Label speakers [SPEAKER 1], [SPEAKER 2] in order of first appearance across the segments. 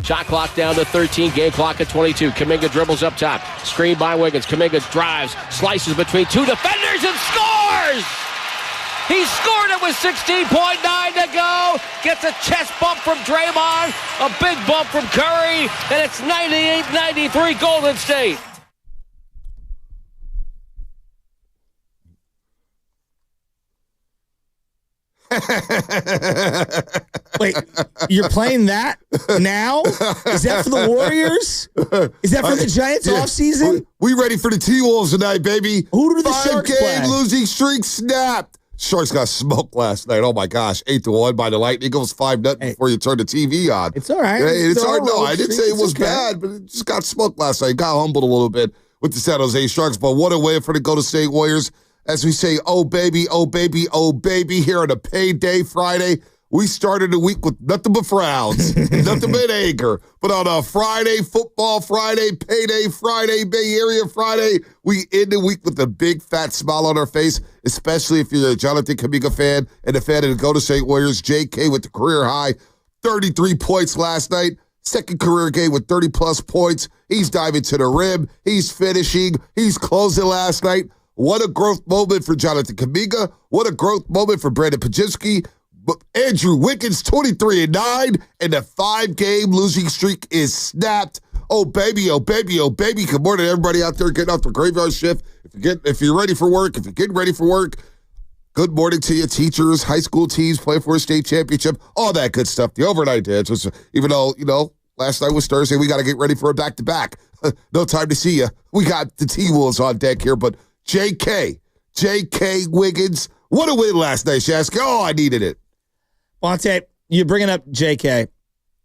[SPEAKER 1] Shot clock down to 13. Game clock at 22. Kuminga dribbles up top. Screen by Wiggins. Kuminga drives. Slices between two defenders and scores! He scored it with 16.9 to go. Gets a chest bump from Draymond. A big bump from Curry. And it's 98-93 Golden State.
[SPEAKER 2] Wait, you're playing that now? Is that for the Warriors? Is that for the Giants offseason?
[SPEAKER 3] We ready for the T-Wolves tonight, baby.
[SPEAKER 2] Who do the Sharks play?
[SPEAKER 3] 5-game losing streak snapped. Sharks got smoked last night. Oh, my gosh. 8-1 by the Lightning. It was 5-0 before you turned the TV on.
[SPEAKER 2] It's all right.
[SPEAKER 3] It's all right. No, I didn't say it was bad, but it just got smoked last night. Got humbled a little bit with the San Jose Sharks. But what a way for the Golden State Warriors. As we say, oh, baby, oh, baby, oh, baby, here on a payday Friday. We started the week with nothing but frowns, nothing but anger. But on a Friday, football Friday, payday Friday, Bay Area Friday, we end the week with a big fat smile on our face, especially if you're a Jonathan Kuminga fan and a fan of the Golden State Warriors. JK with the career high, 33 points last night. Second career game with 30-plus points. He's diving to the rim. He's finishing. He's closing last night. What a growth moment for Jonathan Kuminga. What a growth moment for Brandon Pajinski. Andrew Wiggins, 23-9, and the 5-game losing streak is snapped. Oh, baby, oh, baby, oh, baby. Good morning, everybody out there getting off the graveyard shift. If you're ready for work, if you're getting ready for work, good morning to you, teachers, high school teams, playing for a state championship, all that good stuff. The overnight dance was, even though, last night was Thursday, we got to get ready for a back-to-back. No time to see you. We got the T-Wolves on deck here, but JK Wiggins, what a win last night, Shasky. Oh, I needed it.
[SPEAKER 2] Bonte, you're bringing up JK,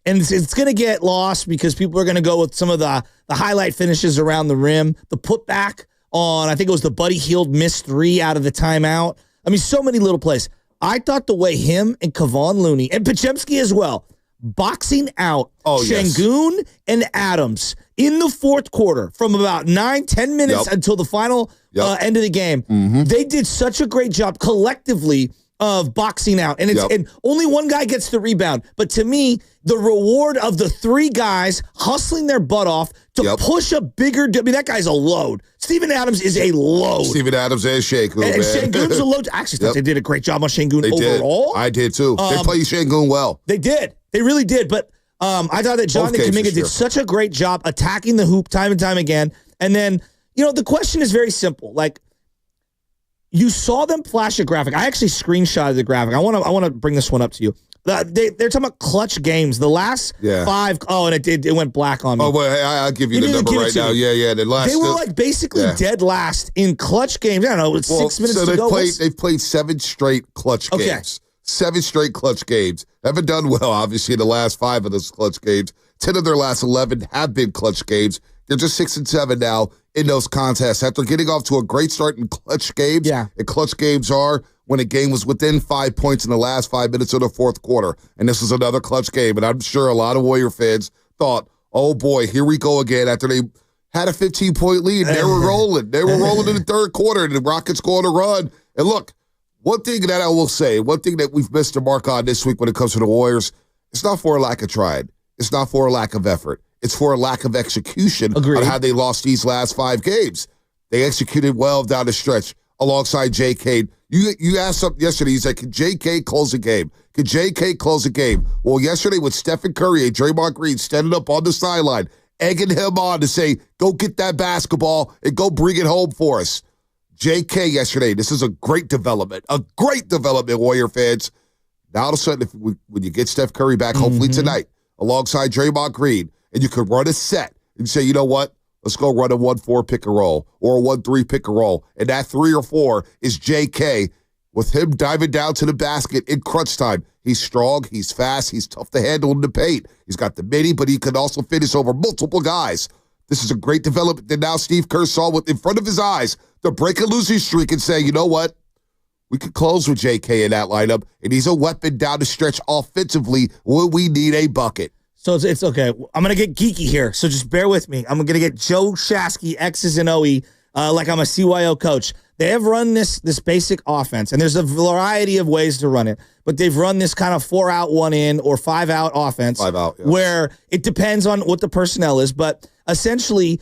[SPEAKER 2] and it's going to get lost because people are going to go with some of the highlight finishes around the rim, the putback on, I think it was the Buddy Hield missed three out of the timeout. I mean, so many little plays. I thought the way him and Kevon Looney, and Podziemski as well, boxing out Şengün and Adams in the fourth quarter from about 9-10 minutes until the final end of the game. Mm-hmm. They did such a great job collectively of boxing out. And and only one guy gets the rebound. But to me, the reward of the three guys hustling their butt off to push a bigger, that guy's a load. Steven Adams is a load.
[SPEAKER 3] Steven Adams and Şengün, man.
[SPEAKER 2] And Şengün's a load. I actually thought they did a great job on Şengün overall.
[SPEAKER 3] I did too. They played Şengün well.
[SPEAKER 2] They did. They really did. But I thought that Jonathan Kuminga did such a great job attacking the hoop time and time again. And then, the question is very simple. Like, you saw them flash a graphic. I actually screenshotted the graphic. I want to bring this one up to you. They're talking about clutch games. The last 5. Oh, and it went black on me.
[SPEAKER 3] Oh, well, I'll give you the number right now. Yeah.
[SPEAKER 2] They were basically dead last in clutch games. I don't know. It's 6 minutes to go.
[SPEAKER 3] They've played 7 straight clutch games. 7 straight clutch games. Haven't done well, obviously, in the last 5 of those clutch games. 10 of their last 11 have been clutch games. They're just 6-7 now in those contests. After getting off to a great start in clutch games, and clutch games are when a game was within 5 points in the last 5 minutes of the fourth quarter. And this was another clutch game. And I'm sure a lot of Warrior fans thought, oh, boy, here we go again. After they had a 15-point lead, they were rolling. They were rolling in the third quarter, and the Rockets go on a run. And look, one thing that I will say, one thing that we've missed the mark on this week when it comes to the Warriors, it's not for a lack of trying. It's not for a lack of effort. It's for a lack of execution on how they lost these last 5 games. They executed well down the stretch alongside JK. You asked something yesterday. He said, can JK close a game? Can JK close a game? Well, yesterday with Stephen Curry and Draymond Green standing up on the sideline, egging him on to say, go get that basketball and go bring it home for us. JK yesterday, this is a great development, Warrior fans. Now all of a sudden, when you get Steph Curry back, hopefully tonight, alongside Draymond Green, and you could run a set and say, you know what? Let's go run a 1-4 pick and roll or a 1-3 pick and roll. And that 3 or 4 is JK with him diving down to the basket in crunch time. He's strong. He's fast. He's tough to handle in the paint. He's got the midi, but he can also finish over multiple guys. This is a great development that now Steve Kerr saw with in front of his eyes to break a losing streak and say, you know what? We could close with JK in that lineup, and he's a weapon down the stretch offensively when we need a bucket.
[SPEAKER 2] So it's okay. I'm going to get geeky here, so just bear with me. I'm going to get Joe Shasky, X's and OE, like I'm a CYO coach. They have run this basic offense, and there's a variety of ways to run it, but they've run this kind of 4 out, 1 in, or 5 out offense.
[SPEAKER 3] 5 out, yeah.
[SPEAKER 2] Where it depends on what the personnel is, but essentially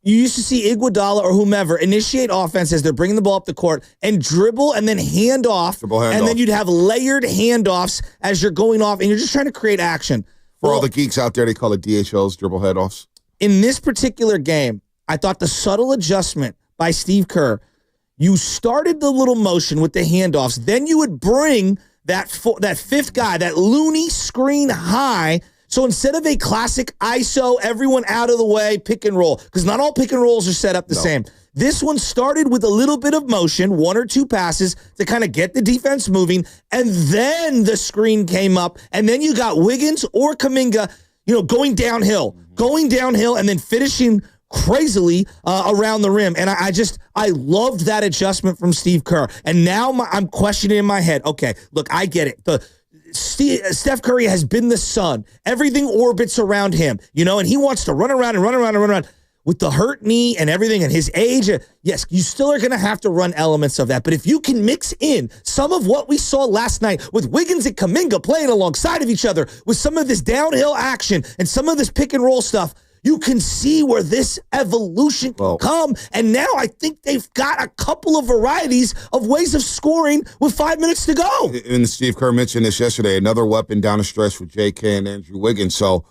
[SPEAKER 2] you used to see Iguodala or whomever initiate offense as they're bringing the ball up the court and dribble and then hand off, and then you'd have layered handoffs as you're going off, and you're just trying to create action.
[SPEAKER 3] For all the geeks out there, they call it DHOs, dribble handoffs.
[SPEAKER 2] In this particular game, I thought the subtle adjustment by Steve Kerr, you started the little motion with the handoffs, then you would bring that fifth guy, that loony screen high. So instead of a classic ISO, everyone out of the way, pick and roll, because not all pick and rolls are set up the same. This one started with a little bit of motion, 1 or 2 passes to kind of get the defense moving, and then the screen came up, and then you got Wiggins or Kuminga, going downhill, and then finishing crazily around the rim. And I loved that adjustment from Steve Kerr. And now I'm questioning in my head, okay, look, I get it. Steph Curry has been the sun. Everything orbits around him, and he wants to run around. With the hurt knee and everything and his age, yes, you still are going to have to run elements of that. But if you can mix in some of what we saw last night with Wiggins and Kuminga playing alongside of each other, with some of this downhill action and some of this pick and roll stuff, you can see where this evolution can come. And now I think they've got a couple of varieties of ways of scoring with 5 minutes to go.
[SPEAKER 3] And Steve Kerr mentioned this yesterday, another weapon down the stretch with J.K. and Andrew Wiggins. So,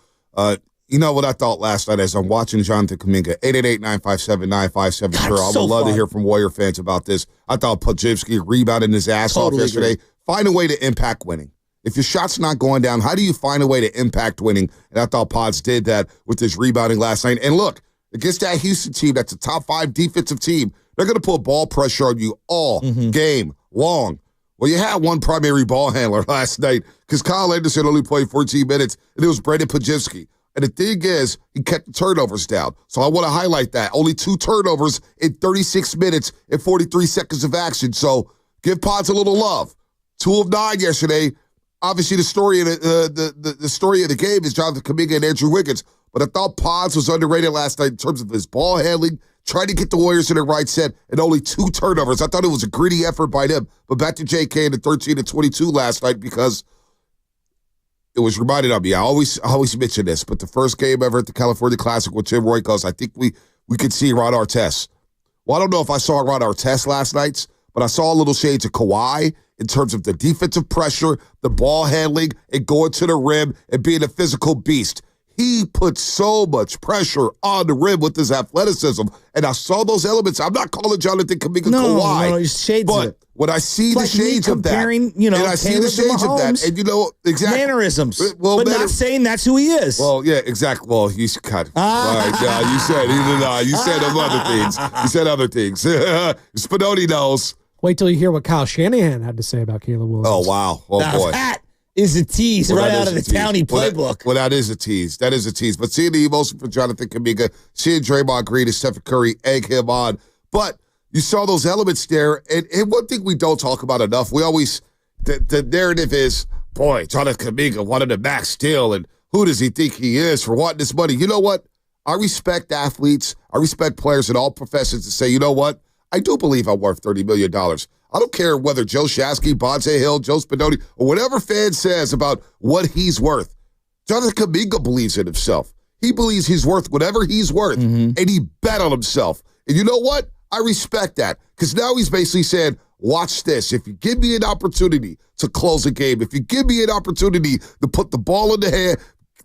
[SPEAKER 3] you know what I thought last night as I'm watching Jonathan Kuminga, 888-957-9570. I would love to hear from Warrior fans about this. I thought Podziemski rebounded his ass off yesterday. Agree. Find a way to impact winning. If your shot's not going down, how do you find a way to impact winning? And I thought Pods did that with his rebounding last night. And look, against that Houston team, that's a top 5 defensive team, they're going to put ball pressure on you all game long. Well, you had one primary ball handler last night because Kyle Anderson only played 14 minutes, and it was Brandon Podziemski. And the thing is, he kept the turnovers down. So I want to highlight that. Only 2 turnovers in 36 minutes and 43 seconds of action. So give Pods a little love. 2 of 9 yesterday. Obviously, the story of the story of the game is Jonathan Kuminga and Andrew Wiggins. But I thought Pods was underrated last night in terms of his ball handling, trying to get the Warriors in the right set, and only 2 turnovers. I thought it was a gritty effort by them. But back to J.K. and the 13-22 last night, because it was reminded of me. I always mention this, but the first game ever at the California Classic with Tim Roykos, I think we could see Ron Artest. Well, I don't know if I saw Ron Artest last night, but I saw a little shades of Kawhi in terms of the defensive pressure, the ball handling, and going to the rim and being a physical beast. He put so much pressure on the rim with his athleticism, and I saw those elements. I'm not calling Jonathan Kuminga Kawhi,
[SPEAKER 2] no, shades of it.
[SPEAKER 3] When I see the shades of that, and I see the shades of that, and exactly
[SPEAKER 2] mannerisms, but not saying that's who he is.
[SPEAKER 3] Well, yeah, exactly. Well, he's kind of you said other things. You said other things. Spinoni knows.
[SPEAKER 4] Wait till you hear what Kyle Shanahan had to say about Caleb Williams.
[SPEAKER 3] Oh, wow. Oh, boy.
[SPEAKER 2] That is a tease right out of the Townie playbook.
[SPEAKER 3] Well, that is a tease. That is a tease. But seeing the emotion for Jonathan Kuminga, seeing Draymond Green and Stephen Curry egg him on. But you saw those elements there. And one thing we don't talk about enough, we always, the narrative is, boy, Jonathan Kuminga wanted a max deal, and who does he think he is for wanting this money? You know what? I respect athletes. I respect players in all professions to say, you know what? I do believe I'm worth $30 million. I don't care whether Joe Shasky, Bonte Hill, Joe Spinoni, or whatever fan says about what he's worth. Jonathan Kuminga believes in himself. He believes he's worth whatever he's worth, and he bet on himself. And you know what? I respect that, because now he's basically saying, watch this. If you give me an opportunity to close a game, if you give me an opportunity to put the ball in the hand,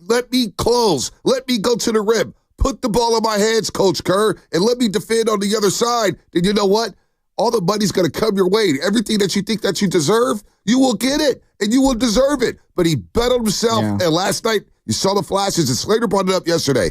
[SPEAKER 3] let me close. Let me go to the rim. Put the ball in my hands, Coach Kerr, and let me defend on the other side. Then you know what? All the money's going to come your way. Everything that you think that you deserve, you will get it, and you will deserve it. But he bet on himself, and last night, you saw the flashes, and Slater brought it up yesterday.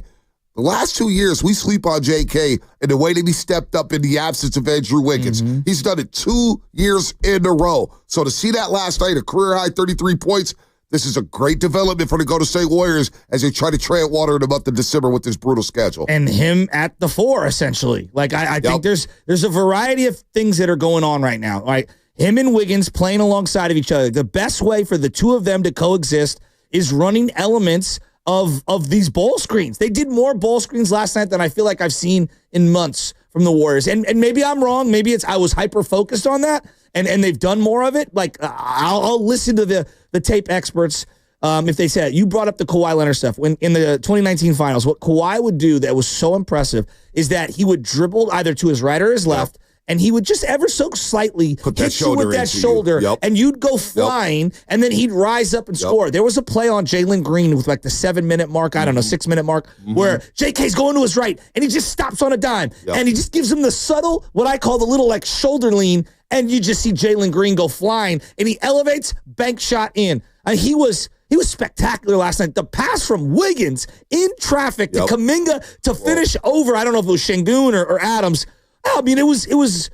[SPEAKER 3] The last 2 years, we sleep on J.K. and the way that he stepped up in the absence of Andrew Wiggins. He's done it 2 years in a row. So to see that last night, a career-high 33 points, this is a great development for the Golden State Warriors as they try to tread water in the month of December with this brutal schedule.
[SPEAKER 2] And him at the 4, essentially. Like, I think there's a variety of things that are going on right now. Right? Him and Wiggins playing alongside of each other. The best way for the two of them to coexist is running elements of these ball screens. They did more ball screens last night than I feel like I've seen in months from the Warriors. And maybe I'm wrong. Maybe I was hyper-focused on that, and they've done more of it. Like, I'll listen to the tape experts if they said, you brought up the Kawhi Leonard stuff. When in the 2019 finals, what Kawhi would do that was so impressive is that he would dribble either to his right or his left, and he would just ever so slightly hit you with that shoulder, and you'd go flying, and then he'd rise up and score. There was a play on Jalen Green with like the 7-minute mark, I don't know, 6-minute mark, where JK's going to his right, and he just stops on a dime, and he just gives him the subtle, what I call the little like shoulder lean, and you just see Jalen Green go flying, and he elevates, bank shot in. He was spectacular last night. The pass from Wiggins in traffic to Kuminga to finish over, I don't know if it was Şengün or Adams. I mean, it was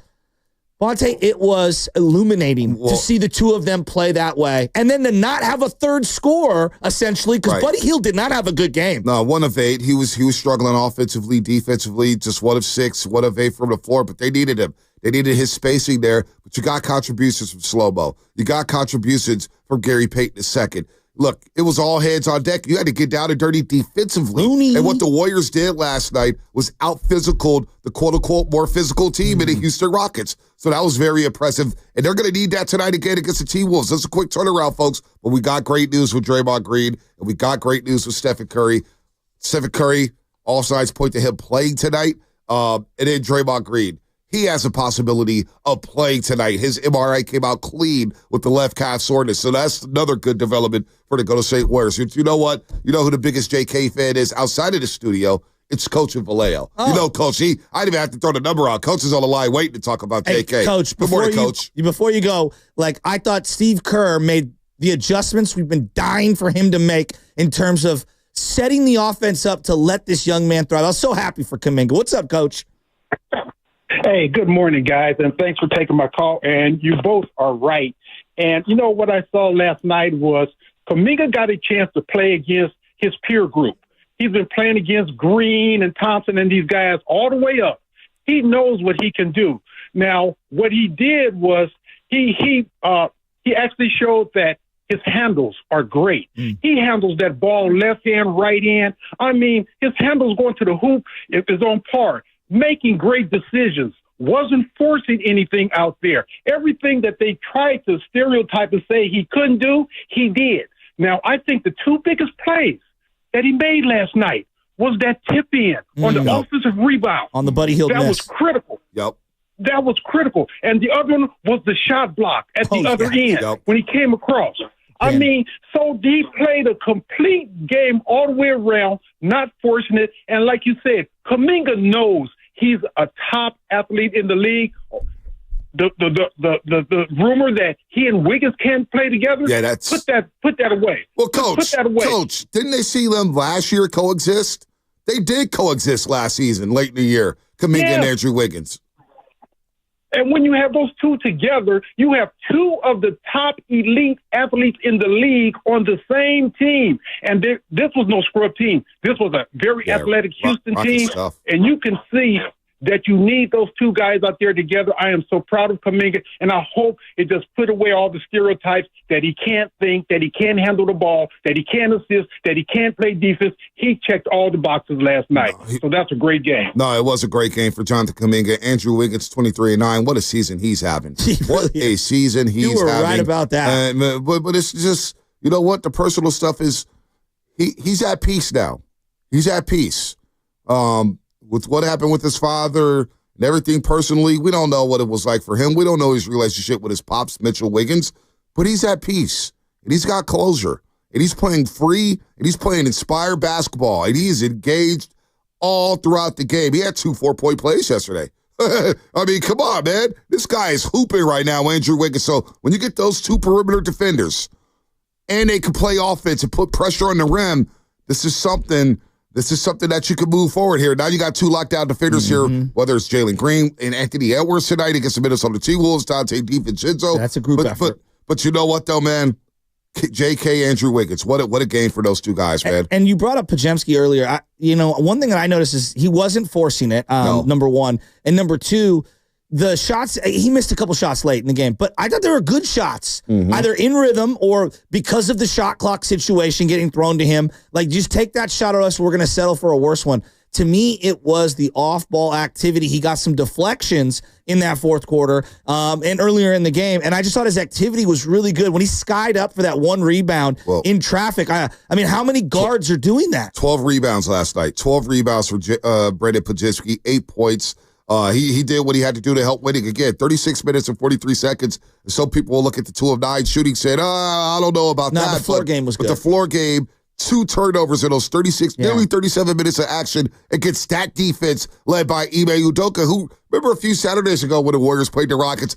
[SPEAKER 2] Bonte, it was illuminating to see the two of them play that way. And then to not have a third scorer, essentially, because Buddy Hield did not have a good game.
[SPEAKER 3] No, 1 of 8. He was struggling offensively, defensively, just 1 of 6, 1 of 8 from the floor, but they needed him. They needed his spacing there, but you got contributions from Slow-Mo. You got contributions from Gary Payton II. Look, it was all hands on deck. You had to get down and dirty defensively. And what the Warriors did last night was out-physicaled the quote-unquote more physical team in the Houston Rockets. So that was very impressive. And they're going to need that tonight again against the T-Wolves. That's a quick turnaround, folks. But we got great news with Draymond Green, and we got great news with Stephen Curry. Stephen Curry, all signs point to him playing tonight. And then Draymond Green. He has a possibility of playing tonight. His MRI came out clean with the left calf soreness. So that's another good development for the Golden State Warriors. You know what? You know who the biggest JK fan is outside of the studio? It's Coach Vallejo. You know, Coach, I didn't even have to throw the number out. Coach is on the line waiting to talk about JK.
[SPEAKER 2] Coach,
[SPEAKER 3] good morning, Coach.
[SPEAKER 2] Before you go, like, I thought Steve Kerr made the adjustments we've been dying for him to make in terms of setting the offense up to let this young man thrive. I was so happy for Kuminga. What's up, Coach?
[SPEAKER 5] Hey, good morning, guys, and thanks for taking my call. And you both are right. And you know what I saw last night was Kuminga got a chance to play against his peer group. He's been playing against Green and Thompson and these guys all the way up. He knows what he can do. Now, what he did was he actually showed that his handles are great. He handles that ball left hand, right hand. I mean, his handles going to the hoop is on par. Making great decisions, wasn't forcing anything out there. Everything that they tried to stereotype and say he couldn't do, he did. Now, I think the 2 biggest plays that he made last night was that tip in on the offensive rebound.
[SPEAKER 2] On the Buddy Hield
[SPEAKER 5] That was critical. That was critical. And the other one was the shot block at the other end when he came across. I mean, so he played a complete game all the way around, not forcing it. And like you said, Kuminga knows he's a top athlete in the league. The rumor that he and Wiggins can't play together, put that away.
[SPEAKER 3] Well, Coach,
[SPEAKER 5] put that away.
[SPEAKER 3] Coach, didn't they see them last year coexist? They did coexist last season, late in the year, Kuminga and Andrew Wiggins.
[SPEAKER 5] And when you have those two together, you have 2 of the top elite athletes in the league on the same team. And this was no scrub team. This was a very athletic Houston team. And you can see that you need those 2 guys out there together. I am so proud of Kuminga, and I hope it just put away all the stereotypes that he can't think, that he can't handle the ball, that he can't assist, that he can't play defense. He checked all the boxes last night. So that's a great game.
[SPEAKER 3] No, it was a great game for Jonathan Kuminga. Andrew Wiggins, 23-9. What a season he's having. What a season he's having.
[SPEAKER 2] You were right about that.
[SPEAKER 3] But it's just, you know what? The personal stuff is he's at peace now. He's at peace. With what happened with his father and everything personally, we don't know what it was like for him. We don't know his relationship with his pops, Mitchell Wiggins, but he's at peace, and he's got closure, and he's playing free, and he's playing inspired basketball, and he's engaged all throughout the game. He had 2 4-point plays yesterday. I mean, come on, man. This guy is hooping right now, Andrew Wiggins. So when you get those 2 perimeter defenders, and they can play offense and put pressure on the rim, this is something that you can move forward here. Now you got 2 lockdown defenders here, whether it's Jalen Green and Anthony Edwards tonight against the Minnesota T-Wolves, Dante DiVincenzo.
[SPEAKER 2] That's a group effort.
[SPEAKER 3] But you know what, though, man? JK, Andrew Wiggins, what a game for those 2 guys, man.
[SPEAKER 2] And you brought up Podziemski earlier. One thing that I noticed is he wasn't forcing it, number one. And number 2, the shots, he missed a couple shots late in the game, but I thought they were good shots, either in rhythm or because of the shot clock situation getting thrown to him. Like, just take that shot or else we're going to settle for a worse one. To me, it was the off-ball activity. He got some deflections in that fourth quarter and earlier in the game, and I just thought his activity was really good. When he skied up for that one rebound in traffic, I mean, how many guards are doing that?
[SPEAKER 3] 12 rebounds last night. 12 rebounds for Brandon Podziemski, 8 points. He did what he had to do to help winning. Again, 36 minutes and 43 seconds. Some people will look at the 2 of 9 shooting saying, I don't know about that.
[SPEAKER 2] The floor game was good.
[SPEAKER 3] But the floor game, 2 turnovers in those 36, nearly 37 minutes of action against that defense led by Ime Udoka, who, remember a few Saturdays ago when the Warriors played the Rockets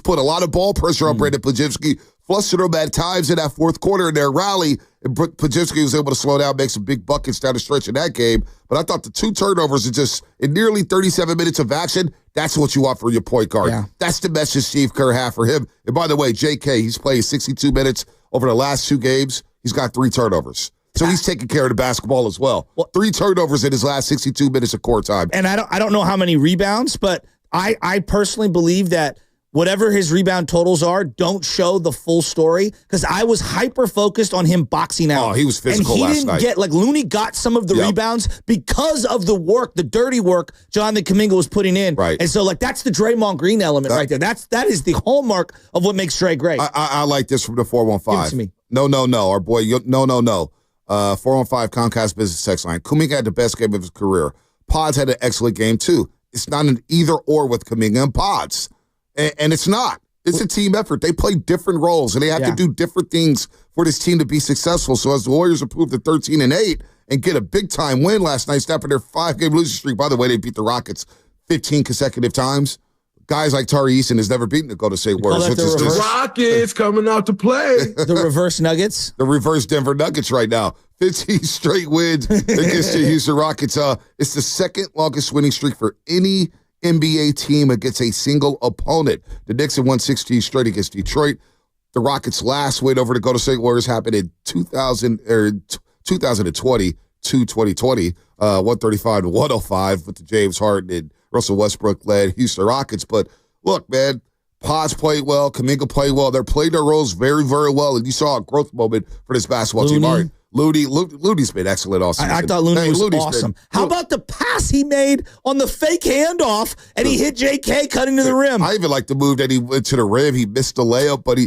[SPEAKER 3] put a lot of ball pressure on Brandon Podziemski, flustered him at times in that fourth quarter in their rally, and Podziemski was able to slow down, make some big buckets down the stretch in that game. But I thought the 2 turnovers are just, in nearly 37 minutes of action, that's what you want for your point guard.
[SPEAKER 2] Yeah.
[SPEAKER 3] That's the message Steve Kerr had for him. And by the way, JK, he's played 62 minutes over the last 2 games. He's got 3 turnovers. So he's taking care of the basketball as well. 3 turnovers in his last 62 minutes of court time.
[SPEAKER 2] And I don't know how many rebounds, but I personally believe that whatever his rebound totals are, don't show the full story, because I was hyper-focused on him boxing out.
[SPEAKER 3] Oh, he was physical last night.
[SPEAKER 2] And he didn't get, Looney got some of the rebounds because of the work, the dirty work Jonathan Kuminga was putting in.
[SPEAKER 3] Right.
[SPEAKER 2] And so, that's the Draymond Green element right there. That is the hallmark of what makes Dre great.
[SPEAKER 3] I like this from the 415.
[SPEAKER 2] Give it to me.
[SPEAKER 3] No. Our boy, no. 415 Comcast Business Text Line. Kuminga had the best game of his career. Pods had an excellent game, too. It's not an either-or with Kuminga and Pods. And it's not. It's a team effort. They play different roles, and they have to do different things for this team to be successful. So as the Warriors improved to 13-8 and get a big-time win last night, snapping their 5-game losing streak. By the way, they beat the Rockets 15 consecutive times. Guys like Tari Eason has never beaten the Golden State Warriors. Which is just
[SPEAKER 6] Rockets coming out to play.
[SPEAKER 2] The reverse Nuggets.
[SPEAKER 3] The reverse Denver Nuggets right now. 15 straight wins against the Houston Rockets. It's the second longest winning streak for any NBA team against a single opponent. The Knicks have won 16 straight against Detroit. The Rockets' last win over the Golden State Warriors happened in 2020 to 2020, 135-105 with the James Harden and Russell Westbrook-led Houston Rockets. But look, man, Pods played well. Kuminga played well. They're playing their roles very, very well. And you saw a growth moment for this basketball team. All right, Looney's been excellent all season.
[SPEAKER 2] I thought Looney was awesome. How about the pass he made on the fake handoff, and he hit JK cutting to the rim?
[SPEAKER 3] I even like the move that he went to the rim. He missed the layup, but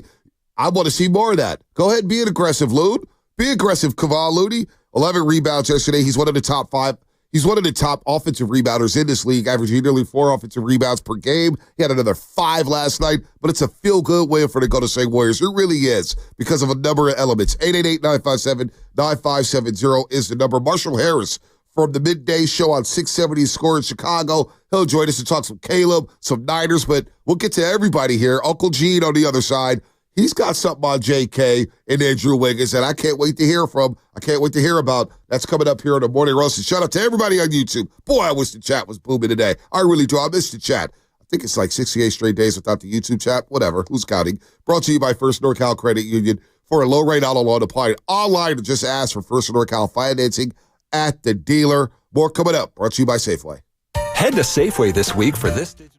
[SPEAKER 3] I want to see more of that. Go ahead and be an aggressive, Loon. Be aggressive, Kevon Looney. 11 rebounds yesterday. He's one of the top 5. He's one of the top offensive rebounders in this league, averaging nearly 4 offensive rebounds per game. He had another 5 last night, but it's a feel-good win for the Golden State Warriors. It really is, because of a number of elements. 888-957-9570 is the number. Marshall Harris from the midday show on 670 Score in Chicago. He'll join us to talk some Caleb, some Niners, but we'll get to everybody here. Uncle Gene on the other side. He's got something on JK and Andrew Wiggins that I can't wait to hear from. I can't wait to hear about. That's coming up here on the Morning Roast. And shout out to everybody on YouTube. Boy, I wish the chat was booming today. I really do. I missed the chat. I think it's like 68 straight days without the YouTube chat. Whatever. Who's counting? Brought to you by First NorCal Credit Union. For a low rate auto loan applied online, just ask for First NorCal financing at the dealer. More coming up. Brought to you by Safeway.
[SPEAKER 7] Head to Safeway this week for this digital.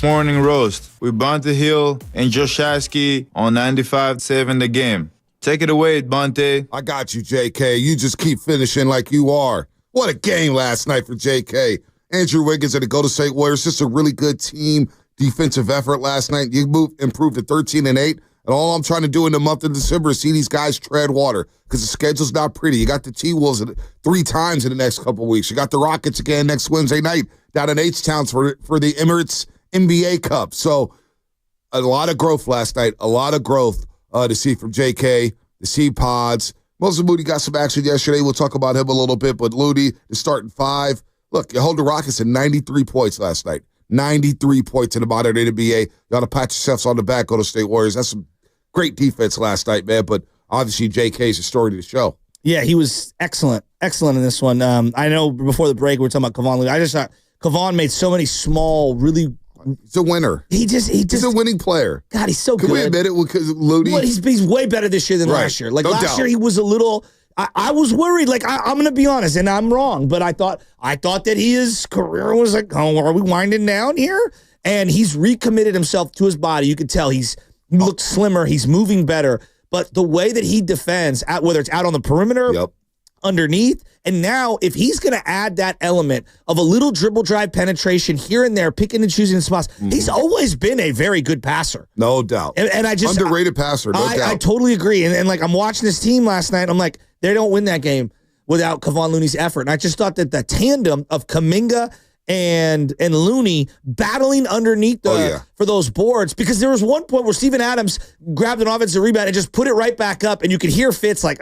[SPEAKER 8] Morning roast with Bunty Hill and Joshasky on 95 saving the game. Take it away, Bunty.
[SPEAKER 3] I got you, JK. You just keep finishing like you are. What a game last night for JK. Andrew Wiggins and the Golden State Warriors, just a really good team defensive effort last night. You improved to 13-8. And all I'm trying to do in the month of December is see these guys tread water because the schedule's not pretty. You got the T-Wolves 3 times in the next couple of weeks. You got the Rockets again next Wednesday night down in H-Town for the Emirates NBA Cup. So a lot of growth last night, a lot of growth to see from JK, the C-Pods. Moses Moody got some action yesterday. We'll talk about him a little bit, but Looney is starting 5. Look, you hold the Rockets at 93 points last night. 93 points in the modern NBA. You ought to pat yourselves on the back, Golden State Warriors. That's some great defense last night, man, but obviously JK is the story to the show.
[SPEAKER 2] Yeah, he was excellent in this one. I know before the break we were talking about Kevon Looney. I just thought Kevon made so many small, really.
[SPEAKER 3] He's a winner. He's a winning player.
[SPEAKER 2] God, he's so good.
[SPEAKER 3] Can we admit it? Because Looney,
[SPEAKER 2] he's way better this year than last year. Like no last doubt. Year, he was a little. I was worried. Like I'm going to be honest, and I'm wrong, but I thought that his career was like, oh, are we winding down here? And he's recommitted himself to his body. You could tell he looks slimmer. He's moving better. But the way that he defends, whether it's out on the perimeter, underneath, and now if he's going to add that element of a little dribble drive penetration here and there, picking and choosing spots, he's always been a very good passer.
[SPEAKER 3] No doubt.
[SPEAKER 2] And I just
[SPEAKER 3] underrated passer, no doubt.
[SPEAKER 2] I totally agree. And like I'm watching this team last night, I'm like, they don't win that game without Kevon Looney's effort. And I just thought that the tandem of Kuminga and Looney battling underneath for those boards, because there was one point where Steven Adams grabbed an offensive rebound and just put it right back up, and you could hear Fitz like,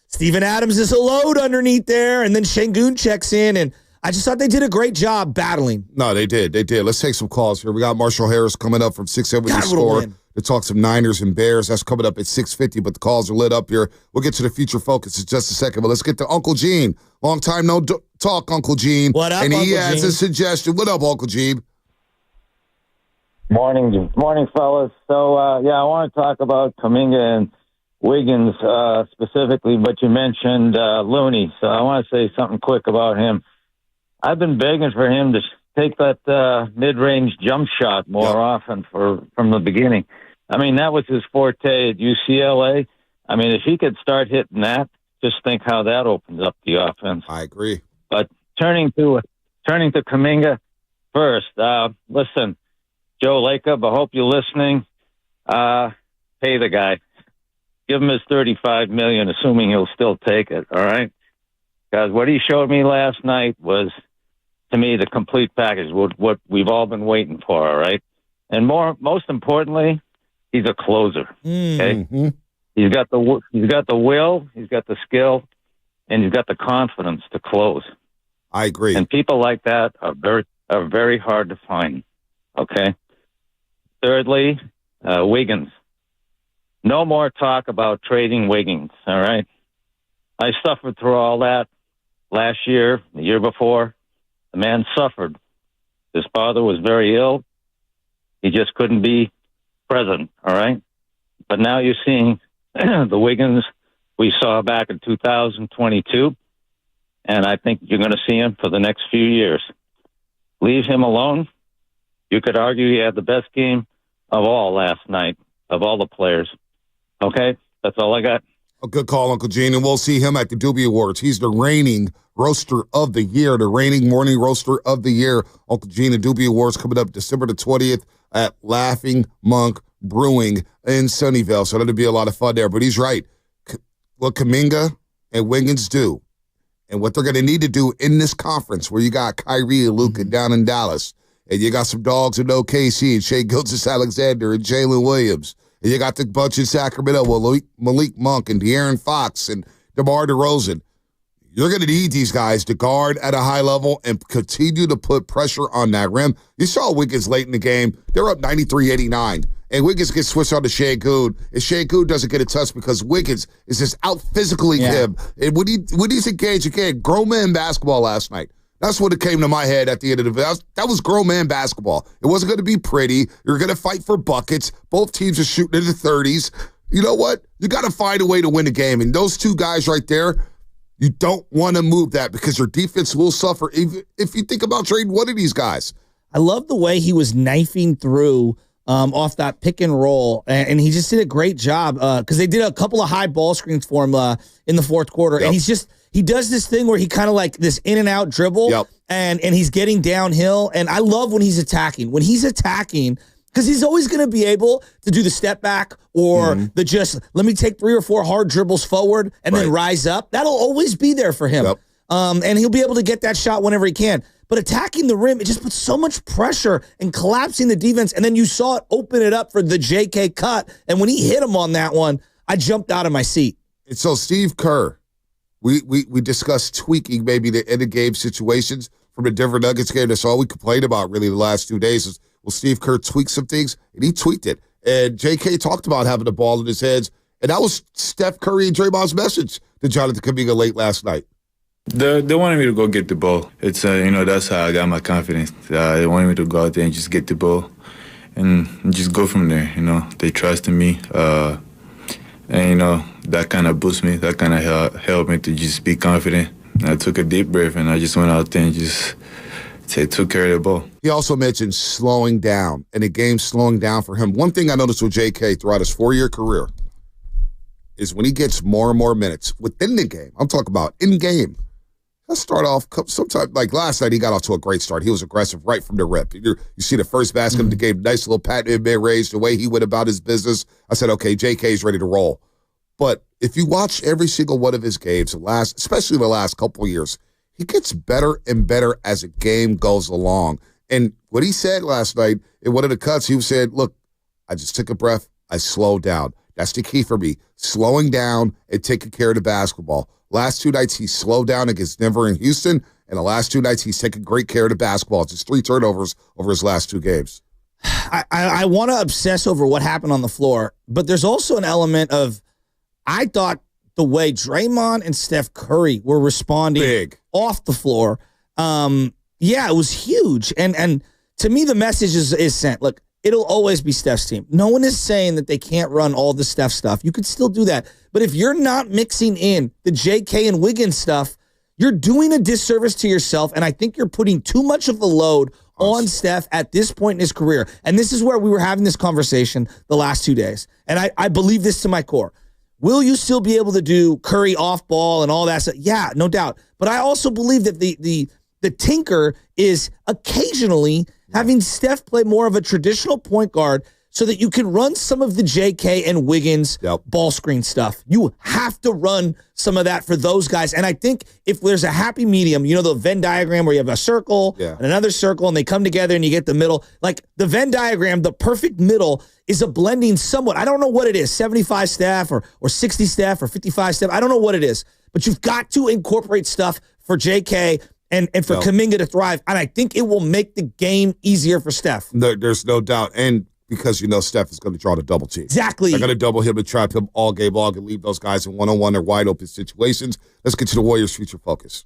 [SPEAKER 2] Steven Adams is a load underneath there, and then Şengün checks in, and I just thought they did a great job battling.
[SPEAKER 3] No, they did. Let's take some calls here. We got Marshall Harris coming up from 670 Score to talk some Niners and Bears. That's coming up at 6:50, but the calls are lit up here. We'll get to the future focus in just a second, but let's get to Uncle Gene. Long time no talk, Uncle Gene.
[SPEAKER 2] What up,
[SPEAKER 3] and he
[SPEAKER 2] Uncle
[SPEAKER 3] has
[SPEAKER 2] Gene?
[SPEAKER 3] a suggestion. What up, Uncle Gene?
[SPEAKER 9] Morning, fellas. So, I want to talk about Kuminga and Wiggins specifically, but you mentioned Looney, so I want to say something quick about him. I've been begging for him to take that mid-range jump shot more often from the beginning. I mean, that was his forte at UCLA. I mean, if he could start hitting that, just think how that opens up the offense.
[SPEAKER 3] I agree.
[SPEAKER 9] But turning to Kuminga first, listen, Joe Lacob, I hope you're listening. Pay the guy. Give him his $35 million, assuming he'll still take it, all right? Because what he showed me last night was, to me, the complete package, what we've all been waiting for, all right? And most importantly, he's a closer, okay?
[SPEAKER 3] Mm-hmm.
[SPEAKER 9] He's got the will, he's got the skill, and he's got the confidence to close.
[SPEAKER 3] I agree.
[SPEAKER 9] And people like that are very hard to find, okay? Thirdly, Wiggins. No more talk about trading Wiggins, all right? I suffered through all that last year, the year before. The man suffered. His father was very ill. He just couldn't be present, all right? But now you're seeing the Wiggins we saw back in 2022, and I think you're going to see him for the next few years. Leave him alone. You could argue he had the best game of all last night, of all the players. Okay, that's all I got.
[SPEAKER 3] A good call, Uncle Gene, and we'll see him at the Doobie Awards. He's the reigning roaster of the year, the reigning morning roaster of the year. Uncle Gene and Doobie Awards coming up December the 20th at Laughing Monk Brewing in Sunnyvale. So that'll be a lot of fun there. But he's right. What Kuminga and Wiggins do, and what they're going to need to do in this conference where you got Kyrie and Luka down in Dallas, and you got some dogs in OKC and Shai Gilgeous-Alexander and Jalen Williams, and you got the bunch in Sacramento with Malik Monk and De'Aaron Fox and DeMar DeRozan. You're going to need these guys to guard at a high level and continue to put pressure on that rim. You saw Wiggins late in the game. They're up 93-89. And Wiggins gets switched on to Şengün. And Şengün doesn't get a touch because Wiggins is just out physically him. And when he's engaged, again, grown man basketball last night. That's what it came to my head at the end of the video. That was grown man basketball. It wasn't going to be pretty. You're going to fight for buckets. Both teams are shooting in the 30s. You know what? You got to find a way to win a game. And those two guys right there, you don't want to move that because your defense will suffer if you think about trading one of these guys.
[SPEAKER 2] I love the way he was knifing through off that pick and roll, and he just did a great job because they did a couple of high ball screens for him in the fourth quarter, and he does this thing where he kind of like this in and out dribble, and he's getting downhill, and I love when he's attacking. When he's attacking, because he's always going to be able to do the step back or the just let me take 3 or 4 hard dribbles forward and then rise up. That'll always be there for him, and he'll be able to get that shot whenever he can. But attacking the rim, it just puts so much pressure and collapsing the defense. And then you saw it open it up for the JK cut. And when he hit him on that one, I jumped out of my seat.
[SPEAKER 3] And so Steve Kerr, we discussed tweaking maybe the end-of-game situations from the Denver Nuggets game. That's all we complained about really the last 2 days is, will Steve Kerr tweak some things? And he tweaked it. And JK talked about having the ball in his hands. And that was Steph Curry and Draymond's message to Jonathan Kuminga late last night.
[SPEAKER 8] They wanted me to go get the ball. It's that's how I got my confidence. They wanted me to go out there and just get the ball and just go from there. They trusted me, and that kind of boosted me. That kind of helped me to just be confident. I took a deep breath and I just went out there and just took care of the ball.
[SPEAKER 3] He also mentioned slowing down and the game slowing down for him. One thing I noticed with JK throughout his 4-year career is when he gets more and more minutes within the game. I'm talking about in game. Let's start off sometime like last night. He got off to a great start. He was aggressive right from the rip. You see the first basket of the game, nice little pat in mid-range, the way he went about his business. I said, okay, JK's ready to roll. But if you watch every single one of his games, especially the last couple of years, he gets better and better as the game goes along. And what he said last night in one of the cuts, he said, look, I just took a breath. I slowed down. That's the key for me, slowing down and taking care of the basketball. Last 2 nights, he slowed down against Denver and Houston, and the last 2 nights, he's taken great care of the basketball. Just 3 turnovers over his last 2 games.
[SPEAKER 2] I want to obsess over what happened on the floor, but there's also an element of, I thought the way Draymond and Steph Curry were responding off the floor, it was huge. And to me, the message is sent. Look, it'll always be Steph's team. No one is saying that they can't run all the Steph stuff. You could still do that. But if you're not mixing in the JK and Wiggins stuff, you're doing a disservice to yourself, and I think you're putting too much of the load on Steph at this point in his career. And this is where we were having this conversation the last 2 days. And I believe this to my core. Will you still be able to do Curry off ball and all that stuff? Yeah, no doubt. But I also believe that the tinker is occasionally having Steph play more of a traditional point guard so that you can run some of the JK and Wiggins ball screen stuff. You have to run some of that for those guys. And I think if there's a happy medium, the Venn diagram where you have a circle and another circle and they come together and you get the middle, like the Venn diagram, the perfect middle is a blending somewhat. I don't know what it is, 75 Steph or 60 Steph or 55 Steph. I don't know what it is, but you've got to incorporate stuff for JK and for Kuminga to thrive. And I think it will make the game easier for Steph.
[SPEAKER 3] There's no doubt. And because Steph is going to draw the double team.
[SPEAKER 2] Exactly.
[SPEAKER 3] They're going to double him and trap him all game long and leave those guys in one-on-one or wide open situations. Let's get to the Warriors' future focus.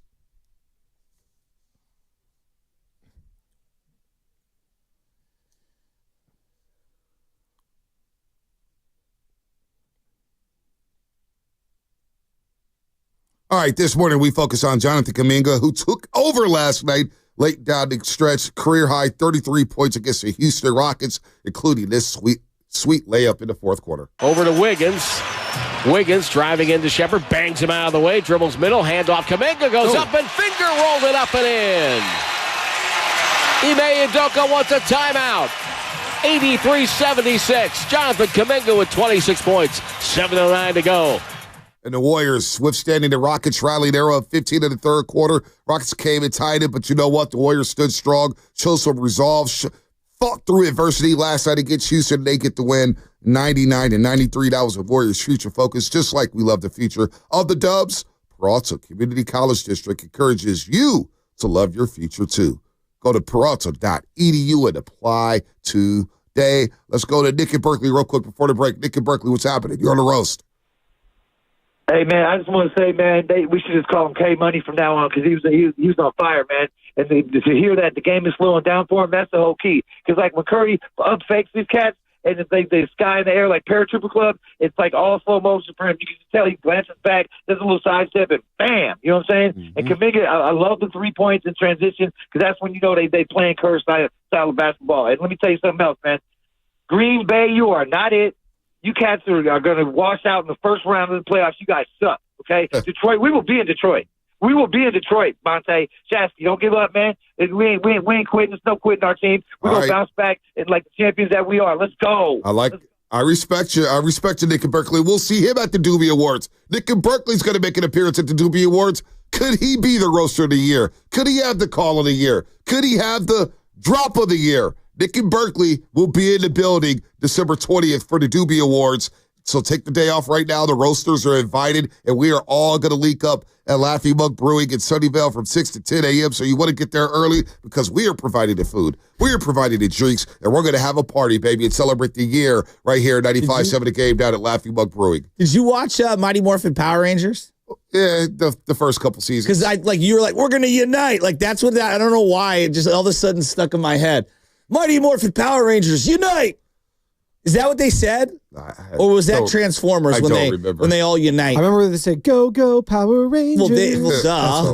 [SPEAKER 3] All right, this morning we focus on Jonathan Kuminga, who took over last night, late down the stretch, career-high 33 points against the Houston Rockets, including this sweet layup in the fourth quarter.
[SPEAKER 1] Over to Wiggins. Wiggins driving into Shepard, bangs him out of the way, dribbles middle, handoff. Kuminga goes up and finger rolled it up and in. Ime Udoka wants a timeout. 83-76. Jonathan Kuminga with 26 points, 7:09 to go.
[SPEAKER 3] And the Warriors withstanding the Rockets rally. They were up 15 in the third quarter. Rockets came and tied it, but you know what? The Warriors stood strong, showed some resolve, fought through adversity last night against Houston. They get the win 99-93. That was a Warriors' future focus, just like we love the future of the Dubs. Peralta Community College District encourages you to love your future too. Go to peralta.edu and apply today. Let's go to Nick in Berkeley real quick before the break. Nick in Berkeley, what's happening? You're on the roast.
[SPEAKER 10] Hey, man, I just want to say, man, we should just call him K-Money from now on because he was on fire, man. And to hear that the game is slowing down for him, that's the whole key. Because, like, when Curry fakes these cats, and it's like the sky in the air like Paratrooper Club. It's like all slow motion for him. You can just tell he glances back, does a little side step, and bam, you know what I'm saying? And Kuminga, I love the 3 points in transition because that's when you know they playing Kerr style of basketball. And let me tell you something else, man. Green Bay, you are not it. You cats are going to wash out in the first round of the playoffs. You guys suck, okay? Detroit, we will be in Detroit. We will be in Detroit, Monte. Shasky, don't give up, man. We ain't quitting. There's no quitting our team. We're going to bounce back and like the champions that we are. Let's go.
[SPEAKER 3] I respect you. I respect you, Nick and Berkeley. We'll see him at the Doobie Awards. Nick and Berkeley's going to make an appearance at the Doobie Awards. Could he be the roaster of the year? Could he have the call of the year? Could he have the drop of the year? Nick and Berkeley will be in the building December 20th for the Doobie Awards. So take the day off right now. The roasters are invited, and we are all going to link up at Laughing Mug Brewing in Sunnyvale from 6 to 10 a.m. So you want to get there early because we are providing the food. We are providing the drinks, and we're going to have a party, baby, and celebrate the year right here at 95.7 The Game down at Laughing Mug Brewing.
[SPEAKER 2] Did you watch Mighty Morphin Power Rangers?
[SPEAKER 3] Yeah, the first couple seasons.
[SPEAKER 2] Because you were like, we're going to unite. Like, that's what I don't know why. It just all of a sudden stuck in my head. Mighty Morphin Power Rangers, unite! Is that what they said? Or was that Transformers when they all unite?
[SPEAKER 4] I remember they said, go, go, Power Rangers.
[SPEAKER 2] Duh.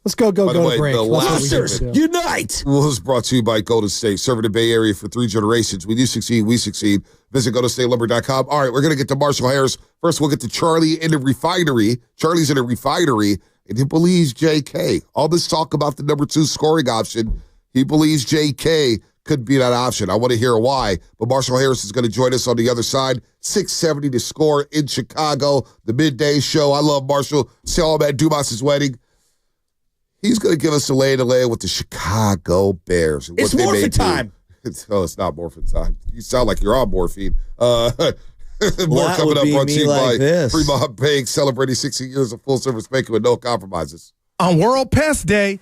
[SPEAKER 4] Let's go break.
[SPEAKER 2] Monsters, unite!
[SPEAKER 3] Well, this is brought to you by Golden State, serving the Bay Area for 3 generations. When you succeed, we succeed. Visit GoldenStateLumber.com. All right, we're going to get to Marshall Harris. First, we'll get to Charlie in the refinery. Charlie's in a refinery, and he believes JK. All this talk about the number 2 scoring option, he believes JK could be that option. I want to hear why. But Marshall Harris is going to join us on the other side. 670 to score in Chicago, the midday show. I love Marshall. Saw him at Dumas' wedding. He's going to give us a lay-to-lay with the Chicago Bears. And
[SPEAKER 2] it's morphin' time.
[SPEAKER 3] It's not morphin' time. You sound like you're on morphine. More coming up, brought to you by Fremont Bank, celebrating 60 years of full-service banking with no compromises.
[SPEAKER 6] On World Pest Day,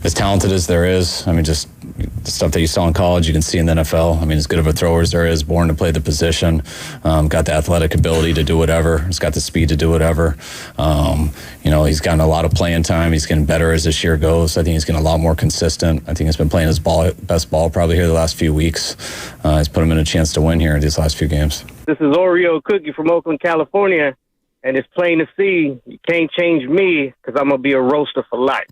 [SPEAKER 11] as talented as there is. I mean, just the stuff that you saw in college, you can see in the NFL. I mean, as good of a thrower as there is, born to play the position, got the athletic ability to do whatever. He's got the speed to do whatever. He's gotten a lot of playing time. He's getting better as this year goes. I think he's getting a lot more consistent. I think he's been playing his best ball probably here the last few weeks. He's put him in a chance to win here in these last few games.
[SPEAKER 12] This is Oreo Cookie from Oakland, California, and it's plain to see you can't change me because I'm going to be a roaster for life.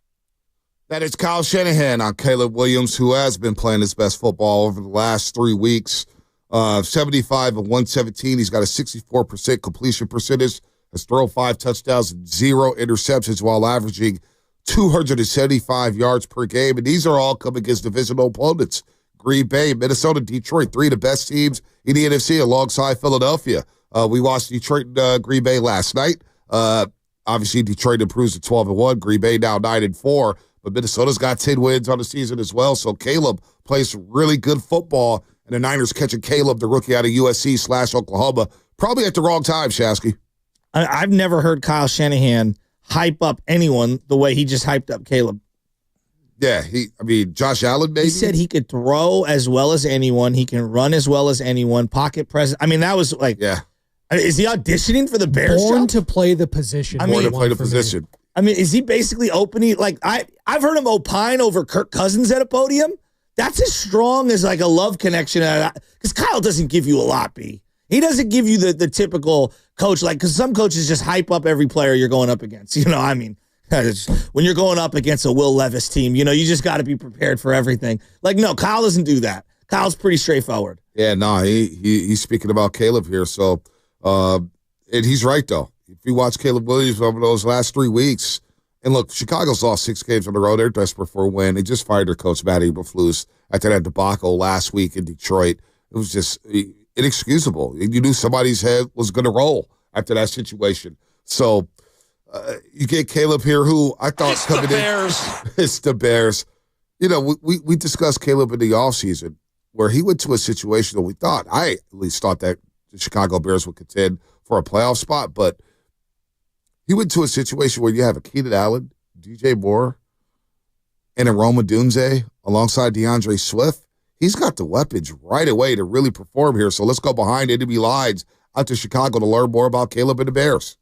[SPEAKER 3] That is Kyle Shanahan on Caleb Williams, who has been playing his best football over the last 3 weeks. 75 of 117. He's got a 64% completion percentage. Has thrown 5 touchdowns and 0 interceptions while averaging 275 yards per game. And these are all coming against divisional opponents. Green Bay, Minnesota, Detroit, 3 of the best teams in the NFC alongside Philadelphia. We watched Detroit and Green Bay last night. Obviously, Detroit improves to 12-1. Green Bay now 9-4. But Minnesota's got 10 wins on the season as well. So Caleb plays really good football. And the Niners catching Caleb, the rookie out of USC/Oklahoma, probably at the wrong time, Shasky.
[SPEAKER 2] I've never heard Kyle Shanahan hype up anyone the way he just hyped up Caleb.
[SPEAKER 3] Yeah, Josh Allen, maybe?
[SPEAKER 2] He said he could throw as well as anyone. He can run as well as anyone. Pocket presence. I mean, that was like,
[SPEAKER 3] yeah.
[SPEAKER 2] Is he auditioning for the Bears?
[SPEAKER 4] Born to play the position.
[SPEAKER 3] Born to play the position.
[SPEAKER 2] I mean, is he basically opening, like, I've heard him opine over Kirk Cousins at a podium. That's as strong as, like, a love connection. Because Kyle doesn't give you a lot, B. He doesn't give you the typical coach, like, because some coaches just hype up every player you're going up against. I mean, when you're going up against a Will Levis team, you just got to be prepared for everything. Like, no, Kyle doesn't do that. Kyle's pretty straightforward.
[SPEAKER 3] Yeah, no, he's speaking about Caleb here. So, and he's right, though. If you watch Caleb Williams over those last 3 weeks, and look, Chicago's lost 6 games on the road. They're desperate for a win. They just fired their coach, Matt Eberflus, after that debacle last week in Detroit. It was just inexcusable. You knew somebody's head was going to roll after that situation. So you get Caleb here, who I thought
[SPEAKER 1] it's coming in.
[SPEAKER 3] It's the Bears. We discussed Caleb in the offseason where he went to a situation that I at least thought that the Chicago Bears would contend for a playoff spot, but he went to a situation where you have a Keenan Allen, DJ Moore, and a Roma Dunze alongside DeAndre Swift. He's got the weapons right away to really perform here. So let's go behind enemy lines out to Chicago to learn more about Caleb and the Bears.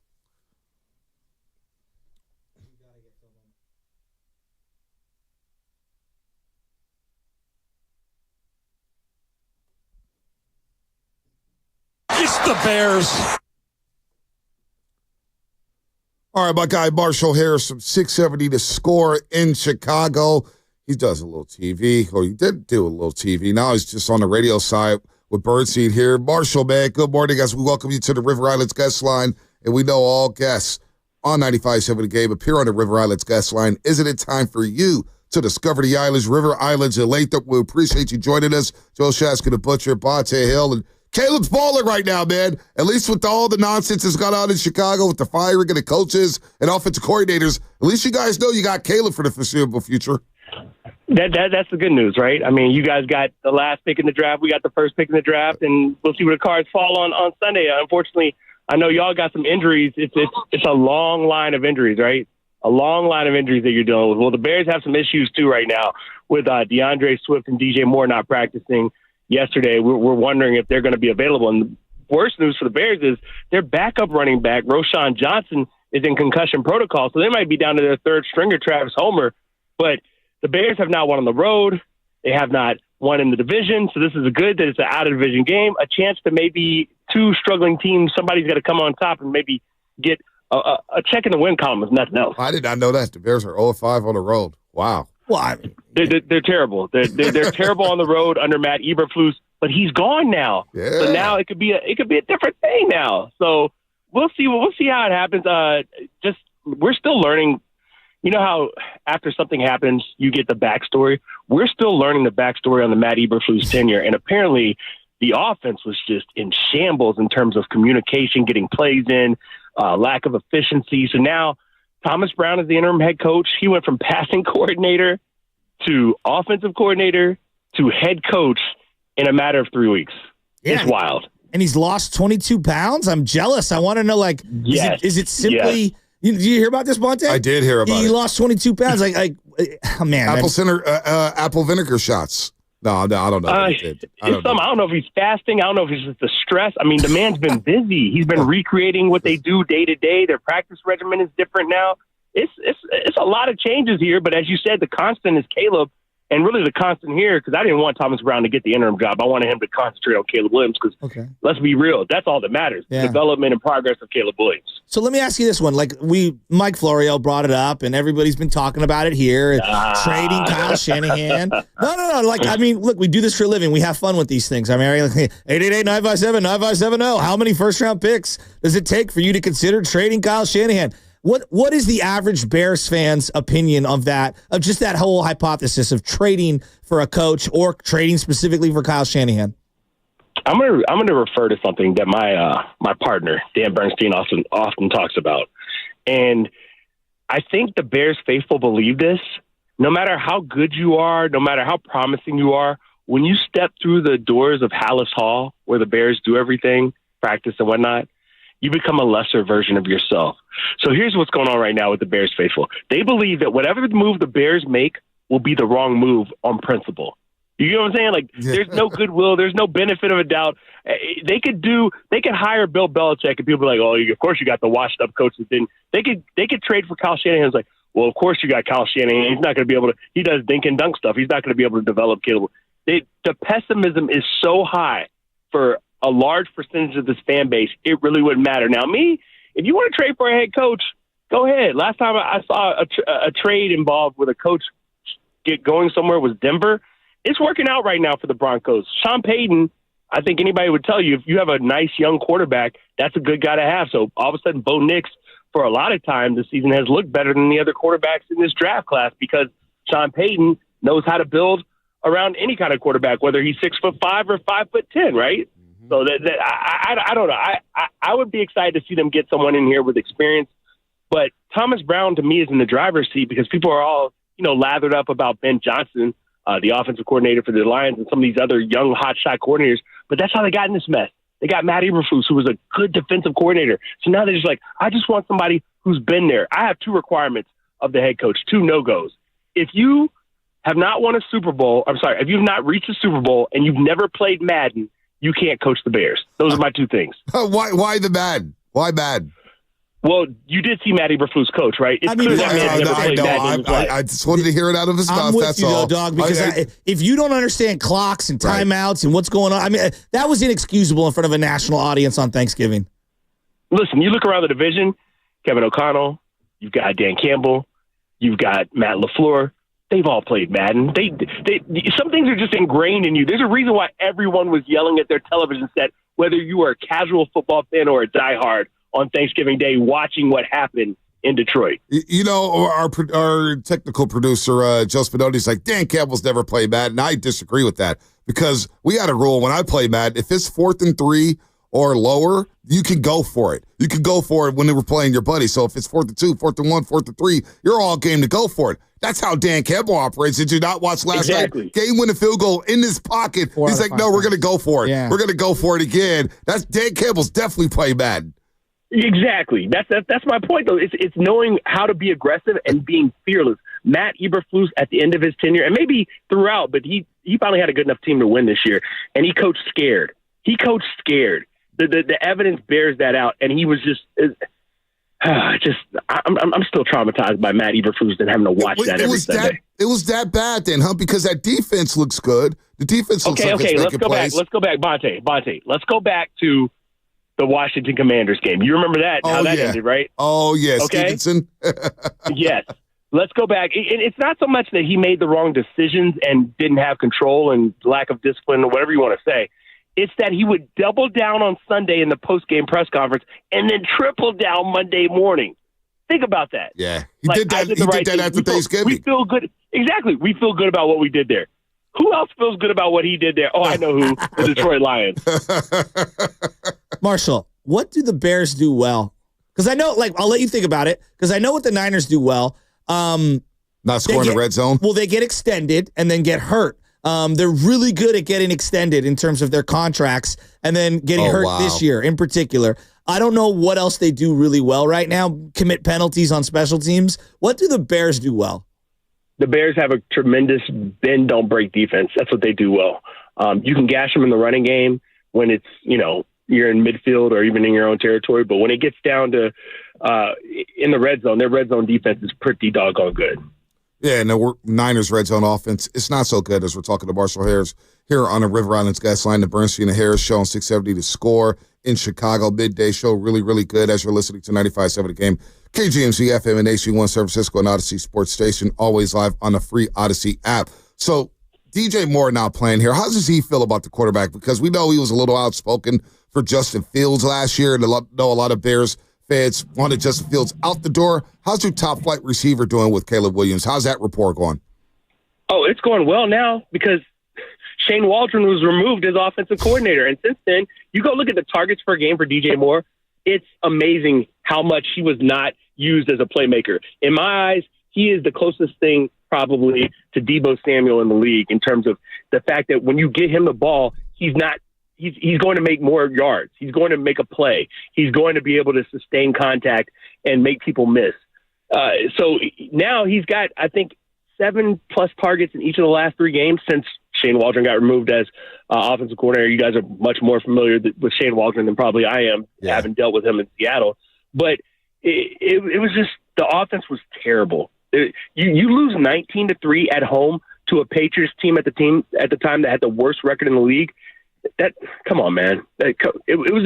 [SPEAKER 1] It's the Bears.
[SPEAKER 3] All right, my guy Marshall Harris from 670 to score in Chicago. He does a little TV, or he did do a little TV. Now he's just on the radio side with Birdseed here. Marshall, man, good morning, guys. We welcome you to the River Islands guest line, and we know all guests on 95.7 The Game appear on the River Islands guest line. Isn't it time for you to discover the islands, River Islands, and Lathrop? We appreciate you joining us. Joe Shaskin, the Butcher, Bonte Hill, and Caleb's balling right now, man. At least with all the nonsense that's gone on in Chicago with the firing and the coaches and offensive coordinators, at least you guys know you got Caleb for the foreseeable future.
[SPEAKER 13] That's the good news, right? I mean, you guys got the last pick in the draft. We got the first pick in the draft, and we'll see where the cards fall on Sunday. Unfortunately, I know y'all got some injuries. It's a long line of injuries, right? A long line of injuries that you're dealing with. Well, the Bears have some issues, too, right now with DeAndre Swift and DJ Moore not practicing yesterday. We're wondering if they're going to be available. And the worst news for the Bears is their backup running back, Roshan Johnson, is in concussion protocol, so they might be down to their third stringer, Travis Homer. But the Bears have not won on the road. They have not won in the division, so this is good that it's an out-of-division game, a chance to maybe two struggling teams, somebody's got to come on top and maybe get a check in the win column, if nothing else.
[SPEAKER 3] I did not know that. The Bears are 0-5 on the road. Wow.
[SPEAKER 2] Well, I mean,
[SPEAKER 13] they're terrible. They're terrible on the road under Matt Eberflus, but he's gone now.
[SPEAKER 3] Yeah.
[SPEAKER 13] So now it could be a different thing now. So we'll see. We'll see how it happens. We're still learning. You know how after something happens, you get the backstory? We're still learning the backstory on the Matt Eberflus tenure, and apparently the offense was just in shambles in terms of communication, getting plays in, lack of efficiency. So now Thomas Brown is the interim head coach. He went from passing coordinator to offensive coordinator to head coach in a matter of 3 weeks.
[SPEAKER 2] Yeah.
[SPEAKER 13] It's wild.
[SPEAKER 2] And he's lost 22 pounds? I'm jealous. I want to know, like,
[SPEAKER 13] yes.
[SPEAKER 2] is it simply...
[SPEAKER 13] Yes.
[SPEAKER 2] Did you hear about this, Bonte?
[SPEAKER 3] I did hear about it.
[SPEAKER 2] He lost 22 pounds. Like man.
[SPEAKER 3] Apple vinegar shots. No, I don't know.
[SPEAKER 13] I don't know if he's fasting. I don't know if it's just the stress. I mean, the man's been busy. He's been recreating what they do day to day. Their practice regimen is different now. It's a lot of changes here, but as you said, the constant is Caleb. And really the constant here, because I didn't want Thomas Brown to get the interim job. I wanted him to concentrate on Caleb Williams because let's be real, that's all that matters. The development and progress of Caleb Williams.
[SPEAKER 2] So let me ask you this one. Like Mike Florio brought it up and everybody's been talking about it here. Trading Kyle Shanahan. No. Like, I mean, look, we do this for a living. We have fun with these things. I mean, 888-957-9570. How many first round picks does it take for you to consider trading Kyle Shanahan? What is the average Bears fan's opinion of that, of just that whole hypothesis of trading for a coach or trading specifically for Kyle Shanahan?
[SPEAKER 13] I'm gonna refer to something that my partner Dan Bernstein often talks about, and I think the Bears faithful believe this. No matter how good you are, no matter how promising you are, when you step through the doors of Hallis Hall, where the Bears do everything, practice and whatnot, you become a lesser version of yourself. So here's what's going on right now with the Bears faithful. They believe that whatever move the Bears make will be the wrong move on principle. You know what I'm saying? Like, there's no goodwill. There's no benefit of a doubt. They could hire Bill Belichick and people be like, oh, of course you got the washed up coach. Then they could trade for Kyle Shanahan. It's like, well, of course you got Kyle Shanahan. He's not going to be able to, he does dink and dunk stuff. He's not going to be able to develop Caleb. The pessimism is so high for a large percentage of this fan base, it really wouldn't matter. Now, if you want to trade for a head coach, go ahead. Last time I saw a trade involved with a coach going somewhere was Denver. It's working out right now for the Broncos. Sean Payton, I think anybody would tell you, if you have a nice young quarterback, that's a good guy to have. So all of a sudden, Bo Nix, for a lot of time this season, has looked better than the other quarterbacks in this draft class because Sean Payton knows how to build around any kind of quarterback, whether he's 6'5" or 5'10", right? So I don't know. I would be excited to see them get someone in here with experience. But Thomas Brown, to me, is in the driver's seat because people are all, lathered up about Ben Johnson, the offensive coordinator for the Lions, and some of these other young hotshot coordinators. But that's how they got in this mess. They got Matt Eberflus, who was a good defensive coordinator. So now they're just like, I just want somebody who's been there. I have two requirements of the head coach, two no-goes. If you have not won a Super Bowl, if you've not reached a Super Bowl and you've never played Madden, you can't coach the Bears. Those are my two things.
[SPEAKER 3] Why the Madden? Why Madden?
[SPEAKER 13] Well, you did see Matt Eberflus coach, right? It's clear that man never played Madden.
[SPEAKER 3] I just wanted to hear it out of his mouth. That's all,
[SPEAKER 2] dog. Because if you don't understand clocks and timeouts and what's going on, I mean, that was inexcusable in front of a national audience on Thanksgiving.
[SPEAKER 13] Listen, you look around the division: Kevin O'Connell, you've got Dan Campbell, you've got Matt LaFleur. They've all played Madden. They some things are just ingrained in you. There's a reason why everyone was yelling at their television set, whether you were a casual football fan or a diehard, on Thanksgiving Day watching what happened in Detroit.
[SPEAKER 3] Our technical producer, Joe Spinotti's like, Dan Campbell's never played Madden. I disagree with that because we had a rule when I play Madden, if it's 4th and 3 or lower, you can go for it. You can go for it when they were playing your buddy. So if it's 4th and 2, 4th and 1, 4th and 3, you're all game to go for it. That's how Dan Campbell operates. Did you not watch last night? Game-winning field goal in his pocket. He's like, no, we're going to go for it. Yeah. We're going to go for it again. That's Dan Campbell's definitely playing Madden.
[SPEAKER 13] Exactly. That's my point, though. It's knowing how to be aggressive and being fearless. Matt Eberflus at the end of his tenure, and maybe throughout, but he finally had a good enough team to win this year, and he coached scared. The evidence bears that out, and he was I'm still traumatized by Matt Eberflus and having to watch that every Sunday.
[SPEAKER 3] It was that bad then, huh? Because that defense looks good. The defense looks like it's making plays.
[SPEAKER 13] Let's go back, Bonte. Let's go back to the Washington Commanders game. You remember that? How that ended, right?
[SPEAKER 3] Oh, yeah.
[SPEAKER 13] Okay?
[SPEAKER 3] Stevenson.
[SPEAKER 13] Yes. Let's go back. And it's not so much that he made the wrong decisions and didn't have control and lack of discipline or whatever you want to say. It's that he would double down on Sunday in the post-game press conference and then triple down Monday morning. Think about that.
[SPEAKER 3] Yeah. He did that after Thanksgiving.
[SPEAKER 13] We feel good. Exactly. We feel good about what we did there. Who else feels good about what he did there? Oh, I know who. The Detroit Lions.
[SPEAKER 2] Marshall, what do the Bears do well? Because I know, I'll let you think about it, because I know what the Niners do well.
[SPEAKER 3] Not scoring the red zone?
[SPEAKER 2] Well, they get extended and then get hurt. They're really good at getting extended in terms of their contracts and then getting hurt this year in particular. I don't know what else they do really well right now. Commit penalties on special teams. What do the Bears do well?
[SPEAKER 13] the Bears have a tremendous bend, don't break defense. That's what they do well. You can gash them in the running game when it's, you're in midfield or even in your own territory. But when it gets down to in the red zone, their red zone defense is pretty doggone good.
[SPEAKER 3] Yeah, and the Niners red zone offense, it's not so good as we're talking to Marshall Harris here on the River Islands Gas Line, the Bernstein and Harris show on 670 to score in Chicago. Midday show, really, really good as you're listening to 95.7 The Game. KGMZ FM and HC1 San Francisco and Odyssey Sports Station, always live on the free Odyssey app. So DJ Moore now playing here. How does he feel about the quarterback? Because we know he was a little outspoken for Justin Fields last year, and I know a lot of Bears fans wanted Justin Fields out the door. How's your top flight receiver doing with Caleb Williams? How's that rapport going?
[SPEAKER 13] Oh, it's going well now because Shane Waldron was removed as offensive coordinator. And since then, you go look at the targets per game for DJ Moore. It's amazing how much he was not used as a playmaker. In my eyes, he is the closest thing probably to Deebo Samuel in the league in terms of the fact that when you get him the ball, he's going to make more yards. He's going to make a play. He's going to be able to sustain contact and make people miss. So now he's got, I think, 7+ targets in each of the last 3 games since Shane Waldron got removed as offensive coordinator. You guys are much more familiar with Shane Waldron than probably I am, having dealt with him in Seattle. But it was just, the offense was terrible. You lose 19-3 at home to a Patriots team at the time that had the worst record in the league. Come on, man. It was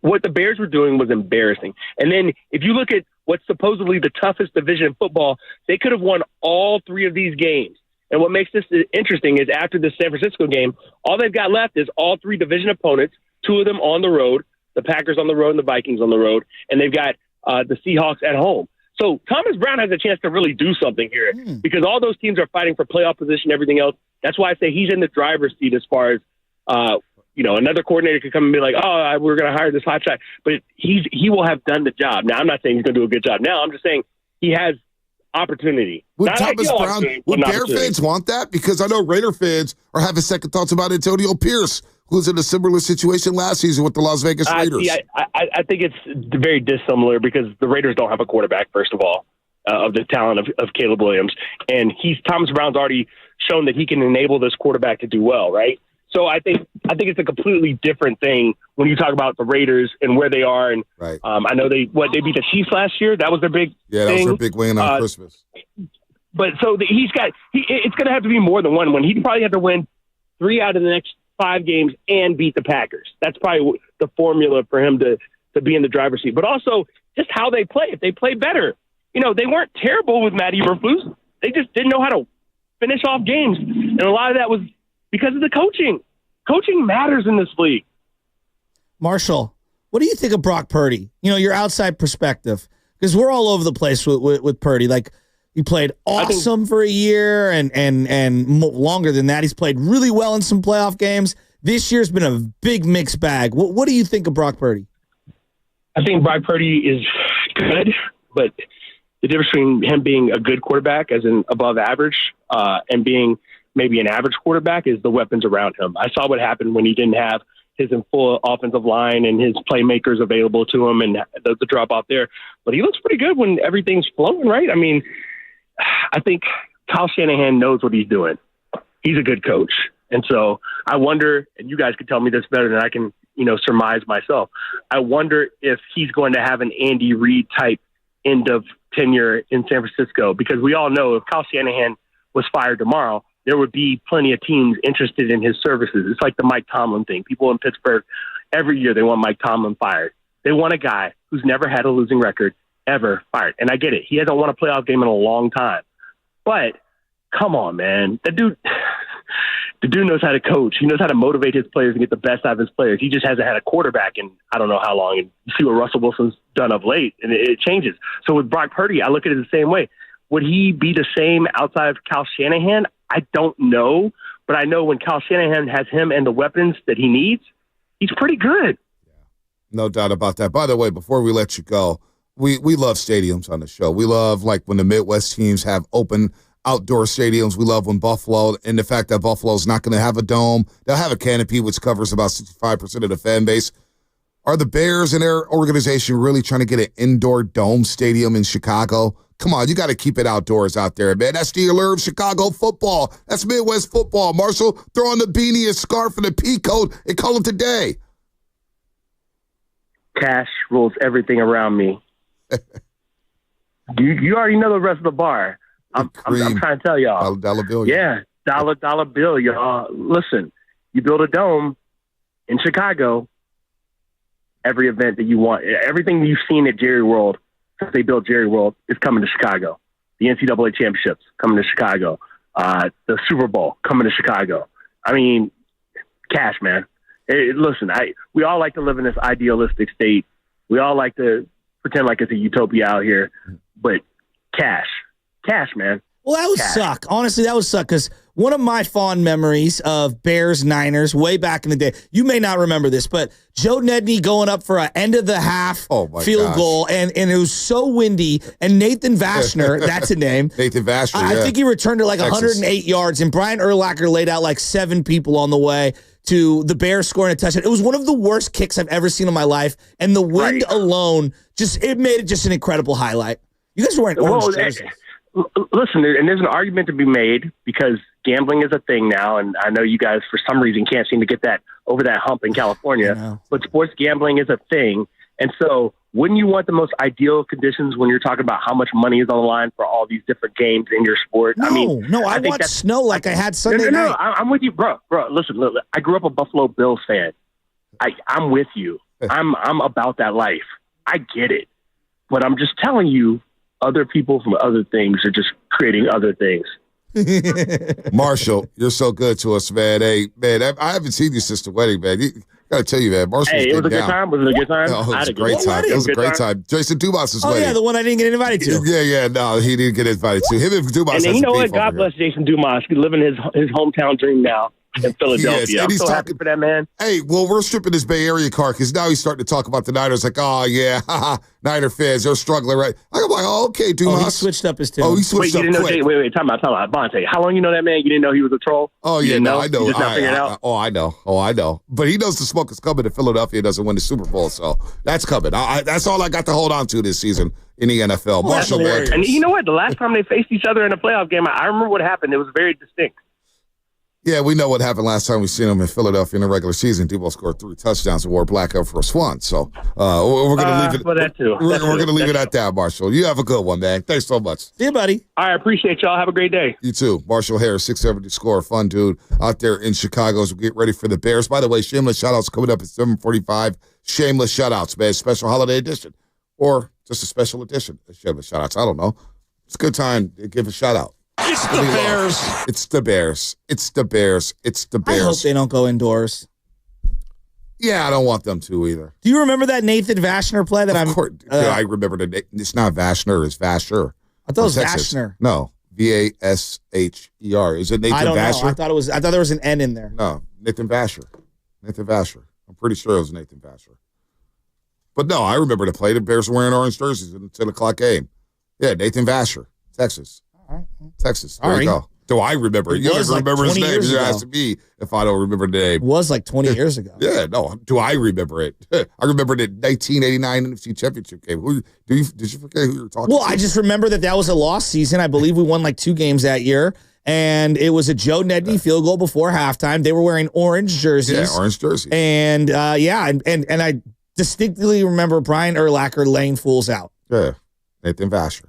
[SPEAKER 13] what the Bears were doing was embarrassing. And then if you look at what's supposedly the toughest division in football, they could have won all 3 of these games. And what makes this interesting is after the San Francisco game, all they've got left is all 3 division opponents, 2 of them on the road, the Packers on the road and the Vikings on the road, and they've got the Seahawks at home. So Thomas Brown has a chance to really do something here because all those teams are fighting for playoff position, everything else. That's why I say he's in the driver's seat as far as another coordinator could come and be like, oh, we're going to hire this hot shot. But he will have done the job. Now, I'm not saying he's going to do a good job now. I'm just saying he has opportunity.
[SPEAKER 3] Would Thomas Brown, would Bear fans want that? Because I know Raider fans are having second thoughts about Antonio Pierce, who's in a similar situation last season with the Las Vegas Raiders.
[SPEAKER 13] I think it's very dissimilar because the Raiders don't have a quarterback, first of all, of the talent of Caleb Williams. And Thomas Brown's already shown that he can enable this quarterback to do well, right? So I think it's a completely different thing when you talk about the Raiders and where they are. And
[SPEAKER 3] right.
[SPEAKER 13] I know they beat the Chiefs last year. That was their big
[SPEAKER 3] that was their big win on Christmas.
[SPEAKER 13] But so it's going to have to be more than one win. He'd probably have to win 3 out of the next 5 games and beat the Packers. That's probably the formula for him to be in the driver's seat. But also just how they play. If they play better, they weren't terrible with Matt Eberflus. They just didn't know how to finish off games, and a lot of that was because of the coaching. Coaching matters in this league.
[SPEAKER 2] Marshall, what do you think of Brock Purdy? Your outside perspective, because we're all over the place with Purdy. Like, he played awesome for a year and longer than that. He's played really well in some playoff games. This year's been a big mixed bag. What do you think of Brock Purdy?
[SPEAKER 13] I think Brock Purdy is good, but the difference between him being a good quarterback, as in above average, and being maybe an average quarterback is the weapons around him. I saw what happened when he didn't have his full offensive line and his playmakers available to him and the drop off there. But he looks pretty good when everything's flowing, right? I mean, I think Kyle Shanahan knows what he's doing. He's a good coach. And so I wonder, and you guys could tell me this better than I can, surmise myself. I wonder if he's going to have an Andy Reid type end of tenure in San Francisco, because we all know if Kyle Shanahan was fired tomorrow, there would be plenty of teams interested in his services. It's like the Mike Tomlin thing. People in Pittsburgh, every year they want Mike Tomlin fired. They want a guy who's never had a losing record ever fired. And I get it. He hasn't won a playoff game in a long time. But come on, man. The dude knows how to coach. He knows how to motivate his players and get the best out of his players. He just hasn't had a quarterback in I don't know how long. And you see what Russell Wilson's done of late, and it changes. So with Brock Purdy, I look at it the same way. Would he be the same outside of Kyle Shanahan? I don't know, but I know when Kyle Shanahan has him and the weapons that he needs, he's pretty good.
[SPEAKER 3] No doubt about that. By the way, before we let you go, we love stadiums on the show. We love when the Midwest teams have open outdoor stadiums. We love when Buffalo, and the fact that Buffalo's not going to have a dome. They'll have a canopy, which covers about 65% of the fan base. Are the Bears and their organization really trying to get an indoor dome stadium in Chicago? come on, you got to keep it outdoors out there, man. That's the allure of Chicago football. That's Midwest football. Marshall, throw on the beanie and scarf and the pea coat and call it today.
[SPEAKER 13] Cash rules everything around me. You already know the rest of the bar. I'm trying to tell y'all.
[SPEAKER 3] Dollar bill.
[SPEAKER 13] Yeah, dollar bill, y'all. Listen, you build a dome in Chicago, every event that you want, everything you've seen at Jerry World since they built Jerry World is coming to Chicago. The NCAA championships coming to Chicago. The Super Bowl coming to Chicago. I mean, cash, man. Listen, we all like to live in this idealistic state. We all like to pretend like it's a utopia out here, but cash, man.
[SPEAKER 2] Well, that would suck. Honestly, that would suck because one of my fond memories of Bears-Niners way back in the day, you may not remember this, but Joe Nedney going up for an end-of-the-half field goal, and it was so windy, and Nathan Vashner, that's a name.
[SPEAKER 3] Nathan Vashner,
[SPEAKER 2] I think he returned it like
[SPEAKER 3] Texas.
[SPEAKER 2] 108 yards, and Brian Urlacher laid out like 7 people on the way to the Bears scoring a touchdown. It was one of the worst kicks I've ever seen in my life, and the wind alone, it made it just an incredible highlight. You guys were wearing orange jerseys.
[SPEAKER 13] Listen, and there's an argument to be made because gambling is a thing now, and I know you guys, for some reason, can't seem to get that over that hump in California, but sports gambling is a thing. And so wouldn't you want the most ideal conditions when you're talking about how much money is on the line for all these different games in your sport?
[SPEAKER 2] No, I
[SPEAKER 13] think
[SPEAKER 2] want snow like I had Sunday night.
[SPEAKER 13] No, I'm with you, bro. Listen, I grew up a Buffalo Bills fan. I'm with you. I'm about that life. I get it. But I'm just telling you, other people from other things are just creating other things.
[SPEAKER 3] Marshall, you're so good to us, man. Hey, man, I haven't seen you since the wedding, man. Got to tell you, man. Marshall
[SPEAKER 13] it was a good time. Was it a good time?
[SPEAKER 3] No, it was a great time. It was a great time. Jason Dumas' wedding.
[SPEAKER 2] Yeah, the one I didn't get invited to.
[SPEAKER 3] Yeah, no, he didn't get invited to. Him and Dumas.
[SPEAKER 13] And you know what? God bless Jason Dumas. He's living his hometown dream now in Philadelphia.
[SPEAKER 3] Yes,
[SPEAKER 13] I'm so happy for that, man.
[SPEAKER 3] Hey, well, we're stripping his Bay Area car because now he's starting to talk about the Niners like, oh, yeah, Niner fans, they're struggling, right? I'm like, oh, okay, Dumas.
[SPEAKER 2] He switched up his tune.
[SPEAKER 3] Oh, he switched up quick.
[SPEAKER 13] Wait, time out. Bonte, how long you know that man? You didn't know he was a troll?
[SPEAKER 3] Oh, yeah, no, I know.
[SPEAKER 13] You just not figured it out?
[SPEAKER 3] I know. But he knows the smoke is coming if Philadelphia doesn't win the Super Bowl, so that's coming. That's all I got to hold on to this season in the NFL. Marshall, man.
[SPEAKER 13] And you know what? The last time they faced each other in a playoff game, I remember what happened. It was very distinct.
[SPEAKER 3] Yeah, we know what happened last time we seen him in Philadelphia in the regular season. Debo scored 3 touchdowns and wore black Air Force One. So we're going to leave it.
[SPEAKER 13] For that too.
[SPEAKER 3] We're going to leave it at that, Marshall. You have a good one, man. Thanks so much.
[SPEAKER 2] See you, buddy.
[SPEAKER 13] I appreciate y'all. Have a great day.
[SPEAKER 3] You too. Marshall Harris, 670 score. Fun dude out there in Chicago as we get ready for the Bears. By the way, Shameless shoutouts coming up at 7:45. Shameless shoutouts, man. Special holiday edition or just a special edition of Shameless shoutouts. I don't know. It's a good time to give a shout out.
[SPEAKER 14] It's the Bears.
[SPEAKER 3] It's the Bears. It's the Bears. It's the Bears.
[SPEAKER 2] I hope they don't go indoors.
[SPEAKER 3] Yeah, I don't want them to either.
[SPEAKER 2] Do you remember that Nathan Vashner play that
[SPEAKER 3] I remember the name. It's not Vashner, it's Vasher.
[SPEAKER 2] I thought it was Vashner.
[SPEAKER 3] No. Vasher. Is it Nathan Vasher?
[SPEAKER 2] I thought there was an N in there.
[SPEAKER 3] No, Nathan Vasher. I'm pretty sure it was Nathan Vasher. But no, I remember the play. The Bears were wearing orange jerseys in the 10 o'clock game. Yeah, Nathan Vasher, Texas. Texas. There you go. Do I remember it? You don't remember his name. You're asking me if I don't remember the name.
[SPEAKER 2] It was like 20 years ago.
[SPEAKER 3] Yeah, no. Do I remember it? I remember the 1989 NFC Championship game. Did you forget who you were talking to?
[SPEAKER 2] Well, I just remember that was a lost season. I believe we won like 2 games that year. And it was a Joe Nedney field goal before halftime. They were wearing orange jerseys.
[SPEAKER 3] Yeah, orange jerseys.
[SPEAKER 2] And and I distinctly remember Brian Urlacher laying fools out.
[SPEAKER 3] Yeah, Nathan Vasher.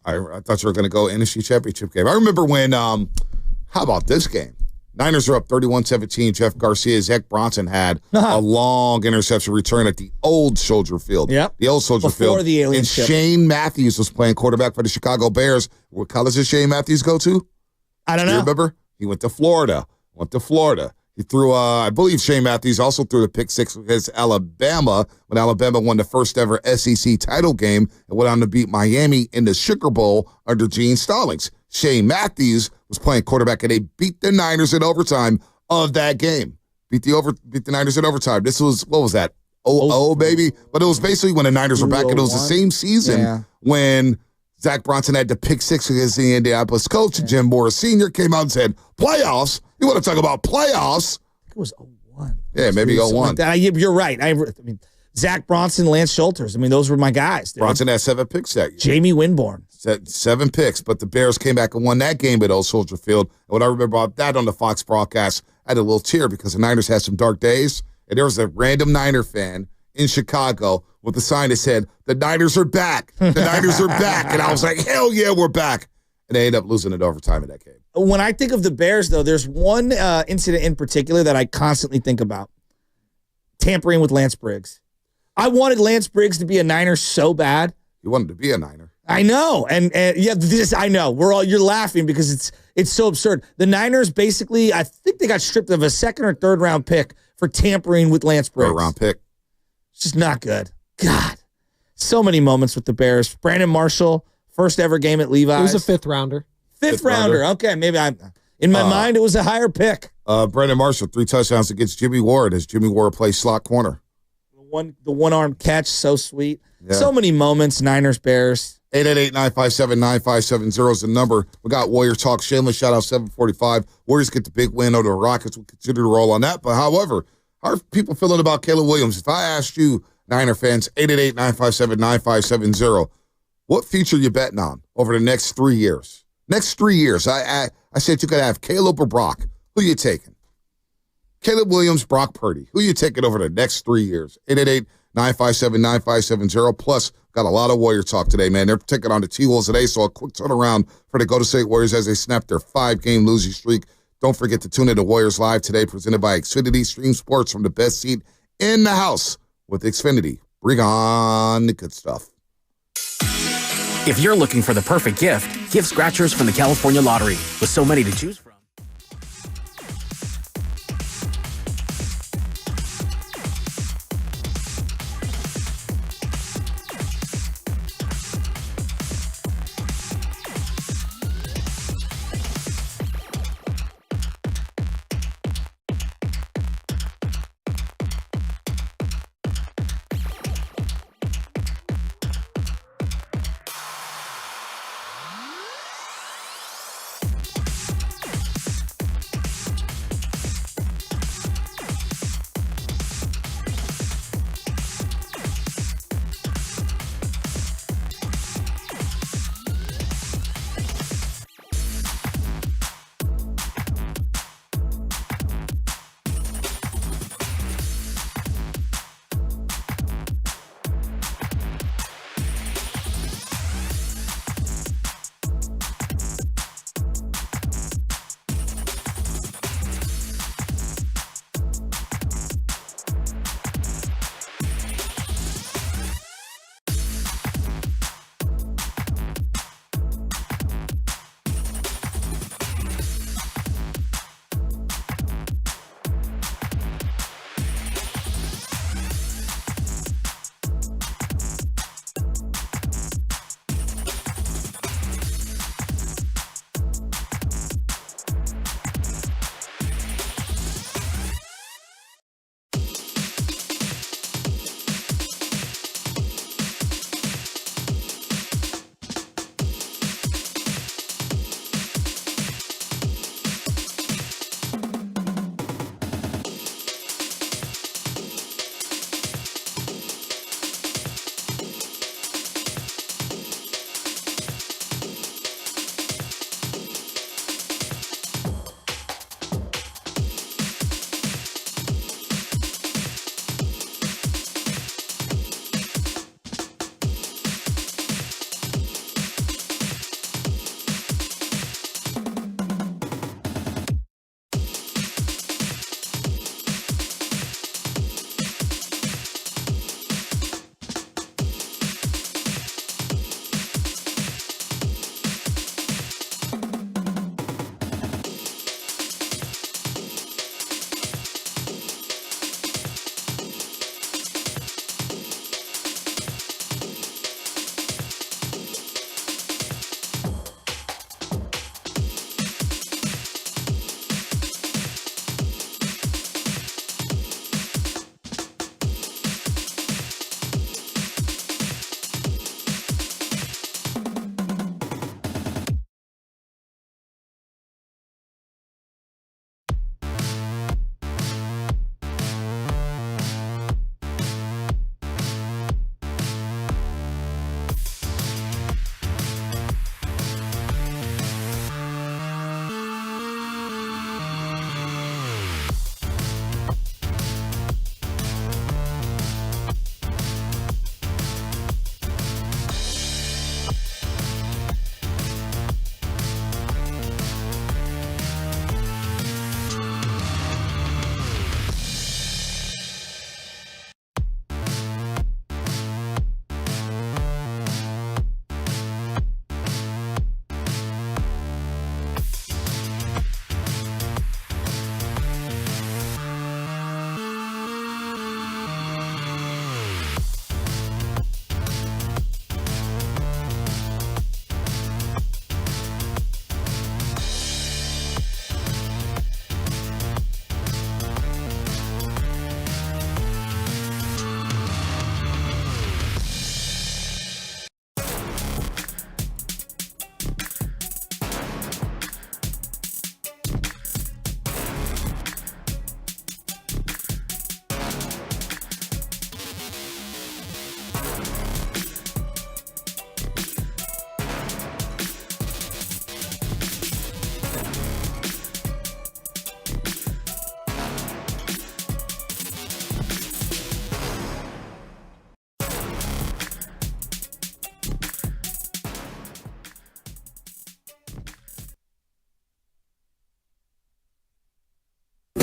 [SPEAKER 3] I thought you were going to go NFC Championship game. I remember when, how about this game? Niners are up 31-17. Jeff Garcia, Zach Bronson had a long interception return at the old Soldier Field.
[SPEAKER 2] Yep.
[SPEAKER 3] The old Soldier Field.
[SPEAKER 2] Before the alien ship.
[SPEAKER 3] And Shane Matthews was playing quarterback for the Chicago Bears. What college did Shane Matthews go to?
[SPEAKER 2] I don't
[SPEAKER 3] Do
[SPEAKER 2] know.
[SPEAKER 3] you remember? He went to Florida. He threw, I believe Shane Matthews also threw the pick 6 against Alabama when Alabama won the first ever SEC title game and went on to beat Miami in the Sugar Bowl under Gene Stallings. Shane Matthews was playing quarterback and they beat the Niners in overtime of that game. Beat the Niners in overtime. This was, what was that? 0-0, baby? But it was basically when the Niners were back and it was the same season when Zach Bronson had the pick 6 against the Indianapolis coach. Jim Morris Sr. came out and said, playoffs? You want to talk about playoffs?
[SPEAKER 2] It was 0-1.
[SPEAKER 3] Yeah, maybe 0-1.
[SPEAKER 2] Like you're right. I mean, Zach Bronson, Lance Schulters. I mean, those were my guys.
[SPEAKER 3] Bronson had 7 picks that year.
[SPEAKER 2] Jamie Winborn.
[SPEAKER 3] 7 picks, but the Bears came back and won that game at Old Soldier Field. And what I remember about that on the Fox broadcast, I had a little tear because the Niners had some dark days, and there was a random Niner fan in Chicago with a sign that said, "The Niners are back. The Niners are back." And I was like, hell yeah, we're back. And they ended up losing it overtime in that game.
[SPEAKER 2] When I think of the Bears, though, there's one incident in particular that I constantly think about. Tampering with Lance Briggs. I wanted Lance Briggs to be a Niner so bad.
[SPEAKER 3] You wanted to be a Niner.
[SPEAKER 2] I know. And yeah, I know. You're laughing because it's so absurd. The Niners basically, I think they got stripped of a 2nd or 3rd round pick for tampering with Lance Briggs.
[SPEAKER 3] 3rd round pick.
[SPEAKER 2] It's just not good. God. So many moments with the Bears. Brandon Marshall, first ever game at Levi's.
[SPEAKER 4] It was a 5th rounder.
[SPEAKER 2] Fifth rounder. Okay, maybe in my mind it was a higher pick.
[SPEAKER 3] Brandon Marshall, 3 touchdowns against Jimmy Ward as Jimmy Ward plays slot corner.
[SPEAKER 2] The one-arm catch, so sweet. Yeah. So many moments, Niners, Bears.
[SPEAKER 3] 888-957-9570 is the number. We got Warrior Talk. Shameless shout out 745. Warriors get the big win over the Rockets. We'll consider to roll on that. But however, how are people feeling about Caleb Williams? If I asked you, Niner fans, 888-957-9570, what future are you betting on over the next 3 years? Next 3 years, I said you could have Caleb or Brock. Who you taking? Caleb Williams, Brock Purdy. Who you taking over the next 3 years? 888-957-9570. Plus, got a lot of Warrior talk today, man. They're taking on the T-Wolves today, so a quick turnaround for the Golden State Warriors as they snap their 5-game losing streak. Don't forget to tune in to Warriors Live today, presented by Xfinity. Stream sports from the best seat in the house with Xfinity. Bring on the good stuff.
[SPEAKER 14] If you're looking for the perfect gift, give scratchers from the California Lottery. With so many to choose from.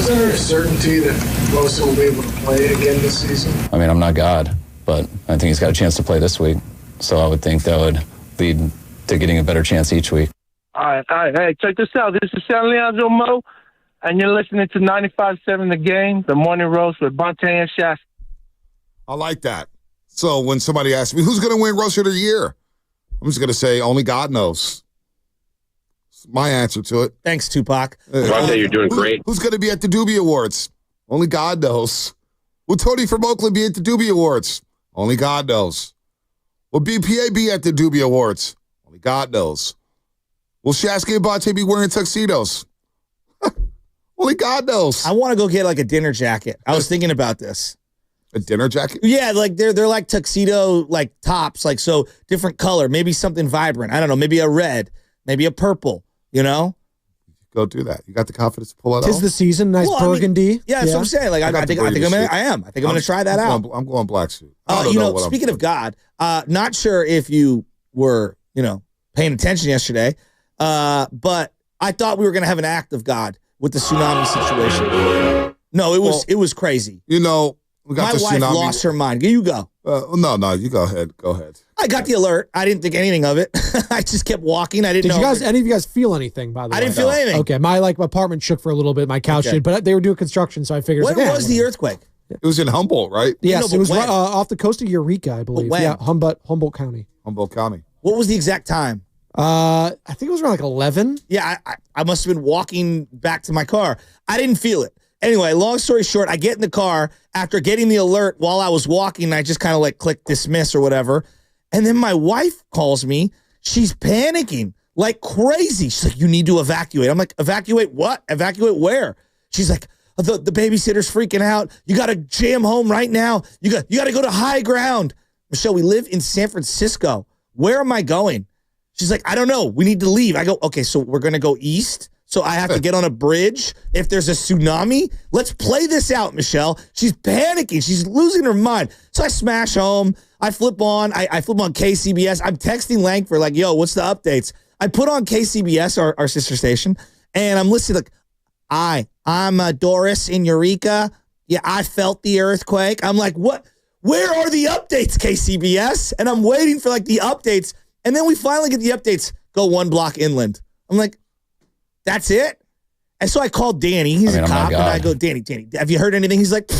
[SPEAKER 15] Is there a certainty that Rosa will be able to play again this season?
[SPEAKER 11] I mean, I'm not God, but I think he's got a chance to play this week. So I would think that would lead to getting a better chance each week.
[SPEAKER 16] All right. Hey, check this out. This is San Leandro Mo, and you're listening to 95.7 The Game, the Morning Roast with Bonte and Shasta.
[SPEAKER 3] I like that. So when somebody asks me, who's going to win Roaster of the Year? I'm just going to say, only God knows. It's my answer to it.
[SPEAKER 2] Thanks, Tupac.
[SPEAKER 17] Bonte, you're doing great.
[SPEAKER 3] Who's going to be at the Doobie Awards? Only God knows. Will Tony from Oakland be at the Doobie Awards? Only God knows. Will BPA be at the Doobie Awards? Only God knows. Will Shasky and Bonte be wearing tuxedos? Only God knows.
[SPEAKER 2] I want to go get like a dinner jacket. I was thinking about this.
[SPEAKER 3] A dinner jacket?
[SPEAKER 2] Yeah, like they're like tuxedo like tops, like so different color, maybe something vibrant. I don't know, maybe a red, maybe a purple, you know?
[SPEAKER 3] Go do that. You got the confidence to pull it off?
[SPEAKER 4] 'Tis the season, nice burgundy.
[SPEAKER 2] That's what I'm saying. Like I think I'm gonna try that out.
[SPEAKER 3] I'm going black suit.
[SPEAKER 2] Speaking of God, not sure if you were, paying attention yesterday, but I thought we were gonna have an act of God with the tsunami situation. No, it was crazy.
[SPEAKER 3] We got
[SPEAKER 2] my
[SPEAKER 3] the
[SPEAKER 2] wife
[SPEAKER 3] tsunami.
[SPEAKER 2] lost her mind. You go.
[SPEAKER 3] No, you go ahead. Go ahead.
[SPEAKER 2] I got the alert. I didn't think anything of it. I just kept walking. I didn't know.
[SPEAKER 4] Any of you guys feel anything, by the way?
[SPEAKER 2] I didn't feel anything.
[SPEAKER 4] Okay, my apartment shook for a little bit. My couch did, but they were doing construction, so I figured.
[SPEAKER 2] When was the earthquake?
[SPEAKER 3] It was in Humboldt, right?
[SPEAKER 4] Yes, it was off the coast of Eureka, I believe.
[SPEAKER 2] When?
[SPEAKER 4] Yeah, Humboldt County.
[SPEAKER 3] Humboldt County.
[SPEAKER 2] What was the exact time?
[SPEAKER 4] I think it was around like 11.
[SPEAKER 2] Yeah, I must have been walking back to my car. I didn't feel it. Anyway, long story short, I get in the car after getting the alert while I was walking. I just kind of like click dismiss or whatever. And then my wife calls me. She's panicking like crazy. She's like, you need to evacuate. I'm like, evacuate what? Evacuate where? She's like, the babysitter's freaking out. You got to jam home right now. You got to go to high ground. Michelle, we live in San Francisco. Where am I going? She's like, I don't know. We need to leave. I go, okay, so we're going to go east. So I have to get on a bridge if there's a tsunami. Let's play this out, Michelle. She's panicking. She's losing her mind. So I smash home. I flip on. I flip on KCBS. I'm texting Langford like, yo, what's the updates? I put on KCBS, our sister station, and I'm listening like, I'm Doris in Eureka. Yeah, I felt the earthquake. I'm like, what? Where are the updates, KCBS? And I'm waiting for like the updates. And then we finally get the updates. Go 1 block inland. I'm like, that's it? And so I called Danny. He's a cop. And I go, Danny, have you heard anything? He's like,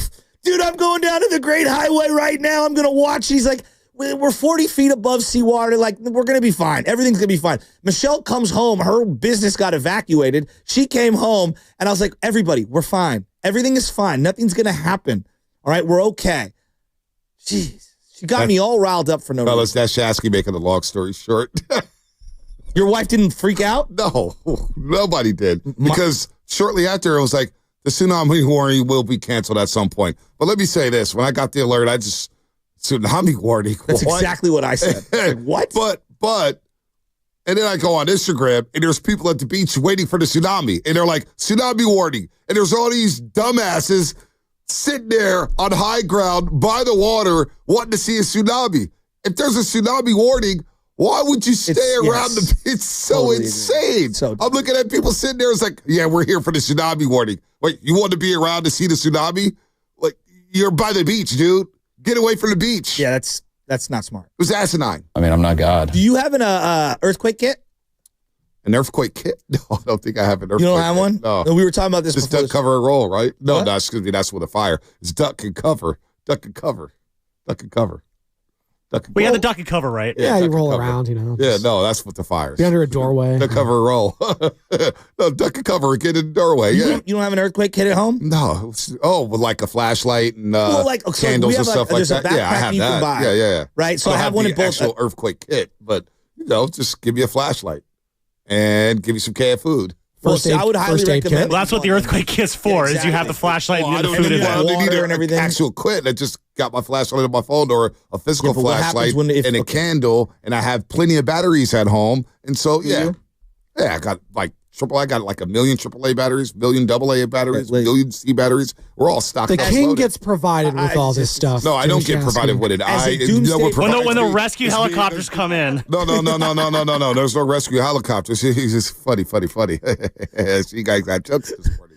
[SPEAKER 2] dude, I'm going down to the Great Highway right now. I'm going to watch. He's like, we're 40 feet above seawater. Like, we're going to be fine. Everything's going to be fine. Michelle comes home. Her business got evacuated. She came home. And I was like, everybody, we're fine. Everything is fine. Nothing's going to happen. All right, we're okay. Jeez. She got me all riled up for no reason.
[SPEAKER 3] Fellas, that's Shasky making the long story short.
[SPEAKER 2] Your wife didn't freak out?
[SPEAKER 3] No, nobody did. Because shortly after, it was like, the tsunami warning will be canceled at some point. But let me say this. When I got the alert, tsunami warning.
[SPEAKER 2] That's exactly what I said. Like, what?
[SPEAKER 3] But, and then I go on Instagram, and there's people at the beach waiting for the tsunami. And they're like, tsunami warning. And there's all these dumbasses sitting there on high ground by the water wanting to see a tsunami. If there's a tsunami warning, why would you stay around the beach? It's so totally insane. I'm looking at people sitting there. It's like, yeah, we're here for the tsunami warning. Wait, you want to be around to see the tsunami? Like, you're by the beach, dude. Get away from the beach.
[SPEAKER 2] Yeah, that's not smart.
[SPEAKER 3] It was asinine.
[SPEAKER 11] I mean, I'm not God.
[SPEAKER 2] Do you have an earthquake kit?
[SPEAKER 3] An earthquake kit? No, I don't think I have an earthquake kit.
[SPEAKER 2] You don't have one?
[SPEAKER 3] No.
[SPEAKER 2] We were talking about this
[SPEAKER 3] Just
[SPEAKER 2] before.
[SPEAKER 3] duck, cover, and roll, right? No, excuse me. That's with a fire. It's duck and cover. Duck and cover. Duck and cover.
[SPEAKER 18] We had the duck and cover, right?
[SPEAKER 4] Yeah, you roll around,
[SPEAKER 3] Yeah, no, that's with the fires.
[SPEAKER 4] Be under a doorway.
[SPEAKER 3] Duck, cover, and roll. No, duck and cover and get in the doorway. Yeah.
[SPEAKER 2] You don't have an earthquake kit at home?
[SPEAKER 3] No. With like a flashlight and candles and stuff like that. Yeah, I have that. Yeah.
[SPEAKER 2] Right? So I have one in both.
[SPEAKER 3] Actual earthquake kit, but just give me a flashlight and give me some canned food.
[SPEAKER 2] I would highly recommend.
[SPEAKER 18] Well, that's what the earthquake kit's for. Is you have the flashlight and the food in there.
[SPEAKER 3] I don't need an actual kit. I just got my flashlight on my phone or a physical flashlight and a candle, and I have plenty of batteries at home. And so, I got like I got like 1 million AAA batteries, 1 million AA batteries, 1 million C batteries. We're all stocked up.
[SPEAKER 4] The king gets provided with all this stuff.
[SPEAKER 3] No, I don't get provided with it.
[SPEAKER 18] When the rescue helicopters come in.
[SPEAKER 3] No. There's no rescue helicopters. He's just funny. So you guys got jokes this morning.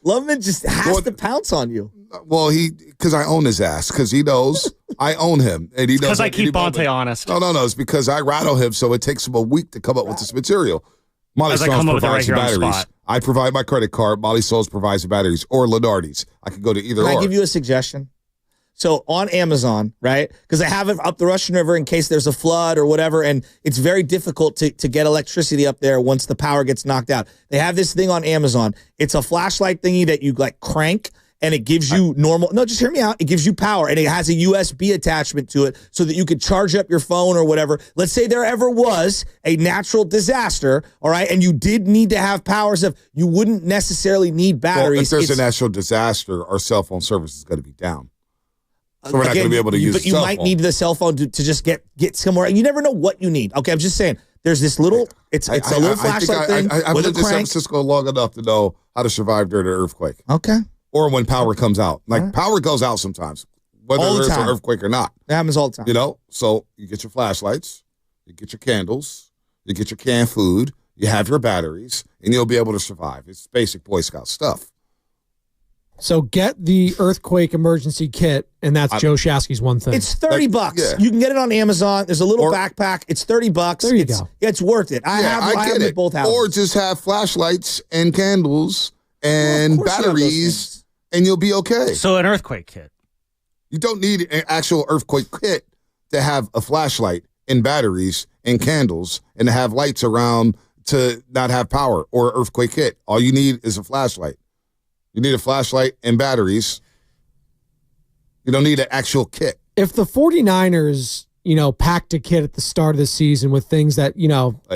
[SPEAKER 2] Loveman just has to pounce on you.
[SPEAKER 3] Well, because I own his ass, because he knows I own him. And he knows
[SPEAKER 18] because I keep Bonte honest.
[SPEAKER 3] No, it's because I rattle him, so it takes him a week to come up with this material. Molly Stones provides the batteries. I provide my credit card. Molly Stones provides the batteries, or Lenardi's. I can go to either or.
[SPEAKER 2] Can I give you a suggestion? So on Amazon, right? Because they have it up the Russian River in case there's a flood or whatever, and it's very difficult to get electricity up there once the power gets knocked out. They have this thing on Amazon. It's a flashlight thingy that you like crank, and it gives you just hear me out. It gives you power, and it has a USB attachment to it so that you could charge up your phone or whatever. Let's say there ever was a natural disaster, all right, and you did need to have power stuff. You wouldn't necessarily need batteries.
[SPEAKER 3] Well, if there's a natural disaster, our cell phone service is going to be down. So we're not going to be able to use the cell phone. But you might need the cell phone to just get somewhere. You never know what you need. Okay, I'm just saying. There's this little, it's a little flashlight thing I've
[SPEAKER 2] with a
[SPEAKER 3] lived in San
[SPEAKER 2] crank.
[SPEAKER 3] Francisco long enough to know how to survive during an earthquake.
[SPEAKER 2] Okay.
[SPEAKER 3] Or when power comes out. Power goes out sometimes, whether there's an earthquake or not.
[SPEAKER 2] It happens all the time.
[SPEAKER 3] You know? So you get your flashlights, you get your candles, you get your canned food, you have your batteries, and you'll be able to survive. It's basic Boy Scout stuff.
[SPEAKER 4] So get the earthquake emergency kit, and that's Joe Shasky's one thing.
[SPEAKER 2] It's $30. Yeah. You can get it on Amazon. There's a little backpack. It's $30.
[SPEAKER 4] There you go.
[SPEAKER 2] It's worth it. I have it both houses.
[SPEAKER 3] Or just have flashlights and candles and batteries, and you'll be okay.
[SPEAKER 18] So an earthquake kit.
[SPEAKER 3] You don't need an actual earthquake kit to have a flashlight and batteries and candles and to have lights around to not have power or earthquake kit. All you need is a flashlight. You need a flashlight and batteries. You don't need an actual kit.
[SPEAKER 4] If the 49ers, packed a kit at the start of the season with things that,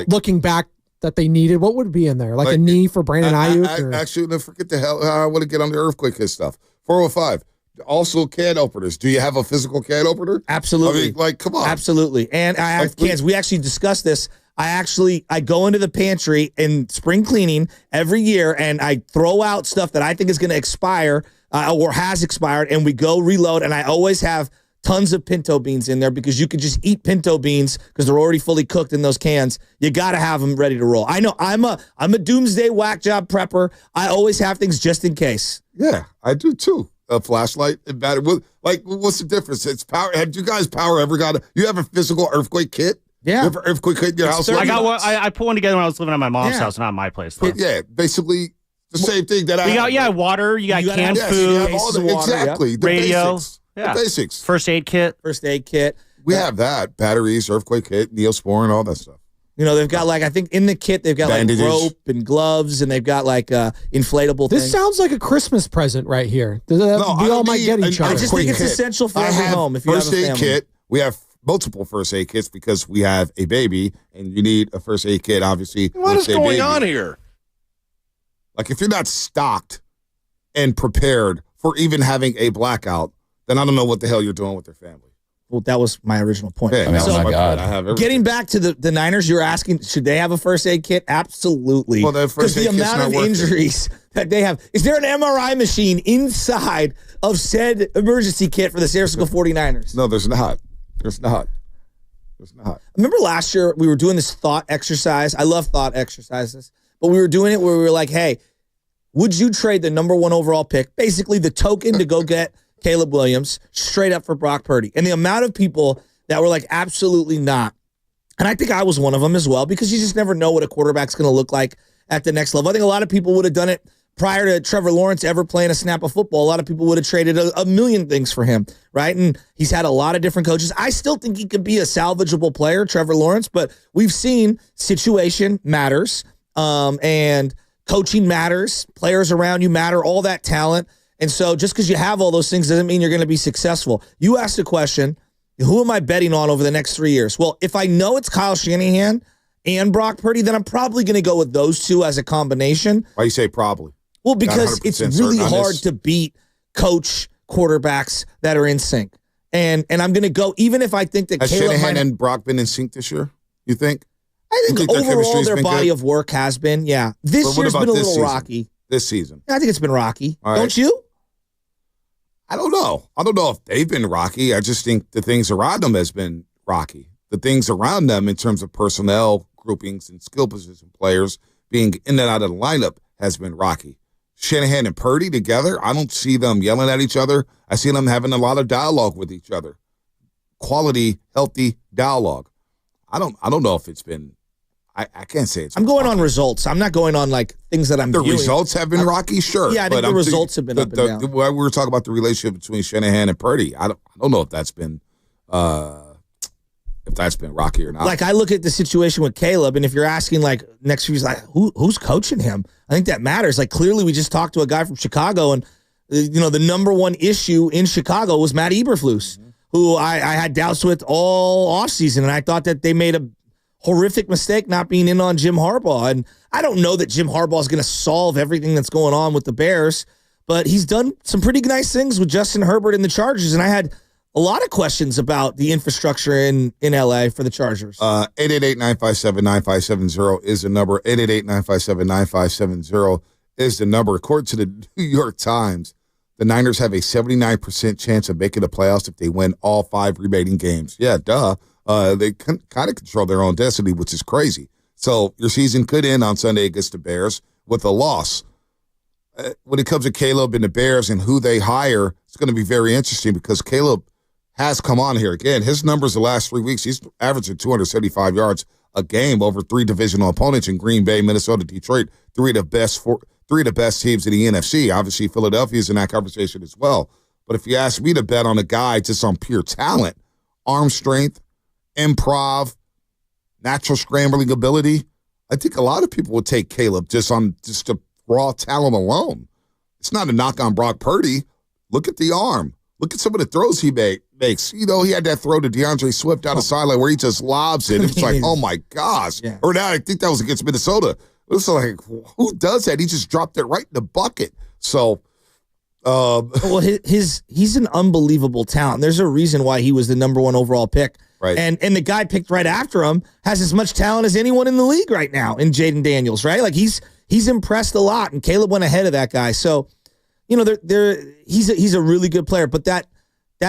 [SPEAKER 4] looking back that they needed, what would be in there? Like a knee for Brandon Ayuk?
[SPEAKER 3] Actually, forget the hell. I want to get on the earthquake kit stuff. 405. Also, can openers. Do you have a physical can opener?
[SPEAKER 2] Absolutely.
[SPEAKER 3] I mean, come on.
[SPEAKER 2] Absolutely. And I have cans. We actually discussed this. I go into the pantry in spring cleaning every year, and I throw out stuff that I think is going to expire or has expired, and we go reload, and I always have tons of pinto beans in there because you could just eat pinto beans because they're already fully cooked in those cans. You got to have them ready to roll. I know I'm a doomsday whack job prepper. I always have things just in case.
[SPEAKER 3] Yeah, I do too. A flashlight and battery. What's the difference? It's power. Have you guys ever got you have a physical earthquake kit?
[SPEAKER 2] Yeah.
[SPEAKER 3] You have an earthquake kit in your house?
[SPEAKER 18] I got one. I put one together when I was living at my mom's house, not my place. Though.
[SPEAKER 3] Yeah, basically the same thing that I
[SPEAKER 18] got water, you got canned food,
[SPEAKER 3] you have all the, exactly. The
[SPEAKER 18] radio.
[SPEAKER 3] Basics.
[SPEAKER 18] Yeah.
[SPEAKER 3] The basics.
[SPEAKER 18] First aid kit.
[SPEAKER 3] We have that. Batteries, earthquake kit, Neosporin, all that stuff.
[SPEAKER 2] They've got I think in the kit, they've got bandages, rope and gloves, and they've got inflatable
[SPEAKER 4] This
[SPEAKER 2] things.
[SPEAKER 4] sounds like a Christmas present right here. We all might get each other.
[SPEAKER 2] I just think it's essential for every home if you have a family.
[SPEAKER 3] First aid kit. We have multiple first aid kits because we have a baby, and you need a first aid kit, obviously.
[SPEAKER 1] What is going on here?
[SPEAKER 3] Like, if you're not stocked and prepared for even having a blackout, then I don't know what the hell you're doing with your family.
[SPEAKER 2] Well, that was my original point.
[SPEAKER 3] Yeah,
[SPEAKER 11] oh my God.
[SPEAKER 2] Getting back to the Niners, you're asking, should they have a first aid kit? Absolutely.
[SPEAKER 3] Well,
[SPEAKER 2] because the amount of injuries that they have. Is there an MRI machine inside of said emergency kit for the San Francisco 49ers?
[SPEAKER 3] No, there's not. There's not.
[SPEAKER 2] Remember last year we were doing this thought exercise? I love thought exercises. But we were doing it where we were like, hey, would you trade the number 1 overall pick, basically the token to go get Caleb Williams, straight up for Brock Purdy? And the amount of people that were like, absolutely not. And I think I was one of them as well, because you just never know what a quarterback's going to look like at the next level. I think a lot of people would have done it prior to Trevor Lawrence ever playing a snap of football. A lot of people would have traded a million things for him, right? And he's had a lot of different coaches. I still think he could be a salvageable player, Trevor Lawrence, but we've seen situation matters, and coaching matters, players around you matter, all that talent. And so just because you have all those things doesn't mean you're going to be successful. You asked a question, who am I betting on over the next 3 years? Well, if I know it's Kyle Shanahan and Brock Purdy, then I'm probably going to go with those two as a combination.
[SPEAKER 3] Why you say probably?
[SPEAKER 2] Well, because it's really hard to beat coach quarterbacks that are in sync. And I'm going to go, even if I think that
[SPEAKER 3] Has
[SPEAKER 2] Caleb
[SPEAKER 3] Shanahan and Brock been in sync this year, you think?
[SPEAKER 2] I think overall their body of work has been, yeah. This year's been a little rocky.
[SPEAKER 3] This season?
[SPEAKER 2] I think it's been rocky.
[SPEAKER 3] All right.
[SPEAKER 2] Don't you?
[SPEAKER 3] I don't know. I don't know if they've been rocky. I just think the things around them has been rocky. The things around them in terms of personnel groupings and skill position players being in and out of the lineup has been rocky. Shanahan and Purdy together, I don't see them yelling at each other. I see them having a lot of dialogue with each other. Quality, healthy dialogue. I don't know if it's been. I can't say it's.
[SPEAKER 2] I'm going on results. I'm not going on like things that I'm.
[SPEAKER 3] The
[SPEAKER 2] viewing.
[SPEAKER 3] Results have been rocky, sure.
[SPEAKER 2] Yeah, I think the results have been up and down.
[SPEAKER 3] We were talking about the relationship between Shanahan and Purdy. I don't know if that's been rocky or not.
[SPEAKER 2] Like I look at the situation with Caleb, and if you're asking like next year, like who's coaching him? I think that matters. Like clearly, we just talked to a guy from Chicago, and the number one issue in Chicago was Matt Eberflus, who I had doubts with all offseason, and I thought that they made a horrific mistake not being in on Jim Harbaugh. And I don't know that Jim Harbaugh is going to solve everything that's going on with the Bears, but he's done some pretty nice things with Justin Herbert and the Chargers. And I had a lot of questions about the infrastructure in LA for the Chargers.
[SPEAKER 3] 888-957-9570 is the number. 888-957-9570 is the number. According to the New York Times, the Niners have a 79% chance of making the playoffs if they win all 5 remaining games. Yeah, duh. They kind of control their own destiny, which is crazy. So your season could end on Sunday against the Bears with a loss. When it comes to Caleb and the Bears and who they hire, it's going to be very interesting because Caleb has come on here again. His numbers the last 3 weeks, he's averaging 275 yards a game over 3 divisional opponents in Green Bay, Minnesota, Detroit, three of the best teams in the NFC. Obviously, Philadelphia is in that conversation as well. But if you ask me to bet on a guy just on pure talent, arm strength, improv, natural scrambling ability, I think a lot of people would take Caleb just the raw talent alone. It's not a knock on Brock Purdy. Look at the arm. Look at some of the throws he makes. He had that throw to DeAndre Swift down the sideline where he just lobs it. It's like, oh my gosh. Yeah. Or now I think that was against Minnesota. It was like, who does that? He just dropped it right in the bucket. So,
[SPEAKER 2] well, he's an unbelievable talent. There's a reason why he was the number 1 overall pick.
[SPEAKER 3] Right.
[SPEAKER 2] And the guy picked right after him has as much talent as anyone in the league right now in Jaden Daniels, right? Like he's impressed a lot, and Caleb went ahead of that guy. So, he's a really good player. But that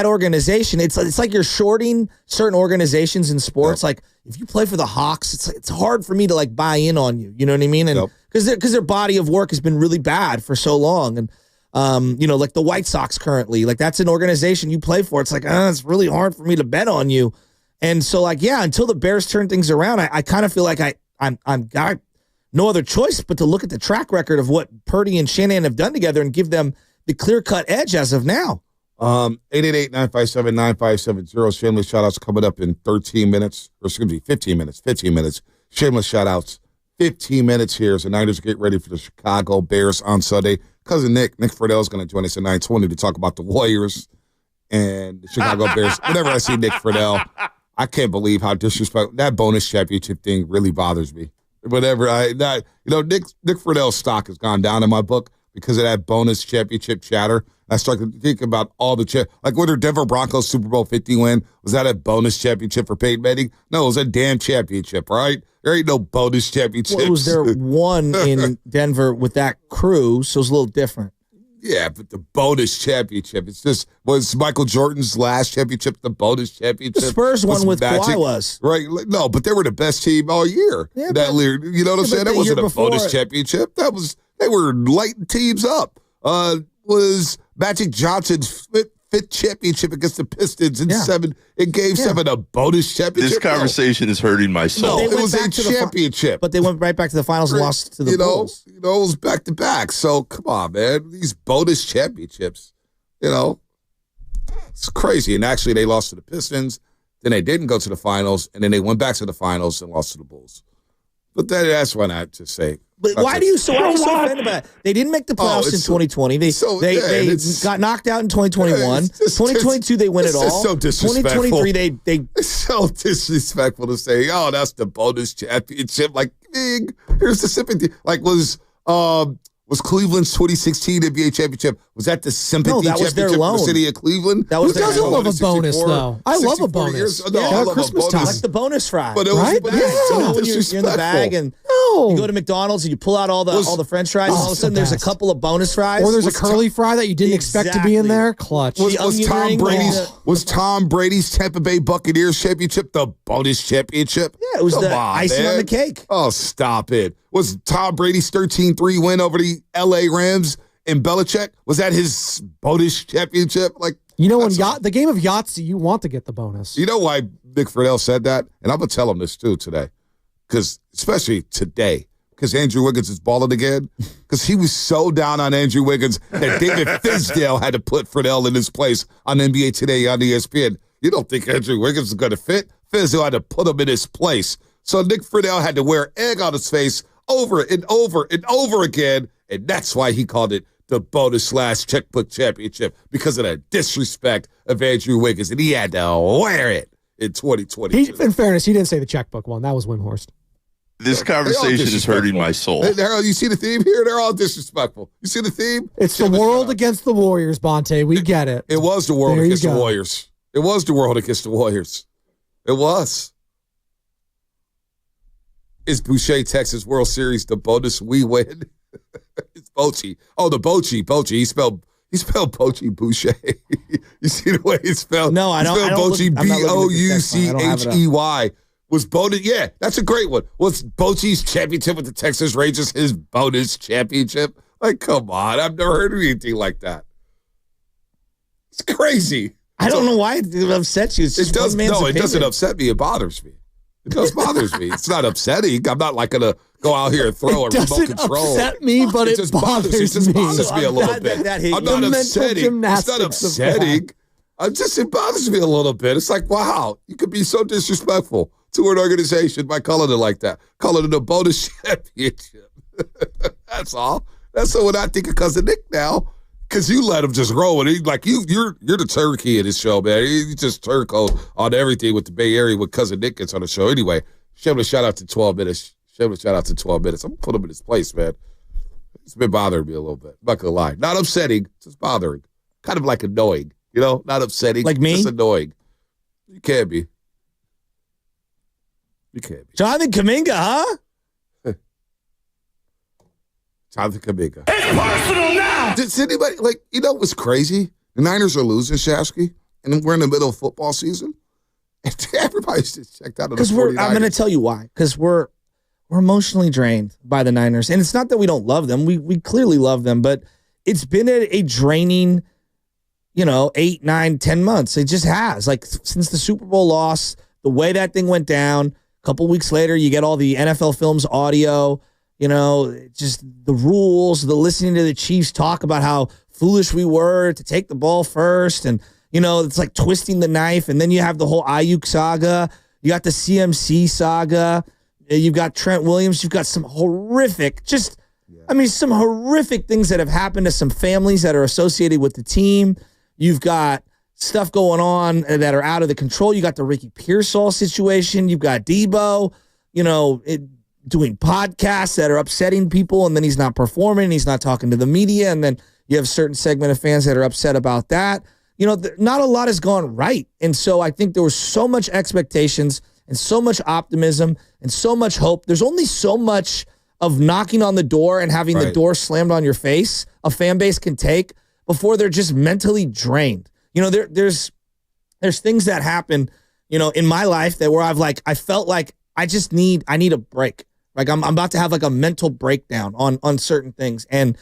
[SPEAKER 2] organization, it's like you're shorting certain organizations in sports. Yep. Like if you play for the Hawks, it's hard for me to like buy in on you. You know what I mean? And because their body of work has been really bad for so long, and like the White Sox currently, like that's an organization you play for. It's like it's really hard for me to bet on you. And so, like, yeah, until the Bears turn things around, I kind of feel like I'm got no other choice but to look at the track record of what Purdy and Shanahan have done together and give them the clear-cut edge as of now.
[SPEAKER 3] 888-957-9570. Shameless shout-outs coming up in 13 minutes. Or excuse me, 15 minutes. 15 minutes. Shameless shout-outs. 15 minutes here as the Niners get ready for the Chicago Bears on Sunday. Cousin Nick Friedel is going to join us at 9:20 to talk about the Warriors and the Chicago Bears. Whenever I see Nick Friedel, I can't believe how disrespectful that bonus championship thing really bothers me. Nick Friedel's stock has gone down in my book because of that bonus championship chatter. I started to think about all the like whether Denver Broncos Super Bowl 50 win, was that a bonus championship for Peyton Manning? No, it was a damn championship, right? There ain't no bonus championships.
[SPEAKER 2] Well, was there one in Denver with that crew, so it's a little different.
[SPEAKER 3] Yeah, but the bonus championship, was Michael Jordan's last championship the bonus championship?
[SPEAKER 2] The Spurs one with Kawhi was.
[SPEAKER 3] Right, no, but they were the best team all year. Yeah, you know what I'm saying? That wasn't a bonus championship. They were lighting teams up. Was Magic Johnson's fifth championship against the Pistons in Game 7 a bonus championship?
[SPEAKER 17] This conversation is hurting my soul.
[SPEAKER 3] No, it was a championship.
[SPEAKER 2] But they went right back to the finals and lost to the Bulls.
[SPEAKER 3] It was back to back. So come on, man. These bonus championships, it's crazy. And actually they lost to the Pistons, then they didn't go to the finals, and then they went back to the finals and lost to the Bulls. But that's why not to say.
[SPEAKER 2] But why are you so offended about it? They didn't make the playoffs in 2020. They got knocked out in 2021. 2022 they win it all.
[SPEAKER 3] It's so disrespectful.
[SPEAKER 2] 2023
[SPEAKER 3] It's so disrespectful to say, oh, that's the bonus championship. Like, here's the sympathy. Like, was Cleveland's 2016 NBA championship, was that the sympathy championship for the city of Cleveland?
[SPEAKER 4] Who doesn't love a bonus, though? I love a bonus.
[SPEAKER 3] No, I love
[SPEAKER 4] Christmas
[SPEAKER 3] a bonus.
[SPEAKER 2] I like the bonus fry.
[SPEAKER 3] But it was,
[SPEAKER 2] right? When you're in the bag and you go to McDonald's and you pull out all the French fries, and all of a sudden there's a couple of bonus fries.
[SPEAKER 4] Or there's a curly fry that you didn't expect to be in there. Clutch.
[SPEAKER 3] Was Tom Brady's Tampa Bay Buccaneers championship the bonus championship?
[SPEAKER 2] Yeah, it was the icing on the cake.
[SPEAKER 3] Oh, stop it. Was Tom Brady's 13-3 win over the L.A. Rams And Belichick, was that his bonus championship? Like,
[SPEAKER 4] when the game of Yahtzee, you want to get the bonus.
[SPEAKER 3] You know why Nick Friedel said that? And I'm going to tell him this too today. Because, especially today, because Andrew Wiggins is balling again. Because he was so down on Andrew Wiggins that David Fizdale had to put Friedel in his place on NBA Today on ESPN. You don't think Andrew Wiggins is going to fit? Fizdale had to put him in his place. So Nick Friedel had to wear egg on his face over and over and over again. And that's why he called it the bonus/checkbook championship, because of the disrespect of Andrew Wiggins, and he had to wear it in 2022.
[SPEAKER 4] In fairness, he didn't say the checkbook one. That was Wimhorst.
[SPEAKER 17] This conversation is hurting my soul.
[SPEAKER 3] You see the theme here? They're all disrespectful. You see the theme?
[SPEAKER 4] It's the world against the Warriors, Bonte. We get it.
[SPEAKER 3] It was the world against the Warriors. It was the world against the Warriors. It was. Is Boucher Texas World Series the bonus we win? It's Bochy. Oh, the Bochy. He spelled Bochy Boucher. You see the way it's spelled?
[SPEAKER 2] No, I don't.
[SPEAKER 3] He spelled Bochy Bouchey. Was bonus? Yeah, that's a great one. Was Bochy's championship with the Texas Rangers his bonus championship? Like, come on. I've never heard of anything like that. It's crazy.
[SPEAKER 2] I don't know why it upsets you. It's just one man's opinion.
[SPEAKER 3] It doesn't upset me. It bothers me. It does bothers me. It's not upsetting. I'm not like going to go out here and throw a remote control.
[SPEAKER 4] It doesn't upset me, but it bothers me.
[SPEAKER 3] It just bothers me a little bit. I'm not upsetting. It's not upsetting. It bothers me a little bit. It's like, wow, you could be so disrespectful to an organization by calling it like that. Calling it a bonus championship. That's all. That's what I think of Cousin Nick now. Because you let him just roll, and you're the turkey in this show, man. You just turco on everything with the Bay Area when Cousin Nick gets on the show. Anyway, Shameless shout out to 12 minutes. I'm gonna put him in his place, man. It's been bothering me a little bit. I'm not gonna lie. Not upsetting, just bothering. Kind of like annoying, not upsetting.
[SPEAKER 2] Like me?
[SPEAKER 3] Just annoying. You can't be.
[SPEAKER 2] Jonathan Kuminga, huh?
[SPEAKER 3] Jonathan Kuminga. It's personal now! Does anybody, what's crazy? The Niners are losing, Shasky, and we're in the middle of football season. And everybody's just checked out of the 49ers.
[SPEAKER 2] I'm going to tell you why. Because we're emotionally drained by the Niners. And it's not that we don't love them. We clearly love them. But it's been a draining, 8, 9, 10 months. It just has. Like, since the Super Bowl loss, the way that thing went down, a couple weeks later, you get all the NFL Films audio, just the rules, the listening to the Chiefs talk about how foolish we were to take the ball first. And, it's like twisting the knife. And then you have the whole Ayuk saga. You got the CMC saga. You've got Trent Williams. You've got some horrific, some horrific things that have happened to some families that are associated with the team. You've got stuff going on that are out of the control. You got the Ricky Pearsall situation. You've got Debo, doing podcasts that are upsetting people, and then he's not performing, he's not talking to the media, and then you have a certain segment of fans that are upset about that. Not a lot has gone right. And so I think there was so much expectations and so much optimism and so much hope. There's only so much of knocking on the door and having the door slammed on your face a fan base can take before they're just mentally drained. There's things that happen, in my life that where I felt like I need a break. Like I'm about to have like a mental breakdown on certain things. And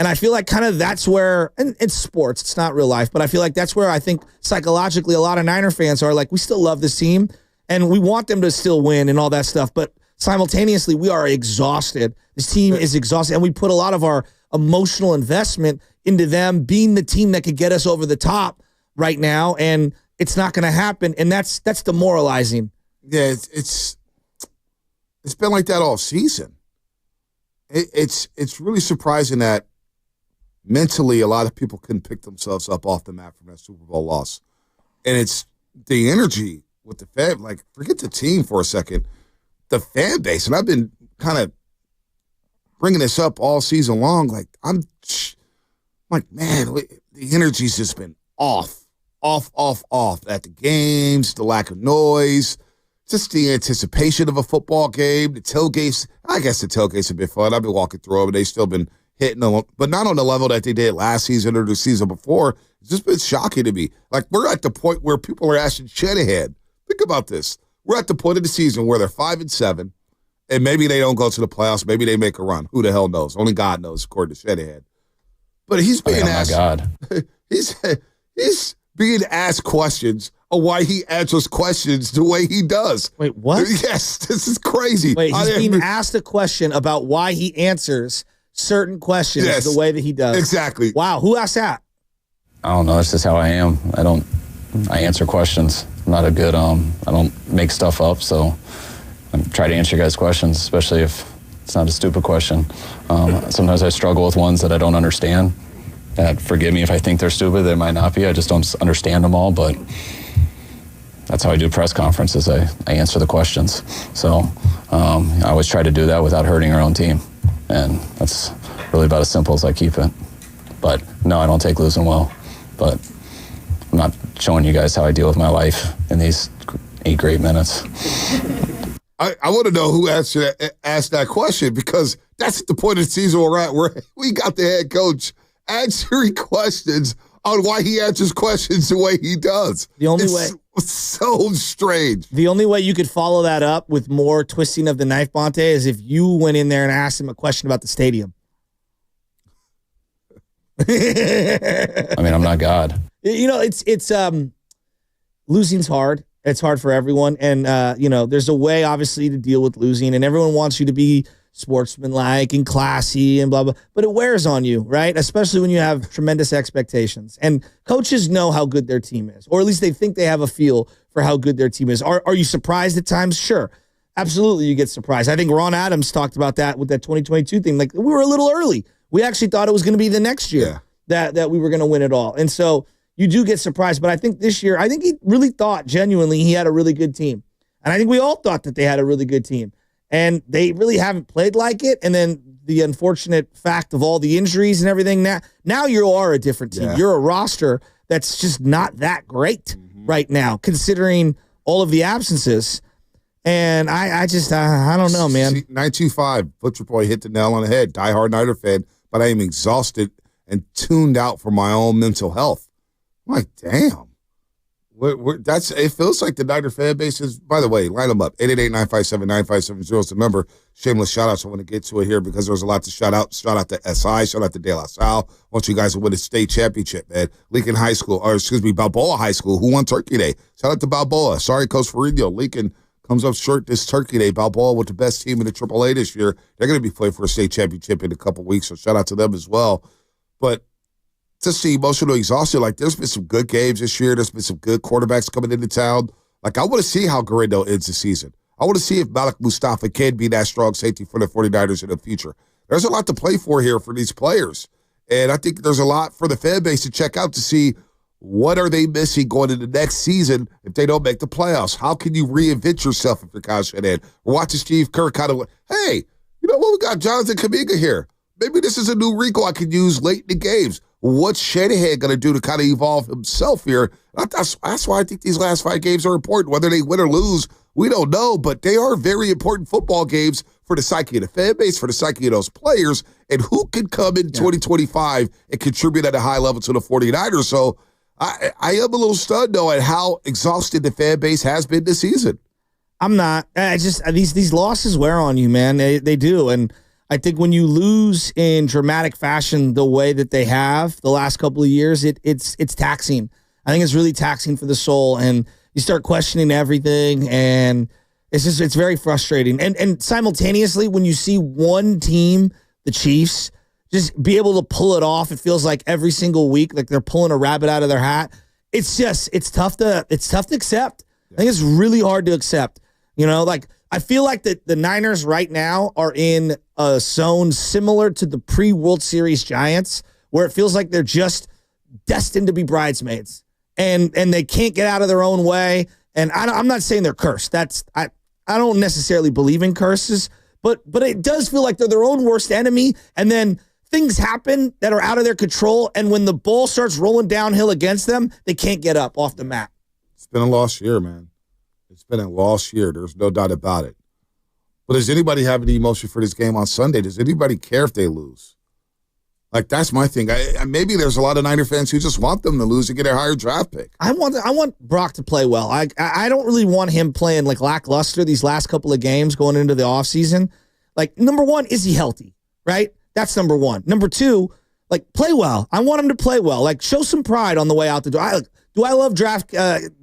[SPEAKER 2] I feel like kind of that's where, and it's sports, it's not real life, but I feel like that's where I think psychologically a lot of Niner fans are like, we still love this team and we want them to still win and all that stuff. But simultaneously, we are exhausted. This team is exhausted. And we put a lot of our emotional investment into them being the team that could get us over the top right now. And it's not going to happen. And that's demoralizing.
[SPEAKER 3] Yeah, it's been like that all season. It's really surprising that mentally a lot of people couldn't pick themselves up off the mat from that Super Bowl loss. And it's the energy with the fan, like forget the team for a second, the fan base. And I've been kind of bringing this up all season long. Like I'm like, man, the energy's just been off at the games, the lack of noise, just the anticipation of a football game, the tailgates. I guess the tailgates have been fun. I've been walking through them, and they've still been hitting them, but not on the level that they did last season or the season before. It's just been shocking to me. Like, we're at the point where people are asking Shanahan, think about this. We're at the point of the season where they're 5-7, and maybe they don't go to the playoffs. Maybe they make a run. Who the hell knows? Only God knows, according to Shanahan. But he's being
[SPEAKER 11] asked. God.
[SPEAKER 3] He's being asked questions on why he answers questions the way he does.
[SPEAKER 2] Wait, what?
[SPEAKER 3] Yes, this is crazy.
[SPEAKER 2] Wait, he's being asked a question about why he answers certain questions the way that he does.
[SPEAKER 3] Exactly.
[SPEAKER 2] Wow, who asked that?
[SPEAKER 11] I don't know. That's just how I am. I answer questions. I'm not a good, I don't make stuff up, so I try to answer you guys' questions, especially if it's not a stupid question. Sometimes I struggle with ones that I don't understand. Forgive me if I think they're stupid. They might not be. I just don't understand them all, but that's how I do press conferences. I answer the questions. So I always try to do that without hurting our own team. And that's really about as simple as I keep it. But no, I don't take losing well. But I'm not showing you guys how I deal with my life in these 8 great minutes.
[SPEAKER 3] I want to know who asked that question, because that's the point of the season we're at, where we got the head coach answering questions on why he answers questions the way he does.
[SPEAKER 2] The only way.
[SPEAKER 3] So strange.
[SPEAKER 2] The only way you could follow that up with more twisting of the knife, Bonte, is if you went in there and asked him a question about the stadium.
[SPEAKER 11] I mean, I'm not God.
[SPEAKER 2] You know, it's losing's hard. It's hard for everyone. And, there's a way, obviously, to deal with losing. And everyone wants you to be sportsmanlike and classy and blah, blah. But it wears on you, right? Especially when you have tremendous expectations. And coaches know how good their team is. Or at least they think they have a feel for how good their team is. Are you surprised at times? Sure. Absolutely, you get surprised. I think Ron Adams talked about that with that 2022 thing. Like, we were a little early. We actually thought it was going to be the next year that we were going to win it all. And so you do get surprised. But I think this year, I think he really thought genuinely he had a really good team. And I think we all thought that they had a really good team. And they really haven't played like it. And then the unfortunate fact of all the injuries and everything, now you are a different team. Yeah. You're a roster that's just not that great right now, considering all of the absences. And I don't know, man.
[SPEAKER 3] 925, Butcher Boy hit the nail on the head. Diehard Niner fan, but I am exhausted and tuned out for my own mental health. I'm like, damn. It feels like the Niner fan base is, by the way, line them up. 888-957-9570 is the number. Shameless shout-outs. I want to get to it here because there's a lot to shout out. Shout out to SI. Shout out to De La Salle. I want you guys to win a state championship, man. Lincoln High School, Balboa High School, who won Turkey Day. Shout out to Balboa. Sorry, Coach Ferrino. Lincoln comes up short this Turkey Day. Balboa with the best team in the AAA this year. They're going to be playing for a state championship in a couple weeks, so shout out to them as well. But to see emotional exhaustion, like there's been some good games this year. There's been some good quarterbacks coming into town. Like I want to see how Garrido ends the season. I want to see if Malik Mustafa can be that strong safety for the 49ers in the future. There's a lot to play for here for these players. And I think there's a lot for the fan base to check out to see what are they missing going into the next season if they don't make the playoffs. How can you reinvent yourself if you're Kyle Shanahan? We're watching Steve Kerr kind of, hey, you know what? We got Jonathan Kuminga here. Maybe this is a new Rico I can use late in the games. What's Shanahan going to do to kind of evolve himself here? That's why I think these last 5 games are important. Whether they win or lose, we don't know, but they are very important football games for the psyche of the fan base, for the psyche of those players, and who can come in 2025 and contribute at a high level to the 49ers. So I am a little stunned, though, at how exhausted the fan base has been this season.
[SPEAKER 2] I'm not. These losses wear on you, man. They do, and I think when you lose in dramatic fashion the way that they have the last couple of years, it's taxing. I think it's really taxing for the soul, and you start questioning everything, and it's very frustrating. And simultaneously, when you see one team, the Chiefs, just be able to pull it off, it feels like every single week, like they're pulling a rabbit out of their hat. It's tough to accept. I think it's really hard to accept. You know, like I feel like the Niners right now are in a zone similar to the pre-World Series Giants, where it feels like they're just destined to be bridesmaids, and they can't get out of their own way. And I'm not saying they're cursed. I don't necessarily believe in curses, but it does feel like they're their own worst enemy. And then things happen that are out of their control, and when the ball starts rolling downhill against them, they can't get up off the mat.
[SPEAKER 3] It's been a lost year, man. It's been a lost year. There's no doubt about it. But does anybody have any emotion for this game on Sunday? Does anybody care if they lose? Like, that's my thing. Maybe there's a lot of Niner fans who just want them to lose and get a higher draft pick.
[SPEAKER 2] I want Brock to play well. I don't really want him playing like lackluster these last couple of games going into the offseason. Like, number one, is he healthy? Right? That's number one. Number two, Like, play well. I want them to play well. Like, show some pride on the way out the door. Do I love draft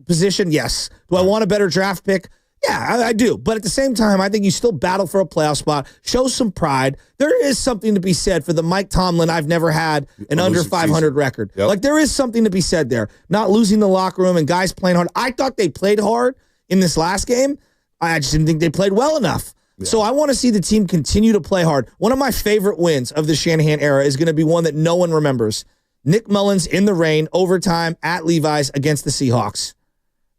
[SPEAKER 2] position? Yes. Do I want a better draft pick? Yeah, I do. But at the same time, I think you still battle for a playoff spot. Show some pride. There is something to be said for the Mike Tomlin, I've never had an under 500 record. Yep. Like, there is something to be said there. Not losing the locker room and guys playing hard. I thought they played hard in this last game. I just didn't think they played well enough. Yeah. So I want to see the team continue to play hard. One of my favorite wins of the Shanahan era is going to be one that no one remembers. Nick Mullins in the rain, overtime at Levi's against the Seahawks,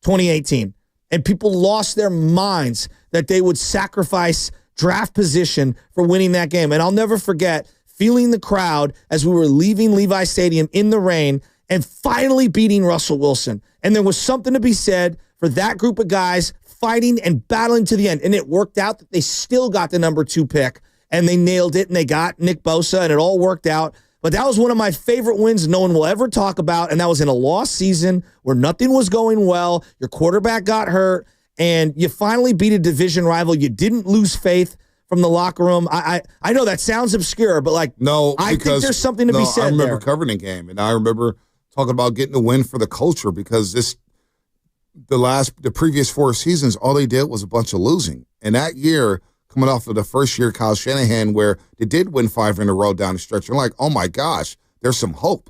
[SPEAKER 2] 2018. And people lost their minds that they would sacrifice draft position for winning that game. And I'll never forget feeling the crowd as we were leaving Levi Stadium in the rain and finally beating Russell Wilson. And there was something to be said for that group of guys fighting and battling to the end. And it worked out that they still got the number 2 pick, and they nailed it, and they got Nick Bosa, and it all worked out. But that was one of my favorite wins no one will ever talk about, and that was in a lost season where nothing was going well. Your quarterback got hurt, and you finally beat a division rival. You didn't lose faith from the locker room. I know that sounds obscure, but I think there's something to be said there.
[SPEAKER 3] I remember covering the game, and I remember talking about getting a win for the culture because the previous 4 seasons, all they did was a bunch of losing. And that year, coming off of the first year, Kyle Shanahan, where they did win 5 in a row down the stretch, you're like, oh my gosh, there's some hope.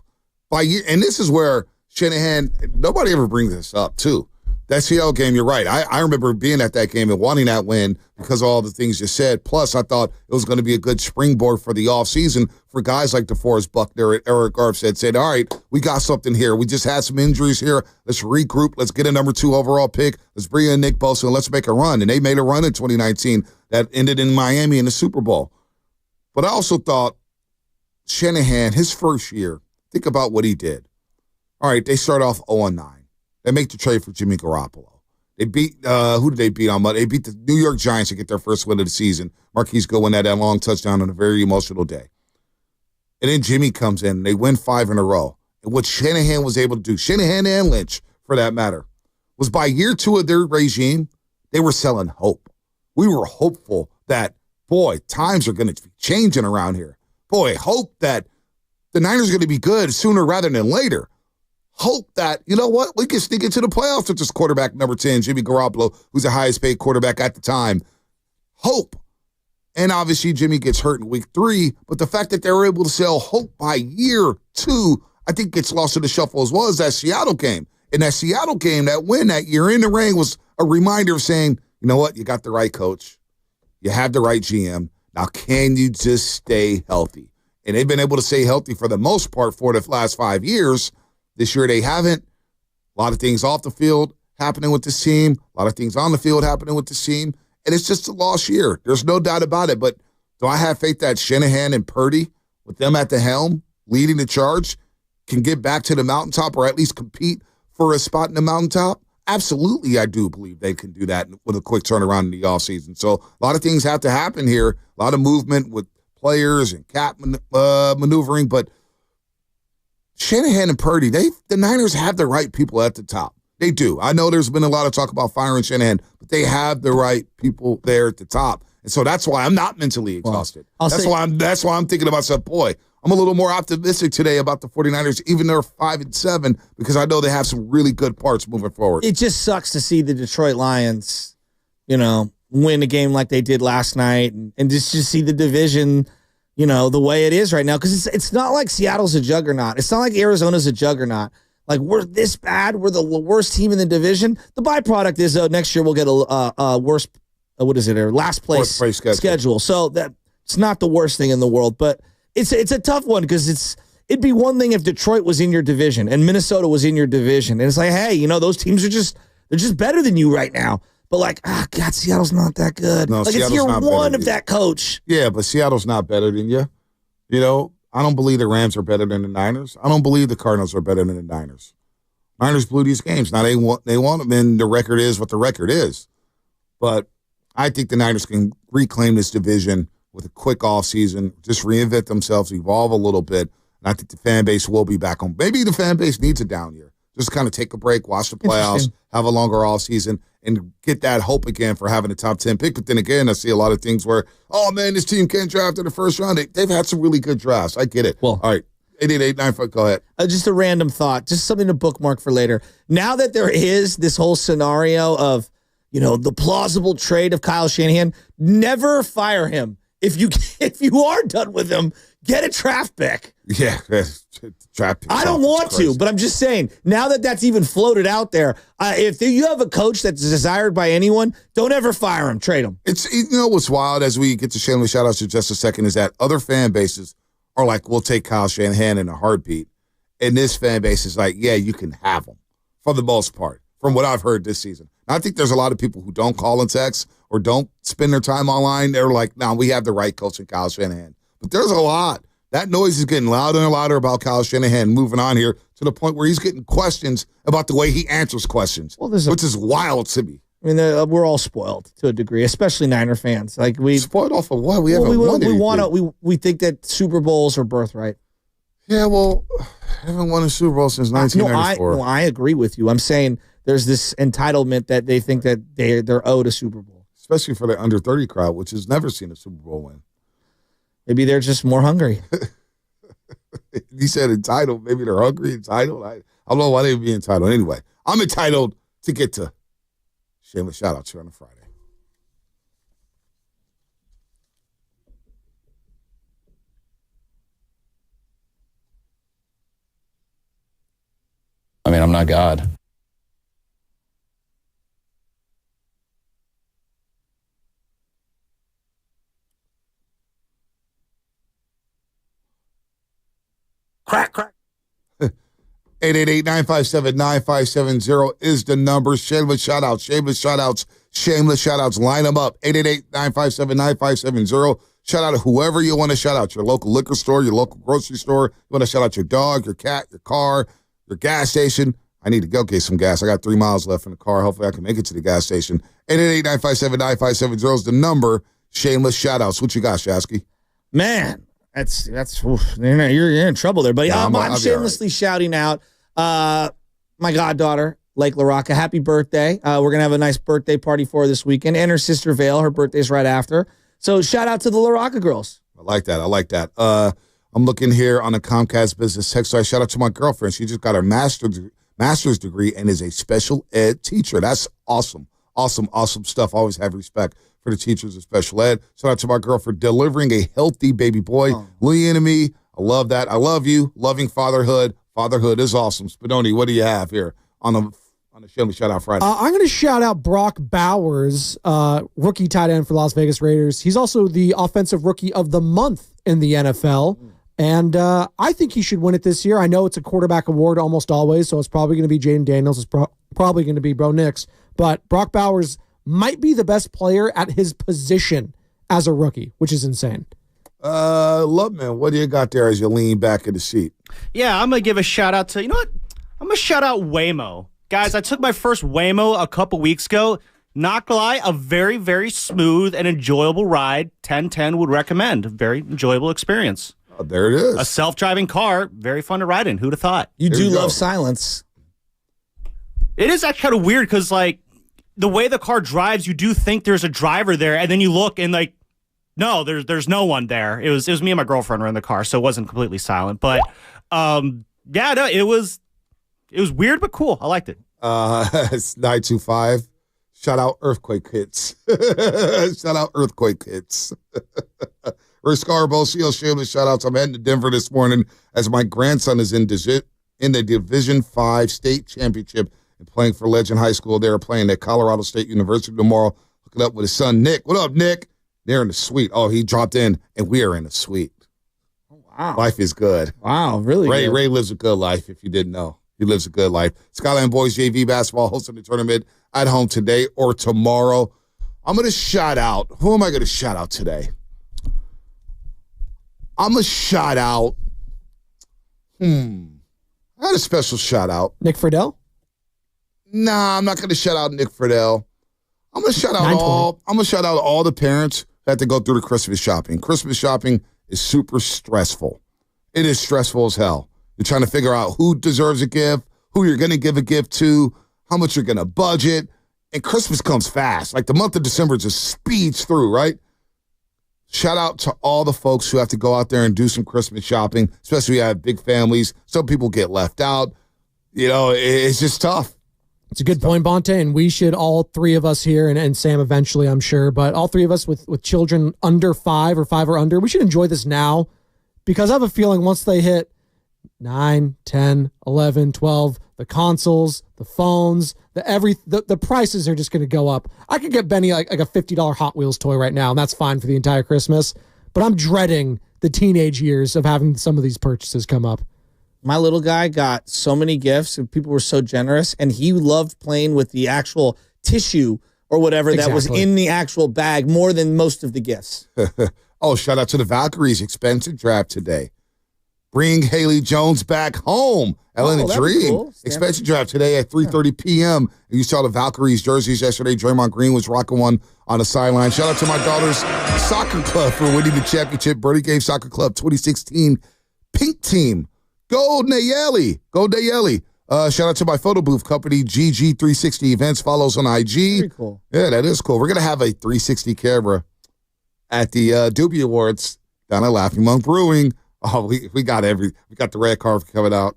[SPEAKER 3] And this is where Shanahan, nobody ever brings this up too. That Seattle game, you're right. I remember being at that game and wanting that win because of all the things you said. Plus, I thought it was going to be a good springboard for the offseason for guys like DeForest Buckner and Eric Armstead said, all right, we got something here. We just had some injuries here. Let's regroup. Let's get a number 2 overall pick. Let's bring in Nick Bosa and let's make a run. And they made a run in 2019 that ended in Miami in the Super Bowl. But I also thought Shanahan, his first year, think about what he did. All right, they start off 0-9. They make the trade for Jimmy Garoppolo. They beat, who did they beat on Monday? They beat the New York Giants to get their first win of the season. Marquise Goodwin had that long touchdown on a very emotional day. And then Jimmy comes in, and they win 5 in a row. And what Shanahan was able to do, Shanahan and Lynch, for that matter, was by year 2 of their regime, they were selling hope. We were hopeful that, boy, times are going to be changing around here. Boy, hope that the Niners are going to be good sooner rather than later. Hope that, you know what, we can sneak into the playoffs with this quarterback, number 10, Jimmy Garoppolo, who's the highest paid quarterback at the time. Hope. And obviously Jimmy gets hurt in week 3, but the fact that they were able to sell hope by year 2, I think gets lost in the shuffle as well as that Seattle game. And that Seattle game, that win that year in the rain was a reminder of saying, you know what, you got the right coach. You have the right GM. Now, can you just stay healthy? And they've been able to stay healthy for the most part for the last 5 years. This year they haven't. A lot of things off the field happening with this team. A lot of things on the field happening with this team. And it's just a lost year. There's no doubt about it. But do I have faith that Shanahan and Purdy, with them at the helm, leading the charge, can get back to the mountaintop or at least compete for a spot in the mountaintop? Absolutely, I do believe they can do that with a quick turnaround in the offseason. So a lot of things have to happen here. A lot of movement with players and cap maneuvering. But Shanahan and Purdy, the Niners have the right people at the top. They do. I know there's been a lot of talk about firing Shanahan, but they have the right people there at the top. And so that's why I'm not mentally exhausted. That's why I'm thinking about myself, boy, I'm a little more optimistic today about the 49ers, even though they're 5-7, because I know they have some really good parts moving forward.
[SPEAKER 2] It just sucks to see the Detroit Lions, win a game like they did last night and just see the division, the way it is right now. Because it's not like Seattle's a juggernaut. It's not like Arizona's a juggernaut. Like, we're this bad. We're the worst team in the division. The byproduct is, next year we'll get a worse, last place schedule. So it's not the worst thing in the world, but it's a tough one because it'd be one thing if Detroit was in your division and Minnesota was in your division. And it's like, hey, those teams they're just better than you right now. But God, Seattle's not that good.
[SPEAKER 3] No,
[SPEAKER 2] it's
[SPEAKER 3] Seattle's
[SPEAKER 2] year
[SPEAKER 3] not
[SPEAKER 2] one of that coach.
[SPEAKER 3] Yeah, but Seattle's not better than you. I don't believe the Rams are better than the Niners. I don't believe the Cardinals are better than the Niners. Niners blew these games. Now they want them, and the record is what the record is. But I think the Niners can reclaim this division with a quick offseason, just reinvent themselves, evolve a little bit, and I think the fan base will be back on. Maybe the fan base needs a down year. Just kind of take a break, watch the playoffs, have a longer offseason, and get that hope again for having a top 10 pick. But then again, I see a lot of things where, oh, man, this team can't draft in the first round. They've had some really good drafts. I get it.
[SPEAKER 2] Well,
[SPEAKER 3] all right. 888-95. Go ahead.
[SPEAKER 2] Just a random thought, just something to bookmark for later. Now that there is this whole scenario of, the plausible trade of Kyle Shanahan, never fire him. If you are done with him, get a draft pick.
[SPEAKER 3] Yeah, draft pick.
[SPEAKER 2] I don't want to, but I'm just saying, now that that's even floated out there, if you have a coach that's desired by anyone, don't ever fire him, trade him.
[SPEAKER 3] It's what's wild as we get to Shameless shout-outs in just a second is that other fan bases are like, we'll take Kyle Shanahan in a heartbeat. And this fan base is like, yeah, you can have him for the most part, from what I've heard this season. I think there's a lot of people who don't call and text or don't spend their time online. They're like, no, we have the right coach in Kyle Shanahan. But there's a lot. That noise is getting louder and louder about Kyle Shanahan moving on here to the point where he's getting questions about the way he answers questions, which is wild to me.
[SPEAKER 2] I mean, we're all spoiled to a degree, especially Niner fans. Like we
[SPEAKER 3] spoiled off of what? We haven't won anything.
[SPEAKER 2] We think that Super Bowls are birthright.
[SPEAKER 3] Yeah, well, I haven't won a Super Bowl since 1994.
[SPEAKER 2] I agree with you. I'm saying there's this entitlement that they think that they're owed a Super Bowl.
[SPEAKER 3] Especially for the under 30 crowd, which has never seen a Super Bowl win.
[SPEAKER 2] Maybe they're just more hungry.
[SPEAKER 3] He said entitled. Maybe they're hungry, entitled. I don't know why they would be entitled. Anyway, I'm entitled to get to Shameless shout-outs here on a Friday.
[SPEAKER 11] I mean, I'm not God.
[SPEAKER 3] Crack. 888-957-9570 is the number. Shameless shout-outs. Line them up. 888-957-9570. Shout out to whoever you want to shout out. Your local liquor store, your local grocery store. You want to shout out your dog, your cat, your car, your gas station. I need to go get some gas. I got 3 miles left in the car. Hopefully I can make it to the gas station. 888-957-9570 is the number. Shameless shout-outs. What you got, Shasky?
[SPEAKER 2] Man. That's you're in trouble there, buddy. I'm shamelessly shouting out my goddaughter, Lake LaRocca. Happy birthday. We're going to have a nice birthday party for her this weekend. And her sister, Vale. Her birthday's right after. So shout out to the LaRocca girls.
[SPEAKER 3] I like that. I'm looking here on the Comcast business text. So I shout out to my girlfriend. She just got her master's degree and is a special ed teacher. That's awesome. Awesome stuff. Always have respect for the teachers of special ed. Shout out to my girl for delivering a healthy baby boy. Lee and me, I love that. I love you. Loving fatherhood. Fatherhood is awesome. Spadoni, what do you have here on the Shameless Shout Out Friday?
[SPEAKER 4] I'm going to shout out Brock Bowers, rookie tight end for Las Vegas Raiders. He's also the offensive rookie of the month in the NFL. And I think he should win it this year. I know it's a quarterback award almost always, so it's probably going to be Jaden Daniels. It's probably going to be Bo Nix. But Brock Bowers might be the best player at his position as a rookie, which is insane.
[SPEAKER 3] Loveman, what do you got there as you lean back in the seat?
[SPEAKER 18] Yeah, I'm going to give a shout out to, I'm going to shout out Waymo. Guys, I took my first Waymo a couple weeks ago. Not gonna lie, a very, very smooth and enjoyable ride. 10/10 would recommend. A very enjoyable experience.
[SPEAKER 3] Oh, there it is.
[SPEAKER 18] A self-driving car, very fun to ride in. Who'd have thought?
[SPEAKER 2] You do love silence.
[SPEAKER 18] It is actually kind of weird because, like, the way the car drives, you do think there's a driver there, and then you look and, like, no, there's no one there. It was me and my girlfriend were in the car, so it wasn't completely silent. But yeah, no, it was weird but cool. I liked it.
[SPEAKER 3] It's 925. Shout out Earthquake Hits. Shout out Earthquake Hits. Rick Scarborough, CL Shameless shout outs. I'm heading to Denver this morning as my grandson is in the Division 5 state championship and playing for Legend High School. They're playing at Colorado State University tomorrow. Hooking up with his son, Nick. What up, Nick? They're in the suite. Oh, he dropped in, and we are in the suite.
[SPEAKER 2] Oh, wow.
[SPEAKER 3] Life is good.
[SPEAKER 2] Wow, really
[SPEAKER 3] Ray,
[SPEAKER 2] good.
[SPEAKER 3] Ray lives a good life, if you didn't know. He lives a good life. Skyline Boys JV basketball hosting the tournament at home today or tomorrow. I'm going to shout out. Who am I going to shout out today? I'm going to shout out. I had a special shout out.
[SPEAKER 4] Nick Friedel?
[SPEAKER 3] Nah, I'm not going to shout out Nick Friedel. I'm going to shout out all the parents that have to go through the Christmas shopping. Christmas shopping is super stressful. It is stressful as hell. You're trying to figure out who deserves a gift, who you're going to give a gift to, how much you're going to budget. And Christmas comes fast. Like the month of December just speeds through, right? shout out to all the folks who have to go out there and do some Christmas shopping, especially if you have big families. Some people get left out. It's just tough.
[SPEAKER 4] It's a good point, Bonte, and we should, all three of us here, and Sam eventually, I'm sure, but all three of us with children under 5 or 5 or under, we should enjoy this now, because I have a feeling once they hit 9, 10, 11, 12, the consoles, the phones, the prices are just going to go up. I could get Benny like a $50 Hot Wheels toy right now, and that's fine for the entire Christmas, but I'm dreading the teenage years of having some of these purchases come up.
[SPEAKER 2] My little guy got so many gifts, and people were so generous, and he loved playing with the actual tissue or whatever that was in the actual bag more than most of the gifts.
[SPEAKER 3] Oh, shout out to the Valkyries expensive draft today. Bring Haley Jones back home. Ellen Dream. Cool. Expensive draft today at 3:30 p.m. And you saw the Valkyries jerseys yesterday. Draymond Green was rocking one on the sideline. Shout out to my daughter's soccer club for winning the championship. Birdie Game Soccer Club 2016 Pink Team. Go Nayeli. Go Nayeli. Shout out to my photo booth company, GG360 Events. Follows on IG.
[SPEAKER 2] Very cool.
[SPEAKER 3] Yeah, that is cool. We're going to have a 360 camera at the Doobie Awards down at Laughing Monk Brewing. Oh, we got the red carpet coming out.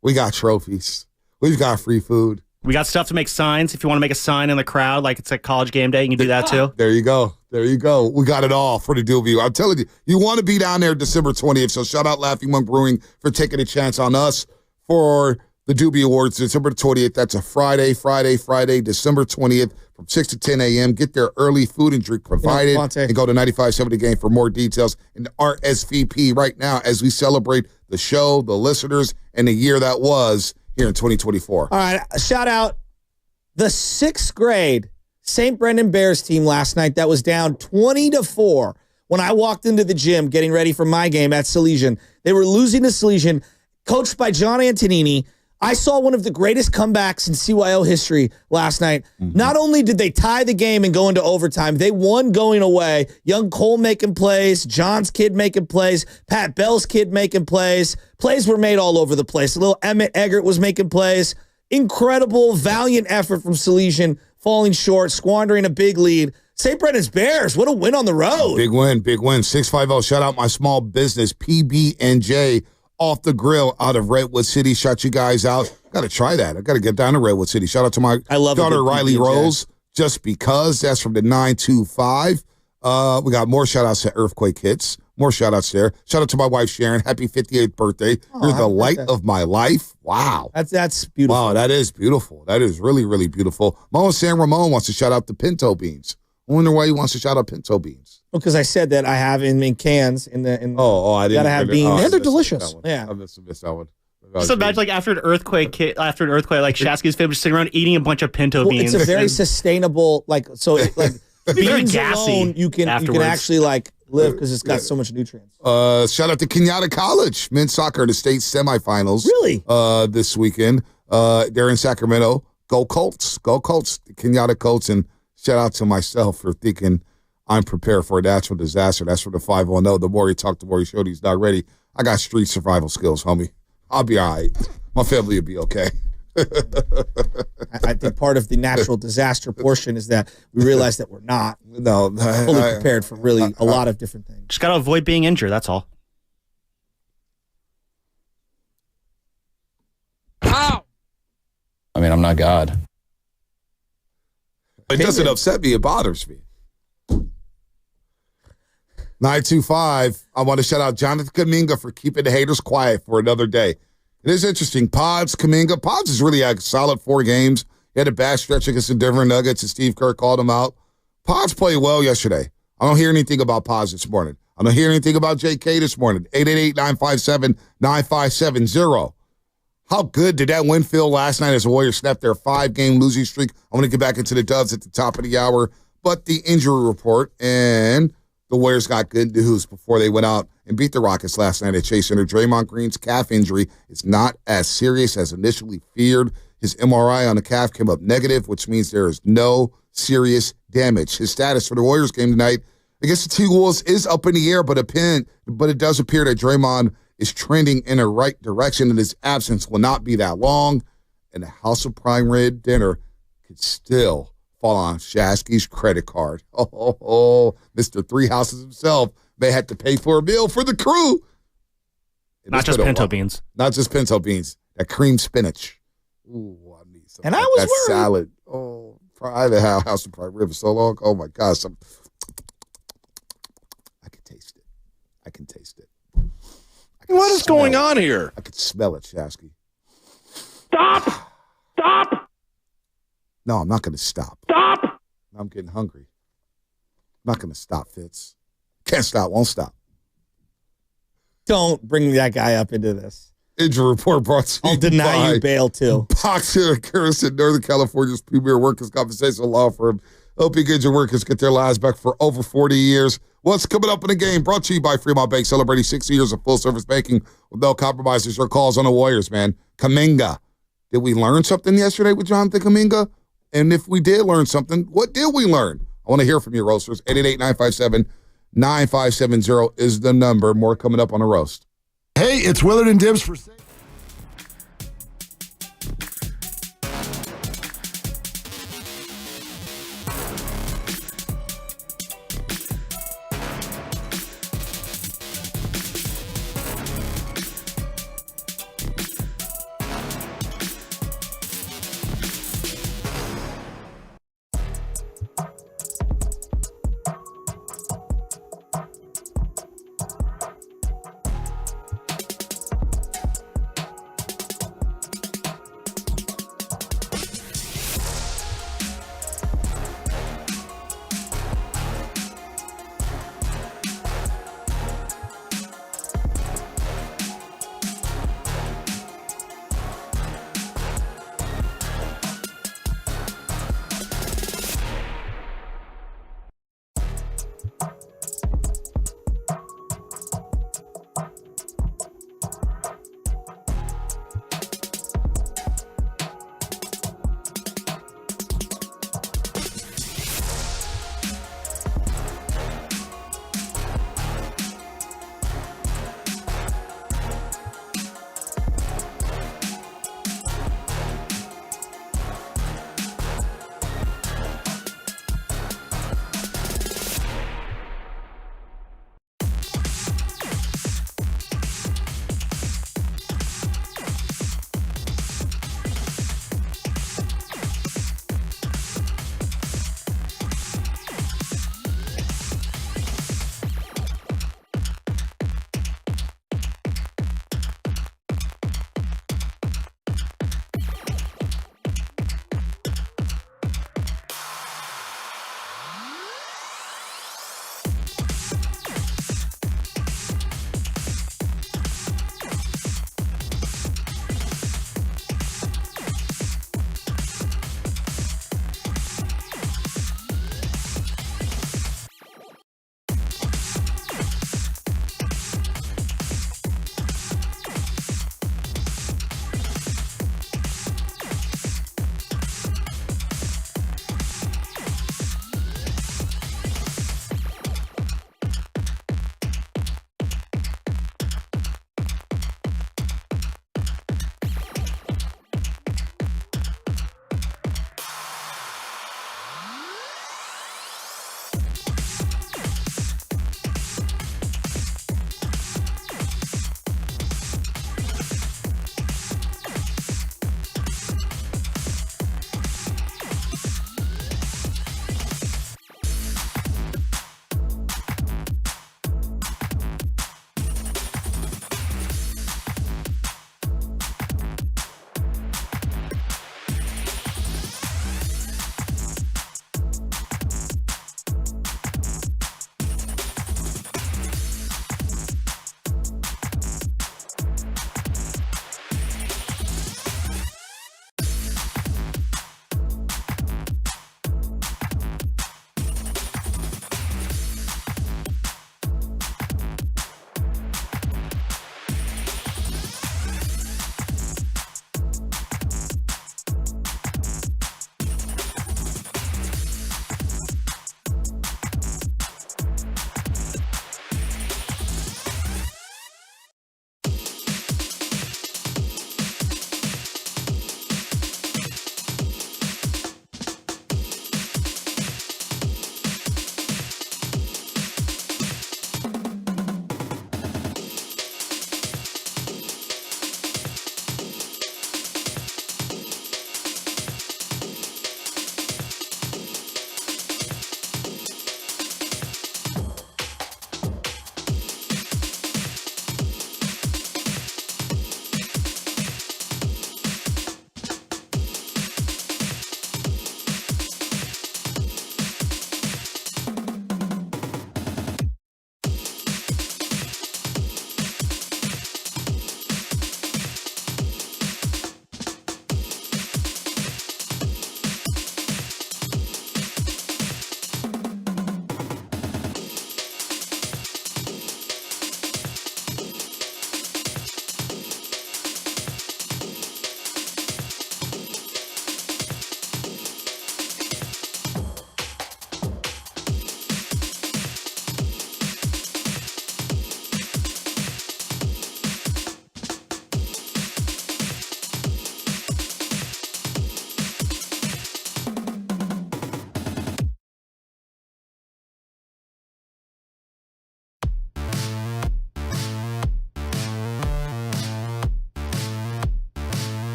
[SPEAKER 3] We got trophies. We've got free food.
[SPEAKER 18] We got stuff to make signs. If you want to make a sign in the crowd, like it's like college game day, you can do that too.
[SPEAKER 3] There you go. We got it all for the Doobie. I'm telling you, you want to be down there December 20th. So shout out Laughing Monk Brewing for taking a chance on us for the Doobie Awards, December 20th. That's a Friday, December 20th from 6 to 10 a.m. Get there early, food and drink provided. And go to 95.7 The Game for more details and RSVP right now as we celebrate the show, the listeners, and the year that was here in 2024.
[SPEAKER 2] All right, shout out the 6th grade St. Brendan Bears team last night that was down 20-4 when I walked into the gym getting ready for my game at Salesian. They were losing to Salesian, coached by John Antonini. I saw one of the greatest comebacks in CYO history last night. Mm-hmm. Not only did they tie the game and go into overtime, they won going away. Young Cole making plays, John's kid making plays, Pat Bell's kid making plays. Plays were made all over the place. A little Emmett Eggert was making plays. Incredible, valiant effort from Salesian, falling short, squandering a big lead. St. Brendan's Bears, what a win on the road.
[SPEAKER 3] Big win. 650. Shout out my small business, PB&J. Off the Grill out of Redwood City. Shout you guys out. Got to try that. I got to get down to Redwood City. Shout out to my daughter, Riley Rose, just because. That's from the 925. We got more shout-outs to Earthquake Hits. More shout-outs there. Shout out to my wife, Sharon. Happy 58th birthday. You're the light of my life. Wow.
[SPEAKER 2] That's beautiful.
[SPEAKER 3] Wow, that is beautiful. That is really, really beautiful. Mo San Ramon wants to shout out the pinto beans. I wonder why he wants to shout out pinto beans.
[SPEAKER 2] Well, because I said that I have in cans in the
[SPEAKER 3] I didn't.
[SPEAKER 2] Gotta have beans.
[SPEAKER 4] And they're delicious.
[SPEAKER 2] Yeah.
[SPEAKER 3] I missed that one.
[SPEAKER 18] Just imagine like after an earthquake, like Shasky's family just sitting around eating a bunch of pinto beans.
[SPEAKER 2] It's a very sustainable, beans alone, you can actually live because it's got so much nutrients.
[SPEAKER 3] Shout out to Kenyatta College men's soccer in the state semifinals.
[SPEAKER 2] Really?
[SPEAKER 3] This weekend. They're in Sacramento. Go Colts. Go Colts. The Kenyatta Colts. And shout out to myself for thinking I'm prepared for a natural disaster. That's from the 510. The more you talk, the more you show he's not ready. I got street survival skills, homie. I'll be all right. My family will be okay.
[SPEAKER 2] I think part of the natural disaster portion is that we realize that we're not fully prepared for really a lot of different things.
[SPEAKER 18] Just got to avoid being injured, that's all.
[SPEAKER 11] Ow! I mean, I'm not God.
[SPEAKER 3] It doesn't upset me. It bothers me. 925. I want to shout out Jonathan Kuminga for keeping the haters quiet for another day. It is interesting. Kuminga has really had a solid 4 games. He had a bad stretch against the Denver Nuggets, and Steve Kerr called him out. Pods played well yesterday. I don't hear anything about Pods this morning. I don't hear anything about JK this morning. 888-957-9570. How good did that win feel last night as the Warriors snapped their 5-game losing streak? I want to get back into the Dubs at the top of the hour. But the injury report, and the Warriors got good news before they went out and beat the Rockets last night at Chase Center. Draymond Green's calf injury is not as serious as initially feared. His MRI on the calf came up negative, which means there is no serious damage. His status for the Warriors game tonight against the T-Wolves is up in the air, but it does appear that Draymond is trending in the right direction, and his absence will not be that long, and the House of Prime Rib dinner could still fall on Shasky's credit card. Mr. Three Houses himself may have to pay for a meal for the crew.
[SPEAKER 18] Not just pinto beans.
[SPEAKER 3] Not just pinto beans. That cream spinach. Ooh, I need some.
[SPEAKER 2] And I was
[SPEAKER 3] that
[SPEAKER 2] worried.
[SPEAKER 3] salad. Oh, I haven't had House of Pride ribs so long. Oh my gosh, I can taste it. I can taste it.
[SPEAKER 17] What is going on here?
[SPEAKER 3] I can smell it, Shasky.
[SPEAKER 10] Stop! Stop!
[SPEAKER 3] No, I'm not going to stop.
[SPEAKER 10] Stop!
[SPEAKER 3] I'm getting hungry. I'm not going to stop, Fitz. Can't stop, won't stop.
[SPEAKER 2] Don't bring that guy up into this.
[SPEAKER 3] Injury report brought to you
[SPEAKER 2] I'll deny you bail, too.
[SPEAKER 3] Boxer Harrison, Northern California's premier workers' compensation law firm. Helping injured workers get their lives back for over 40 years. What's coming up in the game? Brought to you by Fremont Bank, celebrating 60 years of full-service banking with no compromises. Your calls on the Warriors, man. Kuminga. Did we learn something yesterday with Jonathan Kuminga? And if we did learn something, what did we learn? I want to hear from you, Roasters. 888-957-9570 is the number. More coming up on the roast.
[SPEAKER 6] Hey, it's Willard and Dibs for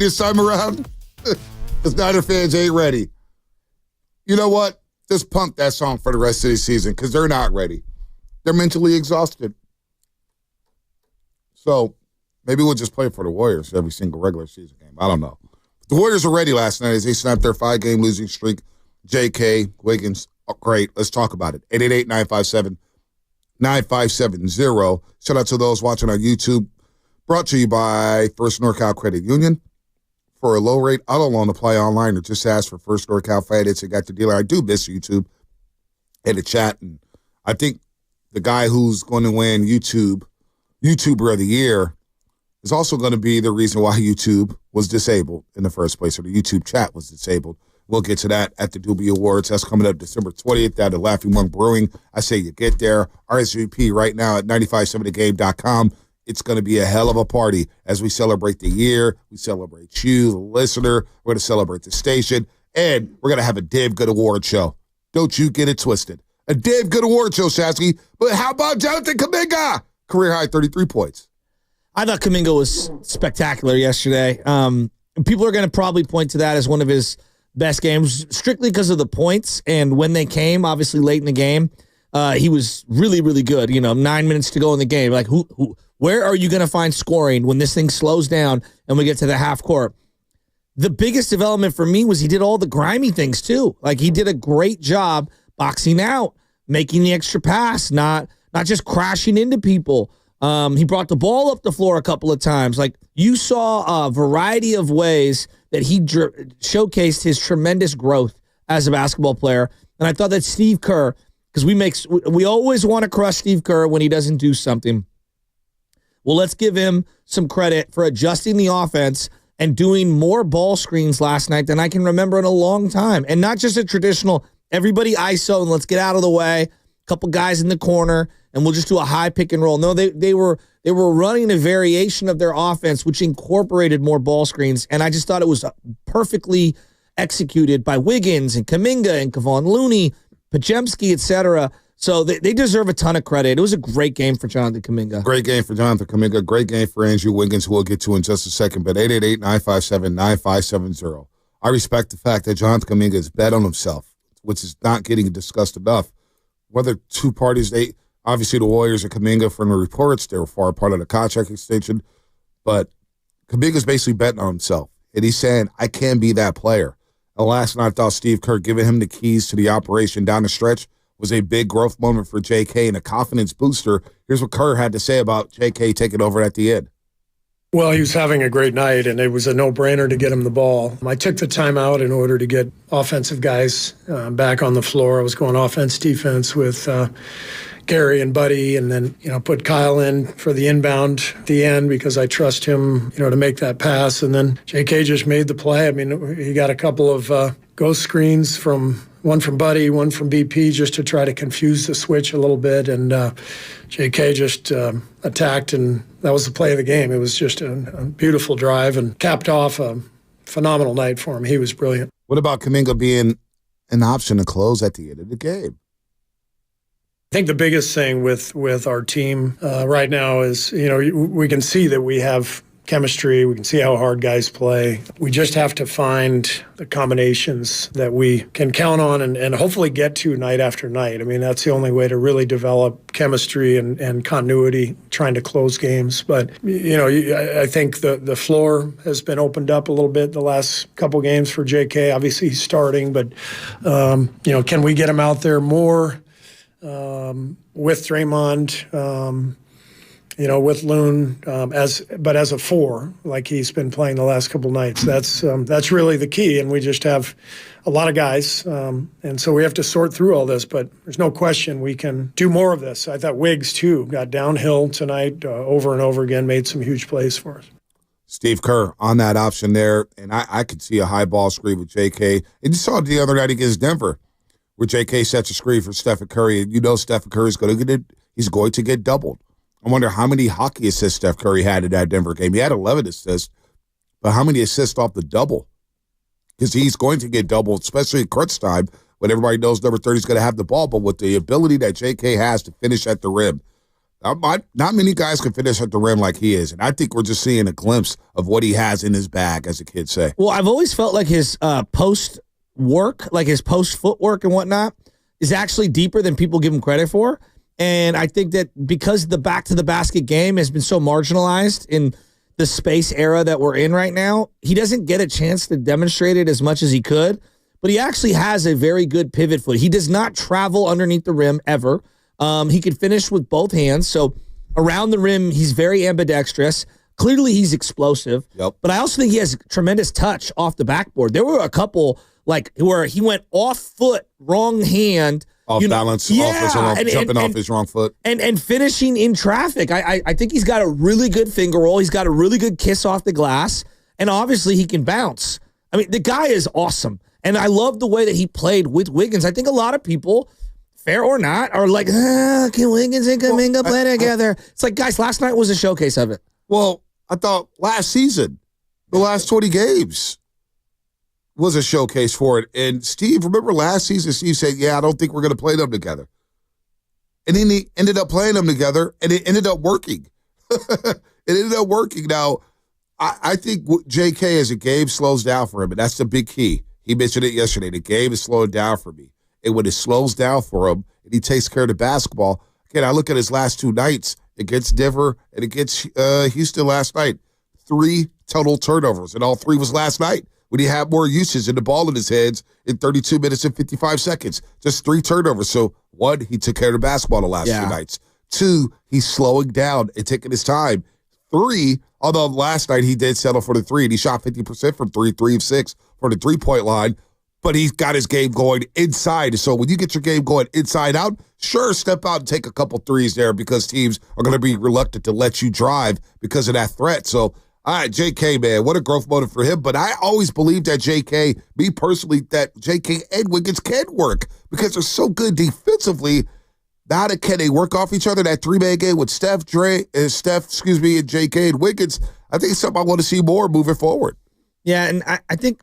[SPEAKER 3] this time around? Because Niner fans ain't ready. You know what? Just pump that song for the rest of the season because they're not ready. They're mentally exhausted. So maybe we'll just play for the Warriors every single regular season game. I don't know. The Warriors were ready last night as they snapped their 5-game losing streak. J.K., Wiggins, oh, great. Let's talk about it. 888-957-9570. Shout out to those watching on YouTube. Brought to you by First NorCal Credit Union. For a low-rate auto loan, apply online or just ask for First NorCal Finance. Got the dealer. I do miss YouTube and the chat. And I think the guy who's going to win YouTuber of the Year is also going to be the reason why YouTube was disabled in the first place, or the YouTube chat was disabled. We'll get to that at the Doobie Awards. That's coming up December 20th at the Laughing Monk Brewing. I say you get there. RSVP right now at 957thegame.com. It's going to be a hell of a party as we celebrate the year. We celebrate you, the listener. We're going to celebrate the station. And we're going to have a damn good award show. Don't you get it twisted. A damn good award show, Shasky. But how about Jonathan Kuminga? Career high 33 points.
[SPEAKER 2] I thought Kuminga was spectacular yesterday. People are going to probably point to that as one of his best games, strictly because of the points. And when they came, obviously late in the game, he was really, really good. 9 minutes to go in the game. Like, where are you going to find scoring when this thing slows down and we get to the half court? The biggest development for me was he did all the grimy things too. Like, he did a great job boxing out, making the extra pass, not just crashing into people. He brought the ball up the floor a couple of times. Like, you saw a variety of ways that he showcased his tremendous growth as a basketball player. And I thought that Steve Kerr, because we always want to crush Steve Kerr when he doesn't do something. Well, let's give him some credit for adjusting the offense and doing more ball screens last night than I can remember in a long time. And not just a traditional, everybody ISO and let's get out of the way, a couple guys in the corner, and we'll just do a high pick and roll. No, they were running a variation of their offense, which incorporated more ball screens. And I just thought it was perfectly executed by Wiggins and Kuminga and Kevon Looney, Pajemski, etc. So they deserve a ton of credit. It was a great game for Jonathan Kuminga.
[SPEAKER 3] Great game for Jonathan Kuminga. Great game for Andrew Wiggins, who we'll get to in just a second. But 888-957-9570. I respect the fact that Jonathan Kuminga is bet on himself, which is not getting discussed enough. Whether two parties, obviously the Warriors and Kuminga, from the reports, they were far part of the contract extension. But Kuminga's basically betting on himself. And he's saying, I can be that player. And last night I thought Steve Kerr giving him the keys to the operation down the stretch was a big growth moment for J.K. and a confidence booster. Here's what Kerr had to say about J.K. taking over at the end.
[SPEAKER 15] Well, he was having a great night, and it was a no-brainer to get him the ball. I took the time out in order to get offensive guys back on the floor. I was going offense, defense with Gary and Buddy, and then put Kyle in for the inbound at the end because I trust him to make that pass. And then J.K. just made the play. I mean, he got a couple of ghost screens one from Buddy, one from BP, just to try to confuse the switch a little bit. And J.K. just attacked, and that was the play of the game. It was just a beautiful drive and capped off a phenomenal night for him. He was brilliant.
[SPEAKER 3] What about Kuminga being an option to close at the end of the game?
[SPEAKER 15] I think the biggest thing with our team right now is, we can see that we have chemistry. We can see how hard guys play. We just have to find the combinations that we can count on and hopefully get to night after night. I mean, that's the only way to really develop chemistry and continuity trying to close games. But, I think the floor has been opened up a little bit the last couple games for J.K. Obviously, he's starting, but, can we get him out there more with Draymond, with Loon as a 4, like he's been playing the last couple nights. That's really the key, and we just have a lot of guys, and so we have to sort through all this. But there's no question we can do more of this. I thought Wiggs too got downhill tonight over and over again, made some huge plays for us.
[SPEAKER 3] Steve Kerr on that option there, and I could see a high ball screen with J.K. And you saw it the other night against Denver, where J.K. sets a screen for Stephen Curry, and Stephen Curry is going to get doubled. I wonder how many hockey assists Steph Curry had in that Denver game. He had 11 assists, but how many assists off the double? Because he's going to get doubled, especially at crunch time when everybody knows number 30 is going to have the ball. But with the ability that J.K. has to finish at the rim, Not many guys can finish at the rim like he is, and I think we're just seeing a glimpse of what he has in his bag, as the kids say.
[SPEAKER 2] Well, I've always felt like his post work, like his post footwork and whatnot, is actually deeper than people give him credit for. And I think that because the back to the basket game has been so marginalized in the space era that we're in right now, he doesn't get a chance to demonstrate it as much as he could. But he actually has a very good pivot foot. He does not travel underneath the rim ever. He can finish with both hands. So around the rim, he's very ambidextrous. Clearly, he's explosive.
[SPEAKER 3] Yep.
[SPEAKER 2] But I also think he has tremendous touch off the backboard. There were a couple like where he went off foot, wrong hand.
[SPEAKER 3] Off balance, jumping off his wrong foot.
[SPEAKER 2] And finishing in traffic. I think he's got a really good finger roll. He's got a really good kiss off the glass. And obviously, he can bounce. I mean, the guy is awesome. And I love the way that he played with Wiggins. I think a lot of people, fair or not, are like, can Wiggins and Kuminga play together? It's like, guys, last night was a showcase of it.
[SPEAKER 3] Well, I thought last season, the last 20 games was a showcase for it. And Steve, remember last season, Steve said, yeah, I don't think we're going to play them together. And then he ended up playing them together, and it ended up working. It ended up working. Now, I think JK as a game slows down for him, and that's the big key. He mentioned it yesterday. The game is slowing down for me. And when it slows down for him and he takes care of the basketball, again, I look at his last two nights against Denver and against Houston last night. 3 total turnovers, and all 3 was last night when he had more usage and the ball in his hands in 32 minutes and 55 seconds. Just 3 turnovers. So, 1, he took care of the basketball the last 2 nights. 2, he's slowing down and taking his time. 3, although last night he did settle for the 3, and he shot 50% from 3 of 6 for the three-point line, but he's got his game going inside. So when you get your game going inside out, sure, step out and take a couple threes there because teams are going to be reluctant to let you drive because of that threat. So, all right, JK, man, what a growth motive for him. But I always believed that JK, me personally, that JK and Wiggins can work because they're so good defensively. Now that can they work off each other, that 3-man game with Steph, and JK and Wiggins, I think it's something I want to see more moving forward.
[SPEAKER 2] Yeah, and I think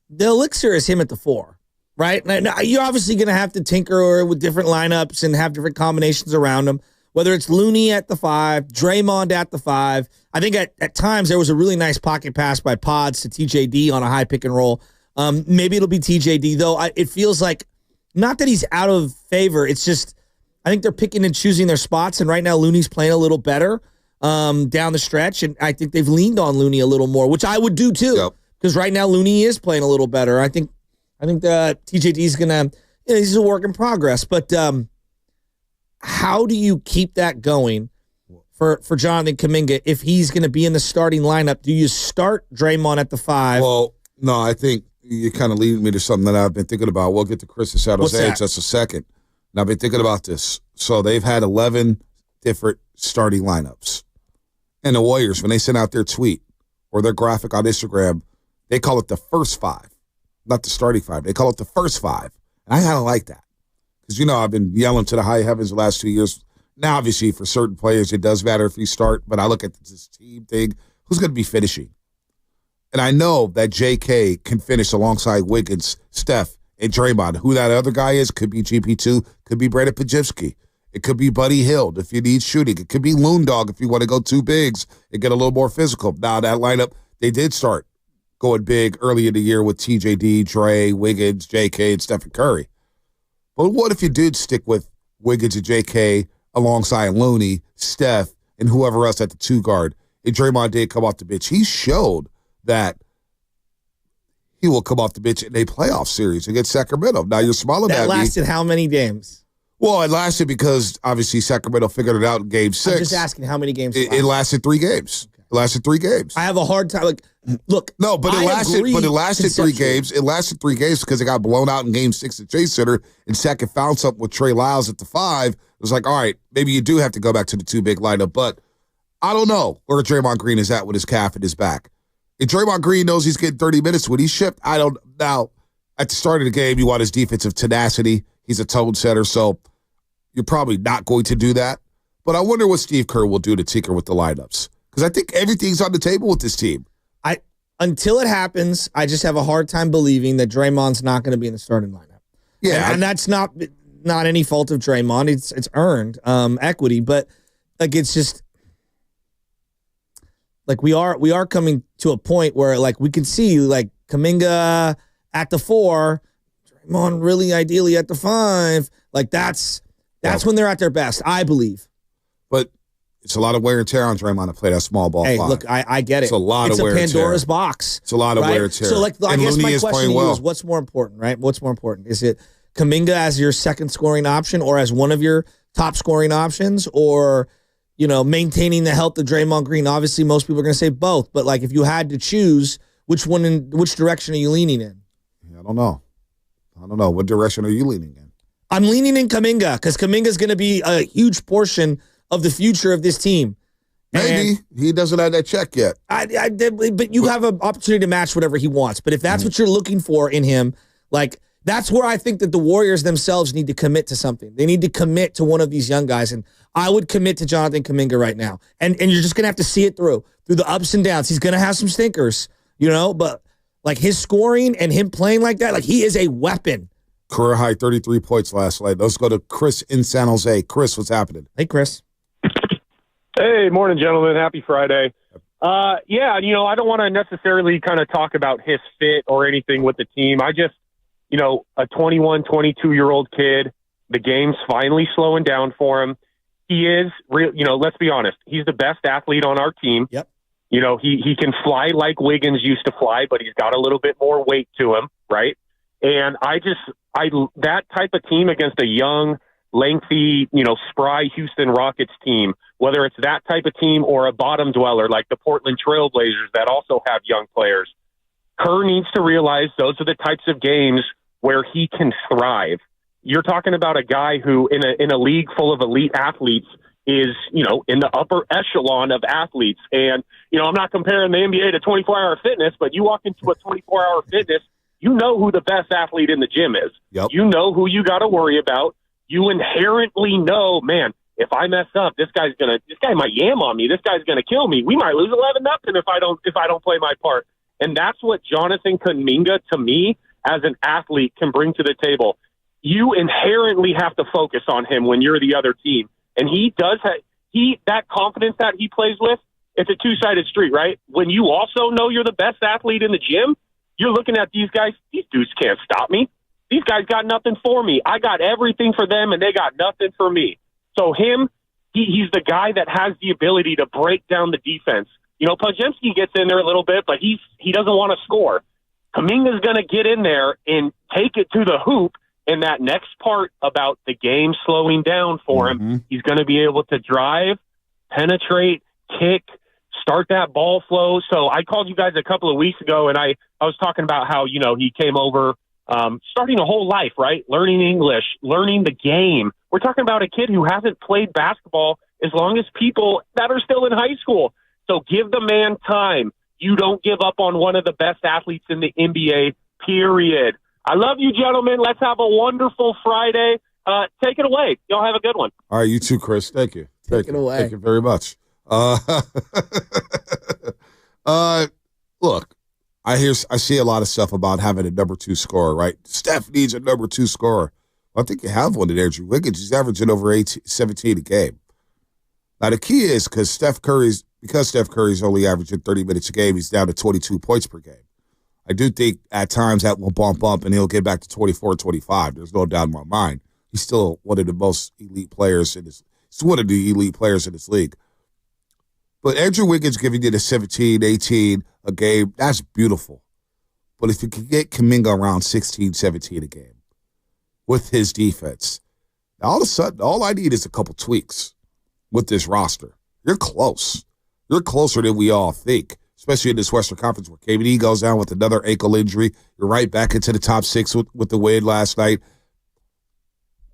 [SPEAKER 2] the elixir is him at the 4, right? Now, you're obviously going to have to tinker with different lineups and have different combinations around him, whether it's Looney at the 5, Draymond at the 5. I think at times there was a really nice pocket pass by Pods to TJD on a high pick and roll. Maybe it'll be TJD, though. It feels like, not that he's out of favor, it's just I think they're picking and choosing their spots, and right now Looney's playing a little better down the stretch, and I think they've leaned on Looney a little more, which I would do too, because right now Looney is playing a little better. I think the TJD is gonna, he's a work in progress, but how do you keep that going for Jonathan Kuminga if he's going to be in the starting lineup? Do you start Draymond at the 5?
[SPEAKER 3] Well, no, I think you kind of lead me to something that I've been thinking about. We'll get to Chris and Shadow's age just a second. And I've been thinking about this. So they've had 11 different starting lineups. And the Warriors, when they send out their tweet or their graphic on Instagram, they call it the first 5, not the starting 5. They call it the first 5. And I kind of like that. Because, I've been yelling to the high heavens the last 2 years. Now, obviously, for certain players, it does matter if you start. But I look at this team thing. Who's going to be finishing? And I know that JK can finish alongside Wiggins, Steph, and Draymond. Who that other guy is could be GP2, could be Brandon Pajewski. It could be Buddy Hield if you need shooting. It could be Loon Dog if you want to go 2 bigs and get a little more physical. Now, that lineup, they did start going big early in the year with TJD, Dre, Wiggins, JK, and Stephen Curry. But what if you did stick with Wiggins and JK alongside Looney, Steph, and whoever else at the 2 guard, and Draymond did come off the bench? He showed that he will come off the bench in a playoff series against Sacramento. Now, you're smiling at me.
[SPEAKER 2] That lasted how many games?
[SPEAKER 3] Well, it lasted because, obviously, Sacramento figured it out in Game 6.
[SPEAKER 2] I'm just asking how many games
[SPEAKER 3] it lasted 3 games. It lasted 3 games.
[SPEAKER 2] I have a hard time. Look,
[SPEAKER 3] no, but it lasted 3 games. It lasted 3 games because it got blown out in Game 6 at Chase Center, and Sack had found something with Trey Lyles at the 5. It was like, all right, maybe you do have to go back to the 2 big lineup, but I don't know where Draymond Green is at with his calf and his back. If Draymond Green knows he's getting 30 minutes when he's shipped, I don't. Now, at the start of the game, you want his defensive tenacity. He's a tone setter, so you're probably not going to do that. But I wonder what Steve Kerr will do to tinker with the lineups, because I think everything's on the table with this team.
[SPEAKER 2] Until it happens, I just have a hard time believing that Draymond's not going to be in the starting lineup.
[SPEAKER 3] Yeah,
[SPEAKER 2] and that's not any fault of Draymond. It's earned equity, but like it's just like we are coming to a point where like we can see like Kuminga at the 4, Draymond really ideally at the 5. Like that's when they're at their best, I believe.
[SPEAKER 3] But it's a lot of wear and tear on Draymond to play that small ball.
[SPEAKER 2] Hey,
[SPEAKER 3] 5.
[SPEAKER 2] look, I get it.
[SPEAKER 3] It's a lot of wear and tear.
[SPEAKER 2] It's a Pandora's box.
[SPEAKER 3] It's a lot of wear and tear.
[SPEAKER 2] So like, I guess
[SPEAKER 3] Looney
[SPEAKER 2] my
[SPEAKER 3] is
[SPEAKER 2] question to
[SPEAKER 3] playing
[SPEAKER 2] you
[SPEAKER 3] well.
[SPEAKER 2] is, what's more important, right? What's more important? Is it Kuminga as your second scoring option, or as one of your top scoring options, or maintaining the health of Draymond Green? Obviously, most people are going to say both, but like if you had to choose, which direction are you leaning in?
[SPEAKER 3] I don't know. What direction are you leaning in?
[SPEAKER 2] I'm leaning in Kuminga because Kuminga is going to be a huge portion of the future of this team.
[SPEAKER 3] Maybe he doesn't have that check yet.
[SPEAKER 2] But you have an opportunity to match whatever he wants. But if that's what you're looking for in him, like that's where I think that the Warriors themselves need to commit to something. They need to commit to one of these young guys, and I would commit to Jonathan Kuminga right now. And you're just gonna have to see it through the ups and downs. He's gonna have some stinkers, but like his scoring and him playing like that, like he is a weapon.
[SPEAKER 3] Career high 33 points last night. Let's go to Chris in San Jose. Chris, what's happening?
[SPEAKER 2] Hey, Chris.
[SPEAKER 19] Hey, morning, gentlemen. Happy Friday. I don't want to necessarily kind of talk about his fit or anything with the team. I just, a 21, 22-year-old kid, the game's finally slowing down for him. He is real, let's be honest. He's the best athlete on our team.
[SPEAKER 2] Yep.
[SPEAKER 19] He can fly like Wiggins used to fly, but he's got a little bit more weight to him, right? And that type of team against a young, lengthy, spry Houston Rockets team, whether it's that type of team or a bottom dweller like the Portland Trail Blazers that also have young players, Kerr needs to realize those are the types of games where he can thrive. You're talking about a guy who in a league full of elite athletes is, in the upper echelon of athletes. And, I'm not comparing the NBA to 24-hour fitness, but you walk into a 24-hour fitness, you know who the best athlete in the gym is.
[SPEAKER 3] Yep.
[SPEAKER 19] You know who you got to worry about. You inherently know, man, if I mess up, this guy might yam on me. This guy's going to kill me. We might lose 11-0 if I don't play my part. And that's what Jonathan Kuminga, to me, as an athlete, can bring to the table. You inherently have to focus on him when you're the other team. And he does have that confidence that he plays with. It's a two-sided street, right? When you also know you're the best athlete in the gym, you're looking at these guys. These dudes can't stop me. These guys got nothing for me. I got everything for them, and they got nothing for me. So he's the guy that has the ability to break down the defense. Podziemski gets in there a little bit, but he doesn't want to score. Kuminga's going to get in there and take it to the hoop. And that next part about the game slowing down for him, he's going to be able to drive, penetrate, kick, start that ball flow. So I called you guys a couple of weeks ago, and I was talking about how, he came over starting a whole life, right? Learning English, learning the game. We're talking about a kid who hasn't played basketball as long as people that are still in high school. So give the man time. You don't give up on one of the best athletes in the NBA, period. I love you, gentlemen. Let's have a wonderful Friday. Take it away. Y'all have a good one.
[SPEAKER 3] All right, you too, Chris. Thank you.
[SPEAKER 2] Take it away.
[SPEAKER 3] Thank you very much. Look, I see a lot of stuff about having a number 2 scorer, right? Steph needs a number 2 scorer. Well, I think you have one in Andrew Wiggins. He's averaging over 17 a game. Now, the key is because Steph Curry's only averaging 30 minutes a game, he's down to 22 points per game. I do think at times that will bump up and he'll get back to 24, 25. There's no doubt in my mind. He's still one of the most elite players in this. He's one of the elite players in this league. But Andrew Wiggins giving you the 17, 18 a game, that's beautiful. But if you can get Kuminga around 16, 17 a game with his defense, all of a sudden, all I need is a couple tweaks with this roster. You're close. You're closer than we all think, especially in this Western Conference where KD goes down with another ankle injury. You're right back into the top 6 with the win last night.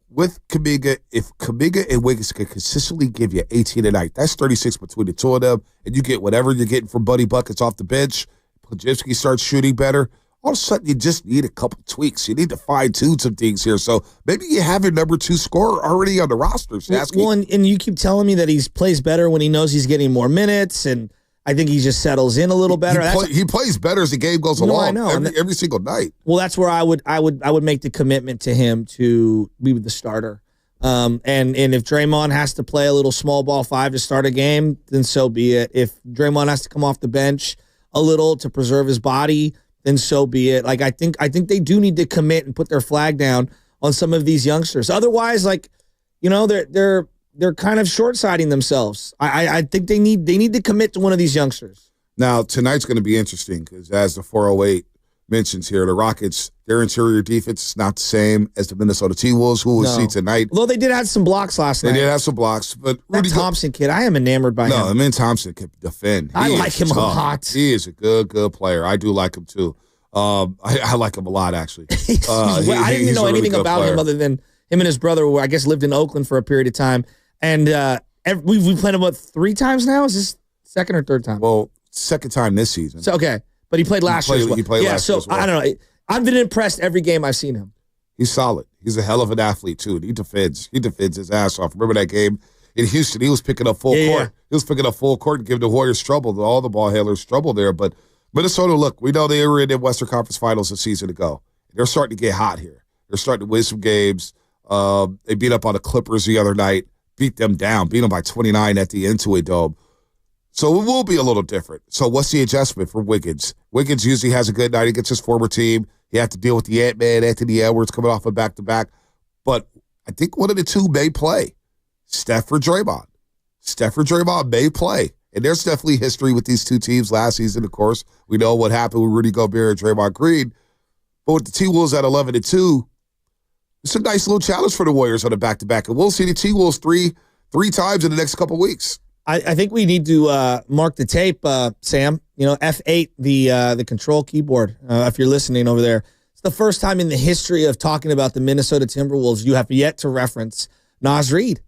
[SPEAKER 3] With Kuminga, if Kuminga and Wiggins can consistently give you 18 a night, that's 36 between the two of them, and you get whatever you're getting from Buddy Buckets off the bench, Podziemski starts shooting better, all of a sudden you just need a couple tweaks. You need to fine-tune some things here. So maybe you have your number 2 scorer already on the roster.
[SPEAKER 2] Well, and you keep telling me that he plays better when he knows he's getting more minutes, and I think he just settles in a little better.
[SPEAKER 3] He plays better as the game goes along.
[SPEAKER 2] I know.
[SPEAKER 3] Every single night.
[SPEAKER 2] Well, that's where I would make the commitment to him to be the starter. And if Draymond has to play a little small ball 5 to start a game, then so be it. If Draymond has to come off the bench a little to preserve his body, then so be it. Like I think they do need to commit and put their flag down on some of these youngsters. Otherwise, they're kind of short-sighting themselves. I think they need to commit to one of these youngsters.
[SPEAKER 3] Now, tonight's going to be interesting because as the 408 mentions here, the Rockets, their interior defense is not the same as the Minnesota T-Wolves, who we'll see tonight.
[SPEAKER 2] Although they did have some blocks last night.
[SPEAKER 3] They did have some blocks, but
[SPEAKER 2] Rudy Thompson kid, I am enamored by him.
[SPEAKER 3] No, I mean Thompson can defend.
[SPEAKER 2] I like him a lot.
[SPEAKER 3] He is a good player. I do like him too. I like him a lot actually.
[SPEAKER 2] I didn't even know anything about him other than him and his brother, who I guess lived in Oakland for a period of time. And we've played him 3 times now. Is this second or third time?
[SPEAKER 3] Well, second time this season.
[SPEAKER 2] So okay, but he played last year as well.
[SPEAKER 3] He played last year as well.
[SPEAKER 2] I don't know. I've been impressed every game I've seen him.
[SPEAKER 3] He's solid. He's a hell of an athlete too. He defends. He defends his ass off. Remember that game in Houston? He was picking up full court.
[SPEAKER 2] Yeah.
[SPEAKER 3] He was picking up full court and giving the Warriors trouble. All the ball handlers trouble there. But Minnesota, look, we know they were in the Western Conference Finals a season ago. They're starting to get hot here. They're starting to win some games. They beat up on the Clippers the other night. Beat them down. Beat them by 29 at the Intuit Dome. So it will be a little different. So what's the adjustment for Wiggins? Wiggins usually has a good night against his former team. He had to deal with the Ant-Man, Anthony Edwards, coming off a back-to-back. But I think one of the two may play. Steph or Draymond. Steph or Draymond may play. And there's definitely history with these two teams last season, of course. We know what happened with Rudy Gobert and Draymond Green. But with the T-Wolves at 11-2, it's a nice little challenge for the Warriors on a back-to-back. And we'll see the T-Wolves three times in the next couple weeks.
[SPEAKER 2] I think we need to mark the tape, Sam. You know, F8, the control keyboard, if you're listening over there. It's the first time in the history of talking about the Minnesota Timberwolves you have yet to reference Naz Reid.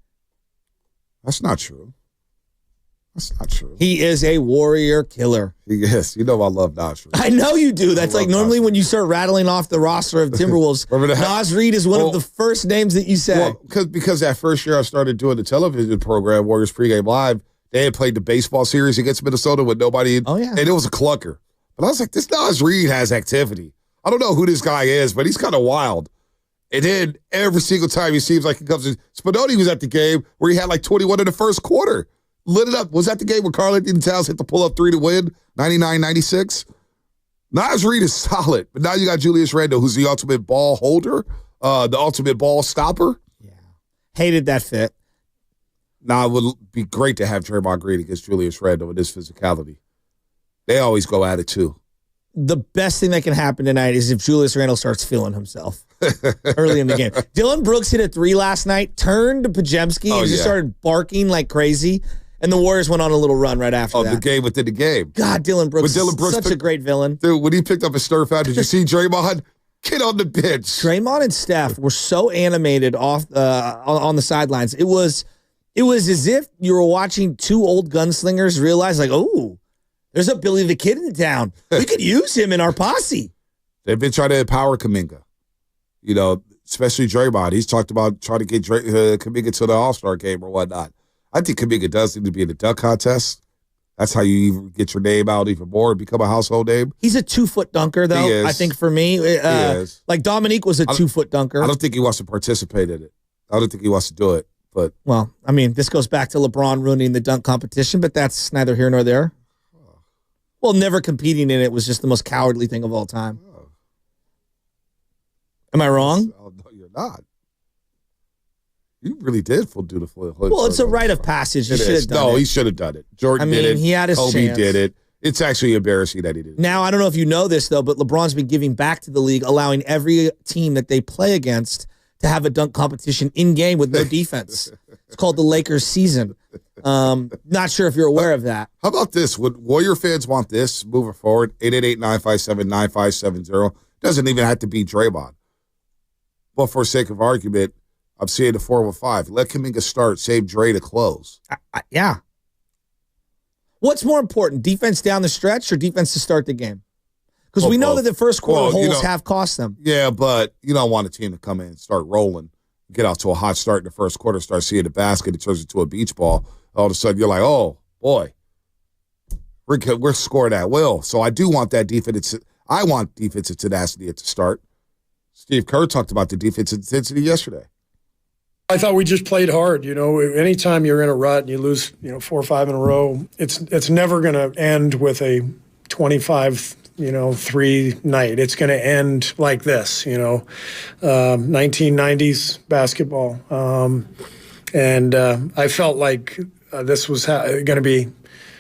[SPEAKER 3] That's not true. That's not true.
[SPEAKER 2] He is a warrior killer.
[SPEAKER 3] Yes, you know I love Naz Reid.
[SPEAKER 2] I know you do. That's like normally when you start rattling off the roster of Timberwolves, Naz Reid is one of the first names that you say.
[SPEAKER 3] Well, because that first year I started doing the television program, Warriors Pregame Live, they had played the baseball series against Minnesota with nobody.
[SPEAKER 2] Oh, yeah.
[SPEAKER 3] And it was a clunker. But I was like, this Naz Reid has activity. I don't know who this guy is, but he's kind of wild. And then every single time he seems like he comes in. Spinoni was at the game where he had like 21 in the first quarter. Lit it up. Was that the game where Karl-Anthony Towns hit the pull-up 3 to win? 99-96? Naz Reid is solid. But now you got Julius Randle, who's the ultimate ball holder, the ultimate ball stopper.
[SPEAKER 2] Yeah. Hated that fit.
[SPEAKER 3] Now, it would be great to have Draymond Green against Julius Randle with his physicality. They always go at it, too.
[SPEAKER 2] The best thing that can happen tonight is if Julius Randle starts feeling himself early in the game. Dylan Brooks hit a 3 last night, turned to Pajemski, and just started barking like crazy. And the Warriors went on a little run right after that.
[SPEAKER 3] The game within the game.
[SPEAKER 2] God, Dylan Brooks is such a great villain.
[SPEAKER 3] Dude, when he picked up his stir foul, did you see Draymond? Get on the bench.
[SPEAKER 2] Draymond and Steph were so animated off on the sidelines. It was as if you were watching 2 old gunslingers realize, like, oh, there's a Billy the Kid in town. We could use him in our posse.
[SPEAKER 3] They've been trying to empower Kuminga. You know, especially Draymond. He's talked about trying to get Kuminga to the All-Star game or whatnot. I think Kuminga does need to be in the dunk contest. That's how you even get your name out even more and become a household name.
[SPEAKER 2] He's a 2-foot dunker, though.
[SPEAKER 3] He is.
[SPEAKER 2] I think for me,
[SPEAKER 3] he is.
[SPEAKER 2] Like Dominique was a 2-foot dunker.
[SPEAKER 3] I don't think he wants to participate in it. I don't think he wants to do it. But
[SPEAKER 2] well, I mean, this goes back to LeBron ruining the dunk competition, but that's neither here nor there. Well, never competing in it was just the most cowardly thing of all time. Am I wrong?
[SPEAKER 3] Oh, no, you're not. You really did do the flip.
[SPEAKER 2] Well, it's a rite of passage. He should have done it.
[SPEAKER 3] No, he should have done it. Jordan did it.
[SPEAKER 2] He had his
[SPEAKER 3] Kobe
[SPEAKER 2] chance.
[SPEAKER 3] did it. It's actually embarrassing that he did it.
[SPEAKER 2] Now, I don't know if you know this, though, but LeBron's been giving back to the league, allowing every team that they play against to have a dunk competition in-game with no defense. It's called the Lakers season. Not sure if you're aware of that.
[SPEAKER 3] How about this? Would Warrior fans want this moving forward? 888-957-9570. Doesn't even have to be Draymond. But for sake of argument, I'm seeing the 4-5. Let Kuminga start. Save Dre to close.
[SPEAKER 2] Yeah. What's more important, defense down the stretch or defense to start the game? Because we know that the first quarter holes have cost them.
[SPEAKER 3] Yeah, but you don't want a team to come in and start rolling, get out to a hot start in the first quarter, start seeing the basket, it turns into a beach ball. All of a sudden, you're like, oh, boy, we're scoring at will. So I do want that defense. I want defensive tenacity at the start. Steve Kerr talked about the defensive intensity yesterday.
[SPEAKER 15] I thought we just played hard. Anytime you're in a rut and you lose, 4 or 5 in a row, it's never going to end with a 25-3 night. It's going to end like this, 1990s basketball. And I felt like this was going to be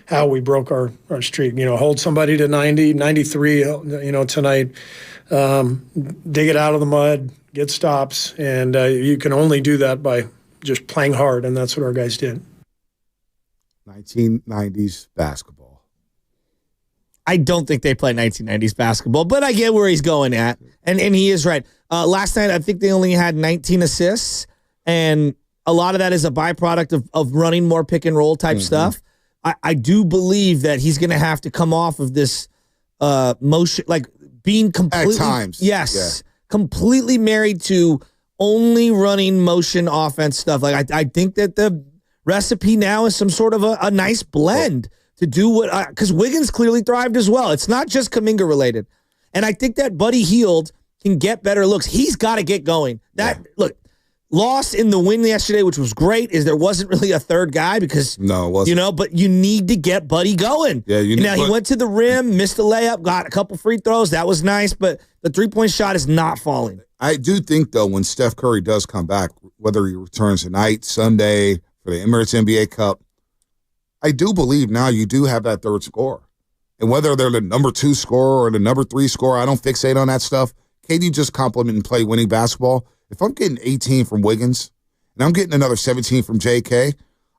[SPEAKER 15] how we broke our streak. Hold somebody to 90, 93, tonight. Dig it out of the mud, get stops, and you can only do that by just playing hard, and that's what our guys did.
[SPEAKER 3] 1990s basketball.
[SPEAKER 2] I don't think they play 1990s basketball, but I get where he's going at, and he is right. Last night, I think they only had 19 assists, and a lot of that is a byproduct of running more pick and roll type stuff. I do believe that he's going to have to come off of this motion, like being completely,
[SPEAKER 3] at times,
[SPEAKER 2] completely married to only running motion offense stuff. Like I think that the recipe now is some sort of a nice blend to do what, because Wiggins clearly thrived as well. It's not just Kuminga related, and I think that Buddy Hield can get better looks. He's got to get going. Look. Loss in the win yesterday, which was great, is there wasn't really a third guy because,
[SPEAKER 3] no, it wasn't.
[SPEAKER 2] But you need to get Buddy going.
[SPEAKER 3] Yeah,
[SPEAKER 2] he went to the rim, missed a layup, got a couple free throws. That was nice, but the three-point shot is not falling.
[SPEAKER 3] I do think, though, when Steph Curry does come back, whether he returns tonight, Sunday, for the Emirates NBA Cup, I do believe now you do have that third scorer. And whether they're the number 2 scorer or the number 3 scorer, I don't fixate on that stuff. Can you just compliment and play winning basketball? If I'm getting 18 from Wiggins and I'm getting another 17 from JK,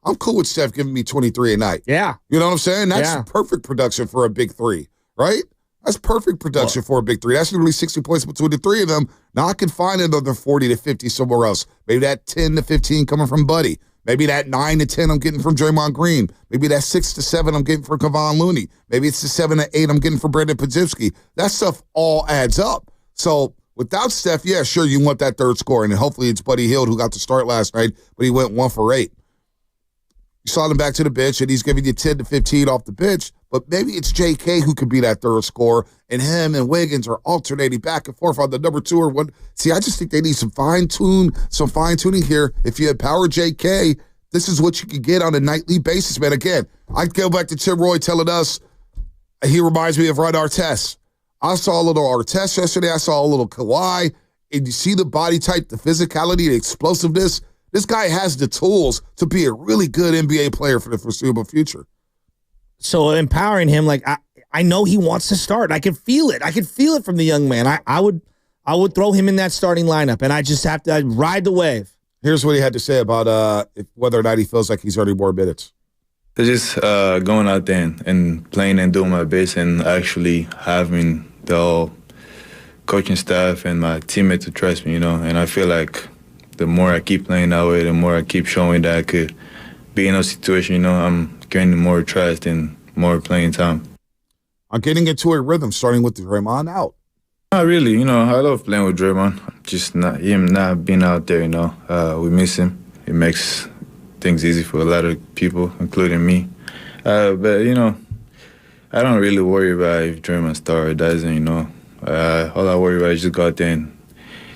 [SPEAKER 3] I'm cool with Steph giving me 23 a night.
[SPEAKER 2] Yeah.
[SPEAKER 3] You know what I'm saying? That's perfect production for a big 3, right? That's perfect production for a big 3. That's literally 60 points between the 3 of them. Now I can find another 40 to 50 somewhere else. Maybe that 10 to 15 coming from Buddy. Maybe that 9 to 10 I'm getting from Draymond Green. Maybe that 6 to 7 I'm getting from Kevon Looney. Maybe it's the 7 to 8 I'm getting from Brandon Podziemski. That stuff all adds up. So without Steph, yeah, sure, you want that third score, and hopefully it's Buddy Hield who got to start last night, but he went 1 for 8. You saw him back to the bench, and he's giving you 10 to 15 off the bench, but maybe it's JK who could be that third scorer, and him and Wiggins are alternating back and forth on the number 2 or one. See, I just think they need some fine-tuning here. If you empower JK, this is what you can get on a nightly basis, man. Again, I go back to Tim Roy telling us, he reminds me of Ron Artest. I saw a little Artest yesterday. I saw a little Kawhi. And you see the body type, the physicality, the explosiveness. This guy has the tools to be a really good NBA player for the foreseeable future.
[SPEAKER 2] So empowering him, like I know he wants to start. I can feel it. I can feel it from the young man. I would throw him in that starting lineup, and I just have to ride the wave.
[SPEAKER 3] Here's what he had to say about whether or not he feels like he's already more minutes.
[SPEAKER 8] Just going out there and playing and doing my best and actually having the whole coaching staff and my teammates to trust me, and I feel like the more I keep playing that way, the more I keep showing that I could be in a situation, I'm gaining more trust and more playing time.
[SPEAKER 3] I'm getting into a rhythm, starting with Draymond out.
[SPEAKER 8] Not really, I love playing with Draymond. Just him not being out there, we miss him. It makes things easy for a lot of people, including me. But, I don't really worry about if Draymond starts or doesn't, all I worry about is just go out there and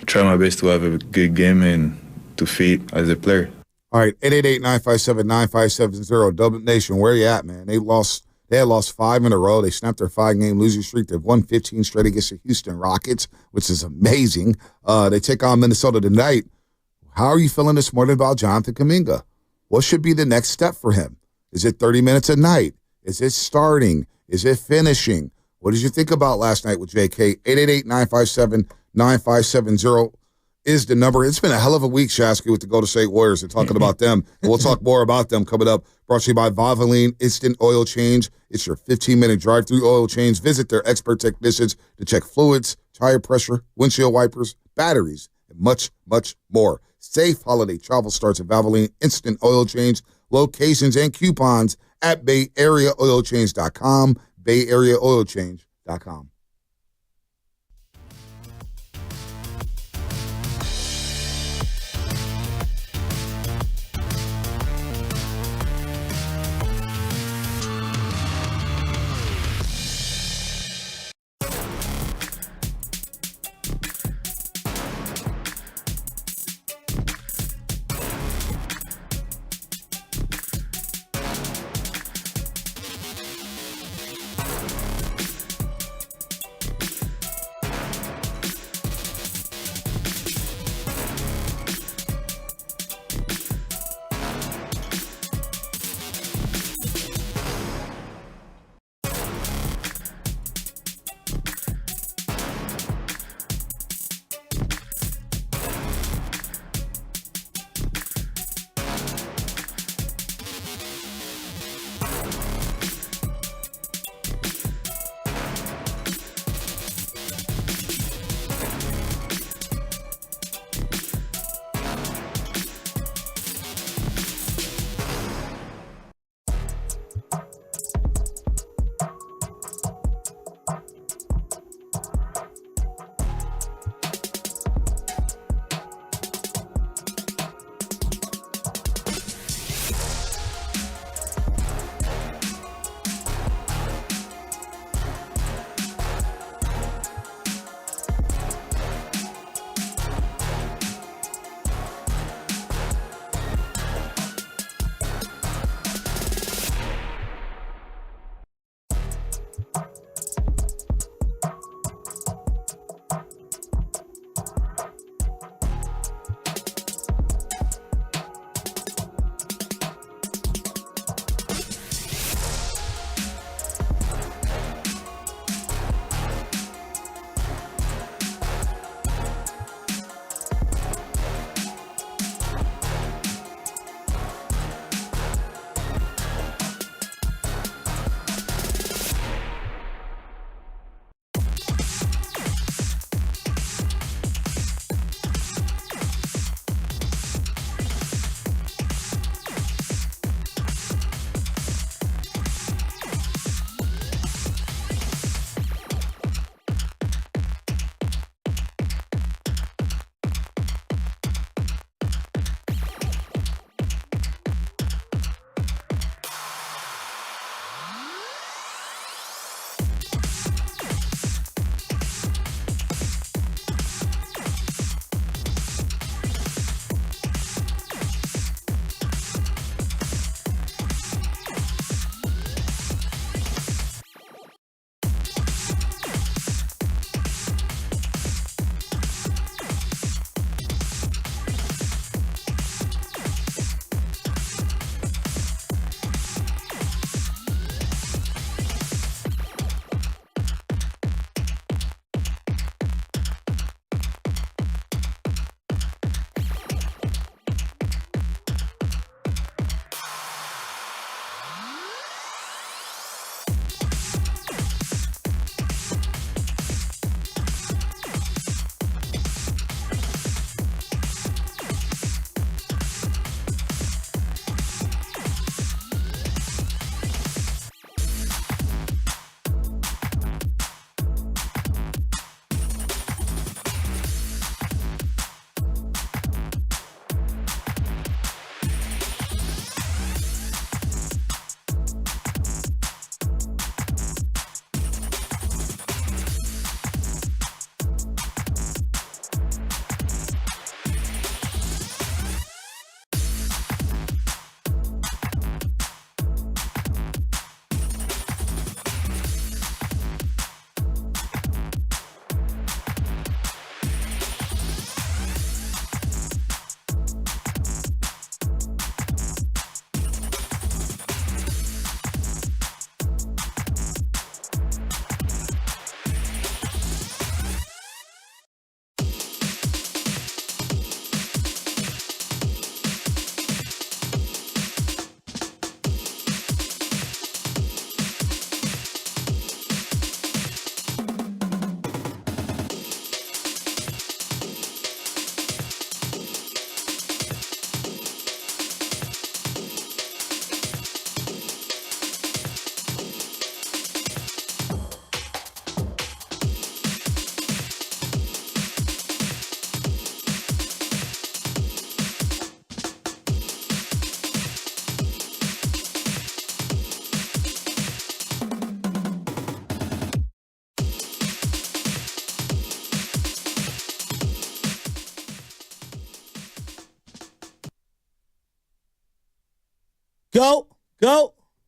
[SPEAKER 8] try my best to have a good game and to fit as a player.
[SPEAKER 3] All right, 888-957-9570. Double Nation, where you at, man? They had lost 5 in a row. They snapped their 5-game losing streak. They've won 15 straight against the Houston Rockets, which is amazing. They take on Minnesota tonight. How are you feeling this morning about Jonathan Kuminga? What should be the next step for him? Is it 30 minutes a night? Is it starting? Is it finishing? What did you think about last night with JK? 888-957-9570 is the number. It's been a hell of a week, Shasky, with the Golden State Warriors and talking about them. And we'll talk more about them coming up. Brought to you by Valvoline Instant Oil Change. It's your 15-minute drive-through oil change. Visit their expert technicians to check fluids, tire pressure, windshield wipers, batteries, and much, much more. Safe holiday travel starts at Valvoline Instant Oil Change. Locations and coupons at BayAreaOilChange.com, BayAreaOilChange.com.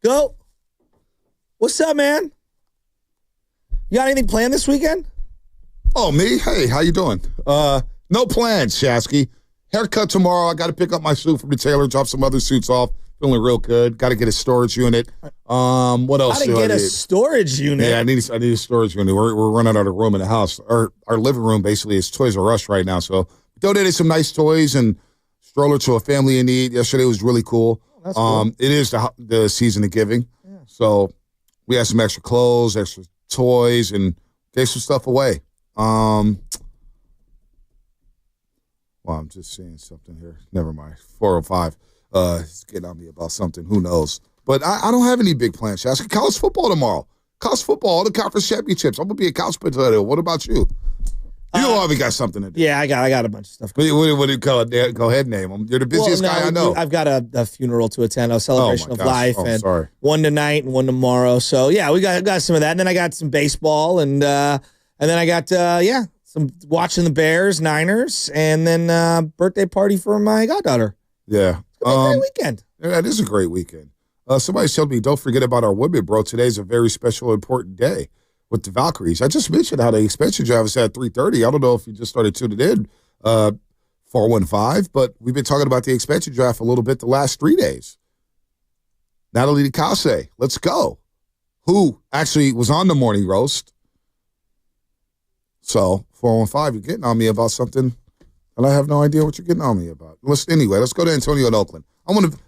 [SPEAKER 2] Go. What's up, man? You got anything planned this weekend?
[SPEAKER 3] Oh, me? Hey, how you doing? No plans, Shasky. Haircut tomorrow. I got to pick up my suit from the tailor, drop some other suits off. Feeling real good. Got to get a storage unit. What else?
[SPEAKER 2] Got to get a storage unit.
[SPEAKER 3] Yeah, I need a storage unit. We're running out of room in the house. Our living room basically is Toys R Us right now. So we donated some nice toys and stroller to a family in need. Yesterday was really cool.
[SPEAKER 2] That's cool.
[SPEAKER 3] It is the season of giving. Yeah. So we had some extra clothes, extra toys, and gave some stuff away. Well, I'm just saying something here. Never mind. 405. He's getting on me about something. Who knows? But I don't have any big plans. Ask college football tomorrow. College football, all the conference championships. I'm going to be a couch potato. What about you? You always got something to do.
[SPEAKER 2] Yeah, I got a bunch of stuff.
[SPEAKER 3] What do you call it? Go ahead, name them. You're the busiest guy I know.
[SPEAKER 2] I've got a funeral to attend, a celebration of life, and
[SPEAKER 3] sorry.
[SPEAKER 2] one tonight and one tomorrow. So yeah, we got some of that. And then I got some baseball, and then I got some watching the Bears, Niners, and then birthday party for my goddaughter.
[SPEAKER 3] Yeah,
[SPEAKER 2] it's gonna be a great weekend.
[SPEAKER 3] Yeah, it is a great weekend. Somebody told me, don't forget about our women, bro. Today's a very special, important day with the Valkyries. I just mentioned how the expansion draft is at 3:30. I don't know if you just started tuning in, 415, but we've been talking about the expansion draft a little bit the last 3 days. Natalie DeCase, let's go. Who actually was on the morning roast. So, 415, you're getting on me about something, and I have no idea what you're getting on me about. Let's go to Antonio in Oakland.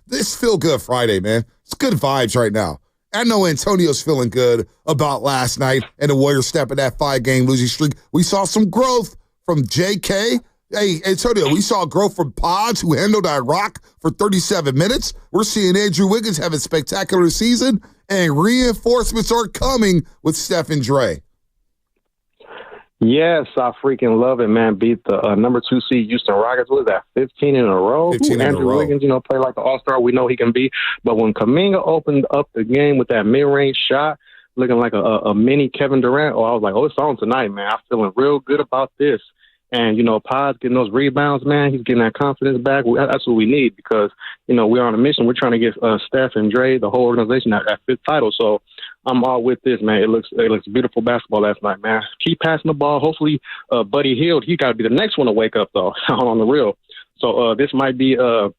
[SPEAKER 3] This feel good Friday, man. It's good vibes right now. I know Antonio's feeling good about last night and the Warriors stepping that 5-game losing streak. We saw some growth from JK. Hey, Antonio, we saw growth from Pods, who handled that rock for 37 minutes. We're seeing Andrew Wiggins have a spectacular season, and reinforcements are coming with Steph and Dre.
[SPEAKER 20] Yes, I freaking love it, man. Beat the number 2 seed Houston Rockets. What is that, 15 in a row?
[SPEAKER 3] 15 in a
[SPEAKER 20] Andrew
[SPEAKER 3] row.
[SPEAKER 20] Wiggins, play like an all-star. We know he can be. But when Kuminga opened up the game with that mid-range shot, looking like a mini Kevin Durant, I was like, it's on tonight, man. I'm feeling real good about this. And, Pod's getting those rebounds, man. He's getting that confidence back. That's what we need because, we're on a mission. We're trying to get Steph and Dre, the whole organization, that 5th title. So I'm all with this, man. It looks beautiful basketball last night, man. Keep passing the ball. Hopefully, Buddy Hield, he got to be the next one to wake up, though, on the real. So this might be, a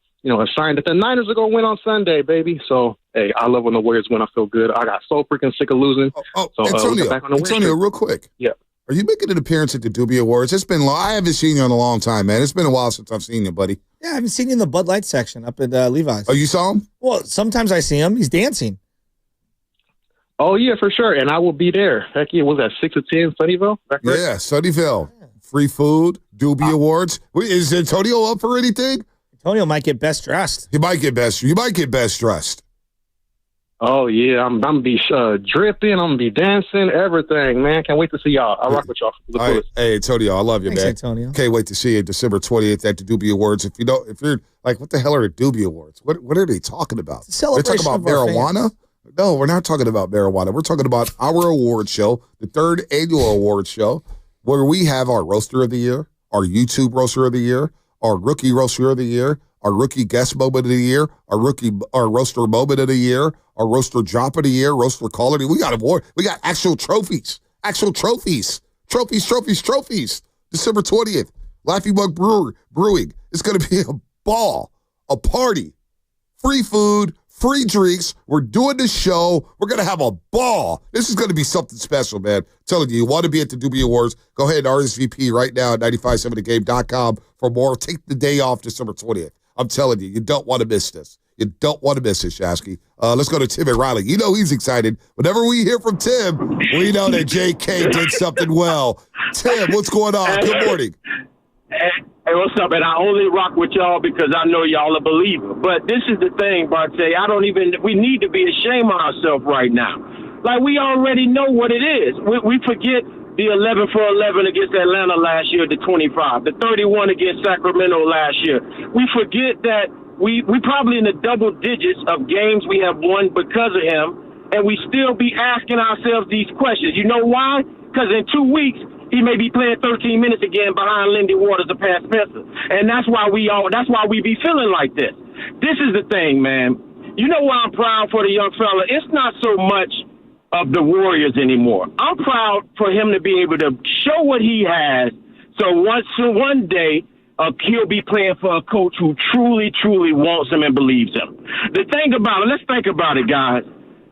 [SPEAKER 20] sign that the Niners are going to win on Sunday, baby. So, hey, I love when the Warriors win. I feel good. I got so freaking sick of losing.
[SPEAKER 3] Antonio, real quick.
[SPEAKER 20] Yeah.
[SPEAKER 3] Are you making an appearance at the Doobie Awards? It's been long. I haven't seen you in a long time, man. It's been a while since I've seen you, buddy.
[SPEAKER 2] Yeah, I haven't seen you in the Bud Light section up at Levi's.
[SPEAKER 3] Oh, you saw him?
[SPEAKER 2] Well, sometimes I see him. He's dancing.
[SPEAKER 20] Oh, yeah, for sure. And I will be there. Heck yeah, was that 6 to 10 Sunnyvale?
[SPEAKER 3] Yeah, Sunnyvale. Free food, Doobie Awards. Is Antonio up for anything?
[SPEAKER 2] Antonio might get best dressed.
[SPEAKER 3] You might get best dressed.
[SPEAKER 20] Oh, yeah. I'm going to be dripping. I'm going to be dancing, everything, man. Can't wait to see y'all. I rock with y'all.
[SPEAKER 3] All right. Hey, Antonio, I love you,
[SPEAKER 2] Thanks,
[SPEAKER 3] man.
[SPEAKER 2] Antonio.
[SPEAKER 3] Can't wait to see you December 20th at the Doobie Awards. If you're like, what the hell are the Doobie Awards? What are they talking about? They're talking about marijuana? No, we're not talking about marijuana. We're talking about our award show, the 3rd annual award show, where we have our Roaster of the Year, our YouTube Roaster of the Year, our Rookie Roaster of the Year, our Rookie Guest Moment of the Year, our Roaster Moment of the Year, our Roaster Drop of the Year, Roaster Caller. We got award. We got actual trophies. Trophies. December 20th, Laughing Mug Brewing. It's going to be a ball, a party, free food, free drinks. We're doing the show. We're going to have a ball. This is going to be something special, man. I'm telling you want to be at the Doobie Awards, go ahead and RSVP right now at 957thegame.com for more. Take the day off December 20th. I'm telling you, you don't want to miss this. You don't want to miss it, Shasky. Let's go to Tim and Riley. He's excited. Whenever we hear from Tim, we know that JK did something well. Tim, what's going on? Good morning.
[SPEAKER 21] Hey, what's up? And I only rock with y'all because I know y'all a believer. But this is the thing, Barte. We need to be ashamed of ourselves right now. Like, we already know what it is. We forget the 11 for 11 against Atlanta last year, the 25, the 31 against Sacramento last year. We forget that we probably in the double digits of games we have won because of him, and we still be asking ourselves these questions. You know why? Because in 2 weeks, he may be playing 13 minutes again behind Lindy Waters or past Spencer. And that's why we be feeling like this. This is the thing, man. You know why I'm proud for the young fella? It's not so much of the Warriors anymore. I'm proud for him to be able to show what he has. So one day, he'll be playing for a coach who truly, truly wants him and believes him. The thing about it, let's think about it, guys.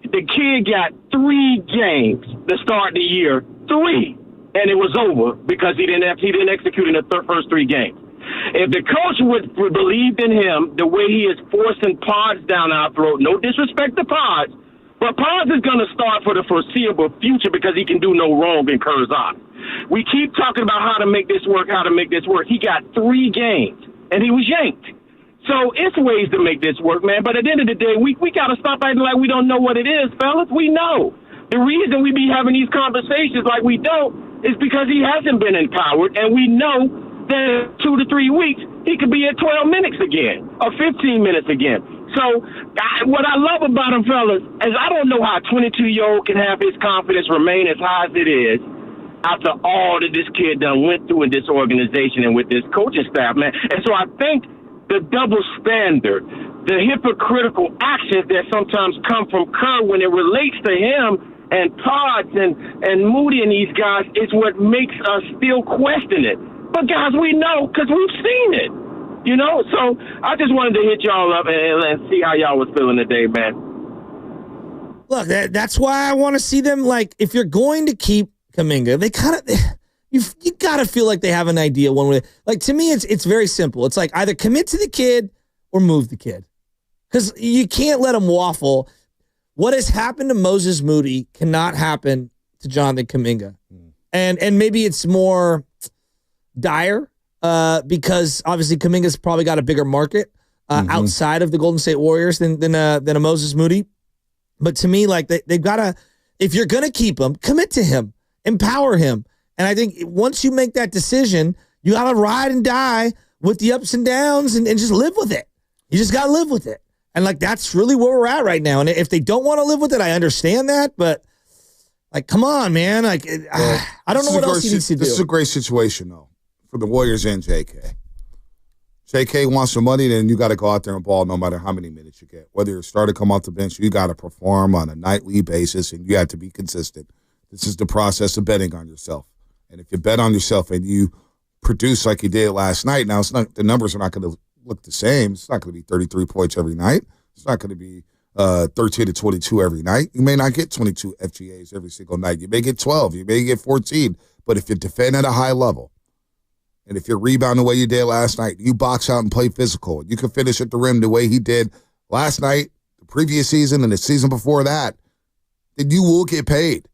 [SPEAKER 21] The kid got 3 games to start the year, 3, and it was over because he didn't execute in the first 3 games. If the coach would believed in him the way he is forcing Pods down our throat, no disrespect to Pods, but Pods is going to start for the foreseeable future because he can do no wrong in Curzon. We keep talking about how to make this work, He got 3 games, and he was yanked. So it's ways to make this work, man. But at the end of the day, we got to stop acting like we don't know what it is, fellas. We know. The reason we be having these conversations like we don't is because he hasn't been empowered, and we know that in 2 to 3 weeks, he could be at 12 minutes again or 15 minutes again. So what I love about him, fellas, is I don't know how a 22-year-old can have his confidence remain as high as it is after all that this kid done went through in this organization and with this coaching staff, man. And so I think the double standard, the hypocritical actions that sometimes come from Kerr when it relates to him and Pods and Moody and these guys is what makes us still question it. But, guys, we know because we've seen it, you know? So I just wanted to hit y'all up and see how y'all was feeling today, man.
[SPEAKER 2] Look, that's why I want to see them, like, if you're going to keep Kuminga, they kind of you got to feel like they have an idea one way. Like, to me, it's very simple. It's like either commit to the kid or move the kid because you can't let him waffle. What has happened to Moses Moody cannot happen to Jonathan Kuminga. And maybe it's more dire because obviously Kuminga's probably got a bigger market outside of the Golden State Warriors than a Moses Moody. But to me, like they've got to, if you're going to keep him, commit to him, empower him. And I think once you make that decision, you got to ride and die with the ups and downs and just live with it. You just got to live with it. And like that's really where we're at right now. And if they don't want to live with it, I understand that. But like, come on, man. Like, I don't know what else he needs to do.
[SPEAKER 3] This is a great situation, though, for the Warriors and JK. JK wants some money, then you got to go out there and ball no matter how many minutes you get. Whether you're starting to come off the bench, you got to perform on a nightly basis, and you have to be consistent. This is the process of betting on yourself. And if you bet on yourself and you produce like you did last night, now it's not the numbers are not going to look the same. It's not going to be 33 points every night. It's not going to be 13 to 22 every night. You may not get 22 FGAs every single night. You may get 12. You may get 14. But if you defend at a high level, and if you rebound the way you did last night, you box out and play physical, you can finish at the rim the way he did last night, the previous season, and the season before that, then you will get paid.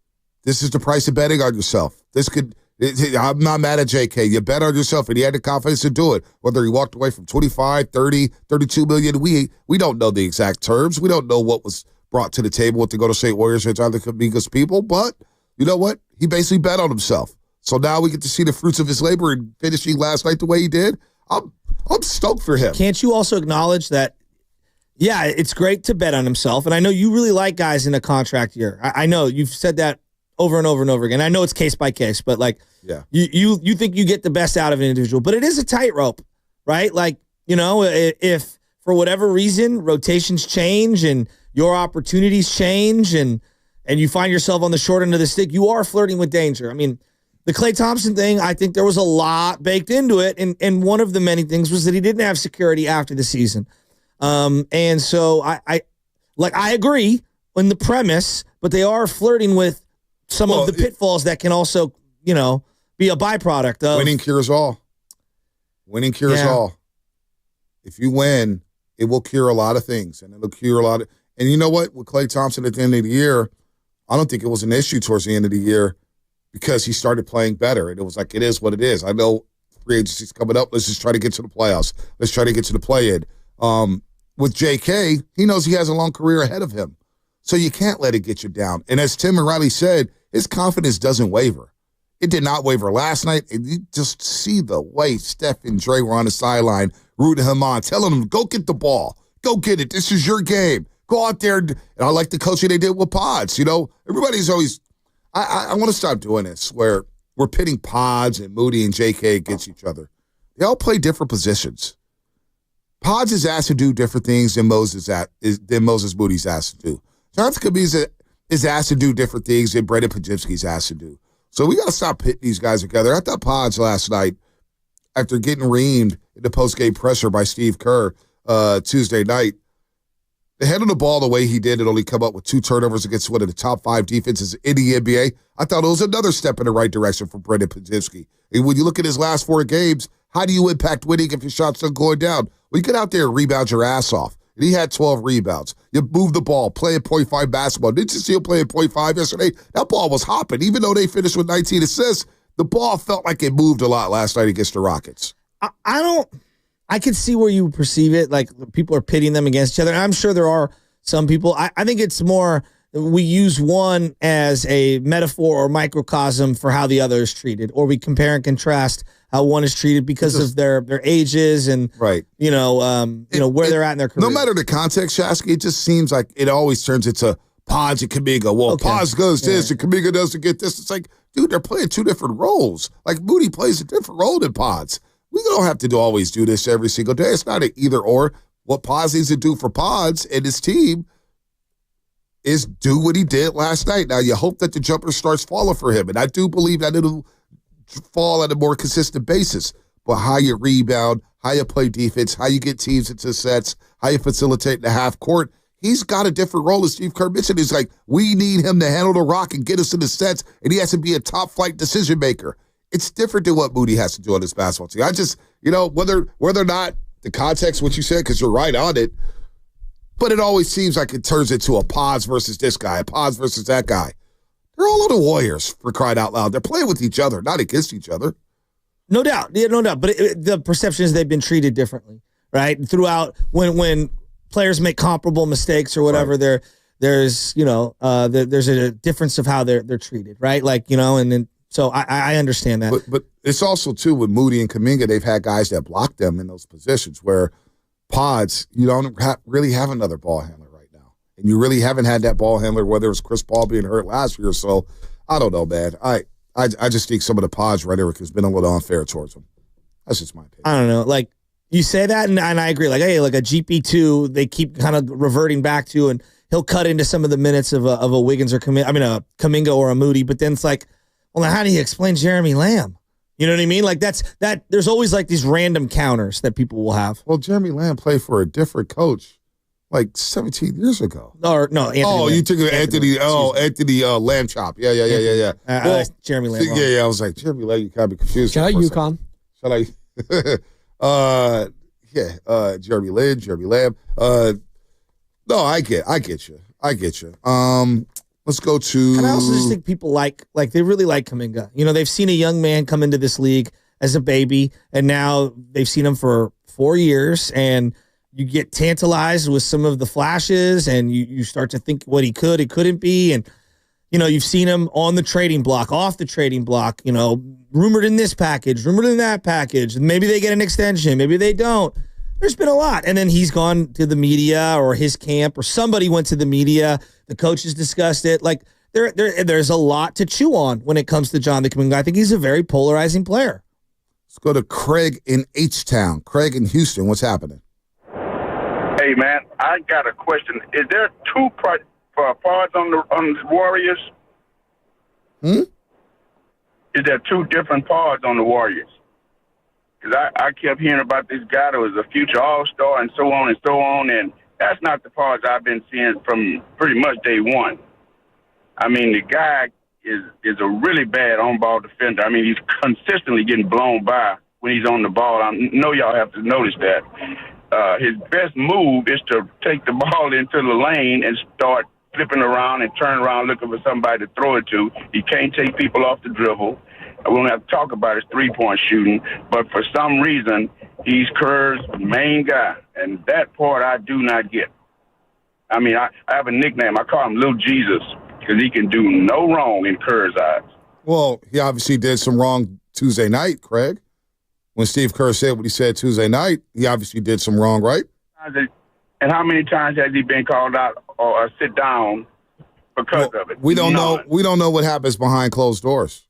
[SPEAKER 3] This is the price of betting on yourself. I'm not mad at JK. You bet on yourself, and he had the confidence to do it. Whether he walked away from 25, 30, 32 million, we don't know the exact terms. We don't know what was brought to the table with the Golden State Warriors and other Kuminga's people, but you know what? He basically bet on himself. So now we get to see the fruits of his labor and finishing last night the way he did. I'm stoked for him.
[SPEAKER 2] Can't you also acknowledge that, yeah, it's great to bet on himself, and I know you really like guys in a contract year. I know you've said that over and over and over again. I know it's case by case, but like,
[SPEAKER 3] yeah,
[SPEAKER 2] you think you get the best out of an individual, but it is a tightrope, right? Like, you know, if for whatever reason rotations change and your opportunities change and you find yourself on the short end of the stick, you are flirting with danger. I mean, the Klay Thompson thing, I think there was a lot baked into it, and one of the many things was that he didn't have security after the season. And so I agree in the premise, but they are flirting with some of the pitfalls that can also, you know, be a byproduct of
[SPEAKER 3] winning cures all. Winning cures all. If you win, it will cure a lot of things, and it'll cure a lot of. And you know what? With Klay Thompson at the end of the year, I don't think it was an issue towards the end of the year because he started playing better, and it was like it is what it is. I know free agency's coming up. Let's just try to get to the playoffs. Let's try to get to the play-in. With JK, he knows he has a long career ahead of him, so you can't let it get you down. And as Tim and Riley said, his confidence doesn't waver. It did not waver last night, and you just see the way Steph and Dre were on the sideline rooting him on, telling him, go get the ball. Go get it. This is your game. Go out there. And I like the coaching they did with Pods. You know, everybody's always – I want to stop doing this where we're pitting Pods and Moody and JK against each other. They all play different positions. Pods is asked to do different things than Moses Moody's asked to do. Jonathan Kuminga is asked to do different things than Brandon Podziemski's asked to do. So we got to stop pitting these guys together. I thought Pods last night, after getting reamed in the post-game pressure by Steve Kerr Tuesday night, they handled the ball the way he did and only come up with 2 turnovers against one of the top 5 defenses in the NBA. I thought it was another step in the right direction for Brandon Podziemski. And when you look at his last 4 games, How do you impact winning if your shots are going down? Well, you get out there and rebound your ass off. And he had 12 rebounds. You move the ball, play at .5 basketball. Didn't you see him play at .5 yesterday? That ball was hopping. Even though they finished with 19 assists, the ball felt like it moved a lot last night against the Rockets.
[SPEAKER 2] I can see where you perceive it. Like people are pitting them against each other. And I'm sure there are some people. I think it's more we use one as a metaphor or microcosm for how the other is treated, or we compare and contrast how one is treated because of their ages and where they're at in their career.
[SPEAKER 3] No matter the context, Shasky, it just seems like it always turns into Pods and Kuminga. Well, Pods does this and Kuminga doesn't get this. It's like, dude, they're playing two different roles. Like Moody plays a different role than Pods. We don't have to always do this every single day. It's not an either or. What Pods needs to do for Pods and his team is do what he did last night. Now, you hope that the jumper starts falling for him, and I do believe that it'll fall at a more consistent basis. But how you rebound, how you play defense, how you get teams into sets, how you facilitate in the half court, he's got a different role, as Steve Kerr mentioned. He's like, we need him to handle the rock and get us in the sets, and he has to be a top-flight decision maker. It's different than what Moody has to do on his basketball team. I just, whether or not the context, what you said, because you're right on it, but it always seems like it turns into a Pods versus this guy, a Pods versus that guy. They're all of the Warriors, for crying out loud. They're playing with each other, not against each other.
[SPEAKER 2] No doubt. Yeah, no doubt. But the perception is they've been treated differently, right? Throughout, when players make comparable mistakes or whatever,
[SPEAKER 3] right.
[SPEAKER 2] there's a difference of how they're treated, right? Like, and then so I understand that.
[SPEAKER 3] But it's also, too, with Moody and Kuminga, they've had guys that block them in those positions where Pods, you don't really have another ball handler right now. And you really haven't had that ball handler, whether it was Chris Paul being hurt last year or so. I don't know, man. I just think some of the Pods rhetoric has been a little unfair towards them. That's just my opinion.
[SPEAKER 2] I don't know. Like, you say that, and I agree. Like, hey, like a GP2, they keep kind of reverting back to, and he'll cut into some of the minutes of a Wiggins or a Kuminga or a Moody. But then it's like, well, now how do you explain Jeremy Lamb? You know what I mean? Like that. There's always like these random counters that people will have.
[SPEAKER 3] Well, Jeremy Lamb played for a different coach like 17 years ago.
[SPEAKER 2] No, Anthony.
[SPEAKER 3] Oh, you took Anthony. Anthony Lamb Chop. Yeah.
[SPEAKER 2] Well, Jeremy Lamb.
[SPEAKER 3] Yeah. I was like, Jeremy Lamb. You gotta be confused.
[SPEAKER 4] Shout out UConn.
[SPEAKER 3] Jeremy Lamb. No, I get you. Let's go to.
[SPEAKER 2] And I also just think people like they really like Kuminga. They've seen a young man come into this league as a baby, and now they've seen him for 4 years, and you get tantalized with some of the flashes, and you start to think what he couldn't be, and you've seen him on the trading block, off the trading block, rumored in this package, rumored in that package, and maybe they get an extension, maybe they don't. There's been a lot, and then he's gone to the media or his camp, or somebody went to the media. The coaches discussed it. Like there's a lot to chew on when it comes to John the Kuminga. I think he's a very polarizing player.
[SPEAKER 3] Let's go to Craig in H-Town. Craig in Houston, what's happening?
[SPEAKER 5] Hey man, I got a question. Is there two pods on the Warriors?
[SPEAKER 3] Is
[SPEAKER 5] there two different pods on the Warriors? Because I kept hearing about this guy that was a future All-Star and so on, and that's not the pods I've been seeing from pretty much day one. I mean, the guy is a really bad on-ball defender. I mean, he's consistently getting blown by when he's on the ball. I know y'all have to notice that. His best move is to take the ball into the lane and start flipping around and turn around looking for somebody to throw it to. He can't take people off the dribble. We don't have to talk about his three-point shooting, but for some reason, he's Kerr's main guy, and that part I do not get. I mean, I have a nickname. I call him Little Jesus because he can do no wrong in Kerr's eyes.
[SPEAKER 3] Well, he obviously did some wrong Tuesday night, Craig. When Steve Kerr said what he said Tuesday night, he obviously did some wrong, right?
[SPEAKER 5] And how many times has he been called out or sit down because of it?
[SPEAKER 3] We don't know. We don't know what happens behind closed doors.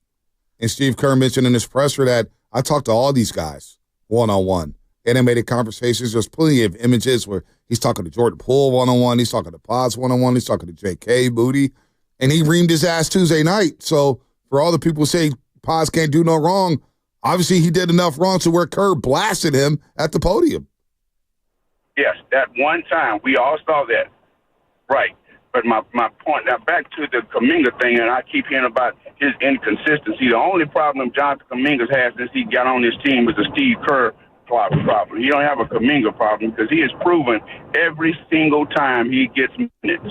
[SPEAKER 3] And Steve Kerr mentioned in his presser that I talked to all these guys one-on-one. Animated conversations. There's plenty of images where he's talking to Jordan Poole one-on-one. He's talking to Pods one-on-one. He's talking to J.K. Moody. And he reamed his ass Tuesday night. So for all the people who say Pods can't do no wrong, obviously he did enough wrong to where Kerr blasted him at the podium.
[SPEAKER 5] Yes, that one time. We all saw that. Right. But my point, now back to the Kuminga thing, and I keep hearing about his inconsistency. The only problem Jonathan Kuminga has since he got on this team is a Steve Kerr problem. He don't have a Kuminga problem because he has proven every single time he gets minutes,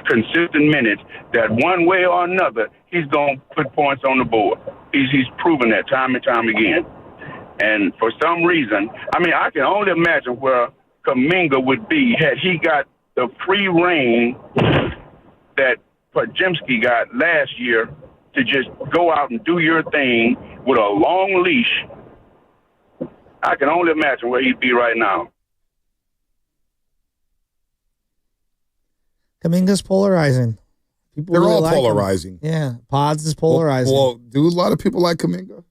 [SPEAKER 5] consistent minutes, that one way or another he's going to put points on the board. He's proven that time and time again. And for some reason, I mean, I can only imagine where Kuminga would be had he got the free reign that Podziemski got last year to just go out and do your thing with a long leash. I can only imagine where he'd be right now.
[SPEAKER 2] Kuminga's polarizing.
[SPEAKER 3] They're all polarizing.
[SPEAKER 2] Yeah, Pods is polarizing.
[SPEAKER 3] Well, do a lot of people like Kuminga?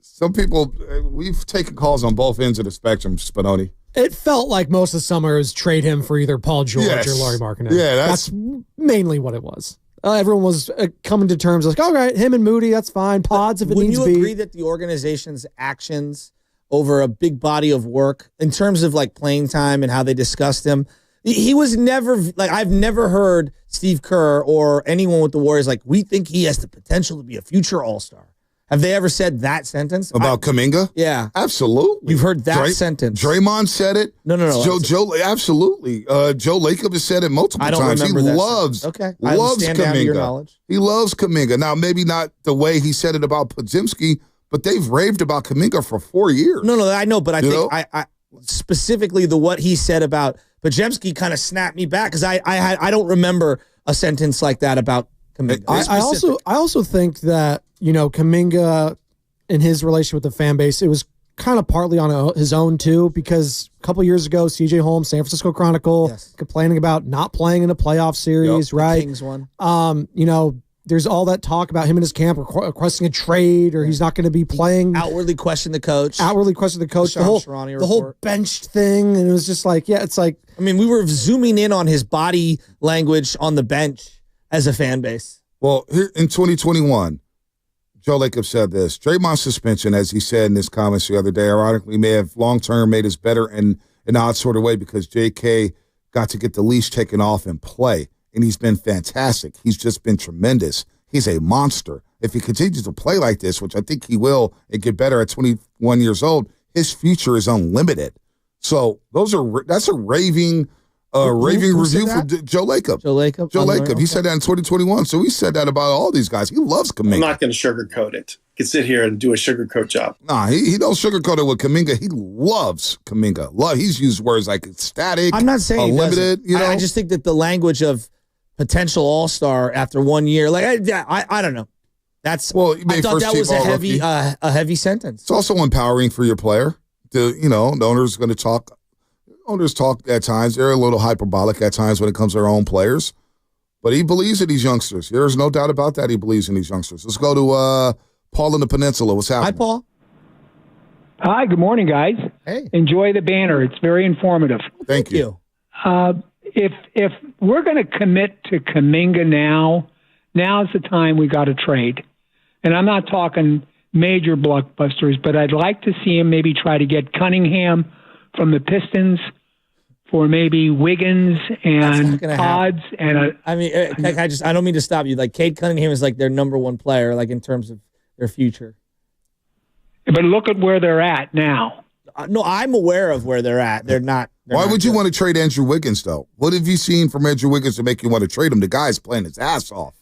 [SPEAKER 3] Some people, we've taken calls on both ends of the spectrum, Spinoni.
[SPEAKER 4] It felt like most of the summer was trade him for either Paul George or Lauri Markkanen.
[SPEAKER 3] Yeah,
[SPEAKER 4] that's mainly what it was. Everyone was coming to terms like, all right, him and Moody, that's fine. Pods if it needs to be.
[SPEAKER 2] Would you agree that the organization's actions over a big body of work, in terms of like playing time and how they discussed him, he was never, like, I've never heard Steve Kerr or anyone with the Warriors like, we think he has the potential to be a future All-Star. Have they ever said that sentence?
[SPEAKER 3] About Kuminga?
[SPEAKER 2] Yeah.
[SPEAKER 3] Absolutely.
[SPEAKER 2] You've heard that sentence.
[SPEAKER 3] Draymond said it.
[SPEAKER 2] No.
[SPEAKER 3] Joe, absolutely. Joe Lacob has said it multiple times.
[SPEAKER 2] I don't remember that.
[SPEAKER 3] Loves
[SPEAKER 2] Kuminga.
[SPEAKER 3] Down to your knowledge. He loves Kuminga. Now, maybe not the way he said it about Podziemski, but they've raved about Kuminga for 4 years.
[SPEAKER 2] No, I know, but I think I specifically what he said about Podziemski kind of snapped me back because I don't remember a sentence like that about Kuminga.
[SPEAKER 4] I also think that, you know, Kuminga in his relation with the fan base, it was kind of partly on his own too, because a couple years ago, CJ Holmes, San Francisco Chronicle, complaining about not playing in a playoff series, right?
[SPEAKER 2] Kings won.
[SPEAKER 4] You know, there's all that talk about him in his camp requesting a trade, or he's not going to be playing.
[SPEAKER 2] Outwardly question the coach.
[SPEAKER 4] The whole bench thing, and it was just like, yeah, it's like.
[SPEAKER 2] I mean, we were zooming in on his body language on the bench as a fan base.
[SPEAKER 3] Well, here in 2021, Joe Lacob said this: Draymond's suspension, as he said in his comments the other day, ironically may have long-term made us better in an odd sort of way because J.K. got to get the leash taken off and play, and he's been fantastic. He's just been tremendous. He's a monster. If he continues to play like this, which I think he will, and get better at 21 years old, his future is unlimited. So that's a raving review from Joe Lacob.
[SPEAKER 2] Joe Lacob.
[SPEAKER 3] He said that in 2021. So he said that about all these guys. He loves Kuminga.
[SPEAKER 7] I'm not going to sugarcoat it. You can sit here and do a sugarcoat job.
[SPEAKER 3] Nah, he don't sugarcoat it with Kuminga. He loves Kuminga. He's used words like ecstatic.
[SPEAKER 2] I'm not saying
[SPEAKER 3] unlimited. You know,
[SPEAKER 2] I just think that the language of potential All-Star after 1 year, like I don't know. I thought that was a heavy sentence.
[SPEAKER 3] It's also empowering for your player. The owners going to talk. Owners talk at times. They're a little hyperbolic at times when it comes to their own players. But he believes in these youngsters. There's no doubt about that. He believes in these youngsters. Let's go to Paul in the Peninsula. What's happening?
[SPEAKER 2] Hi, Paul.
[SPEAKER 22] Hi, good morning, guys.
[SPEAKER 2] Hey.
[SPEAKER 22] Enjoy the banner. It's very informative.
[SPEAKER 3] Thank you.
[SPEAKER 22] If we're going to commit to Kuminga now's the time we got to trade. And I'm not talking major blockbusters, but I'd like to see him maybe try to get Cunningham from the Pistons for maybe Wiggins and Pods.
[SPEAKER 2] I don't mean to stop you. Like, Cade Cunningham is like their number one player, like in terms of their future.
[SPEAKER 22] But look at where they're at now.
[SPEAKER 2] No, I'm aware of where they're at. They're not.
[SPEAKER 3] Why would you want to trade Andrew Wiggins, though? What have you seen from Andrew Wiggins to make you want to trade him? The guy's playing his ass off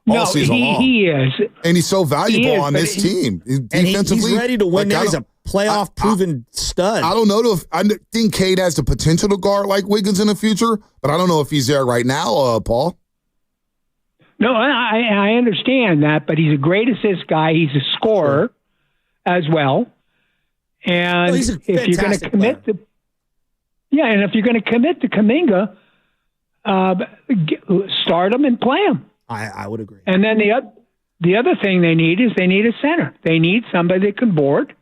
[SPEAKER 3] all season long.
[SPEAKER 22] He is.
[SPEAKER 3] And he's so valuable on this team. Defensively,
[SPEAKER 2] he's ready to win. He's a playoff-proven stud.
[SPEAKER 3] I don't know if I think Cade has the potential to guard like Wiggins in the future, but I don't know if he's there right now, Paul.
[SPEAKER 22] No, I understand that, but he's a great assist guy. He's a scorer as well. And
[SPEAKER 2] he's a
[SPEAKER 22] if you're going to commit
[SPEAKER 2] player.
[SPEAKER 22] and if you're going to commit to Kuminga, start him and play him.
[SPEAKER 2] I would agree.
[SPEAKER 22] And then the other thing they need a center. They need somebody that can board.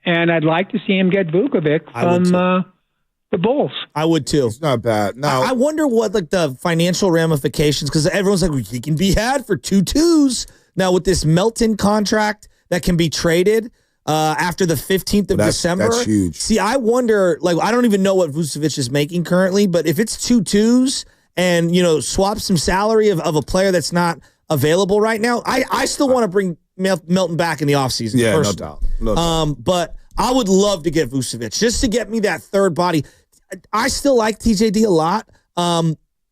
[SPEAKER 22] And I'd like to see him get Vukovic from the Bulls.
[SPEAKER 2] I would too.
[SPEAKER 3] It's not bad. Now,
[SPEAKER 2] I wonder what like the financial ramifications, because everyone's like, he can be had for 2 2s. Now with this Melton contract that can be traded after the 15th of December.
[SPEAKER 3] That's huge.
[SPEAKER 2] See, I wonder, like, I don't even know what Vucevic is making currently, but if it's 2 2s and, swap some salary of a player that's not available right now. I still want to bring Melton back in the offseason.
[SPEAKER 3] Yeah,
[SPEAKER 2] personally.
[SPEAKER 3] no doubt.
[SPEAKER 2] But I would love to get Vucevic just to get me that third body. I still like TJD a lot.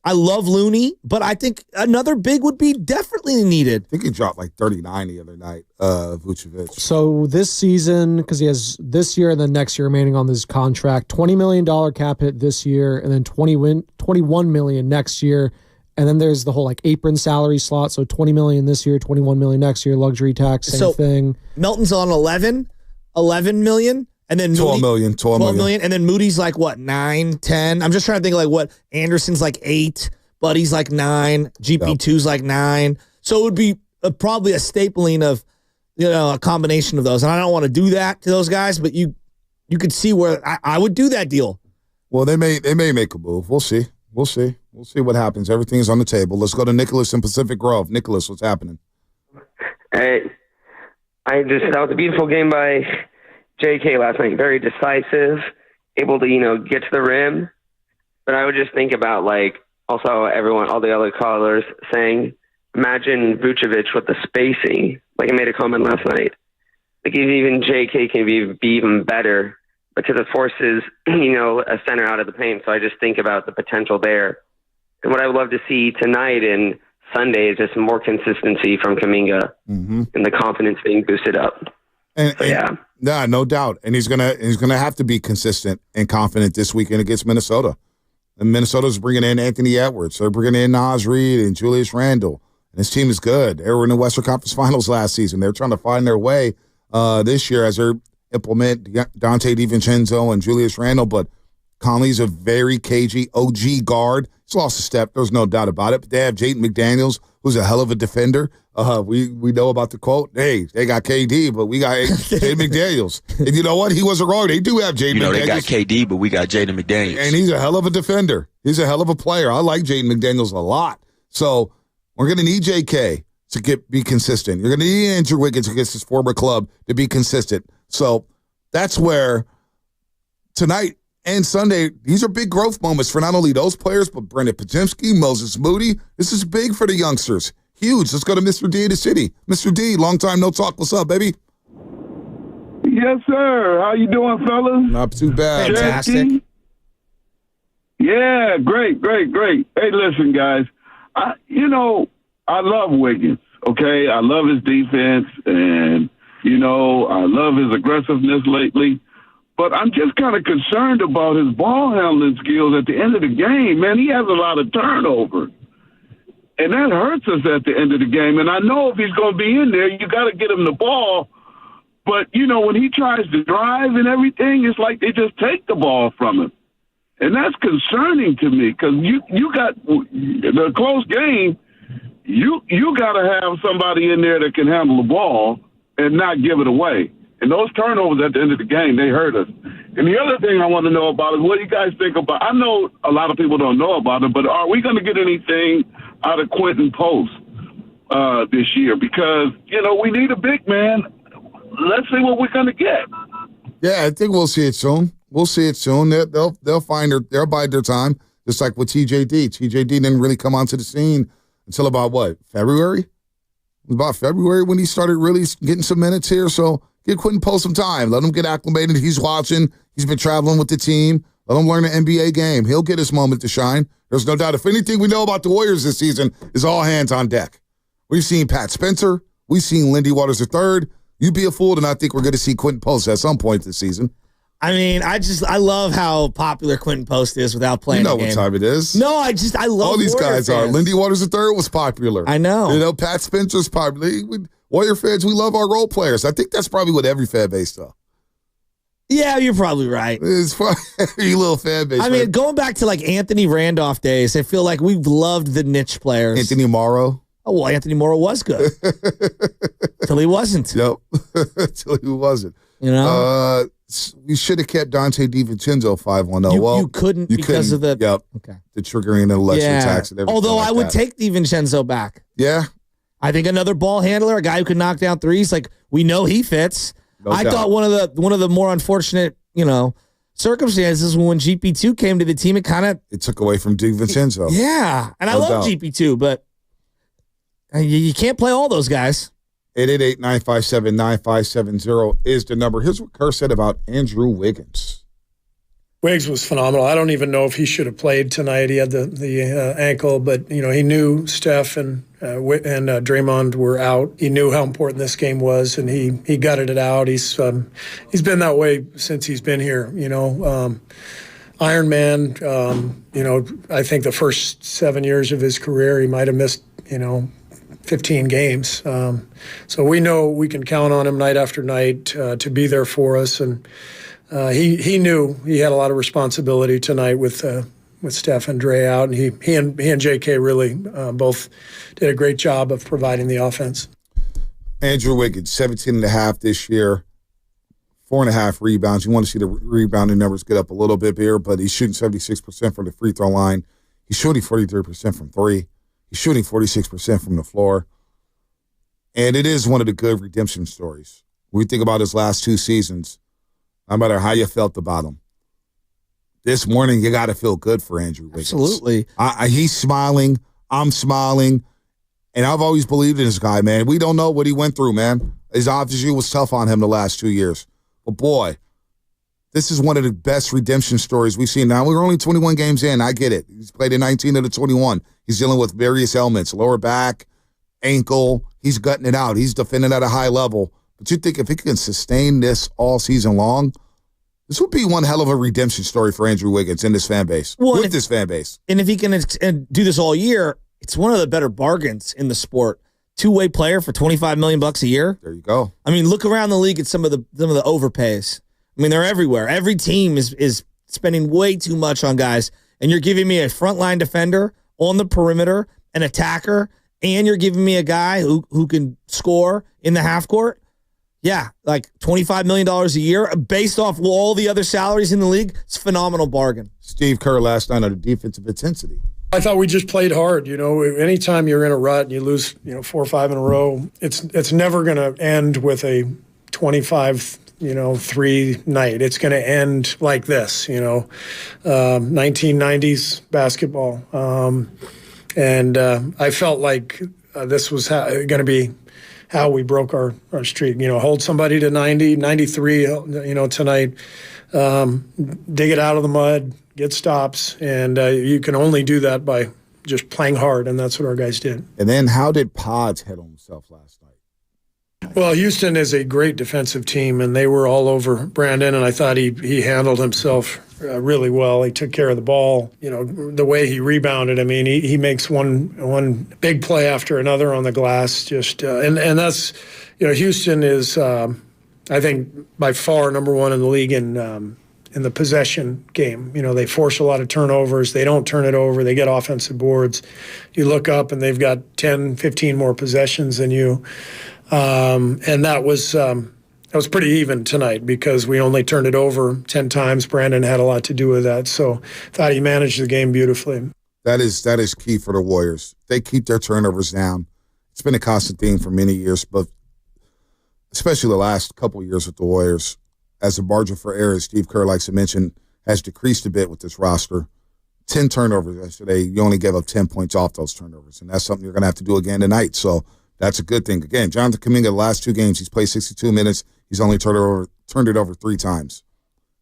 [SPEAKER 2] I love Looney, but I think another big would be definitely needed.
[SPEAKER 3] I think he dropped like 39 the other night, Vucevic.
[SPEAKER 4] So this season, because he has this year and then next year remaining on this contract, $20 million cap hit this year, and then $21 million next year. And then there's the whole like apron salary slot. So $20 million this year, $21 million next year, luxury tax, same thing.
[SPEAKER 2] Melton's on 11 million. And then
[SPEAKER 3] 12 million.
[SPEAKER 2] And then Moody's like what, 9, 10? I'm just trying to think like what Anderson's like 8, Buddy's like 9, GP2's like 9. So it would be probably a stapling of, a combination of those. And I don't want to do that to those guys, but you could see where I would do that deal.
[SPEAKER 3] Well, they may make a move. We'll see. We'll see what happens. Everything's on the table. Let's go to Nicholas in Pacific Grove. Nicholas, what's happening?
[SPEAKER 9] Hey, that was a beautiful game by JK last night. Very decisive, able to, get to the rim. But I would just think about, also all the other callers saying, imagine Vucevic with the spacing. Like I made a comment last night. Like even JK can be even better because it forces, a center out of the paint. So I just think about the potential there. And what I would love to see tonight and Sunday is just more consistency from Kuminga and the confidence being boosted up.
[SPEAKER 3] Yeah, no doubt. And he's gonna have to be consistent and confident this weekend against Minnesota. And Minnesota's bringing in Anthony Edwards. They're bringing in Naz Reid and Julius Randle. And this team is good. They were in the Western Conference Finals last season. They're trying to find their way this year as they implement Dante DiVincenzo and Julius Randle. But Conley's a very cagey OG guard. He's lost a step. There's no doubt about it. But they have Jaden McDaniels, who's a hell of a defender. We know about the quote, hey, they got KD, but we got Jaden McDaniels. And you know what? He wasn't wrong. They do have Jaden McDaniels.
[SPEAKER 12] They got KD, but we got Jaden McDaniels.
[SPEAKER 3] And he's a hell of a defender. He's a hell of a player. I like Jaden McDaniels a lot. So we're going to need JK to be consistent. You're going to need Andrew Wiggins against his former club to be consistent. So that's where tonight and Sunday, these are big growth moments for not only those players, but Brendan Podziemski, Moses Moody. This is big for the youngsters. Huge. Let's go to Mr. D in the city. Mr. D, long time no talk. What's up, baby?
[SPEAKER 23] Yes, sir. How you doing, fellas?
[SPEAKER 3] Not too bad.
[SPEAKER 2] Fantastic.
[SPEAKER 23] Yeah, great. Hey, listen, guys. I love Wiggins, okay? I love his defense, and, I love his aggressiveness lately. But I'm just kind of concerned about his ball handling skills at the end of the game. Man, he has a lot of turnover. And that hurts us at the end of the game. And I know if he's going to be in there, you got to get him the ball. But, when he tries to drive and everything, it's like they just take the ball from him. And that's concerning to me because you got the close game. You got to have somebody in there that can handle the ball and not give it away. And those turnovers at the end of the game, they hurt us. And the other thing I want to know about is what do you guys think about, I know a lot of people don't know about it, but are we going to get anything out of Quentin Post this year? Because, we need a big man. Let's see what we're going to get.
[SPEAKER 3] Yeah, I think we'll see it soon. They'll they'll bide their time, just like with TJD. TJD didn't really come onto the scene until about February? About February when he started really getting some minutes here. So give Quentin Post some time. Let him get acclimated. He's watching. He's been traveling with the team. Let him learn the NBA game. He'll get his moment to shine. There's no doubt. If anything we know about the Warriors this season is all hands on deck. We've seen Pat Spencer. We've seen Lindy Waters III. You'd be a fool to not think we're going to see Quentin Post at some point this season.
[SPEAKER 2] I mean, I love how popular Quentin Post is without playing the game.
[SPEAKER 3] What time it is.
[SPEAKER 2] No, I love
[SPEAKER 3] all these
[SPEAKER 2] Warrior
[SPEAKER 3] guys
[SPEAKER 2] fans.
[SPEAKER 3] are. Lindy Waters III was popular.
[SPEAKER 2] I know. Pat
[SPEAKER 3] Spencer's popular. Warrior fans, we love our role players. I think that's probably what every fan base does.
[SPEAKER 2] Yeah, you're probably right.
[SPEAKER 3] It's probably every little fan base.
[SPEAKER 2] I mean, going back to Anthony Randolph days, I feel like we've loved the niche players.
[SPEAKER 3] Anthony Morrow.
[SPEAKER 2] Oh, well, Anthony Morrow was good. Till he wasn't.
[SPEAKER 3] Yep. Till he wasn't. We should have kept Dante DiVincenzo 5-1-0.
[SPEAKER 2] You couldn't because of the...
[SPEAKER 3] Yep. Okay. The triggering and the electric tax and everything.
[SPEAKER 2] Although I would take DiVincenzo back.
[SPEAKER 3] Yeah.
[SPEAKER 2] I think another ball handler, a guy who can knock down threes, we know he fits. I thought one of the more unfortunate, circumstances when GP2 came to the team, it took
[SPEAKER 3] away from DiVincenzo.
[SPEAKER 2] Yeah. And I love GP2, but You can't play all those guys.
[SPEAKER 3] 888-957-9570 is the number. Here's what Kerr said about Andrew Wiggins.
[SPEAKER 15] Wiggs was phenomenal. I don't even know if he should have played tonight. He had the ankle, but he knew Steph and Draymond were out. He knew how important this game was, and he gutted it out. He's been that way since he's been here. Iron Man. I think the first 7 years of his career, he might have missed 15 games. So we know we can count on him night after night to be there for us, and he knew he had a lot of responsibility tonight with Steph and Dre out, and he and JK really both did a great job of providing the offense.
[SPEAKER 3] Andrew Wiggins, 17.5 this year, 4.5 rebounds. You want to see the rebounding numbers get up a little bit here, but he's shooting 76% from the free throw line. He's shooting 43% from three. He's shooting 46% from the floor. And it is one of the good redemption stories. When we think about his last 2 seasons, no matter how you felt about him, this morning you got to feel good for Andrew Wiggins.
[SPEAKER 2] Absolutely.
[SPEAKER 3] He's smiling. I'm smiling. And I've always believed in this guy, man. We don't know what he went through, man. His obviously was tough on him the last 2 years. But, boy, this is one of the best redemption stories we've seen. Now, we're only 21 games in. I get it. He's played in 19 of the 21. He's dealing with various ailments, lower back, ankle. He's gutting it out. He's defending at a high level. But you think if he can sustain this all season long, this would be one hell of a redemption story for Andrew Wiggins in this fan base, this fan base.
[SPEAKER 2] And if he can do this all year, it's one of the better bargains in the sport. Two-way player for $25 million a year.
[SPEAKER 3] There you go.
[SPEAKER 2] I mean, look around the league at some of the overpays. I mean, they're everywhere. Every team is spending way too much on guys, and you're giving me a frontline defender on the perimeter, an attacker, and you're giving me a guy who can score in the half court. Yeah, like $25 million a year based off all the other salaries in the league. It's a phenomenal bargain.
[SPEAKER 3] Steve Kerr last night on the defensive intensity.
[SPEAKER 15] I thought we just played hard. Anytime you're in a rut and you lose, 4 or 5 in a row, it's never going to end with a 25-3 night. It's going to end like this, 1990s basketball. And I felt like this was going to be how we broke our streak. Hold somebody to 90, 93, tonight, dig it out of the mud, get stops, and you can only do that by just playing hard, and that's what our guys did.
[SPEAKER 3] And then how did Pods hit on himself last night?
[SPEAKER 15] Well, Houston is a great defensive team, and they were all over Brandon, and I thought he handled himself really well. He took care of the ball. The way he rebounded, I mean, he makes one big play after another on the glass. Just and that's, Houston is, I think, by far number one in the league in the possession game. They force a lot of turnovers. They don't turn it over. They get offensive boards. You look up, and they've got 10, 15 more possessions than you. And that was pretty even tonight because we only turned it over 10 times. Brandon had a lot to do with that, so thought he managed the game beautifully.
[SPEAKER 3] That is key for the Warriors. They keep their turnovers down. It's been a constant theme for many years, but especially the last couple of years with the Warriors, as the margin for error, as Steve Kerr likes to mention, has decreased a bit with this roster. 10 turnovers yesterday. You only gave up 10 points off those turnovers, and that's something you're going to have to do again tonight. So that's a good thing. Again, Jonathan Kuminga, the last 2 games, he's played 62 minutes. He's only turned it over 3 times.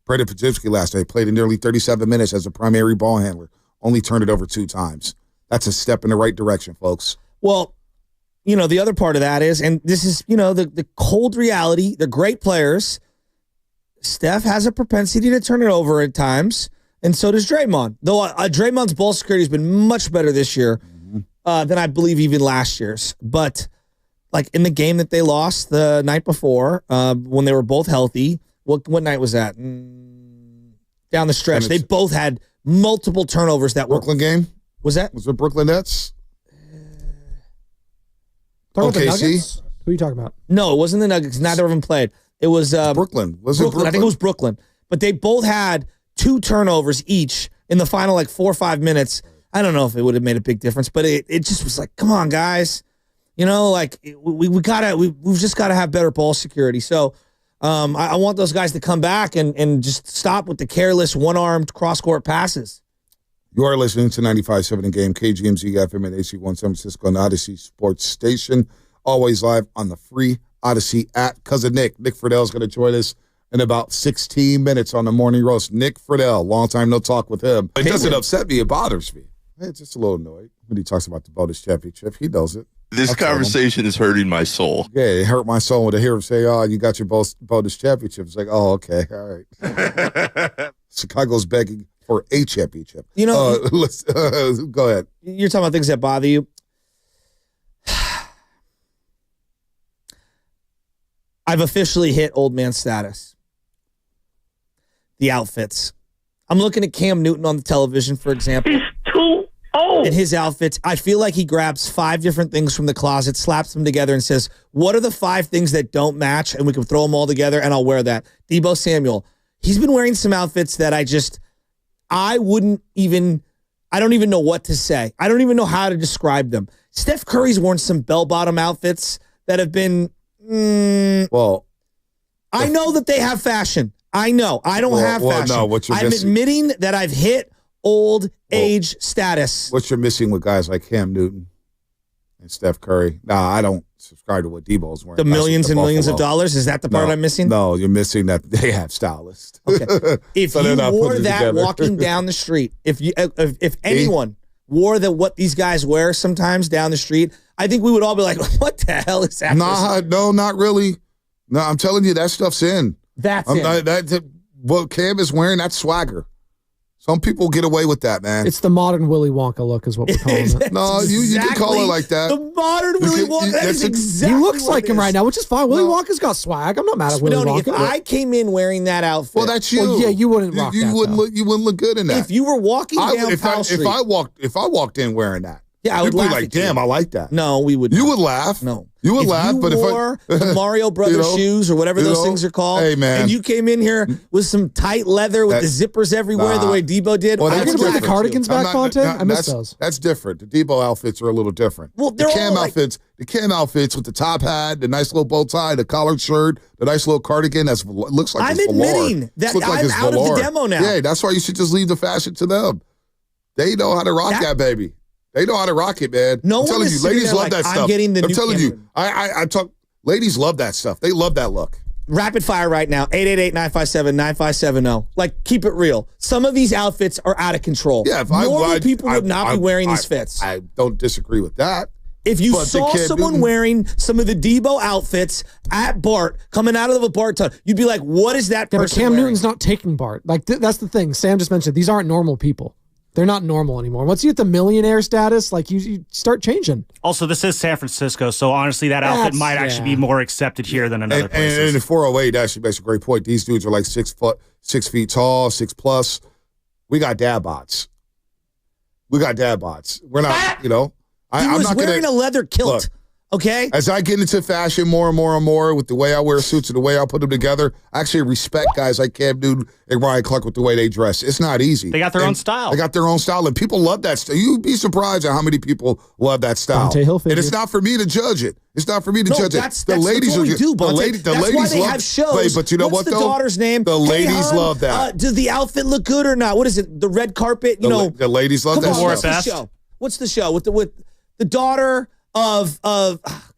[SPEAKER 3] Brady Podziemski last night played in nearly 37 minutes as a primary ball handler. Only turned it over 2 times. That's a step in the right direction, folks.
[SPEAKER 2] Well, the other part of that is, and this is, the cold reality, they're great players. Steph has a propensity to turn it over at times, and so does Draymond. Though Draymond's ball security has been much better this year than I believe even last year's. But like in the game that they lost the night before, when they were both healthy, what night was that? Down the stretch, they both had multiple turnovers. That
[SPEAKER 3] Brooklyn game?
[SPEAKER 2] Was that?
[SPEAKER 3] Was it Brooklyn Nets?
[SPEAKER 4] OKC? Who are you talking about?
[SPEAKER 2] No, it wasn't the Nuggets. Neither of them played. It was
[SPEAKER 3] Brooklyn. Was
[SPEAKER 2] Brooklyn?
[SPEAKER 3] it Brooklyn?
[SPEAKER 2] I think it was Brooklyn. But they both had 2 turnovers each in the final 4 or 5 minutes. I don't know if it would have made a big difference, but it just was like, come on, guys. We've just gotta have better ball security. So I want those guys to come back and just stop with the careless one-armed cross-court passes.
[SPEAKER 3] You are listening to 95.7 The Game, KGMZ FM at AC1 San Francisco and Odyssey Sports Station. Always live on the free Odyssey app. Cousin Nick Friedel is going to join us in about 16 minutes on the Morning Roast. Nick Friedel, long time no talk with him. It doesn't upset me, it bothers me. It's just a little annoyed when he talks about the bonus championship. He knows it.
[SPEAKER 17] This conversation is hurting my soul.
[SPEAKER 3] Yeah, it hurt my soul when I hear him say, "Oh, you got your bonus championship." It's like, oh, okay, all right. Chicago's begging for a championship.
[SPEAKER 2] You know,
[SPEAKER 3] go ahead.
[SPEAKER 2] You're talking about things that bother you. I've officially hit old man status. The outfits. I'm looking at Cam Newton on the television, for example.
[SPEAKER 21] He's too old.
[SPEAKER 2] And his outfits, I feel like he grabs 5 different things from the closet, slaps them together, and says, what are the 5 things that don't match? And we can throw them all together, and I'll wear that. Deebo Samuel, he's been wearing some outfits that I don't even know what to say. I don't even know how to describe them. Steph Curry's worn some bell-bottom outfits that have been,
[SPEAKER 3] well,
[SPEAKER 2] I know that they have fashion. I know. I don't have fashion.
[SPEAKER 3] No, what you're
[SPEAKER 2] I'm
[SPEAKER 3] missing,
[SPEAKER 2] admitting that I've hit old age status.
[SPEAKER 3] What you're missing with guys like Cam Newton and Steph Curry. Nah, I don't subscribe to what Debo's wearing.
[SPEAKER 2] The millions and millions of dollars? Is that the part I'm missing?
[SPEAKER 3] No, you're missing that they have stylists.
[SPEAKER 2] Okay. If
[SPEAKER 3] So
[SPEAKER 2] you
[SPEAKER 3] they're not
[SPEAKER 2] wore
[SPEAKER 3] putting it
[SPEAKER 2] that
[SPEAKER 3] together.
[SPEAKER 2] walking down the street, if anyone wore what these guys wear sometimes down the street, I think we would all be like, what the hell is that?
[SPEAKER 3] No, not really. No, I'm telling you, that stuff's in.
[SPEAKER 2] That's it.
[SPEAKER 3] What Cam is wearing, that's swagger. Some people get away with that, man.
[SPEAKER 4] It's the modern Willy Wonka look, is what we're calling it.
[SPEAKER 3] No, you can call it like that.
[SPEAKER 2] The modern Willy Wonka. That's exactly
[SPEAKER 4] He looks
[SPEAKER 2] what
[SPEAKER 4] like
[SPEAKER 2] it
[SPEAKER 4] him
[SPEAKER 2] is.
[SPEAKER 4] right now, which is fine. Willy Wonka's got swag. I'm not mad at Willy
[SPEAKER 2] Spinoni,
[SPEAKER 4] Wonka.
[SPEAKER 2] if I came in wearing that outfit,
[SPEAKER 3] well, that's you.
[SPEAKER 4] Well, yeah, you wouldn't rock that.
[SPEAKER 3] You wouldn't look good in that.
[SPEAKER 2] If you were walking down Powell Street,
[SPEAKER 3] if I walked in wearing that,
[SPEAKER 2] yeah, I would
[SPEAKER 3] you'd be
[SPEAKER 2] laugh
[SPEAKER 3] like,
[SPEAKER 2] at you.
[SPEAKER 3] damn, I like that.
[SPEAKER 2] No, we would.
[SPEAKER 3] You would laugh.
[SPEAKER 2] No.
[SPEAKER 3] You would
[SPEAKER 2] if
[SPEAKER 3] laugh,
[SPEAKER 2] you
[SPEAKER 3] but
[SPEAKER 2] wore
[SPEAKER 3] if I
[SPEAKER 2] the Mario Brothers shoes or whatever those things are called,
[SPEAKER 3] hey, man.
[SPEAKER 2] and you came in here with some tight leather with the zippers everywhere, the way Debo did.
[SPEAKER 3] Well,
[SPEAKER 2] I
[SPEAKER 3] that's
[SPEAKER 2] would laugh
[SPEAKER 3] different.
[SPEAKER 2] at
[SPEAKER 4] cardigans
[SPEAKER 2] you.
[SPEAKER 4] back, Fonte? I miss those.
[SPEAKER 3] That's different. The Debo outfits are a little different.
[SPEAKER 2] Well,
[SPEAKER 3] the
[SPEAKER 2] they're
[SPEAKER 3] Cam
[SPEAKER 2] all
[SPEAKER 3] outfits, the Cam outfits with the top hat, the nice little bow tie, the collared shirt, the nice little cardigan. Looks like
[SPEAKER 2] I'm
[SPEAKER 3] it's velour.
[SPEAKER 2] admitting that
[SPEAKER 3] Looks like
[SPEAKER 2] I'm
[SPEAKER 3] it's
[SPEAKER 2] out
[SPEAKER 3] velour.
[SPEAKER 2] of the demo now.
[SPEAKER 3] Yeah, that's why you should just leave the fashion to them. They know how to rock that baby. They know how to rock it, man.
[SPEAKER 2] No
[SPEAKER 3] I'm
[SPEAKER 2] one
[SPEAKER 3] telling
[SPEAKER 2] is
[SPEAKER 3] you,
[SPEAKER 2] sitting
[SPEAKER 3] ladies
[SPEAKER 2] there
[SPEAKER 3] love
[SPEAKER 2] like,
[SPEAKER 3] that
[SPEAKER 2] I'm
[SPEAKER 3] stuff.
[SPEAKER 2] getting the
[SPEAKER 3] I'm
[SPEAKER 2] new
[SPEAKER 3] telling
[SPEAKER 2] Cam
[SPEAKER 3] you,
[SPEAKER 2] Newton.
[SPEAKER 3] I talk. Ladies love that stuff. They love that look.
[SPEAKER 2] Rapid fire right now, 888-957-9570. Like, keep it real. Some of these outfits are out of control.
[SPEAKER 3] Yeah, if
[SPEAKER 2] Normal people would not be wearing these fits.
[SPEAKER 3] I don't disagree with that.
[SPEAKER 2] If you
[SPEAKER 3] But
[SPEAKER 2] saw
[SPEAKER 3] the Cam
[SPEAKER 2] someone
[SPEAKER 3] Newton-
[SPEAKER 2] wearing some of the Debo outfits at Bart, coming out of a Bart tunnel, you'd be like, what is that
[SPEAKER 4] Yeah, but
[SPEAKER 2] person
[SPEAKER 4] Cam
[SPEAKER 2] wearing?
[SPEAKER 4] Newton's not taking Bart. Like that's the thing. Sam just mentioned these aren't normal people. They're not normal anymore. Once you get the millionaire status, like you start changing.
[SPEAKER 18] Also, this is San Francisco, so honestly, that outfit might actually be more accepted here than in other places.
[SPEAKER 3] And the 408 actually makes a great point. These dudes are like 6 feet tall, 6+. We got dad bots. We're not,
[SPEAKER 2] He
[SPEAKER 3] I'm
[SPEAKER 2] was
[SPEAKER 3] not
[SPEAKER 2] wearing
[SPEAKER 3] gonna,
[SPEAKER 2] a leather kilt.
[SPEAKER 3] Look,
[SPEAKER 2] okay?
[SPEAKER 3] as I get into fashion more and more and more with the way I wear suits and the way I put them together, I actually respect guys like Cam Newton and Ryan Clark with the way they dress. It's not easy.
[SPEAKER 18] They got their own style.
[SPEAKER 3] They got their own style, and people love that style. You'd be surprised at how many people love that style.
[SPEAKER 4] Bonte Hill
[SPEAKER 3] And it's not for me to judge it. It's not for me to judge
[SPEAKER 2] that's
[SPEAKER 3] it. The ladies
[SPEAKER 2] what we do,
[SPEAKER 3] the
[SPEAKER 2] Bonte.
[SPEAKER 3] ladies
[SPEAKER 2] That's why
[SPEAKER 3] ladies
[SPEAKER 2] they
[SPEAKER 3] love
[SPEAKER 2] have shows.
[SPEAKER 3] But you know
[SPEAKER 2] What's
[SPEAKER 3] what,
[SPEAKER 2] the
[SPEAKER 3] though?
[SPEAKER 2] daughter's name?
[SPEAKER 3] The
[SPEAKER 2] Hey,
[SPEAKER 3] ladies
[SPEAKER 2] hon,
[SPEAKER 3] love that.
[SPEAKER 2] does the outfit look good or not? What is it? The red carpet?
[SPEAKER 3] The ladies love
[SPEAKER 2] come
[SPEAKER 3] that
[SPEAKER 2] on,
[SPEAKER 3] stuff.
[SPEAKER 2] what's the show? What's the show with the daughter of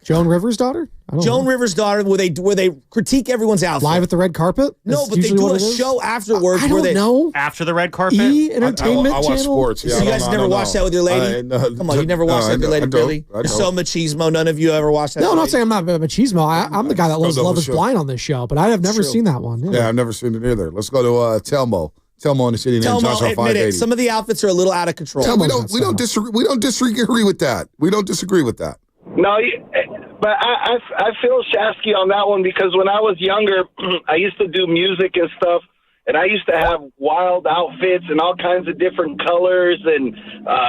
[SPEAKER 4] Joan Rivers' daughter? I don't
[SPEAKER 2] Joan
[SPEAKER 4] know.
[SPEAKER 2] Rivers' daughter, where they critique everyone's outfit.
[SPEAKER 4] Live at the red carpet?
[SPEAKER 2] No,
[SPEAKER 4] That's
[SPEAKER 2] but they
[SPEAKER 4] usually
[SPEAKER 2] do
[SPEAKER 4] what
[SPEAKER 2] a
[SPEAKER 4] it is?
[SPEAKER 2] show afterwards
[SPEAKER 4] I
[SPEAKER 2] where
[SPEAKER 4] don't
[SPEAKER 2] they
[SPEAKER 4] know.
[SPEAKER 18] After the red carpet?
[SPEAKER 4] Entertainment
[SPEAKER 3] I watch
[SPEAKER 4] channel?
[SPEAKER 3] sports. Yeah,
[SPEAKER 2] So you guys never watched that with your lady? Come on, you never watched that with your lady, really? You're so machismo. None of you ever watched that.
[SPEAKER 4] No, I'm not
[SPEAKER 2] lady?
[SPEAKER 4] saying I'm not machismo. I'm the guy that loves
[SPEAKER 3] no,
[SPEAKER 4] Love
[SPEAKER 3] for
[SPEAKER 4] is
[SPEAKER 3] sure.
[SPEAKER 4] Blind on this show, but I have never
[SPEAKER 2] True.
[SPEAKER 4] seen that one.
[SPEAKER 3] Yeah, I've never seen it either. Let's go to Telmo. Telmo in the city named
[SPEAKER 2] Telmo,
[SPEAKER 3] Joshua
[SPEAKER 2] admit
[SPEAKER 3] 580.
[SPEAKER 2] it. Some of the outfits are a little out of control.
[SPEAKER 3] We don't disagree with that. We don't disagree with that.
[SPEAKER 21] No, but I feel Shasky on that one because when I was younger, I used to do music and stuff, and I used to have wild outfits and all kinds of different colors and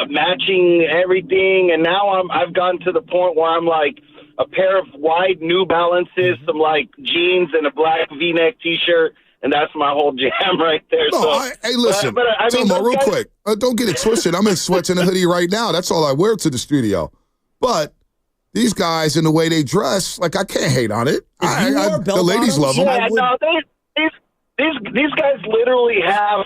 [SPEAKER 21] matching everything. And now I've gotten to the point where I'm like a pair of wide New Balances, some like jeans, and a black V-neck T-shirt. And that's my whole jam right there.
[SPEAKER 3] No, hey, listen,
[SPEAKER 21] but I mean,
[SPEAKER 3] Telmo, real quick. Don't get it twisted. I'm in sweats and a hoodie right now. That's all I wear to the studio. But these guys and the way they dress, like I can't hate on it. The ladies love them.
[SPEAKER 21] Yeah, no, These guys literally have,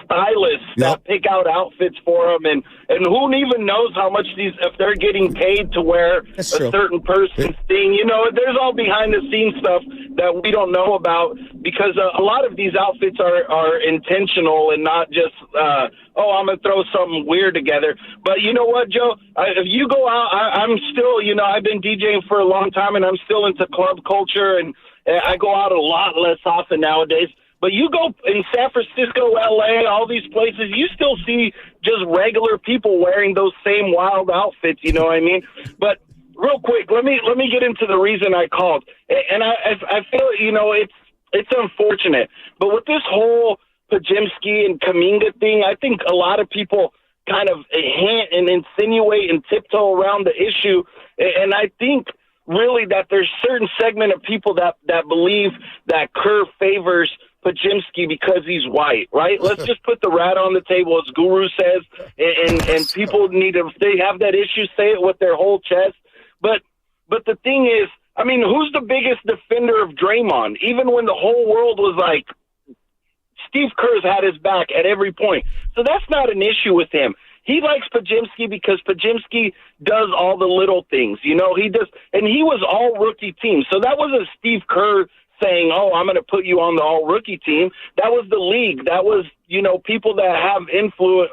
[SPEAKER 21] stylists that pick out outfits for them, and who even knows how much if they're getting paid to wear a certain person's thing. There's all behind the scenes stuff that we don't know about because a lot of these outfits are intentional and not just, I'm going to throw something weird together. But you know what, Joe? If you go out, I'm still, I've been DJing for a long time, and I'm still into club culture, and I go out a lot less often nowadays. But you go in San Francisco, L.A., all these places, you still see just regular people wearing those same wild outfits, you know what I mean? But real quick, let me get into the reason I called. And I feel, it's unfortunate. But with this whole Podziemski and Kuminga thing, I think a lot of people kind of hint and insinuate and tiptoe around the issue. And I think really that there's certain segment of people that believe that Kerr favors Podziemski because he's white, right? Let's just put the rat on the table, as Guru says, and people need to, if they have that issue, say it with their whole chest. But the thing is, I mean, who's the biggest defender of Draymond? Even when the whole world was like, Steve Kerr's had his back at every point. So that's not an issue with him. He likes Podziemski because Podziemski does all the little things, he does, and he was all rookie team. So that wasn't Steve Kerr saying, I'm going to put you on the all rookie team. That was the league. That was, people that have influence,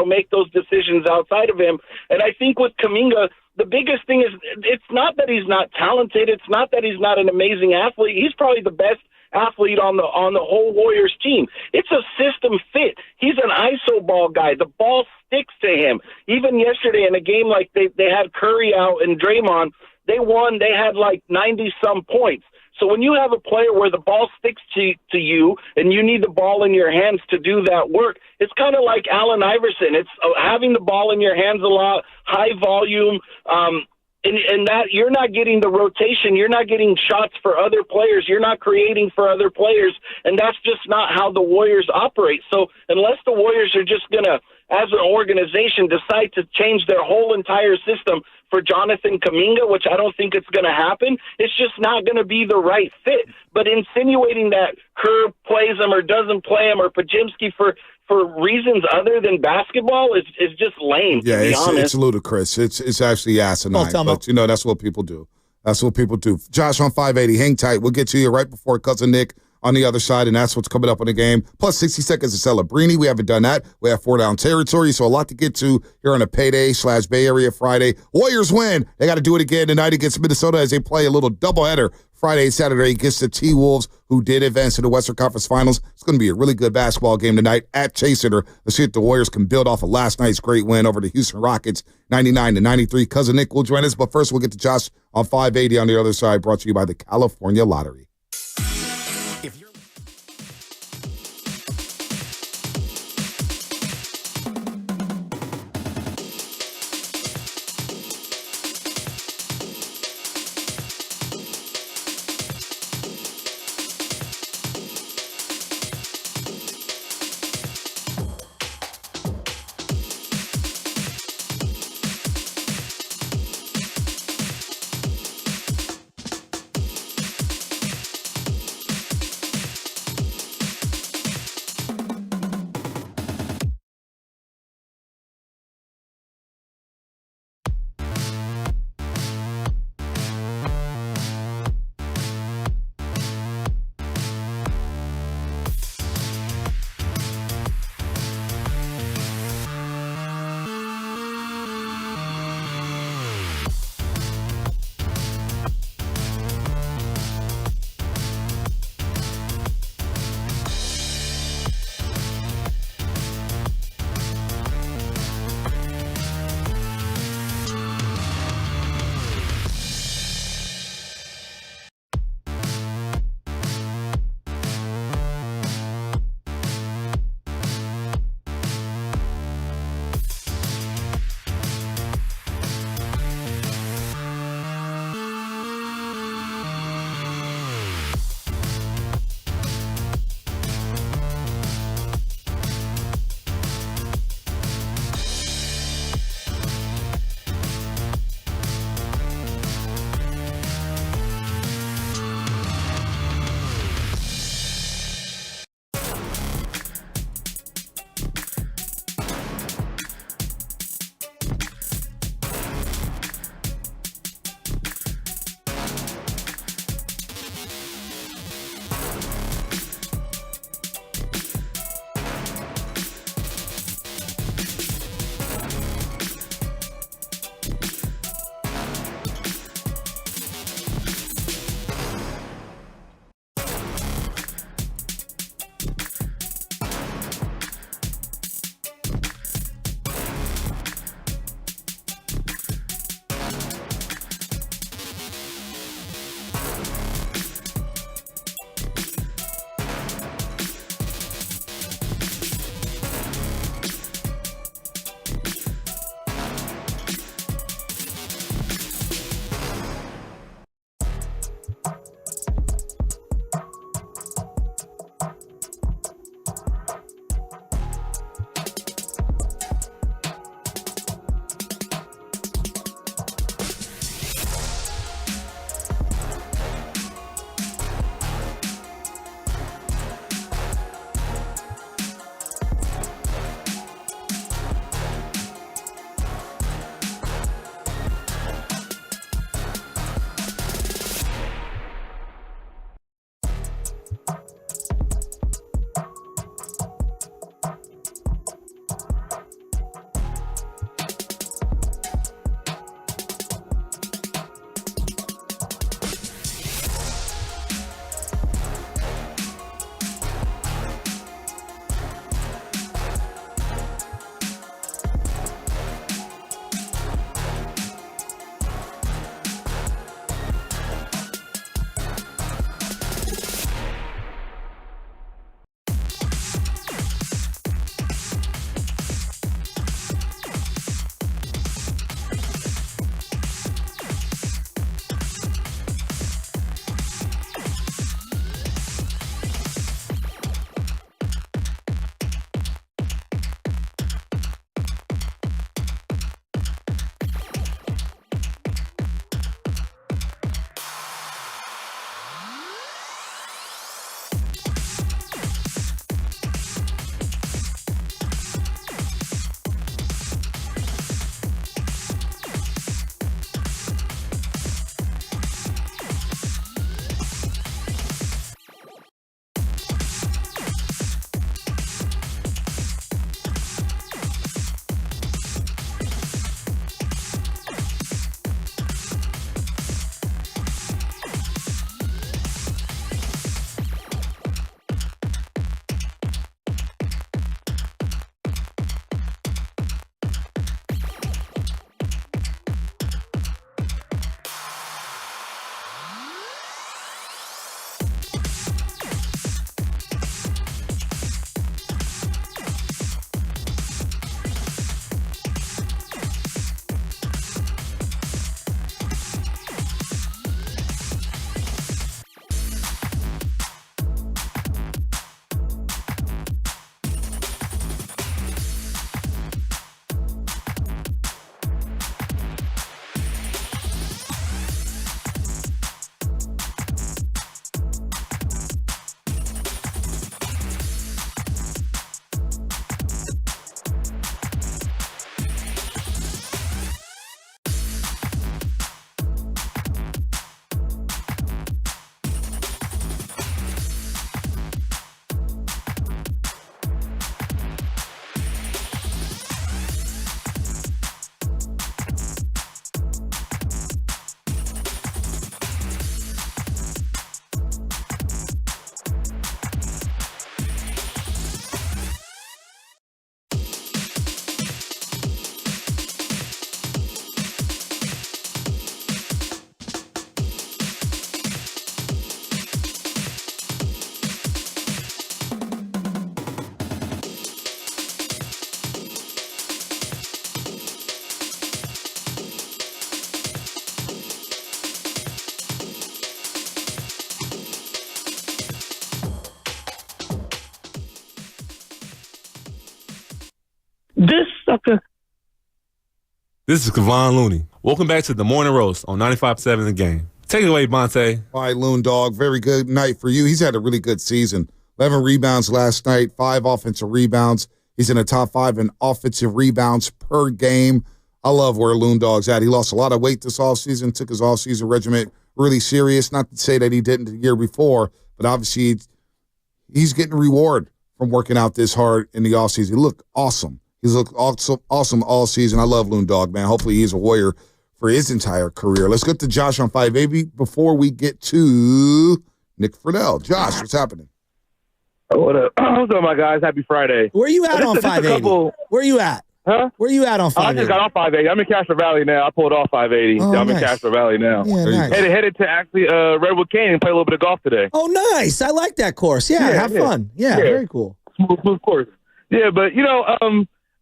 [SPEAKER 21] make those decisions outside of him. And I think with Kuminga, the biggest thing is it's not that he's not talented. It's not that he's not an amazing athlete. He's probably the best athlete on the whole Warriors team. It's a system fit. He's an iso ball guy. The ball sticks to him. Even yesterday in a game like they had Curry out and Draymond, they won. They had like 90-some points. So when you have a player where the ball sticks to you and you need the ball in your hands to do that work, it's kind of like Allen Iverson. It's having the ball in your hands a lot, high volume, and that you're not getting the rotation. You're not getting shots for other players. You're not creating for other players, and that's just not how the Warriors operate. So unless the Warriors are just going to, as an organization, decide to change their whole entire system for Jonathan Kuminga, which I don't think it's going to happen, it's just not going to be the right fit. But insinuating that Kerr plays him or doesn't play him or Podziemski for reasons other than basketball is just lame, to be honest.
[SPEAKER 3] It's ludicrous. It's actually asinine. But, that's what people do. That's what people do. Josh on 580, hang tight. We'll get to you right before Cousin Nick on the other side, and that's what's coming up in the game. Plus 60 seconds of Celebrini. We haven't done that. We have 4 down territory, so a lot to get to here on a payday/Bay Area Friday. Warriors win. They got to do it again tonight against Minnesota as they play a little doubleheader Friday and Saturday against the T-Wolves, who did advance to the Western Conference Finals. It's going to be a really good basketball game tonight at Chase Center. Let's see if the Warriors can build off of last night's great win over the Houston Rockets, 99-93. Cousin Nick will join us, but first we'll get to Josh on 580 on the other side, brought to you by the California Lottery.
[SPEAKER 21] This sucker.
[SPEAKER 13] This is Kevon Looney. Welcome back to the Morning Roast on 95.7 The Game. Take it away, Bonte.
[SPEAKER 3] All right, Loon Dog, very good night for you. He's had a really good season. 11 rebounds last night, 5 offensive rebounds. He's in the top 5 in offensive rebounds per game. I love where Loon Dog's at. He lost a lot of weight this offseason, took his offseason regimen really serious. Not to say that he didn't the year before, but obviously he's getting reward from working out this hard in the offseason. He looked awesome. He's looked awesome all season. I love Loon Dog, man. Hopefully he's a Warrior for his entire career. Let's get to Josh on 580 before we get to Nick Friedel. Josh, what's happening?
[SPEAKER 14] What up? What's up, my guys? Happy Friday.
[SPEAKER 2] Where you at on 580? Where you at?
[SPEAKER 14] Huh?
[SPEAKER 2] Where you at on 580?
[SPEAKER 14] I just got off 580. I'm in Castro Valley now. I pulled off 580.
[SPEAKER 2] Oh,
[SPEAKER 14] I'm
[SPEAKER 2] nice.
[SPEAKER 14] in Castro Valley now.
[SPEAKER 2] Yeah, nice.
[SPEAKER 14] Headed to actually Redwood Canyon and play a little bit of golf today.
[SPEAKER 2] Oh, nice. I like that course. Yeah, have fun. Yeah, very cool.
[SPEAKER 14] Smooth course. Yeah, but,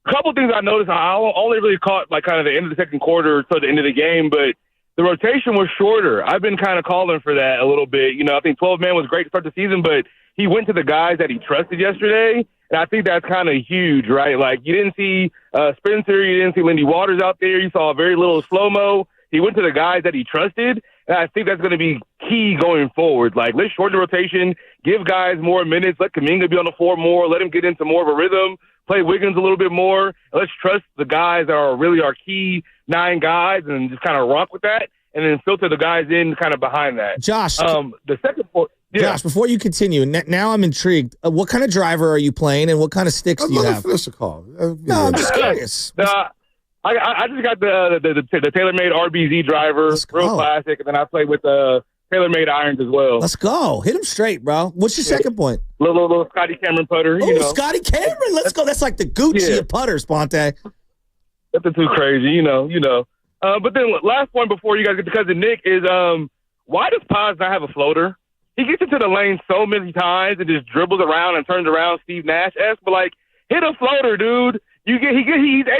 [SPEAKER 14] a couple things I noticed. I only really caught, kind of the end of the second quarter to the end of the game, but the rotation was shorter. I've been kind of calling for that a little bit. I think 12-man was great to start the season, but he went to the guys that he trusted yesterday, and I think that's kind of huge, right? You didn't see Spencer, you didn't see Lindy Waters out there. You saw very little slow-mo. He went to the guys that he trusted, and I think that's going to be key going forward. Let's shorten the rotation, give guys more minutes, let Kuminga be on the floor more, let him get into more of a rhythm, play Wiggins a little bit more, and let's trust the guys that are really our key 9 guys and just kind of rock with that, and then filter the guys in kind of behind that.
[SPEAKER 2] Josh.
[SPEAKER 14] The second point. Yeah.
[SPEAKER 2] Josh, before you continue, now I'm intrigued. What kind of driver are you playing, and what kind of sticks do you have?
[SPEAKER 3] Finish the call.
[SPEAKER 2] No, I'm just curious.
[SPEAKER 14] I just got the TaylorMade RBZ driver, real classic, and then I play with the TaylorMade irons as well.
[SPEAKER 2] Let's go. Hit him straight, bro. What's your second point?
[SPEAKER 14] Little Scotty Cameron putter.
[SPEAKER 2] Scotty Cameron. Let's go. That's like the Gucci of putters, Ponte.
[SPEAKER 14] Nothing too crazy, But then last point before you guys get to Cousin Nick is why does Paz not have a floater? He gets into the lane so many times and just dribbles around and turns around Steve Nash-esque, but hit a floater, dude. He's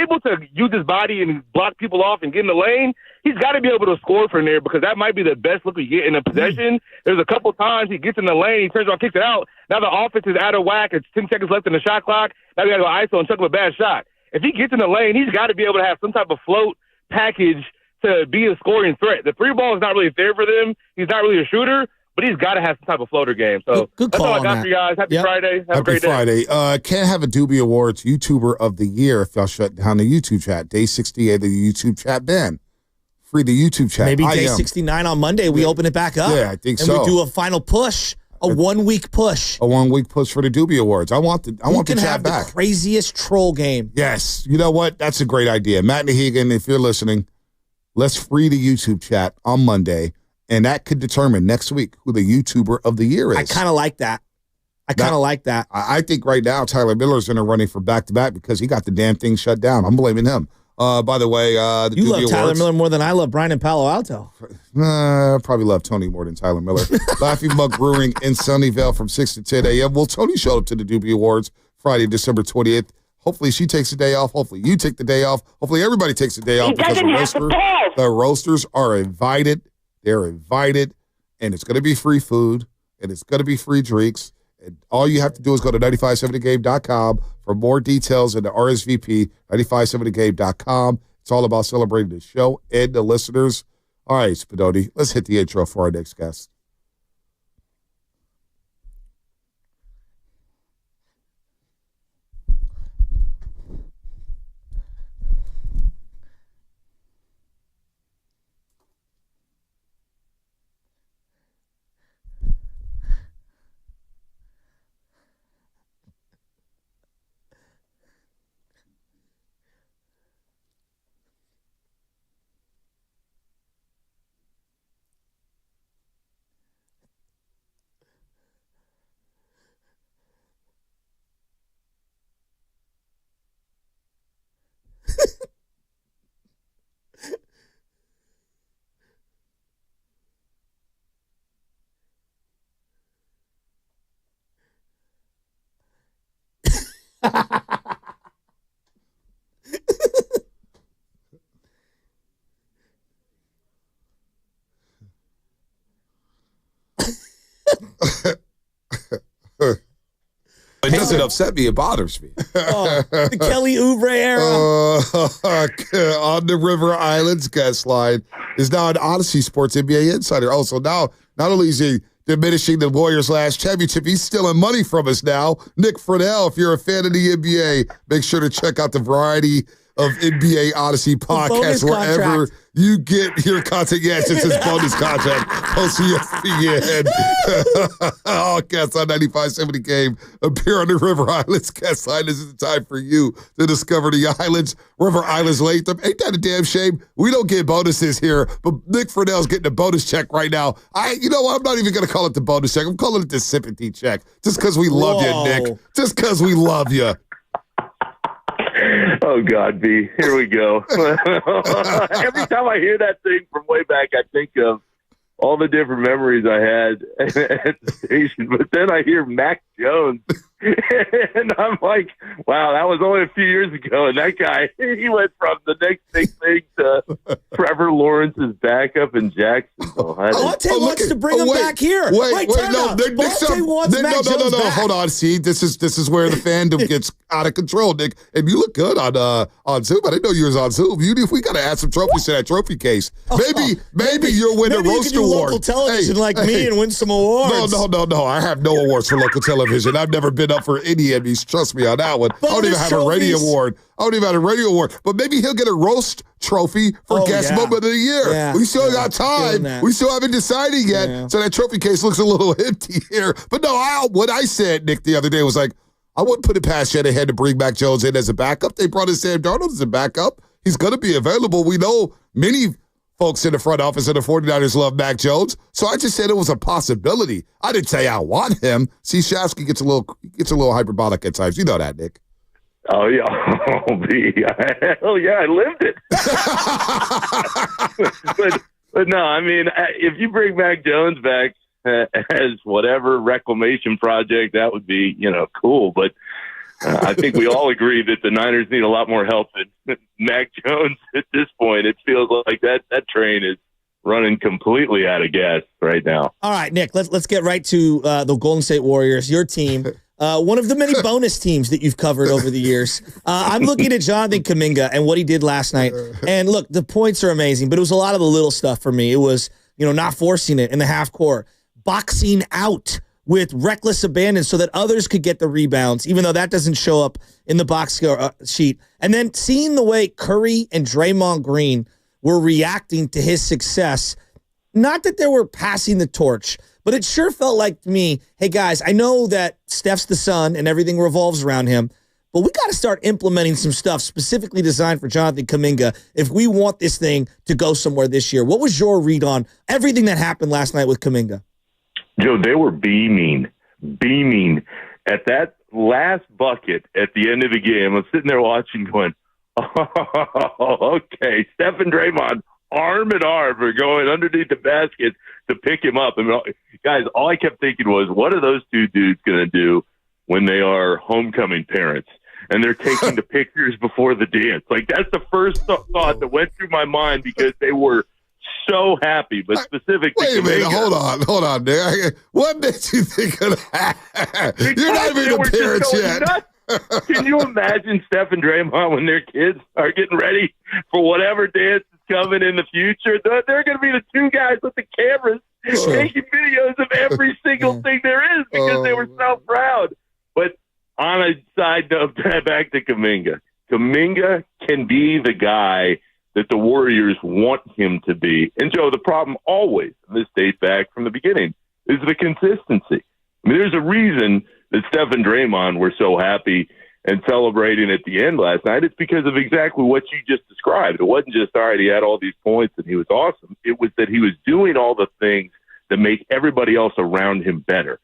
[SPEAKER 14] able to use his body and block people off and get in the lane. He's got to be able to score from there because that might be the best look we get in a possession. There's a couple times he gets in the lane, he turns around, kicks it out. Now the offense is out of whack. It's 10 seconds left in the shot clock. Now we got to go ISO and chuck him a bad shot. If he gets in the lane, he's got to be able to have some type of float package to be a scoring threat. The free ball is not really there for them. He's not really a shooter, but he's got to have some type of floater game. So
[SPEAKER 2] good
[SPEAKER 14] that's all I
[SPEAKER 2] call
[SPEAKER 14] got
[SPEAKER 2] on
[SPEAKER 14] for you guys. Happy Friday. Have a great
[SPEAKER 3] Friday.
[SPEAKER 14] day.
[SPEAKER 3] Can't have a Doobie Awards YouTuber of the Year if y'all shut down the YouTube chat. Day 68 of the YouTube chat ban. Free the YouTube chat.
[SPEAKER 2] Maybe day 69 on Monday, we open it back up.
[SPEAKER 3] Yeah, I think
[SPEAKER 2] and
[SPEAKER 3] so.
[SPEAKER 2] And we do a final push, a 1-week push.
[SPEAKER 3] A 1-week push for the Doobie Awards. I want the chat back.
[SPEAKER 2] We can have the craziest troll game.
[SPEAKER 3] Yes. You know what? That's a great idea. Matt Nahigan, if you're listening, let's free the YouTube chat on Monday. And that could determine next week who the YouTuber of the year is.
[SPEAKER 2] I kind of like that.
[SPEAKER 3] I think right now Tyler Miller's in a running for back-to-back because he got the damn thing shut down. I'm blaming him. By the way, the
[SPEAKER 2] you
[SPEAKER 3] Doobie
[SPEAKER 2] love
[SPEAKER 3] Awards,
[SPEAKER 2] Tyler Miller more than I love Brian in Palo Alto.
[SPEAKER 3] I probably love Tony more than Tyler Miller. Laughing Mug Brewing in Sunnyvale from 6 to 10 a.m. Well, Tony showed up to the Doobie Awards Friday, December 28th. Hopefully she takes the day off. Hopefully you take the day off. Hopefully everybody takes the day off because the roasters are invited. They're invited, and it's going to be free food, and it's going to be free drinks. And all you have to do is go to 957thegame.com for more details and the RSVP, 957thegame.com. It's all about celebrating the show and the listeners. All right, Spadoni, let's hit the intro for our next guest. It doesn't upset me. It bothers me.
[SPEAKER 2] the Kelly Oubre era.
[SPEAKER 3] On the River Islands guest line is now an Odyssey Sports NBA insider. Also, now not only is he diminishing the Warriors' last championship, he's stealing money from us now. Nick Friedel, if you're a fan of the NBA, make sure to check out the variety of NBA Odyssey podcasts wherever you get your content. Yes, it's his bonus contract. Post ESPN. All guests on 95.7 Game appear on the River Islands guest line. This is the time for you to discover the islands. River Islands Latham. Ain't that a damn shame? We don't get bonuses here, but Nick Friedell's getting a bonus check right now. You know what? I'm not even going to call it the bonus check. I'm calling it the sympathy check. Just because we love you, Nick. Just because we love you.
[SPEAKER 21] Oh, God, B. Here we go. Every time I hear that thing from way back, I think of all the different memories I had at the station. But then I hear Mac Jones, and I'm like, wow, that was only a few years ago. And that guy, he went from the next big thing to Trevor Lawrence's backup in Jacksonville.
[SPEAKER 2] Bonte wants to bring him back here.
[SPEAKER 3] Wait, no.
[SPEAKER 2] Bonte wants Mac Jones
[SPEAKER 3] no.
[SPEAKER 2] back.
[SPEAKER 3] Hold on. See, this is where the fandom gets out of control, Nick. And you look good on Zoom. I didn't know you was on Zoom. We got to add some trophies to that trophy case. Maybe you'll win a roast award.
[SPEAKER 2] Local television me and win some awards.
[SPEAKER 3] No. I have no awards for local television. I've never been up for any Emmys. Trust me on that one. I don't even have a radio award. But maybe he'll get a roast trophy for guest moment of the year.
[SPEAKER 2] Yeah.
[SPEAKER 3] We still got time. We still haven't decided yet. Yeah. So that trophy case looks a little empty here. But no, what I said, Nick, the other day was like, I wouldn't put it past Shanahan to bring Mac Jones in as a backup. They brought in Sam Darnold as a backup. He's going to be available. We know many folks in the front office of the 49ers love Mac Jones. So I just said it was a possibility. I didn't say I want him. See, Shasky gets a little hyperbolic at times. You know that, Nick.
[SPEAKER 21] Oh, yeah. Hell yeah, I lived it. but no, I mean, if you bring Mac Jones back as whatever reclamation project, that would be, cool. But I think we all agree that the Niners need a lot more help than Mac Jones at this point. It feels like that train is running completely out of gas right now.
[SPEAKER 2] All right, Nick, let's get right to the Golden State Warriors, your team. One of the many bonus teams that you've covered over the years. I'm looking at Jonathan Kuminga and what he did last night. And look, the points are amazing, but it was a lot of the little stuff for me. It was, not forcing it in the half court, boxing out with reckless abandon so that others could get the rebounds, even though that doesn't show up in the box score sheet. And then seeing the way Curry and Draymond Green were reacting to his success, not that they were passing the torch, but it sure felt like to me, hey, guys, I know that Steph's the sun and everything revolves around him, but we got to start implementing some stuff specifically designed for Jonathan Kuminga if we want this thing to go somewhere this year. What was your read on everything that happened last night with Kuminga?
[SPEAKER 21] Joe, they were beaming at that last bucket at the end of the game. I'm sitting there watching going, oh, okay, Steph and Draymond arm in arm are going underneath the basket to pick him up. And guys, all I kept thinking was, what are those two dudes going to do when they are homecoming parents and they're taking the pictures before the dance? Like, that's the first thought that went through my mind because they were so happy, but specific to
[SPEAKER 3] Wait a minute,
[SPEAKER 21] Kuminga.
[SPEAKER 3] hold on, Nick. What makes you think of that? You're not even the parents yet.
[SPEAKER 21] Nuts. Can you imagine Steph and Draymond when their kids are getting ready for whatever dance is coming in the future? They're going to be the two guys with the cameras taking videos of every single thing there is because they were so proud. But on a side note, back to Kuminga. Kuminga can be the guy that the Warriors want him to be. And, Joe, the problem always, and this dates back from the beginning, is the consistency. I mean, there's a reason that Steph and Draymond were so happy and celebrating at the end last night. It's because of exactly what you just described. It wasn't just, all right, he had all these points and he was awesome. It was that he was doing all the things that make everybody else around him better.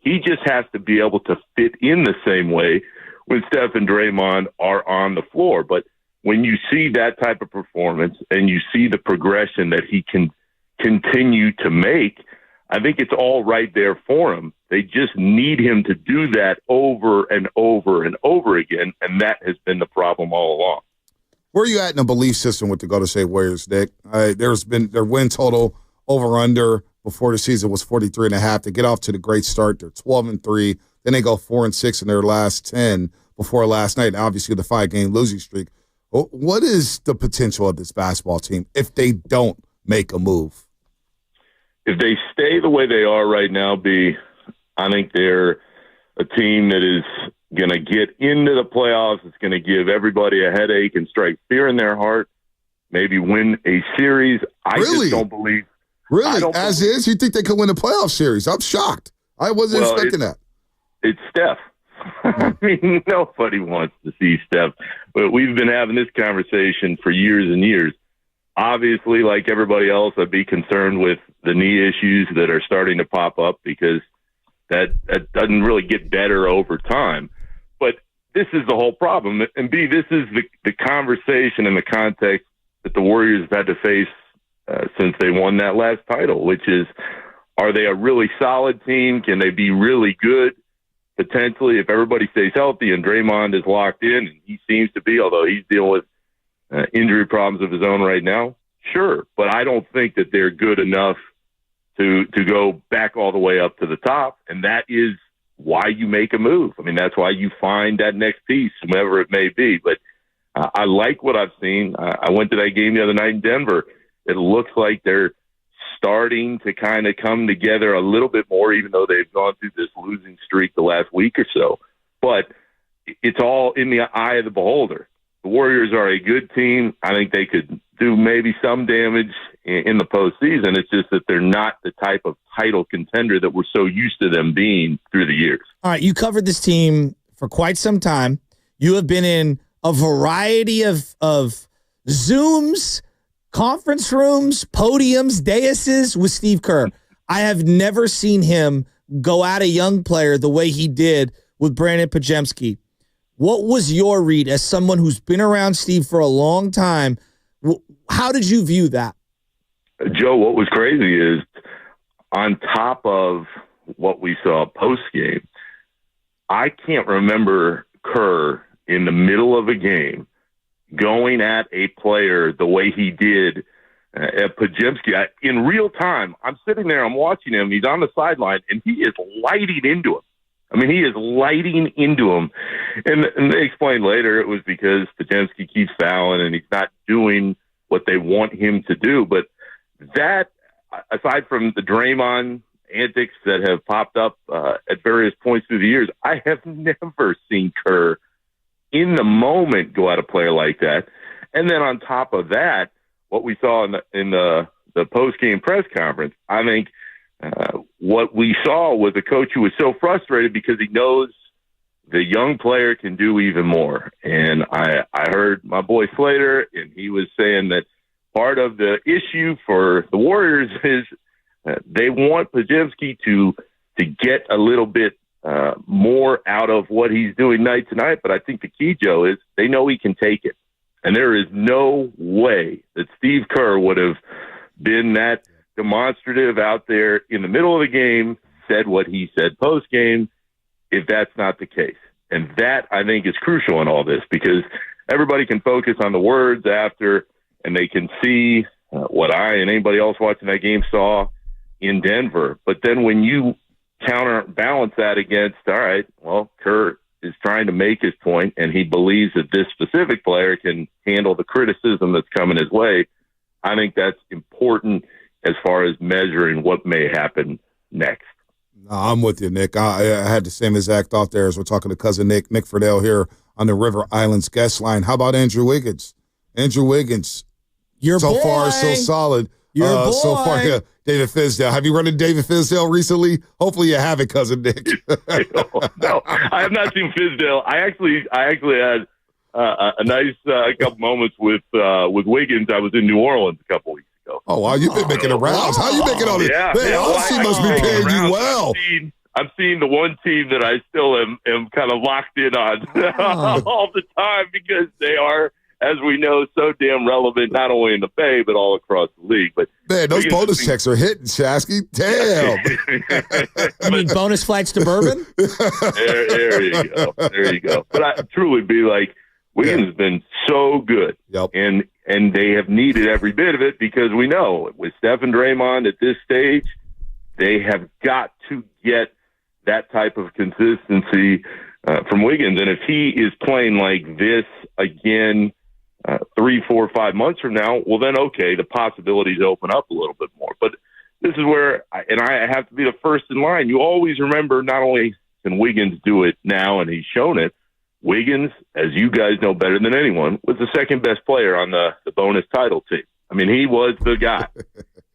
[SPEAKER 21] He just has to be able to fit in the same way when Steph and Draymond are on the floor. But when you see that type of performance and you see the progression that he can continue to make, I think it's all right there for him. They just need him to do that over and over and over again, and that has been the problem all along.
[SPEAKER 3] Where are you at in the belief system with the Golden State Warriors, Nick? There's been their win total over-under before the season was 43.5. They get off to the great start. They're 12-3. Then they go 4-6 in their last 10 before last night, and obviously the 5-game losing streak. What is the potential of this basketball team if they don't make a move?
[SPEAKER 1] If they stay the way they are right now, I think they're a team that is going to get into the playoffs. It's going to give everybody a headache and strike fear in their heart, maybe win a series. I just don't believe.
[SPEAKER 3] Really? As is? You think they could win a playoff series? I'm shocked. I wasn't expecting that.
[SPEAKER 1] It's Steph. I mean, nobody wants to see Steph. But we've been having this conversation for years and years. Obviously, like everybody else, I'd be concerned with the knee issues that are starting to pop up because that doesn't really get better over time. But this is the whole problem. And B, this is the conversation and the context that the Warriors have had to face since they won that last title, which is, are they a really solid team? Can they be really good? Potentially, if everybody stays healthy and Draymond is locked in, and he seems to be, although he's dealing with injury problems of his own right now, sure. But I don't think that they're good enough to go back all the way up to the top, and that is why you make a move. I mean, that's why you find that next piece, whomever it may be. But I like what I've seen. I went to that game the other night in Denver. It looks like they're starting to kind of come together a little bit more, even though they've gone through this losing streak the last week or so. But it's all in the eye of the beholder. The Warriors are a good team. I think they could do maybe some damage in the postseason. It's just that they're not the type of title contender that we're so used to them being through the years.
[SPEAKER 2] All right, you covered this team for quite some time. You have been in a variety of Zooms, conference rooms, podiums, daises with Steve Kerr. I have never seen him go at a young player the way he did with Brandon Podziemski. What was your read as someone who's been around Steve for a long time? How did you view that?
[SPEAKER 1] Joe, what was crazy is on top of what we saw post-game, I can't remember Kerr in the middle of a game going at a player the way he did at Podziemski. In real time, I'm sitting there, I'm watching him, he's on the sideline, and he is lighting into him. I mean, he is lighting into him. And they explained later it was because Podziemski keeps fouling and he's not doing what they want him to do. But that, aside from the Draymond antics that have popped up at various points through the years, I have never seen Kerr in the moment go at a player like that. And then on top of that, what we saw in the post-game press conference, I think what we saw was a coach who was so frustrated because he knows the young player can do even more. And I heard my boy Slater, and he was saying that part of the issue for the Warriors is they want Podziemski to get a little bit more out of what he's doing night to night. But I think the key, Joe, is they know he can take it. And there is no way that Steve Kerr would have been that demonstrative out there in the middle of the game, said what he said post-game, if that's not the case. And that, I think, is crucial in all this because everybody can focus on the words after, and they can see what I and anybody else watching that game saw in Denver. But then when you counterbalance that against, all right, well, Kerr is trying to make his point, and he believes that this specific player can handle the criticism that's coming his way, I think that's important as far as measuring what may happen next.
[SPEAKER 3] No, I'm with you, Nick. I had the same exact thought there as we're talking to cousin Nick Friedel here on the River Islands guest line. How about Andrew Wiggins? Andrew Wiggins,
[SPEAKER 2] your
[SPEAKER 3] so
[SPEAKER 2] boy.
[SPEAKER 3] far so solid.
[SPEAKER 2] Your boy.
[SPEAKER 3] So far, yeah, David Fizdale. Have you run into David Fizdale recently? Hopefully you haven't, cousin Nick.
[SPEAKER 1] No, I have not seen Fizdale. I actually had a nice couple moments with Wiggins. I was in New Orleans a couple weeks ago.
[SPEAKER 3] Oh, wow, you've been making the rounds. How you making all this?
[SPEAKER 1] Yeah,
[SPEAKER 3] Man, Odyssey must be paying you well.
[SPEAKER 1] I'm seeing the one team that I still am kind of locked in on all the time because they are, as we know, so damn relevant, not only in the Bay, but all across the league. But
[SPEAKER 3] man, those bonus checks are hitting, Shasky. Damn.
[SPEAKER 2] You mean bonus flights to Bourbon?
[SPEAKER 1] There you go. There you go. But I truly be like, Wiggins has been so good.
[SPEAKER 3] Yep.
[SPEAKER 1] And they have needed every bit of it because we know with Steph and Draymond at this stage, they have got to get that type of consistency from Wiggins. And if he is playing like this again 3, 4, 5 months from now, well, then, okay, the possibilities open up a little bit more. But this is where, I have to be the first in line. You always remember, not only can Wiggins do it now, and he's shown it, Wiggins, as you guys know better than anyone, was the second best player on the bonus title team. I mean, he was the guy.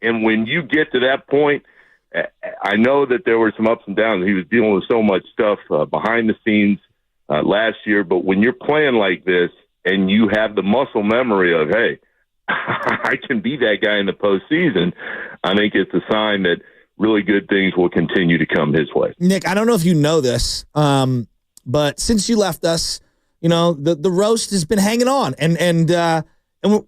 [SPEAKER 1] And when you get to that point, I know that there were some ups and downs. He was dealing with so much stuff behind the scenes last year. But when you're playing like this and you have the muscle memory of, hey, I can be that guy in the postseason, I think it's a sign that really good things will continue to come his way.
[SPEAKER 2] Nick, I don't know if you know this, but since you left us, you know, the roast has been hanging on, and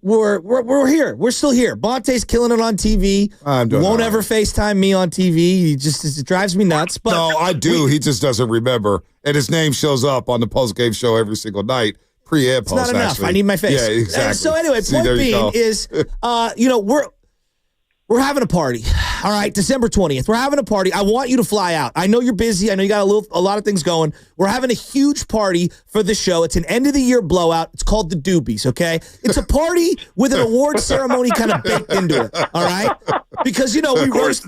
[SPEAKER 2] we're here. We're still here. Bonte's killing it on TV. Won't ever FaceTime me on TV. It drives me nuts. But
[SPEAKER 3] no, I do. He just doesn't remember, and his name shows up on the post-game show every single night. Pre and post.
[SPEAKER 2] It's not enough.
[SPEAKER 3] Actually.
[SPEAKER 2] I need my face.
[SPEAKER 3] Yeah, exactly.
[SPEAKER 2] So anyway, point being is, we're having a party. All right, December 20th. We're having a party. I want you to fly out. I know you're busy. I know you got a lot of things going. We're having a huge party for the show. It's an end of the year blowout. It's called the Doobies, okay? It's a party with an award ceremony kind of baked into it, all right? Because, you know, we roast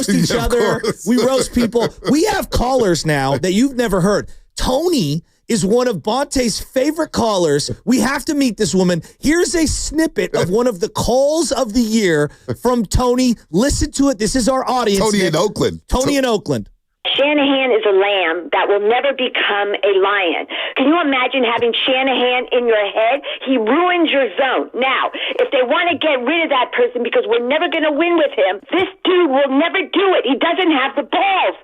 [SPEAKER 2] each other. We roast people. We have callers now that you've never heard. Tony is one of Bonte's favorite callers. We have to meet this woman. Here's a snippet of one of the calls of the year from Tony. Listen to it. This is our audience.
[SPEAKER 3] Tony in Oakland.
[SPEAKER 2] Tony in Oakland.
[SPEAKER 10] Shanahan is a lamb that will never become a lion. Can you imagine having Shanahan in your head? He ruins your zone. Now, if they want to get rid of that person because we're never going to win with him, this dude will never do it. He doesn't have the balls.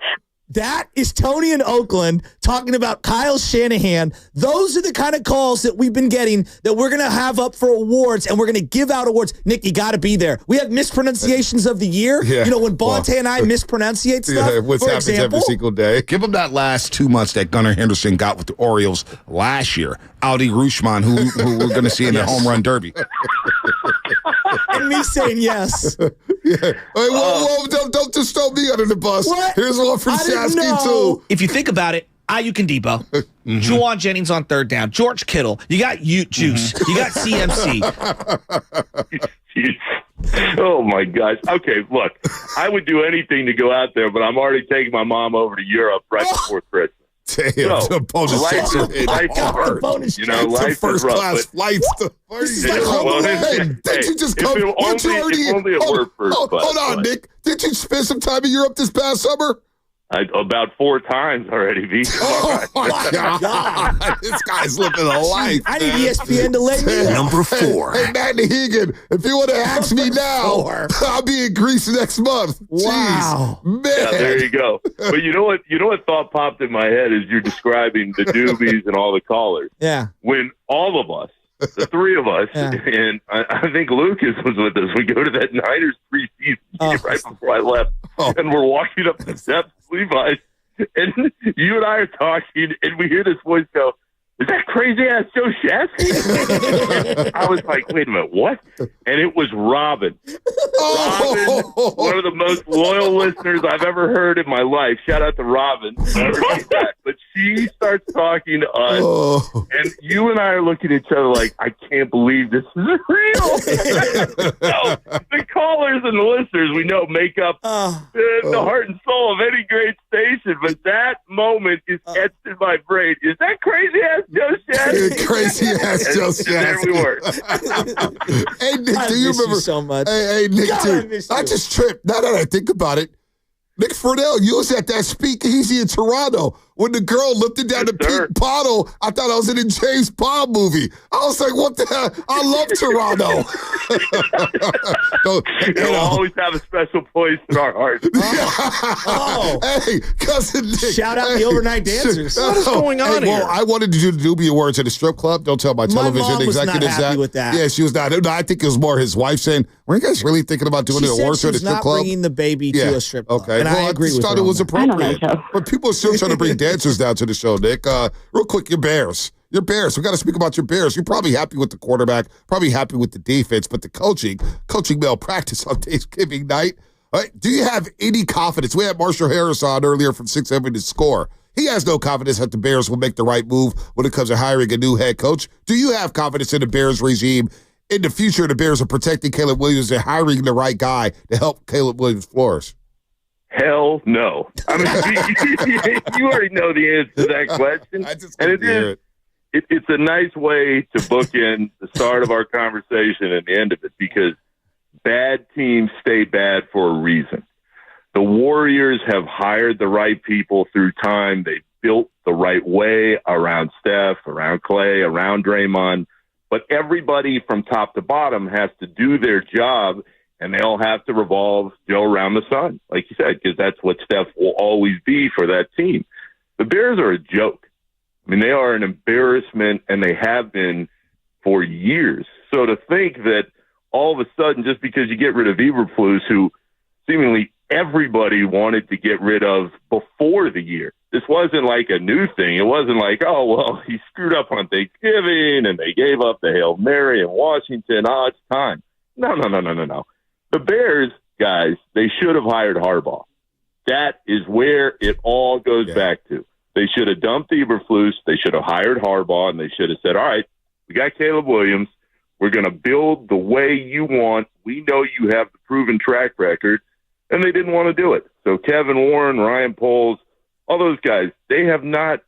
[SPEAKER 2] That is Tony in Oakland talking about Kyle Shanahan. Those are the kind of calls that we've been getting that we're going to have up for awards, and we're going to give out awards. Nick, you got to be there. We have mispronunciations of the year. Yeah. You know, when Bonte and I mispronunciate stuff,
[SPEAKER 3] which happens every single day.
[SPEAKER 11] Give him that last 2 months that Gunnar Henderson got with the Orioles last year. Audi Rutschmann, who we're going to see in the home run derby.
[SPEAKER 2] And me saying yes.
[SPEAKER 3] Yeah. Hey, whoa, don't just throw me under the bus.
[SPEAKER 2] What?
[SPEAKER 3] Here's one from Shasky, too.
[SPEAKER 16] If you think about it, Ayuk and Debo, Juwan Jennings on third down, George Kittle, you got Ute Juice, you got CMC.
[SPEAKER 1] Oh, my gosh. Okay, look, I would do anything to go out there, but I'm already taking my mom over to Europe right before Christmas.
[SPEAKER 3] Damn,
[SPEAKER 1] so,
[SPEAKER 3] bonus
[SPEAKER 1] life
[SPEAKER 3] is
[SPEAKER 1] you know, life
[SPEAKER 3] first
[SPEAKER 1] is rough,
[SPEAKER 3] class flights.
[SPEAKER 1] Didn't
[SPEAKER 3] you just come? Weren't you already? Hold on, Nick. Did you spend some time in Europe this past summer?
[SPEAKER 1] About 4 times already, V.
[SPEAKER 3] Oh, my God. This guy's living a life.
[SPEAKER 2] I need ESPN to let me know.
[SPEAKER 11] Number 4.
[SPEAKER 3] Hey, Matt Nahigan, if you want to ask me now, I'll be in Greece next month.
[SPEAKER 2] Wow.
[SPEAKER 3] Jeez, man.
[SPEAKER 1] Yeah, there you go. But you know what thought popped in my head as you're describing the Doobies and all the callers?
[SPEAKER 2] Yeah.
[SPEAKER 1] When all of us, the 3 of us, and I think Lucas was with us, we go to that Niners preseason game right before I left, and we're walking up the steps, Levi's, and you and I are talking, and we hear this voice go, "Is that crazy-ass Joe Shasky?" I was like, wait a minute, what? And it was Robin. Robin, one of the most loyal listeners I've ever heard in my life. Shout out to Robin. But she starts talking to us, and you and I are looking at each other like, I can't believe this is real. So, the callers and the listeners we know make up the heart and soul of any great station, but that moment is etched in my brain. Is that crazy-ass Joe Shasky?
[SPEAKER 3] Crazy ass Joe Shasky.
[SPEAKER 1] There we were.
[SPEAKER 3] Hey, Nick, do you remember?
[SPEAKER 2] So much.
[SPEAKER 3] Hey, Nick, I just tripped. Now that I think about it, Nick Friedel, you was at that speakeasy in Toronto when the girl lifted down the pink bottle. I thought I was in a James Bond movie. I was like, what the hell? I love Toronto.
[SPEAKER 1] It'll always have a special place in our hearts.
[SPEAKER 3] Hey, cousin Nick.
[SPEAKER 2] Shout out the overnight dancers.
[SPEAKER 16] What is going on here?
[SPEAKER 3] Well, I wanted to do the Doobie Awards at a strip club. Don't tell my television
[SPEAKER 2] mom was
[SPEAKER 3] executives
[SPEAKER 2] not happy with that.
[SPEAKER 3] Yeah, she was not. No, I think it was more his wife saying, were you guys really thinking about doing the awards at a strip club?
[SPEAKER 2] Not bringing the baby to a strip club.
[SPEAKER 3] Okay.
[SPEAKER 2] And I agree with her.
[SPEAKER 3] I thought it was appropriate. But people are still trying to bring dancers down to the show, Nick. Real quick, your Bears. Your Bears. We got to speak about your Bears. You're probably happy with the quarterback, probably happy with the defense, but the coaching malpractice on Thanksgiving night. Do you have any confidence? We had Marshall Harris on earlier from 670 to Score. He has no confidence that the Bears will make the right move when it comes to hiring a new head coach. Do you have confidence in the Bears regime? In the future, the Bears are protecting Caleb Williams and hiring the right guy to help Caleb Williams flourish.
[SPEAKER 1] Hell no. I mean, you already know the answer to that question. It's a nice way to bookend the start of our conversation and the end of it, because bad teams stay bad for a reason. The Warriors have hired the right people through time. They built the right way around Steph, around Clay, around Draymond. But everybody from top to bottom has to do their job, and they all have to revolve around the sun, like you said, because that's what Steph will always be for that team. The Bears are a joke. I mean, they are an embarrassment, and they have been for years. So to think that all of a sudden, just because you get rid of Eberflus, who seemingly everybody wanted to get rid of before the year. This wasn't like a new thing. It wasn't like, oh, well, he screwed up on Thanksgiving and they gave up the Hail Mary in Washington. Oh, it's time. No. The Bears, guys, they should have hired Harbaugh. That is where it all goes back to. They should have dumped Eberflus. They should have hired Harbaugh, and they should have said, all right, we got Caleb Williams. We're going to build the way you want. We know you have the proven track record. And they didn't want to do it. So Kevin Warren, Ryan Poles, all those guys, they have not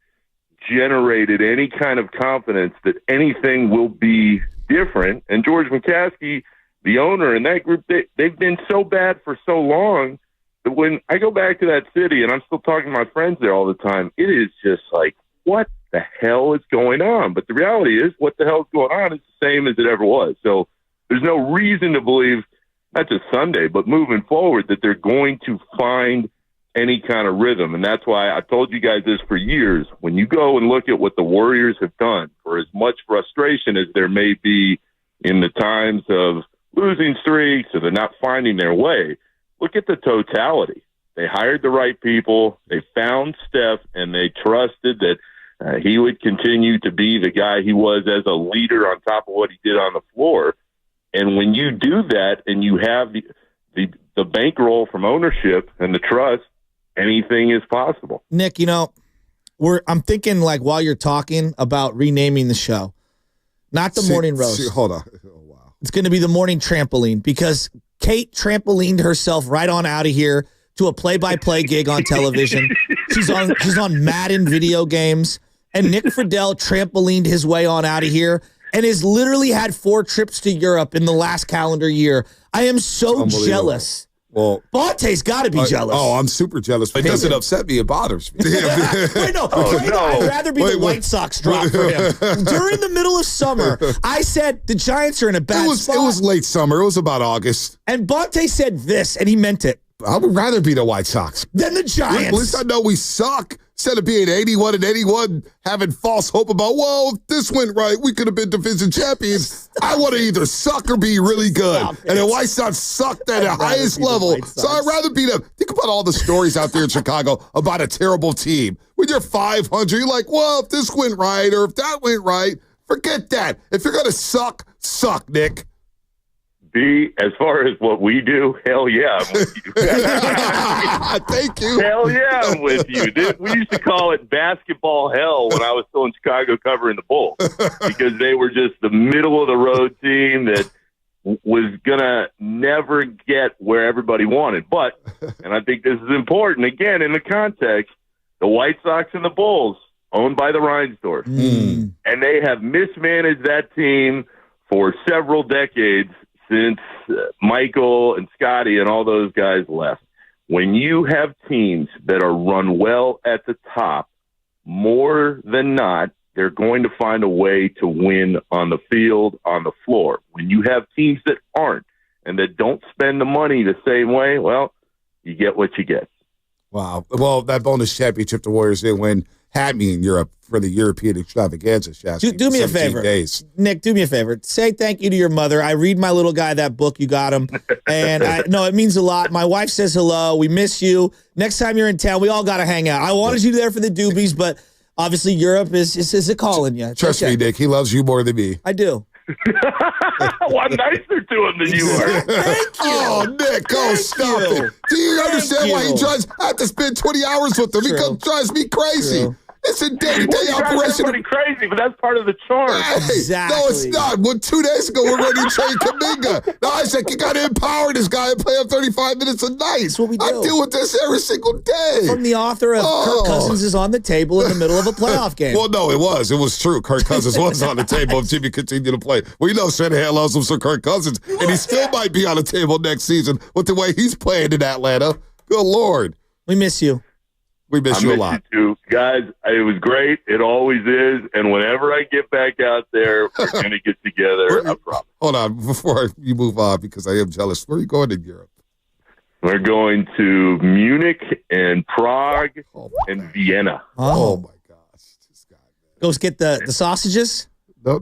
[SPEAKER 1] generated any kind of confidence that anything will be different. And George McCaskey, the owner, and that group, they've been so bad for so long that when I go back to that city, and I'm still talking to my friends there all the time, it is just like, what the hell is going on? But the reality is, what the hell is going on is the same as it ever was. So there's no reason to believe, not just Sunday, but moving forward, that they're going to find any kind of rhythm. And that's why I told you guys this for years. When you go and look at what the Warriors have done, for as much frustration as there may be in the times of losing streaks or they're not finding their way, look at the totality. They hired the right people. They found Steph, and they trusted that he would continue to be the guy he was as a leader on top of what he did on the floor. And when you do that and you have the bankroll from ownership and the trust, anything is possible.
[SPEAKER 2] Nick, I'm thinking, like, while you're talking about renaming the show, not the morning roast.
[SPEAKER 3] Hold on. Oh, wow.
[SPEAKER 2] It's going to be the morning trampoline, because Kate trampolined herself right on out of here to a play-by-play gig on television. She's on Madden video games, and Nick Friedel trampolined his way on out of here and has literally had 4 trips to Europe in the last calendar year. I am so jealous.
[SPEAKER 3] Well,
[SPEAKER 2] Bonte's got to be jealous.
[SPEAKER 3] Oh, I'm super jealous. It doesn't upset me. It bothers me.
[SPEAKER 2] Wait, no. I'd rather be the White Sox drop for him. During the middle of summer, I said the Giants are in a bad spot.
[SPEAKER 3] It was late summer. It was about August.
[SPEAKER 2] And Bonte said this, and he meant it.
[SPEAKER 3] I would rather be the White Sox
[SPEAKER 2] than the Giants.
[SPEAKER 3] At least I know we suck. Instead of being 81-81, having false hope about, well, if this went right, we could have been division champions. I want to either suck or be really good. And the White Sox sucked at the highest level. So I'd rather be them. Think about all the stories out there in Chicago about a terrible team. When you're 500, you're like, well, if this went right or if that went right, forget that. If you're going to suck, Nick.
[SPEAKER 1] As far as what we do, hell yeah, I'm with you.
[SPEAKER 3] Thank you.
[SPEAKER 1] Hell yeah, I'm with you. We used to call it basketball hell when I was still in Chicago covering the Bulls, because they were just the middle of the road team that was going to never get where everybody wanted. But, and I think this is important, again, in the context, the White Sox and the Bulls, owned by the Reinsdorf, and they have mismanaged that team for several decades since Michael and Scotty and all those guys left. When you have teams that are run well at the top, more than not, they're going to find a way to win on the field, on the floor. When you have teams that aren't and that don't spend the money the same way, well, you get what you get.
[SPEAKER 3] Wow. Well, that bonus championship the Warriors did win had me in Europe for the European extravaganza.
[SPEAKER 2] Do me a favor. Nick, do me a favor. Say thank you to your mother. I read my little guy that book. You got him. And it means a lot. My wife says hello. We miss you. Next time you're in town, we all got to hang out. I wanted you there for the doobies, but obviously Europe is calling you.
[SPEAKER 3] Trust me, Nick. He loves you more than me.
[SPEAKER 2] I do.
[SPEAKER 1] Well, I'm nicer to him than you are.
[SPEAKER 3] Oh, Nick, stop it. Do you understand why he drives? I have to spend 20 hours with him. He drives me crazy.
[SPEAKER 2] True.
[SPEAKER 3] It's a day-to-day operation.
[SPEAKER 1] Everybody crazy, but that's part of the charm.
[SPEAKER 3] Hey,
[SPEAKER 2] Exactly.
[SPEAKER 3] No, it's not. Well, 2 days ago, we're ready to trade Kuminga. Now, Isaac, you got to empower this guy and play him 35 minutes a night.
[SPEAKER 2] That's what we do.
[SPEAKER 3] I deal with this every single day.
[SPEAKER 2] From the author of Kirk Cousins is on the table in the middle of a playoff game.
[SPEAKER 3] Well, no, it was. It was true. Kirk Cousins was on the table if Jimmy continued to play. We know Shanahan loves him for Kirk Cousins, and he still might be on the table next season with the way he's playing in Atlanta. Good Lord.
[SPEAKER 2] We miss you.
[SPEAKER 3] We miss you a lot.
[SPEAKER 1] You too. Guys, it was great. It always is. And whenever I get back out there, we're going to get together. I promise.
[SPEAKER 3] Hold on. Before you move on, because I am jealous, where are you going in Europe?
[SPEAKER 1] We're going to Munich and Prague and Vienna.
[SPEAKER 3] Oh, my gosh. This guy, man.
[SPEAKER 2] Go get the sausages?
[SPEAKER 3] No,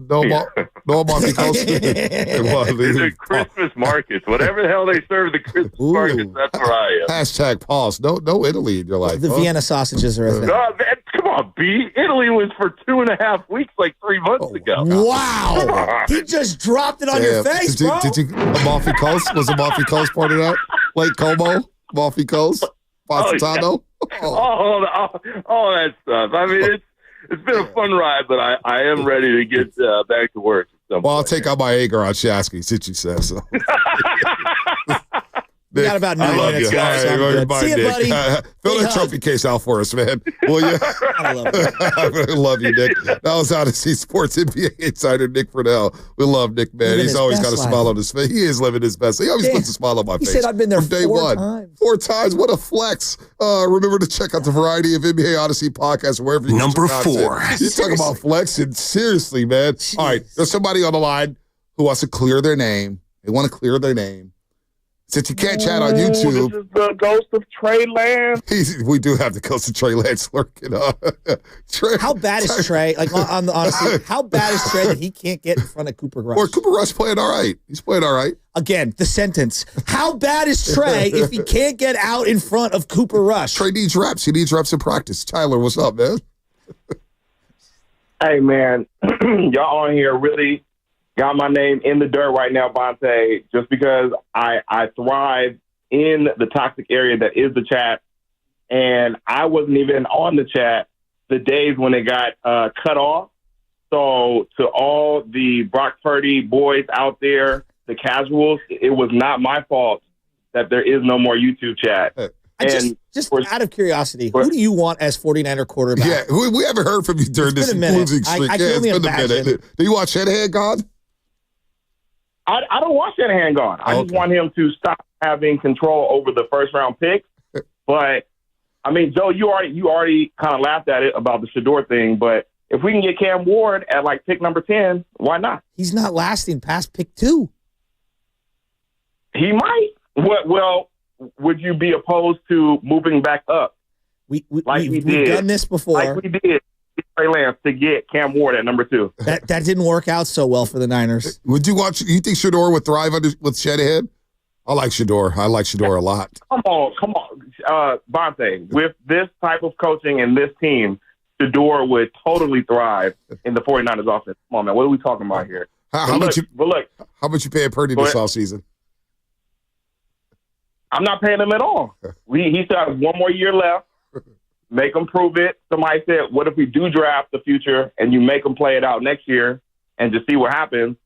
[SPEAKER 3] Monty Coast.
[SPEAKER 1] These are Christmas markets. Whatever the hell they serve at the Christmas markets, that's where I am.
[SPEAKER 3] Hashtag pause. No Italy in your life.
[SPEAKER 2] The Vienna sausages are a thing.
[SPEAKER 1] Come on, B. Italy was for 2.5 weeks, like 3 months ago.
[SPEAKER 2] Wow. He just dropped it on your face, bro.
[SPEAKER 3] Did you Amalfi Coast? Was Amalfi Coast part of that? Lake Como? Amalfi Coast? Positano?
[SPEAKER 1] All that stuff. I mean, it's been a fun ride, but I am ready to get back to work.
[SPEAKER 3] Well, I'll take out my anger on Shasky, since you said so.
[SPEAKER 2] We got about 9 minutes left.
[SPEAKER 3] See you,
[SPEAKER 2] buddy.
[SPEAKER 3] Fill that trophy case out for us, man. Will you?
[SPEAKER 2] I love it.
[SPEAKER 3] I love you, Nick. That was Odyssey Sports NBA insider Nick Fernell. We love Nick, man. He's always got a smile on his face. He is living his best. He always puts a smile on my face.
[SPEAKER 2] He said I've been there
[SPEAKER 3] from day
[SPEAKER 2] 4 times.
[SPEAKER 3] 4 times. What a flex. Remember to check out the variety of NBA Odyssey podcasts wherever you
[SPEAKER 6] Number 4.
[SPEAKER 3] You talk about flexing. Seriously, man. Jeez. All right. There's somebody on the line who wants to clear their name. They want to clear their name. Since you can't chat on YouTube.
[SPEAKER 21] This is the ghost of Trey Lance.
[SPEAKER 3] We do have the ghost of Trey Lance lurking on.
[SPEAKER 2] Trey, how bad is Trey? Like, honestly, how bad is Trey that he can't get in front of Cooper Rush?
[SPEAKER 3] Or Cooper Rush playing all right. He's playing all right.
[SPEAKER 2] Again, the sentence. How bad is Trey if he can't get out in front of Cooper Rush?
[SPEAKER 3] Trey needs reps. He needs reps in practice. Tyler, what's up, man?
[SPEAKER 21] Hey, man. Y'all on here really got my name in the dirt right now, Vontae, just because I thrive in the toxic area that is the chat. And I wasn't even on the chat the days when it got cut off. So to all the Brock Purdy boys out there, the casuals, it was not my fault that there is no more YouTube chat.
[SPEAKER 2] Just out of curiosity, who do you want as 49er quarterback?
[SPEAKER 3] Yeah, we haven't heard from you during this losing streak.
[SPEAKER 2] I can only imagine.
[SPEAKER 3] Do you want Shanahan gone?
[SPEAKER 21] I don't want Shanahan gone. I just want him to stop having control over the first-round picks. But, I mean, Joe, you already kind of laughed at it about the Shador thing. But if we can get Cam Ward at, like, pick number 10, why not?
[SPEAKER 2] He's not lasting past pick 2.
[SPEAKER 21] He might. Well, would you be opposed to moving back up?
[SPEAKER 2] We've done this before.
[SPEAKER 21] Like we did. Trey Lance to get Cam Ward at number 2.
[SPEAKER 2] That didn't work out so well for the Niners.
[SPEAKER 3] Would you watch? You think Shador would thrive with Shanahan? I like Shador. I like Shador a lot.
[SPEAKER 21] Come on, Vontae. With this type of coaching and this team, Shador would totally thrive in the 49ers offense. Come on, man. What are we talking about here?
[SPEAKER 3] How much you paying Purdy this offseason?
[SPEAKER 21] I'm not paying him at all. He still has 1 more year left. Make him prove it. Somebody said, what if we do draft the future and you make him play it out next year and just see what happens,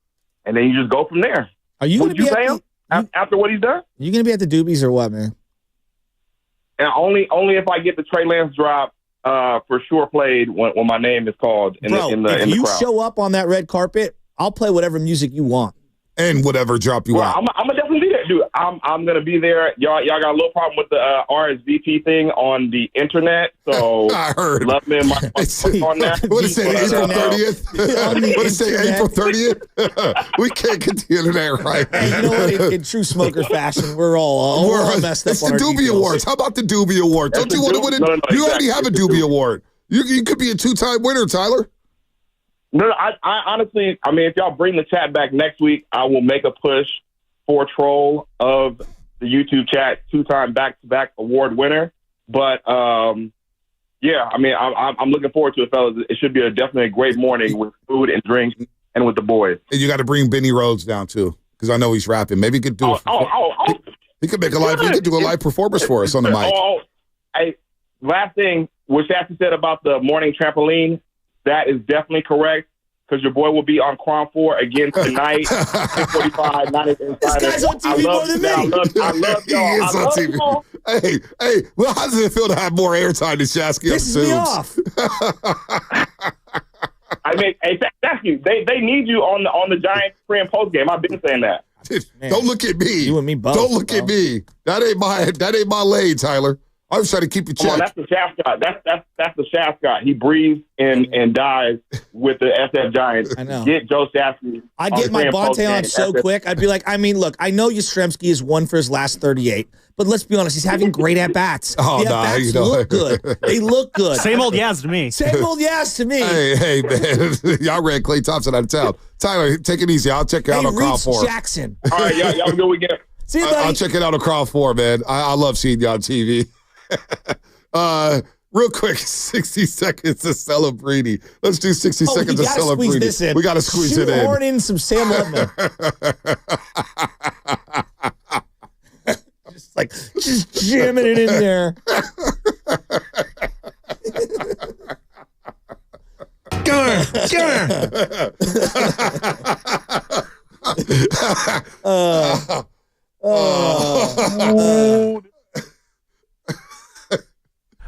[SPEAKER 21] and then you just go from there?
[SPEAKER 2] Are you going to
[SPEAKER 21] pay him after what he's done?
[SPEAKER 2] You going to be at the Doobies or what, man?
[SPEAKER 21] And only if I get the Trey Lance drop for sure played when my name is called in the crowd. If
[SPEAKER 2] you show up on that red carpet, I'll play whatever music you want.
[SPEAKER 3] And whatever drop you want.
[SPEAKER 21] I'm gonna definitely do that, dude. I'm gonna be there. Y'all got a little problem with the RSVP thing on the internet, so
[SPEAKER 3] I heard.
[SPEAKER 21] Love me my on that.
[SPEAKER 3] What did it say? April 30th. What did it say? April 30th. We can't get the internet right.
[SPEAKER 2] Hey, you know what? In true smoker fashion, we're all messed up.
[SPEAKER 3] It's the Doobie Awards. How about the Doobie Award? Don't you want to win it? You already have a Doobie Award. You could be a 2-time winner, Tyler.
[SPEAKER 21] No, I honestly, I mean, if y'all bring the chat back next week, I will make a push for troll of the YouTube chat, 2-time back-to-back award winner. But, yeah, I mean, I'm looking forward to it, fellas. It should be definitely a great morning with food and drinks
[SPEAKER 6] and with the boys.
[SPEAKER 11] And you got to bring Benny Rhodes down too, because I know he's rapping. Maybe he could do. He could make a live. He could do a live performance for us on the mic.
[SPEAKER 6] Hey, last thing, what Shasta said about the morning trampoline, that is definitely correct. Because your boy will be on Cron 4 again tonight, 6:45, 90 Insider.
[SPEAKER 2] This guy's on TV more than me.
[SPEAKER 6] I love y'all.
[SPEAKER 11] He is on TV.
[SPEAKER 6] Y'all.
[SPEAKER 11] Hey, well, how does it feel to have more airtime than Shasky on
[SPEAKER 2] Pisses me off.
[SPEAKER 6] I mean, hey, thank you. They need you on the Giants pre and post game. I've been saying that.
[SPEAKER 11] Don't look at me.
[SPEAKER 2] You and me both.
[SPEAKER 11] Don't look at me. That ain't my lane, Tyler. I was trying to keep you checked.
[SPEAKER 6] That's the Shaft guy. That's the Shaft guy. He breathes and dies with the SF Giants.
[SPEAKER 2] I know.
[SPEAKER 6] Get Joe Shasky.
[SPEAKER 2] I'd get my Bonte on so quick. I'd be like, I mean, look, I know Yastrzemski is 1 for his last 38, but let's be honest, he's having great at-bats.
[SPEAKER 11] Oh,
[SPEAKER 2] the
[SPEAKER 11] no,
[SPEAKER 2] at-bats look good. They look good.
[SPEAKER 18] Same old Yaz to me.
[SPEAKER 2] Same old Yaz to me.
[SPEAKER 11] Hey, man. Y'all ran Klay Thompson out of town. Tyler, take it easy. I'll check you out on Cron 4.
[SPEAKER 2] Jackson.
[SPEAKER 6] All right, y'all have a good weekend.
[SPEAKER 2] See you, buddy.
[SPEAKER 11] I'll check it out on Cron 4, man. I love seeing you on TV. Real quick, 60 seconds of celebrating. Let's do 60 seconds of celebrating. We got to squeeze it in.
[SPEAKER 2] Shoehorn in some Sam Ludman. just jamming it in there.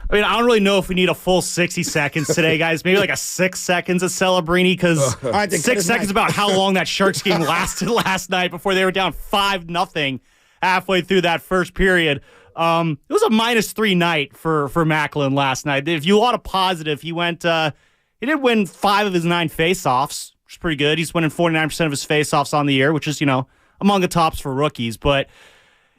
[SPEAKER 18] I mean, I don't really know if we need a full 60 seconds today, guys. Maybe like a 6 seconds of Celebrini, because 6 seconds about how long that Sharks game lasted last night before they were down 5-0 halfway through that first period. It was a -3 night for Macklin last night. If you want a positive, he did win 5 of his 9 faceoffs, which is pretty good. He's winning 49% of his faceoffs on the year, which is, among the tops for rookies. But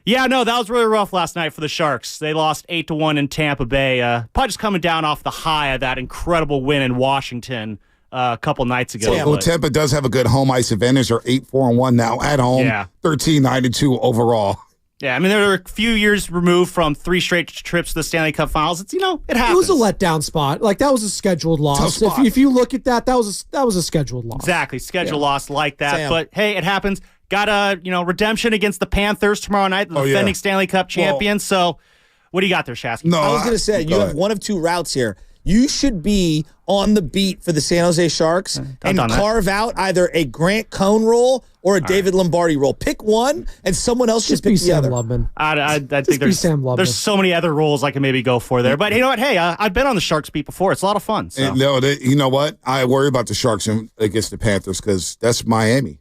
[SPEAKER 18] yeah, no, that was really rough last night for the Sharks. They lost 8-1 in Tampa Bay. Probably just coming down off the high of that incredible win in Washington a couple nights ago.
[SPEAKER 11] Well, Tampa does have a good home ice advantage. They're 8-4-1 now at home.
[SPEAKER 18] Yeah.
[SPEAKER 11] 13-9-2 overall.
[SPEAKER 18] Yeah, I mean, they're a few years removed from 3 straight trips to the Stanley Cup Finals. It's, it happens.
[SPEAKER 4] It was a letdown spot. Like, that was a scheduled loss. If you look at that, that was a scheduled loss.
[SPEAKER 18] Exactly, scheduled loss like that. Sam. But hey, it happens. Got a redemption against the Panthers tomorrow night, the defending Stanley Cup champions. So, what do you got there, Shasky?
[SPEAKER 2] No, I was going to say, you have one of 2 routes here. You should be on the beat for the San Jose Sharks and carve out either a Grant Cohn role or a David Lombardi role. Pick one, and someone else should pick the other.
[SPEAKER 18] I think there's so many other roles I can maybe go for there. But you know what? Hey, I've been on the Sharks beat before. It's a lot of fun. So.
[SPEAKER 11] You know what? I worry about the Sharks against the Panthers because that's Miami.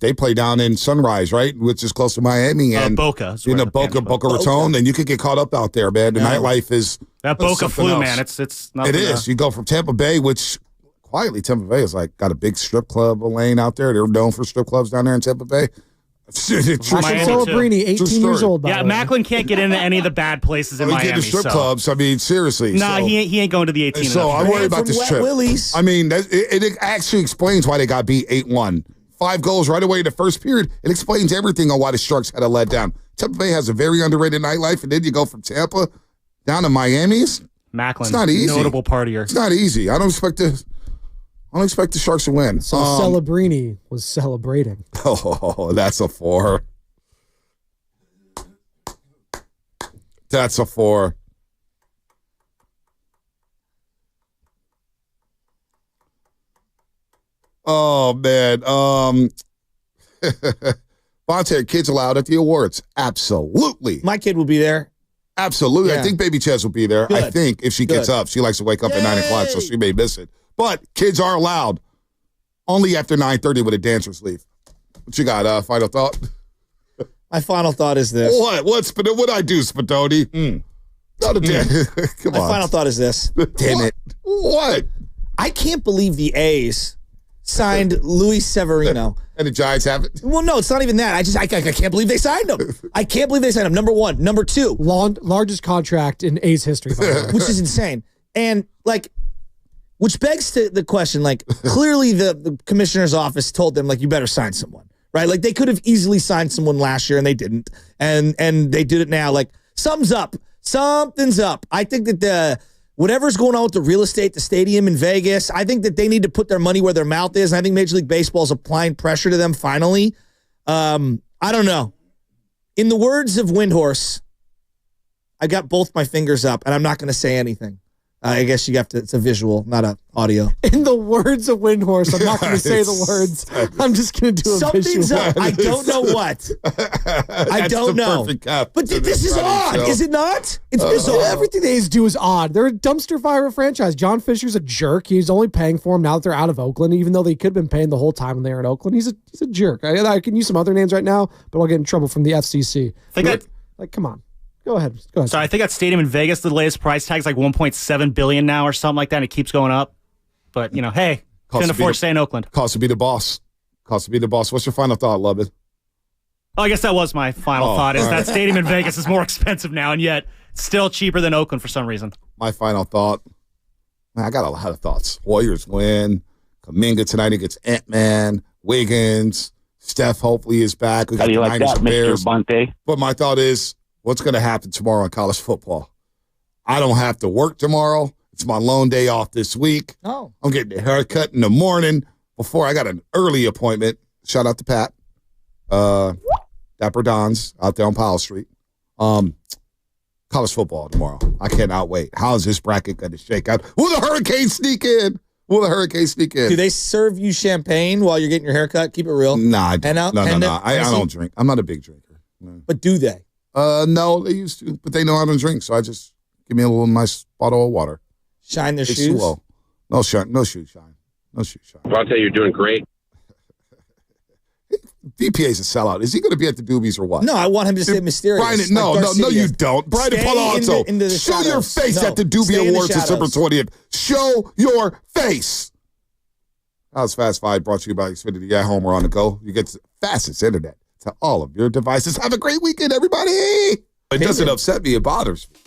[SPEAKER 11] They play down in Sunrise, right, which is close to Miami, and
[SPEAKER 18] Boca,
[SPEAKER 11] Boca Raton, and you could get caught up out there, man. The nightlife is
[SPEAKER 18] that Boca flu, else. Man. It's nothing.
[SPEAKER 11] It is. You go from Tampa Bay, which quietly Tampa Bay is got a big strip club lane out there. They're known for strip clubs down there in Tampa Bay.
[SPEAKER 4] Celebrini, 18 years old.
[SPEAKER 18] Yeah, Macklin can't get into any of the bad places in Miami.
[SPEAKER 11] Get to strip clubs. I mean, seriously.
[SPEAKER 18] Nah, he ain't going to the 18.
[SPEAKER 11] So I worry about this trip.
[SPEAKER 2] Willies.
[SPEAKER 11] I mean, it actually explains why they got beat 8-1. 5 goals right away in the first period. It explains everything on why the Sharks had a letdown. Tampa Bay has a very underrated nightlife, and then you go from Tampa down to Miami's.
[SPEAKER 18] Macklin,
[SPEAKER 11] it's not easy.
[SPEAKER 18] Notable partier.
[SPEAKER 11] It's not easy. I don't expect the Sharks to win.
[SPEAKER 4] So Celebrini was celebrating.
[SPEAKER 11] Oh, that's a 4. That's a 4. Oh, man. Bonte, kids allowed at the awards. Absolutely.
[SPEAKER 2] My kid will be there.
[SPEAKER 11] Absolutely. Yeah. I think baby Ches will be there. Good. I think if she gets up. She likes to wake up at 9 o'clock, so she may miss it. But kids are allowed. Only after 9:30 with a dancer's leave. What you got, final thought?
[SPEAKER 2] My final thought is this.
[SPEAKER 11] What'd I do, Spadoni? Not a damn. Come on.
[SPEAKER 2] My final thought is this.
[SPEAKER 11] Damn it. What?
[SPEAKER 2] I can't believe the A's signed Luis Severino.
[SPEAKER 11] And the Giants have it?
[SPEAKER 2] Well, no, it's not even that. I can't believe they signed him. I can't believe they signed him. Number 1. Number 2.
[SPEAKER 4] Largest contract in A's history.
[SPEAKER 2] Which is insane. And, which begs to the question, clearly the commissioner's office told them, you better sign someone, right? They could have easily signed someone last year, and they didn't. And they did it now. Something's up. Something's up. I think that whatever's going on with the real estate, the stadium in Vegas, I think that they need to put their money where their mouth is. And I think Major League Baseball is applying pressure to them finally. I don't know. In the words of Windhorse, I got both my fingers up, and I'm not going to say anything. I guess you have to, it's a visual, not a audio.
[SPEAKER 4] In the words of Windhorse, I'm not going to say the words. I'm just going to do a
[SPEAKER 2] Something's
[SPEAKER 4] visual.
[SPEAKER 2] up. I don't know what. I don't know. But this is odd, is it not? It's bizarre.
[SPEAKER 4] Everything they do is odd. They're a dumpster fire franchise. John Fisher's a jerk. He's only paying for him now that they're out of Oakland, even though they could have been paying the whole time when they were in Oakland. He's a jerk. I can use some other names right now, but I'll get in trouble from the FCC. Come on. Go ahead.
[SPEAKER 18] So I think that stadium in Vegas, the latest price tag is like $1.7 billion now or something like that, and it keeps going up. But, hey, couldn't afford to stay in Oakland.
[SPEAKER 11] Cost to be the boss. What's your final thought, Lovett?
[SPEAKER 18] Well, I guess that was my final thought, is that stadium in Vegas is more expensive now, and yet still cheaper than Oakland for some reason.
[SPEAKER 11] My final thought, man, I got a lot of thoughts. Warriors win. Kuminga tonight against Ant-Man. Wiggins. Steph hopefully is back. We got
[SPEAKER 8] How do you
[SPEAKER 11] the
[SPEAKER 8] like
[SPEAKER 11] Niners
[SPEAKER 8] that,
[SPEAKER 11] and Bears.
[SPEAKER 8] Mr. Bunte?
[SPEAKER 11] But my thought is, what's going to happen tomorrow in college football? I don't have to work tomorrow. It's my lone day off this week.
[SPEAKER 2] Oh.
[SPEAKER 11] I'm getting a haircut in the morning before I got an early appointment. Shout out to Pat. Dapper Don's out there on Powell Street. College football tomorrow. I cannot wait. How is this bracket going to shake out? Will the Hurricanes sneak in?
[SPEAKER 2] Do they serve you champagne while you're getting your haircut? Keep it real.
[SPEAKER 11] Nah, I don't. No. I don't drink. I'm not a big drinker. No.
[SPEAKER 2] But do they?
[SPEAKER 11] No, they used to, but they know I don't drink, so I just give me a little nice bottle of water.
[SPEAKER 2] Shine their
[SPEAKER 11] It's
[SPEAKER 2] shoes?
[SPEAKER 11] slow. No shoe shine.
[SPEAKER 19] Vontae, you're doing great.
[SPEAKER 11] DPA's a sellout. Is he going to be at the Doobies or what?
[SPEAKER 2] No, I want him to stay mysterious.
[SPEAKER 11] Brian, no, you don't. Brian Palazzo, show your face at the Doobie Awards December 20th. Show your face. How's Fast Five brought to you by Xfinity at home or on the go? You get the fastest internet to all of your devices. Have a great weekend, everybody. It doesn't upset me. It bothers me.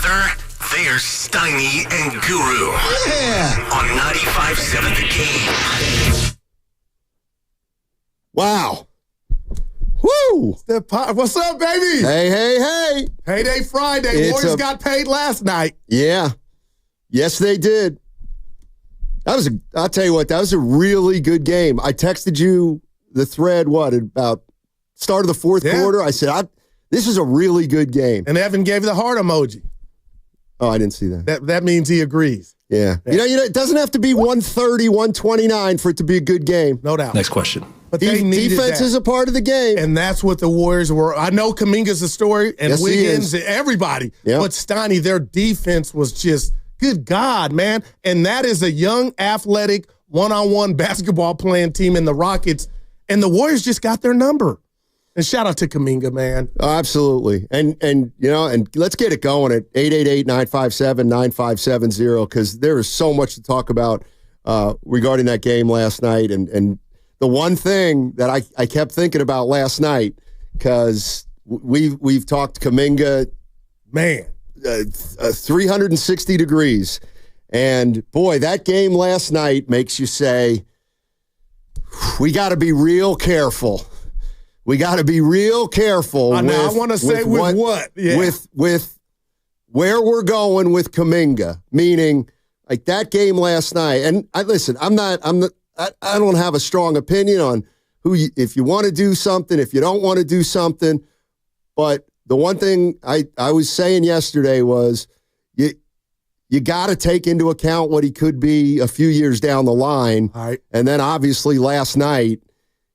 [SPEAKER 5] Together, they're Steiny and Guru. Yeah. On 95.7 The Game.
[SPEAKER 8] Wow. Woo!
[SPEAKER 20] What's up, baby?
[SPEAKER 8] Hey.
[SPEAKER 20] Payday Friday. Warriors got paid last night.
[SPEAKER 8] Yeah. Yes, they did. I'll tell you what, that was a really good game. I texted you the thread, about start of the fourth quarter? I said, this is a really good game.
[SPEAKER 20] And Evan gave the heart emoji.
[SPEAKER 8] Oh, I didn't see that.
[SPEAKER 20] That means he agrees.
[SPEAKER 8] Yeah. You know, it doesn't have to be 130, 129 for it to be a good game.
[SPEAKER 20] No doubt.
[SPEAKER 7] Next question.
[SPEAKER 20] But
[SPEAKER 8] defense is a part of the game.
[SPEAKER 20] And that's what the Warriors were. I know Kuminga's the story, and
[SPEAKER 8] yes,
[SPEAKER 20] Wiggins, and everybody. Yep. But Steiny, their defense was just, good God, man. And that is a young, athletic, one-on-one basketball playing team in the Rockets. And the Warriors just got their number. And shout out to Kuminga, man.
[SPEAKER 8] Oh, absolutely. And let's get it going at 888-957-9570 because there is so much to talk about regarding that game last night. And the one thing that I kept thinking about last night, because we've talked Kuminga,
[SPEAKER 20] man,
[SPEAKER 8] 360 degrees. And, boy, that game last night makes you say, we got to be real careful. We got to be real careful.
[SPEAKER 20] I want to say with what? Yeah.
[SPEAKER 8] With where we're going with Kuminga, meaning like that game last night. And I don't have a strong opinion on if you want to do something, if you don't want to do something. But the one thing I was saying yesterday was you got to take into account what he could be a few years down the line.
[SPEAKER 20] All right.
[SPEAKER 8] And then obviously last night,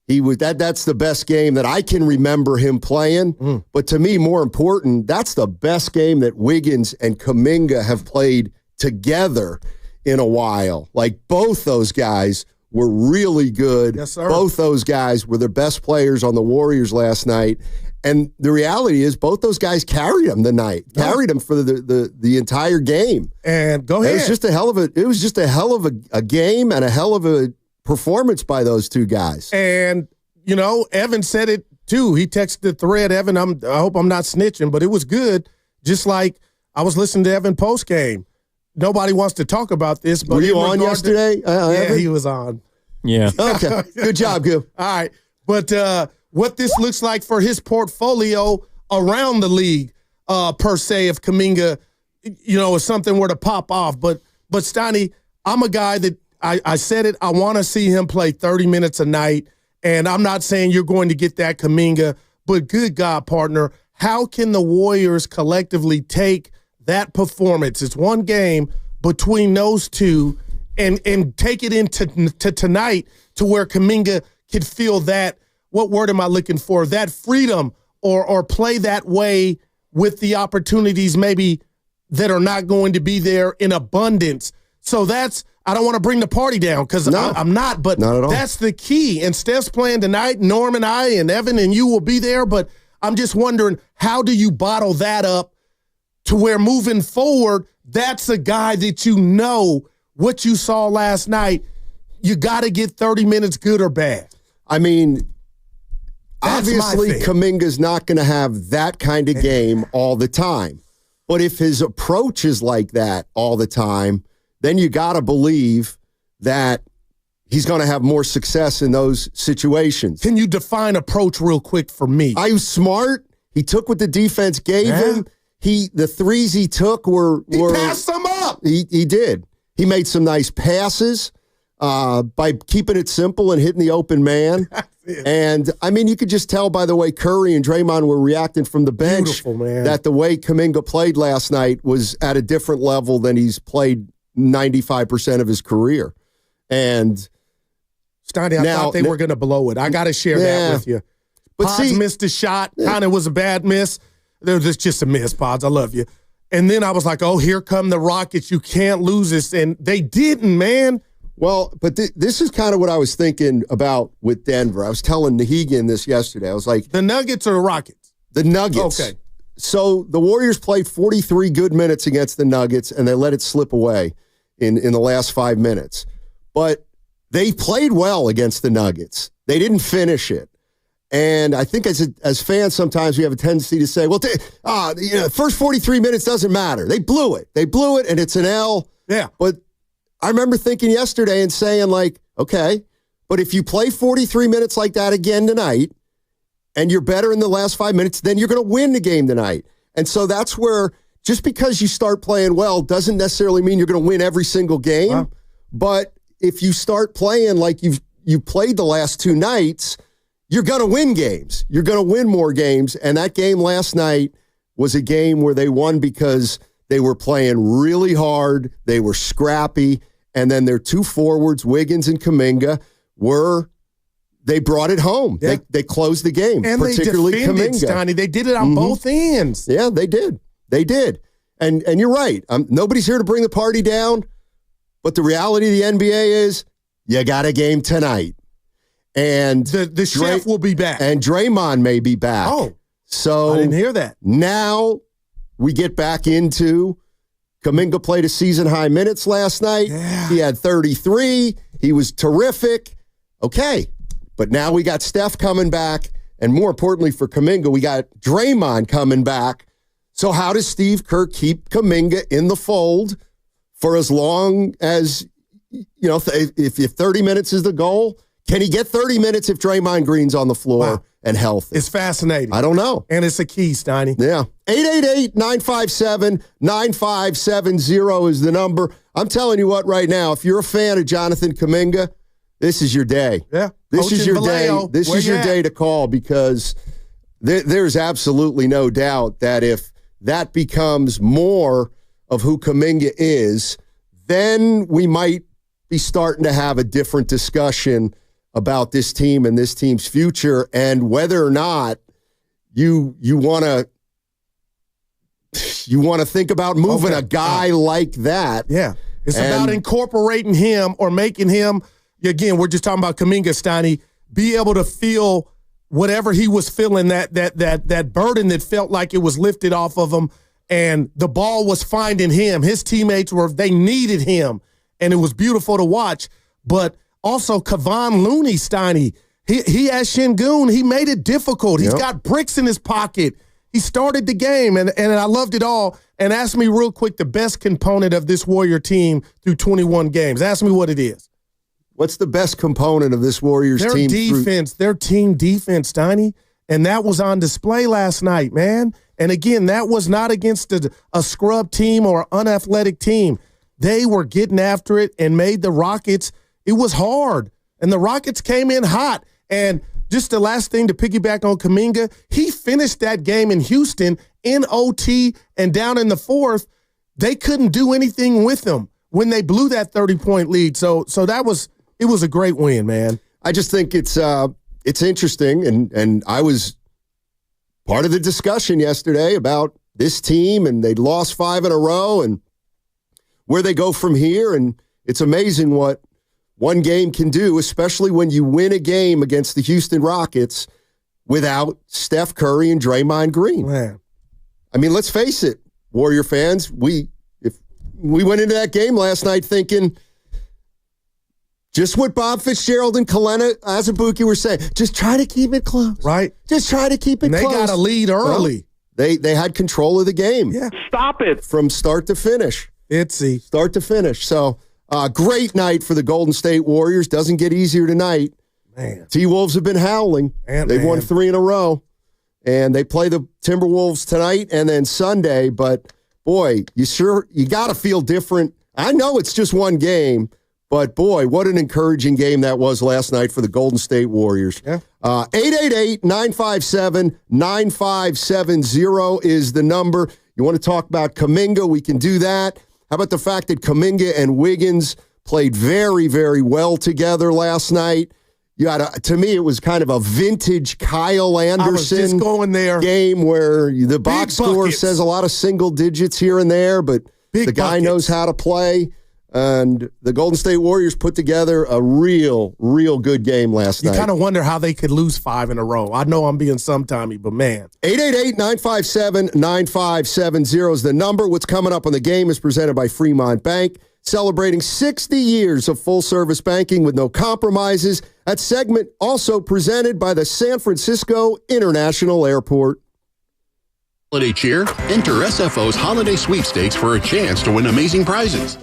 [SPEAKER 8] that's the best game that I can remember him playing. But to me, more important, that's the best game that Wiggins and Kuminga have played together in a while. Like both those guys were really good.
[SPEAKER 20] Yes, sir.
[SPEAKER 8] Both those guys were the best players on the Warriors last night. And the reality is both those guys carried them the night, carried them for the entire game.
[SPEAKER 20] And go ahead.
[SPEAKER 8] It was just a hell of a game and a hell of a performance by those two guys.
[SPEAKER 20] And, Evan said it too. He texted the thread, Evan, I hope I'm not snitching, but it was good. Just like I was listening to Evan post-game. Nobody wants to talk about this. But
[SPEAKER 8] were you on yesterday?
[SPEAKER 20] Yeah, he was on.
[SPEAKER 2] Yeah.
[SPEAKER 8] Okay. Good job, Gil.
[SPEAKER 20] All right. But what this looks like for his portfolio around the league, per se, if Kuminga, if something were to pop off. But Steiny, I'm a guy that I said it. I want to see him play 30 minutes a night. And I'm not saying you're going to get that Kuminga, but good God, partner, how can the Warriors collectively take that performance? It's one game between those two and take it into tonight to where Kuminga could feel that, what word am I looking for, that freedom or play that way with the opportunities maybe that are not going to be there in abundance. So I don't want to bring the party down because I'm not, but that's the key. And Steph's playing tonight. Norm and I and Evan and you will be there. But I'm just wondering, how do you bottle that up to where moving forward, that's a guy that what you saw last night, you got to get 30 minutes good or bad.
[SPEAKER 8] I mean, obviously Kuminga's not going to have that kind of game all the time. But if his approach is like that all the time, then you got to believe that he's going to have more success in those situations.
[SPEAKER 20] Can you define approach real quick for me?
[SPEAKER 8] I was smart. He took what the defense gave him. The threes he took were
[SPEAKER 20] he passed them up.
[SPEAKER 8] He did. He made some nice passes by keeping it simple and hitting the open man. And, I mean, you could just tell by the way Curry and Draymond were reacting from the bench that the way Kuminga played last night was at a different level than he's played 95% of his career. And
[SPEAKER 20] Steiny, I thought they were going to blow it. I got to share that with you. But Pods missed a shot. Kind of was a bad miss. There was just a miss, Pods. I love you. And then I was like, oh, here come the Rockets. You can't lose this. And they didn't, man.
[SPEAKER 8] Well, but this is kind of what I was thinking about with Denver. I was telling Nahegan this yesterday. I was like,
[SPEAKER 20] the Nuggets or the Rockets?
[SPEAKER 8] The Nuggets.
[SPEAKER 20] Okay.
[SPEAKER 8] So the Warriors played 43 good minutes against the Nuggets, and they let it slip away in the last 5 minutes. But they played well against the Nuggets. They didn't finish it. And I think as fans, sometimes we have a tendency to say, well, first 43 minutes doesn't matter. They blew it. And it's an L.
[SPEAKER 20] Yeah.
[SPEAKER 8] But I remember thinking yesterday and saying, like, okay, but if you play 43 minutes like that again tonight and you're better in the last 5 minutes, then you're going to win the game tonight. And so that's where just because you start playing well doesn't necessarily mean you're going to win every single game. Wow. But if you start playing like you played the last 2 nights, you're going to win games. You're going to win more games. And that game last night was a game where they won because they were playing really hard. They were scrappy. And then their 2 forwards, Wiggins and Kuminga, they brought it home. Yeah. They closed the game,
[SPEAKER 20] and
[SPEAKER 8] particularly
[SPEAKER 20] they defended,
[SPEAKER 8] Kuminga.
[SPEAKER 20] Stoney. They did it on both ends.
[SPEAKER 8] Yeah, they did. And you're right. Nobody's here to bring the party down. But the reality of the NBA is you got a game tonight. And
[SPEAKER 20] the chef will be back.
[SPEAKER 8] And Draymond may be back.
[SPEAKER 20] Oh,
[SPEAKER 8] so
[SPEAKER 20] I didn't hear that.
[SPEAKER 8] Now we get back into Kuminga played a season-high minutes last night. Yeah. He had 33. He was terrific. Okay, but now we got Steph coming back, and more importantly for Kuminga, we got Draymond coming back. So how does Steve Kerr keep Kuminga in the fold for as long as, if 30 minutes is the goal? Can he get 30 minutes if Draymond Green's on the floor and healthy?
[SPEAKER 20] It's fascinating.
[SPEAKER 8] I don't know.
[SPEAKER 20] And it's a key, Steiny.
[SPEAKER 8] Yeah. 888-957-9570 is the number. I'm telling you what right now, if you're a fan of Jonathan Kuminga, this is your day.
[SPEAKER 20] Yeah.
[SPEAKER 8] This is your day. This is your day to call because there's absolutely no doubt that if that becomes more of who Kuminga is, then we might be starting to have a different discussion about this team and this team's future and whether or not you want to think about moving a guy like that.
[SPEAKER 20] Yeah. It's about incorporating him or making him, again, we're just talking about Kuminga, Steiny, be able to feel whatever he was feeling, that burden that felt like it was lifted off of him and the ball was finding him. His teammates they needed him and it was beautiful to watch. But also, Kevon Looney, Steiny, he has Şengün. He made it difficult. He's got bricks in his pocket. He started the game, and I loved it all. And ask me real quick the best component of this Warrior team through 21 games. Ask me what it is.
[SPEAKER 8] What's the best component of this Warriors team?
[SPEAKER 20] Their team defense, Steiny. And that was on display last night, man. And again, that was not against a scrub team or unathletic team. They were getting after it and made the Rockets. It was hard, and the Rockets came in hot. And just the last thing to piggyback on Kuminga, he finished that game in Houston in OT and down in the fourth. They couldn't do anything with him when they blew that 30-point lead. So it was a great win, man.
[SPEAKER 8] I just think it's interesting, and I was part of the discussion yesterday about this team, and they'd lost 5 in a row, and where they go from here. And it's amazing what one game can do, especially when you win a game against the Houston Rockets without Steph Curry and Draymond Green.
[SPEAKER 20] Man.
[SPEAKER 8] I mean, let's face it, Warrior fans, we went into that game last night thinking just what Bob Fitzgerald and Kalena Azubuike were saying, just try to keep it close.
[SPEAKER 20] Right.
[SPEAKER 8] Just try to keep it
[SPEAKER 20] close. They got a lead early.
[SPEAKER 8] Well, they had control of the game.
[SPEAKER 20] Yeah.
[SPEAKER 6] Stop it.
[SPEAKER 8] From start to finish. Start to finish. So, great night for the Golden State Warriors. Doesn't get easier tonight.
[SPEAKER 20] Man.
[SPEAKER 8] T-Wolves have been howling. They've won 3 in a row. And they play the Timberwolves tonight and then Sunday. But, boy, you got to feel different. I know it's just one game, but, boy, what an encouraging game that was last night for the Golden State Warriors.
[SPEAKER 20] Yeah.
[SPEAKER 8] 888-957-9570 is the number. You want to talk about Kuminga? We can do that. How about the fact that Kuminga and Wiggins played very, very well together last night? To me, it was kind of a vintage Kyle Anderson game where the box score says a lot of single digits here and there, but the guy knows how to play. And the Golden State Warriors put together a real good game last night.
[SPEAKER 20] You kind of wonder how they could lose 5 in a row. I know I'm being sometimey, but man.
[SPEAKER 8] 888-957-9570 is the number. What's coming up on the game is presented by Fremont Bank. celebrating 60 years of full-service banking with no compromises. That segment also presented by the San Francisco International Airport.
[SPEAKER 9] Holiday cheer? Enter SFO's Holiday Sweepstakes for a chance to win amazing prizes.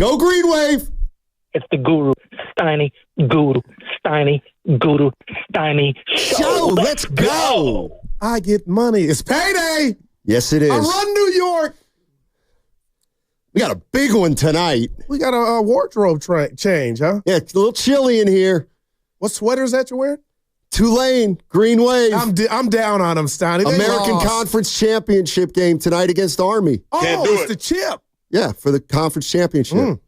[SPEAKER 3] Go Green Wave.
[SPEAKER 12] It's the Guru, Steiny, Guru, Steiny, Guru, Steiny
[SPEAKER 3] Show. Let's go.
[SPEAKER 20] I get money. It's payday.
[SPEAKER 3] Yes, it is.
[SPEAKER 20] I run New York.
[SPEAKER 3] We got a big one tonight.
[SPEAKER 20] We got a wardrobe change, huh?
[SPEAKER 3] Yeah, it's a little chilly in here.
[SPEAKER 20] What sweaters that you're wearing?
[SPEAKER 3] Tulane, Green Wave.
[SPEAKER 20] I'm down on them, Steiny. They
[SPEAKER 3] American
[SPEAKER 20] lost.
[SPEAKER 3] Conference Championship game tonight against Army.
[SPEAKER 20] Oh, it's the chip.
[SPEAKER 3] Yeah, for the conference championship.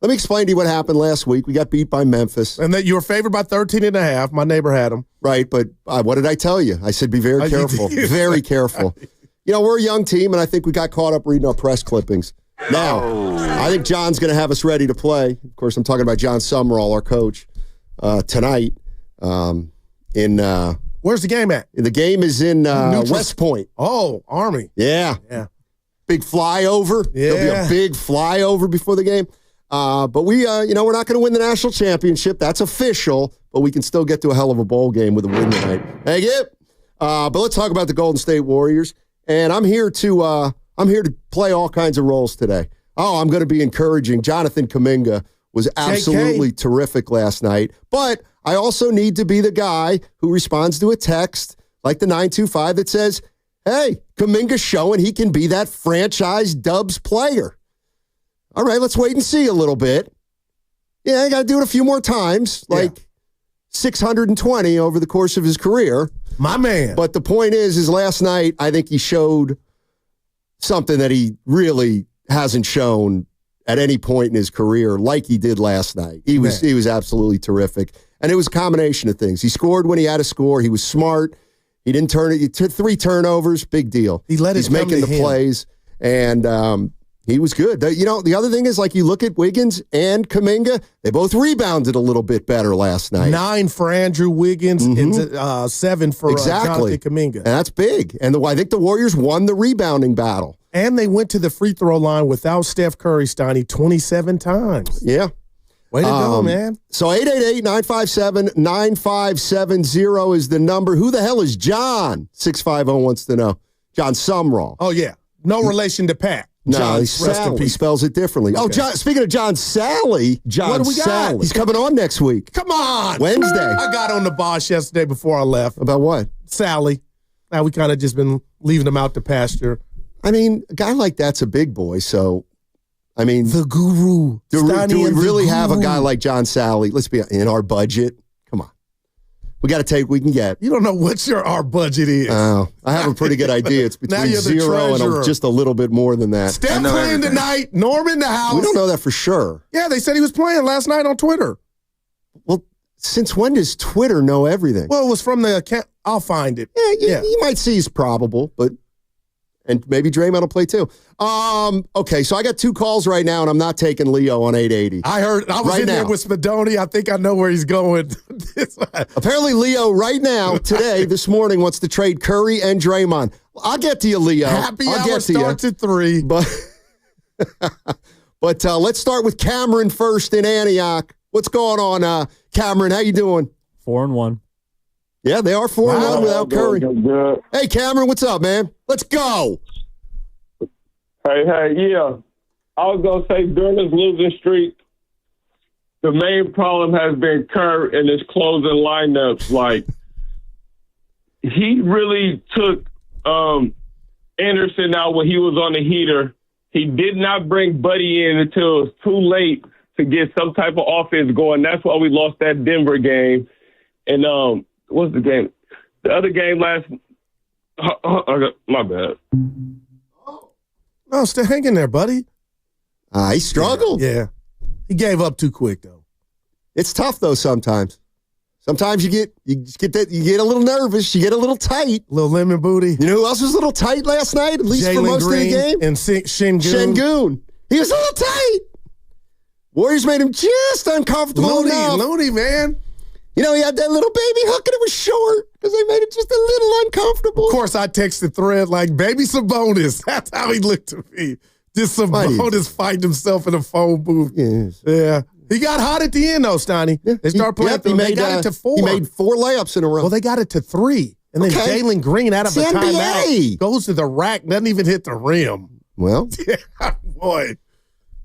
[SPEAKER 3] Let me explain to you what happened last week. We got beat by Memphis.
[SPEAKER 20] And that you were favored by 13.5. My neighbor had them.
[SPEAKER 3] Right, but what did I tell you? I said be very careful. Very careful. You know, we're a young team, and I think we got caught up reading our press clippings. Now, I think John's going to have us ready to play. Of course, I'm talking about John Summerall, our coach, tonight.
[SPEAKER 20] Where's the game at?
[SPEAKER 3] The game is in West Point.
[SPEAKER 20] Oh, Army.
[SPEAKER 3] Yeah. Big flyover.
[SPEAKER 20] Yeah.
[SPEAKER 3] There'll be a big flyover before the game. But we, we're not going to win the national championship. That's official. But we can still get to a hell of a bowl game with a win tonight. Thank you. But let's talk about the Golden State Warriors. And I'm here to play all kinds of roles today. Oh, I'm going to be encouraging. Jonathan Kuminga was absolutely terrific last night. But I also need to be the guy who responds to a text like the 925 that says, hey, Kuminga's showing he can be that franchise Dubs player. All right, let's wait and see a little bit. Yeah, I got to do it a few more times, like 620 over the course of his career.
[SPEAKER 20] My man.
[SPEAKER 3] But the point is last night, I think he showed something that he really hasn't shown at any point in his career like he did last night. He was absolutely terrific. And it was a combination of things. He scored when he had to score. He was smart. He didn't turn it. He took 3 turnovers. Big deal.
[SPEAKER 20] He's
[SPEAKER 3] making the plays. And he was good. The other thing is, like, you look at Wiggins and Kuminga, they both rebounded a little bit better last night.
[SPEAKER 20] 9 for Andrew Wiggins and 7 for Jonathan Kuminga.
[SPEAKER 3] And that's big. And I think the Warriors won the rebounding battle.
[SPEAKER 20] And they went to the free throw line without Steph Curry, Steiny, 27 times.
[SPEAKER 3] Yeah.
[SPEAKER 20] Way to go, man.
[SPEAKER 3] So 888-957-9570 is the number. Who the hell is John? 650 wants to know. John Sumrall.
[SPEAKER 20] Oh, yeah. No relation to Pat.
[SPEAKER 3] No, he spells it differently. Okay. Oh, John, speaking of John Sally,
[SPEAKER 20] what do we got?
[SPEAKER 3] He's coming on next week.
[SPEAKER 20] Come on.
[SPEAKER 3] Wednesday.
[SPEAKER 20] I got on the boss yesterday before I left.
[SPEAKER 3] About what?
[SPEAKER 20] Sally. Now we kind of just been leaving him out to pasture.
[SPEAKER 3] I mean, a guy like that's a big boy, so... I mean,
[SPEAKER 20] the guru.
[SPEAKER 3] Do we really have a guy like John Sally? Let's be in our budget. Come on, we got to take what we can get.
[SPEAKER 20] You don't know what our budget is.
[SPEAKER 3] Oh, I have a pretty good idea. It's between 0 and just a little bit more than that.
[SPEAKER 20] Steph playing tonight. Norm in the house.
[SPEAKER 3] We don't know that for sure.
[SPEAKER 20] Yeah, they said he was playing last night on Twitter.
[SPEAKER 3] Well, since when does Twitter know everything?
[SPEAKER 20] Well, it was from the account. I'll find it.
[SPEAKER 3] Yeah, you might see it's probable, but. And maybe Draymond will play too. Okay, so I got 2 calls right now, and I'm not taking Leo on 880.
[SPEAKER 20] I heard. I was in there with Spadoni. I think I know where he's going.
[SPEAKER 3] Apparently, Leo right now, today, this morning, wants to trade Curry and Draymond. I'll get to you, Leo.
[SPEAKER 20] Happy hour starts at 3.
[SPEAKER 3] But let's start with Cameron first in Antioch. What's going on, Cameron? How you doing?
[SPEAKER 22] 4-1.
[SPEAKER 3] Yeah, they are 4-1 without Curry. Hey, Cameron, what's up, man? Let's go.
[SPEAKER 6] Hey, yeah. I was going to say, during this losing streak, the main problem has been Kerr and his closing lineups. Like, he really took Anderson out when he was on the heater. He did not bring Buddy in until it was too late to get some type of offense going. That's why we lost that Denver game. And, what's the game? The other game last. My bad.
[SPEAKER 20] No, still hanging there, buddy.
[SPEAKER 3] He struggled.
[SPEAKER 20] Yeah, he gave up too quick though.
[SPEAKER 3] It's tough though sometimes. Sometimes you get a little nervous. You get a little tight.
[SPEAKER 20] Little lemon booty.
[SPEAKER 3] You know who else was a little tight last night? At least for most
[SPEAKER 20] Green
[SPEAKER 3] of the game.
[SPEAKER 20] And Şengün.
[SPEAKER 3] He was a little tight. Warriors made him just uncomfortable enough.
[SPEAKER 20] Looney, man.
[SPEAKER 3] You know, he had that little baby hook and it was short because they made it just a little uncomfortable.
[SPEAKER 20] Of course, I texted Thread like, baby Sabonis. That's how he looked to me. Just Sabonis fighting himself in a phone booth.
[SPEAKER 3] Yes.
[SPEAKER 20] Yeah. He got hot at the end, though, Steiny. Yeah. They started playing. They got it to 4.
[SPEAKER 3] He made 4 layups in a row.
[SPEAKER 20] Well, they got it to 3. And then Jalen Green out of a timeout goes to the rack, doesn't even hit the rim.
[SPEAKER 3] Well.
[SPEAKER 20] Yeah, boy.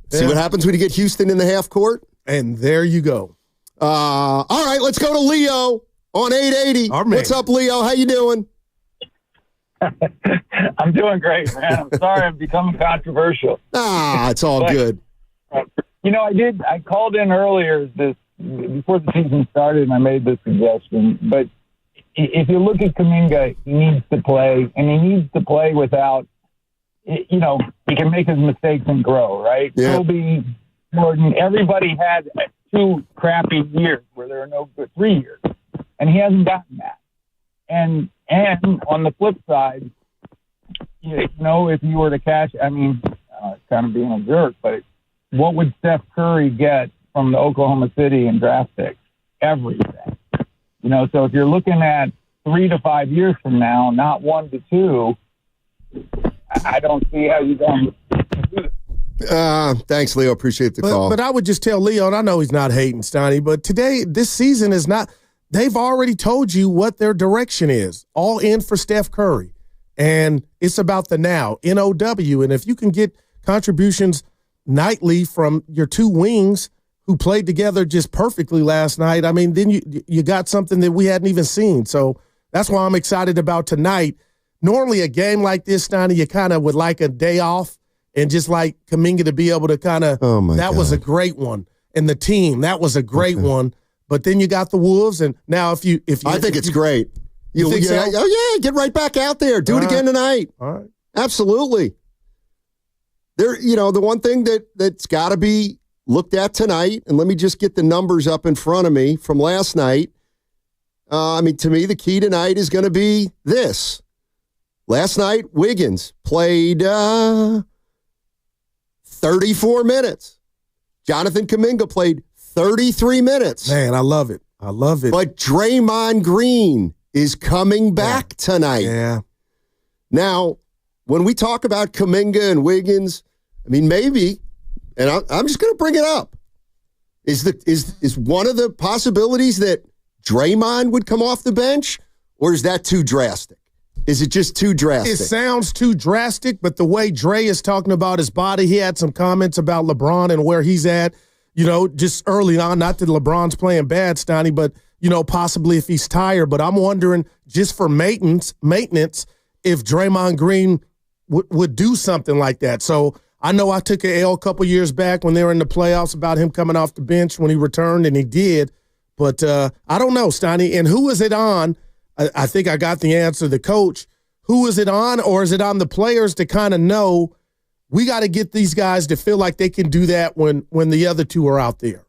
[SPEAKER 3] See what happens when you get Houston in the half court?
[SPEAKER 20] And there you go.
[SPEAKER 3] All right, let's go to Leo on 880. What's up, Leo? How you doing?
[SPEAKER 15] I'm doing great, man. I'm sorry I'm becoming controversial.
[SPEAKER 3] It's all good.
[SPEAKER 15] I called in earlier before the season started, and I made this suggestion. But if you look at Kuminga, he needs to play, and he needs to play without, he can make his mistakes and grow, right?
[SPEAKER 3] Yeah.
[SPEAKER 15] Kobe, Jordan, everybody had 2 crappy years where there are no good 3 years, and he hasn't gotten that. And on the flip side, if you were to cash, it's kind of being a jerk, but what would Steph Curry get from the Oklahoma City and draft picks? Everything. So if you're looking at 3 to 5 years from now, not 1 to 2, I don't see how you don't do it.
[SPEAKER 3] Thanks, Leo. Appreciate the call.
[SPEAKER 20] But I would just tell Leo, and I know he's not hating, Steiny, but this season is not – they've already told you what their direction is. All in for Steph Curry. And it's about the now, NOW. And if you can get contributions nightly from your 2 wings who played together just perfectly last night, then you got something that we hadn't even seen. So that's why I'm excited about tonight. Normally a game like this, Steiny, you kind of would like a day off and just like Kuminga to be able to kind of that was a great one. And the team, that was a great one. But then you got the Wolves, and now if you
[SPEAKER 3] I think it's great.
[SPEAKER 20] You think so?
[SPEAKER 3] Oh yeah, get right back out there. Do it again tonight.
[SPEAKER 20] All right.
[SPEAKER 3] Absolutely. The one thing that's got to be looked at tonight, and let me just get the numbers up in front of me from last night. To me, the key tonight is going to be this. Last night, Wiggins played 34 minutes. Jonathan Kuminga played 33 minutes.
[SPEAKER 20] Man, I love it. I love it.
[SPEAKER 3] But Draymond Green is coming back tonight.
[SPEAKER 20] Yeah.
[SPEAKER 3] Now, when we talk about Kuminga and Wiggins, maybe, and I'm just going to bring it up, is one of the possibilities that Draymond would come off the bench, or is that too drastic? Is it just too drastic?
[SPEAKER 20] It sounds too drastic, but the way Dre is talking about his body, he had some comments about LeBron and where he's at. Just early on, not that LeBron's playing bad, Steiny, but, possibly if he's tired. But I'm wondering, just for maintenance, if Draymond Green would do something like that. So I know I took an L a couple years back when they were in the playoffs about him coming off the bench when he returned, and he did. But I don't know, Steiny. And who is it on? I think I got the answer, the coach. Who is it on, or is it on the players to kind of know we got to get these guys to feel like they can do that when the other 2 are out there?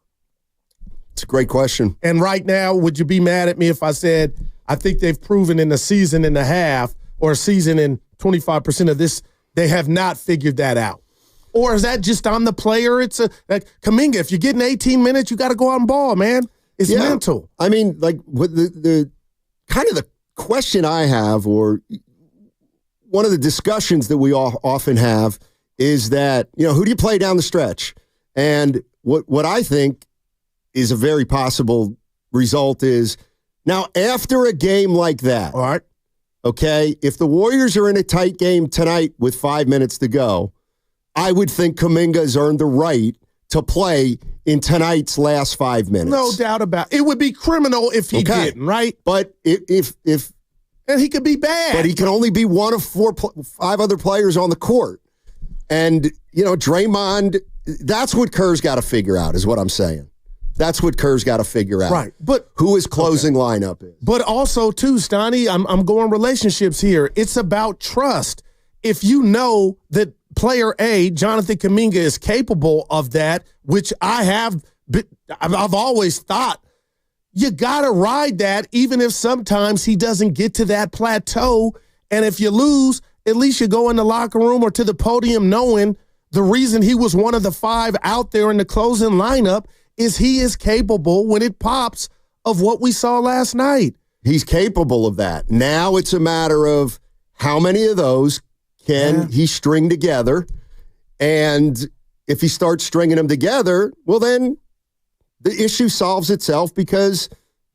[SPEAKER 3] It's a great question.
[SPEAKER 20] And right now, would you be mad at me if I said I think they've proven in a season and a half or a season and 25% of this, they have not figured that out? Or is that just on the player? It's like Kuminga, if you're getting 18 minutes, you got to go out and ball, man. It's mental.
[SPEAKER 3] What the kind of the question I have, or one of the discussions that we all often have, is that, who do you play down the stretch? And what I think is a very possible result is, now after a game like that,
[SPEAKER 20] all right,
[SPEAKER 3] okay, if the Warriors are in a tight game tonight with 5 minutes to go, I would think Kuminga has earned the right to play in tonight's last 5 minutes.
[SPEAKER 20] No doubt about it. It would be criminal if he didn't, right?
[SPEAKER 3] But if
[SPEAKER 20] and he could be bad.
[SPEAKER 3] But he can only be one of 5 other players on the court. And, Draymond, that's what Kerr's got to figure out, is what I'm saying. That's what Kerr's got to figure out.
[SPEAKER 20] Right. But
[SPEAKER 3] who his closing lineup is.
[SPEAKER 20] But also, too, Steiny, I'm going relationships here. It's about trust. If you know that player A, Jonathan Kuminga, is capable of that, which I've always thought, you got to ride that, even if sometimes he doesn't get to that plateau. And if you lose, at least you go in the locker room or to the podium knowing the reason he was one of the 5 out there in the closing lineup is he is capable, when it pops, of what we saw last night.
[SPEAKER 3] He's capable of that. Now it's a matter of how many of those can he string together. And if he starts stringing them together, well, then the issue solves itself, because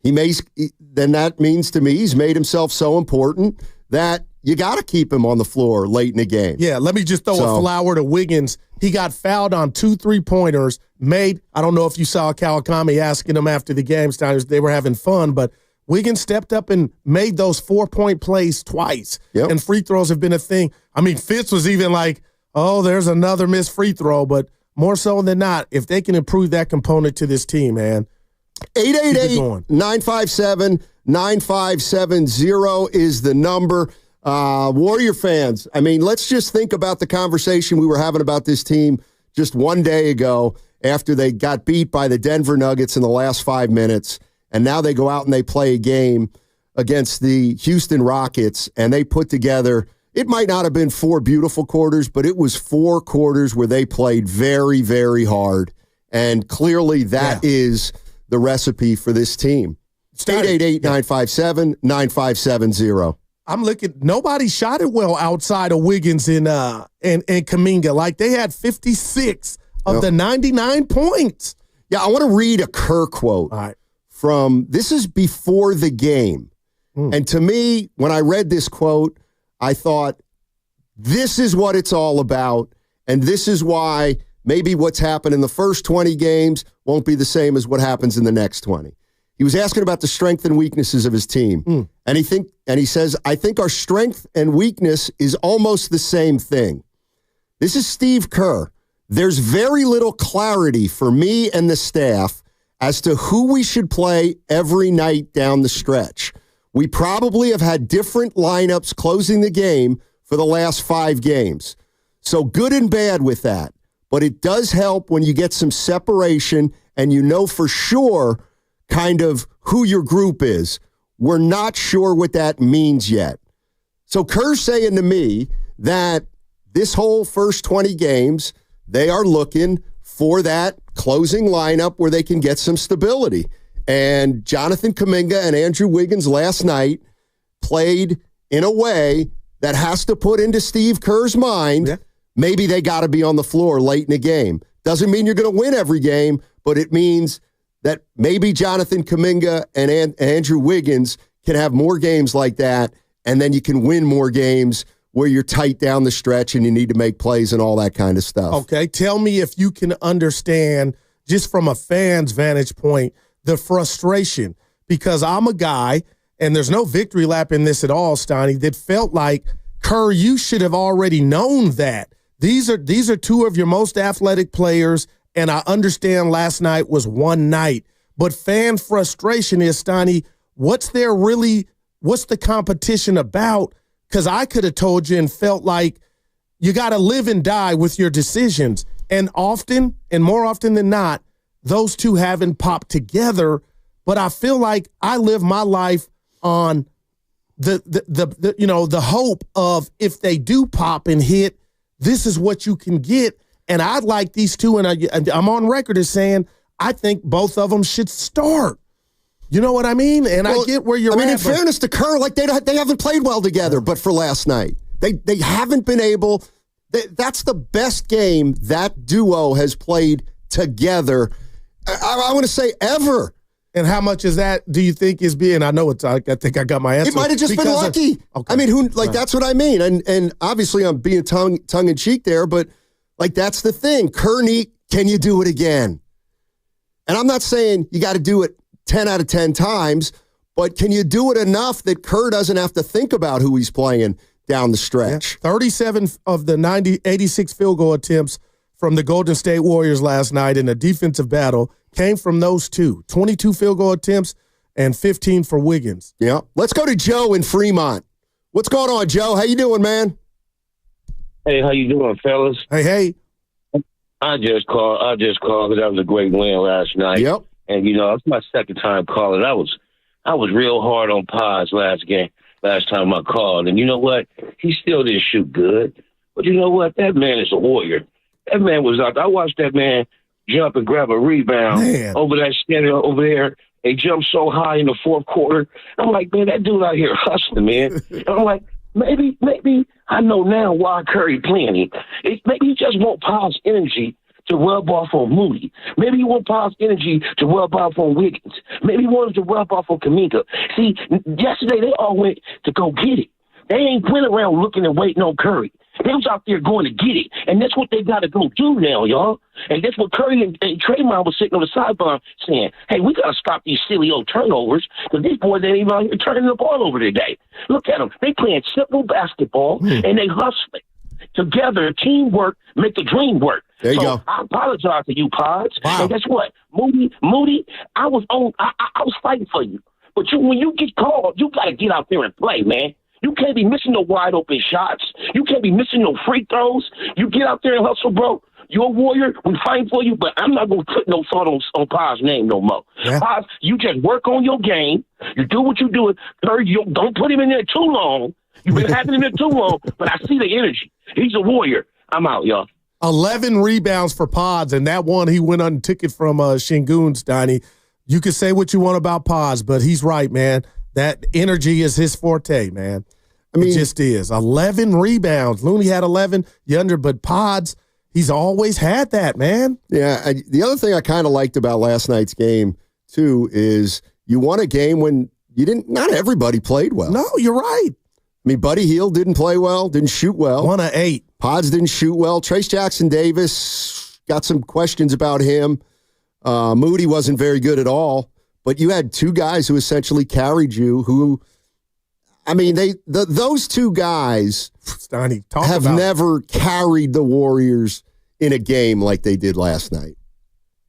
[SPEAKER 3] then that means to me he's made himself so important that
[SPEAKER 8] you got to keep him on the floor late in the game.
[SPEAKER 20] Yeah, let me just throw a flower to Wiggins. He got fouled on 2 3-pointers, made, I don't know if you saw Kawakami asking him after the game, they were having fun, but Wiggins stepped up and made those 4-point plays twice.
[SPEAKER 8] Yep.
[SPEAKER 20] And free throws have been a thing. I mean, Fitz was even like, oh, there's another missed free throw, but more so than not, if they can improve that component to this team, man.
[SPEAKER 8] 888-957-9570 is the number. Warrior fans, I mean, let's just think about the conversation we were having about this team just one day ago after they got beat by the Denver Nuggets in the last 5 minutes, and now they go out and they play a game against the Houston Rockets, and they put together, it might not have been 4 beautiful quarters, but it was 4 quarters where they played very, very hard, and clearly that is the recipe for this team. 888-957-9570.
[SPEAKER 20] I'm looking. Nobody shot it well outside of Wiggins and Kuminga. Like they had 56 of the 99 points.
[SPEAKER 8] Yeah, I want to read a Kerr quote from. This is before the game, and to me, when I read this quote, I thought, this is what it's all about, and this is why maybe what's happened in the first 20 games won't be the same as what happens in the next 20. He was asking about the strength and weaknesses of his team. And he says, I think our strength and weakness is almost the same thing. This is Steve Kerr. There's very little clarity for me and the staff as to who we should play every night down the stretch. We probably have had different lineups closing the game for the last 5 games. So good and bad with that. But it does help when you get some separation and you know for sure kind of who your group is. We're not sure what that means yet. So Kerr's saying to me that this whole first 20 games, they are looking for that closing lineup where they can get some stability. And Jonathan Kuminga and Andrew Wiggins last night played in a way that has to put into Steve Kerr's mind, maybe they got to be on the floor late in the game. Doesn't mean you're going to win every game, but it means that maybe Jonathan Kuminga and Andrew Wiggins can have more games like that, and then you can win more games where you're tight down the stretch and you need to make plays and all that kind of stuff.
[SPEAKER 20] Okay, tell me if you can understand, just from a fan's vantage point, the frustration. Because I'm a guy, and there's no victory lap in this at all, Steiny, that felt like, Kerr, you should have already known that. These are 2 of your most athletic players, and I understand last night was one night. But fan frustration is, Steiny, what's the competition about? Because I could have told you and felt like you got to live and die with your decisions. And often, and more often than not, those 2 haven't popped together. But I feel like I live my life on the hope of, if they do pop and hit, this is what you can get. And I'd like these 2, and I'm on record as saying I think both of them should start. You know what I mean? And I get where you're at.
[SPEAKER 8] In fairness to Kerr, like they haven't played well together, but for last night. They haven't been able. That's the best game that duo has played together, I want to say, ever.
[SPEAKER 20] And how much is that, do you think, is being, I know it's, I think I got my answer.
[SPEAKER 8] It might have just been lucky.
[SPEAKER 20] Okay.
[SPEAKER 8] I mean, that's what I mean. And obviously I'm being tongue in cheek there, but like, that's the thing. Kearney, can you do it again? And I'm not saying you got to do it 10 out of 10 times, but can you do it enough that Kerr doesn't have to think about who he's playing down the stretch?
[SPEAKER 20] 37 of the 86 field goal attempts from the Golden State Warriors last night in a defensive battle came from those 2. 22 field goal attempts and 15 for Wiggins.
[SPEAKER 8] Yeah. Let's go to Joe in Fremont. What's going on, Joe? How you doing, man?
[SPEAKER 21] Hey, how you doing, fellas?
[SPEAKER 20] Hey.
[SPEAKER 21] I just called because that was a great win last night.
[SPEAKER 8] Yep.
[SPEAKER 21] And it's my second time calling. I was real hard on Paz last time I called. And you know what? He still didn't shoot good. But you know what? That man is a warrior. That man was out. I watched that man jump and grab a rebound over that standing over there. They jumped so high in the fourth quarter. I'm like, man, that dude out here hustling, man. And I'm like, maybe I know now why Curry playing him. Maybe he just won't Paul's energy to rub off on Moody. Maybe he won't Paul's energy to rub off on Wiggins. Maybe he wanted to rub off on Kuminga. See, yesterday they all went to go get it. They ain't went around looking and waiting on Curry. They was out there going to get it. And that's what they got to go do now, y'all. And that's what Curry and Draymond was sitting on the sideline saying, hey, we got to stop these silly old turnovers because these boys ain't even out here turning the ball over today. Look at them. They playing simple basketball, and they hustling. Together, teamwork, make the dream work.
[SPEAKER 8] There you go.
[SPEAKER 21] I apologize to you, Pods.
[SPEAKER 8] Wow.
[SPEAKER 21] And guess what? Moody, I was fighting for you. But when you get called, you got to get out there and play, man. You can't be missing no wide open shots. You can't be missing no free throws. You get out there and hustle, bro. You're a warrior. We fight for you, but I'm not going to put no thought on Paz' name no more.
[SPEAKER 20] Yeah.
[SPEAKER 21] Paz, you just work on your game. You do what you do. You don't put him in there too long. You've been having him there too long, but I see the energy. He's a warrior. I'm out, y'all.
[SPEAKER 20] 11 rebounds for Pods, and that one he went on ticket from Şengün, Steiny. You can say what you want about Pods, but he's right, man. That energy is his forte, man. I mean, it just is. 11 rebounds. Looney had 11, but Pods, he's always had that, man.
[SPEAKER 8] Yeah. The other thing I kind of liked about last night's game, too, is you won a game when not everybody played well.
[SPEAKER 20] No, you're right.
[SPEAKER 8] I mean, Buddy Hield didn't play well, didn't shoot well.
[SPEAKER 20] 1 of 8.
[SPEAKER 8] Pods didn't shoot well. Trace Jackson-Davis, got some questions about him. Moody wasn't very good at all. But you had two guys who essentially carried you who, I mean, those two guys
[SPEAKER 20] Steiny,
[SPEAKER 8] have never carried the Warriors in a game like they did last night.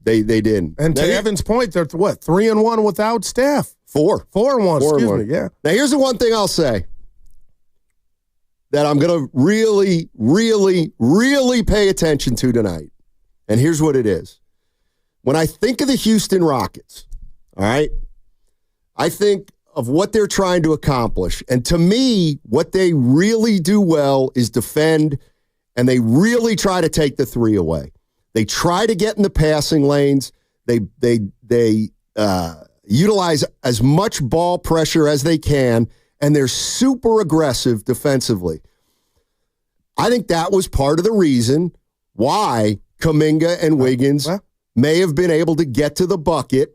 [SPEAKER 8] They didn't.
[SPEAKER 20] And to Evan's point, they're 3-1 without Steph. 4-1, excuse me, yeah.
[SPEAKER 8] Now, here's the one thing I'll say that I'm going to really, really, really pay attention to tonight. And here's what it is. When I think of the Houston Rockets, all right, I think of what they're trying to accomplish. And to me, what they really do well is defend, and they really try to take the three away. They try to get in the passing lanes. They utilize as much ball pressure as they can, and they're super aggressive defensively. I think that was part of the reason why Kuminga and Wiggins may have been able to get to the bucket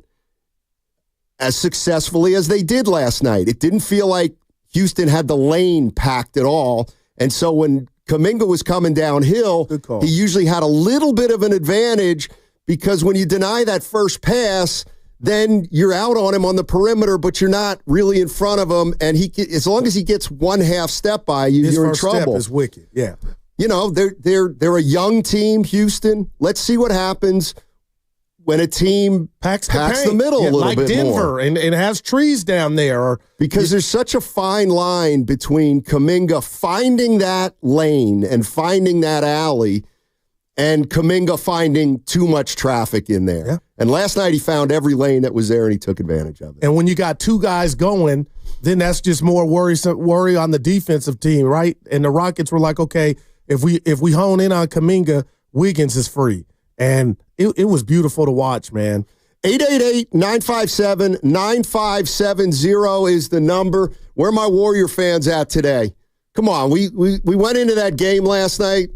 [SPEAKER 8] as successfully as they did last night. It didn't feel like Houston had the lane packed at all. And so when Kuminga was coming downhill, he usually had a little bit of an advantage because when you deny that first pass, then you're out on him on the perimeter, but you're not really in front of him. And as long as he gets 1 half step by you, you're in trouble. His first step is
[SPEAKER 20] wicked, yeah.
[SPEAKER 8] You know, they're a young team, Houston. Let's see what happens when a team packs the middle a little
[SPEAKER 20] like
[SPEAKER 8] bit
[SPEAKER 20] Denver,
[SPEAKER 8] more.
[SPEAKER 20] And has trees down there.
[SPEAKER 8] Because there's such a fine line between Kuminga finding that lane and finding that alley and Kuminga finding too much traffic in there.
[SPEAKER 20] Yeah.
[SPEAKER 8] And last night he found every lane that was there and he took advantage of it.
[SPEAKER 20] And when you got two guys going, then that's just more worry on the defensive team, right? And the Rockets were like, okay, if we hone in on Kuminga, Wiggins is free. And it was beautiful to watch, man.
[SPEAKER 8] 888-957-9570 is the number. Where are my Warrior fans at today? Come on, we went into that game last night.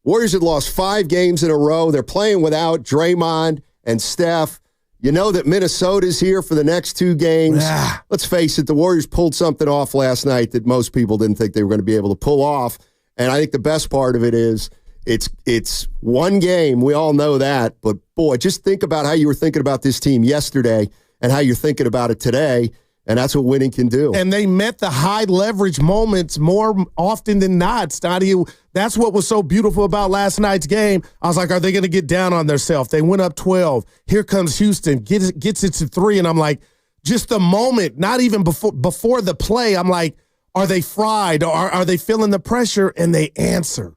[SPEAKER 8] Warriors had lost 5 games in a row. They're playing without Draymond and Steph. You know that Minnesota's here for the next 2 games. Let's face it, the Warriors pulled something off last night that most people didn't think they were going to be able to pull off. And I think the best part of it is it's one game. We all know that. But, boy, just think about how you were thinking about this team yesterday and how you're thinking about it today. And that's what winning can do.
[SPEAKER 20] And they met the high leverage moments more often than not, Stoddy. That's what was so beautiful about last night's game. I was like, are they going to get down on themselves? They went up 12. Here comes Houston, gets it to 3. And I'm like, just the moment, not even before the play, I'm like, are they fried? Or are they feeling the pressure? And they answered.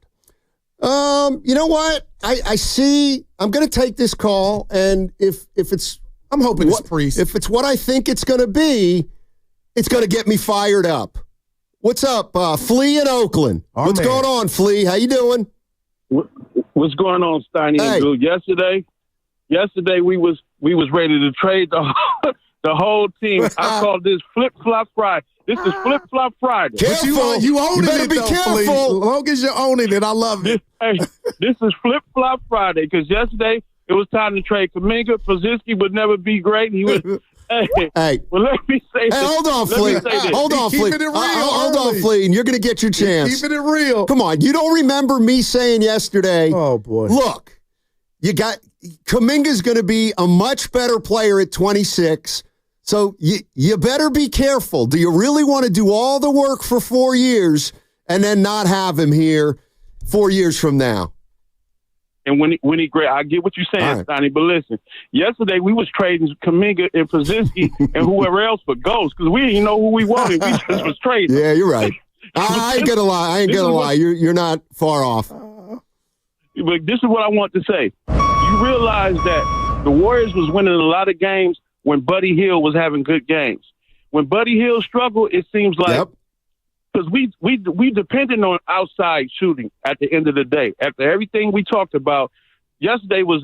[SPEAKER 8] You know what? I see. I'm going to take this call. And if it's,
[SPEAKER 20] I'm hoping it's Priest.
[SPEAKER 8] If it's what I think it's going to be, it's going to get me fired up. What's up, Flea in Oakland? What's going on, Flea? How you doing?
[SPEAKER 21] What's going on, Steiny and Drew? Yesterday we was ready to trade the whole team. I call this Flip Flop Friday. This is Flip Flop Friday.
[SPEAKER 20] Careful. You owning it, though, careful. Flea. As long as you're owning it, I love it.
[SPEAKER 21] This is Flip Flop Friday because yesterday it was time to trade Kuminga. Pozinski would never be great. He
[SPEAKER 8] Hey.
[SPEAKER 21] Well, let me say this.
[SPEAKER 8] Hold on, Flea. Hold on, Flea. Hold on, Flea. And you're going to get your chance.
[SPEAKER 20] Keeping it real.
[SPEAKER 8] Come on. You don't remember me saying yesterday,
[SPEAKER 20] oh, boy.
[SPEAKER 8] Look, Kuminga's going to be a much better player at 26. So you better be careful. Do you really want to do all the work for 4 years and then not have him here 4 years from now?
[SPEAKER 21] And when he great, I get what you're saying, Sonny. But listen, yesterday we was trading Kuminga and Pazinski and whoever else for Ghost because we didn't know who we wanted. We just was trading.
[SPEAKER 8] Yeah, you're right. I ain't gonna lie. You're not far off.
[SPEAKER 21] But this is what I want to say. You realize that the Warriors was winning a lot of games when Buddy Hield was having good games. When Buddy Hield struggled, it seems like because we depended on outside shooting at the end of the day. After everything we talked about, yesterday was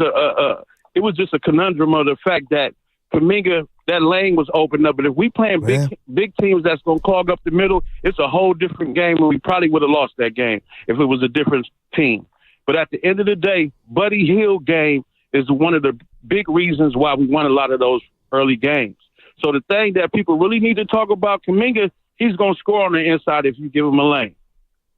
[SPEAKER 21] it was just a conundrum of the fact that Kuminga, that lane was opened up. But if we playing big teams that's going to clog up the middle, it's a whole different game, and we probably would have lost that game if it was a different team. But at the end of the day, Buddy Hield game is one of the big reasons why we won a lot of those early games. So the thing that people really need to talk about, Kuminga, he's going to score on the inside if you give him a lane.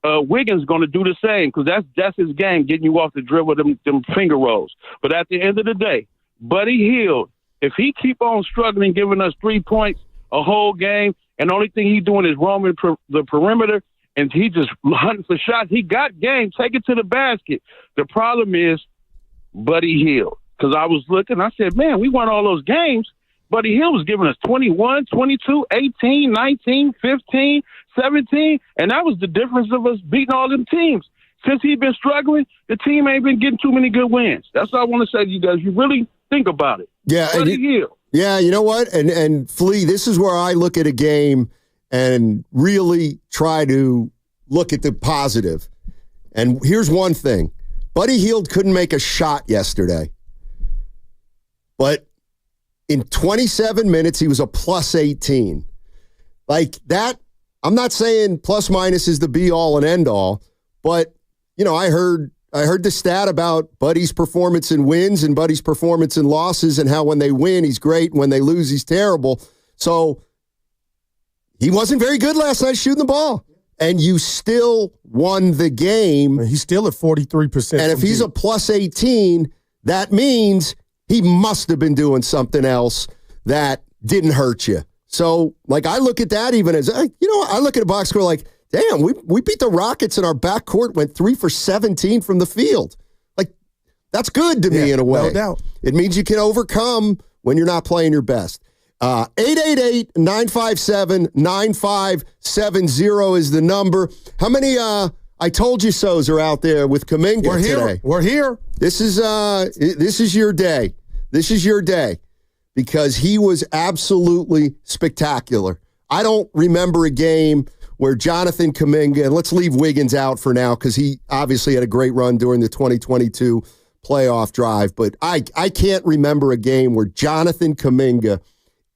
[SPEAKER 21] Wiggins going to do the same because that's his game, getting you off the dribble, them finger rolls. But at the end of the day, Buddy Hield, if he keep on struggling, giving us 3 points a whole game, and the only thing he's doing is roaming the perimeter, and he just hunting for shots, he got game. Take it to the basket. The problem is Buddy Hield. Because I was looking, I said, man, we won all those games. Buddy Hield was giving us 21, 22, 18, 19, 15, 17, and that was the difference of us beating all them teams. Since he's been struggling, the team ain't been getting too many good wins. That's what I want to say to you guys. You really think about it.
[SPEAKER 8] Yeah,
[SPEAKER 21] Buddy Hield.
[SPEAKER 8] Yeah, you know what? And Flea, this is where I look at a game and really try to look at the positive. And here's one thing. Buddy Hield couldn't make a shot yesterday. But in 27 minutes, he was a plus 18. Like that, I'm not saying plus minus is the be all and end all, but I heard the stat about Buddy's performance in wins and Buddy's performance in losses and how when they win, he's great. When they lose, he's terrible. So he wasn't very good last night shooting the ball. And you still won the game.
[SPEAKER 20] He's still at 43%.
[SPEAKER 8] And if he's a plus 18, that means he must have been doing something else that didn't hurt you. So, I look at that even as, I look at a box score like, damn, we beat the Rockets and our backcourt went 3 for 17 from the field. That's good to me in a way.
[SPEAKER 20] No doubt.
[SPEAKER 8] It means you can overcome when you're not playing your best. 888-957-9570 is the number. How many I told you so's are out there with Kuminga today?
[SPEAKER 20] We're here.
[SPEAKER 8] This is your day. This is your day because he was absolutely spectacular. I don't remember a game where Jonathan Kuminga, and let's leave Wiggins out for now because he obviously had a great run during the 2022 playoff drive, but I can't remember a game where Jonathan Kuminga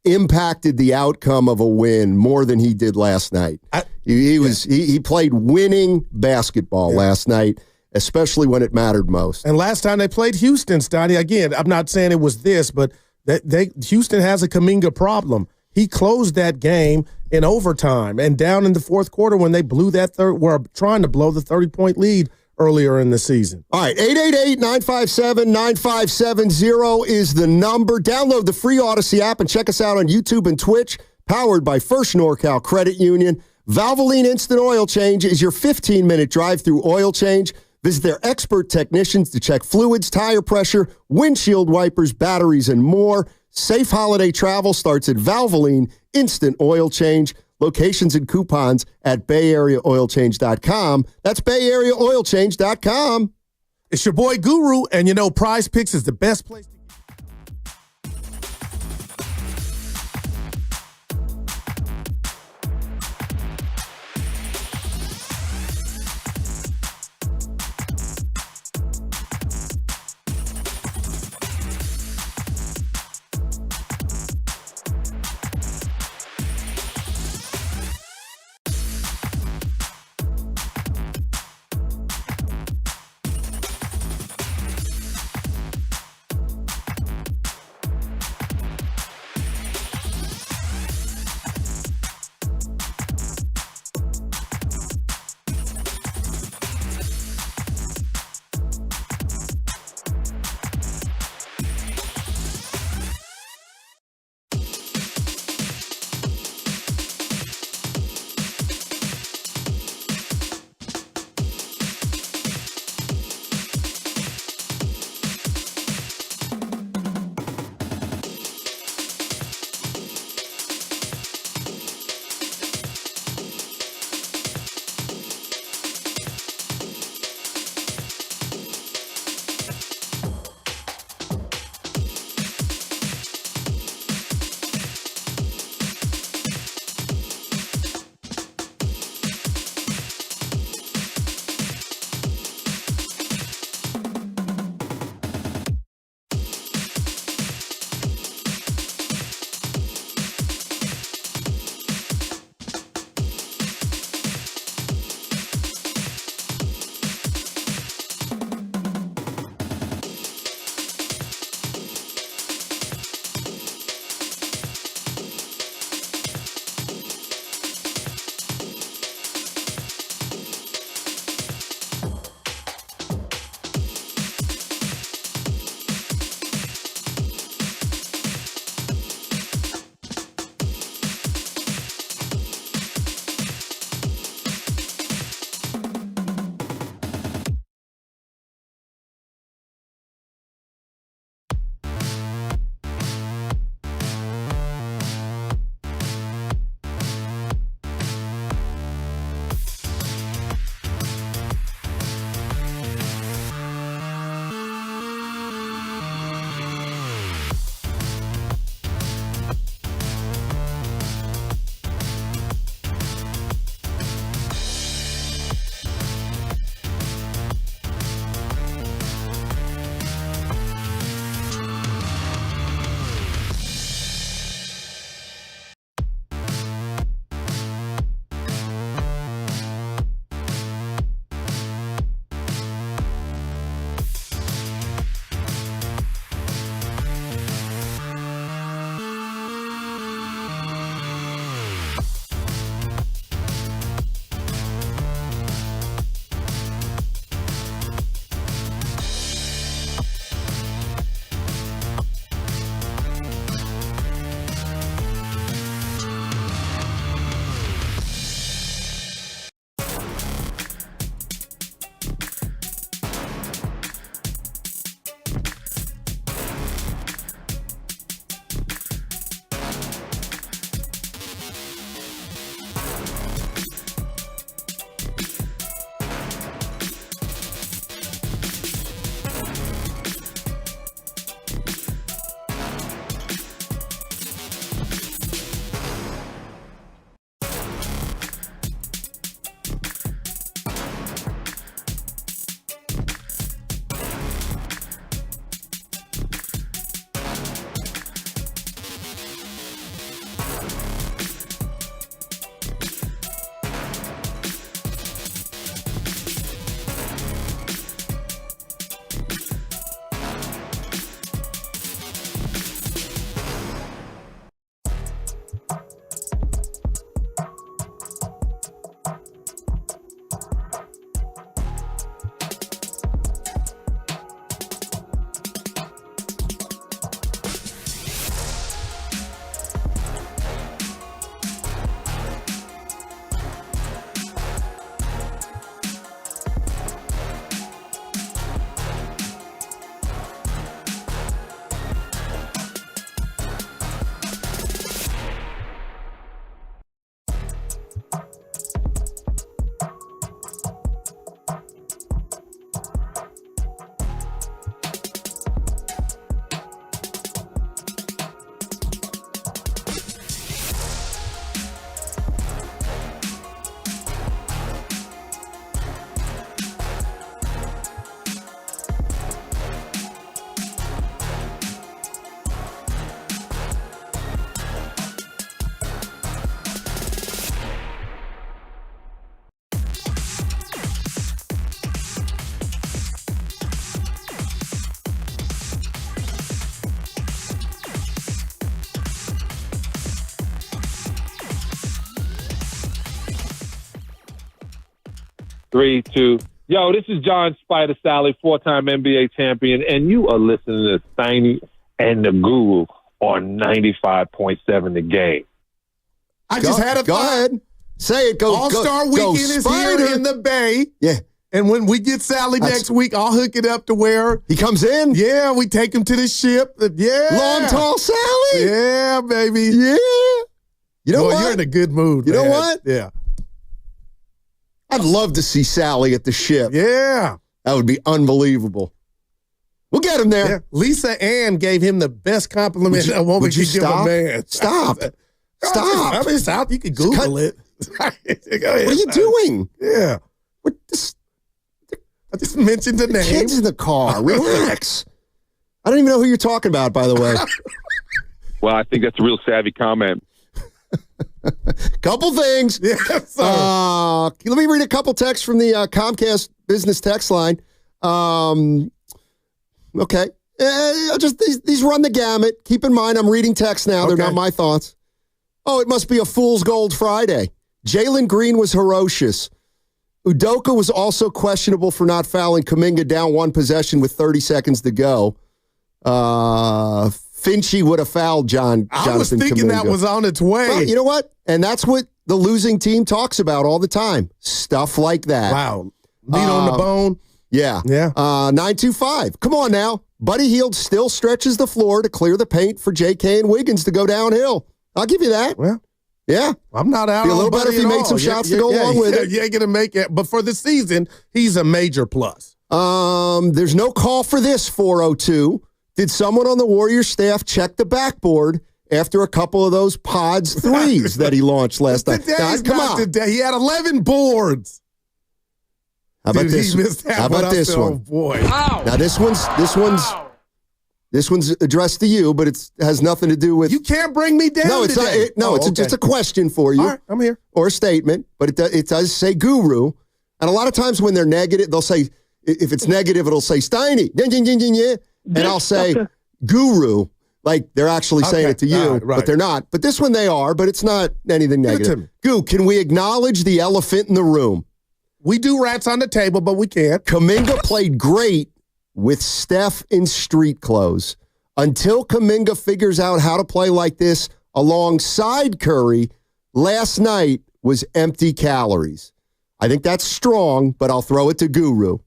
[SPEAKER 8] impacted the outcome of a win more than he did last night. He played winning basketball last night, especially when it mattered most.
[SPEAKER 20] And last time they played Houston, Stoney, again, I'm not saying it was this, but Houston has a Kuminga problem. He closed that game in overtime and down in the fourth quarter when they blew that were trying to blow the 30-point lead earlier in the season.
[SPEAKER 8] All right, 888-957-9570 is the number. Download the free Odyssey app and check us out on YouTube and Twitch, powered by First NorCal Credit Union. Valvoline Instant Oil Change is your 15-minute drive-through oil change. Visit their expert technicians to check fluids, tire pressure, windshield wipers, batteries, and more. Safe holiday travel starts at Valvoline Instant Oil Change. Locations and coupons at BayAreaOilChange.com. That's BayAreaOilChange.com.
[SPEAKER 20] It's your boy Guru, and Prize Picks is the best place to
[SPEAKER 17] 3, 2. Yo, this is John Spider Sally, 4-time NBA champion, and you are listening to Steiny and the Guru on 95.7 The Game.
[SPEAKER 20] I just had a
[SPEAKER 8] Go ahead. Say it. Go.
[SPEAKER 20] All-Star Weekend is here in the Bay.
[SPEAKER 8] Yeah.
[SPEAKER 20] And when we get Sally next week, I'll hook it up to where
[SPEAKER 8] he comes in.
[SPEAKER 20] Yeah, we take him to the ship. Yeah.
[SPEAKER 8] Long, tall Sally.
[SPEAKER 20] Yeah, baby.
[SPEAKER 8] Yeah. You know what?
[SPEAKER 20] You're in a good mood,
[SPEAKER 8] You
[SPEAKER 20] man.
[SPEAKER 8] know what?
[SPEAKER 20] Yeah.
[SPEAKER 8] I'd love to see Sally at the ship.
[SPEAKER 20] Yeah.
[SPEAKER 8] That would be unbelievable. We'll get him there.
[SPEAKER 20] Yeah. Lisa Ann gave him the best compliment a woman could give a man.
[SPEAKER 8] Stop. Stop.
[SPEAKER 20] I mean, it's out. You can Google it.
[SPEAKER 8] What are you doing?
[SPEAKER 20] Yeah. I just mentioned the name.
[SPEAKER 8] Kids in the car. Relax. I don't even know who you're talking about, by the way.
[SPEAKER 17] Well, I think that's a real savvy comment.
[SPEAKER 8] Couple things.
[SPEAKER 20] Yes, sir.
[SPEAKER 8] Let me read a couple texts from the Comcast business text line. Okay. Just these run the gamut. Keep in mind, I'm reading texts now. They're not my thoughts. Oh, it must be a fool's gold Friday. Jalen Green was ferocious. Udoka was also questionable for not fouling Kuminga down one possession with 30 seconds to go. Finchie would have fouled Jonathan
[SPEAKER 20] I was thinking
[SPEAKER 8] Kuminga.
[SPEAKER 20] that was on its way.
[SPEAKER 8] Well, you know what? And that's what the losing team talks about all the time. Stuff like that.
[SPEAKER 20] Wow. Meat on the bone.
[SPEAKER 8] Yeah.
[SPEAKER 20] Yeah.
[SPEAKER 8] 925. Come on now. Buddy Hield still stretches the floor to clear the paint for J.K. and Wiggins to go downhill. I'll give you that.
[SPEAKER 20] Well,
[SPEAKER 8] yeah.
[SPEAKER 20] I'm not out.
[SPEAKER 8] Be a little better if he made some shots to go along with it.
[SPEAKER 20] Yeah, going to make it. But for the season, he's a major plus.
[SPEAKER 8] There's no call for this, 402. Did someone on the Warriors staff check the backboard after a couple of those pods threes that he launched last night?
[SPEAKER 20] Come on. He had 11 boards.
[SPEAKER 8] How about this? How about this one?
[SPEAKER 20] Oh, boy.
[SPEAKER 8] Now this one's addressed to you, but it has nothing to do with.
[SPEAKER 20] You can't bring me down.
[SPEAKER 8] No, it's
[SPEAKER 20] today.
[SPEAKER 8] not. It's just a question for you.
[SPEAKER 20] All right, I'm here.
[SPEAKER 8] Or a statement, but it does say guru. And a lot of times when they're negative, they'll say, if it's negative, it'll say Steiny, and I'll say guru, like they're actually saying it to you, but they're not. But this one they are, but it's not anything negative. Goo, can we acknowledge the elephant in the room?
[SPEAKER 20] We do rats on the table, but we can't.
[SPEAKER 8] Kuminga played great with Steph in street clothes. Until Kuminga figures out how to play like this alongside Curry, last night was empty calories. I think that's strong, but I'll throw it to Guru.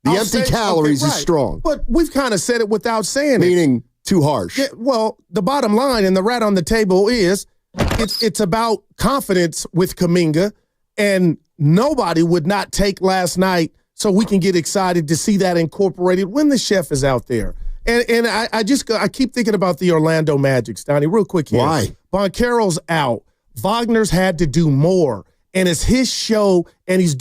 [SPEAKER 8] The empty calories is strong.
[SPEAKER 20] But we've kind of said it without saying
[SPEAKER 8] Meaning too harsh.
[SPEAKER 20] Yeah, well, the bottom line and the rat on the table is it's about confidence with Kuminga, and nobody would not take last night so we can get excited to see that incorporated when the chef is out there. And I keep thinking about the Orlando Magic, Stoney, real quick here.
[SPEAKER 8] Why?
[SPEAKER 20] Boncaro's out. Wagner's had to do more. And it's his show, and he's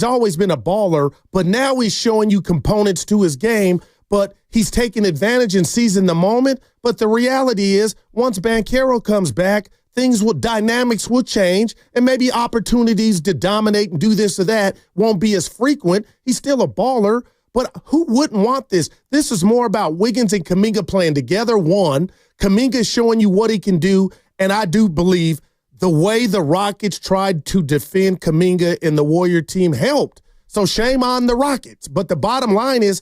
[SPEAKER 20] always been a baller, but now he's showing you components to his game, but he's taking advantage and seizing the moment. But the reality is, once Banchero comes back, dynamics will change, and maybe opportunities to dominate and do this or that won't be as frequent. He's still a baller, but who wouldn't want this? This is more about Wiggins and Kuminga playing together. One, Kuminga showing you what he can do, and I do believe the way the Rockets tried to defend Kuminga and the Warrior team helped. So shame on the Rockets. But the bottom line is,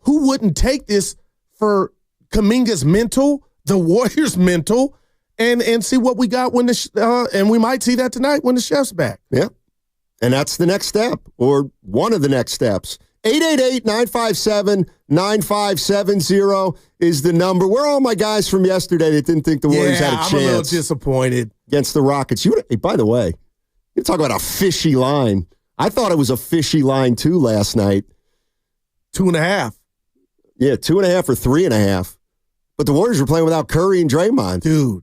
[SPEAKER 20] who wouldn't take this for Kuminga's mental, the Warriors' mental, and see what we got when and we might see that tonight when the chef's back.
[SPEAKER 8] Yeah. And that's the next step, or one of the next steps. 888-957-9570 is the number. Where are all my guys from yesterday that didn't think the Warriors had a chance?
[SPEAKER 20] I'm a little disappointed.
[SPEAKER 8] Against the Rockets. Hey, by the way, you talk about a fishy line. I thought it was a fishy line, too, last night.
[SPEAKER 20] 2.5.
[SPEAKER 8] Yeah, 2.5 or 3.5. But the Warriors were playing without Curry and Draymond.
[SPEAKER 20] Dude.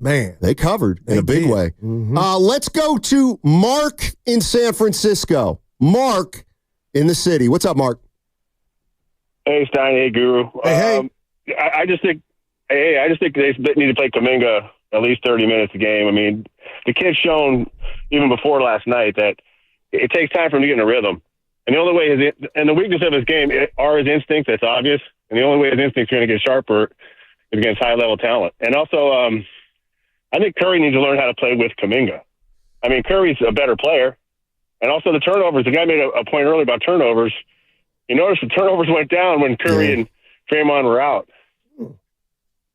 [SPEAKER 20] Man.
[SPEAKER 8] They covered in a big way. Mm-hmm. Let's go to Mark in San Francisco. Mark in the city. What's up, Mark?
[SPEAKER 22] Hey, Stein. Hey, Guru.
[SPEAKER 20] Hey.
[SPEAKER 22] I just think they need to play Kuminga at least 30 minutes a game. I mean, the kid's shown even before last night that it takes time for him to get in a rhythm. And the only way the weakness of his game are his instincts. That's obvious. And the only way his instincts are going to get sharper is against high-level talent. And also, I think Curry needs to learn how to play with Kuminga. I mean, Curry's a better player, And also the turnovers. The guy made a point earlier about turnovers. You notice the turnovers went down when Curry and Draymond were out.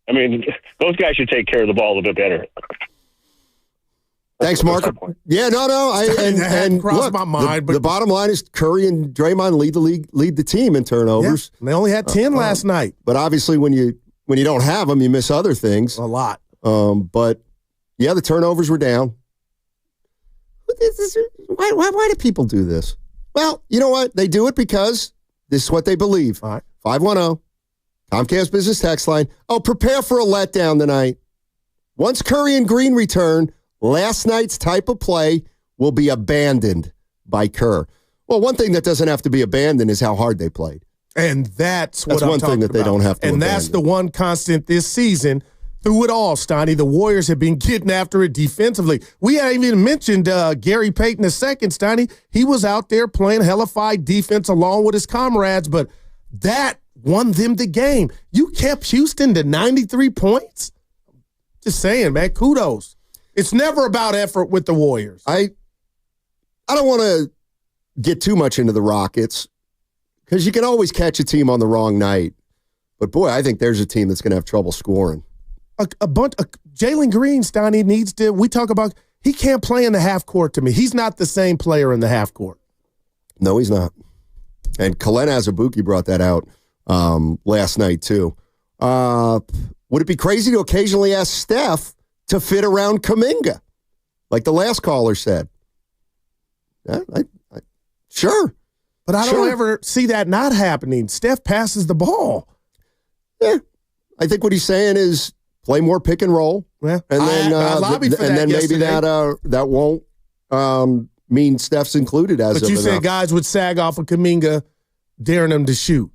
[SPEAKER 22] I mean, those guys should take care of the ball a little bit better.
[SPEAKER 8] Thanks, Mark. Yeah, no. And look,
[SPEAKER 20] my mind,
[SPEAKER 8] the bottom line is Curry and Draymond lead the team in turnovers.
[SPEAKER 20] Yeah, they only had 10 last night.
[SPEAKER 8] But obviously, when you don't have them, you miss other things.
[SPEAKER 20] A lot.
[SPEAKER 8] But yeah, the turnovers were down. Why do people do this? Well, you know what? They do it because this is what they believe.
[SPEAKER 20] All right.
[SPEAKER 8] 510, Comcast Business Text Line. Oh, prepare for a letdown tonight. Once Curry and Green return, last night's type of play will be abandoned by Kerr. Well, one thing that doesn't have to be abandoned is how hard they played.
[SPEAKER 20] And that's what I'm
[SPEAKER 8] one thing that they don't have to
[SPEAKER 20] And
[SPEAKER 8] abandon.
[SPEAKER 20] that's the one constant this season. Through it all, Steiny, the Warriors have been getting after it defensively. We haven't even mentioned Gary Payton II, Steiny. He was out there playing hellified defense along with his comrades, but that won them the game. You kept Houston to 93 points? Just saying, man, kudos. It's never about effort with the Warriors.
[SPEAKER 8] I don't want to get too much into the Rockets because you can always catch a team on the wrong night. But, boy, I think there's a team that's going to have trouble scoring.
[SPEAKER 20] A bunch of Jalen Green, Steiny, needs to, we talk about, he can't play in the half court to me. He's not the same player in the half court.
[SPEAKER 8] No, he's not. And Kalen Azubuike brought that out last night, too. Would it be crazy to occasionally ask Steph to fit around Kuminga, like the last caller said? Sure.
[SPEAKER 20] But I don't ever see that not happening. Steph passes the ball.
[SPEAKER 8] Yeah. I think what he's saying is play more pick and roll.
[SPEAKER 20] Yeah.
[SPEAKER 8] And then,
[SPEAKER 20] I lobbied for that
[SPEAKER 8] maybe
[SPEAKER 20] yesterday.
[SPEAKER 8] that won't mean Steph's included as of
[SPEAKER 20] But you
[SPEAKER 8] enough.
[SPEAKER 20] said guys would sag off of Kuminga, daring him to shoot.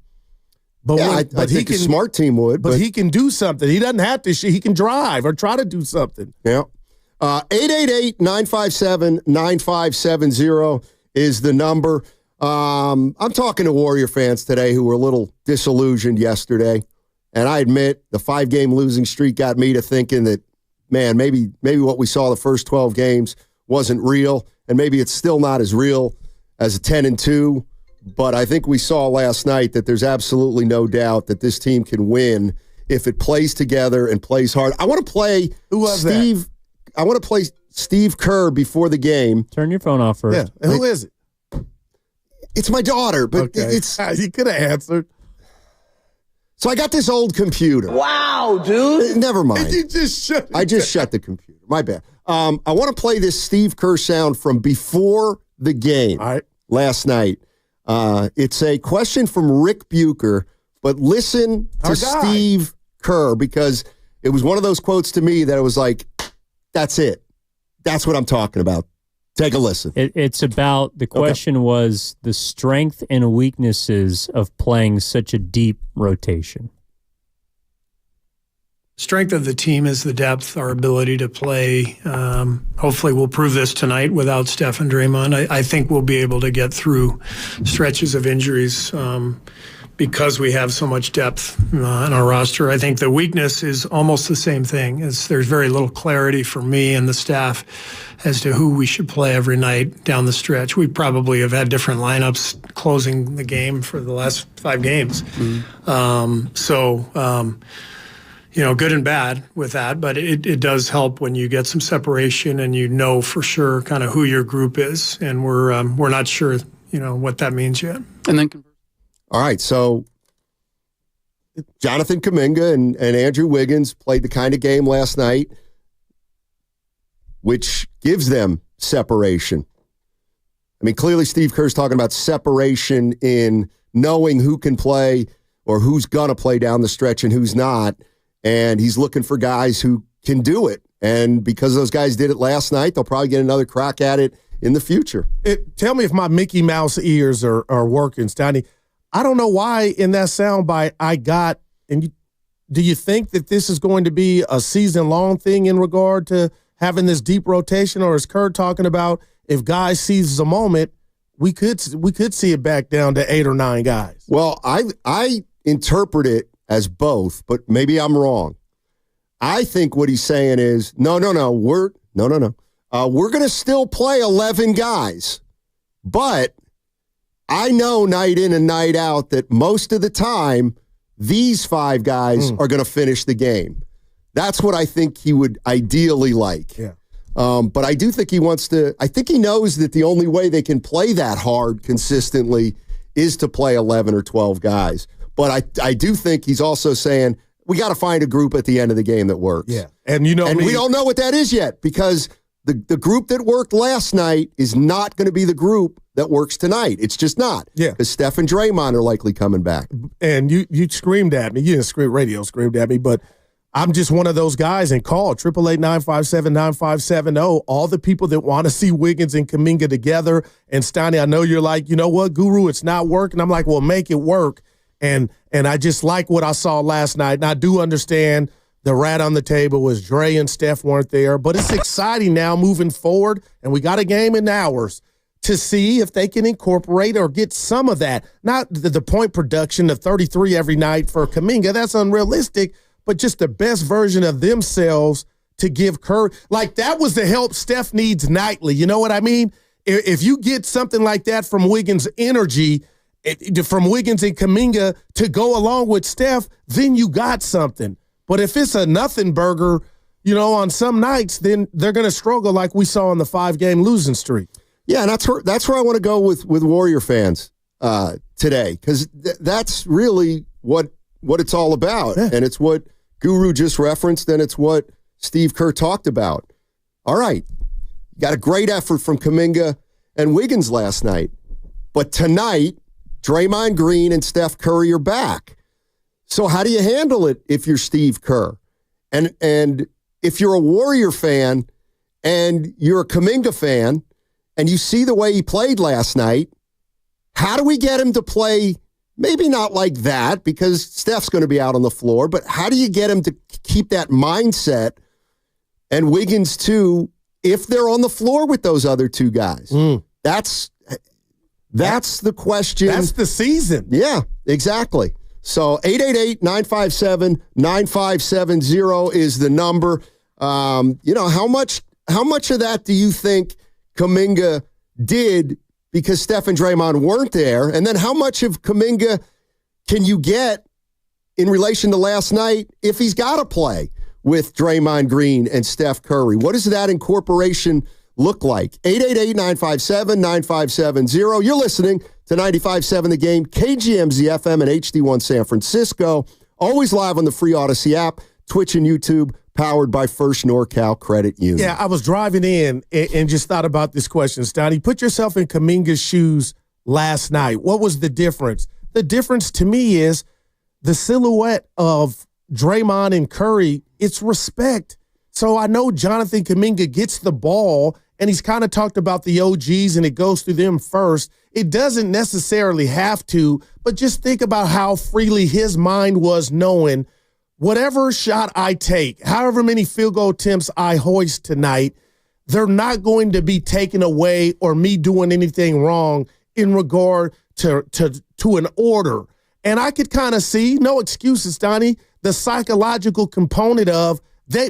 [SPEAKER 20] But
[SPEAKER 8] Yeah, I think a smart team would.
[SPEAKER 20] But he can do something. He doesn't have to shoot. He can drive or try to do something.
[SPEAKER 8] Yeah. 888-957-9570 is the number. I'm talking to Warrior fans today who were a little disillusioned yesterday. And I admit the 5-game losing streak got me to thinking that, man, maybe what we saw the first 12 games wasn't real. And maybe it's still not as real as a 10-2. But I think we saw last night that there's absolutely no doubt that this team can win if it plays together and plays hard. I want to play I want to play Steve Kerr before the game.
[SPEAKER 13] Turn your phone off first.
[SPEAKER 20] Yeah. And who is it?
[SPEAKER 8] It's my daughter, but it's
[SPEAKER 20] you could have answered.
[SPEAKER 8] So I got this old computer.
[SPEAKER 20] Wow, dude.
[SPEAKER 8] Never mind.
[SPEAKER 20] You just shut it
[SPEAKER 8] I just shut the computer. My bad. I want to play this Steve Kerr sound from before the game last night. It's a question from Rick Bucher, but listen to Steve Kerr because it was one of those quotes to me that it was like, that's it. That's what I'm talking about. Take a listen.
[SPEAKER 13] It's about, the question was the strength and weaknesses of playing such a deep rotation.
[SPEAKER 14] Strength of the team is the depth, our ability to play. Hopefully we'll prove this tonight without Steph and Draymond. I think we'll be able to get through stretches of injuries because we have so much depth in our roster. I think the weakness is almost the same thing. There's very little clarity for me and the staff as to who we should play every night down the stretch. We probably have had different lineups closing the game for the last 5 games. Good and bad with that, but it does help when you get some separation and you know for sure kind of who your group is, and we're not sure what that means yet.
[SPEAKER 8] And then, all right, so Jonathan Kuminga and Andrew Wiggins played the kind of game last night which gives them separation. I mean, clearly Steve Kerr's talking about separation in knowing who can play or who's going to play down the stretch and who's not. And he's looking for guys who can do it. And because those guys did it last night, they'll probably get another crack at it in the future.
[SPEAKER 20] Tell me if my Mickey Mouse ears are working, Steiny. I don't know why in that soundbite I got, do you think that this is going to be a season-long thing in regard to having this deep rotation, or is Kerr talking about if guys seize a moment, we could see it back down to 8 or 9 guys?
[SPEAKER 8] Well, I interpret it as both, but maybe I'm wrong. I think what he's saying is, we're going to still play 11 guys. But I know night in and night out that most of the time, these 5 guys are going to finish the game. That's what I think he would ideally like.
[SPEAKER 20] Yeah.
[SPEAKER 8] But I do think he wants to. I think he knows that the only way they can play that hard consistently is to play 11 or 12 guys. But I do think he's also saying we got to find a group at the end of the game that works.
[SPEAKER 20] Yeah. And we
[SPEAKER 8] don't know what that is yet because the group that worked last night is not going to be the group that works tonight. It's just not.
[SPEAKER 20] Yeah.
[SPEAKER 8] Because Steph and Draymond are likely coming back.
[SPEAKER 20] And you screamed at me. You didn't scream, radio screamed at me, but I'm just one of those guys and call 888-957-9570. All the people that want to see Wiggins and Kuminga together. And Steiny, I know you're like, you know what, Guru, it's not working. I'm like, well, make it work. And I just like what I saw last night. And I do understand the rat on the table was Dre and Steph weren't there. But it's exciting now moving forward. And we got a game in hours to see if they can incorporate or get some of that. Not the point production of 33 every night for Kuminga. That's unrealistic. But just the best version of themselves to give Curry. Like, that was the help Steph needs nightly. You know what I mean? If you get something like that from Wiggins' energy, from Wiggins and Kuminga to go along with Steph, then you got something. But if it's a nothing burger, on some nights, then they're going to struggle like we saw in the 5-game losing streak.
[SPEAKER 8] Yeah, and that's where I want to go with Warrior fans today, because that's really what it's all about. Yeah. And it's what Guru just referenced, and it's what Steve Kerr talked about. All right, got a great effort from Kuminga and Wiggins last night. But tonight, Draymond Green and Steph Curry are back. So how do you handle it if you're Steve Kerr? And if you're a Warrior fan and you're a Kuminga fan and you see the way he played last night, how do we get him to play maybe not like that because Steph's going to be out on the floor, but how do you get him to keep that mindset and Wiggins too if they're on the floor with those other 2 guys? That's the question.
[SPEAKER 20] That's the season.
[SPEAKER 8] Yeah, exactly. So 888-957-9570 is the number. How much of that do you think Kuminga did because Steph and Draymond weren't there? And then how much of Kuminga can you get in relation to last night if he's got to play with Draymond Green and Steph Curry? What does that incorporation look like? 888-957-9570. You're listening to 95.7 The Game, KGMZ FM and HD1 San Francisco. Always live on the free Odyssey app, Twitch and YouTube, powered by First NorCal Credit Union.
[SPEAKER 20] Yeah, I was driving in and just thought about this question, Stoney. Put yourself in Kuminga's shoes last night. What was the difference? The difference to me is the silhouette of Draymond and Curry. It's respect. So I know Jonathan Kuminga gets the ball, and he's kind of talked about the OGs, and it goes through them first. It doesn't necessarily have to, but just think about how freely his mind was knowing whatever shot I take, however many field goal attempts I hoist tonight, they're not going to be taken away or me doing anything wrong in regard to an order. And I could kind of see, no excuses, Donnie, the psychological component of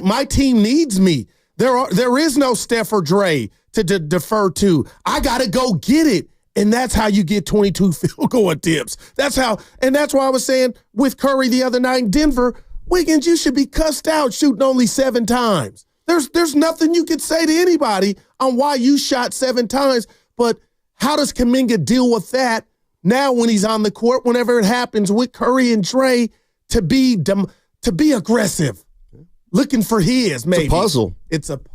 [SPEAKER 20] my team needs me. There is no Steph or Dre to defer to. I got to go get it. And that's how you get 22 field goal attempts. That's why I was saying with Curry the other night in Denver, Wiggins, you should be cussed out shooting only 7 times. There's nothing you could say to anybody on why you shot 7 times, but how does Kuminga deal with that now when he's on the court, whenever it happens with Curry and Dre, to be aggressive, looking for his, maybe.
[SPEAKER 8] It's a puzzle.
[SPEAKER 20] It's a puzzle.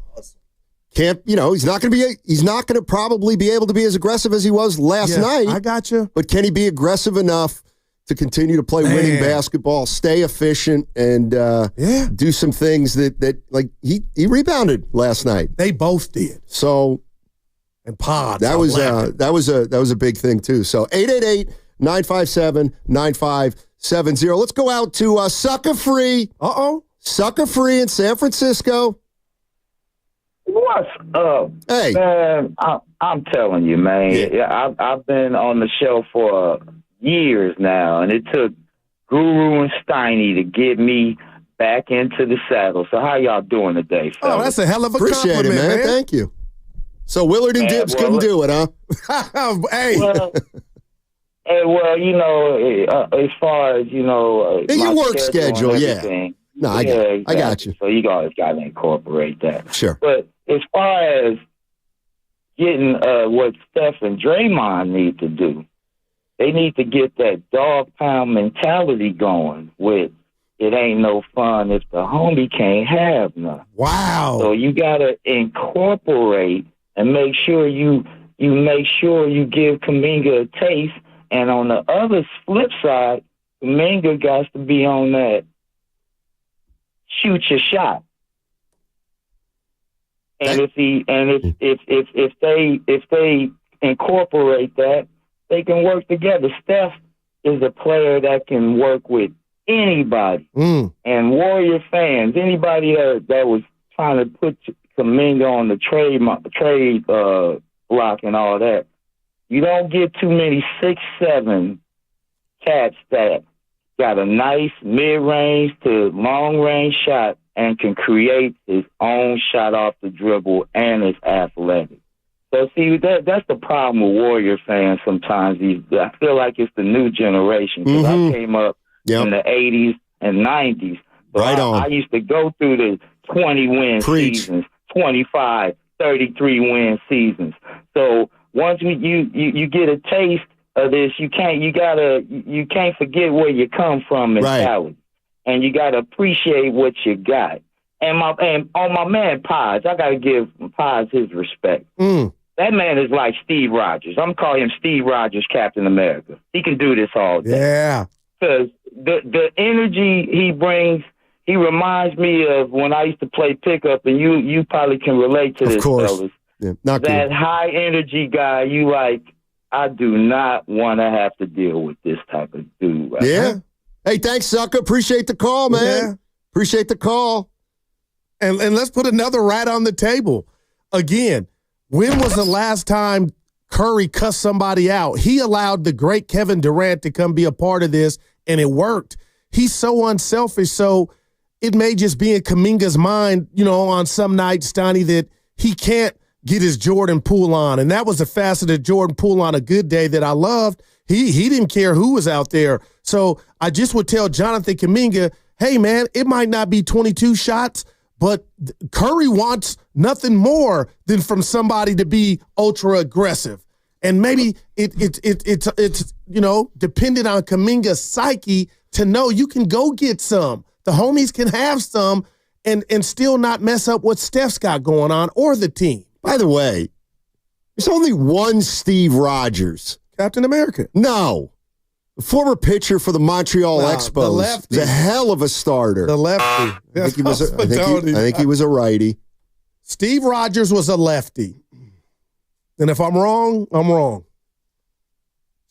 [SPEAKER 8] He's not going to probably be able to be as aggressive as he was last night.
[SPEAKER 20] I got you.
[SPEAKER 8] But can he be aggressive enough to continue to play winning basketball, stay efficient, and do some things that like he rebounded last night.
[SPEAKER 20] They both did.
[SPEAKER 8] So
[SPEAKER 20] and pods.
[SPEAKER 8] That was a big thing too. So 888-957-9570. Let's go out to Sucker Free. Sucker Free in San Francisco.
[SPEAKER 10] What's up?
[SPEAKER 8] Hey,
[SPEAKER 10] man, I'm telling you, man. Yeah. I've been on the show for years now, and it took Guru and Steiny to get me back into the saddle. So how y'all doing today, fellas?
[SPEAKER 20] Oh, that's a hell of a
[SPEAKER 8] Appreciate
[SPEAKER 20] compliment,
[SPEAKER 8] it, man.
[SPEAKER 20] man.
[SPEAKER 8] Thank you. So Willard and Dibbs couldn't do it, huh?
[SPEAKER 20] Hey.
[SPEAKER 10] Well, you know, as far as, you know,
[SPEAKER 8] your
[SPEAKER 10] my
[SPEAKER 8] work schedule,
[SPEAKER 10] and
[SPEAKER 8] yeah.
[SPEAKER 10] everything.
[SPEAKER 8] No, I got you.
[SPEAKER 10] So you guys got to incorporate that.
[SPEAKER 8] Sure.
[SPEAKER 10] But as far as getting what Steph and Draymond need to do, they need to get that dog pound mentality going with it ain't no fun if the homie can't have none.
[SPEAKER 20] Wow.
[SPEAKER 10] So you got to incorporate and make sure you give Kuminga a taste. And on the other flip side, Kuminga got to be on that shoot your shot. And if they incorporate that, they can work together. Steph is a player that can work with anybody. And Warrior fans, anybody that was trying to put Kuminga on the trade block and all that, you don't get too many 6'7" cats that got a nice mid-range to long-range shot and can create his own shot off the dribble and is athletic. So, see, that's the problem with Warrior fans sometimes. I feel like it's the new generation because I came up in the 80s and 90s. But I used to go through the 20-win seasons, 25, 33-win seasons. So once you get a taste of this, you can't forget where you come from mentality. And you got to appreciate what you got. And on my man Pods, I got to give Pods his respect. That man is like Steve Rogers. I'm calling him Steve Rogers, Captain America. He can do this all day.
[SPEAKER 20] Yeah.
[SPEAKER 10] Because the energy he brings, he reminds me of when I used to play pickup, and you probably can relate to this, fellas.
[SPEAKER 8] Yeah, not
[SPEAKER 10] that
[SPEAKER 8] cool.
[SPEAKER 10] high energy guy, you like, I do not want to have to deal with this type of dude. Right?
[SPEAKER 8] Yeah. Hey, thanks, sucker. Appreciate the call, man.
[SPEAKER 20] Yeah.
[SPEAKER 8] Appreciate the call.
[SPEAKER 20] And let's put another rat on the table. Again, when was the last time Curry cussed somebody out? He allowed the great Kevin Durant to come be a part of this, and it worked. He's so unselfish, so it may just be in Kuminga's mind, on some nights, Stoney, that he can't get his Jordan Poole on. And that was a facet of Jordan Poole on a good day that I loved. He didn't care who was out there. So I just would tell Jonathan Kuminga, hey, man, it might not be 22 shots, but Curry wants nothing more than from somebody to be ultra aggressive. And maybe it's dependent on Kuminga's psyche to know you can go get some. The homies can have some and still not mess up what Steph's got going on or the team.
[SPEAKER 8] By the way, there's only one Steve Rogers.
[SPEAKER 20] Captain America.
[SPEAKER 8] No. The former pitcher for the Montreal Expos.
[SPEAKER 20] The lefty.
[SPEAKER 8] He's a hell of a starter.
[SPEAKER 20] The lefty.
[SPEAKER 8] I think he was a righty.
[SPEAKER 20] Steve Rogers was a lefty. And if I'm wrong, I'm wrong.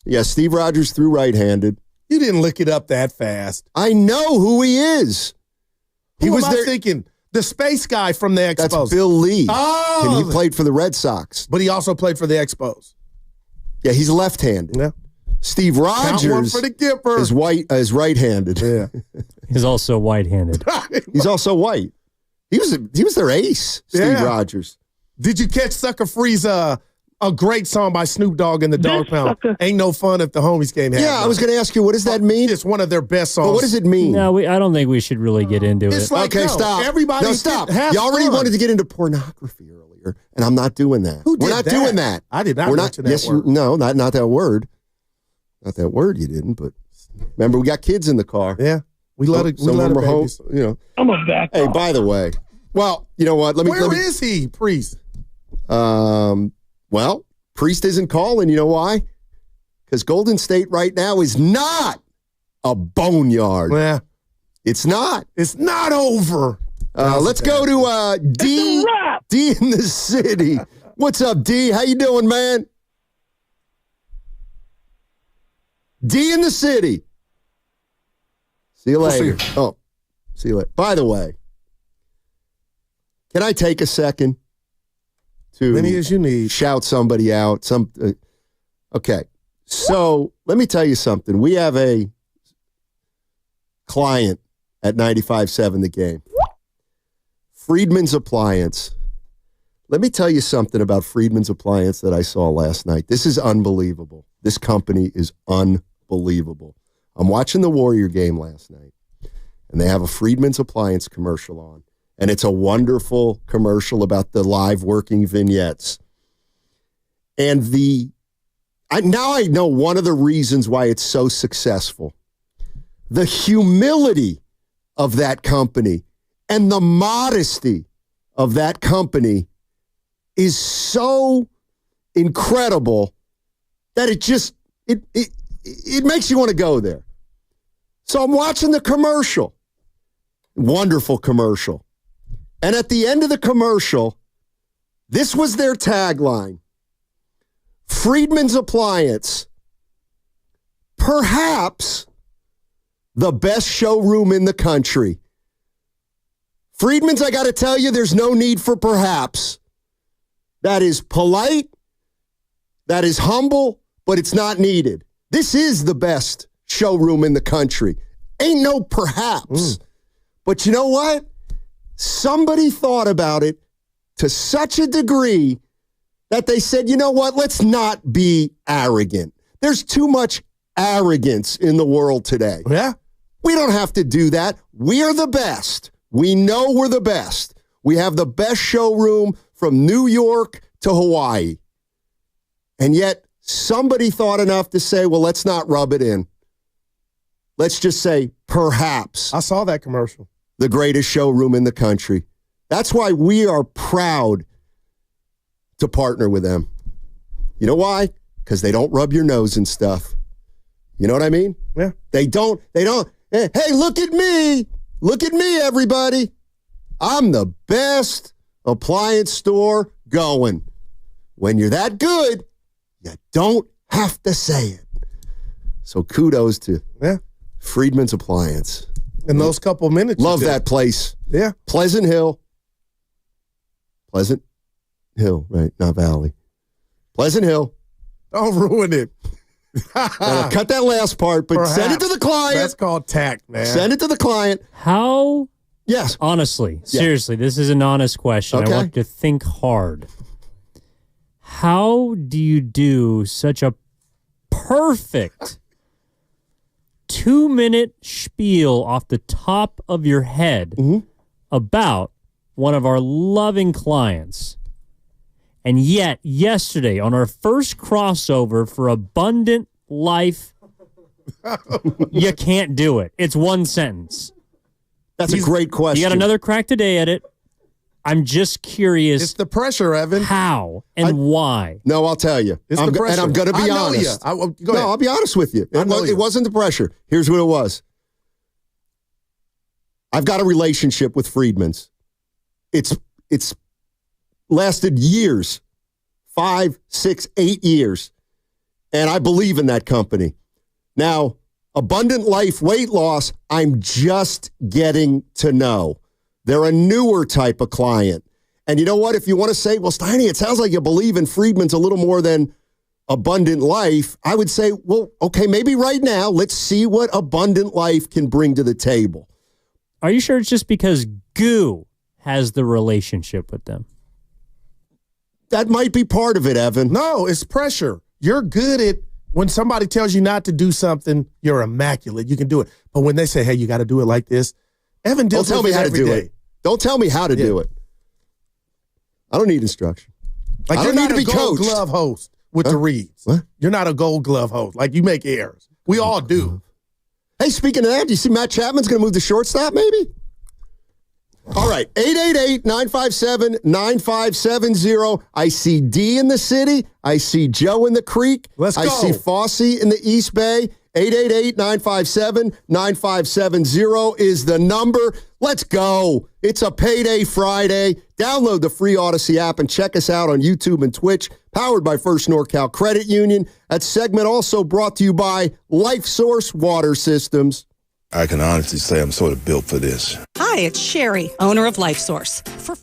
[SPEAKER 8] Yeah, Steve Rogers threw right-handed.
[SPEAKER 20] You didn't look it up that fast.
[SPEAKER 8] I know who he is.
[SPEAKER 20] Who was I thinking? The space guy from the Expos.
[SPEAKER 8] That's Bill Lee.
[SPEAKER 20] Oh!
[SPEAKER 8] And he played for the Red Sox.
[SPEAKER 20] But he also played for the Expos.
[SPEAKER 8] Yeah, he's left-handed.
[SPEAKER 20] Yeah.
[SPEAKER 8] Steve Rogers
[SPEAKER 20] Count one for the Gipper.
[SPEAKER 8] is right-handed.
[SPEAKER 20] Yeah.
[SPEAKER 13] He's also white-handed.
[SPEAKER 8] He's also white. He was their ace, Steve Rogers.
[SPEAKER 20] Did you catch Sucker Free's a great song by Snoop Dogg and the Dog Pound? Ain't no fun if the homies can't have
[SPEAKER 8] I was going to ask you, what does that mean?
[SPEAKER 20] It's one of their best songs.
[SPEAKER 8] But what does it mean?
[SPEAKER 13] No, I don't think we should really get into
[SPEAKER 20] It's
[SPEAKER 13] it.
[SPEAKER 20] like,
[SPEAKER 8] okay, stop.
[SPEAKER 20] Everybody
[SPEAKER 8] stop.
[SPEAKER 20] has
[SPEAKER 8] You already
[SPEAKER 20] fun.
[SPEAKER 8] wanted to get into pornography earlier, and I'm not doing that.
[SPEAKER 20] Who did
[SPEAKER 8] We're not
[SPEAKER 20] that?
[SPEAKER 8] doing that.
[SPEAKER 20] I did not
[SPEAKER 8] We're
[SPEAKER 20] mention that word.
[SPEAKER 8] No, not that word. Not that word you didn't, but remember, we got kids in the car.
[SPEAKER 20] Yeah. We let it
[SPEAKER 8] Some of them are home,
[SPEAKER 21] I'm a back.
[SPEAKER 8] Hey, by the way, well, you know what?
[SPEAKER 20] Where is he, Priest?
[SPEAKER 8] Well, Priest isn't calling. You know why? Because Golden State right now is not a boneyard.
[SPEAKER 20] Yeah.
[SPEAKER 8] It's not.
[SPEAKER 20] It's not over.
[SPEAKER 8] Let's go to D in the city. What's up, D? How you doing, man? D in the city. See you later. See you later. By the way, can I take a second to
[SPEAKER 20] Many as you need.
[SPEAKER 8] shout somebody out? Okay. So let me tell you something. We have a client at 95.7 The Game. Friedman's Appliance. Let me tell you something about Friedman's Appliance that I saw last night. This is unbelievable. This company is unbelievable. I'm watching the Warrior game last night, and they have a Friedman's Appliance commercial on, and it's a wonderful commercial about the live working vignettes. And now I know one of the reasons why it's so successful. The humility of that company and the modesty of that company is so incredible that it makes you want to go there. So I'm watching the commercial. Wonderful commercial. And at the end of the commercial, this was their tagline. Friedman's Appliance, perhaps the best showroom in the country. Friedman's, I got to tell you, there's no need for perhaps. That is polite, that is humble, but it's not needed. This is the best showroom in the country. Ain't no perhaps. But you know what? Somebody thought about it to such a degree that they said, you know what? Let's not be arrogant. There's too much arrogance in the world today.
[SPEAKER 20] Yeah.
[SPEAKER 8] We don't have to do that. We are the best. We know we're the best. We have the best showroom from New York to Hawaii. And yet somebody thought enough to say, well, let's not rub it in. Let's just say, perhaps.
[SPEAKER 20] I saw that commercial.
[SPEAKER 8] The greatest showroom in the country. That's why we are proud to partner with them. You know why? Because they don't rub your nose and stuff. You know what I mean?
[SPEAKER 20] Yeah.
[SPEAKER 8] They don't. Hey, look at me. Look at me, everybody. I'm the best appliance store going. When you're that good, you don't have to say it. So kudos to Friedman's Appliance.
[SPEAKER 20] In those couple minutes.
[SPEAKER 8] Love that place.
[SPEAKER 20] Yeah.
[SPEAKER 8] Pleasant Hill. Pleasant Hill, right? Not Valley. Pleasant Hill.
[SPEAKER 20] Don't ruin it.
[SPEAKER 8] Cut that last part, but send it to the client.
[SPEAKER 20] That's called tact, man.
[SPEAKER 8] Send it to the client.
[SPEAKER 13] How?
[SPEAKER 8] Yes.
[SPEAKER 13] Honestly, seriously, this is an honest question.
[SPEAKER 8] Okay.
[SPEAKER 13] I want you to think hard. How do you do such a perfect 2-minute spiel off the top of your head about one of our loving clients? And yet, yesterday, on our first crossover for Abundant Life, you can't do it. It's one sentence.
[SPEAKER 8] That's a great question.
[SPEAKER 13] You got another crack today at it. I'm just curious.
[SPEAKER 20] It's the pressure, Evan.
[SPEAKER 13] How and why?
[SPEAKER 8] No, I'll tell you.
[SPEAKER 20] It's the pressure.
[SPEAKER 8] And I'm going to be
[SPEAKER 20] I know
[SPEAKER 8] honest.
[SPEAKER 20] Go ahead.
[SPEAKER 8] I'll be honest with you. It wasn't the pressure. Here's what it was. I've got a relationship with Friedman's. It's lasted years, 5, 6, 8 years. And I believe in that company. Now, Abundant Life Weight Loss, I'm just getting to know. They're a newer type of client. And you know what? If you want to say, well, Steiny, it sounds like you believe in Friedman's a little more than Abundant Life, I would say, well, okay, maybe right now, let's see what Abundant Life can bring to the table.
[SPEAKER 13] Are you sure it's just because Goo has the relationship with them?
[SPEAKER 8] That might be part of it, Evan.
[SPEAKER 20] No, it's pressure. You're good at when somebody tells you not to do something, you're immaculate. You can do it. But when they say, hey, you got to do it like this, Evan deals
[SPEAKER 8] Don't tell
[SPEAKER 20] with
[SPEAKER 8] me how to
[SPEAKER 20] every
[SPEAKER 8] do
[SPEAKER 20] day.
[SPEAKER 8] it. Don't tell me how to do it. I don't need instruction.
[SPEAKER 20] Like
[SPEAKER 8] I
[SPEAKER 20] you're
[SPEAKER 8] don't
[SPEAKER 20] not
[SPEAKER 8] need to
[SPEAKER 20] a
[SPEAKER 8] be
[SPEAKER 20] gold
[SPEAKER 8] coached.
[SPEAKER 20] glove host with the reads.
[SPEAKER 8] What?
[SPEAKER 20] You're not a gold glove host. Like you make errors. We all do.
[SPEAKER 8] Hey, speaking of that, do you see Matt Chapman's going to move to shortstop maybe? All right, 888-957-9570. I see D in the city. I see Joe in the creek.
[SPEAKER 20] Let's go.
[SPEAKER 8] I see Fossey in the East Bay. 888-957-9570 is the number. Let's go. It's a payday Friday. Download the free Odyssey app and check us out on YouTube and Twitch. Powered by First NorCal Credit Union. That segment also brought to you by LifeSource Water Systems.
[SPEAKER 1] I can honestly say I'm sort of built for this.
[SPEAKER 16] Hi, it's Sherry, owner of LifeSource. For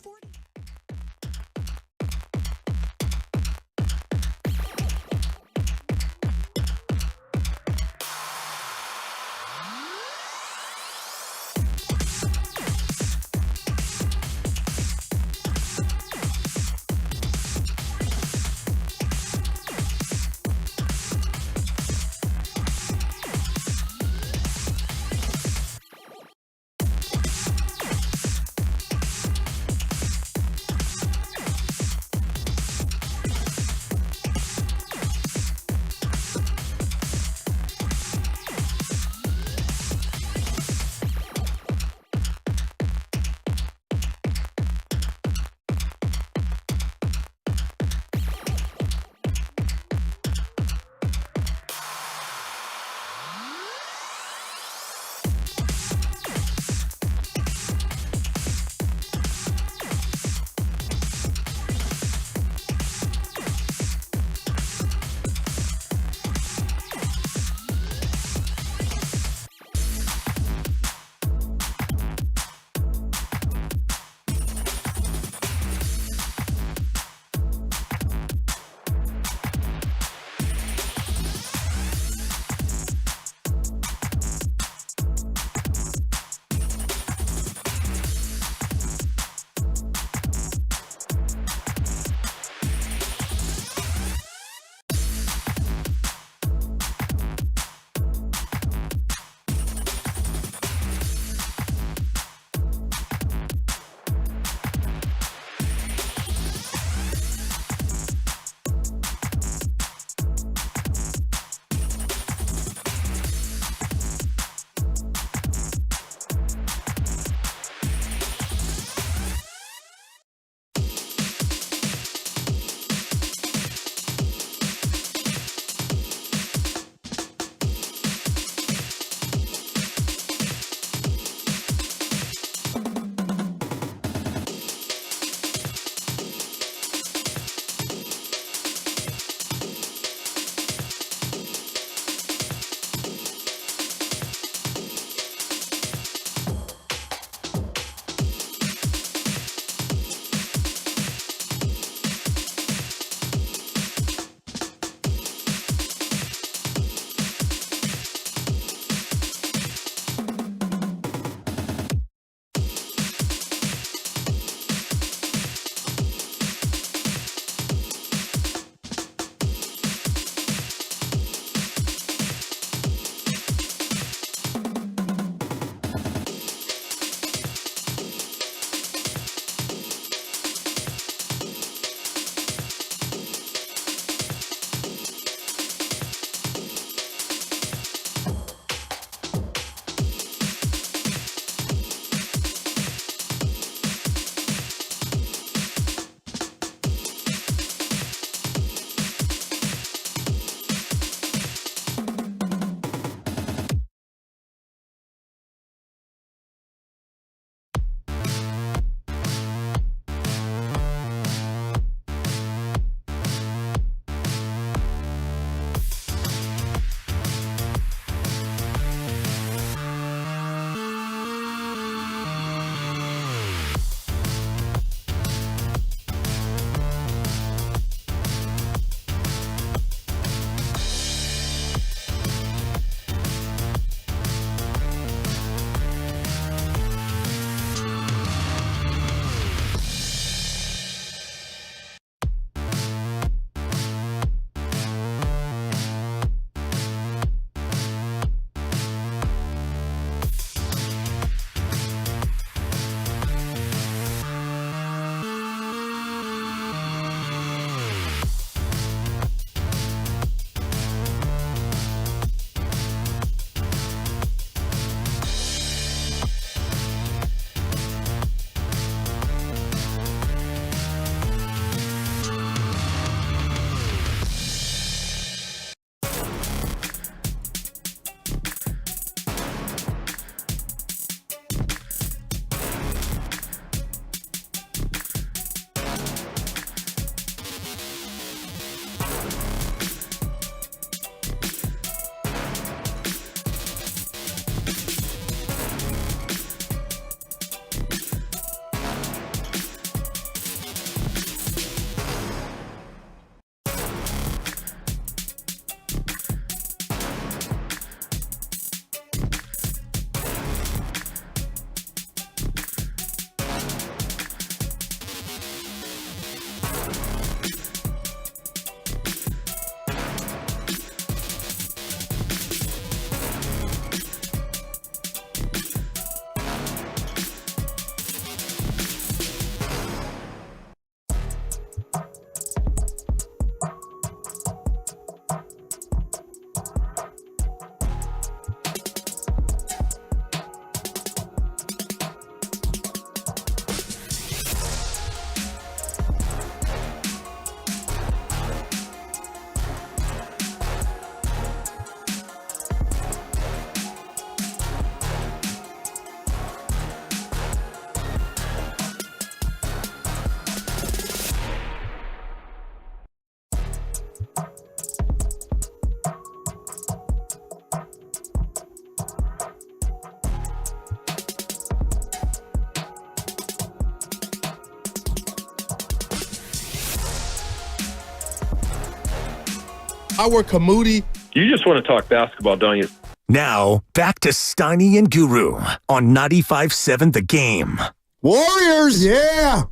[SPEAKER 20] I wear Kamudi.
[SPEAKER 17] You just want to talk basketball, don't you?
[SPEAKER 5] Now, back to Steiny and Guru on 95.7 The Game.
[SPEAKER 8] Warriors!
[SPEAKER 20] Yeah!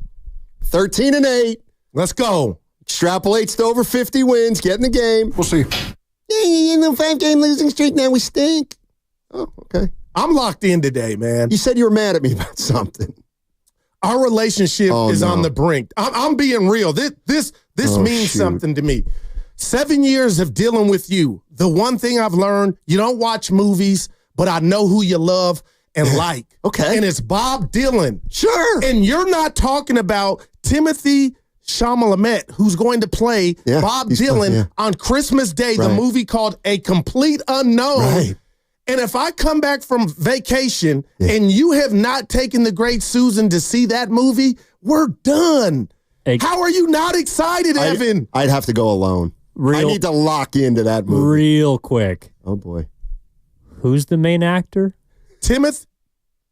[SPEAKER 8] 13-8.
[SPEAKER 20] Let's go.
[SPEAKER 8] Extrapolates to over 50 wins. Get in the game.
[SPEAKER 20] We'll see.
[SPEAKER 8] In the 5-game losing streak, now we stink. Oh, okay.
[SPEAKER 20] I'm locked in today, man.
[SPEAKER 8] You said you were mad at me about something.
[SPEAKER 20] Our relationship is on the brink. I'm being real. This means something to me. 7 years of dealing with you. The one thing I've learned, you don't watch movies, but I know who you love and like.
[SPEAKER 8] Okay.
[SPEAKER 20] And it's Bob Dylan.
[SPEAKER 8] Sure.
[SPEAKER 20] And you're not talking about Timothy Chalamet, who's going to play Bob Dylan on Christmas Day, the movie called A Complete Unknown.
[SPEAKER 8] Right.
[SPEAKER 20] And if I come back from vacation and you have not taken the Great Susan to see that movie, we're done. How are you not excited, Evan?
[SPEAKER 8] I'd have to go alone. I need to lock into that movie.
[SPEAKER 13] Real quick.
[SPEAKER 8] Oh, boy.
[SPEAKER 13] Who's the main actor?
[SPEAKER 20] Timothy.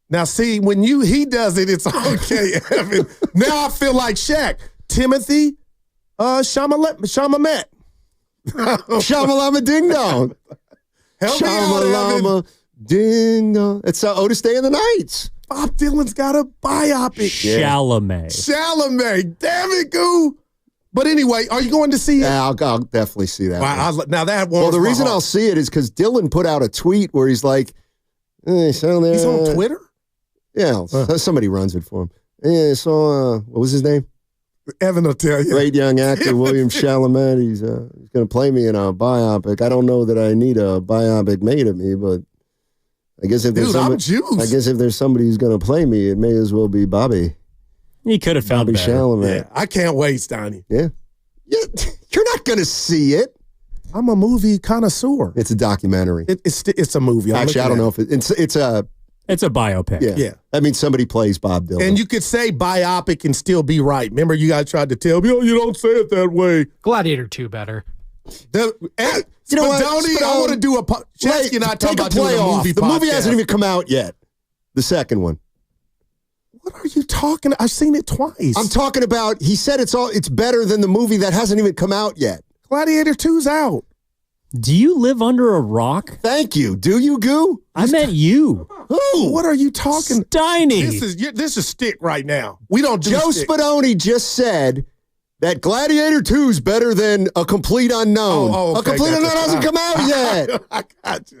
[SPEAKER 20] Now, see, when he does it, it's okay, Evan. Now I feel like Shaq. Timothy Chalamet.
[SPEAKER 8] Shamalama Ding Dong.
[SPEAKER 20] Help me out, Evan.
[SPEAKER 8] Ding Dong. It's Otis Day and the Nights.
[SPEAKER 20] Bob Dylan's got a biopic. Chalamet. Damn it, Goo. But anyway, are you going to see it?
[SPEAKER 8] Yeah, I'll definitely see that.
[SPEAKER 20] Wow, now that one.
[SPEAKER 8] Well, the reason I'll see it is because Dylan put out a tweet where he's like, he's
[SPEAKER 20] on Twitter?
[SPEAKER 8] Yeah, somebody runs it for him. Yeah, so what was his name?
[SPEAKER 20] Evan will tell you.
[SPEAKER 8] Great young actor William Chalamet. He's going to play me in a biopic. I don't know that I need a biopic made of me, but I guess if there's somebody who's going to play me, it may as well be Bobby.
[SPEAKER 13] He could have found
[SPEAKER 8] Bobby
[SPEAKER 13] better.
[SPEAKER 8] Chalamet.
[SPEAKER 20] Yeah, I can't wait, Steiny.
[SPEAKER 8] Yeah. You're not going to see it.
[SPEAKER 20] I'm a movie connoisseur.
[SPEAKER 8] It's a documentary.
[SPEAKER 20] It's a movie.
[SPEAKER 8] Actually, I don't know if it's a
[SPEAKER 13] biopic.
[SPEAKER 8] Yeah. That means somebody plays Bob Dylan.
[SPEAKER 20] And you could say biopic and still be right. Remember, you guys tried to tell me, you don't say it that way.
[SPEAKER 4] Gladiator 2 better.
[SPEAKER 8] You know what?
[SPEAKER 20] I want to do a Chesky and I talk about doing a movie.
[SPEAKER 8] The movie hasn't even come out yet. The second one.
[SPEAKER 20] What are you talking? I've seen it twice.
[SPEAKER 8] I'm talking about. He said it's better than the movie that hasn't even come out yet.
[SPEAKER 20] Gladiator 2's out.
[SPEAKER 13] Do you live under a rock?
[SPEAKER 8] Thank you. Do you, Goo?
[SPEAKER 13] I meant you.
[SPEAKER 8] Who?
[SPEAKER 20] What are you talking?
[SPEAKER 13] Steiny.
[SPEAKER 20] This is stick right now. We don't do
[SPEAKER 8] Joe
[SPEAKER 20] stick.
[SPEAKER 8] Spadoni just said that Gladiator 2 is better than A Complete Unknown.
[SPEAKER 20] Okay,
[SPEAKER 8] A Complete Unknown hasn't come out yet.
[SPEAKER 20] I got you.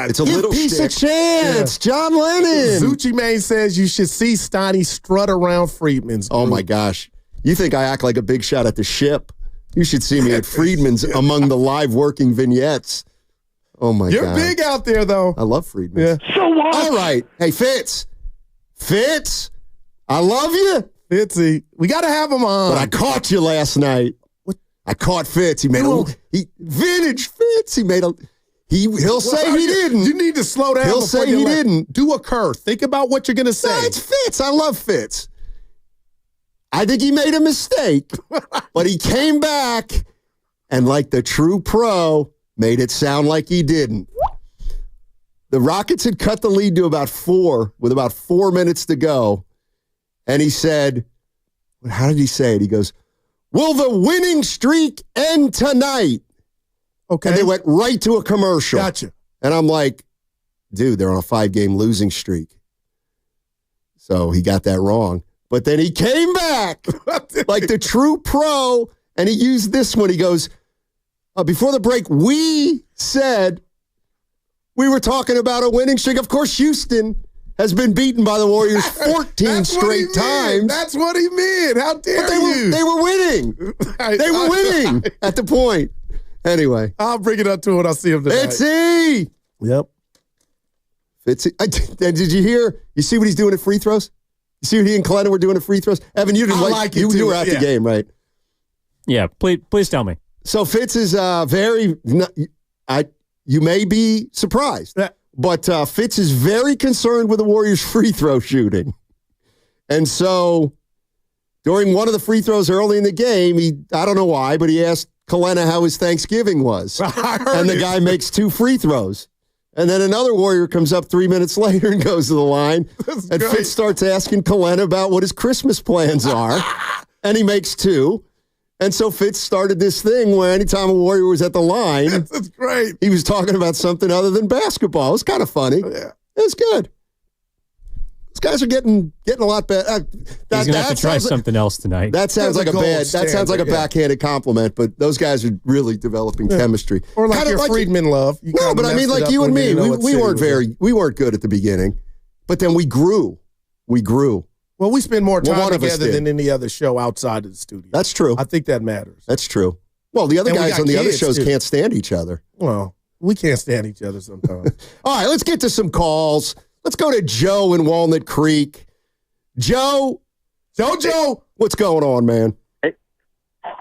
[SPEAKER 8] It's a little piece of chance. Yeah. John Lennon.
[SPEAKER 20] Zucci Mane says you should see Steiny strut around Friedman's.
[SPEAKER 8] Oh, my gosh. You think I act like a big shot at the ship? You should see me at Friedman's among the live working vignettes. Oh, my God.
[SPEAKER 20] You're big out there, though.
[SPEAKER 8] I love Friedman's.
[SPEAKER 20] Yeah. So what?
[SPEAKER 8] All right. Hey, Fitz, I love you.
[SPEAKER 20] Fitzy, we got to have him on.
[SPEAKER 8] But I caught you last night. What? I caught Fitz. He made vintage Fitz. He'll say he didn't.
[SPEAKER 20] You need to slow down.
[SPEAKER 8] He'll say he didn't.
[SPEAKER 20] Do a curve. Think about what you're going to say.
[SPEAKER 8] No, it's Fitz. I love Fitz. I think he made a mistake, but he came back and, like the true pro, made it sound like he didn't. The Rockets had cut the lead to about 4 with about 4 minutes to go. And he said, how did he say it? He goes, will the winning streak end tonight?
[SPEAKER 20] Okay.
[SPEAKER 8] And they went right to a commercial.
[SPEAKER 20] Gotcha.
[SPEAKER 8] And I'm like, dude, they're on a 5-game losing streak. So he got that wrong. But then he came back like the true pro, and he used this one. He goes, before the break, we said we were talking about a winning streak. Of course, Houston has been beaten by the Warriors 14 straight times.
[SPEAKER 20] That's what he meant. How dare you?
[SPEAKER 8] They were winning. They were winning at the point. Anyway.
[SPEAKER 20] I'll bring it up to him when I see him tonight.
[SPEAKER 8] Fitzy!
[SPEAKER 20] Yep.
[SPEAKER 8] Fitzy. Did you hear? You see what he's doing at free throws? You see what he and Clinton were doing at free throws? Evan, you didn't you were at the game, right?
[SPEAKER 13] Yeah, please tell me.
[SPEAKER 8] So Fitz is you may be surprised, but Fitz is very concerned with the Warriors' free throw shooting. And so during one of the free throws early in the game, I don't know why, but he asked Kalena how his Thanksgiving was. And the guy makes 2 free throws. And then another Warrior comes up 3 minutes later and goes to the line. And Fitz starts asking Kalena about what his Christmas plans are. And he makes 2. And so Fitz started this thing where anytime a Warrior was at the line,
[SPEAKER 20] That's great.
[SPEAKER 8] he was talking about something other than basketball. It was kind of funny.
[SPEAKER 20] Oh, yeah.
[SPEAKER 8] It was good. These guys are getting a lot better.
[SPEAKER 13] He's gonna have to try something else tonight.
[SPEAKER 8] That sounds like a backhanded compliment, but those guys are really developing chemistry.
[SPEAKER 20] Or like
[SPEAKER 8] Kinda
[SPEAKER 20] your Friedman love. You
[SPEAKER 8] no,
[SPEAKER 20] kinda
[SPEAKER 8] but I mean,
[SPEAKER 20] messed it
[SPEAKER 8] like
[SPEAKER 20] up
[SPEAKER 8] you and
[SPEAKER 20] when
[SPEAKER 8] me,
[SPEAKER 20] you didn't know what
[SPEAKER 8] we
[SPEAKER 20] city
[SPEAKER 8] we weren't good at the beginning, but then we grew. We grew.
[SPEAKER 20] Well, we spend more
[SPEAKER 8] Well,
[SPEAKER 20] time
[SPEAKER 8] one of us
[SPEAKER 20] together
[SPEAKER 8] did.
[SPEAKER 20] than any other show outside of the studio.
[SPEAKER 8] That's true.
[SPEAKER 20] I think that matters.
[SPEAKER 8] That's true. Well, the other
[SPEAKER 20] And we
[SPEAKER 8] guys
[SPEAKER 20] got
[SPEAKER 8] on the other
[SPEAKER 20] kids,
[SPEAKER 8] shows
[SPEAKER 20] too.
[SPEAKER 8] can't stand each other.
[SPEAKER 20] Well, we can't stand each other sometimes.
[SPEAKER 8] All right, let's get to some calls. Let's go to Joe in Walnut Creek. Joe, what's going on, man?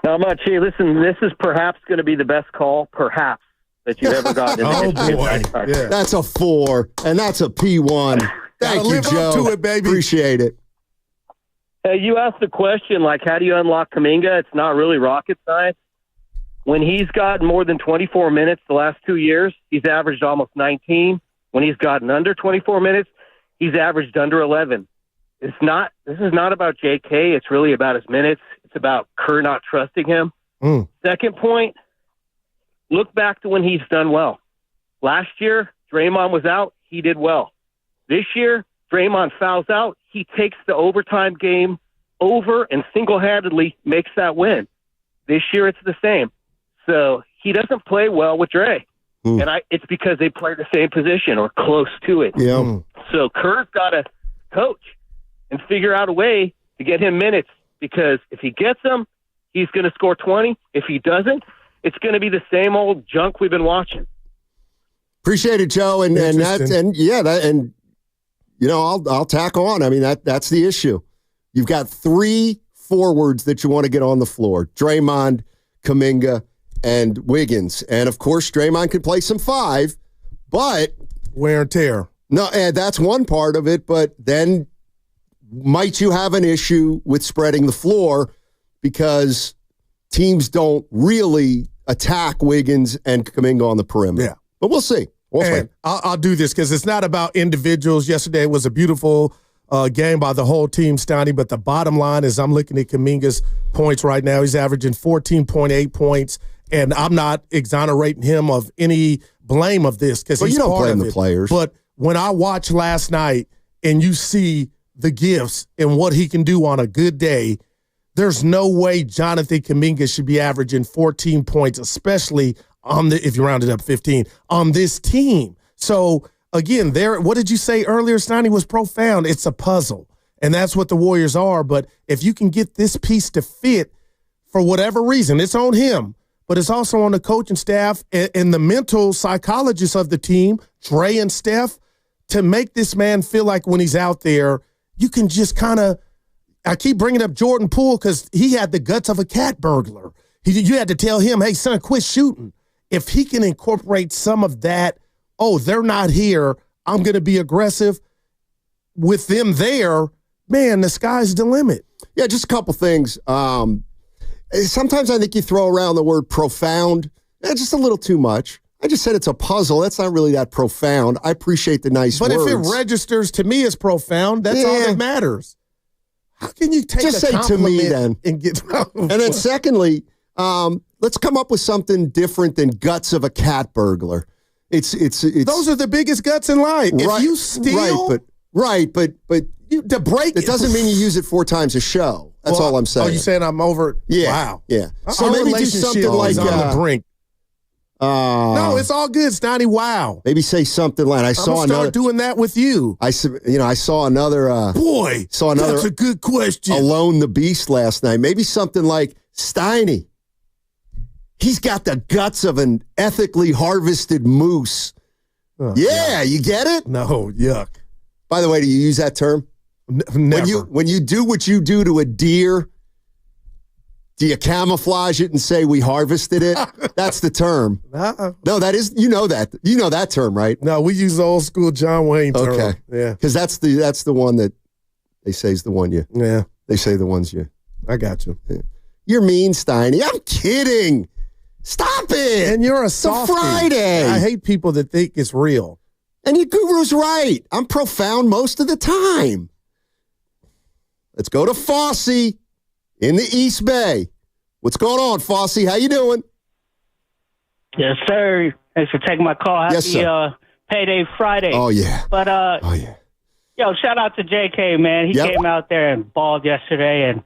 [SPEAKER 4] Not much. Hey, listen, this is perhaps going to be the best call, perhaps, that you've ever gotten. In the history of
[SPEAKER 8] Yeah. That's a 4, and that's a P1. Thank you,
[SPEAKER 4] live up
[SPEAKER 8] Joe.
[SPEAKER 4] to it, baby.
[SPEAKER 8] Appreciate it.
[SPEAKER 4] Hey, you asked the question, like, how do you unlock Kuminga? It's not really rocket science. When he's gotten more than 24 minutes the last 2 years, he's averaged almost 19. When he's gotten under 24 minutes, he's averaged under 11. This is not about JK. It's really about his minutes. It's about Kerr not trusting him. Second point, look back to when he's done well. Last year, Draymond was out. He did well. This year, Draymond fouls out. He takes the overtime game over and single-handedly makes that win. This year, it's the same. So he doesn't play well with Dre. And it's because they play the same position or close to it.
[SPEAKER 8] Yeah.
[SPEAKER 4] So Kerr's got to coach and figure out a way to get him minutes, because if he gets them, he's going to score 20. If he doesn't, it's going to be the same old junk we've been watching.
[SPEAKER 8] Appreciate it, Joe. And I'll tack on. I mean, that's the issue. You've got 3 forwards that you want to get on the floor: Draymond, Kuminga, and Wiggins. And of course, Draymond could play some 5, but
[SPEAKER 20] wear and tear.
[SPEAKER 8] No, and that's one part of it. But then might you have an issue with spreading the floor because teams don't really attack Wiggins and Kuminga on the perimeter?
[SPEAKER 20] Yeah.
[SPEAKER 8] But we'll see.
[SPEAKER 20] I'll do this because it's not about individuals. Yesterday was a beautiful game by the whole team, Steiny, but the bottom line is I'm looking at Kuminga's points right now. He's averaging 14.8 points, and I'm not exonerating him of any blame of this because he's
[SPEAKER 8] you don't
[SPEAKER 20] part
[SPEAKER 8] blame
[SPEAKER 20] of
[SPEAKER 8] the
[SPEAKER 20] it.
[SPEAKER 8] players.
[SPEAKER 20] But when I watched last night and you see the gifts and what he can do on a good day, there's no way Jonathan Kuminga should be averaging 14 points, especially if you rounded up 15, on this team. So, again, what did you say earlier, Steiny, was profound. It's a puzzle, and that's what the Warriors are. But if you can get this piece to fit for whatever reason, it's on him, but it's also on the coaching staff and the mental psychologists of the team, Dre and Steph, to make this man feel like when he's out there, you can just kind of – I keep bringing up Jordan Poole because he had the guts of a cat burglar. You had to tell him, hey, son, quit shooting. If he can incorporate some of that, they're not here, I'm going to be aggressive with them there, man, the sky's the limit.
[SPEAKER 8] Yeah, just a couple things. Sometimes I think you throw around the word profound. Just a little too much. I just said it's a puzzle. That's not really that profound. I appreciate the nice words.
[SPEAKER 20] But if it registers to me as profound, that's all that matters. How can you take
[SPEAKER 8] just
[SPEAKER 20] a
[SPEAKER 8] say to me
[SPEAKER 20] compliment
[SPEAKER 8] then?
[SPEAKER 20] And get
[SPEAKER 8] and then secondly, let's come up with something different than guts of a cat burglar. It's
[SPEAKER 20] those are the biggest guts in life.
[SPEAKER 8] Right,
[SPEAKER 20] if you steal,
[SPEAKER 8] but
[SPEAKER 20] to break
[SPEAKER 8] it doesn't mean you use it 4 times a show. That's all I'm saying.
[SPEAKER 20] Oh, you saying I'm over?
[SPEAKER 8] Yeah.
[SPEAKER 20] Wow.
[SPEAKER 8] Yeah. So
[SPEAKER 20] Our
[SPEAKER 8] maybe do
[SPEAKER 20] relationship
[SPEAKER 8] something like
[SPEAKER 20] is on the brink. No, it's all good, Steiny. Wow.
[SPEAKER 8] Maybe say something like I saw another.
[SPEAKER 20] Start doing that with you.
[SPEAKER 8] I saw another.
[SPEAKER 20] Boy, that's a good question.
[SPEAKER 8] Alone the Beast last night. Maybe something like Steiny. He's got the guts of an ethically harvested moose.
[SPEAKER 20] Oh,
[SPEAKER 8] yeah, you get it?
[SPEAKER 20] No, yuck.
[SPEAKER 8] By the way, do you use that term?
[SPEAKER 20] Never.
[SPEAKER 8] When you do what you do to a deer, do you camouflage it and say we harvested it? That's the term. No, that is, you know that term, right?
[SPEAKER 20] No, we use the old school John Wayne term.
[SPEAKER 8] Okay.
[SPEAKER 20] Yeah.
[SPEAKER 8] Because that's the one that they say is the one you.
[SPEAKER 20] Yeah.
[SPEAKER 8] They say the ones you.
[SPEAKER 20] I got you.
[SPEAKER 8] Yeah. You're mean, Steiny. I'm kidding. Stop it.
[SPEAKER 20] And you're a
[SPEAKER 8] It's a
[SPEAKER 20] softie.
[SPEAKER 8] Friday.
[SPEAKER 20] I hate people that think it's real.
[SPEAKER 8] And your guru's right. I'm profound most of the time. Let's go to Fosse in the East Bay. What's going on, Fosse? How you doing?
[SPEAKER 18] Yes, sir. Thanks for taking my call. Happy Payday Friday.
[SPEAKER 8] Oh, yeah.
[SPEAKER 18] But, yo, shout out to JK, man. He came out there and balled yesterday. And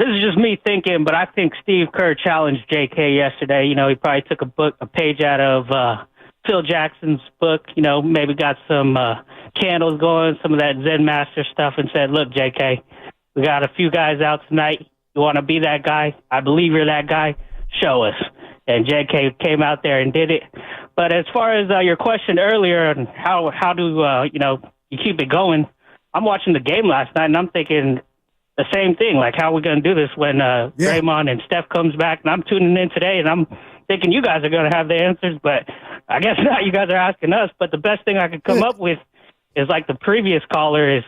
[SPEAKER 18] this is just me thinking, but I think Steve Kerr challenged JK yesterday. You know, he probably took a page out of Phil Jackson's book, you know, maybe got some candles going, some of that Zen Master stuff, and said, look, JK, we got a few guys out tonight. You want to be that guy? I believe you're that guy. Show us. And JK came out there and did it. But as far as your question earlier on how do, you keep it going, I'm watching the game last night, and I'm thinking the same thing. Like, how are we going to do this when Draymond and Steph comes back? And I'm tuning in today, and I'm thinking you guys are going to have the answers, but I guess not. You guys are asking us. But the best thing I could come up with is like the previous caller is,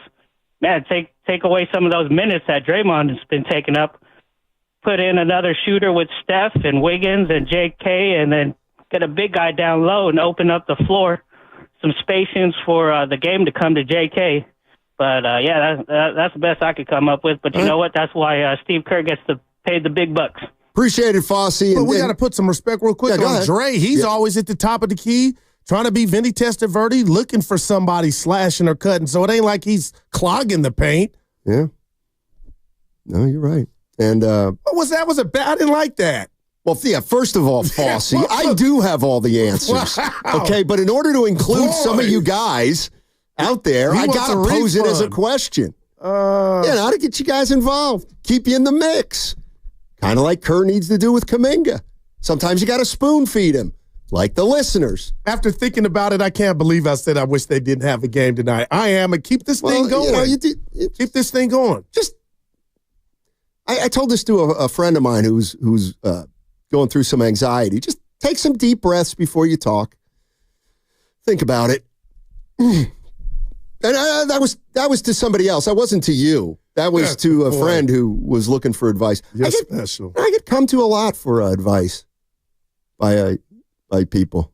[SPEAKER 18] man, take away some of those minutes that Draymond has been taking up, put in another shooter with Steph and Wiggins and JK, and then get a big guy down low and open up the floor, some spacians for the game to come to JK. But, that's the best I could come up with. But you know what? That's why Steve Kerr gets to pay the big bucks.
[SPEAKER 8] Appreciate it, Fosse.
[SPEAKER 20] But we got to put some respect real quick on Dre. He's always at the top of the key, trying to be Vinny Testaverde, looking for somebody slashing or cutting. So it ain't like he's clogging the paint.
[SPEAKER 8] Yeah. No, you're right. And
[SPEAKER 20] what was that? Was it bad? I didn't like that.
[SPEAKER 8] Well, yeah, first of all, Fosse, I do have all the answers.
[SPEAKER 20] Wow.
[SPEAKER 8] Okay, but in order to include some of you guys out there, I got to pose it as a question. To get you guys involved, keep you in the mix. Kind of like Kerr needs to do with Kuminga. Sometimes you got to spoon feed him, like the listeners.
[SPEAKER 20] After thinking about it, I can't believe I said I wish they didn't have a game tonight. I am, and keep this thing going. Keep this thing going.
[SPEAKER 8] Just, I told this to a friend of mine who's going through some anxiety. Just take some deep breaths before you talk. Think about it. And that was to somebody else. That wasn't to you. That was to a friend who was looking for advice.
[SPEAKER 20] You're special.
[SPEAKER 8] I get come to a lot for advice by people.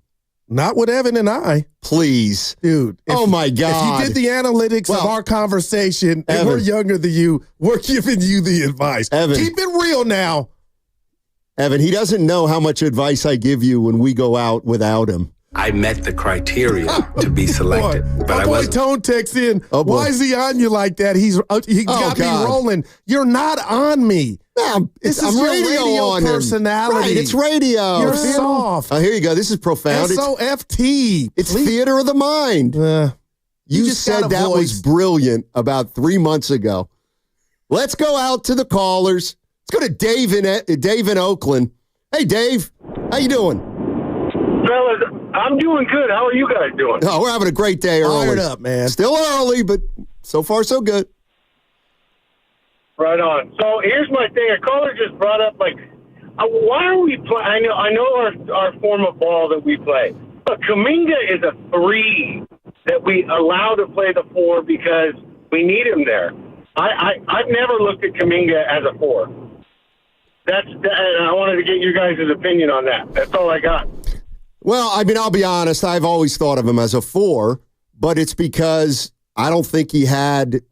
[SPEAKER 20] Not with Evan and I.
[SPEAKER 8] Please.
[SPEAKER 20] Dude.
[SPEAKER 8] My God.
[SPEAKER 20] If you did the analytics of our conversation,
[SPEAKER 8] Evan,
[SPEAKER 20] and we're younger than you, we're giving you the advice.
[SPEAKER 8] Evan,
[SPEAKER 20] keep it real now.
[SPEAKER 8] Evan, he doesn't know how much advice I give you when we go out without him.
[SPEAKER 19] I met the criteria to be selected, but I wasn't.
[SPEAKER 20] Tone texts in. Why is he on you like that? He got me rolling. You're not on me.
[SPEAKER 8] I'm radio
[SPEAKER 20] personality.
[SPEAKER 8] Right, it's radio.
[SPEAKER 20] You're soft.
[SPEAKER 8] Oh, here you go. This is profound.
[SPEAKER 20] SOFT.
[SPEAKER 8] It's theater of the mind. You said that was brilliant about 3 months ago. Let's go out to the callers. Let's go to Dave in Oakland. Hey, Dave. How you doing?
[SPEAKER 23] Fellas, I'm doing good. How are you guys doing?
[SPEAKER 8] Oh, we're having a great day early.
[SPEAKER 20] Fired up, man.
[SPEAKER 8] Still early, but so far so good.
[SPEAKER 23] Right on. So here's my thing. A caller just brought up, why are we playing? I know our form of ball that we play, but Kuminga is a 3 that we allow to play the 4 because we need him there. I've never looked at Kuminga as a 4. And I wanted to get you guys' opinion on that. That's all I got.
[SPEAKER 8] Well, I mean, I'll be honest. I've always thought of him as a 4, but it's because I don't think he had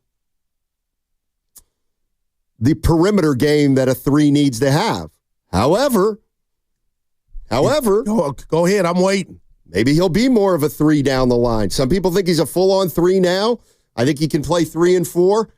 [SPEAKER 8] the perimeter game that a 3 needs to have. However,
[SPEAKER 20] go ahead. I'm waiting.
[SPEAKER 8] Maybe he'll be more of a 3 down the line. Some people think he's a full-on 3 now. I think he can play 3 and 4.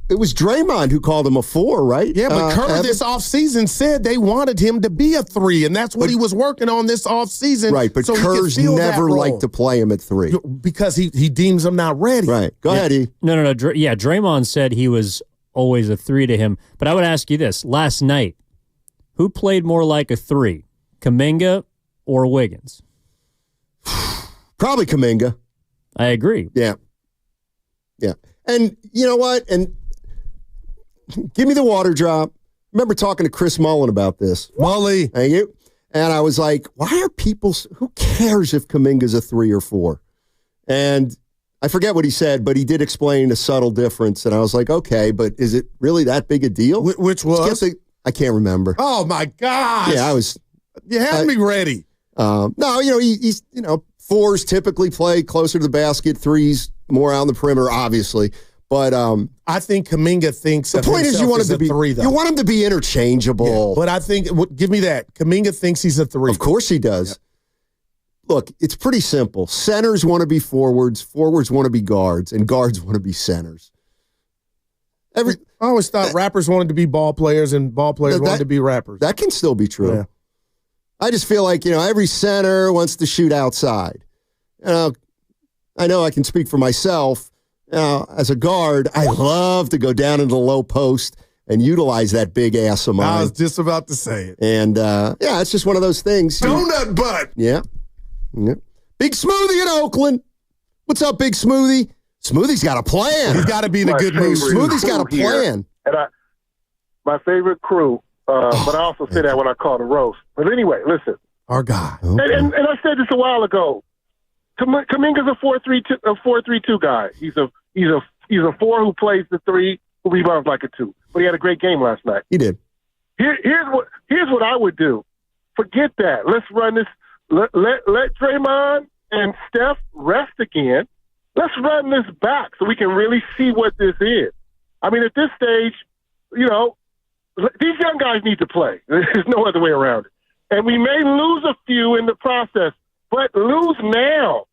[SPEAKER 8] It was Draymond who called him a 4, right?
[SPEAKER 20] Yeah, but Kerr this offseason said they wanted him to be a 3, and that's what he was working on this offseason.
[SPEAKER 8] Right, but
[SPEAKER 20] so
[SPEAKER 8] Kerr's never liked to play him at 3.
[SPEAKER 20] Because he deems him not ready.
[SPEAKER 8] Right. Go ahead, E.
[SPEAKER 13] No. Draymond said he was always a 3 to him. But I would ask you this. Last night, who played more like a 3, Kuminga or Wiggins?
[SPEAKER 8] Probably Kuminga.
[SPEAKER 13] I agree.
[SPEAKER 8] Yeah. And you know what? And give me the water drop. Remember talking to Chris Mullen about this.
[SPEAKER 20] Mully.
[SPEAKER 8] Thank you. And I was like, why are people, who cares if Kuminga's a 3 or 4? And I forget what he said, but he did explain a subtle difference. And I was like, okay, but is it really that big a deal?
[SPEAKER 20] Which was?
[SPEAKER 8] I can't remember.
[SPEAKER 20] Oh, my gosh.
[SPEAKER 8] Yeah,
[SPEAKER 20] You had me ready.
[SPEAKER 8] No, he's 4s typically play closer to the basket, 3s more out on the perimeter, obviously. But
[SPEAKER 20] I think Kuminga thinks
[SPEAKER 8] the point is you want him to be
[SPEAKER 20] 3, though.
[SPEAKER 8] You want him to be interchangeable.
[SPEAKER 20] Yeah, but I think give me that. Kuminga thinks he's a 3.
[SPEAKER 8] Of course he does. Look, it's pretty simple. Centers want to be forwards want to be guards, and guards want to be centers.
[SPEAKER 20] I always thought rappers wanted to be ball players and ball players wanted to be rappers.
[SPEAKER 8] That can still be true.
[SPEAKER 20] Yeah.
[SPEAKER 8] I just feel like, every center wants to shoot outside. I know I can speak for myself. As a guard, I love to go down into the low post and utilize that big ass of mine.
[SPEAKER 20] I was just about to say it.
[SPEAKER 8] And, it's just one of those things.
[SPEAKER 20] Donut butt.
[SPEAKER 8] Yeah. Big Smoothie in Oakland. What's up, Big Smoothie? Smoothie's got a plan.
[SPEAKER 20] He's got to be in a good mood.
[SPEAKER 8] Smoothie's got a plan.
[SPEAKER 2] And my favorite crew, but I also say that when I call the roast. But anyway, listen.
[SPEAKER 20] Our guy.
[SPEAKER 2] Okay. And I said this a while ago. Kuminga's a 4-3-2 guy. He's a 4 who plays the 3, who rebounds like a 2. But he had a great game last night.
[SPEAKER 8] He did.
[SPEAKER 2] Here's what I would do. Forget that. Let's run this. Let Draymond and Steph rest again. Let's run this back so we can really see what this is. I mean, at this stage, these young guys need to play. There's no other way around it. And we may lose a few in the process, but lose now.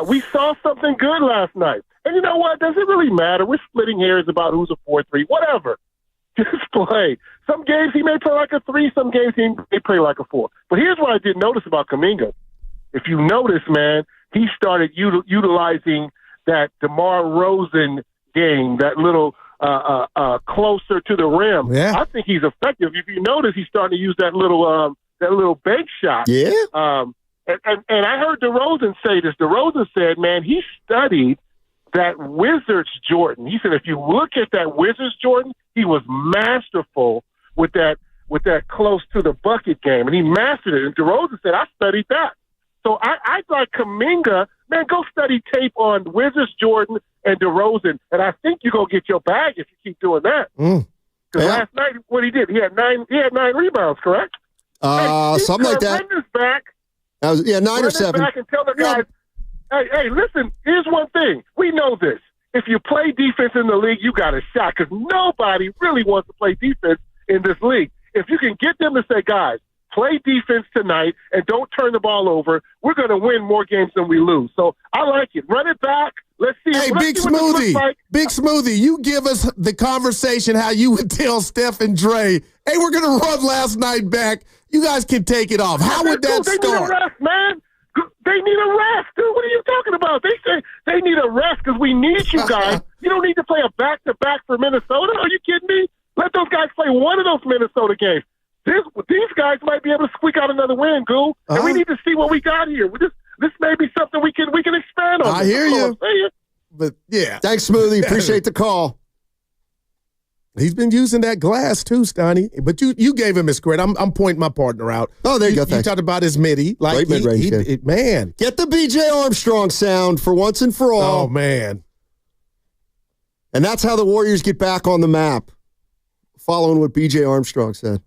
[SPEAKER 2] We saw something good last night. And you know what? Does it really matter? We're splitting hairs about who's a 4-3, whatever. Just play. Some games he may play like a 3, some games he may play like a 4. But here's what I did notice about Kuminga. If you notice, man, he started utilizing that DeMar Rosen game, that little closer to the rim.
[SPEAKER 20] Yeah.
[SPEAKER 2] I think he's effective. If you notice, he's starting to use that little bank shot.
[SPEAKER 8] Yeah.
[SPEAKER 2] And I heard DeRozan say this. DeRozan said, man, he studied that Wizards Jordan. He said, if you look at that Wizards Jordan, he was masterful with that close to the bucket game, and he mastered it. And DeRozan said, I studied that. So I thought Kuminga, man, go study tape on Wizards Jordan and DeRozan, and I think you're gonna get your bag if you keep doing that. Because last night, what he did, he had 9 rebounds, correct?
[SPEAKER 8] Something like that.
[SPEAKER 2] Run this back.
[SPEAKER 8] That was 9 or 7.
[SPEAKER 2] Back and tell the guys, hey, listen. Here's one thing. We know this. If you play defense in the league, you got a shot because nobody really wants to play defense in this league. If you can get them to say, guys, play defense tonight and don't turn the ball over, we're going to win more games than we lose. So I like it. Run it back. Let's see.
[SPEAKER 20] Hey, Big Smoothie. Big Smoothie, you give us the conversation how you would tell Steph and Dre, hey, we're going to run last night back. You guys can take it off. How would that start?
[SPEAKER 2] They need a rest, man. They need a rest, dude. What are you talking about? They say they need a rest because we need you guys. You don't need to play a back-to-back for Minnesota. Are you kidding me? Let those guys play one of those Minnesota games. These guys might be able to squeak out another win, Goo. And we need to see what we got here. This may be something we can expand on.
[SPEAKER 20] I hear you. But yeah.
[SPEAKER 8] Thanks, Smoothie. Appreciate the call.
[SPEAKER 20] He's been using that glass too, Steiny. But you gave him his credit. I'm pointing my partner out.
[SPEAKER 8] Oh, there you go.
[SPEAKER 20] You talked about his midi.
[SPEAKER 8] Great mid-range.
[SPEAKER 20] Man.
[SPEAKER 8] Get the B.J. Armstrong sound for once and for all.
[SPEAKER 20] Oh, man.
[SPEAKER 8] And that's how the Warriors get back on the map, following what B.J. Armstrong said.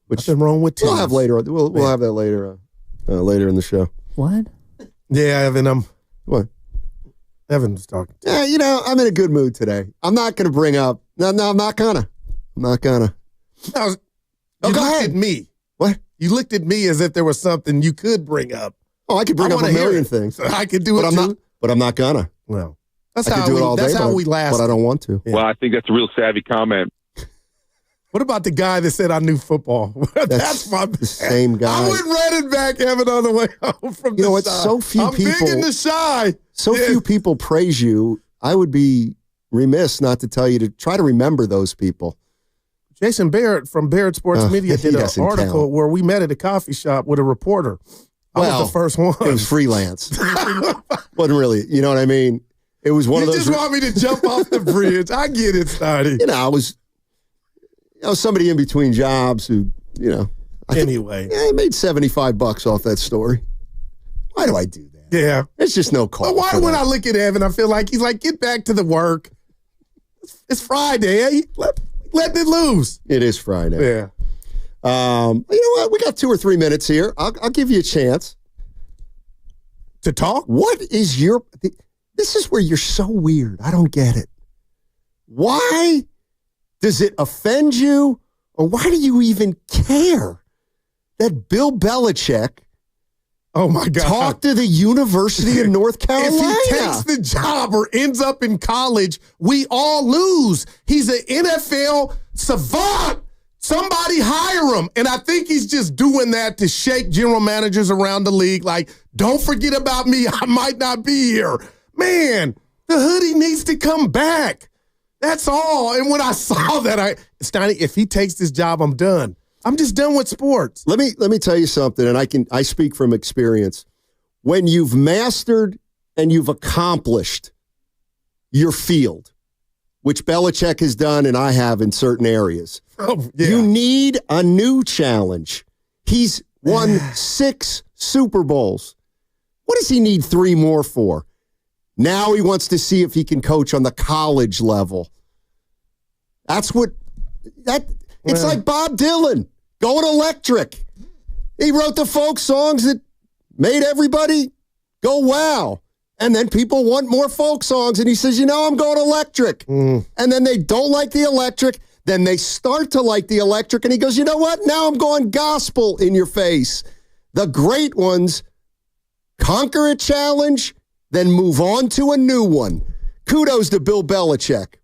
[SPEAKER 20] Nothing wrong with Tim.
[SPEAKER 8] We'll have later. We'll have that later later in the show.
[SPEAKER 13] What?
[SPEAKER 20] Yeah, Evan,
[SPEAKER 8] What?
[SPEAKER 20] Evan was talking.
[SPEAKER 8] Yeah, I'm in a good mood today. I'm not going to bring up. No, I'm not gonna.
[SPEAKER 20] You looked at me.
[SPEAKER 8] What?
[SPEAKER 20] You looked at me as if there was something you could bring up.
[SPEAKER 8] Oh, I could bring up a million things.
[SPEAKER 20] I could do it too.
[SPEAKER 8] But I'm not gonna.
[SPEAKER 20] Well,
[SPEAKER 8] I could do it all day. That's how we last. But I don't want to.
[SPEAKER 17] Yeah. Well, I think that's a real savvy comment.
[SPEAKER 20] What about the guy that said I knew football? That's my
[SPEAKER 8] the same guy.
[SPEAKER 20] I went running back, Evan, on the way home from the
[SPEAKER 8] what? So few
[SPEAKER 20] I'm
[SPEAKER 8] people.
[SPEAKER 20] big in the shy.
[SPEAKER 8] So few people praise you. I would be remiss not to tell you to try to remember those people.
[SPEAKER 20] Jason Barrett from Barrett Sports Media did an article where we met at a coffee shop with a reporter. I was the first one.
[SPEAKER 8] It was freelance. Wasn't really, you know what I mean? It was one of those.
[SPEAKER 20] You just want me to jump off the bridge. I get it, Steiny.
[SPEAKER 8] I was somebody in between jobs who,
[SPEAKER 20] Anyway.
[SPEAKER 8] I made $75 off that story. Why do I do that?
[SPEAKER 20] Yeah.
[SPEAKER 8] It's just no call.
[SPEAKER 20] But why when I look at Evan, I feel like he's like, get back to the work. It's Friday, eh? Let it loose.
[SPEAKER 8] It is Friday.
[SPEAKER 20] Yeah.
[SPEAKER 8] You know what? We got 2 or 3 minutes here. I'll give you a chance
[SPEAKER 20] to talk.
[SPEAKER 8] What is your? This is where you're so weird. I don't get it. Why does it offend you, or why do you even care that Bill Belichick talked to the University of North Carolina?
[SPEAKER 20] If he takes the job or ends up in college, we all lose. He's an NFL savant. Somebody hire him. And I think he's just doing that to shake general managers around the league. Like, don't forget about me. I might not be here. Man, the hoodie needs to come back. That's all. And when I saw that, Steiny, if he takes this job, I'm done. I'm just done with sports.
[SPEAKER 8] Let me tell you something, and I speak from experience. When you've mastered and you've accomplished your field, which Belichick has done and I have in certain areas, you need a new challenge. He's won 6 Super Bowls. What does he need 3 more for? Now he wants to see if he can coach on the college level. It's like Bob Dylan going electric. He wrote the folk songs that made everybody go, wow. And then people want more folk songs. And he says, I'm going electric. And then they don't like the electric. Then they start to like the electric. And he goes, you know what? Now I'm going gospel in your face. The great ones conquer a challenge, then move on to a new one. Kudos to Bill Belichick.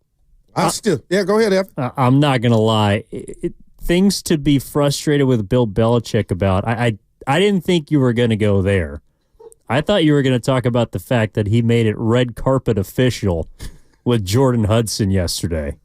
[SPEAKER 20] Go ahead, Ev.
[SPEAKER 13] I'm not going to lie. Things to be frustrated with Bill Belichick about. I didn't think you were going to go there. I thought you were going to talk about the fact that he made it red carpet official with Jordan Hudson yesterday.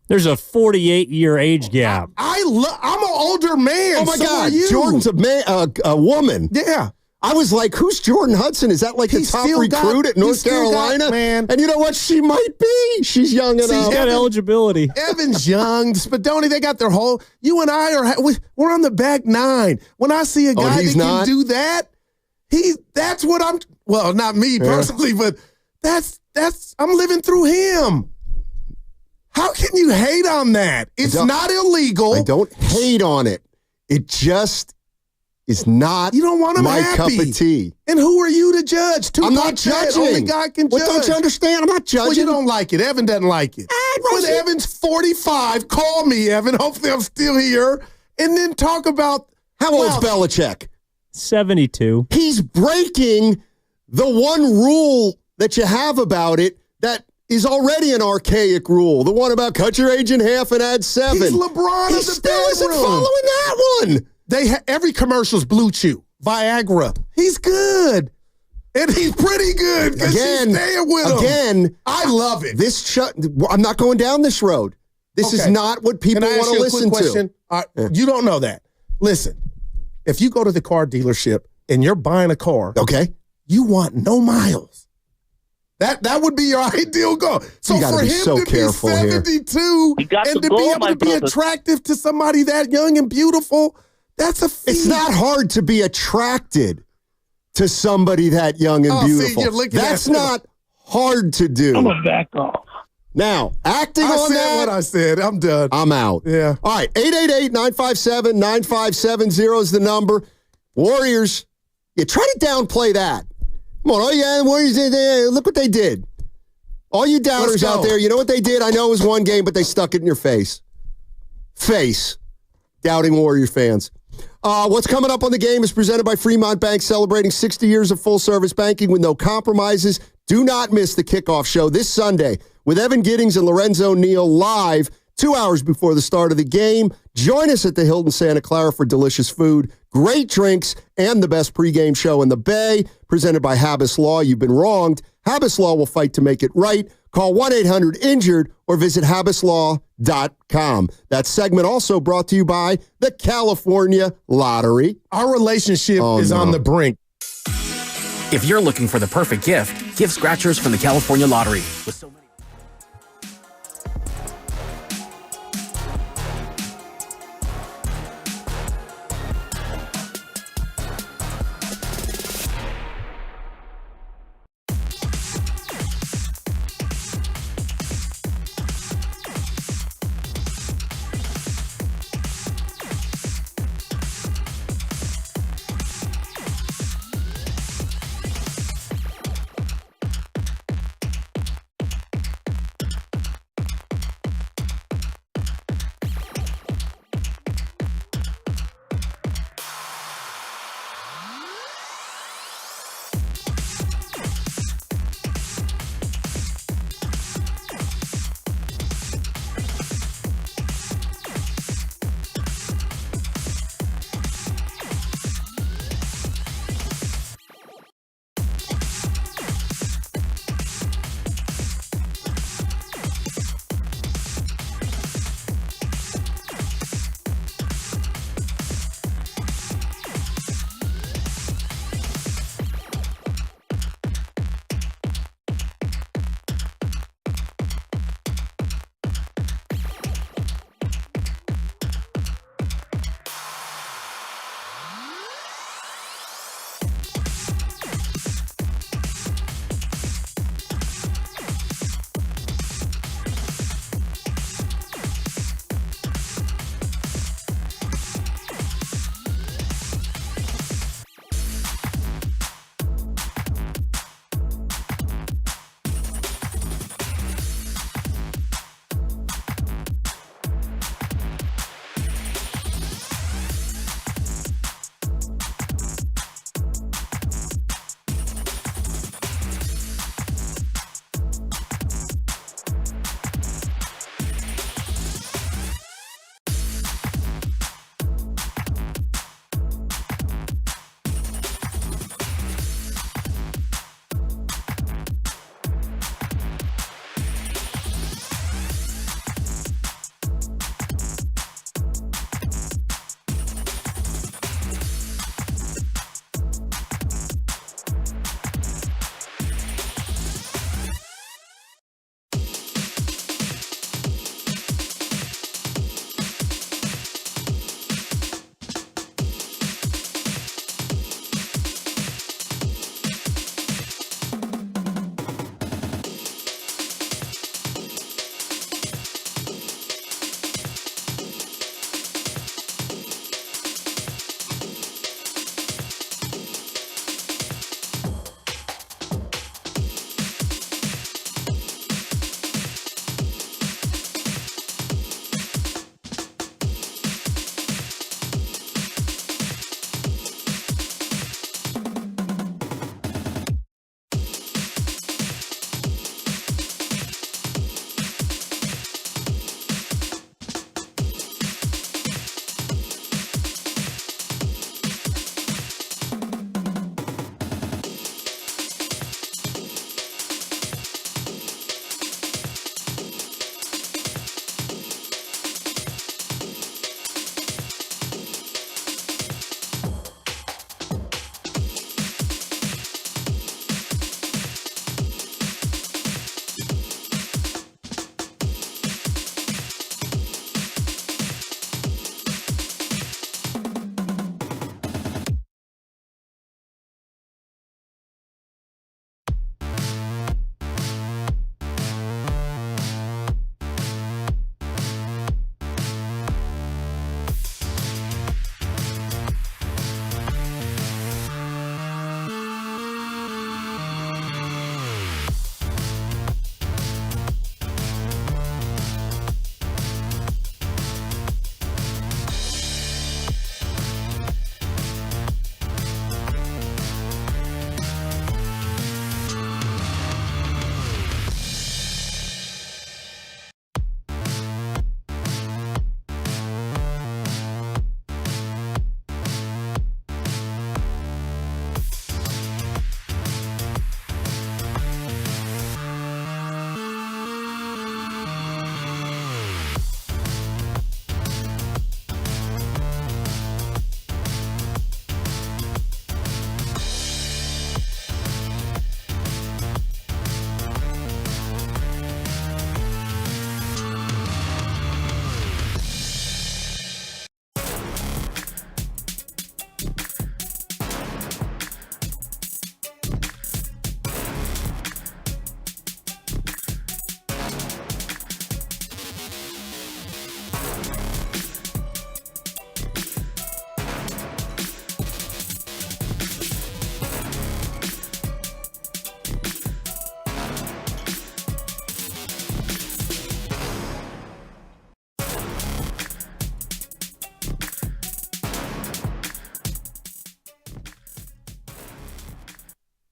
[SPEAKER 13] There's a 48-year age gap.
[SPEAKER 20] I'm an older man.
[SPEAKER 8] Oh, my God. Jordan's a woman.
[SPEAKER 20] Yeah.
[SPEAKER 8] I was like, who's Jordan Hudson? Is that like the top recruit at North Carolina?
[SPEAKER 20] Man.
[SPEAKER 8] And you know what? She might be. She's young enough.
[SPEAKER 13] She's got eligibility.
[SPEAKER 20] Evan's young. Spadoni, they got their whole... You and I we're on the back 9. When I see a guy that can do that, that's what I'm... Well, not me personally, but that's I'm living through him. How can you hate on that? It's not illegal.
[SPEAKER 8] I don't hate on it. It just is not
[SPEAKER 20] you don't want him
[SPEAKER 8] my
[SPEAKER 20] happy.
[SPEAKER 8] cup of tea.
[SPEAKER 20] And who are you to judge?
[SPEAKER 8] I'm not judging.
[SPEAKER 20] Only God can judge.
[SPEAKER 8] What don't you understand? I'm not judging.
[SPEAKER 20] Well, you don't like it. Evan doesn't like it. When Evan's 45, call me, Evan. Hopefully I'm still here. And then talk about...
[SPEAKER 8] How old's Belichick?
[SPEAKER 13] 72.
[SPEAKER 8] He's breaking the one rule that you have about it that is already an archaic rule. The one about cut your age in half and add 7.
[SPEAKER 20] He's LeBron
[SPEAKER 8] He
[SPEAKER 20] of the
[SPEAKER 8] still isn't
[SPEAKER 20] bedroom.
[SPEAKER 8] following that one.
[SPEAKER 20] Every commercial's Blue Chew, Viagra. He's good. And he's pretty good because she's staying with him.
[SPEAKER 8] Again.
[SPEAKER 20] I love it.
[SPEAKER 8] I'm not going down this road. This is not what people want to listen to.
[SPEAKER 20] You don't know that. Listen, if you go to the car dealership and you're buying a car, you want no miles. That would be your ideal goal. So for him to be 72 and to be able to be attractive to somebody that young and beautiful, that's a feat.
[SPEAKER 8] It's not hard to be attracted to somebody that young and beautiful. That's not hard to do.
[SPEAKER 15] I'm going to back off.
[SPEAKER 8] Now, acting on that.
[SPEAKER 20] I said what I said. I'm done.
[SPEAKER 8] I'm out.
[SPEAKER 20] Yeah.
[SPEAKER 8] All right. 888-957-9570 is the number. Warriors, you try to downplay that. Come on. Warriors, look what they did. All you doubters out there, you know what they did? I know it was one game, but they stuck it in your face. Doubting Warrior fans. What's coming up on the game is presented by Fremont Bank, celebrating 60 years of full-service banking with no compromises. Do not miss the kickoff show this Sunday with Evan Giddings and Lorenzo Neal live 2 hours before the start of the game. Join us at the Hilton Santa Clara for delicious food, great drinks, and the best pregame show in the Bay. Presented by Habas Law. You've been wronged. Habas Law will fight to make it right. Call 1-800-INJURED or visit habaslaw.com. That segment also brought to you by the California Lottery.
[SPEAKER 20] Our relationship is on the brink.
[SPEAKER 7] If you're looking for the perfect gift, give scratchers from the California Lottery. With so many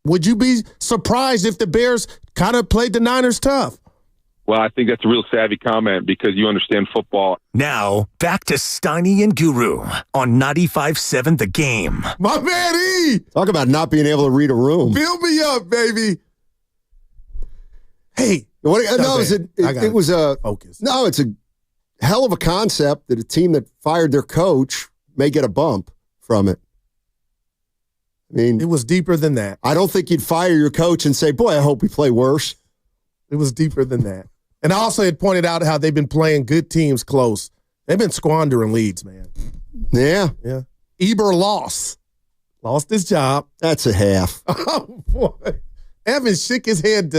[SPEAKER 20] Would you be surprised if the Bears kind of played the Niners tough?
[SPEAKER 9] Well, I think that's a real savvy comment because you understand football.
[SPEAKER 5] Now, back to Steiny and Guru on 95.7 The Game.
[SPEAKER 20] My man E!
[SPEAKER 8] Talk about not being able to read a room.
[SPEAKER 20] Build me up, baby. Hey.
[SPEAKER 8] It was a
[SPEAKER 20] focus.
[SPEAKER 8] No, it's a hell of a concept that a team that fired their coach may get a bump from it. I mean,
[SPEAKER 20] it was deeper than that.
[SPEAKER 8] I don't think you'd fire your coach and say, boy, I hope we play worse.
[SPEAKER 20] It was deeper than that. And I also had pointed out how they've been playing good teams close. They've been squandering leads, man.
[SPEAKER 8] Yeah.
[SPEAKER 20] Yeah. Eber lost his job.
[SPEAKER 8] That's a half.
[SPEAKER 20] Oh, boy. Evan shook his head.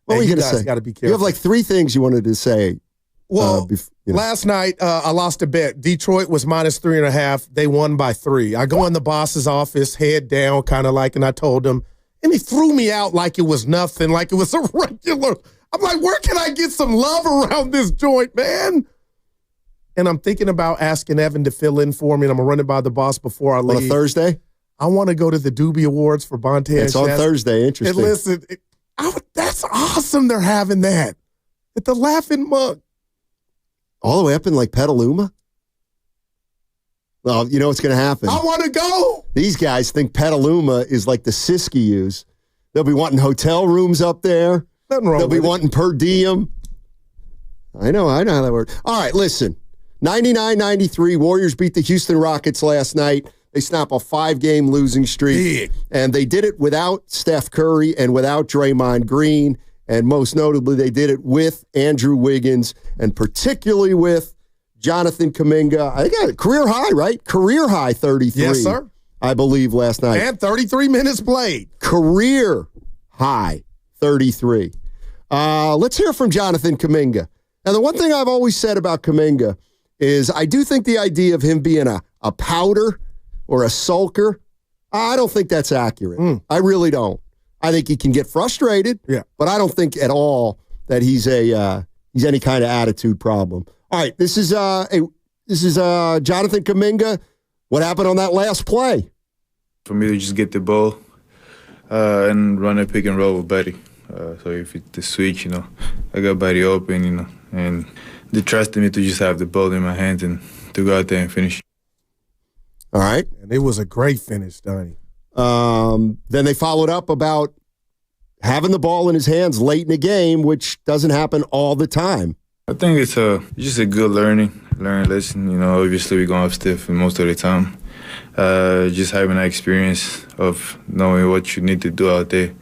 [SPEAKER 8] What were you
[SPEAKER 20] you
[SPEAKER 8] going to say?
[SPEAKER 20] Got to be careful.
[SPEAKER 8] You have like 3 things you wanted to say.
[SPEAKER 20] Well, last night I lost a bet. Detroit was -3.5. They won by 3. I go in the boss's office, head down, kind of like, and I told him, and he threw me out like it was nothing, like it was a regular. I'm like, where can I get some love around this joint, man? And I'm thinking about asking Evan to fill in for me, and I'm going to run it by the boss before I leave.
[SPEAKER 8] On a Thursday?
[SPEAKER 20] I want to go to the Doobie Awards for Bonte and
[SPEAKER 8] It's on Thursday. Interesting.
[SPEAKER 20] And listen, that's awesome they're having that at the Laughing Monk.
[SPEAKER 8] All the way up in like Petaluma? Well, you know what's going to happen.
[SPEAKER 20] I want to go.
[SPEAKER 8] These guys think Petaluma is like the Siskiyous. They'll be wanting hotel rooms up there.
[SPEAKER 20] Nothing wrong
[SPEAKER 8] They'll be
[SPEAKER 20] with it.
[SPEAKER 8] wanting per diem. I know how that works. All right, listen. 99-93, Warriors beat the Houston Rockets last night. They snap a 5-game losing streak.
[SPEAKER 20] Big.
[SPEAKER 8] And they did it without Steph Curry and without Draymond Green. And most notably, they did it with Andrew Wiggins and particularly with Jonathan Kuminga. I got a career high, right? Career high 33.
[SPEAKER 20] Yes, sir.
[SPEAKER 8] I believe last night.
[SPEAKER 20] And 33 minutes played.
[SPEAKER 8] Career high 33. Let's hear from Jonathan Kuminga. Now, the one thing I've always said about Kuminga is I do think the idea of him being a powder or a sulker, I don't think that's accurate. I really don't. I think he can get frustrated, but I don't think at all that he's any kind of attitude problem. All right, this is Jonathan Kuminga. What happened on that last play?
[SPEAKER 11] For me to just get the ball and run a pick and roll with Buddy. So if it's the switch, I got Buddy open, and they trusted me to just have the ball in my hands and to go out there and finish.
[SPEAKER 8] All right.
[SPEAKER 20] And it was a great finish, Donnie.
[SPEAKER 8] Then they followed up about having the ball in his hands late in the game, which doesn't happen all the time.
[SPEAKER 11] I think it's just a good learning lesson. Obviously we're going up stiff most of the time. Just having that experience of knowing what you need to do out there.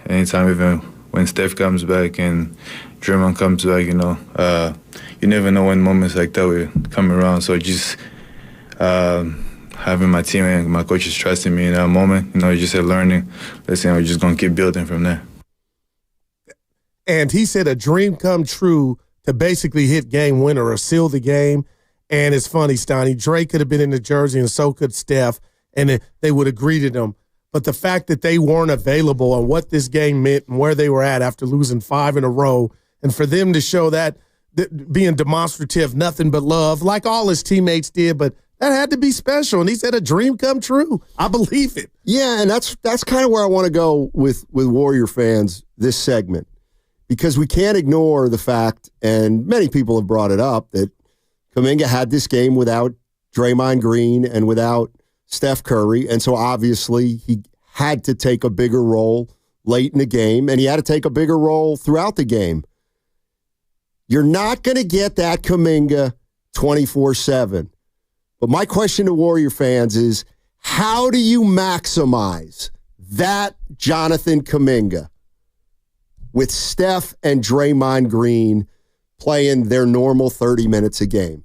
[SPEAKER 11] Anytime, even when Steph comes back and Draymond comes back, you never know when moments like that will come around. So just having my team and my coaches trusting me in that moment, just a learning lesson. We're just going to keep building from there.
[SPEAKER 20] And he said a dream come true to basically hit game winner or seal the game. And it's funny, Stoney, Dre could have been in the jersey and so could Steph, and they would have greeted him. But the fact that they weren't available and what this game meant and where they were at after losing 5 in a row, and for them to show that being demonstrative, nothing but love, like all his teammates did, but that had to be special. And he said a dream come true. I believe it.
[SPEAKER 8] Yeah, and that's kind of where I want to go with Warrior fans this segment, because we can't ignore the fact, and many people have brought it up, that Kuminga had this game without Draymond Green and without Steph Curry, and so obviously he had to take a bigger role late in the game, and he had to take a bigger role throughout the game. You're not going to get that Kuminga 24/7. But my question to Warrior fans is, how do you maximize that Jonathan Kuminga with Steph and Draymond Green playing their normal 30 minutes a game?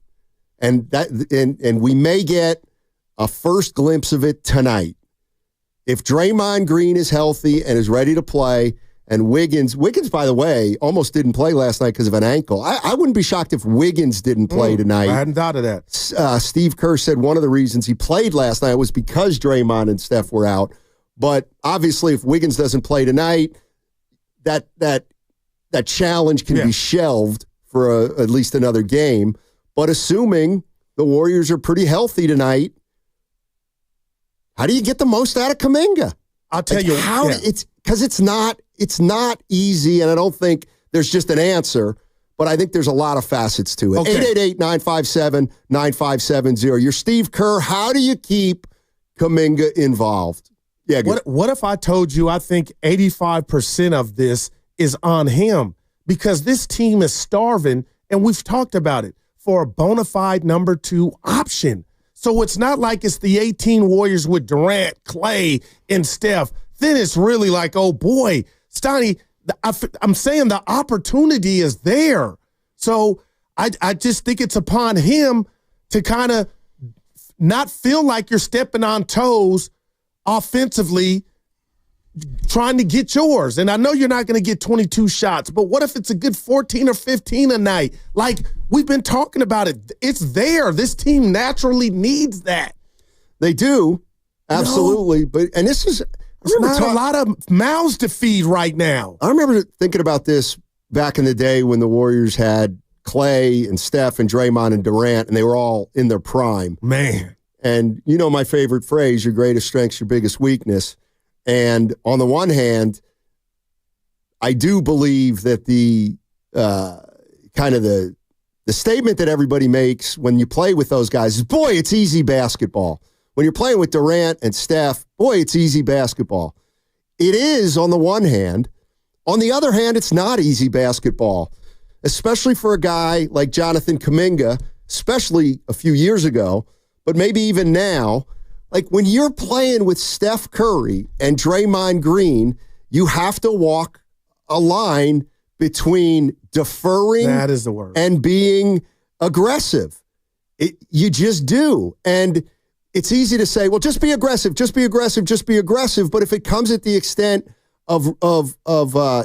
[SPEAKER 8] And we may get a first glimpse of it tonight. If Draymond Green is healthy and is ready to play, and Wiggins, by the way, almost didn't play last night because of an ankle. I wouldn't be shocked if Wiggins didn't play tonight.
[SPEAKER 20] I hadn't thought of that.
[SPEAKER 8] Steve Kerr said one of the reasons he played last night was because Draymond and Steph were out. But obviously, if Wiggins doesn't play tonight, that challenge can be shelved for at least another game. But assuming the Warriors are pretty healthy tonight, how do you get the most out of Kuminga?
[SPEAKER 20] I'll tell you
[SPEAKER 8] how it's because it's not easy, and I don't think there's just an answer. But I think there's a lot of facets to it.
[SPEAKER 20] Okay.
[SPEAKER 8] 888-957-9570. You're Steve Kerr. How do you keep Kuminga involved? Yeah.
[SPEAKER 20] What if I told you I think 85% of this is on him? Because this team is starving, and we've talked about it, for a bona fide number 2 option. So it's not like it's the 18 Warriors with Durant, Clay, and Steph. Then it's really like, oh, boy, Stoney, I'm saying the opportunity is there. So I just think it's upon him to kind of not feel like you're stepping on toes offensively trying to get yours. And I know you're not going to get 22 shots, but what if it's a good 14 or 15 a night? Like, we've been talking about it. It's there. This team naturally needs that.
[SPEAKER 8] They do. Absolutely. And this is...
[SPEAKER 20] There's not a lot of mouths to feed right now.
[SPEAKER 8] I remember thinking about this back in the day when the Warriors had Clay and Steph and Draymond and Durant, and they were all in their prime.
[SPEAKER 20] Man.
[SPEAKER 8] And you know my favorite phrase, your greatest strength's your biggest weakness. And on the one hand, I do believe that the kind of the statement that everybody makes when you play with those guys is, boy, it's easy basketball. When you're playing with Durant and Steph, boy, it's easy basketball. It is on the one hand. On the other hand, it's not easy basketball, especially for a guy like Jonathan Kuminga, especially a few years ago, but maybe even now. Like when you're playing with Steph Curry and Draymond Green, you have to walk a line between deferring
[SPEAKER 20] that is the word.
[SPEAKER 8] And being aggressive. You just do. And it's easy to say, well, just be aggressive, just be aggressive, just be aggressive. But if it comes at the extent of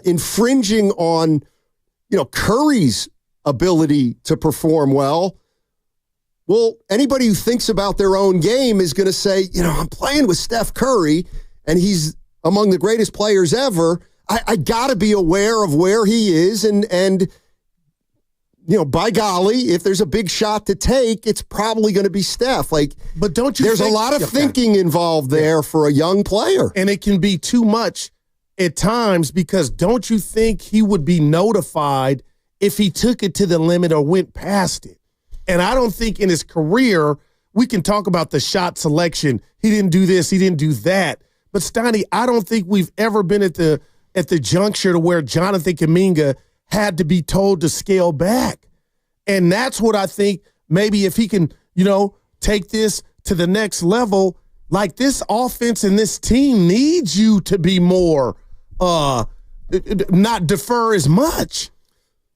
[SPEAKER 8] infringing on, Curry's ability to perform well, anybody who thinks about their own game is going to say, I'm playing with Steph Curry, and he's among the greatest players ever. I got to be aware of where he is, and by golly, if there's a big shot to take, it's probably going to be Steph.
[SPEAKER 20] But don't you?
[SPEAKER 8] There's a lot of thinking involved there for a young player,
[SPEAKER 20] and it can be too much at times. Because don't you think he would be notified if he took it to the limit or went past it? And I don't think in his career we can talk about the shot selection. He didn't do this, he didn't do that. But Stoney, I don't think we've ever been at the juncture to where Jonathan Kuminga had to be told to scale back. And that's what I think, maybe if he can, take this to the next level, like this offense and this team needs you to be more, not defer as much.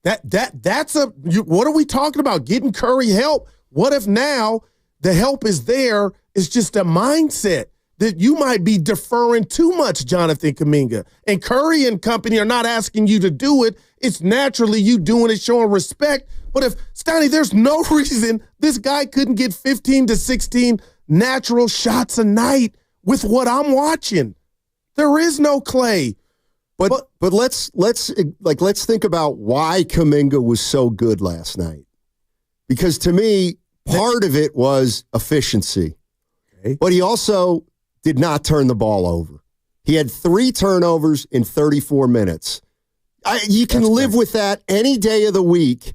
[SPEAKER 20] What are we talking about? Getting Curry help? What if now the help is there, it's just a mindset that you might be deferring too much, Jonathan Kuminga. And Curry and company are not asking you to do it. It's naturally you doing it, showing respect. But if, Stoney, there's no reason this guy couldn't get 15 to 16 natural shots a night with what I'm watching. There is no Clay.
[SPEAKER 8] But let's think about why Kuminga was so good last night. Because to me, part of it was efficiency. Okay. But he also did not turn the ball over. He had 3 turnovers in 34 minutes. You can live with that any day of the week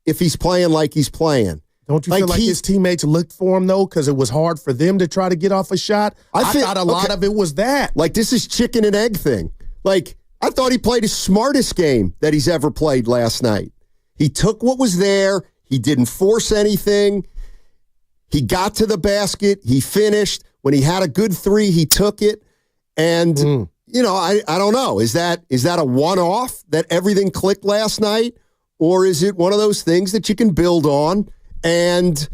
[SPEAKER 8] if he's playing like he's playing.
[SPEAKER 20] Don't you feel like his teammates looked for him, though, because it was hard for them to try to get off a shot? I thought a lot of it was that.
[SPEAKER 8] Like, this is chicken and egg thing. Like, I thought he played his smartest game that he's ever played last night. He took what was there. He didn't force anything. He got to the basket. He finished. When he had a good 3, he took it. And, I don't know. Is that a one-off that everything clicked last night? Or is it one of those things that you can build on? And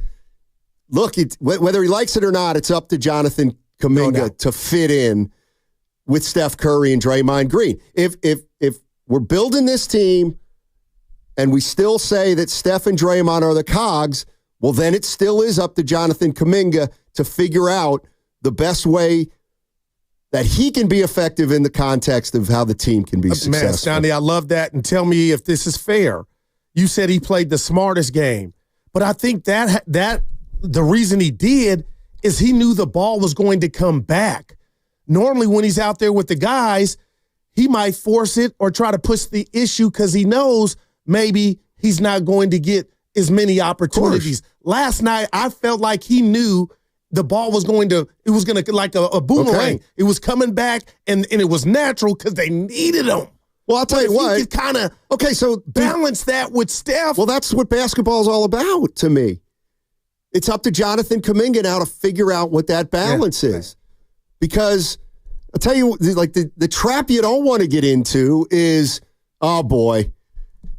[SPEAKER 8] look, whether he likes it or not, it's up to Jonathan Kuminga to fit in with Steph Curry and Draymond Green. If we're building this team and we still say that Steph and Draymond are the cogs, well, then it still is up to Jonathan Kuminga to figure out the best way that he can be effective in the context of how the team can be successful.
[SPEAKER 20] Man, Stoney, I love that. And tell me if this is fair. You said he played the smartest game. But I think that the reason he did is he knew the ball was going to come back. normally when he's out there with the guys, he might force it or try to push the issue because he knows maybe he's not going to get as many opportunities. Last night, I felt like he knew the ball was going to like a boomerang. Okay. It was coming back, and it was natural because they needed him.
[SPEAKER 8] Well, I'll tell you what.
[SPEAKER 20] He could kind of balance that with Steph.
[SPEAKER 8] Well, that's what basketball is all about to me. It's up to Jonathan Kuminga now to figure out what that balance is. Because I'll tell you, like the trap you don't want to get into is, oh boy,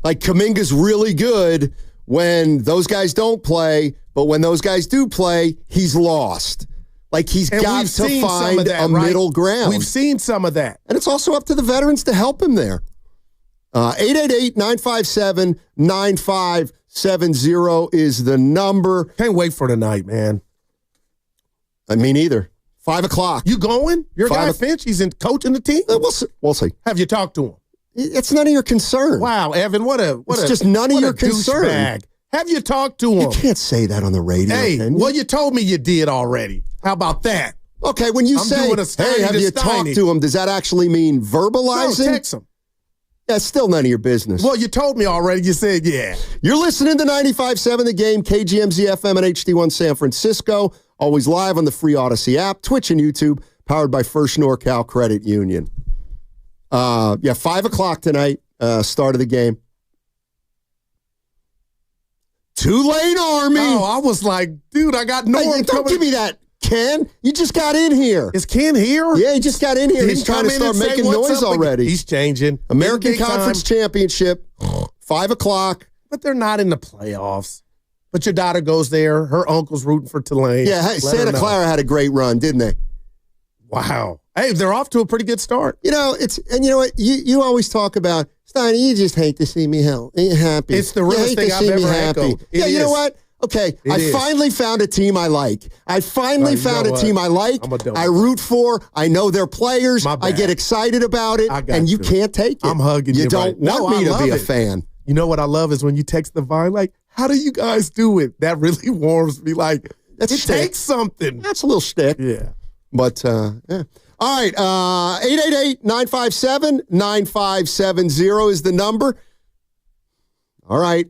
[SPEAKER 8] like Kuminga's really good when those guys don't play, but when those guys do play, he's lost. Like he's got to find a middle ground.
[SPEAKER 20] We've seen some of that.
[SPEAKER 8] And it's also up to the veterans to help him there. 888-957-9570 is the number.
[SPEAKER 20] Can't wait for tonight, man.
[SPEAKER 8] I mean, either. 5 o'clock.
[SPEAKER 20] You going? Your guy Finch, he's coaching the team?
[SPEAKER 8] We'll see.
[SPEAKER 20] Have you talked to him?
[SPEAKER 8] It's none of your concern.
[SPEAKER 20] Wow, Evan,
[SPEAKER 8] it's just none of your concern.
[SPEAKER 20] Douchebag. Have you talked to him?
[SPEAKER 8] You can't say that on the radio.
[SPEAKER 20] Hey, well, you told me you did already. How about that?
[SPEAKER 8] Okay, when you say, hey, have you talked to him, does that actually mean verbalizing?
[SPEAKER 20] No, text him.
[SPEAKER 8] That's still none of your business.
[SPEAKER 20] Well, you told me already. You said, yeah.
[SPEAKER 8] You're listening to 95.7 The Game, KGMZ FM and HD1 San Francisco. Always live on the free Odyssey app, Twitch and YouTube, powered by First NorCal Credit Union. 5 o'clock tonight, start of the game. Tulane Army.
[SPEAKER 20] Oh, I was like, dude, I got Norm coming.
[SPEAKER 8] Don't give me that, Ken. You just got in here.
[SPEAKER 20] Is Ken here?
[SPEAKER 8] Yeah, he just got in here. He's trying to start making noise already.
[SPEAKER 20] He's changing.
[SPEAKER 8] American Conference Championship, 5 o'clock.
[SPEAKER 20] But they're not in the playoffs. But your daughter goes there. Her uncle's rooting for Tulane.
[SPEAKER 8] Yeah, Santa Clara had a great run, didn't they?
[SPEAKER 20] Wow. Hey, they're off to a pretty good start.
[SPEAKER 8] You know, and you know what? You always talk about, Steiny, you just hate to see me happy.
[SPEAKER 20] It's the realest thing I've ever echoed.
[SPEAKER 8] Yeah, you know what? Okay, I finally found a team I like. I root for. I know their players. I get excited about it, and you can't take it.
[SPEAKER 20] I'm hugging you.
[SPEAKER 8] You don't want me to be a fan.
[SPEAKER 20] You know what I love is when you text the Vine, like, how do you guys do it? That really warms me. Like, it takes something.
[SPEAKER 8] That's a little shtick.
[SPEAKER 20] Yeah.
[SPEAKER 8] But, yeah. All right, 888-957-9570 is the number. All right,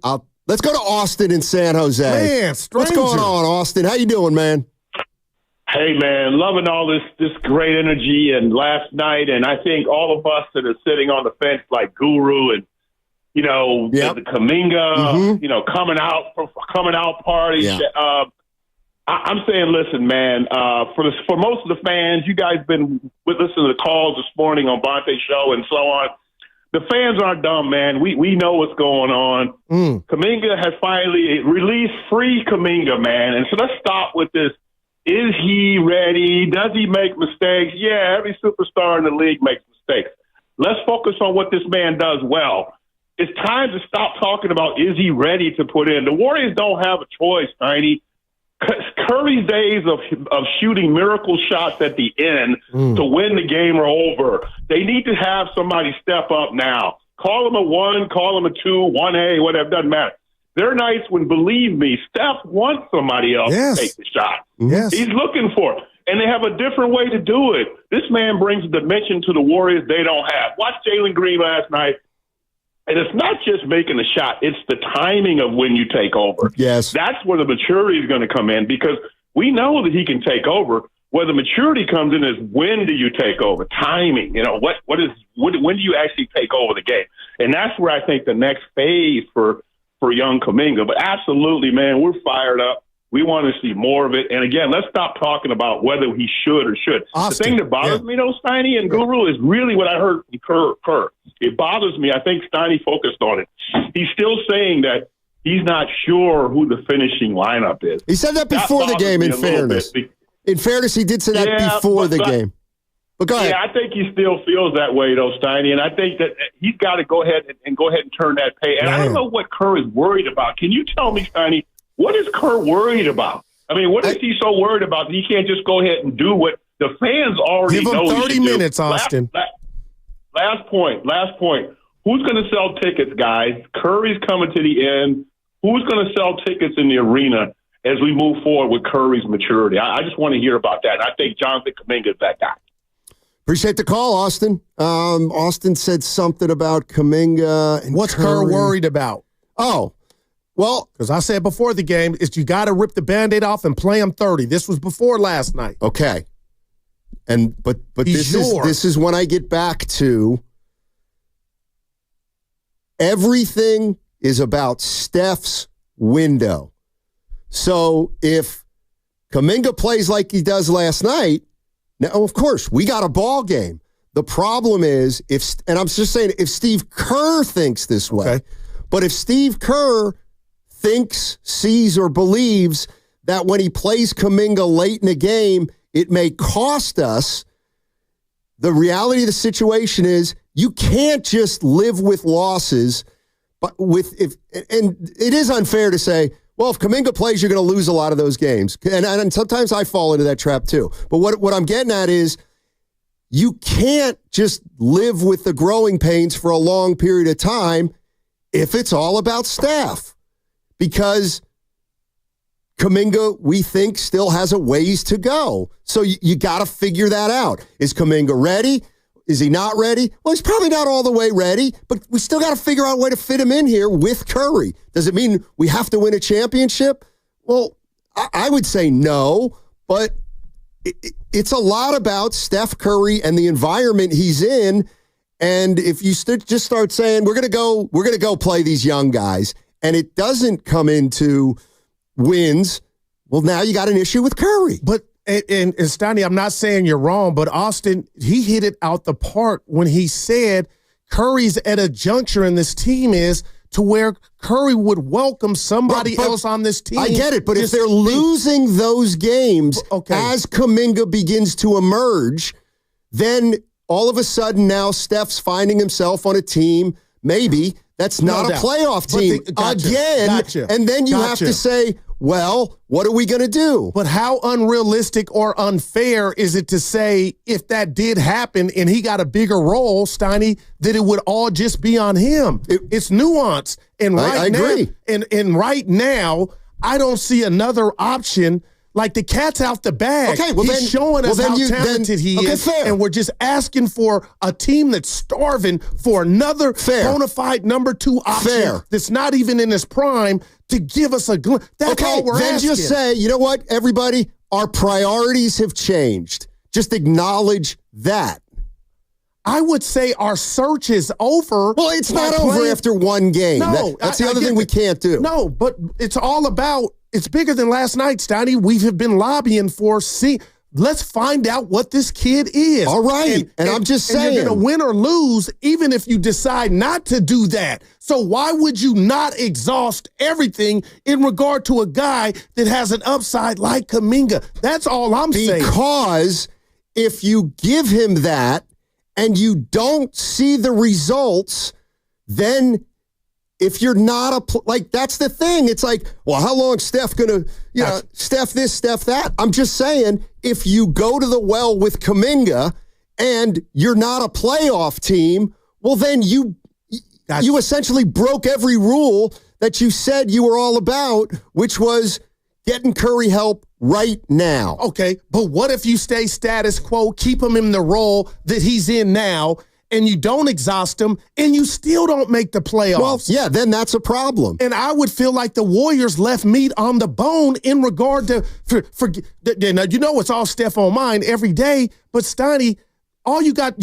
[SPEAKER 8] let's go to Austin in San Jose.
[SPEAKER 20] Man, stranger.
[SPEAKER 8] What's going on, Austin? How you doing, man?
[SPEAKER 21] Hey, man, loving all this great energy and last night, and I think all of us that are sitting on the fence like Guru and, you know, the Kuminga, you know, coming out party.
[SPEAKER 8] Yeah.
[SPEAKER 21] I'm saying, listen, man, for most of the fans, you guys been listening to the calls this morning on Bonte's show and so on. The fans aren't dumb, man. We know what's going on. Kuminga has finally released free Kuminga, man. And so let's stop with this. Is he ready? Does he make mistakes? Yeah, every superstar in the league makes mistakes. Let's focus on what this man does well. It's time to stop talking about is he ready to put in. The Warriors don't have a choice, Tiny. Curry's days of shooting miracle shots at the end to win the game are over. They need to have somebody step up now. Call him a 1, call him a 2, 1A, whatever, doesn't matter. There are nights when, believe me, Steph wants somebody else to take the shot.
[SPEAKER 20] Yes.
[SPEAKER 21] He's looking for it. And they have a different way to do it. This man brings a dimension to the Warriors they don't have. Watch Jalen Green last night. And it's not just making a shot. It's the timing of when you take over.
[SPEAKER 8] Yes.
[SPEAKER 21] That's where the maturity is going to come in because we know that he can take over. Where the maturity comes in is when do you take over? Timing. You know, when do you actually take over the game? And that's where I think the next phase for young Kuminga. But absolutely, man, we're fired up. We want to see more of it. And again, let's stop talking about whether he should or should.
[SPEAKER 20] Austin,
[SPEAKER 21] the thing that bothers me, though, Steiny and Guru, is really what I heard from Kerr. It bothers me. I think Steiny focused on it. He's still saying that he's not sure who the finishing lineup is.
[SPEAKER 8] He said that before the game, in fairness. In fairness, he did say that before the game. But go ahead.
[SPEAKER 21] Yeah, I think he still feels that way, though, Steiny. And I think that he's got to go ahead and turn that page. And I don't know what Kerr is worried about. Can you tell me, Steiny, what is Kerr worried about? I mean, what is he so worried about that he can't just go ahead and do what the fans already know?
[SPEAKER 20] Give him 30 minutes, Austin.
[SPEAKER 21] Last point. Who's going to sell tickets, guys? Curry's coming to the end. Who's going to sell tickets in the arena as we move forward with Curry's maturity? I just want to hear about that. And I think Jonathan Kuminga is that guy.
[SPEAKER 8] Appreciate the call, Austin. Austin said something about Kuminga. And
[SPEAKER 20] what's Kerr worried about?
[SPEAKER 8] Oh, well,
[SPEAKER 20] because I said before the game, is you got to rip the Band-Aid off and play him 30. This was before last night.
[SPEAKER 8] Okay. But this is when I get back to everything is about Steph's window. So if Kuminga plays like he does last night, now of course we got a ball game. The problem is and I'm just saying if Steve Kerr thinks this way, but if Steve Kerr thinks, sees, or believes that when he plays Kuminga late in a game, it may cost us. The reality of the situation is you can't just live with losses, but and it is unfair to say, well, if Kuminga plays, you're going to lose a lot of those games. And sometimes I fall into that trap too. But what I'm getting at is you can't just live with the growing pains for a long period of time if it's all about Steph. Because Kuminga, we think, still has a ways to go. So you got to figure that out. Is Kuminga ready? Is he not ready? Well, he's probably not all the way ready, but we still got to figure out a way to fit him in here with Curry. Does it mean we have to win a championship? Well, I would say no, but it's a lot about Steph Curry and the environment he's in. And if you just start saying, we're going to go play these young guys, and it doesn't come into wins, well, now you got an issue with Curry.
[SPEAKER 20] But and Steiny, I'm not saying you're wrong, but Austin, he hit it out the park when he said Curry's at a juncture in this team is to where Curry would welcome somebody else on this team.
[SPEAKER 8] I get it, but if they're losing those games as Kuminga begins to emerge, then all of a sudden now Steph's finding himself on a team, maybe, that's not a playoff team again. And then you have to say, well, what are we going to do?
[SPEAKER 20] But how unrealistic or unfair is it to say if that did happen and he got a bigger role, Steiny, that it would all just be on him? It's nuance. And
[SPEAKER 8] I agree.
[SPEAKER 20] And right now, I don't see another option. Like the cat's out the bag.
[SPEAKER 8] Okay, well,
[SPEAKER 20] He's showing us how talented he is.
[SPEAKER 8] Fair.
[SPEAKER 20] And we're just asking for a team that's starving for another bona fide number 2 option that's not even in his prime to give us a glimpse. That's all we're asking.
[SPEAKER 8] Then just say, you know what, everybody, our priorities have changed. Just acknowledge that.
[SPEAKER 20] I would say our search is over.
[SPEAKER 8] Well, it's not over after one game.
[SPEAKER 20] No,
[SPEAKER 8] that's the other thing we can't do.
[SPEAKER 20] No, but it's all about, it's bigger than last night, Steiny. We have been lobbying for, let's find out what this kid is.
[SPEAKER 8] All right, and I'm just saying.
[SPEAKER 20] You're going to win or lose even if you decide not to do that. So why would you not exhaust everything in regard to a guy that has an upside like Kuminga? That's all I'm saying.
[SPEAKER 8] Because if you give him that and you don't see the results, then if you're not that's the thing. It's like, well, how long Steph gonna, Steph this, Steph that? I'm just saying, if you go to the well with Kuminga and you're not a playoff team, well, then you essentially broke every rule that you said you were all about, which was getting Curry help right now.
[SPEAKER 20] Okay, but what if you stay status quo, keep him in the role that he's in now, and you don't exhaust him, and you still don't make the playoffs?
[SPEAKER 8] Well, yeah, then that's a problem.
[SPEAKER 20] And I would feel like the Warriors left meat on the bone in regard to, it's all Steph on mine every day, but Steiny, all you got,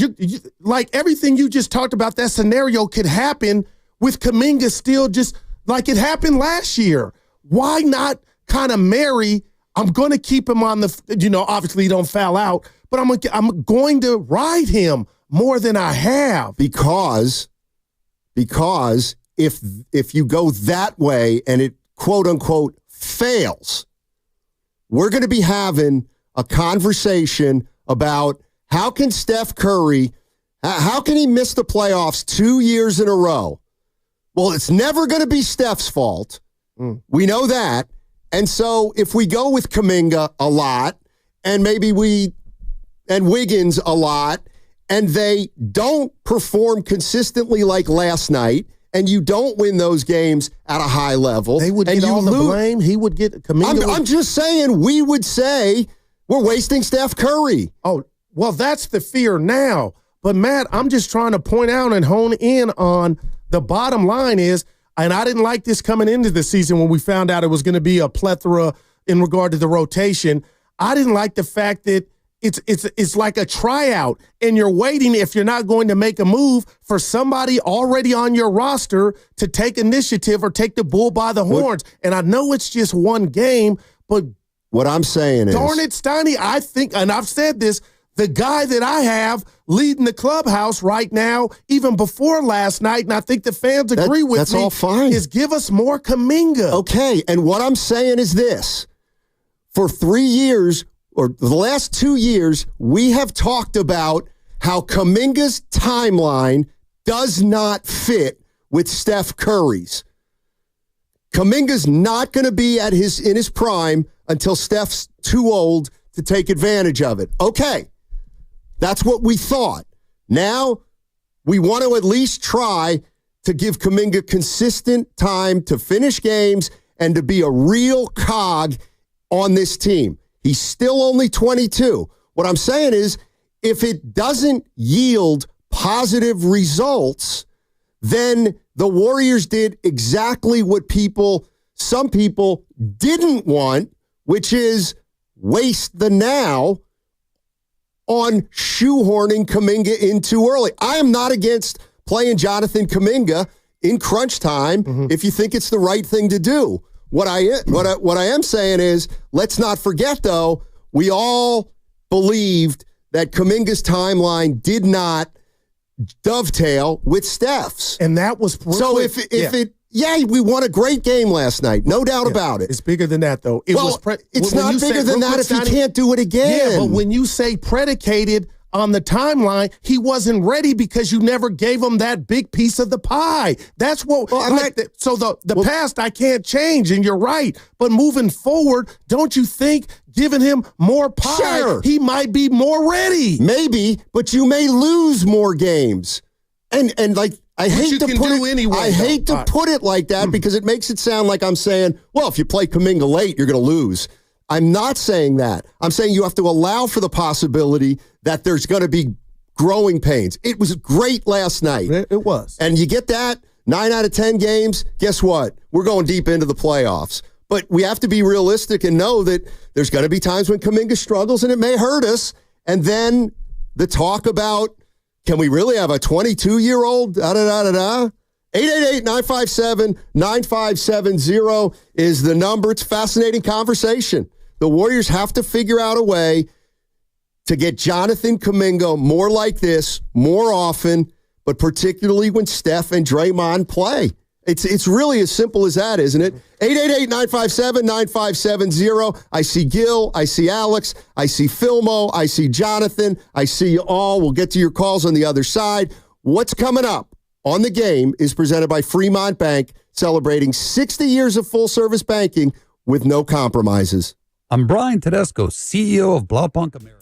[SPEAKER 20] like everything you just talked about, that scenario could happen with Kuminga still just like it happened last year. Why not kind of marry, I'm going to keep him on the, obviously he don't foul out, but I'm going to ride him more than I have.
[SPEAKER 8] Because if you go that way and it quote unquote fails, we're going to be having a conversation about how can Steph Curry, how can he miss the playoffs 2 years in a row? Well, it's never going to be Steph's fault. We know that. And so if we go with Kuminga a lot and maybe Wiggins a lot, and they don't perform consistently like last night, and you don't win those games at a high level,
[SPEAKER 20] they would get all the blame. He would get Kuminga.
[SPEAKER 8] I'm just saying, we would say we're wasting Steph Curry.
[SPEAKER 20] Oh, Well, that's the fear now. But, Matt, I'm just trying to point out and hone in on the bottom line is, and I didn't like this coming into the season when we found out it was going to be a plethora in regard to the rotation. I didn't like the fact that it's like a tryout, and you're waiting, if you're not going to make a move, for somebody already on your roster to take initiative or take the bull by the horns. And I know it's just one game, but
[SPEAKER 8] what I'm saying is,
[SPEAKER 20] darn it, Steiny, I think, and I've said this, the guy that I have leading the clubhouse right now, even before last night, and I think the fans agree with me,
[SPEAKER 8] that's all fine,
[SPEAKER 20] is give us more Kuminga.
[SPEAKER 8] Okay, and what I'm saying is this. For 3 years, or the last 2 years, we have talked about how Kuminga's timeline does not fit with Steph Curry's. Kuminga's not going to be in his prime until Steph's too old to take advantage of it. Okay, that's what we thought. Now, we want to at least try to give Kuminga consistent time to finish games and to be a real cog on this team. He's still only 22. What I'm saying is, if it doesn't yield positive results, then the Warriors did exactly what some people didn't want, which is waste the now on shoehorning Kuminga in too early. I am not against playing Jonathan Kuminga in crunch time if you think it's the right thing to do. What I am saying is, let's not forget, though, we all believed that Kuminga's timeline did not dovetail with Steph's.
[SPEAKER 20] And that was...
[SPEAKER 8] So we won a great game last night. No doubt about it.
[SPEAKER 20] It's bigger than that, though.
[SPEAKER 8] It's not bigger than that if he can't do it again.
[SPEAKER 20] Yeah, but when you say predicated on the timeline, he wasn't ready because you never gave him that big piece of the pie. That's what. So the past I can't change, and you're right. But moving forward, don't you think giving him more pie, he might be more ready?
[SPEAKER 8] Maybe, but you may lose more games. And like I hate to put it like that because it makes it sound like I'm saying, well, if you play Kuminga late, you're going to lose. I'm not saying that. I'm saying you have to allow for the possibility that there's going to be growing pains. It was great last night.
[SPEAKER 20] It was.
[SPEAKER 8] And you get that, 9 out of 10 games, guess what? We're going deep into the playoffs. But we have to be realistic and know that there's going to be times when Kuminga struggles and it may hurt us. And then the talk about, can we really have a 22-year-old? 888-957-9570 is the number. It's a fascinating conversation. The Warriors have to figure out a way to get Jonathan Kuminga more like this, more often, but particularly when Steph and Draymond play. It's really as simple as that, isn't it? 888-957-9570. I see Gil. I see Alex. I see Filmo. I see Jonathan. I see you all. We'll get to your calls on the other side. What's coming up on The Game is presented by Fremont Bank, celebrating 60 years of full-service banking with no compromises.
[SPEAKER 3] I'm Brian Tedesco, CEO of Blaupunkt America.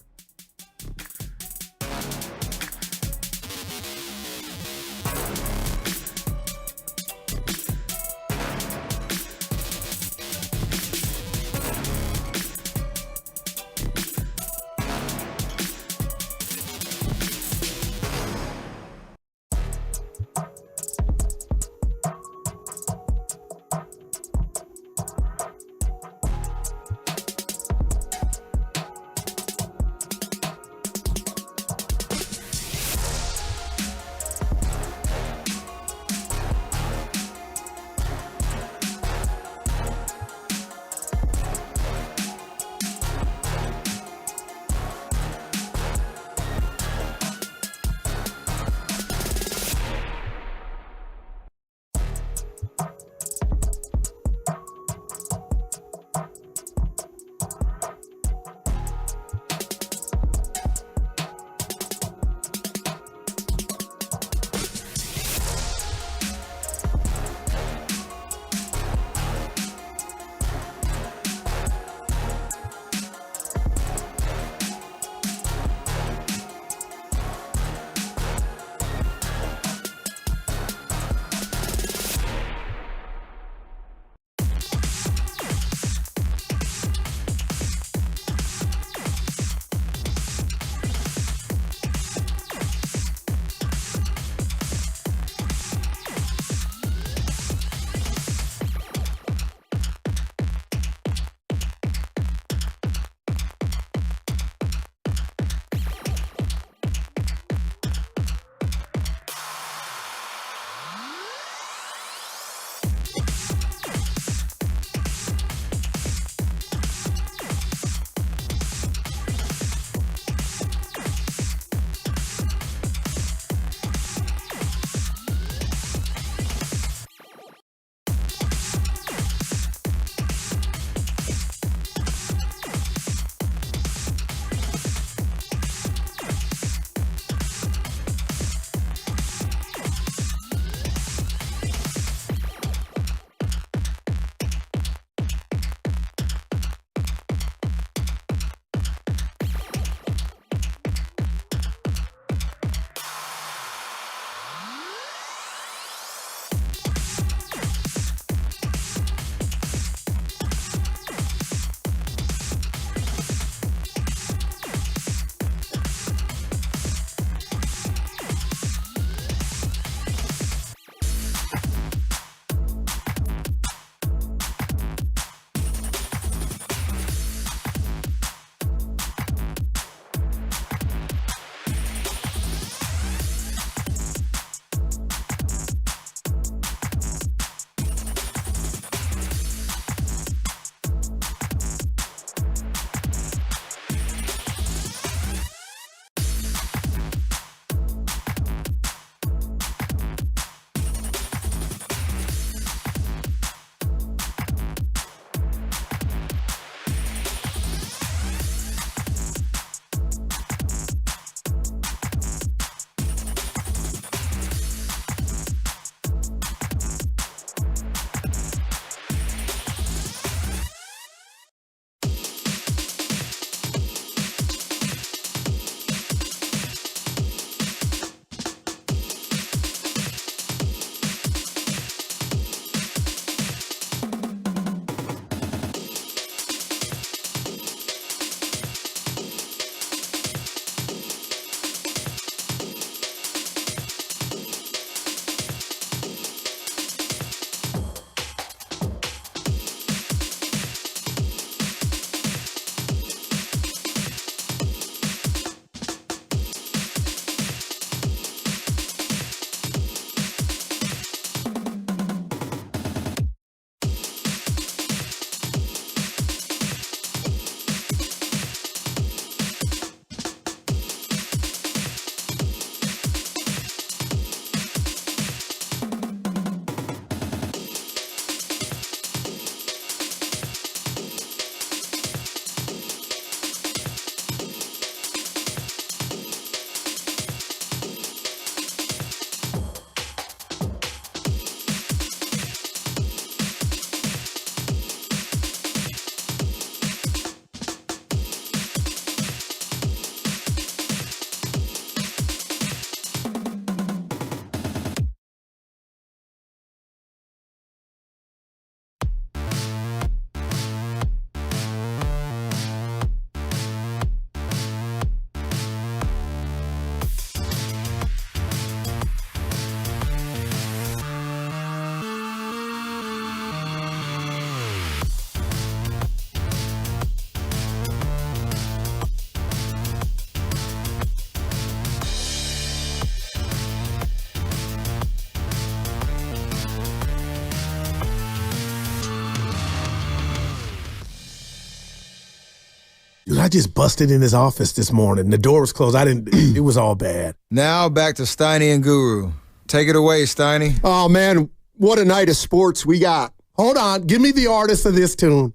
[SPEAKER 20] Dude, I just busted in his office this morning. The door was closed. It was all bad.
[SPEAKER 6] Now back to Steiny and Guru. Take it away, Steiny.
[SPEAKER 8] Oh, man, what a night of sports we got.
[SPEAKER 20] Hold on. Give me the artist of this tune.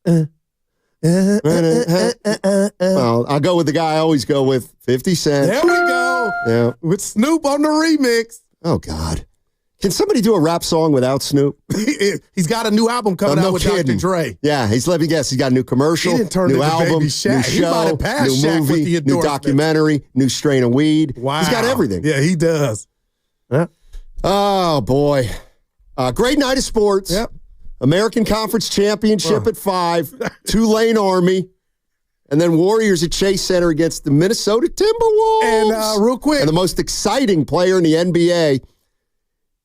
[SPEAKER 8] Well, I'll go with the guy I always go with, 50 Cent.
[SPEAKER 20] There we go.
[SPEAKER 8] Yeah.
[SPEAKER 20] With Snoop on the remix.
[SPEAKER 8] Oh, God. Can somebody do a rap song without Snoop?
[SPEAKER 20] He's got a new album coming out with Dr. Dre.
[SPEAKER 8] Yeah, let me guess. He's got a new commercial,
[SPEAKER 20] He didn't turn
[SPEAKER 8] new
[SPEAKER 20] into
[SPEAKER 8] album,
[SPEAKER 20] Baby
[SPEAKER 8] new
[SPEAKER 20] Shaq. He might
[SPEAKER 8] show,
[SPEAKER 20] have passed
[SPEAKER 8] new
[SPEAKER 20] Shaq with
[SPEAKER 8] movie,
[SPEAKER 20] the
[SPEAKER 8] new
[SPEAKER 20] endorsement.
[SPEAKER 8] documentary, new strain of weed.
[SPEAKER 20] Wow.
[SPEAKER 8] He's got everything.
[SPEAKER 20] Yeah, he does. Yeah.
[SPEAKER 8] Oh, boy. Great night of sports.
[SPEAKER 20] Yep.
[SPEAKER 8] American Conference Championship at 5, Tulane Army, and then Warriors at Chase Center against the Minnesota Timberwolves.
[SPEAKER 20] And real quick.
[SPEAKER 8] And the most exciting player in the NBA,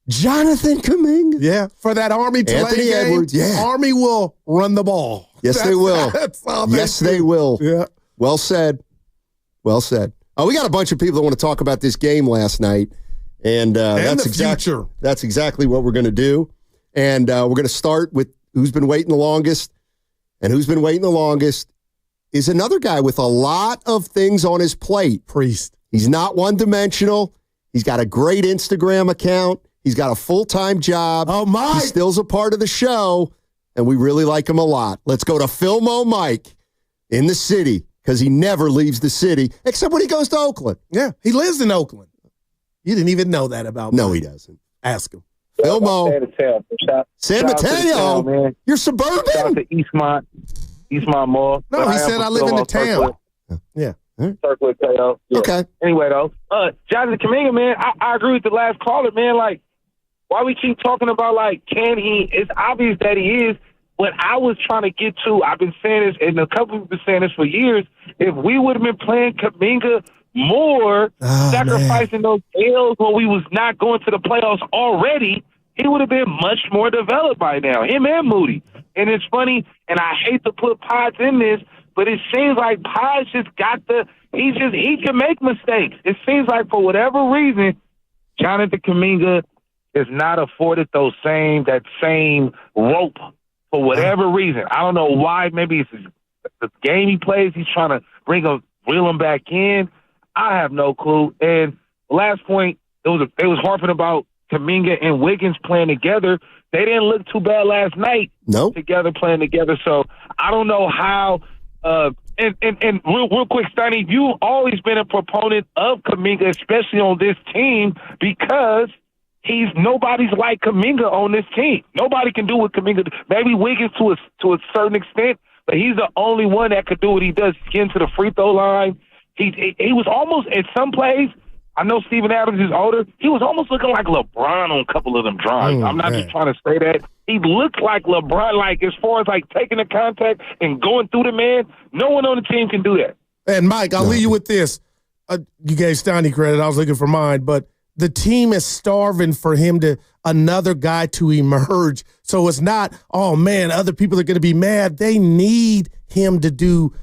[SPEAKER 8] Jonathan Kuminga.
[SPEAKER 20] Yeah, for that Army
[SPEAKER 8] Anthony
[SPEAKER 20] game,
[SPEAKER 8] Edwards, yeah.
[SPEAKER 20] Army will run the ball.
[SPEAKER 8] Yes, they will.
[SPEAKER 20] That's all
[SPEAKER 8] Yes, they will.
[SPEAKER 20] Yeah.
[SPEAKER 8] Well said. Well said. We got a bunch of people that want to talk about this game last night, and that's
[SPEAKER 20] the future.
[SPEAKER 8] That's exactly what we're going to do. And we're going to start with who's been waiting the longest, and who's been waiting the longest is another guy with a lot of things on his plate.
[SPEAKER 20] Priest.
[SPEAKER 8] He's not one-dimensional. He's got a great Instagram account. He's got a full-time job.
[SPEAKER 20] Oh, Mike.
[SPEAKER 8] He still's a part of the show, and we really like him a lot. Let's go to Philmo Mike in the city, because he never leaves the city, except when he goes to Oakland.
[SPEAKER 20] Yeah, he lives in Oakland. You didn't even know that about
[SPEAKER 8] No,
[SPEAKER 20] Mike.
[SPEAKER 8] he doesn't.
[SPEAKER 20] Ask him.
[SPEAKER 8] Philmo. San Mateo.
[SPEAKER 15] Man.
[SPEAKER 8] You're suburban?
[SPEAKER 15] Shout out to Eastmont Mall.
[SPEAKER 20] No, he said I live in the town. Yeah.
[SPEAKER 15] Circle Tail. Yeah.
[SPEAKER 8] Okay.
[SPEAKER 15] Anyway, though, Jonathan Kuminga, man, I agree with the last caller, man. Like, why we keep talking about, like, can he? It's obvious that he is. What I was trying to get to, I've been saying this, and a couple have been saying this for years. If we would have been playing Kuminga more, sacrificing those L's when we was not going to the playoffs already, he would have been much more developed by now. Him and Moody. And it's funny, and I hate to put Pods in this, but it seems like Pods just got he can make mistakes. It seems like for whatever reason, Jonathan Kuminga is not afforded that same rope for whatever reason. I don't know why. Maybe it's the game he plays. He's trying to reel him back in. I have no clue. And last point, they was harping about Kuminga and Wiggins playing together. They didn't look too bad last night. Together playing together. So I don't know how. And real quick, Steiny, you've always been a proponent of Kuminga, especially on this team, because nobody's like Kuminga on this team. Nobody can do what Kuminga. Maybe Wiggins to a certain extent, but he's the only one that could do what he does. Get into the free throw line. He was almost at some plays. I know Steven Adams is older. He was almost looking like LeBron on a couple of them drives. I'm not just trying to say that. He looked like LeBron, like as far as like taking the contact and going through the man. No one on the team can do that.
[SPEAKER 20] And Mike, I'll leave you with this. You gave Steiny credit. I was looking for mine, but the team is starving for another guy to emerge. So it's not, oh man, other people are going to be mad. They need him to do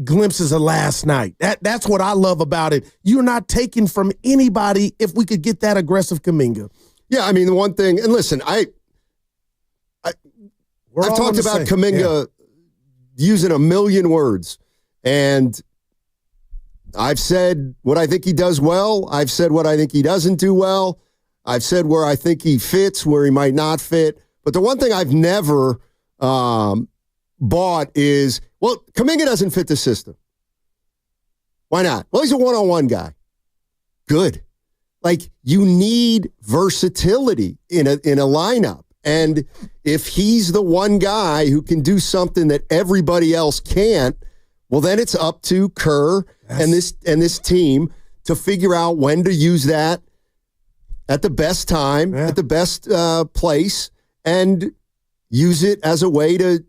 [SPEAKER 20] glimpses of last night. That's what I love about it. You're not taking from anybody if we could get that aggressive Kuminga.
[SPEAKER 8] Yeah, I mean, the one thing, and listen, I've talked about Kuminga using a million words, and I've said what I think he does well. I've said what I think he doesn't do well. I've said where I think he fits, where he might not fit. But the one thing I've never bought is, well, Kuminga doesn't fit the system. Why not? Well, he's a one-on-one guy. Good. Like, you need versatility in a lineup. And if he's the one guy who can do something that everybody else can't, well, then it's up to Kerr and this team to figure out when to use that at the best time, at the best place, and use it as a way to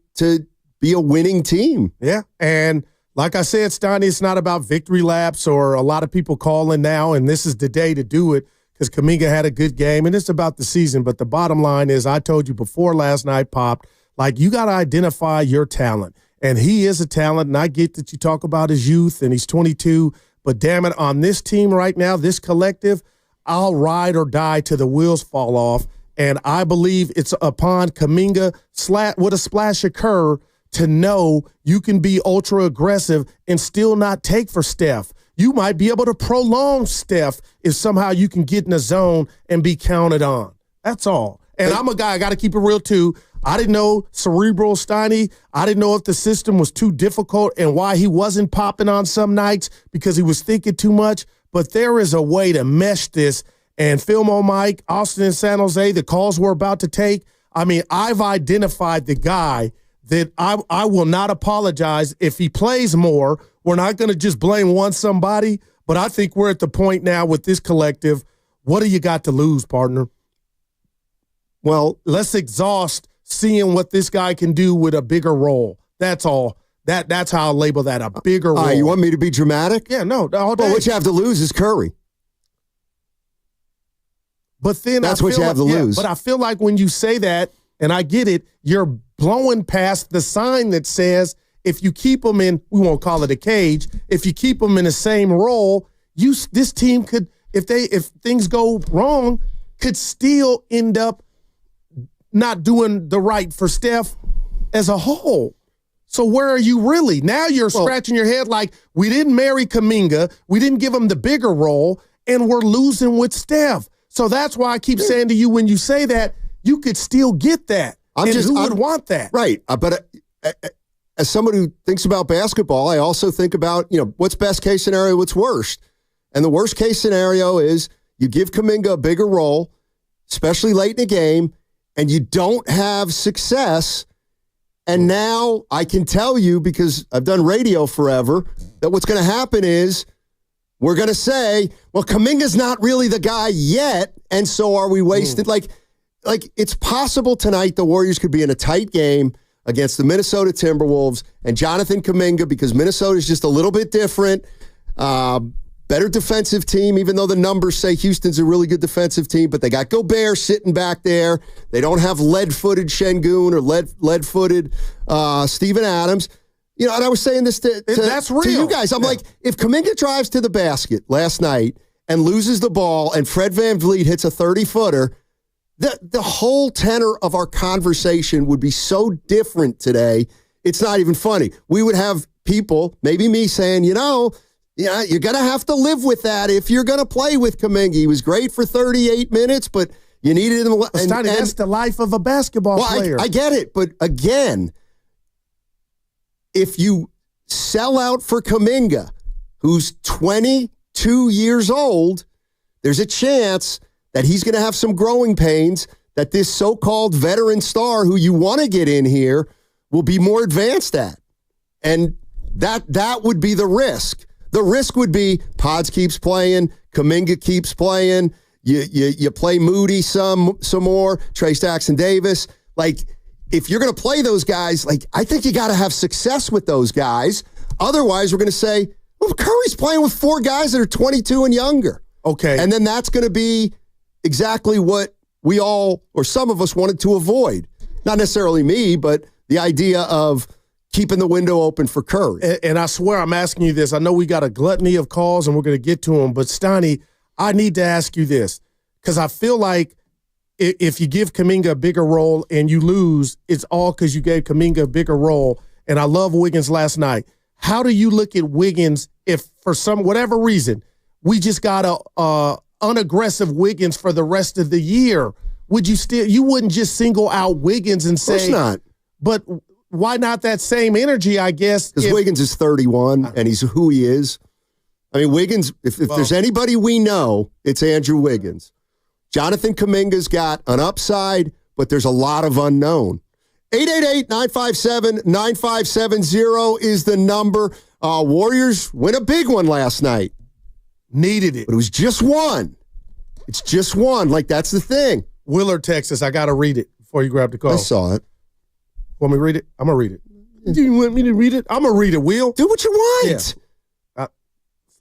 [SPEAKER 8] be a winning team.
[SPEAKER 20] Yeah, and like I said, Steiny, it's not about victory laps or a lot of people calling now, and this is the day to do it because Kuminga had a good game, and it's about the season. But the bottom line is, I told you before last night, Popped, like, you got to identify your talent. And he is a talent, and I get that you talk about his youth, and he's 22. But damn it, on this team right now, this collective, I'll ride or die till the wheels fall off. And I believe it's upon Kuminga with a splash of Kerr to know you can be ultra aggressive and still not take for Steph. You might be able to prolong Steph if somehow you can get in the zone and be counted on. That's all. And I'm a guy, I got to keep it real too. I didn't know Cerebral Steiny. I didn't know if the system was too difficult and why he wasn't popping on some nights because he was thinking too much. But there is a way to mesh this. And Filmo Mike, Austin and San Jose, the calls we're about to take, I mean, I've identified the guy that I will not apologize if he plays more. We're not going to just blame one somebody, but I think we're at the point now with this collective. What do you got to lose, partner? Well, let's exhaust seeing what this guy can do with a bigger role. That's all. That's how I'll label that, a bigger role.
[SPEAKER 8] You want me to be dramatic?
[SPEAKER 20] Yeah, no. All day.
[SPEAKER 8] Well, what you have to lose is Curry.
[SPEAKER 20] But then
[SPEAKER 8] that's what you have to lose.
[SPEAKER 20] But I feel like when you say that, and I get it, you're blowing past the sign that says if you keep them in, we won't call it a cage, if you keep them in the same role, this team could, if things go wrong, could still end up not doing the right for Steph as a whole. So where are you really? Now you're scratching your head like we didn't marry Kuminga, we didn't give him the bigger role, and we're losing with Steph. So that's why I keep saying to you, when you say that, you could still get that. Who would want that?
[SPEAKER 8] Right. But as someone who thinks about basketball, I also think about, what's best case scenario, what's worst. And the worst case scenario is you give Kuminga a bigger role, especially late in the game, and you don't have success. And now I can tell you, because I've done radio forever, that what's going to happen is we're going to say, well, Kuminga's not really the guy yet, and so are we wasted? Like it's possible tonight the Warriors could be in a tight game against the Minnesota Timberwolves and Jonathan Kuminga, because Minnesota's just a little bit different, better defensive team, even though the numbers say Houston's a really good defensive team, but they got Gobert sitting back there. They don't have lead-footed Şengün or lead-footed Steven Adams. And I was saying this to you guys. I'm like, if Kuminga drives to the basket last night and loses the ball and Fred VanVleet hits a 30-footer, the whole tenor of our conversation would be so different today. It's not even funny. We would have people, maybe me, saying, you're going to have to live with that if you're going to play with Kuminga. He was great for 38 minutes, but you needed him.
[SPEAKER 20] That's the life of a basketball player.
[SPEAKER 8] I get it, but again, if you sell out for Kuminga, who's 22 years old, there's a chance that he's going to have some growing pains, that this so-called veteran star who you want to get in here will be more advanced at. And that would be the risk. The risk would be Pods keeps playing, Kuminga keeps playing, you play Moody some more, Trace Jackson Davis. Like, if you're going to play those guys, I think you got to have success with those guys. Otherwise, we're going to say, well, Curry's playing with 4 guys that are 22 and younger.
[SPEAKER 20] Okay.
[SPEAKER 8] And then that's going to be exactly what we all, or some of us, wanted to avoid. Not necessarily me, but the idea of keeping the window open for Curry.
[SPEAKER 20] And I swear I'm asking you this. I know we got a gluttony of calls and we're going to get to them, but Steiny, I need to ask you this, because I feel like if you give Kuminga a bigger role and you lose, it's all because you gave Kuminga a bigger role. And I love Wiggins last night. How do you look at Wiggins if, for whatever reason, we just got a unaggressive Wiggins for the rest of the year? You wouldn't just single out Wiggins and say,
[SPEAKER 8] of course not.
[SPEAKER 20] But why not that same energy, I guess?
[SPEAKER 8] Because Wiggins is 31 and he's who he is. I mean, Wiggins, if there's anybody we know, it's Andrew Wiggins. Jonathan Kuminga's got an upside, but there's a lot of unknown. 888-957-9570 is the number. Warriors win a big one last night.
[SPEAKER 20] Needed it.
[SPEAKER 8] But it was just one. It's just one. That's the thing.
[SPEAKER 20] Willard, Texas. I got to read it before you grab the call.
[SPEAKER 8] I saw it.
[SPEAKER 20] Want me to read it? I'm going to read it. Do you want me to read it? I'm going to read it, Will.
[SPEAKER 8] Do what you want.
[SPEAKER 20] Yeah.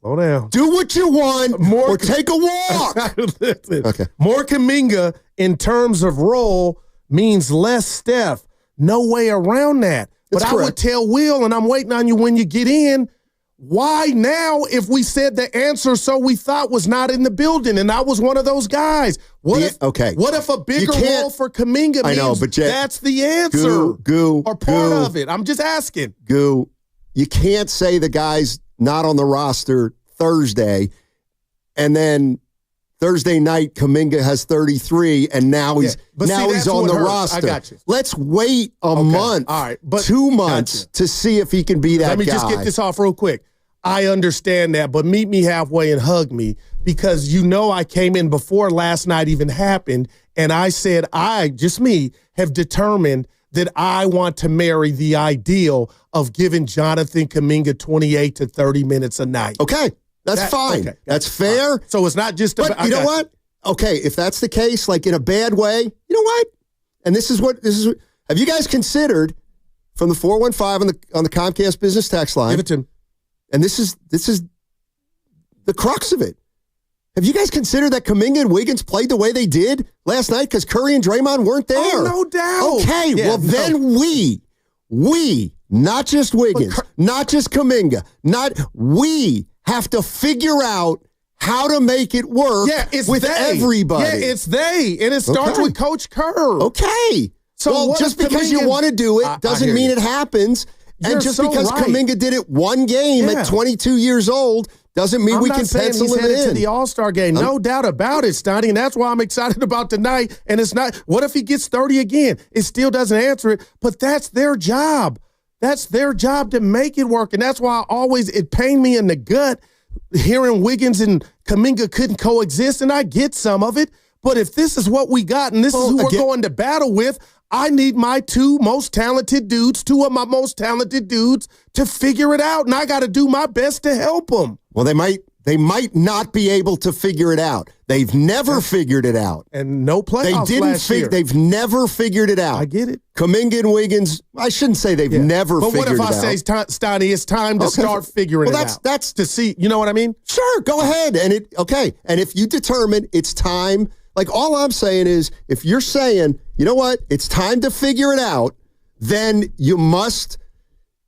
[SPEAKER 20] Slow down.
[SPEAKER 8] Do what you want or take a walk.
[SPEAKER 20] Okay. More Kuminga in terms of role means less Steph. No way around that. But I would tell Will, and I'm waiting on you when you get in, why now if we said the answer so we thought was not in the building and I was one of those guys? What if a bigger role for Kuminga means that's the answer or part of it? I'm just asking.
[SPEAKER 8] You can't say the guy's not on the roster Thursday and then Thursday night Kuminga has 33 and now he's on the roster.
[SPEAKER 20] I got you.
[SPEAKER 8] Let's wait a month,
[SPEAKER 20] all right, but
[SPEAKER 8] 2 months to see if he can be that guy.
[SPEAKER 20] Let me just get this off real quick. I understand that, but meet me halfway and hug me because I came in before last night even happened and I said have determined that I want to marry the ideal of giving Jonathan Kuminga 28 to 30 minutes a night.
[SPEAKER 8] Okay. That's fine. Okay, that's fair.
[SPEAKER 20] So it's not just
[SPEAKER 8] about. But you know what? Okay, if that's the case, like in a bad way, you know what? And this is what. Have you guys considered from the 415 on the Comcast business text line?
[SPEAKER 20] Give it to him.
[SPEAKER 8] And this is the crux of it. Have you guys considered that Kuminga and Wiggins played the way they did last night because Curry and Draymond weren't there?
[SPEAKER 20] Oh, no doubt.
[SPEAKER 8] Okay, then we, not just Wiggins, not just Kuminga, we have to figure out how to make it work with everybody.
[SPEAKER 20] Yeah, it's they. And it starts with Coach Kerr.
[SPEAKER 8] Okay. So just because you want to do it doesn't mean it happens. And just because Kuminga did it one game at 22 years old doesn't mean we can pencil him in.
[SPEAKER 20] To the All-Star game. No doubt about it, Stoney. And that's why I'm excited about tonight. And it's not, what if he gets 30 again? It still doesn't answer it. But that's their job. That's their job to make it work. And that's why it pained me in the gut hearing Wiggins and Kuminga couldn't coexist. And I get some of it. But if this is what we got and this is who we're going to battle with, I need my two of my most talented dudes, to figure it out. And I got to do my best to help them.
[SPEAKER 8] Well, they might not be able to figure it out. They've never figured it out.
[SPEAKER 20] And no playoffs last year.
[SPEAKER 8] They've never figured it out.
[SPEAKER 20] I get it.
[SPEAKER 8] Kuminga and Wiggins, I shouldn't say they've never figured it out.
[SPEAKER 20] But what if I say, Stoney, it's time to start figuring it out?
[SPEAKER 8] That's
[SPEAKER 20] to see, you know what I mean?
[SPEAKER 8] Sure, go ahead. And if you determine it's time, like all I'm saying is, if you're saying, you know what, it's time to figure it out, then you must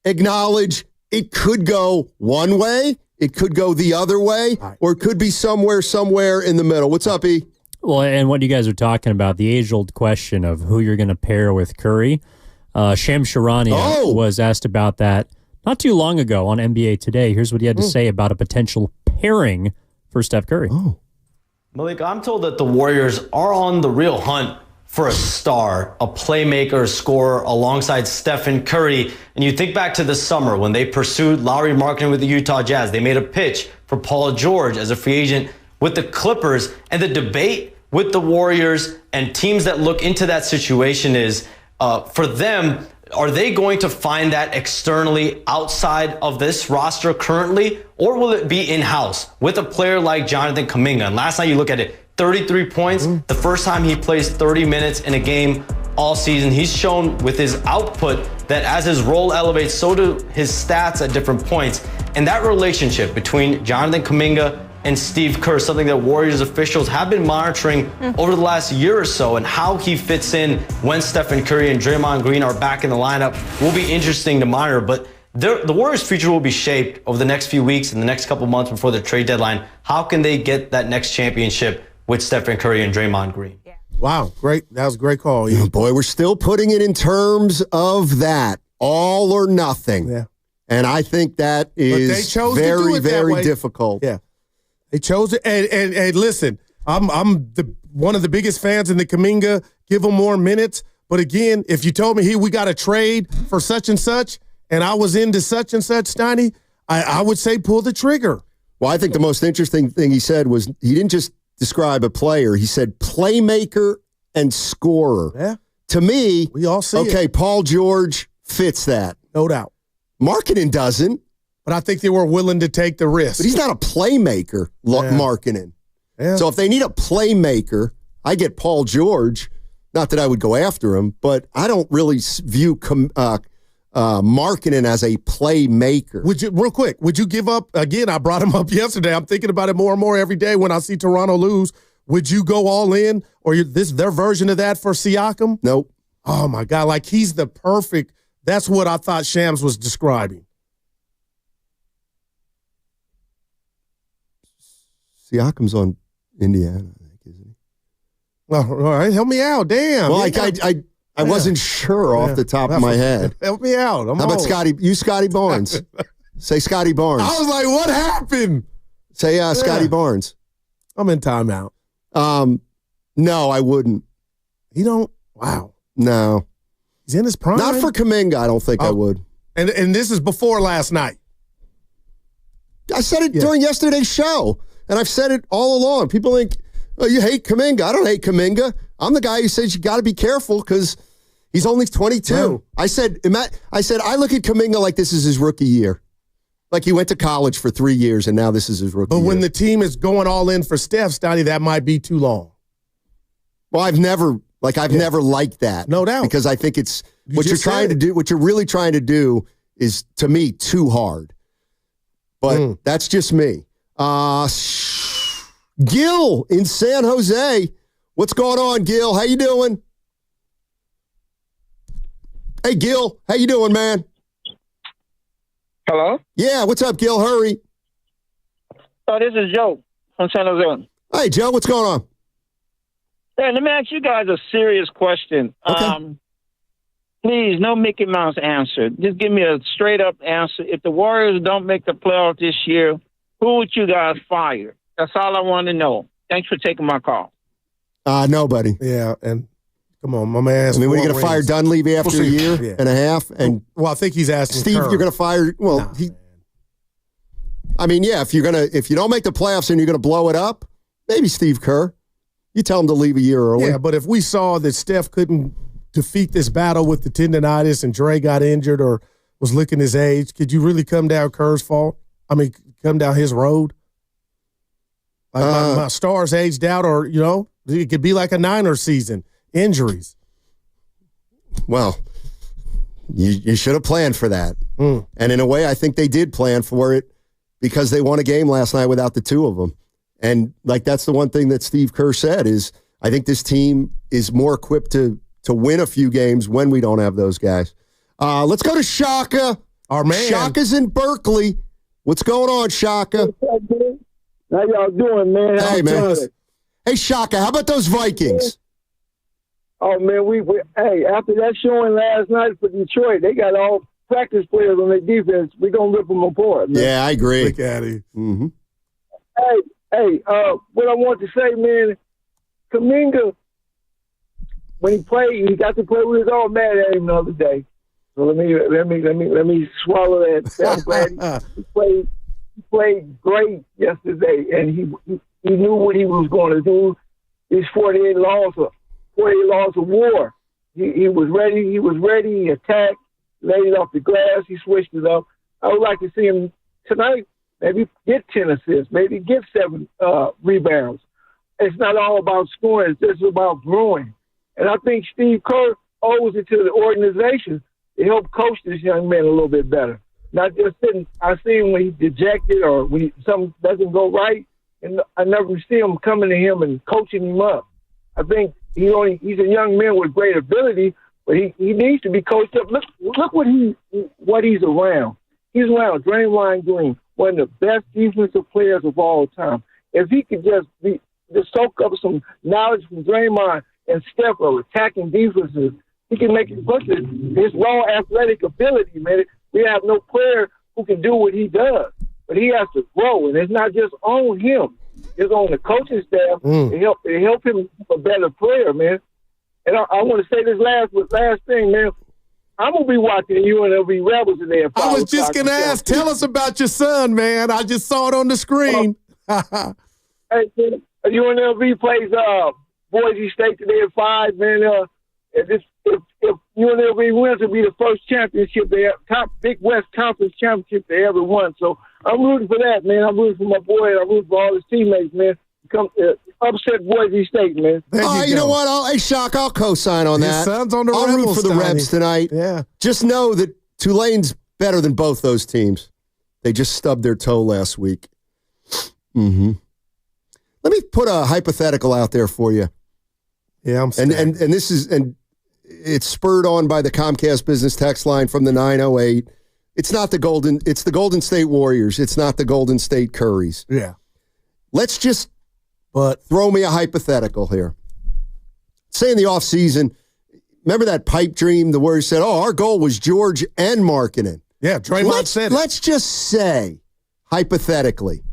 [SPEAKER 8] acknowledge it could go one way, it could go the other way, or it could be somewhere in the middle. What's up, E?
[SPEAKER 13] Well, and what you guys are talking about, the age-old question of who you're going to pair with Curry. Shams Charania was asked about that not too long ago on NBA Today. Here's what he had to say about a potential pairing for Steph Curry.
[SPEAKER 12] Malik, I'm told that the Warriors are on the real hunt for a star, a playmaker, a scorer alongside Stephen Curry. And you think back to the summer when they pursued Lowry Markkanen with the Utah Jazz. They made a pitch for Paul George as a free agent with the Clippers. And the debate with the Warriors and teams that look into that situation is, for them, are they going to find that externally outside of this roster currently, or will it be in-house with a player like Jonathan Kuminga? And last night you look at it, 33 points, the first time he plays 30 minutes in a game all season. He's shown with his output that as his role elevates, so do his stats at different points. And that relationship between Jonathan Kuminga and Steve Kerr, something that Warriors officials have been monitoring over the last year or so, and how he fits in when Stephen Curry and Draymond Green are back in the lineup will be interesting to monitor. But the Warriors' future will be shaped over the next few weeks and the next couple months before the trade deadline. How can they get that next championship with Stephen Curry and Draymond Green?
[SPEAKER 20] Wow, great. That was a great call.
[SPEAKER 8] Oh, boy, we're still putting it in terms of that, all or nothing.
[SPEAKER 20] Yeah.
[SPEAKER 8] And I think that is very, very difficult.
[SPEAKER 20] Yeah. They chose it. And listen, I'm one of the biggest fans in the Kuminga. Give him more minutes. But again, if you told me, we got a trade for such and such, and I was into such and such, Steiny, I would say pull the trigger.
[SPEAKER 8] Well, I think the most interesting thing he said was he didn't just describe a player. He said playmaker and scorer.
[SPEAKER 20] Yeah.
[SPEAKER 8] To me,
[SPEAKER 20] we all see it.
[SPEAKER 8] Paul George fits that.
[SPEAKER 20] No doubt.
[SPEAKER 8] Markkanen doesn't.
[SPEAKER 20] But I think they were willing to take the risk.
[SPEAKER 8] But he's not a playmaker, Markkanen.
[SPEAKER 20] Yeah.
[SPEAKER 8] So if they need a playmaker, I get Paul George. Not that I would go after him, but I don't really view Markkanen as a playmaker.
[SPEAKER 20] Real quick, would you give up, again, I brought him up yesterday. I'm thinking about it more and more every day when I see Toronto lose. Would you go all in, or their version of that for Siakam?
[SPEAKER 8] Nope.
[SPEAKER 20] Oh, my God. Like, he's the perfect, that's what I thought Shams was describing.
[SPEAKER 8] Siakam's on Indiana, I think, isn't he?
[SPEAKER 20] Well, all right, help me out. Damn.
[SPEAKER 8] Well, I wasn't sure off the top of my head.
[SPEAKER 20] Help me out.
[SPEAKER 8] How about Scotty Barnes? Say Scotty Barnes.
[SPEAKER 20] I was like, what happened?
[SPEAKER 8] Say Scotty Barnes.
[SPEAKER 20] I'm in timeout.
[SPEAKER 8] No, I wouldn't.
[SPEAKER 20] You don't? Wow.
[SPEAKER 8] No.
[SPEAKER 20] He's in his prime?
[SPEAKER 8] Not for Kuminga, I don't think I would.
[SPEAKER 20] And this is before last night.
[SPEAKER 8] I said it during yesterday's show, and I've said it all along. People think, oh, you hate Kuminga. I don't hate Kuminga. I'm the guy who says you got to be careful because he's only 22. Wow. I said, I look at Kuminga like this is his rookie year. Like he went to college for 3 years, and now this is his rookie year.
[SPEAKER 20] But when the team is going all in for Steph, Stoney, that might be too long.
[SPEAKER 8] Well, I've never liked that.
[SPEAKER 20] No doubt.
[SPEAKER 8] Because I think it's what you're trying to do, what you're really trying to do is, to me, too hard. But that's just me. Gil in San Jose. What's going on, Gil? How you doing? Hey, Gil. How you doing, man?
[SPEAKER 10] Hello?
[SPEAKER 8] Yeah, what's up, Gil? Hurry.
[SPEAKER 10] Oh, this is Joe from San Jose.
[SPEAKER 8] Hey, Joe, what's going on?
[SPEAKER 10] Hey, let me ask you guys a serious question.
[SPEAKER 8] Okay.
[SPEAKER 10] Please, no Mickey Mouse answer. Just give me a straight-up answer. If the Warriors don't make the playoffs this year, who would you guys fire? That's all I want to know. Thanks for taking my call.
[SPEAKER 8] Nobody.
[SPEAKER 20] Yeah, and come on, my man.
[SPEAKER 8] I mean, we're going to fire Dunleavy after a year and a half. And
[SPEAKER 20] well, I think he's asking
[SPEAKER 8] Steve,
[SPEAKER 20] Kerr.
[SPEAKER 8] you're going to fire. Well, I mean, yeah. If you don't make the playoffs and you're going to blow it up, maybe Steve Kerr. You tell him to leave a year early.
[SPEAKER 20] Yeah, but if we saw that Steph couldn't defeat this battle with the tendonitis and Dre got injured or was looking his age, could you really come down Kerr's fault? I mean, come down his road? Like my stars aged out, or, it could be like a Niners season. Injuries.
[SPEAKER 8] Well, you should have planned for that. And in a way, I think they did plan for it because they won a game last night without the two of them. And, that's the one thing that Steve Kerr said is, I think this team is more equipped to win a few games when we don't have those guys. Let's go to Shaka.
[SPEAKER 20] Our man.
[SPEAKER 8] Shaka's in Berkeley. What's going on, Shaka?
[SPEAKER 14] How y'all doing, man?
[SPEAKER 8] Hey, man. Hey, Shaka, how about those Vikings?
[SPEAKER 14] Oh, man, hey, after that showing last night for Detroit, they got all practice players on their defense. We're going to rip them apart, man.
[SPEAKER 8] Yeah, I agree.
[SPEAKER 20] Look at him.
[SPEAKER 8] Mm-hmm.
[SPEAKER 14] Hey, what I want to say, man, Kuminga, when he played, he got to play with his old man at him the other day. So let me swallow that. I'm glad he played great yesterday, and he knew what he was going to do. These 48 laws of war. He was ready. He was ready. He attacked, laid it off the glass. He switched it up. I would like to see him tonight. Maybe get 10 assists. Maybe get 7 rebounds. It's not all about scoring. It's just about growing. And I think Steve Kerr owes it to the organization to help coach this young man a little bit better. Not just sitting. I see him when he's dejected or when something doesn't go right, and I never see him coming to him and coaching him up. I think he's a young man with great ability, but he needs to be coached up. Look what he's around. He's around Draymond Green, one of the best defensive players of all time. If he could just soak up some knowledge from Draymond and Steph of attacking defenses, he can make it. Plus his raw athletic ability, man. We have no player who can do what he does, but he has to grow, and it's not just on him. It's on the coaching staff to help him be a better player, man. And I want to say this last thing, man. I'm going to be watching UNLV Rebels in there.
[SPEAKER 20] I was just going to ask, tell us about your son, man. I just saw it on the screen.
[SPEAKER 14] Hey, UNLV plays Boise State today at 5, man. If UNLV wins, it'll be the first championship top Big West Conference championship they ever won. So I'm rooting for that, man. I'm rooting for my boy, and I'm rooting for all his teammates, man. Come upset Boise State, man.
[SPEAKER 8] You know what? Hey, Shock, I'll co-sign on that.
[SPEAKER 20] His son's on the
[SPEAKER 8] I'll
[SPEAKER 20] Rebels,
[SPEAKER 8] root for the Rebs tonight.
[SPEAKER 20] Yeah.
[SPEAKER 8] Just know that Tulane's better than both those teams. They just stubbed their toe last week. Mm-hmm. Let me put a hypothetical out there for you.
[SPEAKER 20] Yeah, I'm
[SPEAKER 8] and this is it's spurred on by the Comcast business text line from the 908. It's the Golden State Warriors. It's not the Golden State Curries.
[SPEAKER 20] Yeah.
[SPEAKER 8] let's just throw me a hypothetical here. Say in the offseason, remember that pipe dream? The Warriors said, our goal was George and Markkanen.
[SPEAKER 20] Yeah, Draymond said it.
[SPEAKER 8] Let's just say, hypothetically,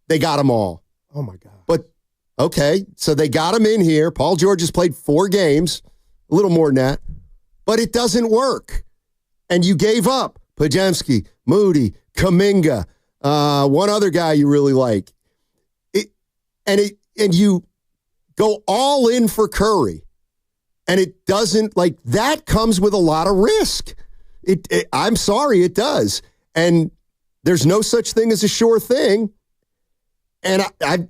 [SPEAKER 8] they got them all.
[SPEAKER 20] Oh, my God.
[SPEAKER 8] But, okay, so they got him in here. Paul George has played 4 games, a little more than that. But it doesn't work. And you gave up Podziemski, Moody, Kuminga, one other guy you really like. And you go all in for Curry. And it doesn't, that comes with a lot of risk. I'm sorry, it does. And there's no such thing as a sure thing. And I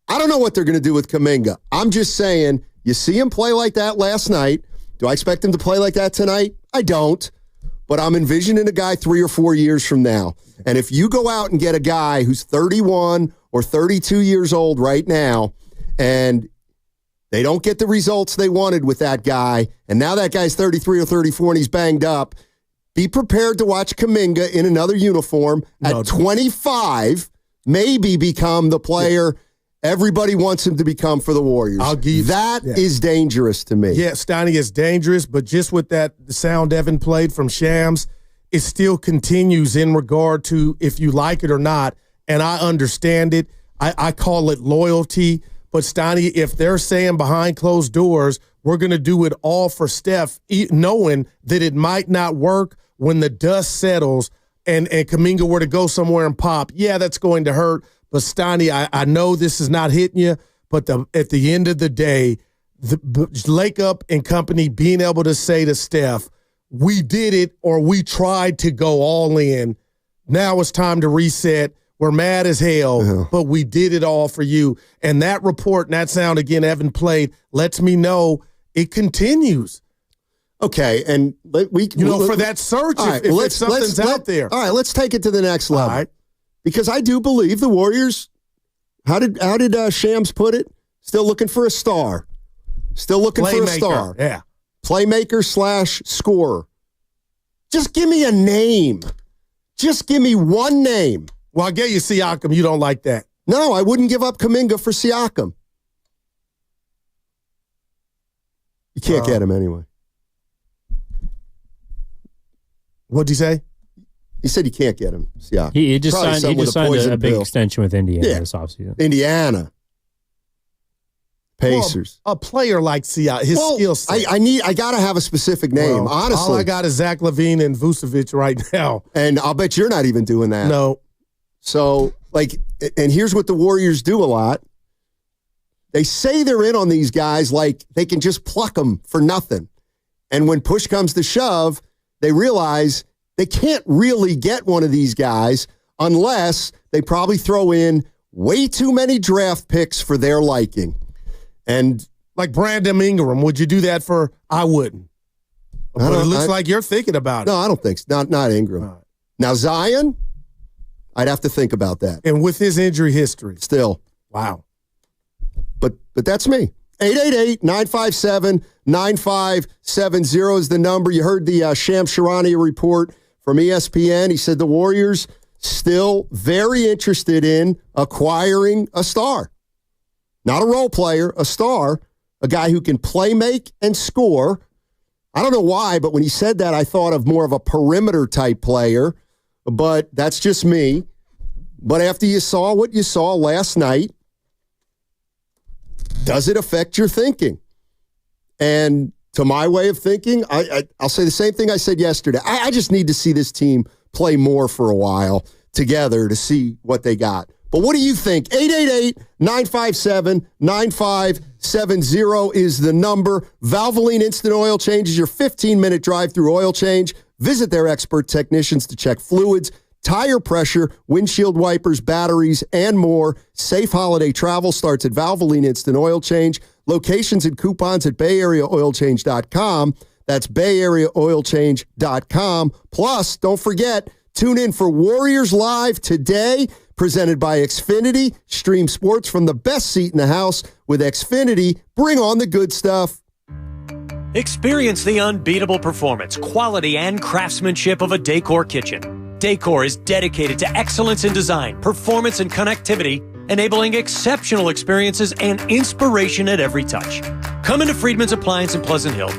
[SPEAKER 8] don't know what they're going to do with Kuminga. I'm just saying, you see him play like that last night. Do I expect him to play like that tonight? I don't. But I'm envisioning a guy 3 or 4 years from now. And if you go out and get a guy who's 31 or 32 years old right now, and they don't get the results they wanted with that guy, and now that guy's 33 or 34 and he's banged up, be prepared to watch Kuminga in another uniform at 25, maybe become the player everybody wants him to become for the Warriors. That is dangerous to me.
[SPEAKER 20] Yeah, Steiny is dangerous, but just with that sound Evan played from Shams, it still continues in regard to if you like it or not, and I understand it. I call it loyalty. But, Steiny, if they're saying behind closed doors, we're going to do it all for Steph, knowing that it might not work when the dust settles and Kuminga were to go somewhere and pop, yeah, that's going to hurt. But, Steiny, I know this is not hitting you, but at the end of the day, Lake Up and company being able to say to Steph, we did it or we tried to go all in. Now it's time to reset. We're mad as hell, but we did it all for you. And that report and that sound, again, Evan played, lets me know it continues.
[SPEAKER 8] Okay, and
[SPEAKER 20] for that search, if something's out there.
[SPEAKER 8] All right, let's take it to the next level. All right. Because I do believe the Warriors, how did Shams put it? Still looking for a star. Still looking for a star.
[SPEAKER 20] Yeah.
[SPEAKER 8] Playmaker / scorer. Just give me a name. Just give me one name.
[SPEAKER 20] Well, I get you Siakam. You don't like that.
[SPEAKER 8] No, I wouldn't give up Kuminga for Siakam. You can't get him anyway.
[SPEAKER 20] What'd he say?
[SPEAKER 8] He said you can't get him, Siakam.
[SPEAKER 13] He just signed a big extension with Indiana this offseason.
[SPEAKER 8] Indiana. Pacers.
[SPEAKER 20] Well, a player like Siakam, his skill set.
[SPEAKER 8] I got to have a specific name, honestly.
[SPEAKER 20] All I got is Zach LaVine and Vucevic right now.
[SPEAKER 8] And I'll bet you're not even doing that.
[SPEAKER 20] No.
[SPEAKER 8] So, and here's what the Warriors do a lot. They say they're in on these guys like they can just pluck them for nothing. And when push comes to shove, they realize they can't really get one of these guys unless they probably throw in way too many draft picks for their liking. And
[SPEAKER 20] like Brandon Ingram, would you do that for? I wouldn't. But it looks like you're thinking about it.
[SPEAKER 8] No, I don't think so. Not Ingram. Right. Now, Zion, I'd have to think about that.
[SPEAKER 20] And with his injury history.
[SPEAKER 8] Still.
[SPEAKER 20] Wow.
[SPEAKER 8] But that's me. 888-957-9570 is the number. You heard the Shams Charania report from ESPN. He said the Warriors still very interested in acquiring a star. Not a role player, a star, a guy who can play, make, and score. I don't know why, but when he said that, I thought of more of a perimeter type player, but that's just me. But after you saw what you saw last night, does it affect your thinking? And to my way of thinking, I'll say the same thing I said yesterday. I just need to see this team play more for a while together to see what they got. But what do you think? 888-957-9570 is the number. Valvoline Instant Oil Change is your 15-minute drive-through oil change. Visit their expert technicians to check fluids, tire pressure, windshield wipers, batteries, and more. Safe holiday travel starts at Valvoline Instant Oil Change. Locations and coupons at BayAreaOilChange.com. That's BayAreaOilChange.com. Plus, don't forget, tune in for Warriors Live today, presented by Xfinity. Stream sports from the best seat in the house with Xfinity. Bring on the good stuff.
[SPEAKER 1] Experience the unbeatable performance, quality, and craftsmanship of a Decor kitchen. Decor is dedicated to excellence in design, performance, and connectivity enabling exceptional experiences and inspiration at every touch. Come into Friedman's Appliance in Pleasant Hill.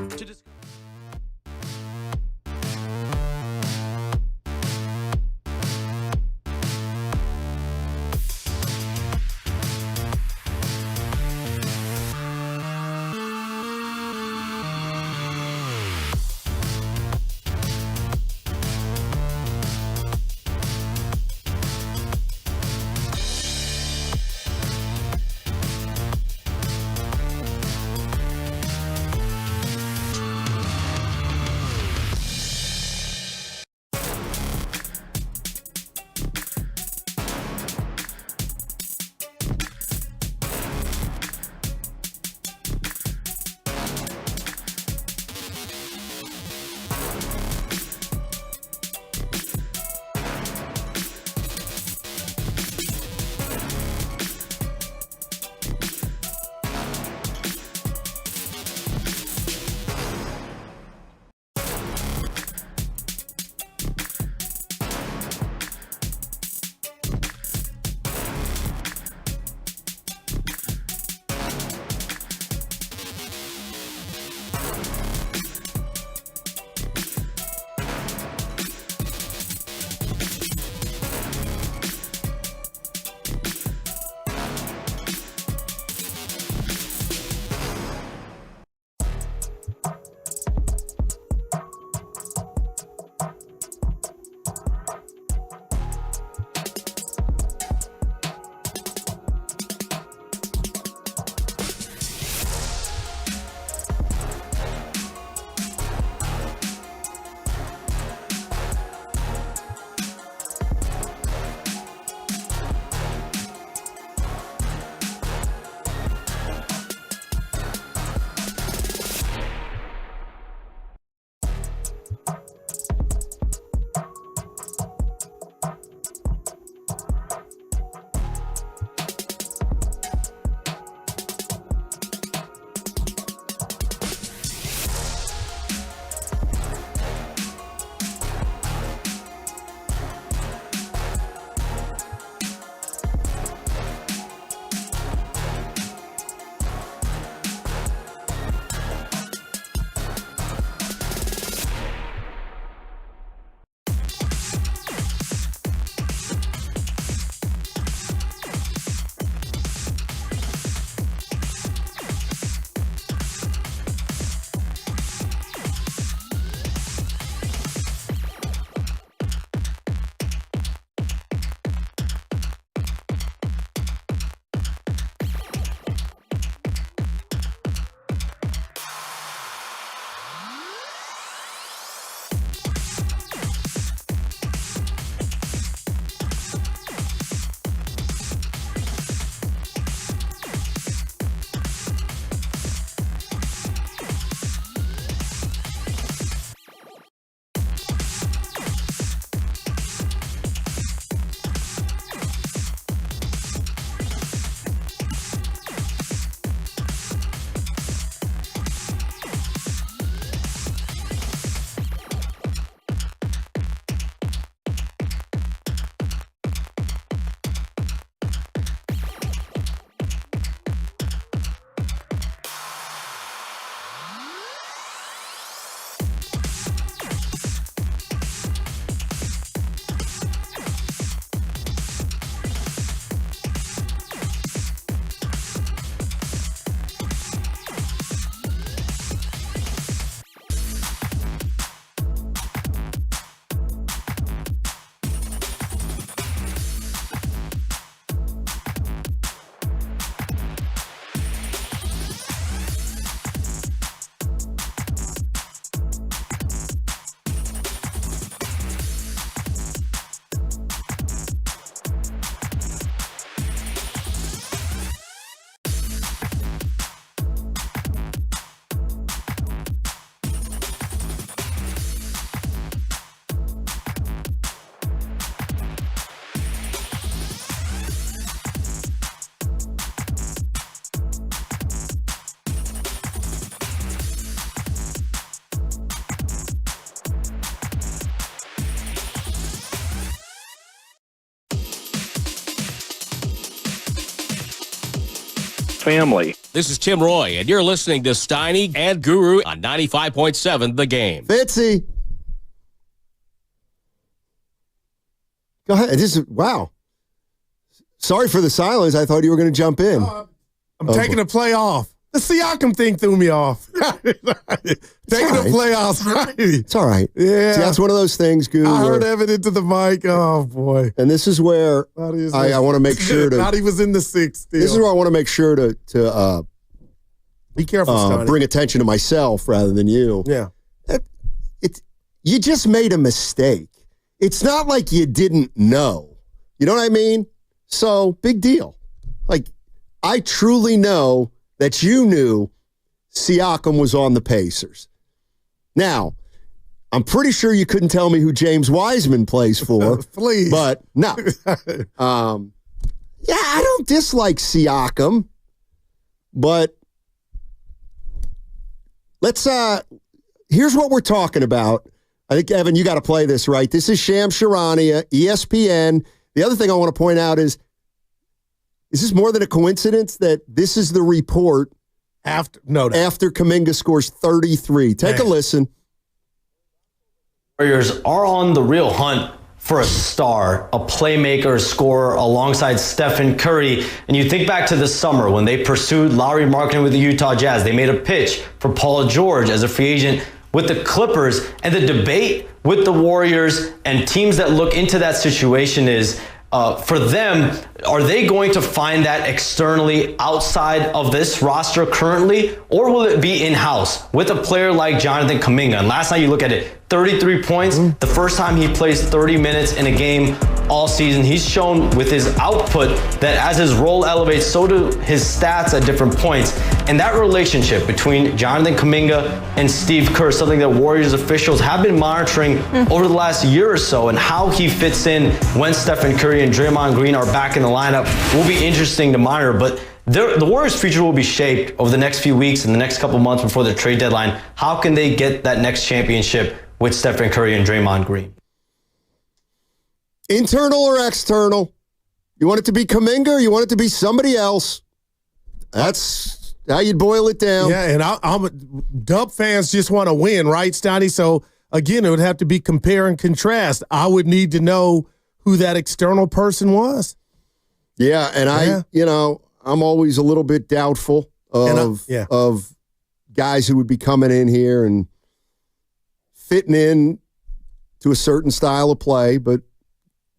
[SPEAKER 4] family.
[SPEAKER 16] This is Tim Roy, and you're listening to Steiny and Guru on 95.7 The Game.
[SPEAKER 8] Fitzy. Go ahead. Wow. Sorry for the silence. I thought you were going to jump in.
[SPEAKER 20] I'm taking a play off. The Siakam thing threw me off. Taking the playoffs. Right.
[SPEAKER 8] It's all right.
[SPEAKER 20] Yeah.
[SPEAKER 8] See, that's one of those things, Guru.
[SPEAKER 20] I heard Evan into the mic. Oh, boy.
[SPEAKER 8] And this is where I want to make sure to.
[SPEAKER 20] Thought he was in the six still.
[SPEAKER 8] This is where I want to make sure to
[SPEAKER 20] be careful, Stoney.
[SPEAKER 8] Bring attention to myself rather than you.
[SPEAKER 20] Yeah.
[SPEAKER 8] You just made a mistake. It's not like you didn't know. You know what I mean? So, big deal. Like, I truly know that you knew Siakam was on the Pacers. Now, I'm pretty sure you couldn't tell me who James Wiseman plays for.
[SPEAKER 20] Please.
[SPEAKER 8] But, no. I don't dislike Siakam, but here's what we're talking about. I think, Evan, you got to play this right. This is Sham Charania, ESPN. The other thing I want to point out is this more than a coincidence that this is the report after Kuminga scores 33? Take a listen.
[SPEAKER 12] Warriors are on the real hunt for a star, a playmaker, scorer alongside Stephen Curry. And you think back to the summer when they pursued Lowry Markkanen with the Utah Jazz. They made a pitch for Paul George as a free agent with the Clippers. And the debate with the Warriors and teams that look into that situation is, for them, are they going to find that externally outside of this roster currently, or will it be in-house with a player like Jonathan Kuminga? And last night you look at it, 33 points, the first time he plays 30 minutes in a game all season. He's shown with his output that as his role elevates, so do his stats at different points. And that relationship between Jonathan Kuminga and Steve Kerr, something that Warriors officials have been monitoring over the last year or so, and how he fits in when Stephen Curry and Draymond Green are back in the lineup will be interesting to monitor. But the Warriors' future will be shaped over the next few weeks and the next couple months before the trade deadline. How can they get that next championship with Stephen Curry and Draymond Green?
[SPEAKER 8] Internal or external? You want it to be Kuminga or you want it to be somebody else? That's how you'd boil it down.
[SPEAKER 20] Yeah, and Dub fans just want to win, right, Stoney? So, again, it would have to be compare and contrast. I would need to know who that external person was.
[SPEAKER 8] Yeah, and I'm always a little bit doubtful of guys who would be coming in here and fitting in to a certain style of play, but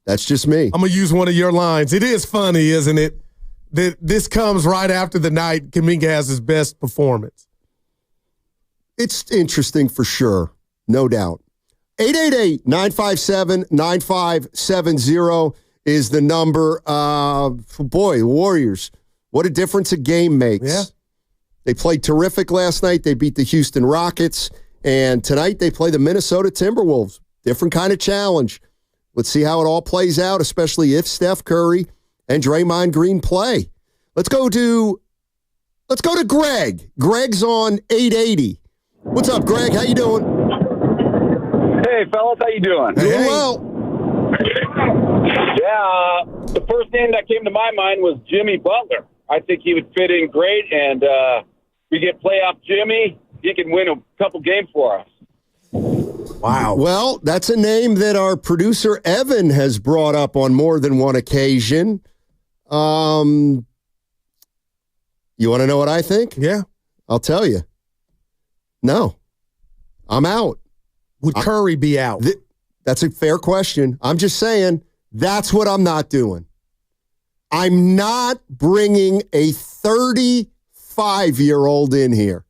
[SPEAKER 8] that's just me.
[SPEAKER 20] I'm going to use one of your lines. It is funny, isn't it, that this comes right after the night Kuminga has his best performance.
[SPEAKER 8] It's interesting for sure, no doubt. 888-957-9570 is the number. Boy, Warriors, what a difference a game makes.
[SPEAKER 20] Yeah.
[SPEAKER 8] They played terrific last night. They beat the Houston Rockets. And tonight they play the Minnesota Timberwolves. Different kind of challenge. Let's see how it all plays out, especially if Steph Curry and Draymond Green play. Let's go to Greg. Greg's on 880. What's up, Greg? How you doing?
[SPEAKER 22] Hey, fellas. How you doing?
[SPEAKER 8] Doing well.
[SPEAKER 22] Yeah, the first name that came to my mind was Jimmy Butler. I think he would fit in great, and we get playoff Jimmy. He can win a couple games for us.
[SPEAKER 8] Wow. Well, that's a name that our producer Evan has brought up on more than one occasion. You want to know what I think?
[SPEAKER 20] Yeah.
[SPEAKER 8] I'll tell you. No. I'm out.
[SPEAKER 20] Would Curry be out?
[SPEAKER 8] That's a fair question. I'm just saying that's what I'm not doing. I'm not bringing a 35-year-old in here.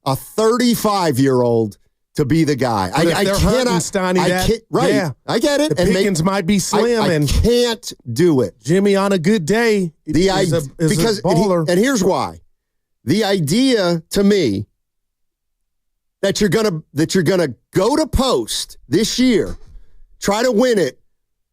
[SPEAKER 8] A 35-year-old to be the guy. I cannot. Right. Yeah. I get it.
[SPEAKER 20] The pickings might be slim.
[SPEAKER 8] I can't do it.
[SPEAKER 20] Jimmy on a good day is a baller.
[SPEAKER 8] And here's why. The idea to me that you're gonna go to post this year, try to win it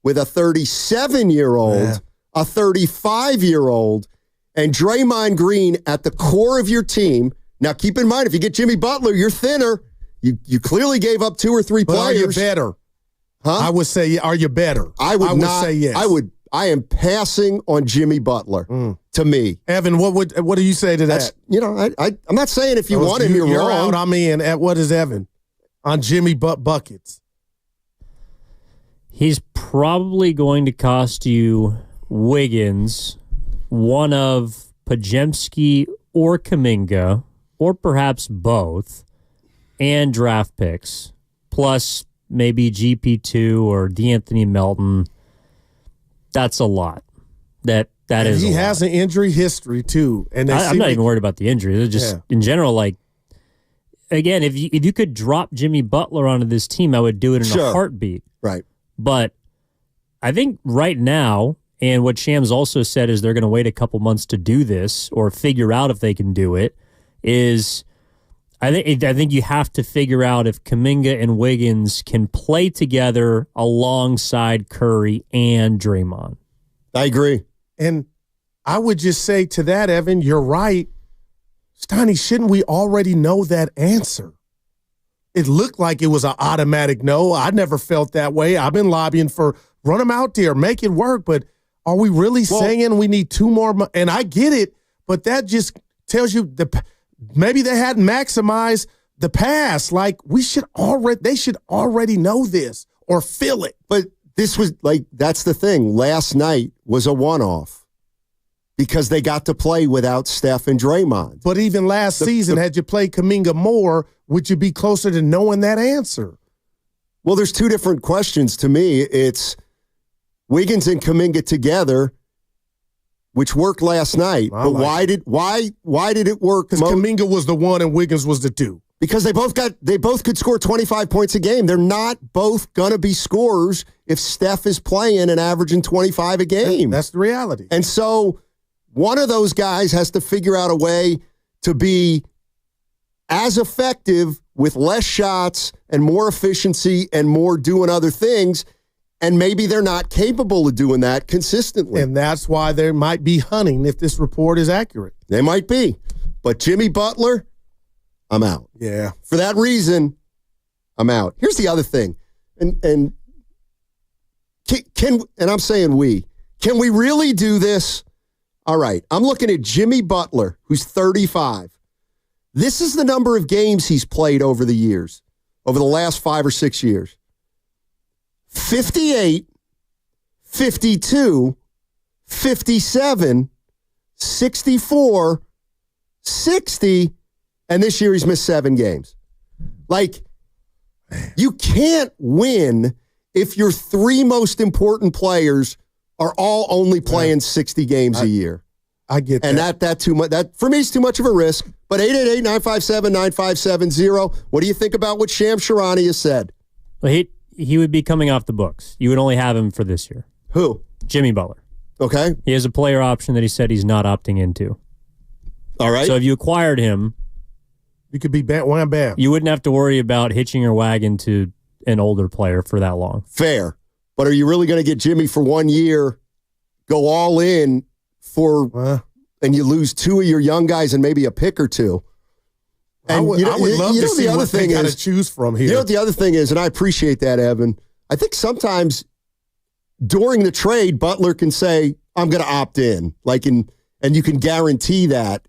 [SPEAKER 8] with a 37-year-old, a 35-year-old, and Draymond Green at the core of your team. Now, keep in mind, if you get Jimmy Butler, you're thinner. You clearly gave up 2 or 3 players.
[SPEAKER 20] Are you better?
[SPEAKER 8] Huh?
[SPEAKER 20] I would say, are you better?
[SPEAKER 8] I would
[SPEAKER 20] say yes.
[SPEAKER 8] I would I am passing on Jimmy Butler. To me,
[SPEAKER 20] Evan, what do you say to that?
[SPEAKER 8] I'm not saying if you want him, you're wrong.
[SPEAKER 20] Out. I mean, what is Evan on Jimmy buckets?
[SPEAKER 13] He's probably going to cost you Wiggins, one of Podziemski or Kuminga, or perhaps both, and draft picks, plus maybe GP2 or D'Anthony Melton. That's a lot. That is.
[SPEAKER 20] He has an injury history too, and
[SPEAKER 13] I'm not even worried about the injury. They're just in general, like, again, if you could drop Jimmy Butler onto this team, I would do it in a heartbeat.
[SPEAKER 8] Right.
[SPEAKER 13] But I think right now, and what Shams also said is they're going to wait a couple months to do this or figure out if they can do it. I think you have to figure out if Kuminga and Wiggins can play together alongside Curry and Draymond.
[SPEAKER 8] I agree.
[SPEAKER 20] And I would just say to that, Evan, you're right. Steiny, shouldn't we already know that answer? It looked like it was an automatic no. I never felt that way. I've been lobbying for run them out there, make it work. But are we really saying we need 2 more? And I get it, but that just tells you maybe they hadn't maximized the pass. Like they should already know this or feel it.
[SPEAKER 8] But this was that's the thing. Last night was a one-off because they got to play without Steph and Draymond.
[SPEAKER 20] But even last season, had you played Kuminga more, would you be closer to knowing that answer?
[SPEAKER 8] Well, there's 2 different questions to me. It's Wiggins and Kuminga together, which worked last night. But why did it work?
[SPEAKER 20] Because Kuminga was the 1 and Wiggins was the 2.
[SPEAKER 8] Because they both could score 25 points a game. They're not both gonna be scorers if Steph is playing and averaging 25 a game.
[SPEAKER 20] That's the reality.
[SPEAKER 8] And so one of those guys has to figure out a way to be as effective with less shots and more efficiency and more doing other things. And maybe they're not capable of doing that consistently.
[SPEAKER 20] And that's why they might be hunting if this report is accurate.
[SPEAKER 8] They might be. But Jimmy Butler, I'm out.
[SPEAKER 20] Yeah.
[SPEAKER 8] For that reason, I'm out. Here's the other thing. And I'm saying can we really do this? All right. I'm looking at Jimmy Butler, who's 35. This is the number of games he's played over the years, over the last 5 or 6 years. 58, 52, 57, 64, 60, and this year he's missed 7 games. You can't win if your 3 most important players are all only playing 60 games a year.
[SPEAKER 20] I get that.
[SPEAKER 8] And that too much. That for me is too much of a risk. But 888-957-9570. What do you think about what Sham Sharani has said?
[SPEAKER 13] Well, he would be coming off the books. You would only have him for this year.
[SPEAKER 8] Who?
[SPEAKER 13] Jimmy Butler.
[SPEAKER 8] Okay.
[SPEAKER 13] He has a player option that he said he's not opting into.
[SPEAKER 8] All right.
[SPEAKER 13] So if you acquired him,
[SPEAKER 20] you could be wham bam.
[SPEAKER 13] You wouldn't have to worry about hitching your wagon to an older player for that long.
[SPEAKER 8] Fair. But are you really going to get Jimmy for 1 year, go all in and you lose 2 of your young guys and maybe a pick or 2? And
[SPEAKER 20] I would love to see what they got to choose from here.
[SPEAKER 8] You know what the other thing is, and I appreciate that, Evan. I think sometimes during the trade, Butler can say, I'm going to opt in. And you can guarantee that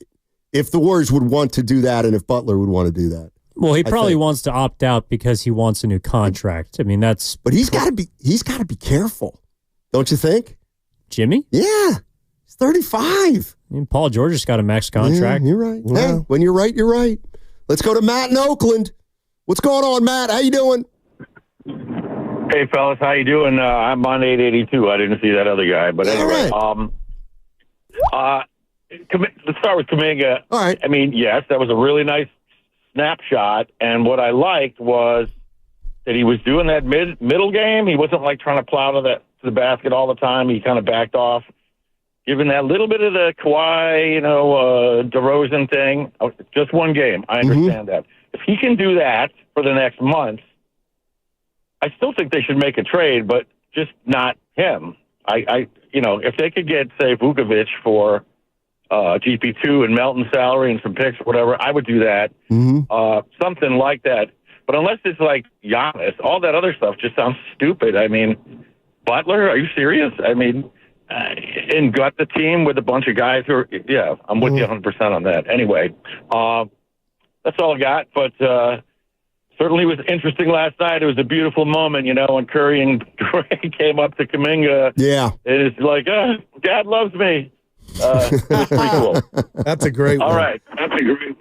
[SPEAKER 8] if the Warriors would want to do that and if Butler would want to do that.
[SPEAKER 13] Well, he probably wants to opt out because he wants a new contract. I mean,
[SPEAKER 8] But he's got to be careful. Don't you think?
[SPEAKER 13] Jimmy?
[SPEAKER 8] Yeah. He's 35.
[SPEAKER 13] I mean, Paul George just got a max contract.
[SPEAKER 8] Yeah, you're right.
[SPEAKER 20] Yeah.
[SPEAKER 8] Hey, when you're right, you're right. Let's go to Matt in Oakland. What's going on, Matt? How you doing?
[SPEAKER 4] Hey, fellas, how you doing? I'm on 882. I didn't see that other guy, but anyway. Let's start with Kuminga.
[SPEAKER 8] All right.
[SPEAKER 4] I mean, yes, that was a really nice snapshot, and what I liked was that he was doing that middle game. He wasn't trying to plow to the basket all the time. He kind of backed off, giving that little bit of the Kawhi, DeRozan thing. Just 1 game. I understand that. If he can do that for the next month, I still think they should make a trade, but just not him. If they could get, say, Vukovic for GP2 and Melton salary and some picks or whatever, I would do that. Something like that. But unless it's like Giannis, all that other stuff just sounds stupid. I mean, Butler, are you serious? I mean, and got the team with a bunch of guys who are, yeah, I'm with you 100% on that. Anyway, that's all I got, but certainly was interesting last night. It was a beautiful moment, when Curry and Gray came up to Kuminga.
[SPEAKER 8] Yeah.
[SPEAKER 4] And it's like, Dad loves me. It was pretty cool.
[SPEAKER 20] That's a great one.
[SPEAKER 4] All right. That's a great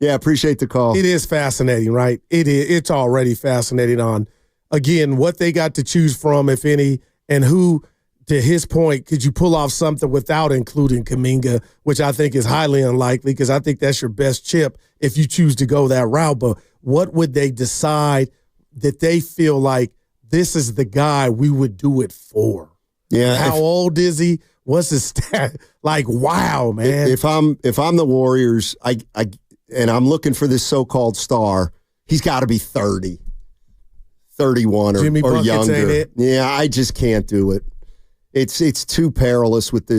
[SPEAKER 8] Appreciate the call.
[SPEAKER 20] It is fascinating, right? It's already fascinating on, again, what they got to choose from, if any, and who, to his point, could you pull off something without including Kuminga, which I think is highly unlikely because I think that's your best chip if you choose to go that route. But what would they decide that they feel like this is the guy we would do it for?
[SPEAKER 8] Yeah.
[SPEAKER 20] How old is he? What's his stat? Like, wow, man.
[SPEAKER 8] If I'm the Warriors, and I'm looking for this so-called star, he's got to be 30, 31 or younger.
[SPEAKER 20] Ain't it?
[SPEAKER 8] Yeah, I just can't do it. It's too perilous with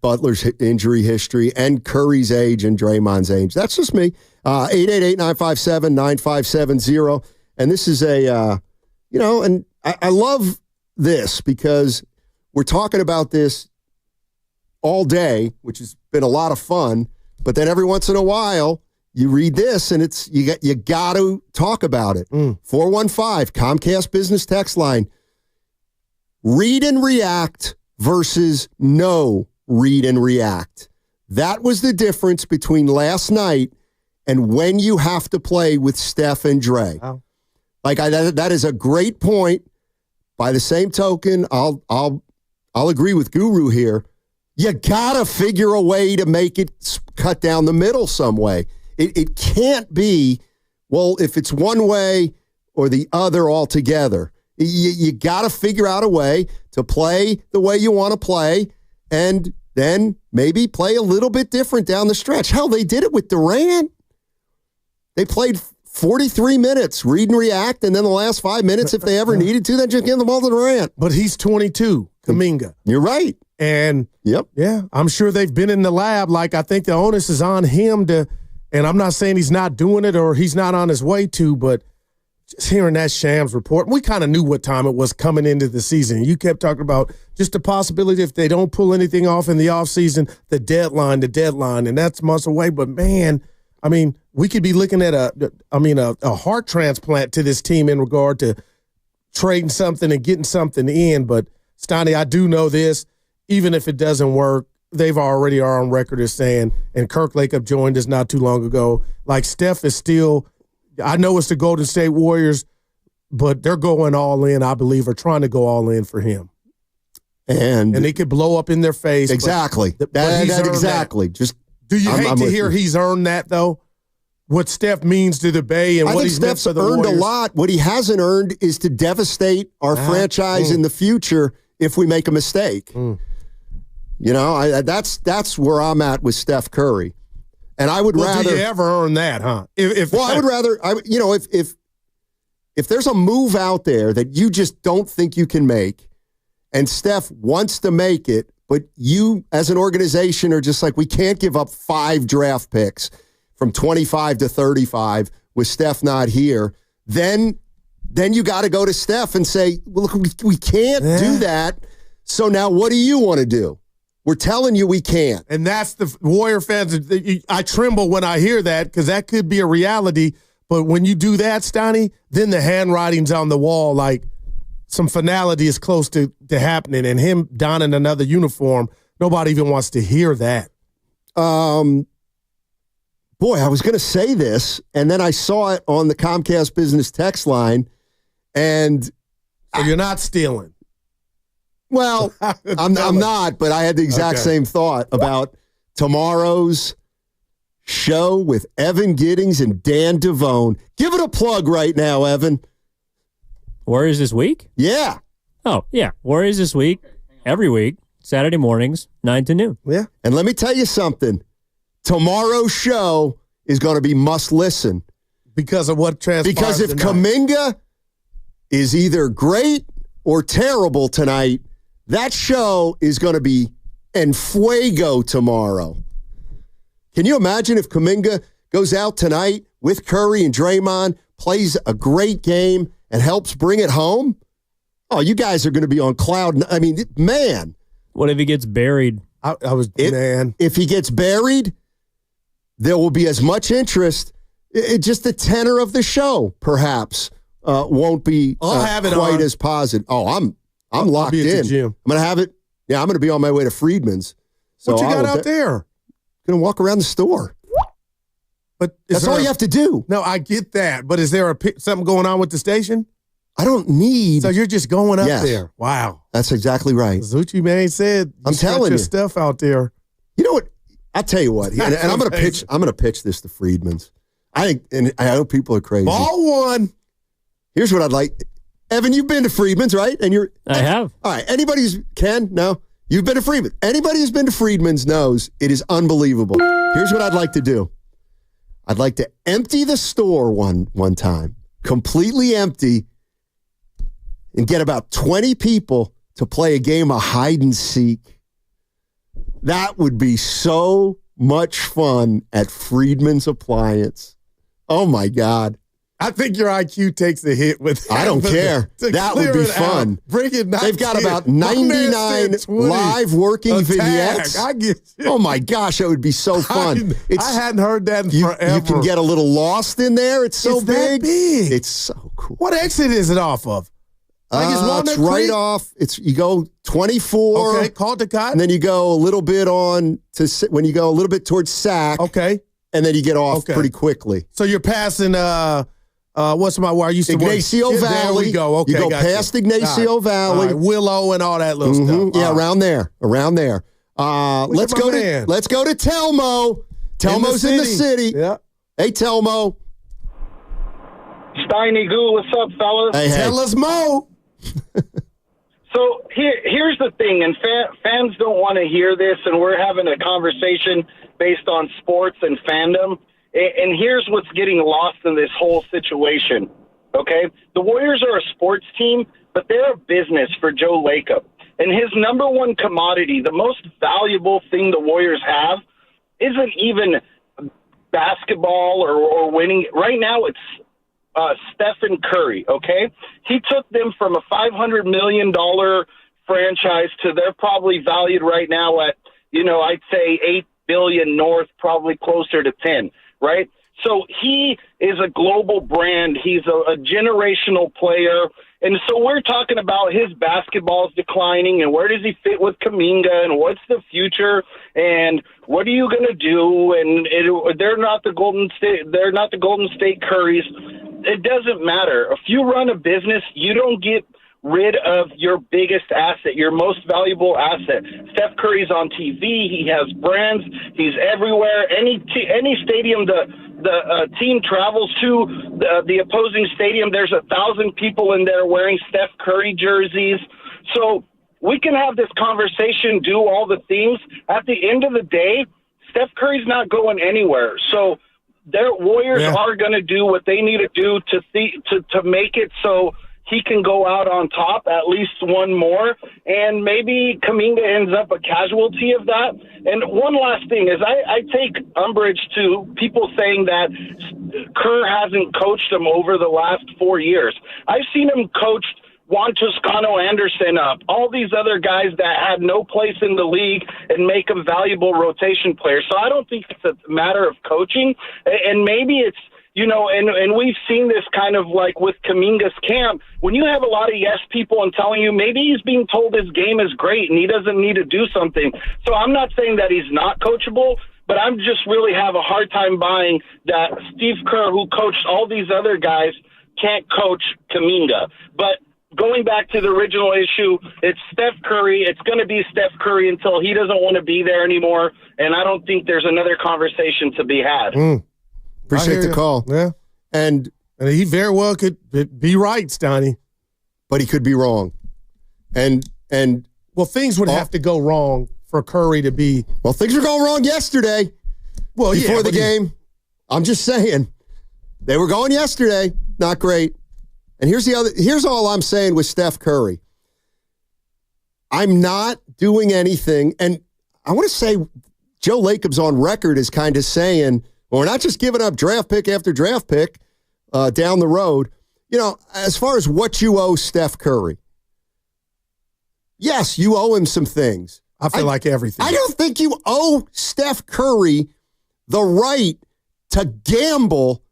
[SPEAKER 8] Butler's injury history and Curry's age and Draymond's age. That's just me. 888-957-9570. And this is and I love this because we're talking about this all day, which has been a lot of fun. But then every once in a while, you read this, and you got to talk about it. 415 Comcast Business Text Line. Read and react versus no read and react. That was the difference between last night and when you have to play with Steph and Dre.
[SPEAKER 20] Wow.
[SPEAKER 8] That is a great point. By the same token, I'll agree with Guru here. You gotta figure a way to make it cut down the middle some way. It can't be, well, if it's one way or the other altogether. You gotta figure out a way to play the way you want to play and then maybe play a little bit different down the stretch. Hell, they did it with Durant. They played 43 minutes, read and react, and then the last 5 minutes, if they ever needed to, then just give the ball to Durant.
[SPEAKER 20] But he's 22, Kuminga.
[SPEAKER 8] You're right.
[SPEAKER 20] And yeah, I'm sure they've been in the lab. Like, I think the onus is on him to, and I'm not saying he's not doing it or he's not on his way to, but just hearing that Shams report, we kind of knew what time it was coming into the season. You kept talking about just the possibility if they don't pull anything off in the offseason, the deadline, and that's months away. But, man, I mean, we could be looking at a heart transplant to this team in regard to trading something and getting something in. But, Steiny, I do know this. Even if it doesn't work, they've already are on record as saying, and Kirk Lakeup joined us not too long ago, like Steph is still, I know it's the Golden State Warriors, but they're going all in, I believe, or trying to go all in for him. And they could blow up in their face.
[SPEAKER 8] Exactly. Exactly. Just
[SPEAKER 20] do you hate to hear he's earned that, though? What Steph means to the Bay and what he's meant for the Warriors?
[SPEAKER 8] Steph's earned a lot. What he hasn't earned is to devastate our franchise in the future if we make a mistake. That's where I'm at with Steph Curry. And I would rather.
[SPEAKER 20] Do you ever earn that, huh?
[SPEAKER 8] I would rather, if there's a move out there that you just don't think you can make, and Steph wants to make it, but you as an organization are just like, we can't give up 5 draft picks from 25 to 35 with Steph not here, then you got to go to Steph and say, well, look, we can't do that. So now what do you want to do? We're telling you we can't.
[SPEAKER 20] And that's the Warrior fans. I tremble when I hear that because that could be a reality. But when you do that, Steiny, then the handwriting's on the wall. Like some finality is close to happening. And him donning another uniform, nobody even wants to hear that.
[SPEAKER 8] Boy, I was going to say this, and then I saw it on the Comcast Business Text Line. And
[SPEAKER 20] so you're not stealing.
[SPEAKER 8] Well, I'm not, but I had the exact same thought about tomorrow's show with Evan Giddings and Dan Devone. Give it a plug right now, Evan.
[SPEAKER 13] Warriors this week?
[SPEAKER 8] Yeah.
[SPEAKER 13] Oh, yeah. Warriors this week, every week, Saturday mornings, 9 to noon.
[SPEAKER 8] Yeah. And let me tell you something. Tomorrow's show is going to be must listen.
[SPEAKER 20] Because of what transpired
[SPEAKER 8] Because if Kuminga is either great or terrible tonight, that show is going to be en fuego tomorrow. Can you imagine if Kuminga goes out tonight with Curry and Draymond, plays a great game, and helps bring it home? Oh, you guys are going to be on cloud. I mean, man.
[SPEAKER 13] What if he gets buried?
[SPEAKER 8] If he gets buried, there will be as much interest. Just the tenor of the show, perhaps, won't be quite as positive. Oh, I'm locked in.
[SPEAKER 20] At the gym.
[SPEAKER 8] I'm going to have it. Yeah, I'm going to be on my way to Friedman's. So
[SPEAKER 20] what you got out there?
[SPEAKER 8] Going to walk around the store.
[SPEAKER 20] But
[SPEAKER 8] that's all you have to do.
[SPEAKER 20] No, I get that. But is there something going on with the station?
[SPEAKER 8] I don't need.
[SPEAKER 20] So you're just going up there. Wow.
[SPEAKER 8] That's exactly right.
[SPEAKER 20] Zucchi man said,
[SPEAKER 8] I'm telling you,
[SPEAKER 20] stuff out there.
[SPEAKER 8] You know what? I'll tell you what, and I'm going to pitch. I'm going to pitch this to Friedman's. I think, and I know people are crazy.
[SPEAKER 20] Ball one.
[SPEAKER 8] Here's what I'd like. Evan, you've been to Friedman's, right? And
[SPEAKER 13] I have.
[SPEAKER 8] All right. Anybody who's no, you've been to Friedman's. Anybody who's been to Friedman's knows it is unbelievable. Here's what I'd like to do. I'd like to empty the store one time, completely empty, and get about 20 people to play a game of hide and seek. That would be so much fun at Friedman's Appliance. Oh, my God.
[SPEAKER 20] I think your IQ takes a hit with that.
[SPEAKER 8] I don't care. That would be fun.
[SPEAKER 20] Bring it.
[SPEAKER 8] They've got about 99 live working vignettes.
[SPEAKER 20] I get you.
[SPEAKER 8] Oh, my gosh. That would be so fun.
[SPEAKER 20] I hadn't heard that in forever.
[SPEAKER 8] You can get a little lost in there. It's so big.
[SPEAKER 20] That big.
[SPEAKER 8] It's so cool.
[SPEAKER 20] What exit is it off of?
[SPEAKER 8] It's right off. You go 24.
[SPEAKER 20] Okay, Caldecott.
[SPEAKER 8] And then you go a little bit on to when you go a little bit towards Sac.
[SPEAKER 20] Okay.
[SPEAKER 8] And then you get off pretty quickly.
[SPEAKER 20] So you're passing what's my where I used to
[SPEAKER 8] Ignacio
[SPEAKER 20] work?
[SPEAKER 8] Valley.
[SPEAKER 20] There we go. Okay,
[SPEAKER 8] you go past Ignacio Valley.
[SPEAKER 20] Willow and all that little stuff.
[SPEAKER 8] Yeah, around there. Let's go to Telmo. Telmo's in the city.
[SPEAKER 20] Yeah.
[SPEAKER 8] Hey, Telmo.
[SPEAKER 18] Steiny Goo, what's up, fellas?
[SPEAKER 8] Hey.
[SPEAKER 20] Tell us, Mo.
[SPEAKER 18] So here's the thing, and fans don't want to hear this, and we're having a conversation based on sports and fandom. And here's what's getting lost in this whole situation, okay? The Warriors are a sports team, but they're a business for Joe Lacob. And his number one commodity, the most valuable thing the Warriors have, isn't even basketball or winning. Right now it's Stephen Curry, okay? He took them from a $500 million franchise to they're probably valued right now at, I'd say $8 billion north, probably closer to 10, right? So he is a global brand. He's a generational player. And so we're talking about his basketball's declining and where does he fit with Kuminga and what's the future and what are you going to do? And they're not the Golden State Currys. It doesn't matter. If you run a business, you don't get rid of your biggest asset, your most valuable asset. Steph Curry's on TV. He has brands. He's everywhere. Any stadium the team travels to, the opposing stadium, there's 1,000 people in there wearing Steph Curry jerseys. So we can have this conversation, do all the things. At the end of the day, Steph Curry's not going anywhere. So their Warriors are going to do what they need to do to make it so he can go out on top, at least one more, and maybe Kuminga ends up a casualty of that. And one last thing is I take umbrage to people saying that Kerr hasn't coached him over the last 4 years. I've seen him coach Juan Toscano Anderson up, all these other guys that had no place in the league and make them valuable rotation players. So I don't think it's a matter of coaching, and maybe it's, and we've seen this kind of like with Kuminga's camp. When you have a lot of yes people and telling you maybe he's being told his game is great and he doesn't need to do something. So I'm not saying that he's not coachable, but I'm just really have a hard time buying that Steve Kerr, who coached all these other guys, can't coach Kuminga. But going back to the original issue, it's Steph Curry. It's going to be Steph Curry until he doesn't want to be there anymore. And I don't think there's another conversation to be had.
[SPEAKER 8] Appreciate the call.
[SPEAKER 20] Yeah.
[SPEAKER 8] And
[SPEAKER 20] he very well could be right, Steiny.
[SPEAKER 8] But he could be wrong. And
[SPEAKER 20] well, things would have to go wrong for Curry to be.
[SPEAKER 8] Well, things were going wrong yesterday.
[SPEAKER 20] Well,
[SPEAKER 8] before the game. I'm just saying. They were going yesterday. Not great. And here's all I'm saying with Steph Curry. I'm not doing anything. And I want to say Joe Lacob's on record as kind of saying, well, we're not just giving up draft pick after draft pick down the road. As far as what you owe Steph Curry, yes, you owe him some things.
[SPEAKER 20] I feel like everything.
[SPEAKER 8] I don't think you owe Steph Curry the right to gamble,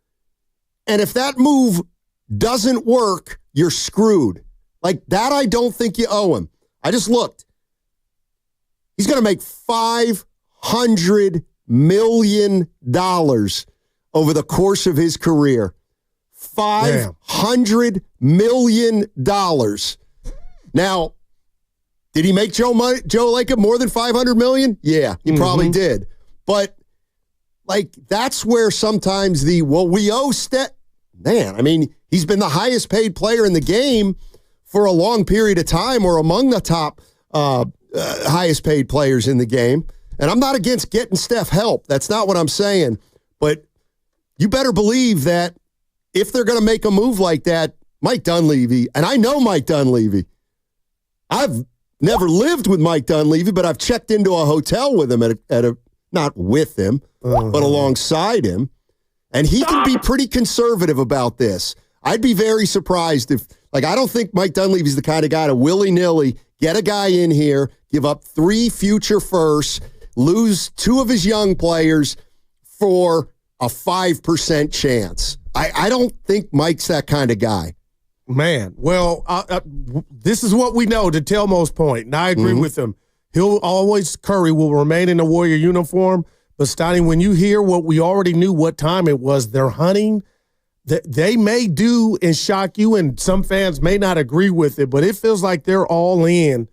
[SPEAKER 8] and if that move doesn't work, you're screwed. Like that, I don't think you owe him. I just looked. He's going to make $500 million over the course of his career. $500 million. Now, did he make Joe Lacob more than $500 million? Yeah, he probably did. But, like, that's where sometimes we owe Steph. Man, I mean, he's been the highest paid player in the game for a long period of time, or among the top highest paid players in the game. And I'm not against getting Steph help. That's not what I'm saying. But you better believe that if they're going to make a move like that, Mike Dunleavy, and I know Mike Dunleavy. I've never lived with Mike Dunleavy, but I've checked into a hotel with him at a not with him, but alongside him. And he can be pretty conservative about this. I'd be very surprised if, I don't think Mike Dunleavy's the kind of guy to willy-nilly get a guy in here, give up 3 future firsts, lose 2 of his young players for a 5% chance. I don't think Mike's that kind of guy.
[SPEAKER 20] Man, well, this is what we know, to Telmo's point, and I agree with him. Curry will remain in the Warrior uniform, but Steiny, when you hear what we already knew what time it was, they're hunting, they may do and shock you, and some fans may not agree with it, but it feels like they're all in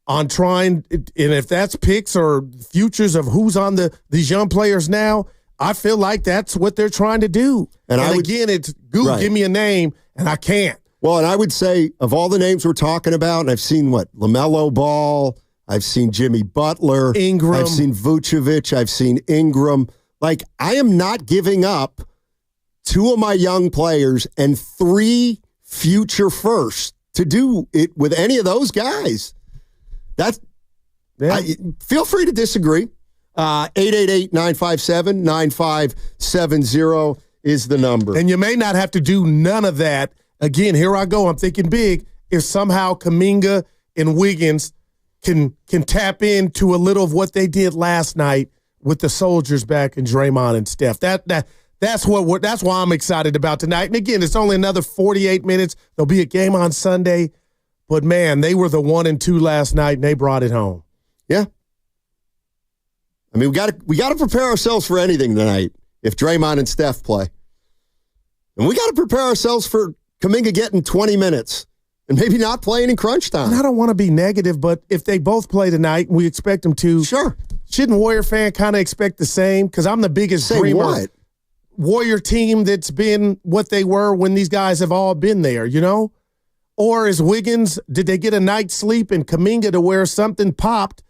[SPEAKER 20] on trying, and if that's picks or futures of who's on these young players now, I feel like that's what they're trying to do. And again, it's give me a name, and I can't.
[SPEAKER 8] Well, and I would say of all the names we're talking about, and I've seen LaMelo Ball, I've seen Jimmy Butler,
[SPEAKER 20] Ingram,
[SPEAKER 8] I've seen Vucevic, I've seen Ingram. Like, I am not giving up 2 of my young players and 3 future firsts to do it with any of those guys. Feel free to disagree. 888-957-9570 is the number.
[SPEAKER 20] And you may not have to do none of that. Again, here I go. I'm thinking big. If somehow Kuminga and Wiggins can tap into a little of what they did last night with the soldiers back and Draymond and Steph. That's why I'm excited about tonight. And again, it's only another 48 minutes. There'll be a game on Sunday. But man, they were the 1 and 2 last night, and they brought it home.
[SPEAKER 8] Yeah. I mean, we got to prepare ourselves for anything tonight if Draymond and Steph play. And we got to prepare ourselves for Kuminga getting 20 minutes and maybe not playing in crunch time.
[SPEAKER 20] And I don't want to be negative, but if they both play tonight and we expect them to,
[SPEAKER 8] sure.
[SPEAKER 20] Shouldn't Warrior fan kind of expect the same? Because I'm the biggest dreamer.
[SPEAKER 8] What?
[SPEAKER 20] Warrior team that's been what they were when these guys have all been there, you know? Or is Wiggins, did they get a night's sleep in Kuminga to where something popped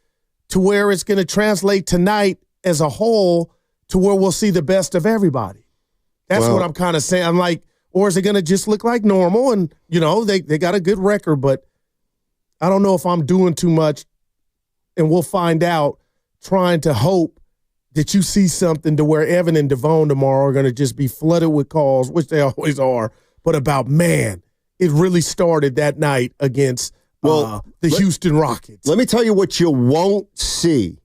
[SPEAKER 20] to where it's going to translate tonight as a whole to where we'll see the best of everybody? That's what I'm kind of saying. I'm like, or is it going to just look like normal? And, you know, they got a good record, but I don't know if I'm doing too much, and we'll find out, trying to hope that you see something to where Evan and Devon tomorrow are going to just be flooded with calls, which they always are, but about, man, it really started that night against the Houston Rockets.
[SPEAKER 8] Let me tell you what you won't see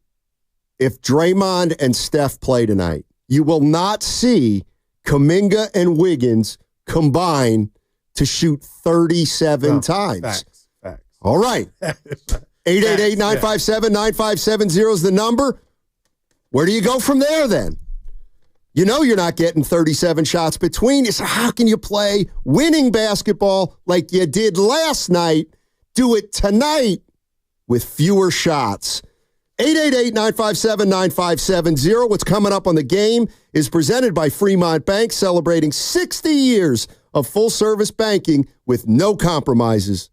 [SPEAKER 8] if Draymond and Steph play tonight. You will not see Kuminga and Wiggins combine to shoot 37 times.
[SPEAKER 20] Facts.
[SPEAKER 8] All right. 888-957-9570 is the number. Where do you go from there then? You know you're not getting 37 shots between you, so how can you play winning basketball like you did last night? Do it tonight with fewer shots. 888-957-9570. What's coming up on the game is presented by Fremont Bank, celebrating 60 years of full-service banking with no compromises.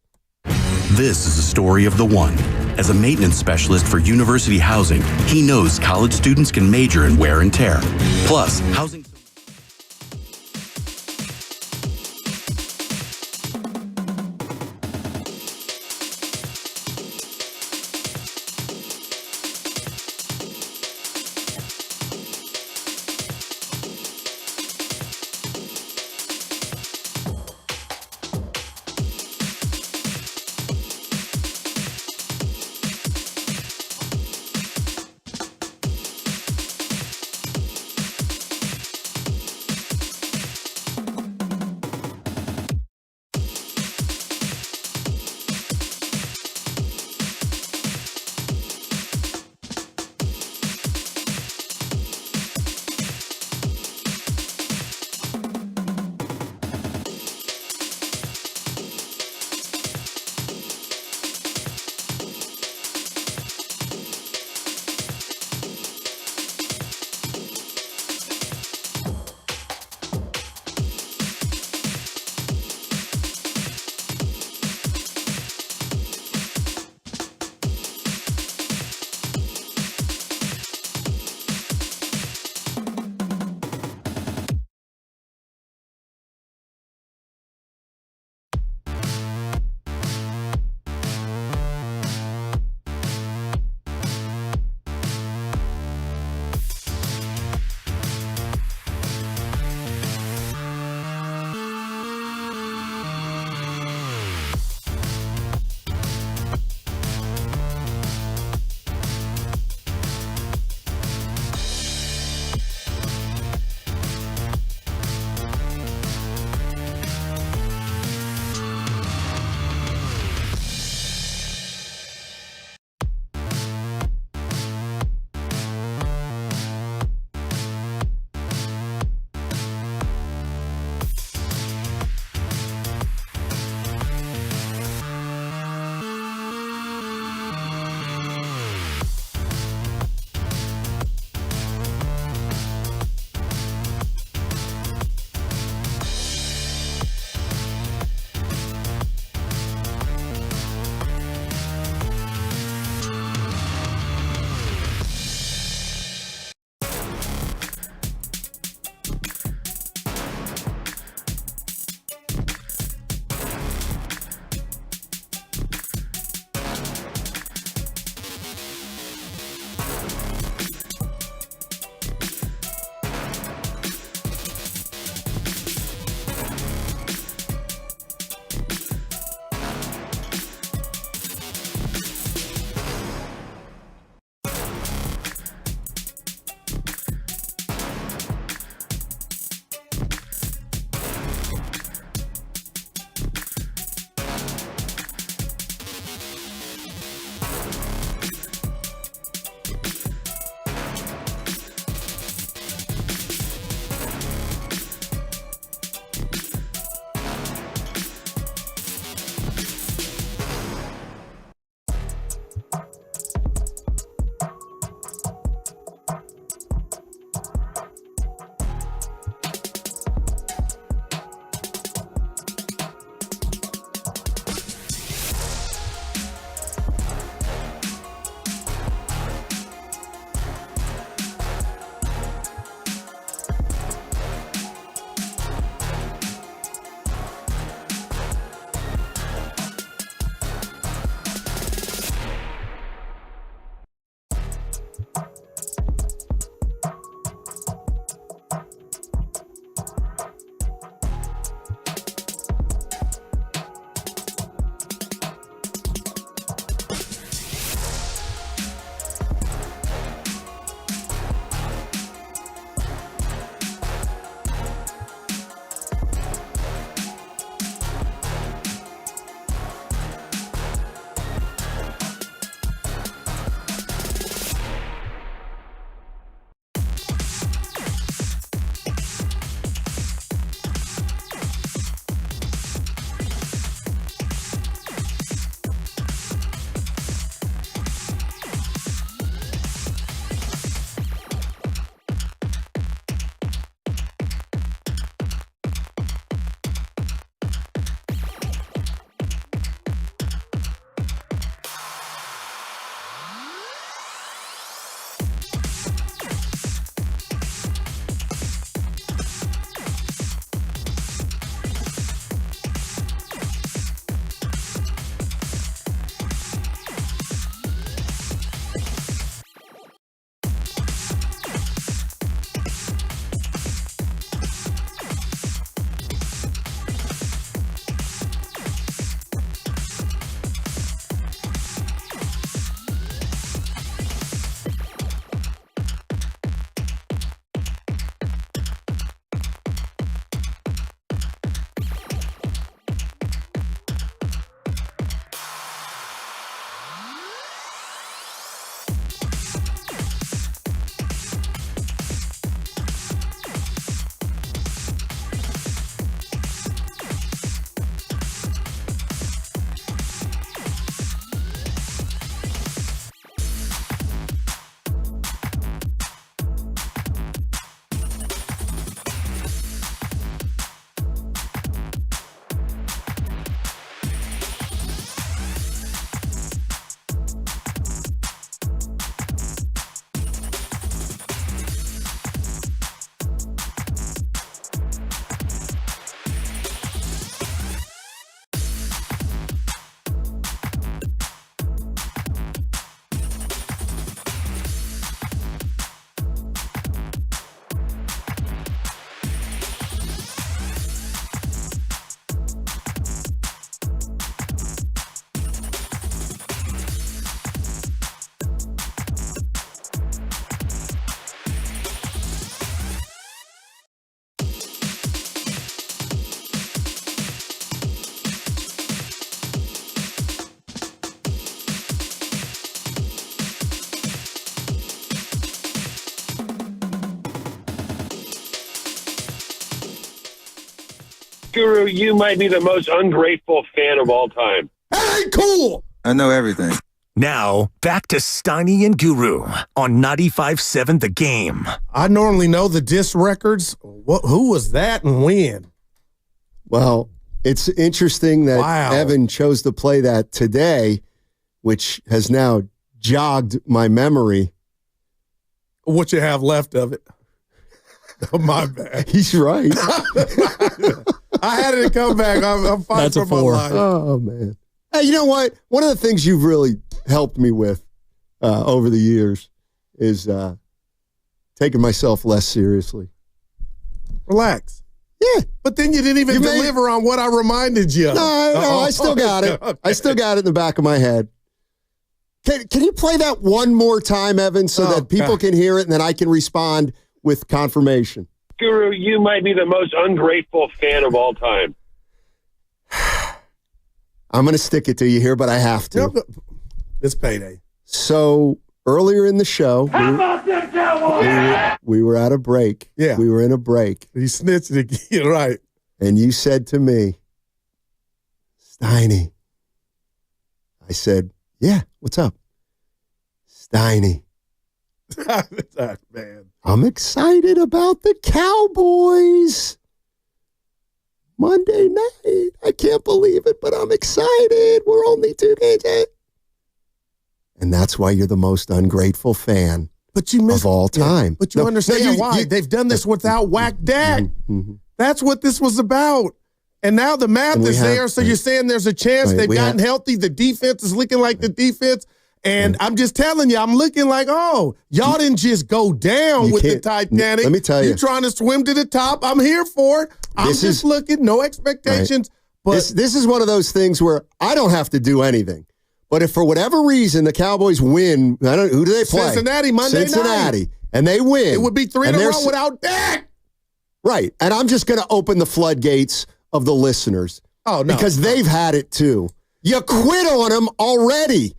[SPEAKER 2] This is the story of the one. As a maintenance specialist for university housing, he knows college students can major in wear and tear. Plus, housing...
[SPEAKER 22] Guru, you might be the most ungrateful fan of all time.
[SPEAKER 20] Hey, cool.
[SPEAKER 6] I know everything.
[SPEAKER 5] Now, back to Steiny and Guru on 95.7 The Game.
[SPEAKER 20] I normally know the disc records. Who was that and when?
[SPEAKER 8] Well, it's interesting that Evan chose to play that today, which has now jogged my memory.
[SPEAKER 20] What you have left of it. Oh, my bad.
[SPEAKER 8] He's right.
[SPEAKER 20] I had it to come back. I'm fighting for my life.
[SPEAKER 8] Oh, man. Hey, you know what? One of the things you've really helped me with over the years is taking myself less seriously.
[SPEAKER 20] Relax.
[SPEAKER 8] Yeah.
[SPEAKER 20] But then you didn't even deliver on what I reminded you of.
[SPEAKER 8] No, I still got it. Okay. I still got it in the back of my head. Can you play that one more time, Evan, so that people can hear it and then I can respond with confirmation?
[SPEAKER 22] Guru, you might be the most ungrateful fan of all time.
[SPEAKER 8] I'm going to stick it to you here, but I have to.
[SPEAKER 20] It's payday.
[SPEAKER 8] So earlier in the show, we were at a break.
[SPEAKER 20] Yeah.
[SPEAKER 8] We were in a break.
[SPEAKER 20] He snitched again, right.
[SPEAKER 8] And you said to me, Steiny. I said, yeah, what's up? Steiny.
[SPEAKER 20] Man.
[SPEAKER 8] I'm excited about the Cowboys. Monday night. I can't believe it, but I'm excited. We're only 2 games in. And that's why you're the most ungrateful fan of all time.
[SPEAKER 20] Yeah, but you understand why. They've done this without Whack Dak.
[SPEAKER 8] Mm-hmm.
[SPEAKER 20] That's what this was about. And now the math is there, so you're saying there's a chance they've gotten healthy. The defense is looking like the defense. And I'm just telling you, I'm looking like, y'all didn't just go down with the Titanic.
[SPEAKER 8] Let me tell you.
[SPEAKER 20] You're trying to swim to the top. I'm here for it. I'm just looking, no expectations.
[SPEAKER 8] Right. But this is one of those things where I don't have to do anything. But if for whatever reason the Cowboys win, who do they play?
[SPEAKER 20] Cincinnati, Monday night.
[SPEAKER 8] And they win.
[SPEAKER 20] It would be 3 in a row without Dak.
[SPEAKER 8] Right. And I'm just going to open the floodgates of the listeners.
[SPEAKER 20] Oh, no.
[SPEAKER 8] Because they've had it too. You quit on them already.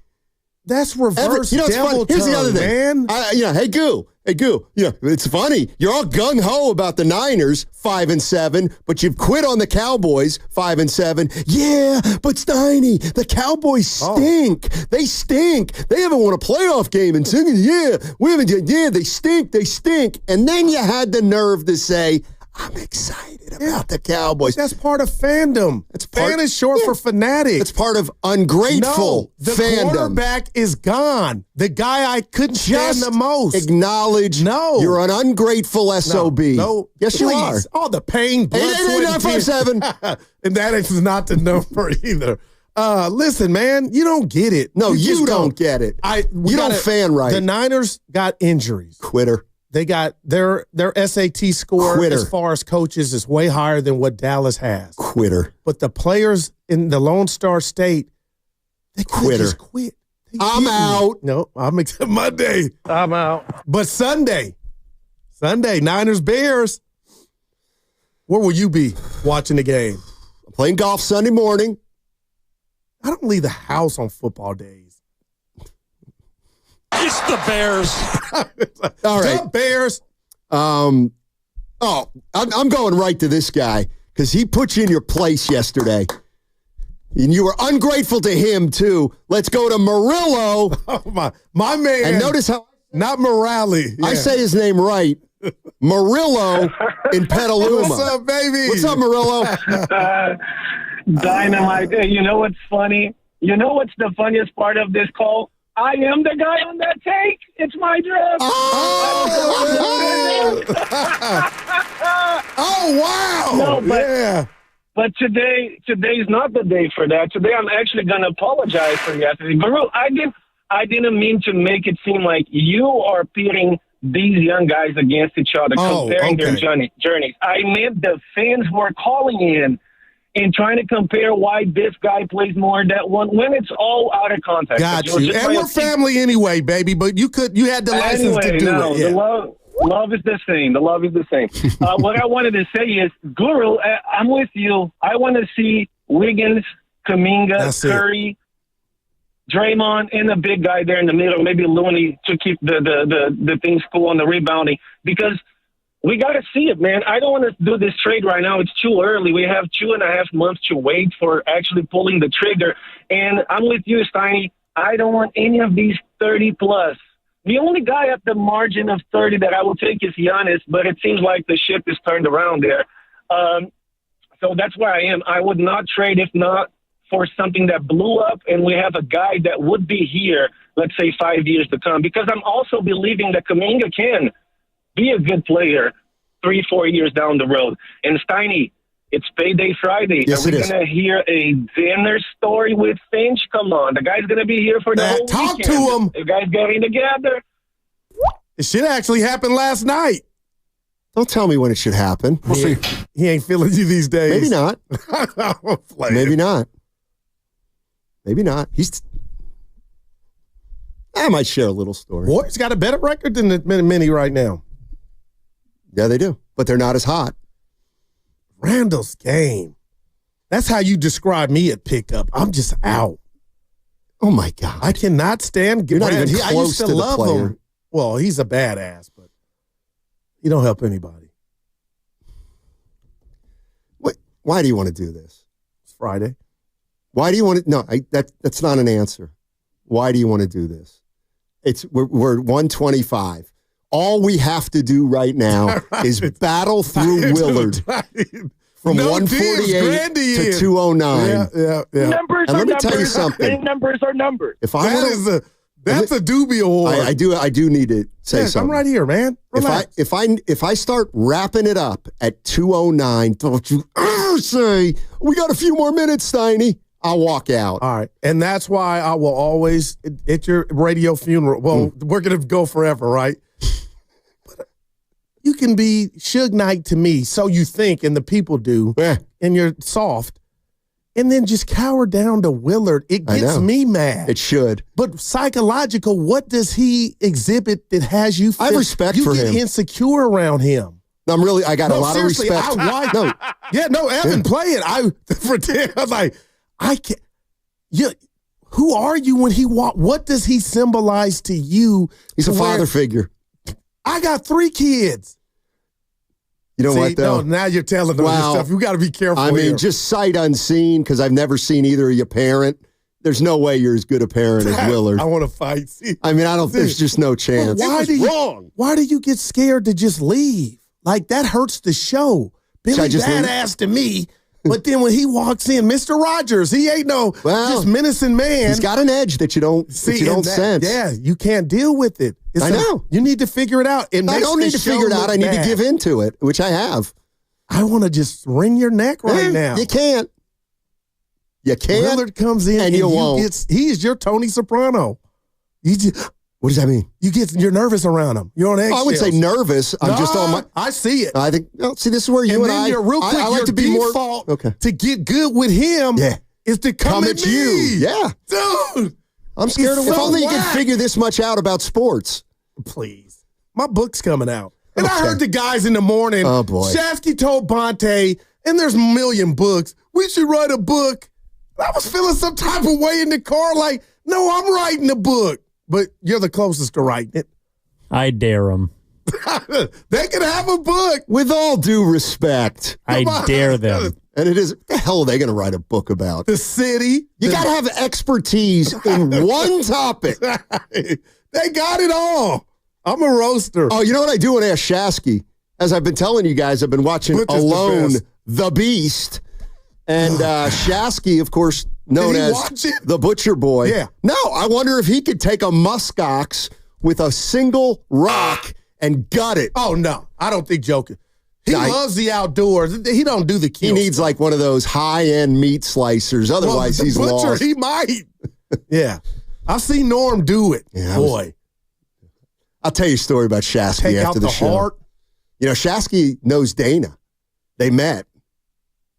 [SPEAKER 20] That's reverse devil
[SPEAKER 8] Here's the other thing.
[SPEAKER 20] man.
[SPEAKER 8] Hey, Goo. It's funny. You're all gung-ho about the Niners, 5-7, but you've quit on the Cowboys, 5-7. Yeah, but Steiny, the Cowboys stink. They stink. They haven't won a playoff game in 6 years. They stink. They stink. And then you had the nerve to say, I'm excited about the Cowboys.
[SPEAKER 20] That's part of fandom. Fan is short for fanatic.
[SPEAKER 8] It's part of ungrateful fandom.
[SPEAKER 20] The quarterback is gone. The guy I couldn't stand the most.
[SPEAKER 8] Acknowledge you're an ungrateful SOB.
[SPEAKER 20] No.
[SPEAKER 8] Yes, you are.
[SPEAKER 20] All the pain, blood,
[SPEAKER 8] 888-957.
[SPEAKER 20] And that is not the number either. Listen, man, you don't get it.
[SPEAKER 8] No, you don't get it. You don't fan right.
[SPEAKER 20] The Niners got injuries.
[SPEAKER 8] Quitter.
[SPEAKER 20] They got their SAT score as far as coaches is way higher than what Dallas has.
[SPEAKER 8] Quitter.
[SPEAKER 20] But the players in the Lone Star State, they could just quit.
[SPEAKER 8] I'm out.
[SPEAKER 20] No, I'm Monday.
[SPEAKER 22] I'm out.
[SPEAKER 20] But Sunday, Niners Bears. Where will you be watching the game?
[SPEAKER 8] I'm playing golf Sunday morning.
[SPEAKER 20] I don't leave the house on football days.
[SPEAKER 1] It's the Bears.
[SPEAKER 8] All right.
[SPEAKER 20] The Bears.
[SPEAKER 8] I'm going right to this guy because he put you in your place yesterday. And you were ungrateful to him, too. Let's go to Murillo.
[SPEAKER 20] Oh, my man.
[SPEAKER 8] And notice how...
[SPEAKER 20] Not Morale. Yeah.
[SPEAKER 8] I say his name right. Murillo in Petaluma.
[SPEAKER 20] What's up, baby?
[SPEAKER 8] What's up, Murillo?
[SPEAKER 17] Dynamite. Hey, you know what's funny? You know what's the funniest part of this call? I am the guy on that take. It's my draft.
[SPEAKER 20] Oh, wow.
[SPEAKER 17] No, but today's not the day for that. Today I'm actually going to apologize for yesterday. Guru, I didn't mean to make it seem like you are pitting these young guys against each other, comparing their journeys. I meant the fans who are calling in and trying to compare why this guy plays more that one when it's all out of context.
[SPEAKER 20] Got you. And we're family anyway, baby, but you had the license to do it. Yeah.
[SPEAKER 17] The love is the same. The love is the same. What I wanted to say is, Guru, I'm with you. I want to see Wiggins, Kuminga, Curry, Draymond, and the big guy there in the middle, maybe Looney to keep the things cool on the rebounding. Because we got to see it, man. I don't want to do this trade right now. It's too early. We have 2.5 months to wait for actually pulling the trigger. And I'm with you, Steiny. I don't want any of these 30-plus. The only guy at the margin of 30 that I will take is Giannis, but it seems like the ship is turned around there. So that's where I am. I would not trade if not for something that blew up and we have a guy that would be here, let's say 5 years to come. Because I'm also believing that Kuminga can be a good player 3-4 years down the road. And Steiny, it's payday Friday.
[SPEAKER 8] Yes,
[SPEAKER 17] Are we going to hear a dinner story with Finch? Come on. The guy's going to be here for the whole
[SPEAKER 20] talk
[SPEAKER 17] weekend.
[SPEAKER 20] to him.
[SPEAKER 17] The guy's getting together.
[SPEAKER 20] It should actually happen last night.
[SPEAKER 8] Don't tell me when it should happen. We'll see.
[SPEAKER 20] He ain't feeling you these days.
[SPEAKER 8] Maybe not. Maybe not. Maybe not. I might share a little story.
[SPEAKER 20] Warriors got a better record than the many right now.
[SPEAKER 8] Yeah, they do. But they're not as hot.
[SPEAKER 20] Randall's game. That's how you describe me at pickup. I'm just out.
[SPEAKER 8] Oh, my God.
[SPEAKER 20] I cannot stand
[SPEAKER 8] You're not even
[SPEAKER 20] I
[SPEAKER 8] close
[SPEAKER 20] used to
[SPEAKER 8] to the
[SPEAKER 20] love
[SPEAKER 8] player.
[SPEAKER 20] him. Well, he's a badass, but he don't help anybody.
[SPEAKER 8] Why do you want to do this?
[SPEAKER 20] It's Friday.
[SPEAKER 8] Why do you want to? No, that's not an answer. Why do you want to do this? We're 125. All we have to do right now is battle through Willard from 148 to 209.
[SPEAKER 20] Yeah.
[SPEAKER 17] Numbers
[SPEAKER 8] And
[SPEAKER 17] are
[SPEAKER 8] let me
[SPEAKER 17] numbers.
[SPEAKER 8] tell you something.
[SPEAKER 17] And numbers are numbers.
[SPEAKER 8] If I want
[SPEAKER 20] That's a Doobie Award.
[SPEAKER 8] I do need to say something.
[SPEAKER 20] I'm right here, man. Relax.
[SPEAKER 8] If I start wrapping it up at 209, don't you ever say we got a few more minutes, Steiny. I'll walk out.
[SPEAKER 20] All right. And that's why I will always, at your radio funeral, well, we're going to go forever, right? But you can be Suge Knight to me, so you think, and the people do, and you're soft, and then just cower down to Willard. It gets me mad.
[SPEAKER 8] It should.
[SPEAKER 20] But psychological, what does he exhibit that has you feel?
[SPEAKER 8] I have respect for him.
[SPEAKER 20] You get insecure around him.
[SPEAKER 8] I got a lot of
[SPEAKER 20] seriously,
[SPEAKER 8] respect.
[SPEAKER 20] Evan, play it. I was like, I can't. Who are you when he walk? What does he symbolize to you?
[SPEAKER 8] He's a father figure.
[SPEAKER 20] I got 3 kids.
[SPEAKER 8] You know what, though?
[SPEAKER 20] No, now you're telling them this stuff. You got to be careful.
[SPEAKER 8] I mean,
[SPEAKER 20] here.
[SPEAKER 8] just sight unseen, because I've never seen either of you parent. There's no way you're as good a parent as Willard.
[SPEAKER 20] I want to fight.
[SPEAKER 8] I mean, there's just no chance.
[SPEAKER 20] Why do you get scared to just leave? Like, that hurts the show. Billy badass to me. But then when he walks in, Mr. Rogers, he ain't just menacing man.
[SPEAKER 8] He's got an edge that you don't sense.
[SPEAKER 20] Yeah, you can't deal with it.
[SPEAKER 8] I know.
[SPEAKER 20] You need to figure it out.
[SPEAKER 8] I don't need to figure it out. I need to give into it, which I have.
[SPEAKER 20] I want to just wring your neck right now.
[SPEAKER 8] You can't. You can't.
[SPEAKER 20] Willard comes in
[SPEAKER 8] and you won't.
[SPEAKER 20] He is your Tony Soprano.
[SPEAKER 8] What does that mean?
[SPEAKER 20] You're nervous around him. You're on eggshells.
[SPEAKER 8] I wouldn't say nervous. I'm just on my.
[SPEAKER 20] I see it.
[SPEAKER 8] I think. See, this is where you and I.
[SPEAKER 20] Real quick,
[SPEAKER 8] I like to be more. Okay.
[SPEAKER 20] To get good with him. Is to come at me.
[SPEAKER 8] You. Yeah,
[SPEAKER 20] dude.
[SPEAKER 8] I'm scared of. If only you could figure this much out about sports.
[SPEAKER 20] Please, my book's coming out, and I heard the guys in the morning.
[SPEAKER 8] Oh boy,
[SPEAKER 20] Shafsky told Bonte, and there's a million books. We should write a book. I was feeling some type of way in the car, like, no, I'm writing a book. But you're the closest to writing it.
[SPEAKER 13] I dare them.
[SPEAKER 20] They can have a book.
[SPEAKER 8] With all due respect.
[SPEAKER 13] I dare them.
[SPEAKER 8] And it is, what the hell are they going to write a book about?
[SPEAKER 20] The city.
[SPEAKER 8] You got to have expertise in one topic.
[SPEAKER 20] They got it all. I'm a roaster.
[SPEAKER 8] Oh, you know what I do want to ask Shasky? As I've been telling you guys, I've been watching Alone, the Beast. And Shasky, of course, known as the Butcher Boy.
[SPEAKER 20] Yeah.
[SPEAKER 8] No, I wonder if he could take a muskox with a single rock and gut it.
[SPEAKER 20] Oh, no. I don't think joking. He loves the outdoors. He don't do the kills.
[SPEAKER 8] He needs like one of those high-end meat slicers. Otherwise, he's
[SPEAKER 20] Butcher,
[SPEAKER 8] lost.
[SPEAKER 20] He might. Yeah. I've seen Norm do it.
[SPEAKER 8] Yeah,
[SPEAKER 20] boy.
[SPEAKER 8] I'll tell you a story about Shasky
[SPEAKER 20] Take
[SPEAKER 8] after
[SPEAKER 20] out
[SPEAKER 8] the show.
[SPEAKER 20] Heart.
[SPEAKER 8] You know, Shasky knows Dana. They met.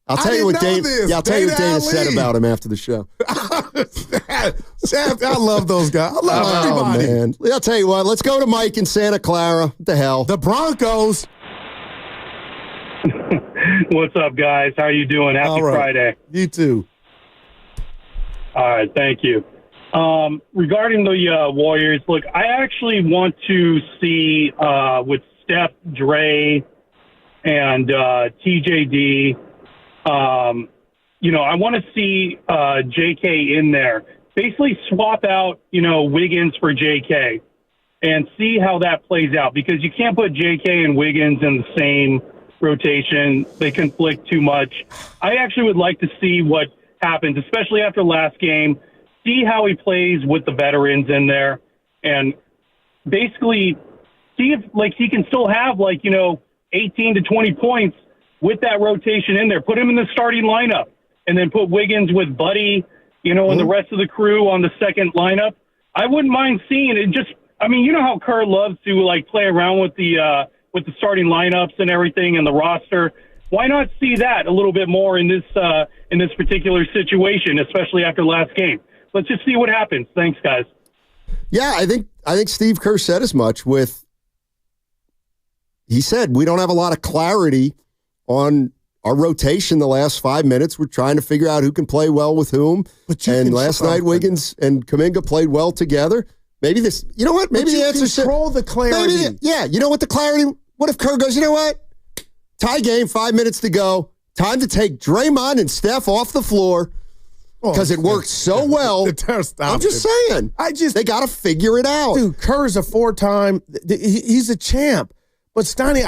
[SPEAKER 8] I'll tell you what Dana. Yeah, I'll tell you what Dana said about him after the show.
[SPEAKER 20] I love those guys. I love everybody.
[SPEAKER 8] Man. I'll tell you what. Let's go to Mike in Santa Clara. What the hell?
[SPEAKER 20] The Broncos.
[SPEAKER 7] What's up, guys? How are you doing? Happy Friday.
[SPEAKER 20] You too.
[SPEAKER 7] All right, thank you. Regarding the Warriors, look, I actually want to see with Steph, Dre, and TJD. I want to see JK in there. Basically swap out, Wiggins for JK and see how that plays out, because you can't put JK and Wiggins in the same rotation. They conflict too much. I actually would like to see what happens, especially after last game, see how he plays with the veterans in there, and basically see if he can still have 18 to 20 points with that rotation in there. Put him in the starting lineup and then put Wiggins with Buddy, and the rest of the crew on the second lineup. I wouldn't mind seeing it. Just, how Kerr loves to play around with the starting lineups and everything and the roster. Why not see that a little bit more in this particular situation, especially after last game? Let's just see what happens. Thanks, guys.
[SPEAKER 8] Yeah, I think Steve Kerr said as much. He said we don't have a lot of clarity on our rotation the last 5 minutes. We're trying to figure out who can play well with whom. And last night, Wiggins and Kuminga played well together. Maybe this, you know what? Maybe the answer is
[SPEAKER 20] control the clarity.
[SPEAKER 8] You know what the clarity? What if Kerr goes, you know what? Tie game, 5 minutes to go. Time to take Draymond and Steph off the floor because it worked so well. I'm just saying. They got to figure it out.
[SPEAKER 20] Dude, Kerr's a 4-time. He's a champ. But Steiny,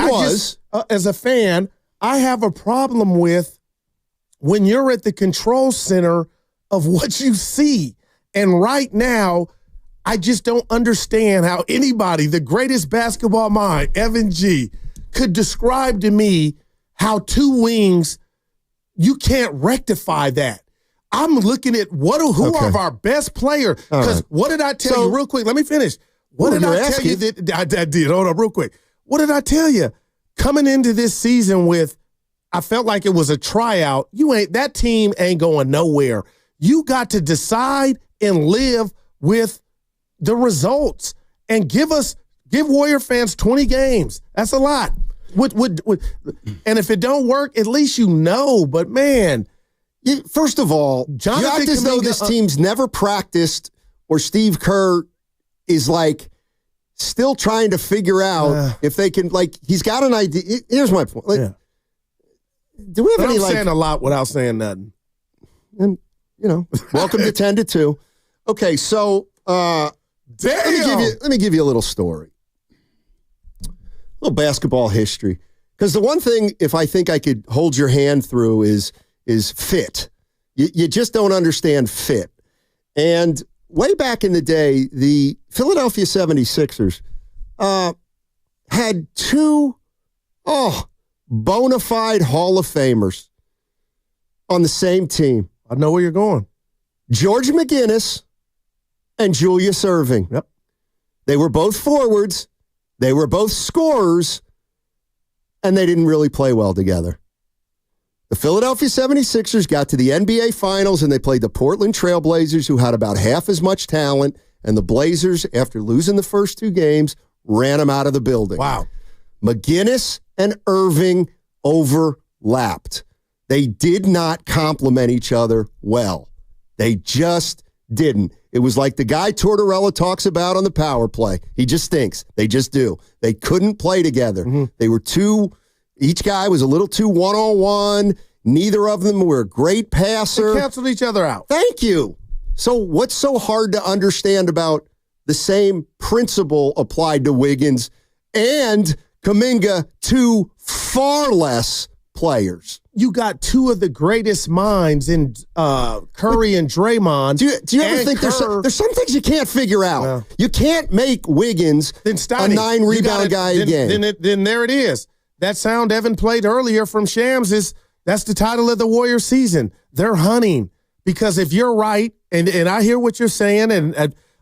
[SPEAKER 20] as a fan, I have a problem with when you're at the control center of what you see. And right now, I just don't understand how anybody, the greatest basketball mind, Evan G., could describe to me how two wings, you can't rectify that. I'm looking at who are our best players. Because what did I tell you real quick? Let me finish. What did I tell you that I did? Hold on real quick. What did I tell you? Coming into this season I felt like it was a tryout. That team ain't going nowhere. You got to decide and live with the results and give Warrior fans 20 games. That's a lot. And if it don't work, at least But man,
[SPEAKER 8] first of all, you act as though this team's never practiced, or Steve Kerr is still trying to figure out if they can, he's got an idea. Here's my point. Do we have any,
[SPEAKER 20] I'm saying a lot without saying nothing.
[SPEAKER 8] And, welcome to 10 to 2. Okay, so let me give you a little story. A little basketball history. Because the one thing, if I think I could hold your hand through, is fit. You just don't understand fit. And way back in the day, the Philadelphia 76ers had two bona fide Hall of Famers on the same team.
[SPEAKER 20] I know where you're going.
[SPEAKER 8] George McGinnis and Julius Erving.
[SPEAKER 20] Yep.
[SPEAKER 8] They were both forwards. They were both scorers, and they didn't really play well together. The Philadelphia 76ers got to the NBA Finals, and they played the Portland Trail Blazers, who had about half as much talent, and the Blazers, after losing the first two games, ran them out of the building.
[SPEAKER 20] Wow.
[SPEAKER 8] McGinnis and Erving overlapped. They did not complement each other well. They just didn't. It was like the guy Tortorella talks about on the power play. He just stinks. They just do. They couldn't play together. Mm-hmm. They were each guy was a little too one-on-one. Neither of them were a great passer.
[SPEAKER 20] They canceled each other out.
[SPEAKER 8] Thank you. So what's so hard to understand about the same principle applied to Wiggins and Kuminga, two far less players?
[SPEAKER 20] You got two of the greatest minds in Curry and Draymond.
[SPEAKER 8] Do you ever think there's some things you can't figure out? Yeah. You can't make Wiggins a 9-rebound guy again.
[SPEAKER 20] Then there it is. That sound Evan played earlier from Shams that's the title of the Warrior season. They're hunting. Because if you're right, and I hear what you're saying, and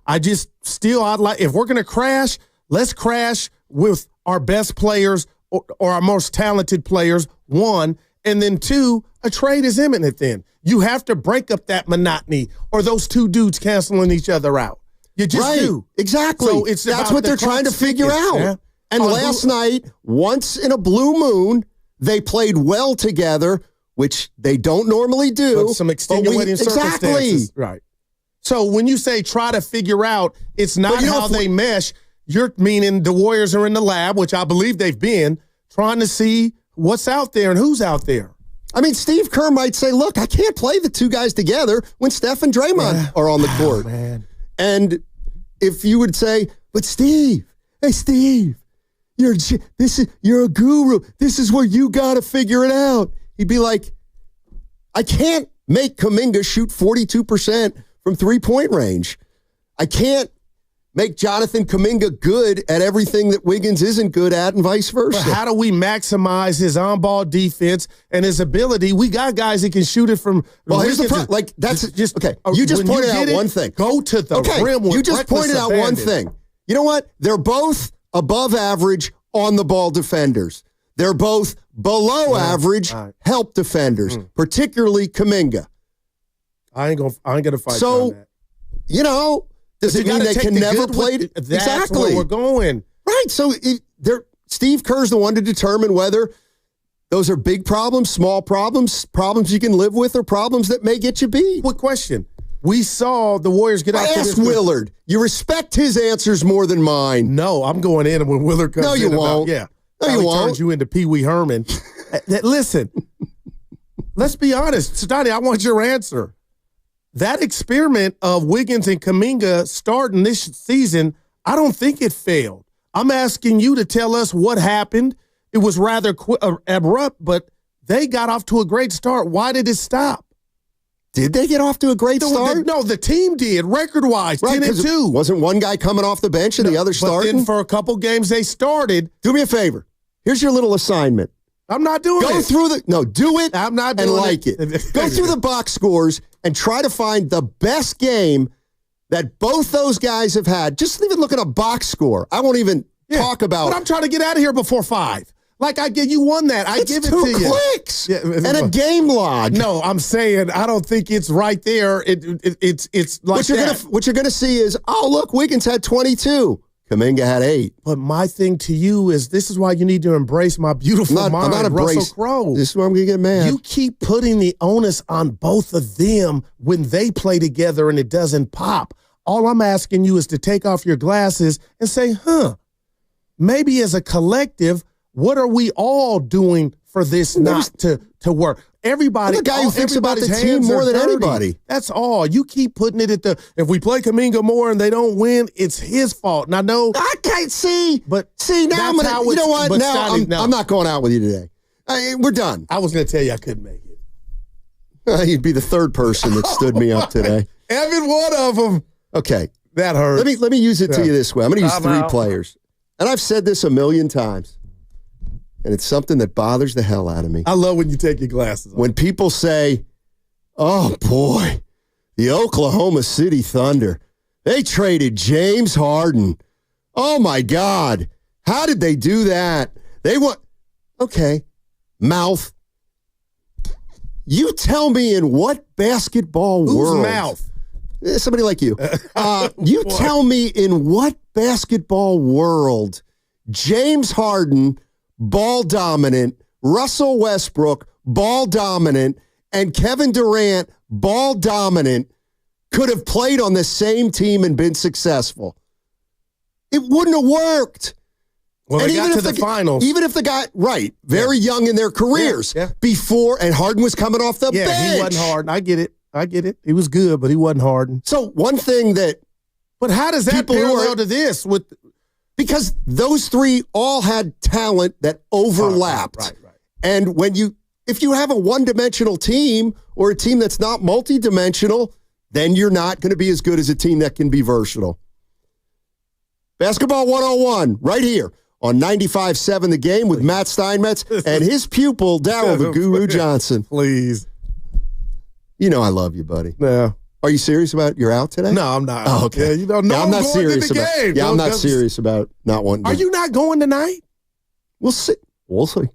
[SPEAKER 20] I'd like, if we're going to crash, let's crash with our best players or our most talented players, one. And then two, a trade is imminent then. You have to break up that monotony or those two dudes canceling each other out. You just do.
[SPEAKER 8] Exactly. So that's what they're trying to figure out. Yeah. And last night, once in a blue moon, they played well together, which they don't normally do.
[SPEAKER 20] But some extenuating circumstances.
[SPEAKER 8] Exactly.
[SPEAKER 20] Right. So when you say try to figure out, it's not how they mesh. You're meaning the Warriors are in the lab, which I believe they've been, trying to see what's out there and who's out there.
[SPEAKER 8] I mean, Steve Kerr might say, look, I can't play the two guys together when Steph and Draymond are on the court.
[SPEAKER 20] Man.
[SPEAKER 8] And if you would say, but Steve, hey, Steve, you're a guru. This is where you got to figure it out. He'd be like, I can't make Kuminga shoot 42% from three-point range. I can't make Jonathan Kuminga good at everything that Wiggins isn't good at and vice versa.
[SPEAKER 20] But how do we maximize his on-ball defense and his ability? We got guys that can shoot it from.
[SPEAKER 8] Well, here's the problem. Like, that's just okay. You just pointed out one thing.
[SPEAKER 20] Go to the rim with
[SPEAKER 8] you just pointed out one thing. You know what? They're both above average on the ball defenders. They're both below average help defenders, particularly Kuminga.
[SPEAKER 20] I ain't gonna fight
[SPEAKER 8] so,
[SPEAKER 20] on that.
[SPEAKER 8] You know, does it mean they can never play?
[SPEAKER 20] That's
[SPEAKER 8] exactly
[SPEAKER 20] where we're going.
[SPEAKER 8] Right. So Steve Kerr's the one to determine whether those are big problems, small problems, problems you can live with, or problems that may get you beat.
[SPEAKER 20] What question? We saw the Warriors get out.
[SPEAKER 8] Ask Willard. You respect his answers more than mine.
[SPEAKER 20] No, I'm going in when Willard comes in.
[SPEAKER 8] No, you won't.
[SPEAKER 20] No, you won't. Turns you into Pee Wee Herman. Listen, let's be honest. Stoney, I want your answer. That experiment of Wiggins and Kuminga starting this season, I don't think it failed. I'm asking you to tell us what happened. It was rather abrupt, but they got off to a great start. Why did it stop?
[SPEAKER 8] Did they get off to a great start?
[SPEAKER 20] No, the team did, record-wise, 10-2.
[SPEAKER 8] Wasn't one guy coming off the bench and the other starting?
[SPEAKER 20] But then for a couple games they started.
[SPEAKER 8] Do me a favor. Here's your little assignment.
[SPEAKER 20] I'm not doing it.
[SPEAKER 8] Go through do it.
[SPEAKER 20] I'm not doing
[SPEAKER 8] it. Go through the box scores and try to find the best game that both those guys have had. Just even look at a box score. I won't even talk about.
[SPEAKER 20] But I'm trying to get out of here before 5. Like you won that. I give it to you.
[SPEAKER 8] 2 clicks and a game log.
[SPEAKER 20] No, I'm saying I don't think it's right there. It's like
[SPEAKER 8] what you're gonna see is, oh look, Wiggins had 22. Kuminga had 8.
[SPEAKER 20] But my thing to you is, this is why you need to embrace my beautiful mind,
[SPEAKER 8] I'm not
[SPEAKER 20] Russell Crowe.
[SPEAKER 8] This is why I'm going to get mad.
[SPEAKER 20] You keep putting the onus on both of them when they play together and it doesn't pop. All I'm asking you is to take off your glasses and say, maybe as a collective, what are we all doing for this not to work? Everybody,
[SPEAKER 8] the guy who thinks about the team more than anybody.
[SPEAKER 20] That's all. You keep putting it at if we play Kuminga more and they don't win, it's his fault. And I know
[SPEAKER 8] I can't see. But now I'm gonna. You know what? Now I'm not going out with you today. We're done.
[SPEAKER 20] I was going to tell you I couldn't make it.
[SPEAKER 8] You'd be the third person that stood me up today.
[SPEAKER 20] Evan, one of them.
[SPEAKER 8] Okay,
[SPEAKER 20] that hurt.
[SPEAKER 8] Let me use it to you this way. I'm going to use 3 players, and I've said this 1,000,000 times. And it's something that bothers the hell out of me.
[SPEAKER 20] I love when you take your glasses off.
[SPEAKER 8] When people say, oh, boy, the Oklahoma City Thunder, they traded James Harden. Oh, my God. How did they do that? Okay, mouth. You tell me in what basketball world.
[SPEAKER 20] Whose mouth?
[SPEAKER 8] Somebody like you. You tell me in what basketball world James Harden, ball dominant, Russell Westbrook, ball dominant, and Kevin Durant, ball dominant, could have played on the same team and been successful. It wouldn't have worked.
[SPEAKER 20] Well,
[SPEAKER 8] and
[SPEAKER 20] they got to the finals.
[SPEAKER 8] Even if the guy, very young in their careers, before, and Harden was coming off the bench.
[SPEAKER 20] Yeah, he wasn't Harden. I get it. He was good, but he wasn't Harden.
[SPEAKER 8] So one thing that...
[SPEAKER 20] But how does that parallel to this with...
[SPEAKER 8] Because those 3 all had talent that overlapped.
[SPEAKER 20] Right.
[SPEAKER 8] And if you have a one-dimensional team or a team that's not multi-dimensional, then you're not going to be as good as a team that can be versatile. Basketball 101, right here on 95.7 The Game with Matt Steinmetz and his pupil, Darryl the Guru Johnson.
[SPEAKER 20] Please.
[SPEAKER 8] You know I love you, buddy.
[SPEAKER 20] Yeah.
[SPEAKER 8] Are you serious about you're out today?
[SPEAKER 20] No, I'm not.
[SPEAKER 8] Oh, okay.
[SPEAKER 20] Yeah, I'm not serious
[SPEAKER 8] about
[SPEAKER 20] game.
[SPEAKER 8] Yeah, I'm not serious about not wanting to.
[SPEAKER 20] Are you not going tonight?
[SPEAKER 8] We'll see. We'll see.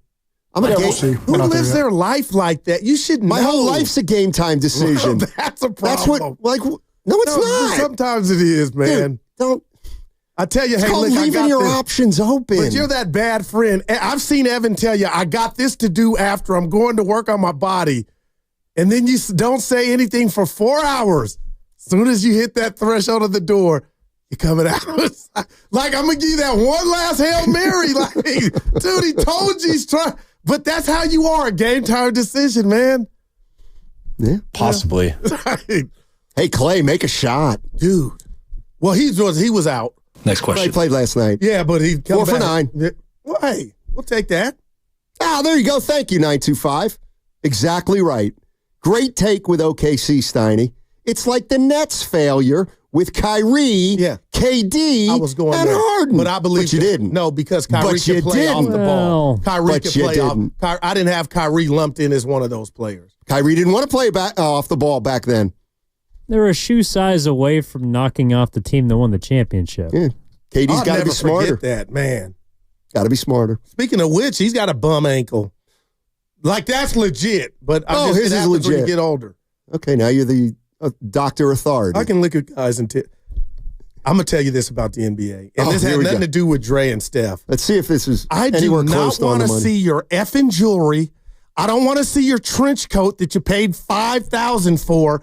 [SPEAKER 8] I'm a game.
[SPEAKER 20] Who lives their life like that? You should know.
[SPEAKER 8] My whole life's a game time decision.
[SPEAKER 20] Well, that's a problem.
[SPEAKER 8] That's what, no, it's not.
[SPEAKER 20] Sometimes it is, man.
[SPEAKER 8] Dude, don't.
[SPEAKER 20] I tell you,
[SPEAKER 8] it's
[SPEAKER 20] hey,
[SPEAKER 8] called
[SPEAKER 20] look,
[SPEAKER 8] leaving your options open.
[SPEAKER 20] But you're that bad friend. I've seen Evan tell you, I got this to do after I'm going to work on my body. And then you don't say anything for 4 hours. As soon as you hit that threshold of the door, you're coming out. Like, I'm going to give you that one last Hail Mary. Like, dude, he told you he's trying. But that's how you are, a game-time decision, man.
[SPEAKER 8] Yeah.
[SPEAKER 9] Possibly.
[SPEAKER 8] Hey, Clay, make a shot.
[SPEAKER 20] Dude. Well, he was out.
[SPEAKER 9] Next question.
[SPEAKER 8] Clay played last night.
[SPEAKER 20] Yeah, but he come
[SPEAKER 8] 4 for
[SPEAKER 20] back.
[SPEAKER 8] 9.
[SPEAKER 20] Well, hey, we'll take that.
[SPEAKER 8] Ah, there you go. Thank you, 925. Exactly right. Great take with OKC, Steiny. It's like the Nets' failure with Kyrie, KD,
[SPEAKER 20] I was going
[SPEAKER 8] and
[SPEAKER 20] there.
[SPEAKER 8] Harden.
[SPEAKER 20] But I believe
[SPEAKER 8] But you didn't.
[SPEAKER 20] No, because Kyrie
[SPEAKER 8] But you
[SPEAKER 20] can play off
[SPEAKER 8] didn't.
[SPEAKER 20] the ball. Kyrie
[SPEAKER 8] But
[SPEAKER 20] can
[SPEAKER 8] you
[SPEAKER 20] play
[SPEAKER 8] didn't.
[SPEAKER 20] off. I didn't have Kyrie lumped in as one of those players.
[SPEAKER 8] Kyrie didn't want to play back off the ball back then.
[SPEAKER 13] They were a shoe size away from knocking off the team that won the championship.
[SPEAKER 8] Yeah. KD's got to be smarter.
[SPEAKER 20] Forget that, man.
[SPEAKER 8] Got to be smarter.
[SPEAKER 20] Speaking of which, he's got a bum ankle. Like, that's legit. But
[SPEAKER 8] his
[SPEAKER 20] it
[SPEAKER 8] is
[SPEAKER 20] happens
[SPEAKER 8] legit.
[SPEAKER 20] when you get older.
[SPEAKER 8] Okay, now you're the doctor authority.
[SPEAKER 20] I can look at guys and I'm going to tell you this about the NBA. And this
[SPEAKER 8] here
[SPEAKER 20] had
[SPEAKER 8] we
[SPEAKER 20] nothing
[SPEAKER 8] go.
[SPEAKER 20] to do with Dre and Steph.
[SPEAKER 8] Let's see if this is
[SPEAKER 20] I
[SPEAKER 8] anywhere
[SPEAKER 20] do
[SPEAKER 8] close
[SPEAKER 20] not
[SPEAKER 8] to on
[SPEAKER 20] want
[SPEAKER 8] the
[SPEAKER 20] to
[SPEAKER 8] money.
[SPEAKER 20] see your effing jewelry. I don't want to see your trench coat that you paid $5,000 for.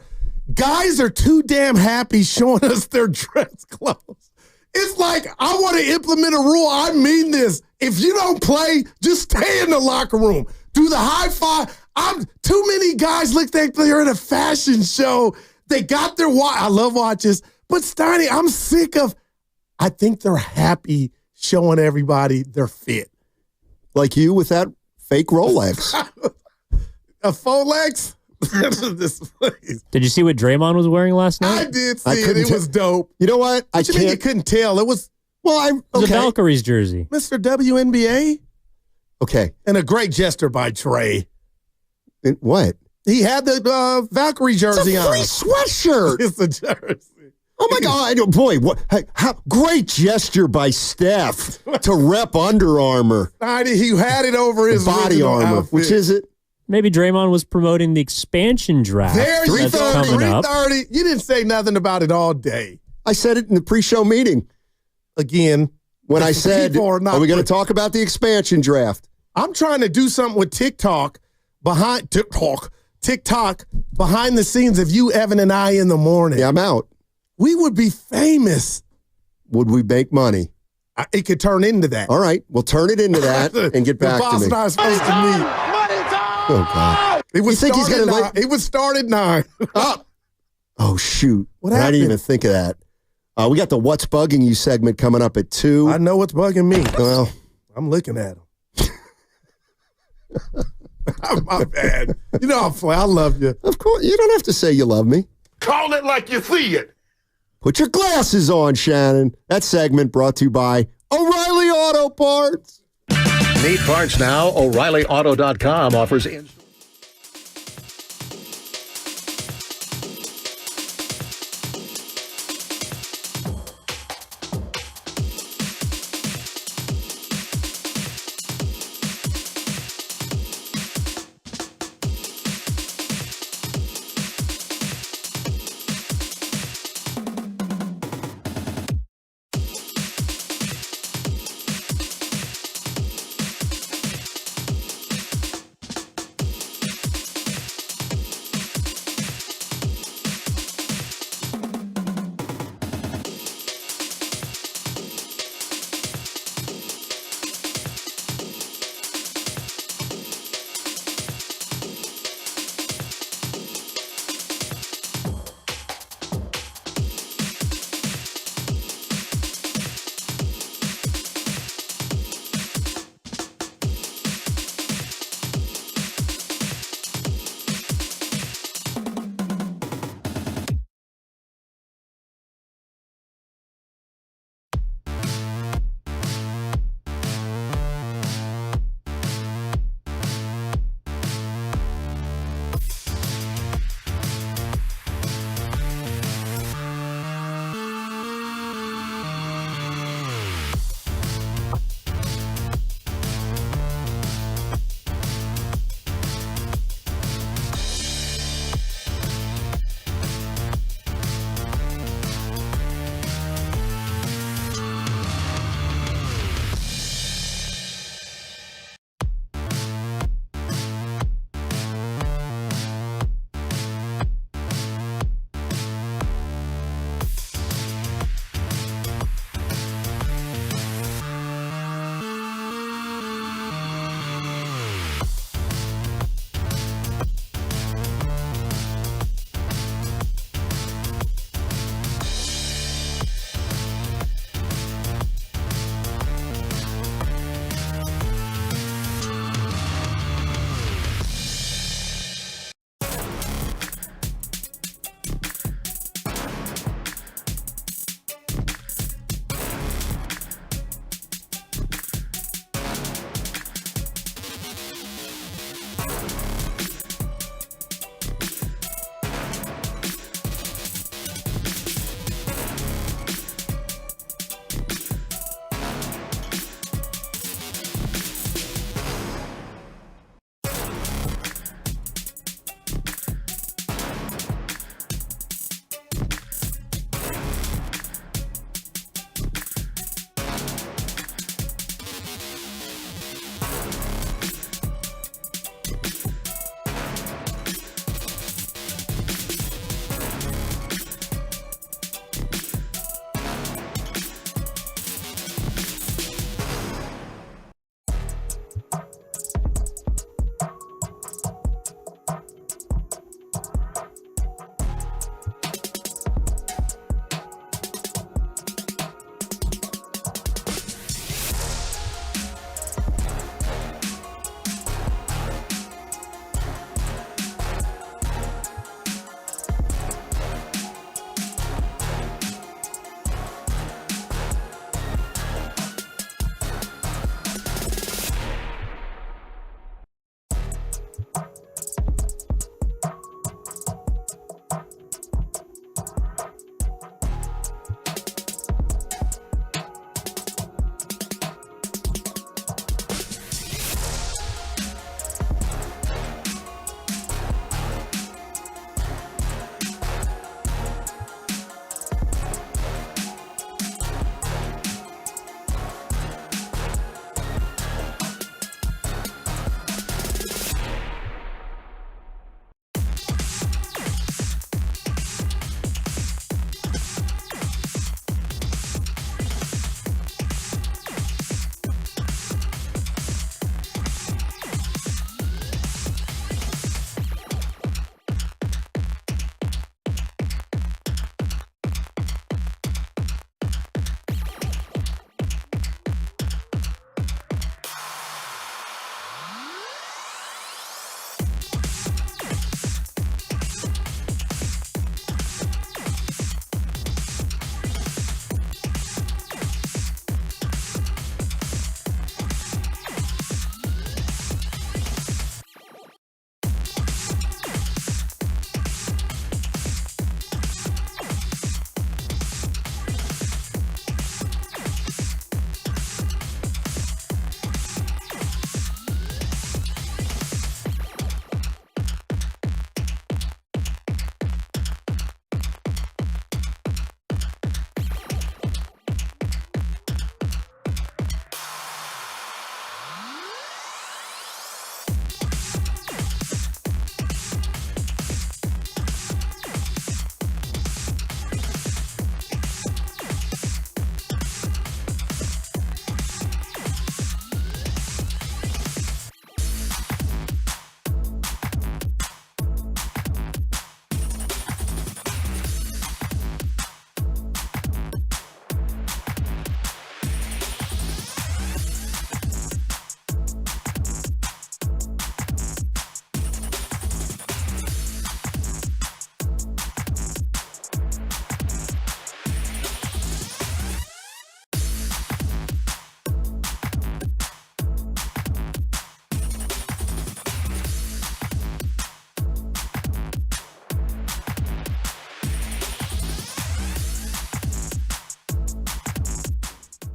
[SPEAKER 20] Guys are too damn happy showing us their dress clothes. It's like, I want to implement a rule. I mean this. If you don't play, just stay in the locker room. Do the high five. Too many guys look like they're in a fashion show. They got their watch. I love watches. But Steiny, I'm sick of, I think they're happy showing everybody they're fit.
[SPEAKER 8] Like you with that fake Rolex.
[SPEAKER 20] A Folex?
[SPEAKER 13] Did you see what Draymond was wearing last night?
[SPEAKER 20] I did see it. It was dope.
[SPEAKER 8] You know what?
[SPEAKER 20] What you mean you couldn't tell? It was,
[SPEAKER 13] It was a Valkyries jersey.
[SPEAKER 20] Mr. WNBA.
[SPEAKER 8] Okay.
[SPEAKER 20] And a great gesture by Trey.
[SPEAKER 8] What?
[SPEAKER 20] He had the Valkyrie jersey
[SPEAKER 8] It's a free sweatshirt.
[SPEAKER 20] It's a jersey.
[SPEAKER 8] Oh, my God. Boy, great gesture by Steph to rep Under Armour.
[SPEAKER 20] He had it over his
[SPEAKER 8] body
[SPEAKER 20] original
[SPEAKER 8] armor.
[SPEAKER 20] outfit.
[SPEAKER 8] Which is it?
[SPEAKER 13] Maybe Draymond was promoting the expansion draft.
[SPEAKER 20] There you
[SPEAKER 13] that's
[SPEAKER 20] go.
[SPEAKER 13] coming up.
[SPEAKER 20] 3:30. You didn't say nothing about it all day.
[SPEAKER 8] I said it in the pre-show meeting.
[SPEAKER 20] Again.
[SPEAKER 8] When I said, are we going to talk about the expansion draft?
[SPEAKER 20] I'm trying to do something with TikTok behind the scenes of you, Evan, and I in the morning.
[SPEAKER 8] Yeah, I'm out.
[SPEAKER 20] We would be famous.
[SPEAKER 8] Would we make money?
[SPEAKER 20] It could turn into that.
[SPEAKER 8] All right, we'll turn it into that and get back
[SPEAKER 20] the boss
[SPEAKER 8] to me.
[SPEAKER 20] and I are supposed to meet.
[SPEAKER 8] Oh, God.
[SPEAKER 20] It would
[SPEAKER 8] think he's gonna
[SPEAKER 20] It would start at 9.
[SPEAKER 8] Oh, shoot.
[SPEAKER 20] What
[SPEAKER 8] I didn't
[SPEAKER 20] happened?
[SPEAKER 8] even think of that. We got the What's Bugging You segment coming up at 2.
[SPEAKER 20] I know what's bugging me.
[SPEAKER 8] Well,
[SPEAKER 20] I'm looking at him. My bad. You know, I love you.
[SPEAKER 8] Of course. You don't have to say you love me.
[SPEAKER 5] Call it like you see it.
[SPEAKER 8] Put your glasses on, Shannon. That segment brought to you by O'Reilly Auto Parts.
[SPEAKER 1] Need parts now? O'ReillyAuto.com offers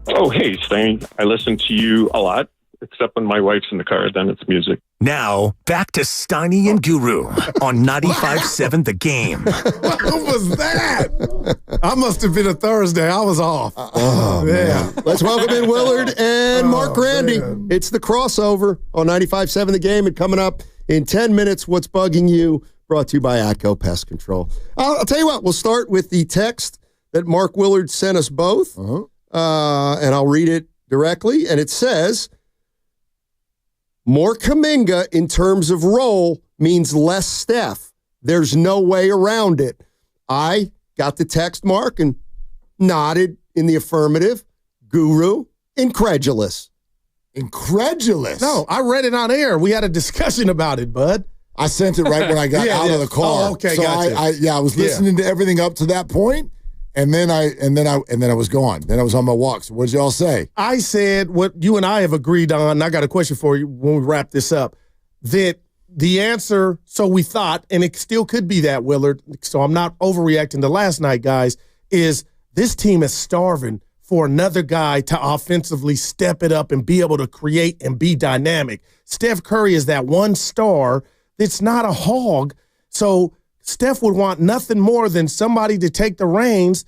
[SPEAKER 9] Oh, hey, Stain. I listen to you a lot, except when my wife's in the car, then it's music.
[SPEAKER 5] Now, back to Steiny and Guru on 95.7 The Game.
[SPEAKER 20] What was that? I must have been a Thursday. I was off.
[SPEAKER 8] Man. Let's welcome in Willard and Mark Randy. Man. It's the crossover on 95.7 The Game. And coming up in 10 minutes, What's Bugging You? Brought to you by ATCO Pest Control. I'll tell you what, we'll start with the text that Mark Willard sent us both. And I'll read it directly. And it says, more Kuminga in terms of role means less Steph. There's no way around it. I got the text, Mark, and nodded in the affirmative. Guru, incredulous.
[SPEAKER 19] Incredulous?
[SPEAKER 20] No, I read it on air. We had a discussion about it, bud.
[SPEAKER 19] I sent it right when I got out of the car.
[SPEAKER 20] Oh, okay,
[SPEAKER 19] so
[SPEAKER 20] gotcha.
[SPEAKER 19] I was listening to everything up to that point, and then I was gone. Then I was on my walk. So what did y'all say?
[SPEAKER 20] I said what you and I have agreed on, and I got a question for you when we wrap this up, that the answer, so we thought, and it still could be that, Willard, so I'm not overreacting to last night, guys, is this team is starving for another guy to offensively step it up and be able to create and be dynamic. Steph Curry is that one star that's not a hog, so Steph would want nothing more than somebody to take the reins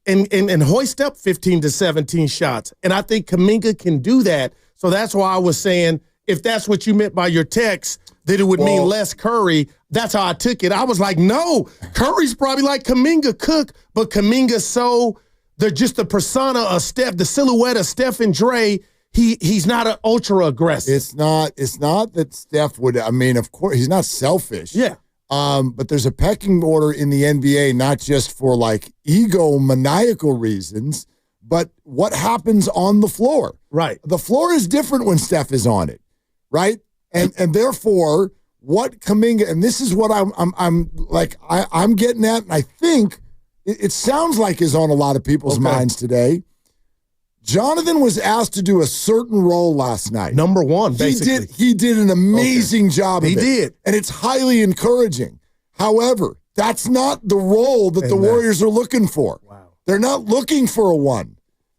[SPEAKER 20] and hoist up 15 to 17 shots. And I think Kuminga can do that. So that's why I was saying, if that's what you meant by your text, that it would mean less Curry, that's how I took it. I was like, no, Curry's probably like Kuminga Cook, but Kuminga's they're just the persona of Steph, the silhouette of Steph and Dre. He's not an ultra aggressive.
[SPEAKER 19] It's not that Steph would, I mean, of course, he's not selfish.
[SPEAKER 20] Yeah.
[SPEAKER 19] But there's a pecking order in the NBA, not just for like maniacal reasons, but what happens on the floor.
[SPEAKER 20] Right.
[SPEAKER 19] The floor is different when Steph is on it, right? And therefore, what Kuminga, and this is what I'm getting at, and I think it sounds like is on a lot of people's minds today. Jonathan was asked to do a certain role last night.
[SPEAKER 20] Number one, basically.
[SPEAKER 19] He did an amazing job of it.
[SPEAKER 20] He did.
[SPEAKER 19] And it's highly encouraging. However, that's not the role that the Warriors are looking for.
[SPEAKER 20] Wow.
[SPEAKER 19] They're not looking for a one.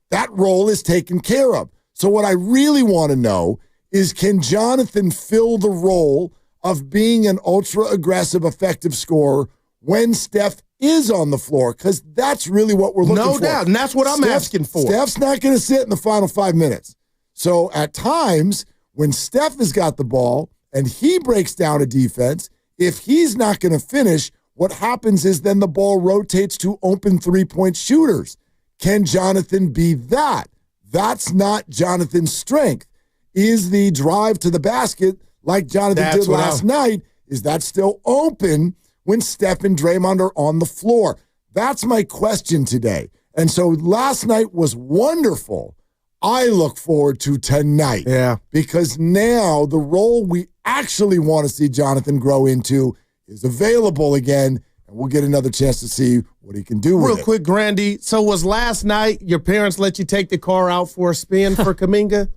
[SPEAKER 19] That role is taken care of. So what I really want to know is, can Jonathan fill the role of being an ultra-aggressive, effective scorer when Steph is on the floor? Because that's really what we're looking for.
[SPEAKER 20] No doubt, and that's what I'm asking for.
[SPEAKER 19] Steph's not going to sit in the final 5 minutes. So at times, when Steph has got the ball and he breaks down a defense, if he's not going to finish, what happens is then the ball rotates to open three-point shooters. Can Jonathan be that? That's not Jonathan's strength. Is the drive to the basket, like Jonathan did last night, is that still open when Steph and Draymond are on the floor? That's my question today. And so last night was wonderful. I look forward to tonight.
[SPEAKER 20] Yeah.
[SPEAKER 19] Because now the role we actually want to see Jonathan grow into is available again, and we'll get another chance to see what he can do with it.
[SPEAKER 20] Real quick, Grandy, so was last night your parents let you take the car out for a spin for Kuminga?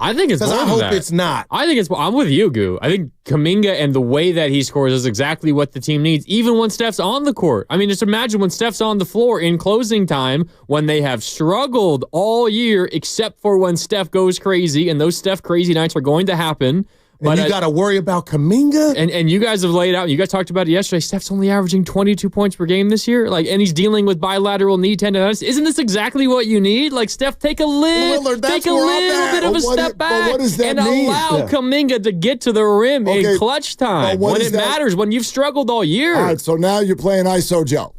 [SPEAKER 23] I think it's more
[SPEAKER 20] I
[SPEAKER 23] than
[SPEAKER 20] hope
[SPEAKER 23] that.
[SPEAKER 20] it's not.
[SPEAKER 23] I think it's. I'm with you, Goo. I think Kuminga and the way that he scores is exactly what the team needs, even when Steph's on the court. I mean, just imagine when Steph's on the floor in closing time, when they have struggled all year, except for when Steph goes crazy, and those Steph crazy nights are going to happen.
[SPEAKER 20] But you got to worry about Kuminga?
[SPEAKER 23] And you guys have laid out, you guys talked about it yesterday, Steph's only averaging 22 points per game this year. And he's dealing with bilateral knee tendonitis. Isn't this exactly what you need? Steph, take a little bit of a step back and allow Kuminga to get to the rim in clutch time when it matters, when you've struggled all year.
[SPEAKER 19] All right, so now you're playing ISO Joe.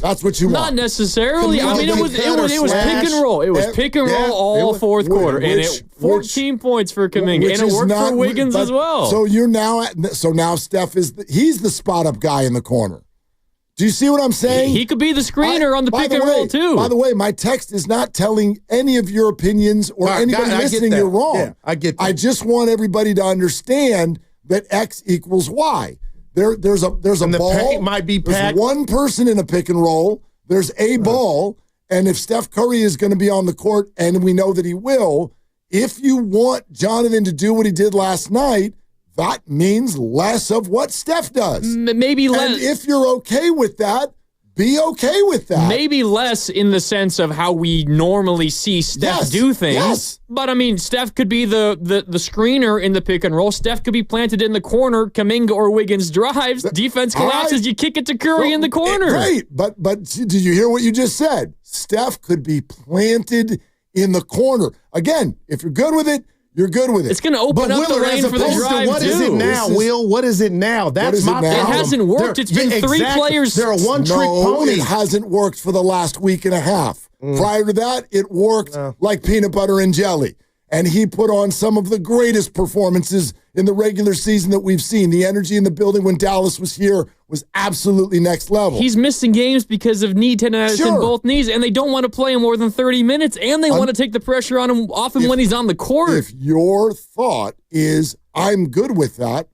[SPEAKER 19] That's what you want.
[SPEAKER 23] Not necessarily. I mean, it was pick and roll. It was pick and roll all fourth quarter, and it 14 points for Kuminga, and it worked for Wiggins as well.
[SPEAKER 19] So now Steph he's the spot up guy in the corner. Do you see what I'm saying?
[SPEAKER 23] He could be the screener on the pick and roll too.
[SPEAKER 19] By the way, my text is not telling any of your opinions or anybody listening you're wrong.
[SPEAKER 20] Yeah, I get that.
[SPEAKER 19] I just want everybody to understand that X equals Y. There's a ball.
[SPEAKER 20] Might be packed.
[SPEAKER 19] There's one person in a pick and roll. There's a ball. And if Steph Curry is going to be on the court, and we know that he will, if you want Jonathan to do what he did last night, that means less of what Steph does.
[SPEAKER 23] Maybe less.
[SPEAKER 19] And if you're okay with that, be okay with that.
[SPEAKER 23] Maybe less in the sense of how we normally see Steph do things.
[SPEAKER 19] Yes.
[SPEAKER 23] But, I mean, Steph could be the screener in the pick and roll. Steph could be planted in the corner. Kuminga or Wiggins drives. Defense collapses. You kick it to Curry in the corner.
[SPEAKER 19] Great. But did you hear what you just said? Steph could be planted in the corner. Again, if you're good with it, you're good with it.
[SPEAKER 23] It's going to open up the lane for the drive,
[SPEAKER 20] what is it now, Will? What is it now? That's my problem.
[SPEAKER 23] It hasn't worked. It's been three players.
[SPEAKER 20] They're a one-trick pony.
[SPEAKER 19] It hasn't worked for the last week and a half. Prior to that, it worked like peanut butter and jelly. And he put on some of the greatest performances in the regular season that we've seen. The energy in the building when Dallas was here was absolutely next level.
[SPEAKER 23] He's missing games because of knee tendonitis in both knees, and they don't want to play him more than 30 minutes, and they want to take the pressure off him when he's on the court.
[SPEAKER 19] If your thought is, I'm good with that,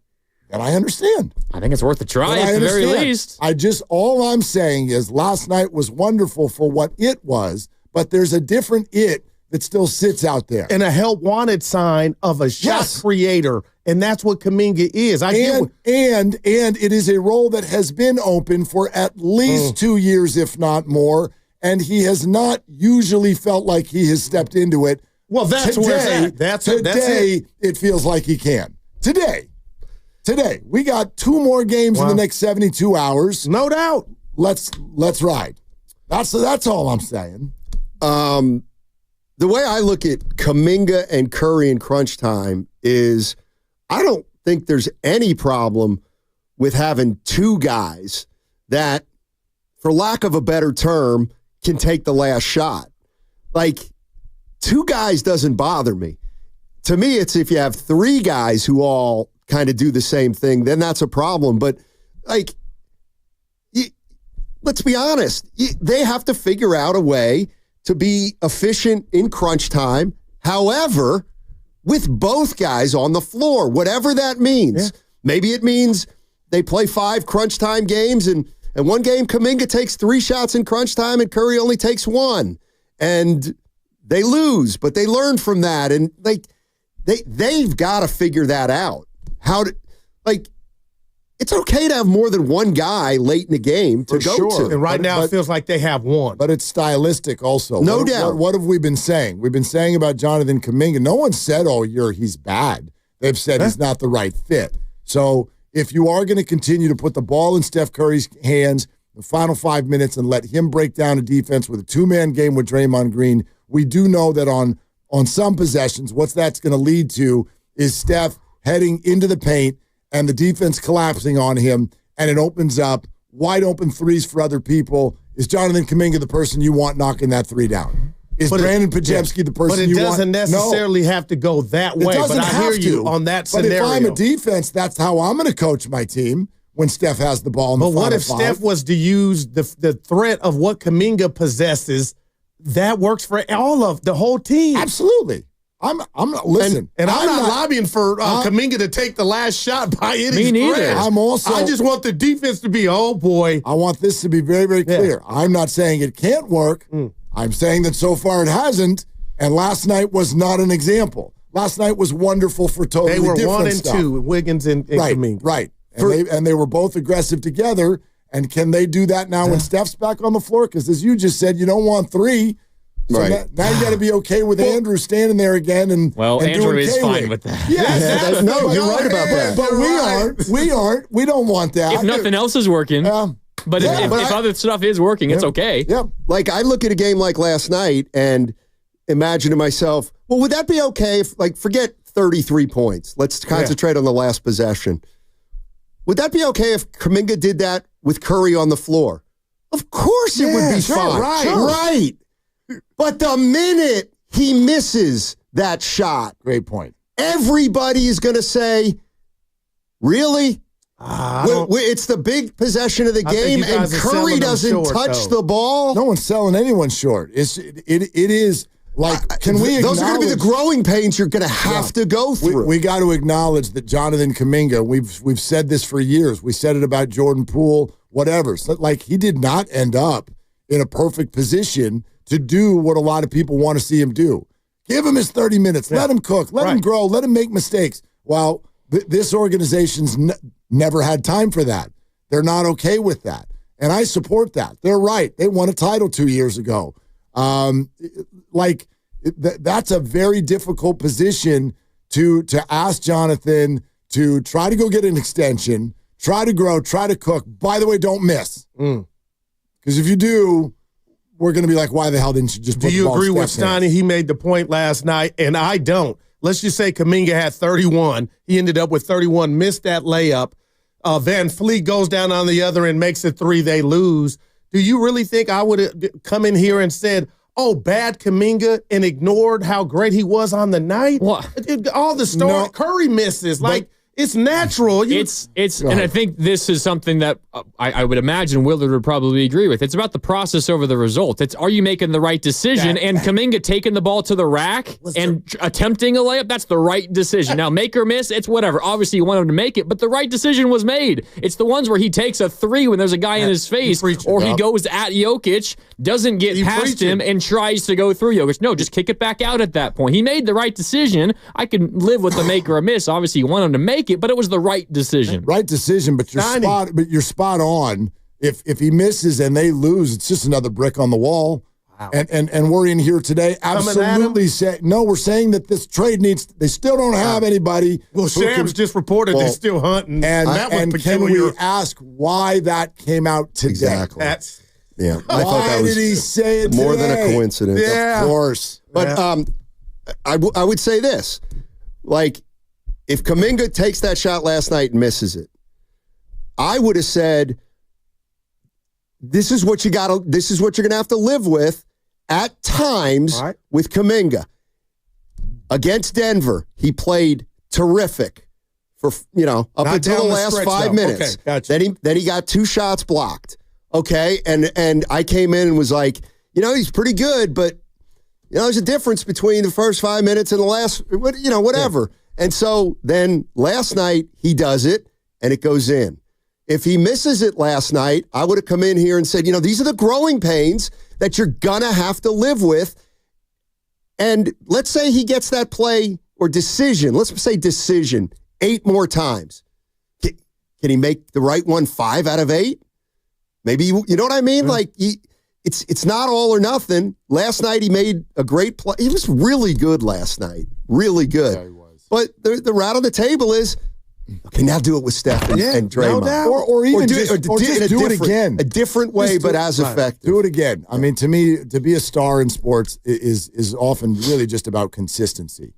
[SPEAKER 19] then I understand.
[SPEAKER 23] I think it's worth a try at the very least.
[SPEAKER 19] All I'm saying is last night was wonderful for what it was, but there's a different it that still sits out there.
[SPEAKER 20] And a help wanted sign of a shot creator. And that's what Kuminga is.
[SPEAKER 19] And it is a role that has been open for at least 2 years, if not more. And he has not usually felt like he has stepped into it.
[SPEAKER 20] Well, that's where it's at.
[SPEAKER 19] Today, it feels like he can. Today. We got 2 more games in the next 72 hours.
[SPEAKER 20] No doubt.
[SPEAKER 19] Let's ride. That's all I'm saying.
[SPEAKER 8] The way I look at Kuminga and Curry in crunch time is I don't think there's any problem with having 2 guys that, for lack of a better term, can take the last shot. Like, 2 guys doesn't bother me. To me, it's if you have 3 guys who all kind of do the same thing, then that's a problem. But, like, let's be honest. They have to figure out a way to be efficient in crunch time. However, with both guys on the floor, whatever that means. Yeah. Maybe it means they play 5 crunch time games, and one game Kuminga takes 3 shots in crunch time and Curry only takes 1. And they lose, but they learn from that. And they've got to figure that out. It's okay to have more than 1 guy late in the game to go to.
[SPEAKER 20] And right now it feels like they have 1.
[SPEAKER 19] But it's stylistic also.
[SPEAKER 8] No doubt.
[SPEAKER 19] What have we been saying? We've been saying about Jonathan Kuminga. No one said all year he's bad. They've said he's not the right fit. So if you are going to continue to put the ball in Steph Curry's hands the final 5 minutes and let him break down a defense with a 2-man game with Draymond Green, we do know that on some possessions, what that's going to lead to is Steph heading into the paint and the defense collapsing on him, and it opens up wide open threes for other people. Is Jonathan Kuminga the person you want knocking that 3 down? Is Brandon Pajemski the person you want?
[SPEAKER 20] But it doesn't necessarily have to go that way. But I hear you on that scenario.
[SPEAKER 19] But if I'm a defense, that's how I'm going to coach my team when Steph has the ball in the final 5.
[SPEAKER 20] But what if Steph was to use the threat of what Kuminga possesses? That works for all of the whole team.
[SPEAKER 19] Absolutely. I'm not listen,
[SPEAKER 20] and I'm not lobbying for Kuminga to take the last shot by any stretch. I just want the defense to be, oh boy.
[SPEAKER 19] I want this to be very, very clear. I'm not saying it can't work. I'm saying that so far it hasn't, and last night was not an example. Last night was wonderful for totally different stuff. They were 1 and 2,
[SPEAKER 20] Wiggins and Kuminga.
[SPEAKER 19] Right. And they were both aggressive together. And can they do that now when Steph's back on the floor? Because as you just said, you don't want 3. So now you got to be okay with Andrew standing there again and
[SPEAKER 23] Andrew
[SPEAKER 19] doing
[SPEAKER 23] is
[SPEAKER 19] K-Wing.
[SPEAKER 23] fine with that.
[SPEAKER 19] Yes,
[SPEAKER 8] no, you're right about that.
[SPEAKER 19] But we aren't. We don't want that.
[SPEAKER 23] If nothing else is working, but if other stuff is working, it's okay.
[SPEAKER 19] Yeah.
[SPEAKER 8] Like I look at a game like last night and imagine to myself, well, would that be okay if, like, forget 33 points. Let's concentrate on the last possession. Would that be okay if Kuminga did that with Curry on the floor? Of course it would be fine. Right. But the minute he misses that shot,
[SPEAKER 19] great point.
[SPEAKER 8] Everybody is going to say, really? It's the big possession of the game, and Curry doesn't touch the ball?
[SPEAKER 19] No one's selling anyone short. It is like, can we acknowledge...
[SPEAKER 8] Those are going to be the growing pains you're going to have to go through.
[SPEAKER 19] We got to acknowledge that Jonathan Kuminga, we've said this for years. We said it about Jordan Poole, whatever. So, like, he did not end up in a perfect position to do what a lot of people want to see him do. Give him his 30 minutes. Let him cook. Let him grow. Let him make mistakes. Well, this organization's never had time for that. They're not okay with that. And I support that. They're right. They won a title 2 years ago. That's a very difficult position to ask Jonathan to try to go get an extension, try to grow, try to cook. By the way, don't miss. Because if you do, we're going to be like, why the hell didn't you just put
[SPEAKER 20] Do you
[SPEAKER 19] the ball
[SPEAKER 20] agree
[SPEAKER 19] in
[SPEAKER 20] with
[SPEAKER 19] Steph's hands?
[SPEAKER 20] Steiny? He made the point last night, and I don't. Let's just say Kuminga had 31. He ended up with 31, missed that layup. Van Fleet goes down on the other and makes it 3. They lose. Do you really think I would have come in here and said, oh, bad Kuminga, and ignored how great he was on the night?
[SPEAKER 23] What?
[SPEAKER 20] All the story, Curry misses. It's natural.
[SPEAKER 23] And I think this is something that I would imagine Willard would probably agree with. It's about the process over the result. It's, are you making the right decision? And Kuminga taking the ball to the rack and attempting a layup, that's the right decision. Now, make or miss, it's whatever. Obviously, you want him to make it, but the right decision was made. It's the ones where he takes a 3 when there's a guy in his face, or he goes at Jokic, doesn't get past him, and tries to go through Jokic. No, just kick it back out at that point. He made the right decision. I can live with the make or a miss. Obviously, you want him to make it, but it was the right decision.
[SPEAKER 19] Right decision, but you're spot on. If he misses and they lose, it's just another brick on the wall. Wow. And we're in here today absolutely saying, no, we're saying that this trade they still don't have anybody.
[SPEAKER 20] Well, Shams just reported they're still hunting.
[SPEAKER 19] And can we ask why that came out today?
[SPEAKER 8] Exactly. I thought that was
[SPEAKER 19] did he say it
[SPEAKER 8] more
[SPEAKER 19] today?
[SPEAKER 8] than a coincidence.
[SPEAKER 19] Yeah. Of course.
[SPEAKER 8] But I would say this, if Kuminga takes that shot last night and misses it, I would have said, this is what you're going to have to live with at times with Kuminga. Against Denver, he played terrific for, up until the last 5 minutes.
[SPEAKER 20] Okay, gotcha.
[SPEAKER 8] Then he got 2 shots blocked. Okay. And I came in and was like, he's pretty good, but there's a difference between the first 5 minutes and the last, whatever. Yeah. And so then last night he does it and it goes in. If he misses it last night, I would have come in here and said, these are the growing pains that you're going to have to live with. And let's say he gets that play or decision, let's say decision 8 more times. Can he make the right one 5 out of 8? Maybe, you know what I mean? Mm-hmm. It's not all or nothing. Last night he made a great play. He was really good last night. Really good. Yeah, he was. But the route on the table is, okay, now do it with Steph and Draymond.
[SPEAKER 19] No doubt. Or just do it again.
[SPEAKER 8] A different way, but as effective.
[SPEAKER 19] Do it again. I mean, to me, to be a star in sports is often really just about consistency.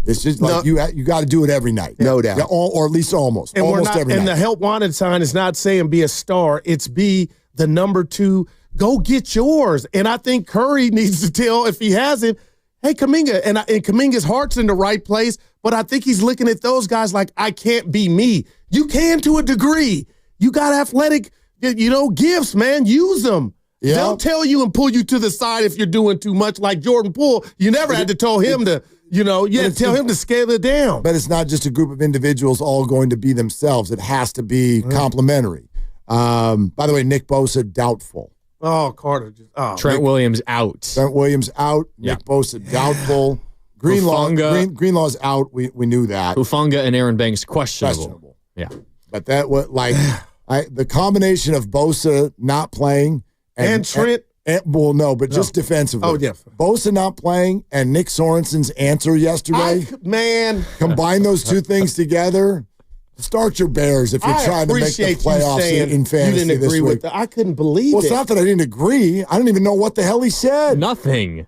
[SPEAKER 19] It's just like you got to do it every night.
[SPEAKER 8] No doubt.
[SPEAKER 19] Yeah, or at least almost.
[SPEAKER 20] And
[SPEAKER 19] almost every night.
[SPEAKER 20] And the help wanted sign is not saying be a star. It's be the number 2. Go get yours. And I think Curry needs to tell, if he hasn't, hey, Kuminga. And Kuminga's heart's in the right place, but I think he's looking at those guys like, I can't be me. You can to a degree. You got athletic, gifts, man. Use them. Yeah. They'll tell you and pull you to the side if you're doing too much, like Jordan Poole. You never had to tell him to, you had to tell him to scale it down.
[SPEAKER 19] But it's not just a group of individuals all going to be themselves. It has to be complementary. By the way, Nick Bosa, doubtful.
[SPEAKER 20] Oh, Carter.
[SPEAKER 23] Trent Williams out.
[SPEAKER 19] Trent Williams out.
[SPEAKER 23] Yeah.
[SPEAKER 19] Nick Bosa, doubtful. Greenlaw's out. We knew that.
[SPEAKER 23] Hufanga and Aaron Banks questionable. Yeah.
[SPEAKER 19] But that was the combination of Bosa not playing
[SPEAKER 20] and Trent.
[SPEAKER 19] Just defensively.
[SPEAKER 20] Oh, yeah.
[SPEAKER 19] Bosa not playing and Nick Sorensen's answer yesterday. Combine those two things together. Start your Bears if you're trying to make the playoffs in fantasy.
[SPEAKER 20] You didn't agree with that. I couldn't believe it.
[SPEAKER 19] Well, it's not that I didn't agree. I didn't even know what the hell he said.
[SPEAKER 23] Nothing.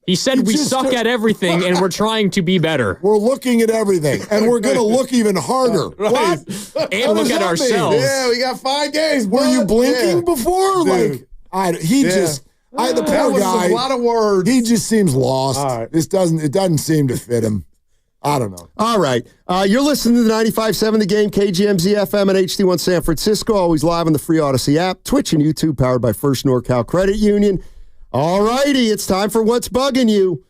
[SPEAKER 23] He said we suck at everything and we're trying to be better.
[SPEAKER 19] We're looking at everything and we're going to look even harder.
[SPEAKER 20] Right.
[SPEAKER 19] What?
[SPEAKER 23] And look at ourselves.
[SPEAKER 20] Yeah, we got 5 games.
[SPEAKER 19] Were you blinking before?
[SPEAKER 20] Dude.
[SPEAKER 19] The poor guy.
[SPEAKER 20] A lot of words.
[SPEAKER 19] He just seems lost.
[SPEAKER 20] Right.
[SPEAKER 19] It doesn't seem to fit him. I don't know.
[SPEAKER 8] All right. You're listening to the 95.7 The Game, KGMZ FM and HD1 San Francisco. Always live on the free Odyssey app, Twitch and YouTube, powered by First NorCal Credit Union. All righty. It's time for What's Bugging You.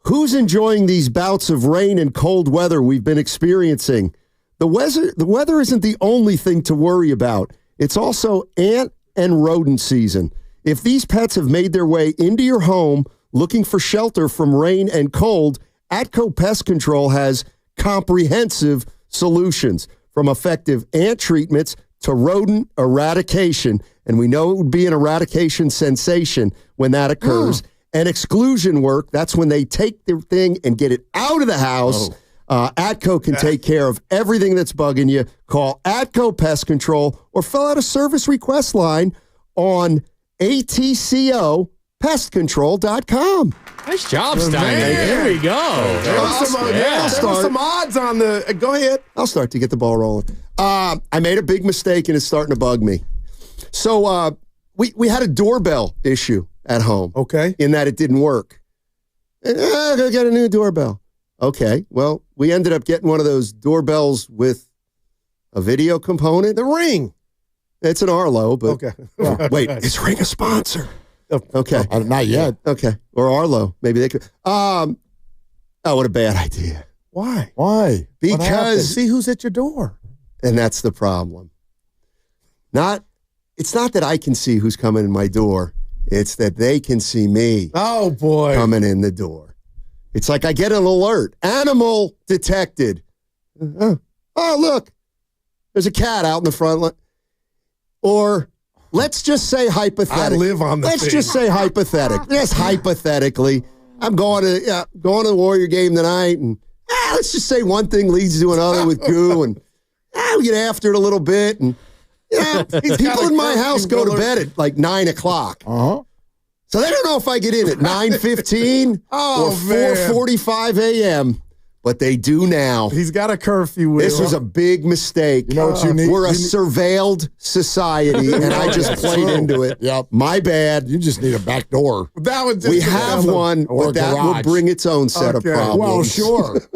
[SPEAKER 8] Who's enjoying these bouts of rain and cold weather we've been experiencing? The weather isn't the only thing to worry about. It's also ant and rodent season. If these pets have made their way into your home looking for shelter from rain and cold, Atco Pest Control has comprehensive solutions, from effective ant treatments to rodent eradication, and we know it would be an eradication sensation when that occurs. And exclusion work, that's when they take the thing and get it out of the house. Atco can take care of everything that's bugging you. Call Atco Pest Control or fill out a service request line on ATCOpestcontrol.com.
[SPEAKER 23] Nice job, Stein. There you go.
[SPEAKER 20] There was some odds on the. Go ahead.
[SPEAKER 8] I'll start to get the ball rolling. I made a big mistake and it's starting to bug me. So we had a doorbell issue at home.
[SPEAKER 20] Okay.
[SPEAKER 8] In that it didn't work. I gotta get a new doorbell. Okay. Well, we ended up getting one of those doorbells with a video component.
[SPEAKER 20] The Ring.
[SPEAKER 8] It's an Arlo, but
[SPEAKER 20] okay.
[SPEAKER 8] Wait, is Ring a sponsor? Okay.
[SPEAKER 19] Not yet.
[SPEAKER 8] Okay. Or Arlo. Maybe they could. Oh, what a bad idea.
[SPEAKER 20] Why?
[SPEAKER 19] Why?
[SPEAKER 8] Because
[SPEAKER 20] see who's at your door.
[SPEAKER 8] And that's the problem. It's not that I can see who's coming in my door. It's that they can see me.
[SPEAKER 20] Oh, boy.
[SPEAKER 8] Coming in the door. It's like I get an alert. Animal detected. Oh, look. There's a cat out in the front. Or let's just say hypothetically.
[SPEAKER 20] I live on the
[SPEAKER 8] Let's
[SPEAKER 20] thing.
[SPEAKER 8] just say hypothetically. Just hypothetically. I'm going to the Warrior game tonight, and let's just say one thing leads to another with Goo, and we get after it a little bit, and people in my house go to bed at like 9 o'clock.
[SPEAKER 19] Uh-huh.
[SPEAKER 8] So they don't know if I get in at 9:15 or 4:45 a.m., but they do now.
[SPEAKER 20] He's got a curfew.
[SPEAKER 8] This was a big mistake.
[SPEAKER 19] You know what you need?
[SPEAKER 8] We're a surveilled society, and I just played into it.
[SPEAKER 19] Yep.
[SPEAKER 8] My bad.
[SPEAKER 19] You just need a back door.
[SPEAKER 20] That was just
[SPEAKER 8] We have one, but that will bring its own set of problems.
[SPEAKER 19] Well,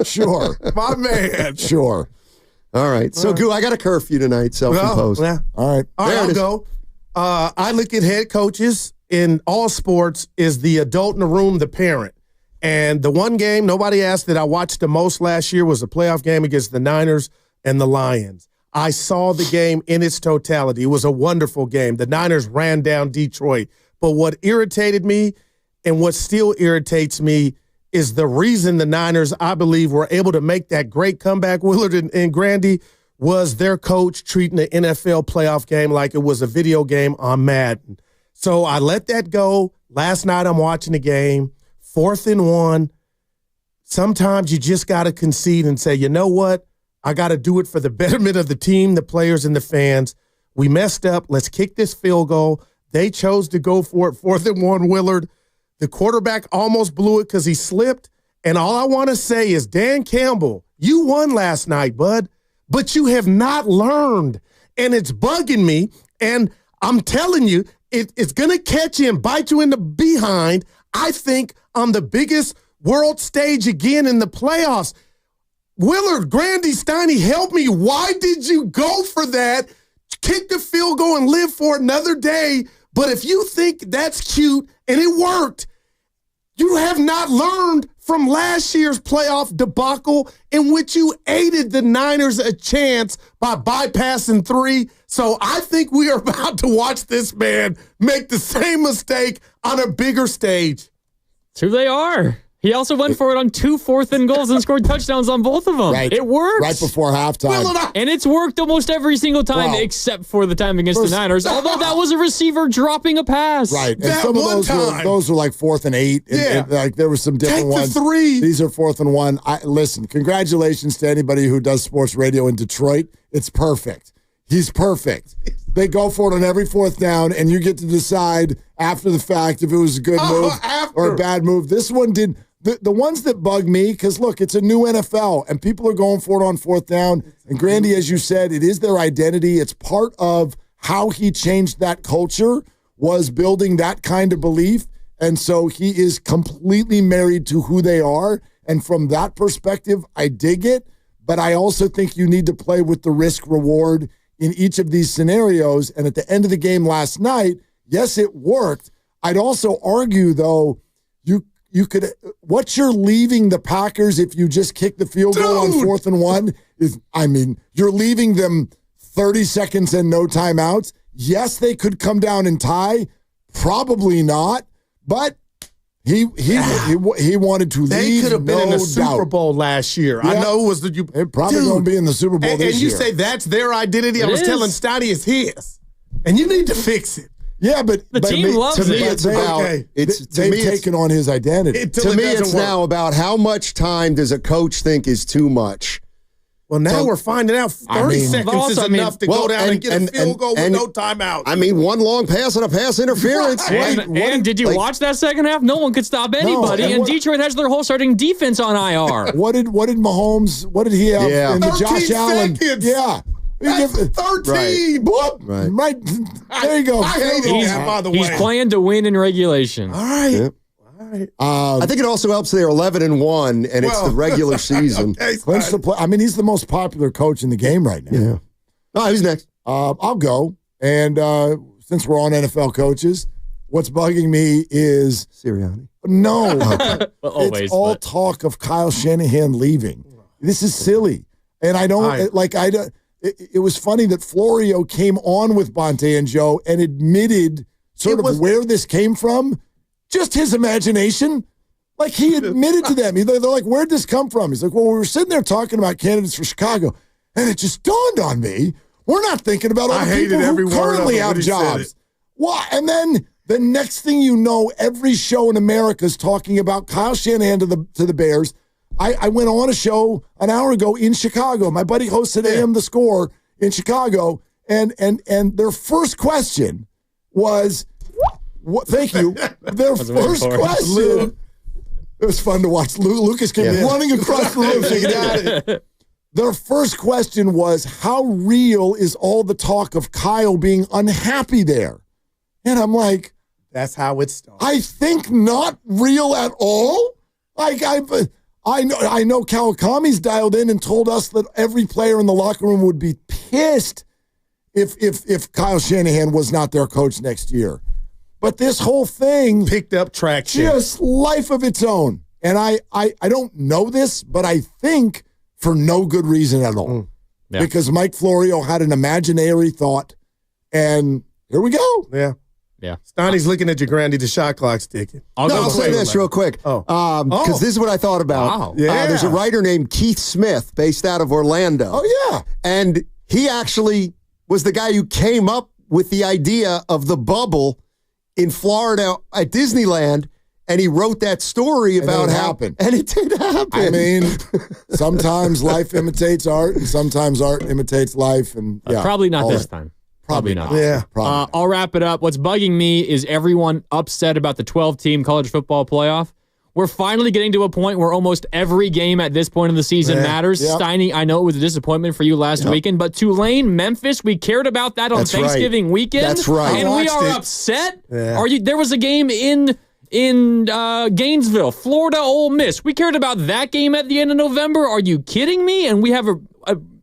[SPEAKER 19] sure.
[SPEAKER 20] My man.
[SPEAKER 19] Sure.
[SPEAKER 8] All right. So, Goo, I got a curfew tonight, self-imposed.
[SPEAKER 20] Yeah.
[SPEAKER 19] All right.
[SPEAKER 20] All right, I'll go. I look at head coaches in all sports is the adult in the room, the parent. And the one game nobody asked that I watched the most last year was a playoff game against the Niners and the Lions. I saw the game in its totality. It was a wonderful game. The Niners ran down Detroit. But what irritated me and what still irritates me is the reason the Niners, I believe, were able to make that great comeback, Willard and Grandy, was their coach treating the NFL playoff game like it was a video game on Madden. So I let that go. Last night I'm watching the game. 4th and 1. Sometimes you just got to concede and say, you know what? I got to do it for the betterment of the team, the players, and the fans. We messed up. Let's kick this field goal. They chose to go for it. 4th and 1, Willard. The quarterback almost blew it because he slipped. And all I want to say is, Dan Campbell, you won last night, bud, but you have not learned. And it's bugging me. And I'm telling you, it's going to catch you and bite you in the behind, I think, on the biggest world stage again in the playoffs. Willard, Grandy, Steiny, help me. Why did you go for that? Kick the field goal and live for another day. But if you think that's cute and it worked, you have not learned from last year's playoff debacle in which you aided the Niners a chance by bypassing 3. So I think we are about to watch this man make the same mistake on a bigger stage.
[SPEAKER 23] It's who they are. He also went for it on 2 4th and goals and scored touchdowns on both of them.
[SPEAKER 19] Right.
[SPEAKER 23] It worked.
[SPEAKER 19] Right before halftime.
[SPEAKER 23] And it's worked almost every single time except for the time against the Niners, although that was a receiver dropping a pass.
[SPEAKER 19] Right. And
[SPEAKER 20] That
[SPEAKER 19] some of
[SPEAKER 20] one
[SPEAKER 19] those were like 4th and 8. And like there were some different
[SPEAKER 20] Take
[SPEAKER 19] ones.
[SPEAKER 20] the 3.
[SPEAKER 19] These are 4th and 1. Listen, congratulations to anybody who does sports radio in Detroit. It's perfect. He's perfect. They go for it on every 4th down, and you get to decide after the fact if it was a good move or a bad move. This one did. The ones that bug me, because, look, it's a new NFL, and people are going for it on 4th down. And, Grandy, as you said, it is their identity. It's part of how he changed that culture, was building that kind of belief. And so he is completely married to who they are. And from that perspective, I dig it. But I also think you need to play with the risk-reward in each of these scenarios. And at the end of the game last night, yes, it worked. I'd also argue, though, you could, what you're leaving the Packers if you just kick the field goal on 4th and 1 is, you're leaving them 30 seconds and no timeouts. Yes, they could come down and tie. Probably not. But He wanted to leave.
[SPEAKER 20] They could have been in the
[SPEAKER 19] doubt.
[SPEAKER 20] Super Bowl last year.
[SPEAKER 19] Yeah.
[SPEAKER 20] I know it was
[SPEAKER 19] They're probably going to be in the Super Bowl this
[SPEAKER 20] year. And you
[SPEAKER 19] year.
[SPEAKER 20] say that's their identity. I was telling Steiny it's his. And you need to fix it.
[SPEAKER 19] Yeah, but
[SPEAKER 23] the team loves it.
[SPEAKER 19] To me, it's about they've taken on his identity.
[SPEAKER 8] To me, it's now about how much time does a coach think is too much.
[SPEAKER 20] Well, now we're finding out 30 seconds is enough to go down and get a field goal with no timeout.
[SPEAKER 8] I mean, one long pass and a pass interference.
[SPEAKER 23] And did you watch that second half? No one could stop anybody, and Detroit has their whole starting defense on IR.
[SPEAKER 19] What did Mahomes? What did he have in the Josh Allen? Yeah.
[SPEAKER 20] That's 13.
[SPEAKER 19] Right. There you go.
[SPEAKER 20] I hate that, by the way.
[SPEAKER 23] He's playing to win in regulation.
[SPEAKER 20] All right.
[SPEAKER 8] Yep. I think it also helps they're 11-1, and it's the regular season.
[SPEAKER 19] Clinch the play. I mean, he's the most popular coach in the game right now.
[SPEAKER 8] Yeah. Oh, who's next?
[SPEAKER 19] I'll go. And since we're on NFL coaches, what's bugging me is
[SPEAKER 8] Sirianni.
[SPEAKER 19] No, it's all talk of Kyle Shanahan leaving. This is silly, and I don't It was funny that Florio came on with Bonte and Joe and admitted where this came from. Just his imagination. Like, he admitted to them. They're like, where'd this come from? He's like, well, we were sitting there talking about candidates for Chicago, and it just dawned on me, we're not thinking about all the people who currently have jobs. Why? And then the next thing you know, every show in America is talking about Kyle Shanahan to the Bears. I went on a show an hour ago in Chicago. My buddy hosted AM The Score in Chicago, and their first question was, thank you. Their first question. It was fun to watch. Lucas came running across the room. So you got it. Their first question was, how real is all the talk of Kyle being unhappy there? And I'm like,
[SPEAKER 20] that's how it started.
[SPEAKER 19] I think not real at all. Like, I know Kawakami's dialed in and told us that every player in the locker room would be pissed if Kyle Shanahan was not their coach next year. But this whole thing
[SPEAKER 20] picked up traction.
[SPEAKER 19] Just life of its own. And I don't know this, but I think for no good reason at all. Yeah. Because Mike Florio had an imaginary thought, and here we go.
[SPEAKER 20] Yeah.
[SPEAKER 23] Yeah.
[SPEAKER 20] Steiny's looking at your grandy, the shot clock's ticking.
[SPEAKER 8] I'll say this real quick. Because this is what I thought about.
[SPEAKER 20] Wow. Yeah.
[SPEAKER 8] There's a writer named Keith Smith based out of Orlando.
[SPEAKER 19] Oh, yeah.
[SPEAKER 8] And he actually was the guy who came up with the idea of the bubble in Florida at Disneyland, and he wrote that story about how happened. And it did happen.
[SPEAKER 19] I mean, sometimes life imitates art, and sometimes art imitates life. And
[SPEAKER 23] probably not this time. Probably not.
[SPEAKER 19] Yeah.
[SPEAKER 23] I'll wrap it up. What's bugging me is everyone upset about the 12-team college football playoff. We're finally getting to a point where almost every game at this point of the season matters. Yep. Steiny, I know it was a disappointment for you last weekend, but Tulane, Memphis, we cared about that on Thanksgiving weekend.
[SPEAKER 8] That's right.
[SPEAKER 23] And we are upset. Yeah. There was a game in Gainesville, Florida, Ole Miss. We cared about that game at the end of November. Are you kidding me? And we have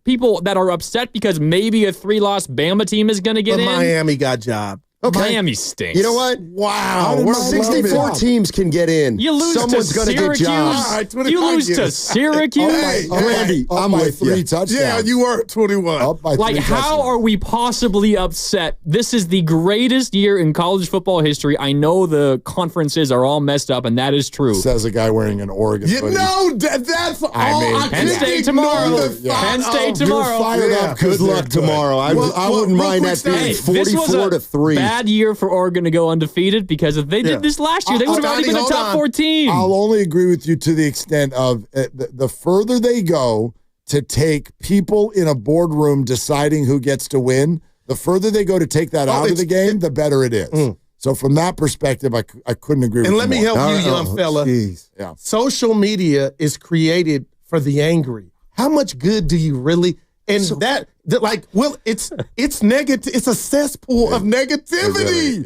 [SPEAKER 23] people that are upset because maybe a 3-loss Bama team is going to get in.
[SPEAKER 20] Miami got jobbed.
[SPEAKER 8] Okay.
[SPEAKER 23] Miami stinks.
[SPEAKER 8] You know what?
[SPEAKER 20] Wow.
[SPEAKER 8] 64 teams can get in.
[SPEAKER 23] You lose
[SPEAKER 8] Someone's
[SPEAKER 23] to
[SPEAKER 8] going to get jobs.
[SPEAKER 23] Syracuse. You lose to Syracuse.
[SPEAKER 8] Randy, I'm with you.
[SPEAKER 19] 3 touchdowns.
[SPEAKER 20] Yeah, you were 21.
[SPEAKER 19] Up by 3
[SPEAKER 23] Like, how
[SPEAKER 19] touchdowns.
[SPEAKER 23] are we possibly upset? This is the greatest year in college football history. I know the conferences are all messed up, and that is true.
[SPEAKER 19] Says a guy wearing an Oregon hoodie.
[SPEAKER 20] No, that's all. I
[SPEAKER 23] Penn State tomorrow. Penn State tomorrow.
[SPEAKER 19] You're fired up.
[SPEAKER 8] Good luck tomorrow. I wouldn't mind that being 44-3.
[SPEAKER 23] Bad year for Oregon to go undefeated, because if they did this last year, they would have already been a top 4 team.
[SPEAKER 19] I'll only agree with you to the extent of the further they go to take people in a boardroom deciding who gets to win, the further they go to take that out of the game, the better it is. So from that perspective, I couldn't agree with you.
[SPEAKER 20] And let me help you, young fella.
[SPEAKER 19] Yeah.
[SPEAKER 20] Social media is created for the angry. How much good do you really... And it's negative. It's a cesspool of negativity.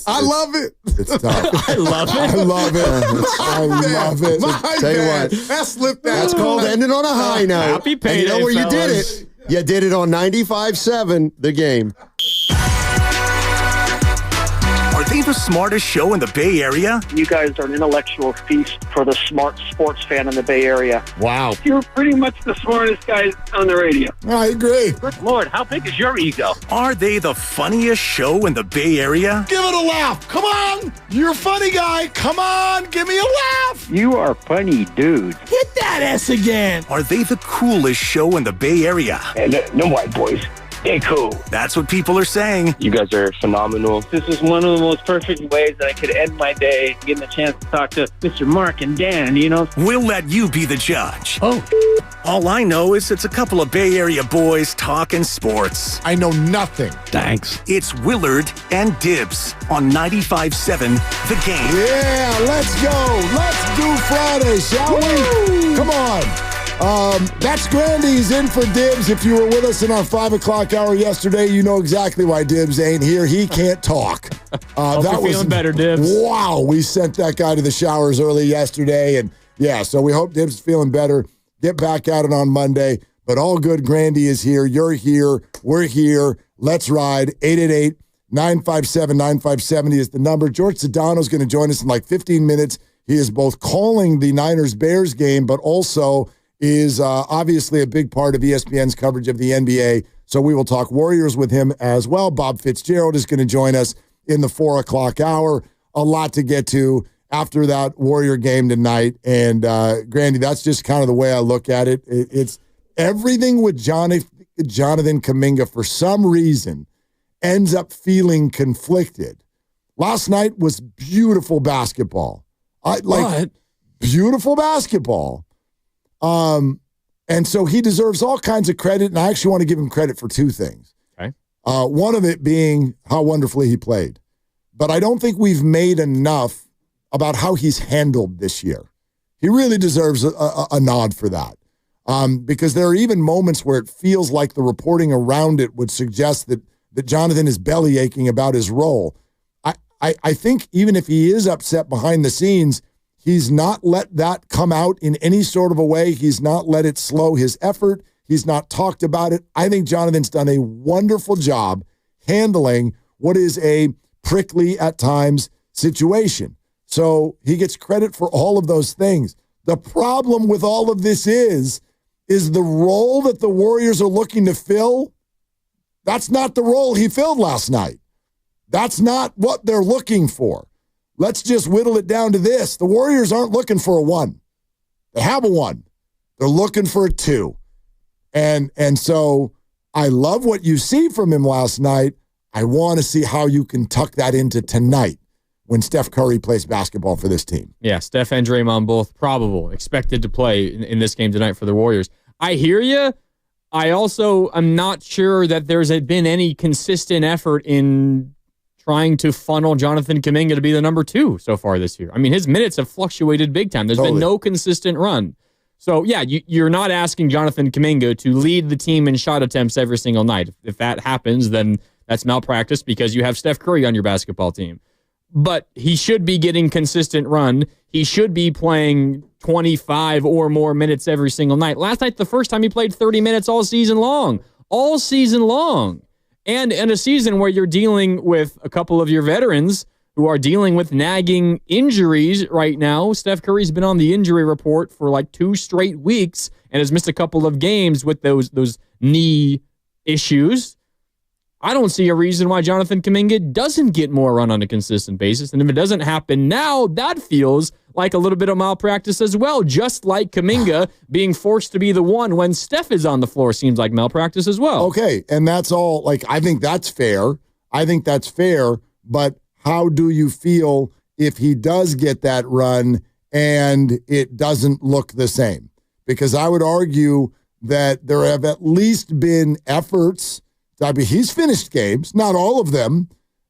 [SPEAKER 19] I
[SPEAKER 20] love it.
[SPEAKER 19] It's tough.
[SPEAKER 23] I love it.
[SPEAKER 19] I love it. I love it.
[SPEAKER 8] Tell you what,
[SPEAKER 20] that slipped out.
[SPEAKER 8] That's called ending on a high note.
[SPEAKER 23] Happy payday,
[SPEAKER 8] and you know where
[SPEAKER 23] fellas.
[SPEAKER 8] you did it? You did it on 95.7, The Game.
[SPEAKER 5] Are they they the smartest show in the Bay Area?
[SPEAKER 3] You guys are an intellectual feast for the smart sports fan in the Bay Area.
[SPEAKER 8] Wow.
[SPEAKER 17] You're pretty much the smartest guy on the radio.
[SPEAKER 19] I agree.
[SPEAKER 3] Good Lord, how big is your ego?
[SPEAKER 5] Are they the funniest show in the Bay Area?
[SPEAKER 19] Give it a laugh. Come on. You're a funny guy. Come on. Give me a laugh.
[SPEAKER 3] You are funny, dude.
[SPEAKER 19] Hit that S again.
[SPEAKER 5] Are they the coolest show in the Bay Area?
[SPEAKER 3] And no white boys. They cool.
[SPEAKER 5] That's what people are saying.
[SPEAKER 9] You guys are phenomenal.
[SPEAKER 10] This is one of the most perfect ways that I could end my day, getting the chance to talk to Mr. Mark and Dan, you know?
[SPEAKER 5] We'll let you be the judge.
[SPEAKER 3] Oh.
[SPEAKER 5] All I know is it's a couple of Bay Area boys talking sports.
[SPEAKER 19] I know nothing.
[SPEAKER 3] Thanks.
[SPEAKER 5] It's Willard and Dibs on 95.7 The Game.
[SPEAKER 19] Yeah, let's go. Let's do Friday, shall we? Come on. That's Grandy's in for Dibs. If you were with us in our 5 o'clock hour yesterday, you know exactly why Dibs ain't here. He can't talk.
[SPEAKER 23] Hope you're feeling better, Dibs.
[SPEAKER 19] Wow, we sent that guy to the showers early yesterday. And yeah, so we hope Dibs is feeling better. Get back at it on Monday. But all good, Grandy is here. You're here. We're here. Let's ride. 888-957-9570 is the number. George Sedano is going to join us in like 15 minutes. He is both calling the Niners-Bears game, but also is obviously a big part of ESPN's coverage of the NBA. So we will talk Warriors with him as well. Bob Fitzgerald is going to join us in the 4 o'clock hour. A lot to get to after that Warrior game tonight. And Grandy, that's just kind of the way I look at it. It's everything with Jonathan Kuminga for some reason ends up feeling conflicted. Last night was beautiful basketball. Beautiful basketball. And so he deserves all kinds of credit, and I actually want to give him credit for two things.
[SPEAKER 23] Okay.
[SPEAKER 19] One of it being how wonderfully he played. But I don't think we've made enough about how he's handled this year. He really deserves a nod for that. Because there are even moments where it feels like the reporting around it would suggest that Jonathan is belly aching about his role. I think even if he is upset behind the scenes, he's not let that come out in any sort of a way. He's not let it slow his effort. He's not talked about it. I think Jonathan's done a wonderful job handling what is a prickly, at times, situation. So he gets credit for all of those things. The problem with all of this is the role that the Warriors are looking to fill, that's not the role he filled last night. That's not what they're looking for. Let's just whittle it down to this. The Warriors aren't looking for a 1. They have a 1. They're looking for a 2. And so I love what you see from him last night. I want to see how you can tuck that into tonight when Steph Curry plays basketball for this team.
[SPEAKER 23] Yeah, Steph and Draymond both probable, expected to play in this game tonight for the Warriors. I hear you. I also am not sure that there's been any consistent effort in trying to funnel Jonathan Kuminga to be the number 2 so far this year. I mean, his minutes have fluctuated big time. There's been no consistent run. So, yeah, you're not asking Jonathan Kuminga to lead the team in shot attempts every single night. If that happens, then that's malpractice because you have Steph Curry on your basketball team. But he should be getting consistent run. He should be playing 25 or more minutes every single night. Last night, the first time he played 30 minutes all season long. All season long. And in a season where you're dealing with a couple of your veterans who are dealing with nagging injuries right now. Steph Curry's been on the injury report for like 2 straight weeks and has missed a couple of games with those knee issues. I don't see a reason why Jonathan Kuminga doesn't get more run on a consistent basis. And if it doesn't happen now, that feels like a little bit of malpractice as well. Just like Kuminga being forced to be the one when Steph is on the floor seems like malpractice as well.
[SPEAKER 19] Okay, and that's all. Like, I think that's fair. But how do you feel if he does get that run and it doesn't look the same? Because I would argue that there have at least been efforts. I mean, he's finished games, not all of them,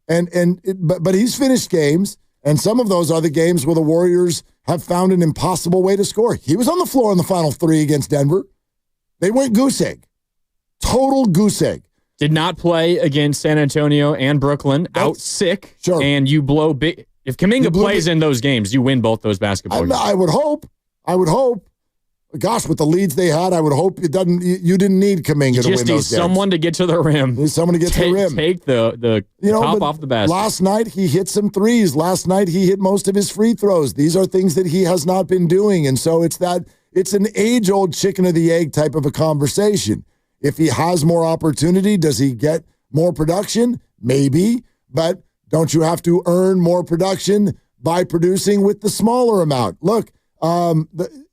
[SPEAKER 19] but he's finished games, and some of those are the games where the Warriors have found an impossible way to score. He was on the floor in the final 3 against Denver. They went goose egg. Total goose egg.
[SPEAKER 23] Did not play against San Antonio and Brooklyn. Out sick. Sure. And you blow big. If Kuminga plays in those games, you win both those basketball games.
[SPEAKER 19] I would hope. Gosh, with the leads they had, I would hope you didn't need Kuminga to win those games.
[SPEAKER 23] Just need someone to get to the rim.
[SPEAKER 19] Need someone to get to the rim.
[SPEAKER 23] Take the top off the basket.
[SPEAKER 19] Last night, he hit some threes. Last night, he hit most of his free throws. These are things that he has not been doing. And so it's an age-old chicken or the egg type of a conversation. If he has more opportunity, does he get more production? Maybe. But don't you have to earn more production by producing with the smaller amount? Look,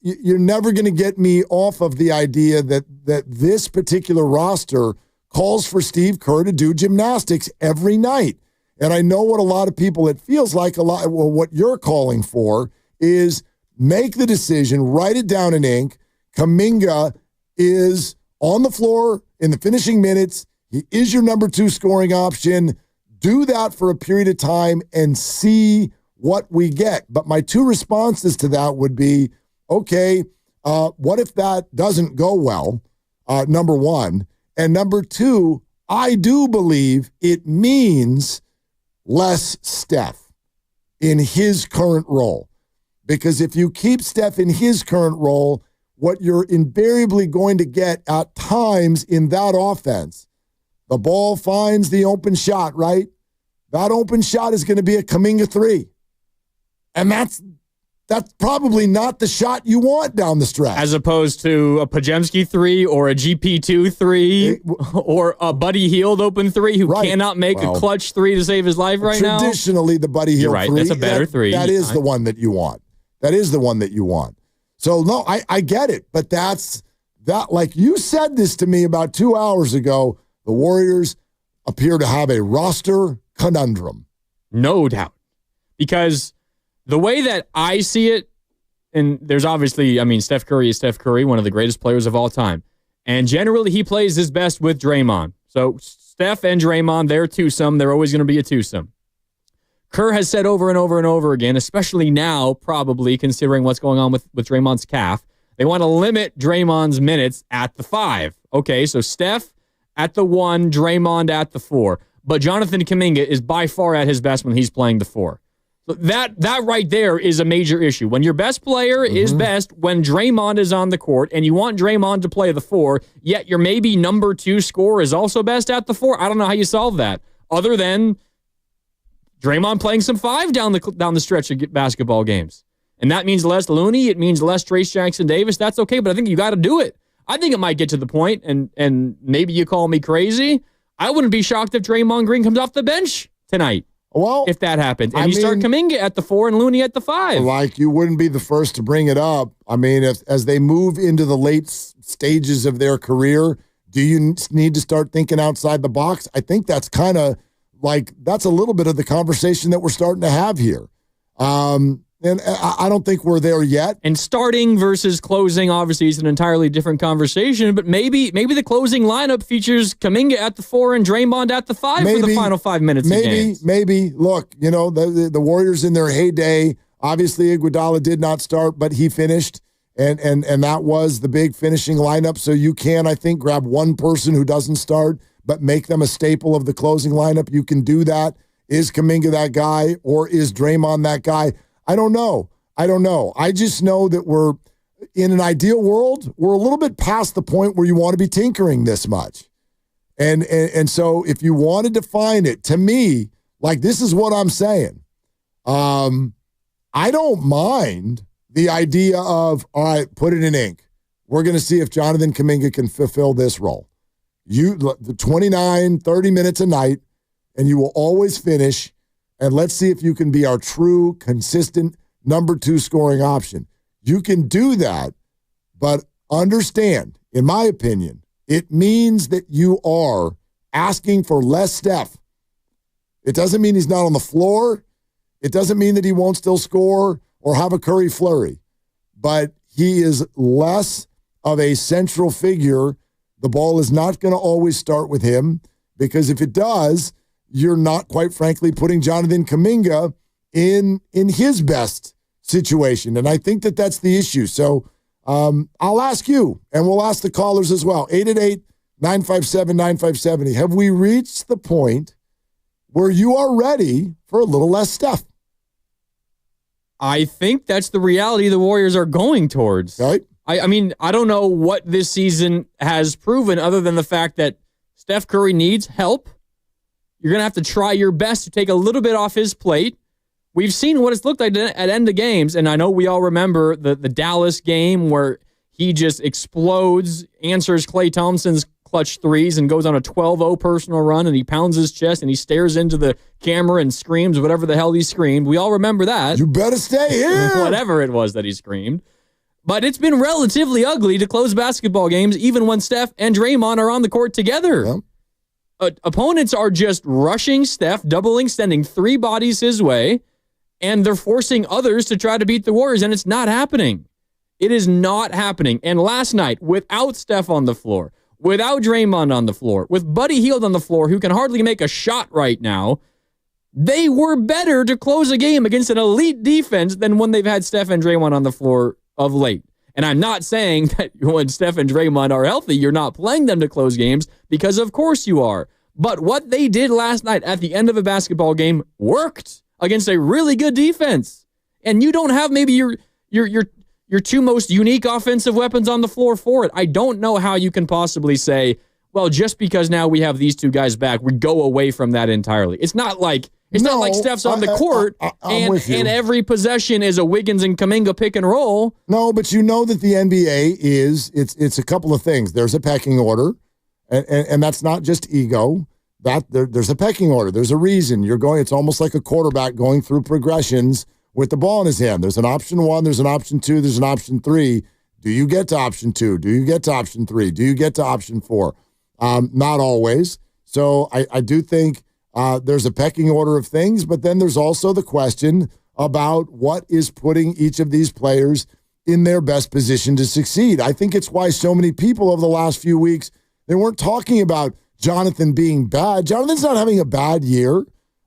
[SPEAKER 19] you're never going to get me off of the idea that this particular roster calls for Steve Kerr to do gymnastics every night. And I know what a lot of people, it feels like what you're calling for is make the decision, write it down in ink. Kuminga is on the floor in the finishing minutes. He is your number 2 scoring option. Do that for a period of time and see what we get. But my 2 responses to that would be, okay, what if that doesn't go well, number 1? And number 2, I do believe it means less Steph in his current role. Because if you keep Steph in his current role, what you're invariably going to get at times in that offense, the ball finds the open shot, right? That open shot is going to be a Kuminga 3. And that's probably not the shot you want down the stretch.
[SPEAKER 23] As opposed to a Pajemski 3 or a GP2 3 or a Buddy Hield open 3 who cannot make a clutch 3 to save his life right now.
[SPEAKER 19] Traditionally, the Buddy Hield 3.
[SPEAKER 23] That's a better 3.
[SPEAKER 19] That is the one that you want. That is the one that you want. So, no, I get it. But like you said this to me about 2 hours ago, the Warriors appear to have a roster conundrum.
[SPEAKER 23] No doubt. Because the way that I see it, and there's obviously, Steph Curry is Steph Curry, one of the greatest players of all time. And generally, he plays his best with Draymond. So Steph and Draymond, they're twosome. They're always going to be a twosome. Kerr has said over and over and over again, especially now, probably considering what's going on with Draymond's calf, they want to limit Draymond's minutes at the 5. Okay, so Steph at the 1, Draymond at the 4. But Jonathan Kuminga is by far at his best when he's playing the 4. So that right there is a major issue. When your best player is best when Draymond is on the court and you want Draymond to play the 4, yet your maybe number 2 scorer is also best at the 4, I don't know how you solve that other than Draymond playing some 5 down the stretch of basketball games. And that means less Looney. It means less Trace Jackson-Davis. That's okay, but I think you got to do it. I think it might get to the point, and maybe you call me crazy. I wouldn't be shocked if Draymond Green comes off the bench tonight.
[SPEAKER 19] Well,
[SPEAKER 23] if that happens. And you start Kuminga at the 4 and Looney at the 5.
[SPEAKER 19] Like, you wouldn't be the first to bring it up. I mean, as they move into the late stages of their career, do you need to start thinking outside the box? I think that's kind of like, that's a little bit of the conversation that we're starting to have here. And I don't think we're there yet.
[SPEAKER 23] And starting versus closing, obviously, is an entirely different conversation. But maybe the closing lineup features Kuminga at the 4 and Draymond at the 5 for the final 5 minutes.
[SPEAKER 19] Maybe. Look, the Warriors in their heyday. Obviously, Iguodala did not start, but he finished, and that was the big finishing lineup. So you can, I think, grab one person who doesn't start, but make them a staple of the closing lineup. You can do that. Is Kuminga that guy, or is Draymond that guy? I don't know. I just know that we're, in an ideal world, we're a little bit past the point where you want to be tinkering this much. And so if you want to define it, to me, like, this is what I'm saying. I don't mind the idea of, all right, put it in ink. We're going to see if Jonathan Kuminga can fulfill this role. The 29, 30 minutes a night, and you will always finish. And let's see if you can be our true, consistent number 2 scoring option. You can do that, but understand, in my opinion, it means that you are asking for less Steph. It doesn't mean he's not on the floor. It doesn't mean that he won't still score or have a Curry flurry. But he is less of a central figure. The ball is not going to always start with him, because if it does, you're not, quite frankly, putting Jonathan Kuminga in his best situation. And I think that that's the issue. So I'll ask you, and we'll ask the callers as well. 888-957-9570. Have we reached the point where you are ready for a little less Steph?
[SPEAKER 23] I think that's the reality the Warriors are going towards.
[SPEAKER 19] Right.
[SPEAKER 23] I mean, I don't know what this season has proven other than the fact that Steph Curry needs help. You're going to have to try your best to take a little bit off his plate. We've seen what it's looked like at end of games, and I know we all remember the Dallas game where he just explodes, answers Klay Thompson's clutch threes, and goes on a 12-0 personal run, and he pounds his chest, and he stares into the camera and screams whatever the hell he screamed. We all remember that.
[SPEAKER 19] You better stay here.
[SPEAKER 23] Whatever it was that he screamed. But it's been relatively ugly to close basketball games, even when Steph and Draymond are on the court together. Yep. Opponents are just rushing Steph, sending 3 bodies his way, and they're forcing others to try to beat the Warriors, and it's not happening. It is not happening. And last night, without Steph on the floor, without Draymond on the floor, with Buddy Hield on the floor, who can hardly make a shot right now, they were better to close a game against an elite defense than when they've had Steph and Draymond on the floor of late. And I'm not saying that when Steph and Draymond are healthy, you're not playing them to close games, because of course you are. But what they did last night at the end of a basketball game worked against a really good defense. And you don't have maybe your 2 most unique offensive weapons on the floor for it. I don't know how you can possibly say, well, just because now we have these 2 guys back, we go away from that entirely. It's not like Steph's on the court and every possession is a Wiggins and Kuminga pick and roll.
[SPEAKER 19] No, but you know that the NBA it's a couple of things. There's a pecking order, and that's not just ego. There's a pecking order. There's a reason you're going. It's almost like a quarterback going through progressions with the ball in his hand. There's an option 1, there's an option 2, there's an option 3. Do you get to option 2? Do you get to option 3? Do you get to option 4? Not always. So I do think there's a pecking order of things, but then there's also the question about what is putting each of these players in their best position to succeed. I think it's why so many people over the last few weeks, they weren't talking about Jonathan being bad. Jonathan's not having a bad year.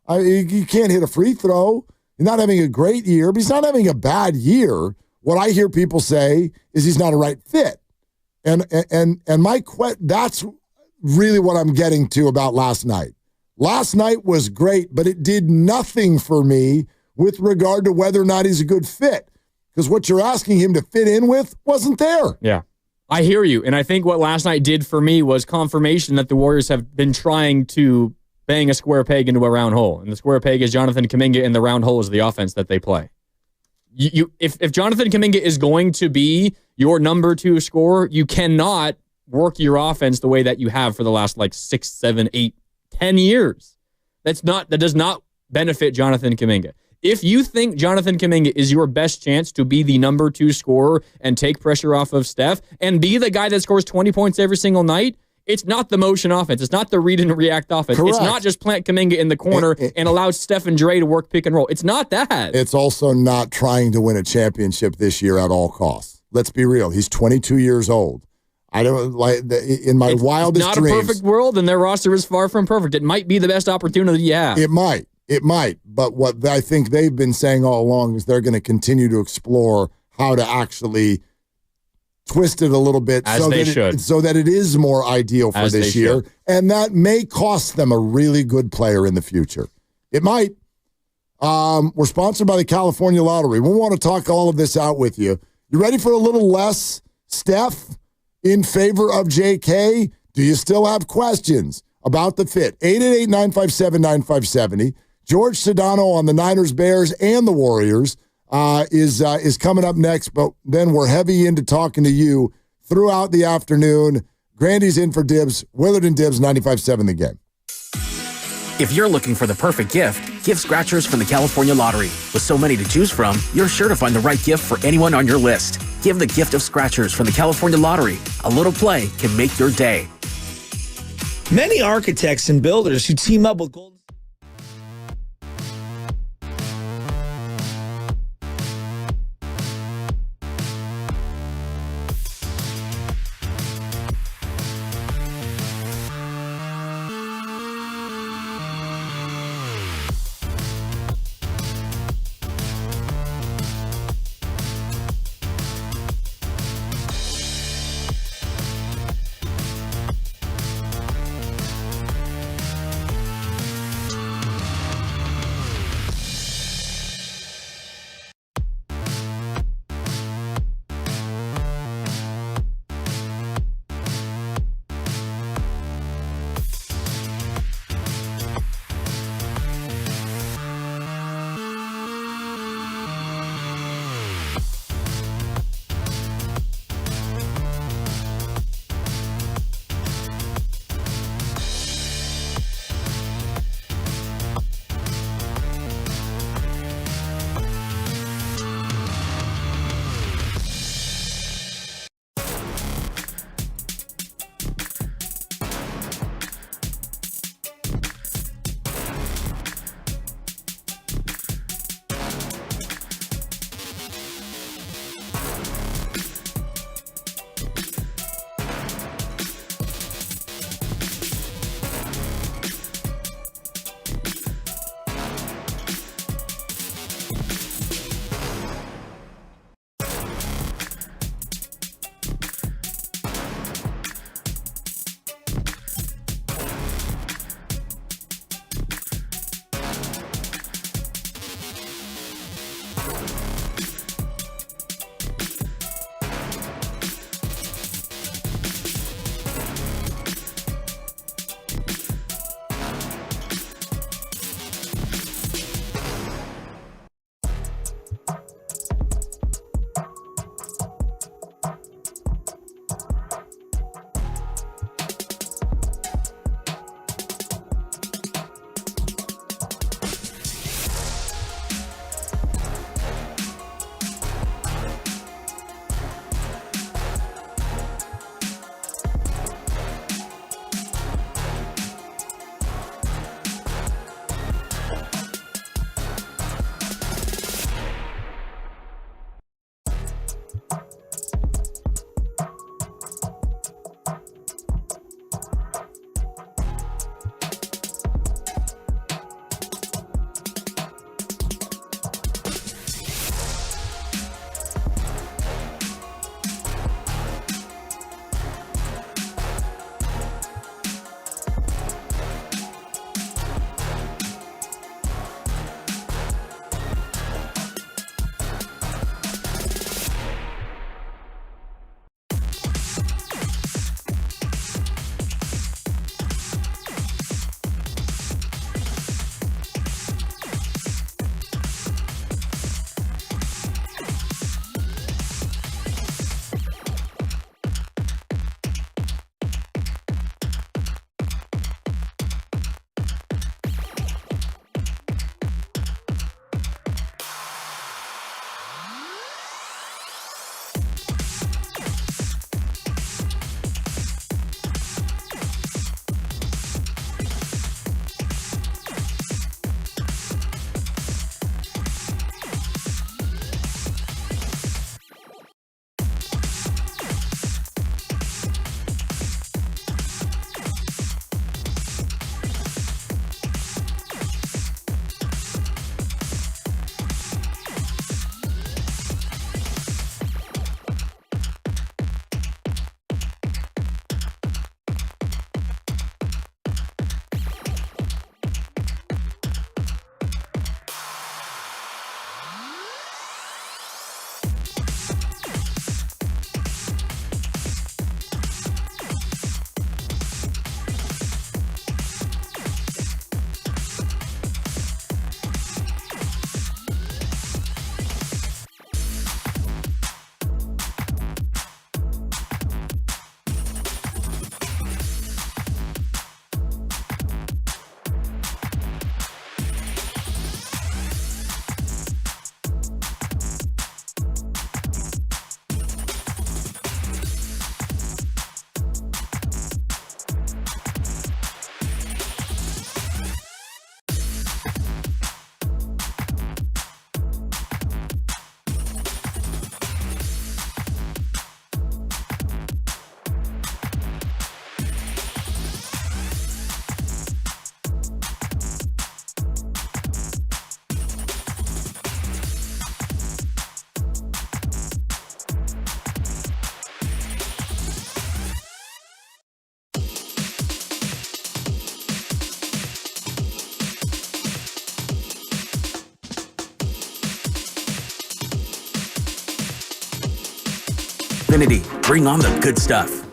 [SPEAKER 19] You can't hit a free throw. He's not having a great year, but he's not having a bad year. What I hear people say is he's not a right fit. And that's really what I'm getting to about last night. Last night was great, but it did nothing for me with regard to whether or not he's a good fit, because what you're asking him to fit in with wasn't there.
[SPEAKER 23] Yeah, I hear you. And I think what last night did for me was confirmation that the Warriors have been trying to bang a square peg into a round hole. And the square peg is Jonathan Kuminga, and the round hole is the offense that they play. If Jonathan Kuminga is going to be your number 2 scorer, you cannot work your offense the way that you have for the last 6, 7, 8, 10 years. That does not benefit Jonathan Kuminga. If you think Jonathan Kuminga is your best chance to be the number 2 scorer and take pressure off of Steph and be the guy that scores 20 points every single night, it's not the motion offense. It's not the read and react offense. Correct. It's not just plant Kuminga in the corner and allow Steph and Dre to work pick and roll. It's not that.
[SPEAKER 19] It's also not trying to win a championship this year at all costs. Let's be real. He's 22 years old. I don't in my wildest
[SPEAKER 23] not
[SPEAKER 19] dreams.
[SPEAKER 23] Not a perfect world, and their roster is far from perfect. It might be the best opportunity you have.
[SPEAKER 19] It might. But what I think they've been saying all along is they're going to continue to explore how to actually twist it a little bit so that it is more ideal for this year. And that may cost them a really good player in the future. It might. We're sponsored by the California Lottery. We want to talk all of this out with you. You ready for a little less Steph in favor of JK? Do you still have questions about the fit? 888-957-9570. George Sedano on the Niners, Bears, and the Warriors is coming up next, but then we're heavy into talking to you throughout the afternoon. Grandy's in for Dibs. Willard and Dibs, 95.7 The Game.
[SPEAKER 11] If you're looking for the perfect gift, gift scratchers from the California Lottery. With so many to choose from, you're sure to find the right gift for anyone on your list. Give the gift of scratchers from the California Lottery. A little play can make your day.
[SPEAKER 15] Many architects and builders who team up with Golden
[SPEAKER 11] Xfinity. Bring on the good stuff.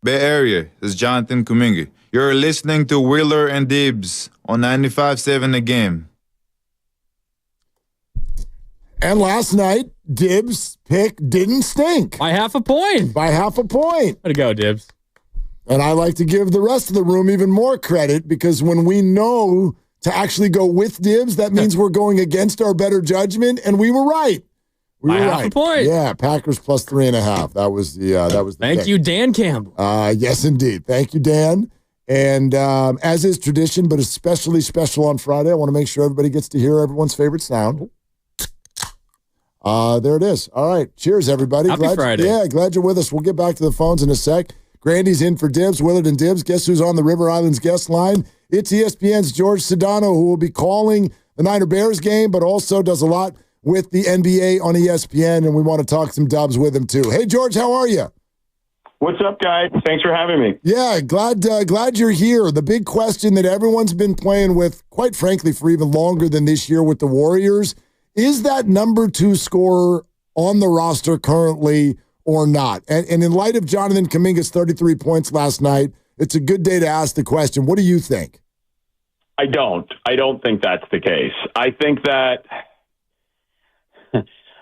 [SPEAKER 14] Bay Area, this is Jonathan Kuminga. You're listening to Wheeler and Dibs on 95.7 The Game.
[SPEAKER 19] And last night, Dibs' pick didn't stink.
[SPEAKER 23] By half a point.
[SPEAKER 19] By half a point.
[SPEAKER 23] Way to go, Dibs.
[SPEAKER 19] And I like to give the rest of the room even more credit because when we know to actually go with Dibs, that means we're going against our better judgment, and we were right. We were
[SPEAKER 23] half a point.
[SPEAKER 19] Yeah, Packers plus 3.5. That was the
[SPEAKER 23] Thank
[SPEAKER 19] pick.
[SPEAKER 23] you, Dan Campbell.
[SPEAKER 19] Yes, indeed. Thank you, Dan. And as is tradition, but especially special on Friday, I want to make sure everybody gets to hear everyone's favorite sound. There it is. All right. Cheers, everybody.
[SPEAKER 23] Happy Friday.
[SPEAKER 19] Yeah, glad you're with us. We'll get back to the phones in a sec. Grandy's in for Dibs, Willard and Dibs. Guess who's on the River Islands guest line? It's ESPN's George Sedano, who will be calling the Niner Bears game, but also does a lot with the NBA on ESPN, and we want to talk some Dubs with him, too. Hey, George, how are you?
[SPEAKER 16] What's up, guys? Thanks for having me.
[SPEAKER 19] Yeah, glad you're here. The big question that everyone's been playing with, quite frankly, for even longer than this year with the Warriors, is that number 2 scorer on the roster currently or not? And in light of Jonathan Kuminga's 33 points last night, it's a good day to ask the question. What do you think?
[SPEAKER 16] I don't think that's the case. I think that...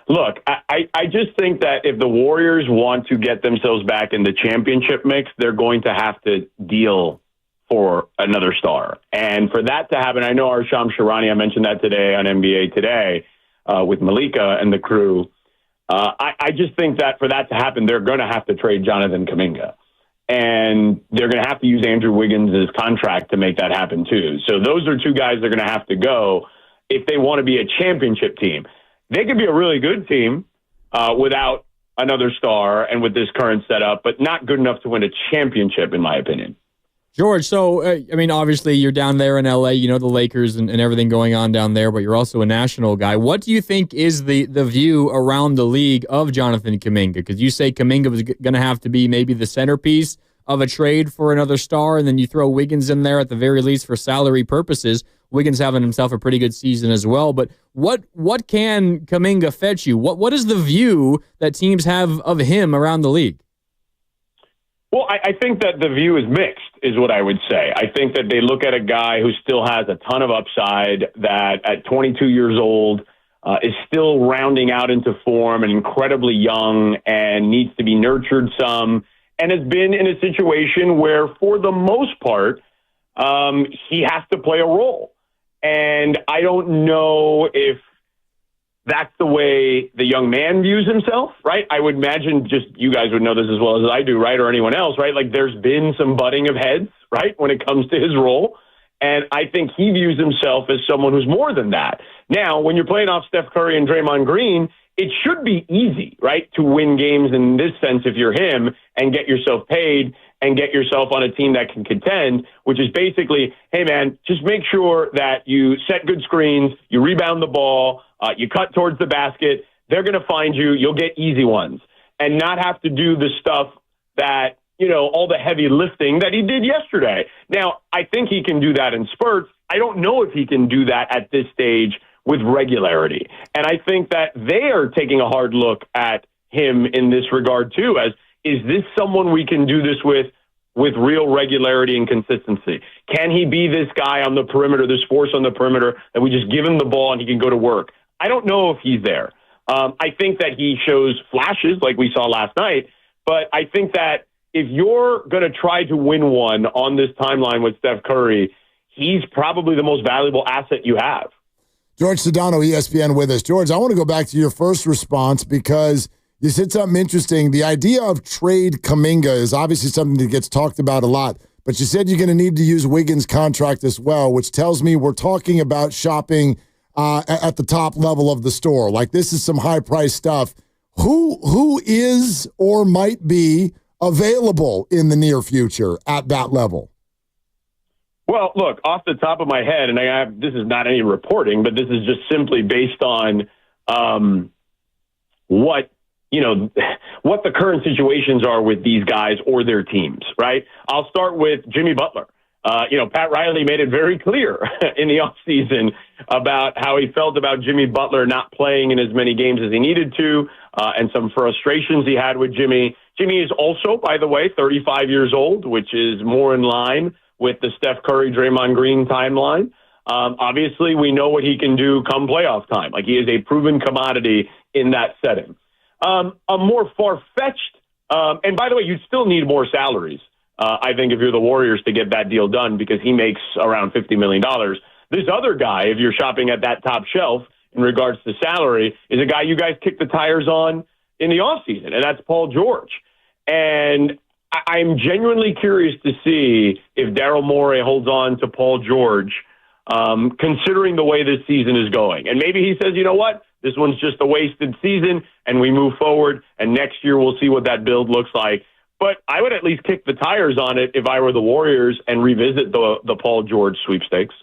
[SPEAKER 16] Look, I just think that if the Warriors want to get themselves back in the championship mix, they're going to have to deal for another star. And for that to happen, I know our Shams Sharani, I mentioned that today on NBA Today with Malika and the crew. I just think that for that to happen, they're going to have to trade Jonathan Kuminga. And they're going to have to use Andrew Wiggins' contract to make that happen, too. So those are 2 guys they're going to have to go if they want to be a championship team. They could be a really good team without another star and with this current setup, but not good enough to win a championship, in my opinion.
[SPEAKER 23] George, so, obviously you're down there in L.A., you know the Lakers and everything going on down there, but you're also a national guy. What do you think is the view around the league of Jonathan Kuminga? Because you say Kuminga was going to have to be maybe the centerpiece of a trade for another star, and then you throw Wiggins in there at the very least for salary purposes. Wiggins having himself a pretty good season as well. But what can Kuminga fetch you? What is the view that teams have of him around the league?
[SPEAKER 16] Well, I think that the view is mixed, is what I would say. I think that they look at a guy who still has a ton of upside, that at 22 years old is still rounding out into form and incredibly young and needs to be nurtured some, and has been in a situation where, for the most part, he has to play a role. And I don't know if that's the way the young man views himself, right? I would imagine, just you guys would know this as well as I do, right? Or anyone else, right? Like, there's been some butting of heads, right, when it comes to his role. And I think he views himself as someone who's more than that. Now, when you're playing off Steph Curry and Draymond Green, it should be easy, right, to win games in this sense if you're him and get yourself paid and get yourself on a team that can contend, which is basically, hey, man, just make sure that you set good screens, you rebound the ball, you cut towards the basket. They're going to find you. You'll get easy ones and not have to do the stuff that, all the heavy lifting that he did yesterday. Now, I think he can do that in spurts. I don't know if he can do that at this stage with regularity. And I think that they are taking a hard look at him in this regard, too, as is this someone we can do this with real regularity and consistency? Can he be this guy on the perimeter, this force on the perimeter, that we just give him the ball and he can go to work? I don't know if he's there. I think that he shows flashes like we saw last night, but I think that if you're going to try to win one on this timeline with Steph Curry, he's probably the most valuable asset you have.
[SPEAKER 19] George Sedano, ESPN, with us. George, I want to go back to your first response because you said something interesting. The idea of trade Kuminga is obviously something that gets talked about a lot, but you said you're going to need to use Wiggins' contract as well, which tells me we're talking about shopping at the top level of the store. Like, this is some high-priced stuff. Who is or might be available in the near future at that level?
[SPEAKER 16] Well, look, off the top of my head, and this is not any reporting, but this is just simply based on what the current situations are with these guys or their teams, right? I'll start with Jimmy Butler. Pat Riley made it very clear in the offseason about how he felt about Jimmy Butler not playing in as many games as he needed to, and some frustrations he had with Jimmy. Jimmy is also, by the way, 35 years old, which is more in line with the Steph Curry, Draymond Green timeline. Obviously, we know what he can do come playoff time. Like, he is a proven commodity in that setting. A more far-fetched, and by the way, you'd still need more salaries, I think, if you're the Warriors to get that deal done, because he makes around $50 million. This other guy, if you're shopping at that top shelf in regards to salary, is a guy you guys kicked the tires on in the offseason, and that's Paul George. And I'm genuinely curious to see if Daryl Morey holds on to Paul George, considering the way this season is going. And maybe he says, you know what? This one's just a wasted season, and we move forward, and next year we'll see what that build looks like. But I would at least kick the tires on it if I were the Warriors and revisit the Paul George sweepstakes.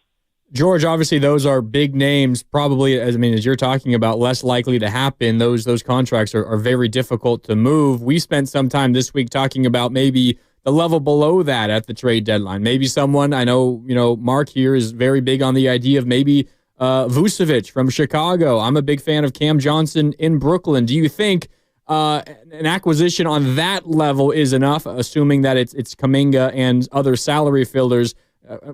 [SPEAKER 23] George, obviously those are big names, probably, as you're talking about, less likely to happen. Those contracts are very difficult to move. We spent some time this week talking about maybe the level below that at the trade deadline. Maybe someone, I know, Mark here is very big on the idea of maybe Vucevic from Chicago. I'm a big fan of Cam Johnson in Brooklyn. Do you think an acquisition on that level is enough, assuming that it's Kuminga and other salary fillers,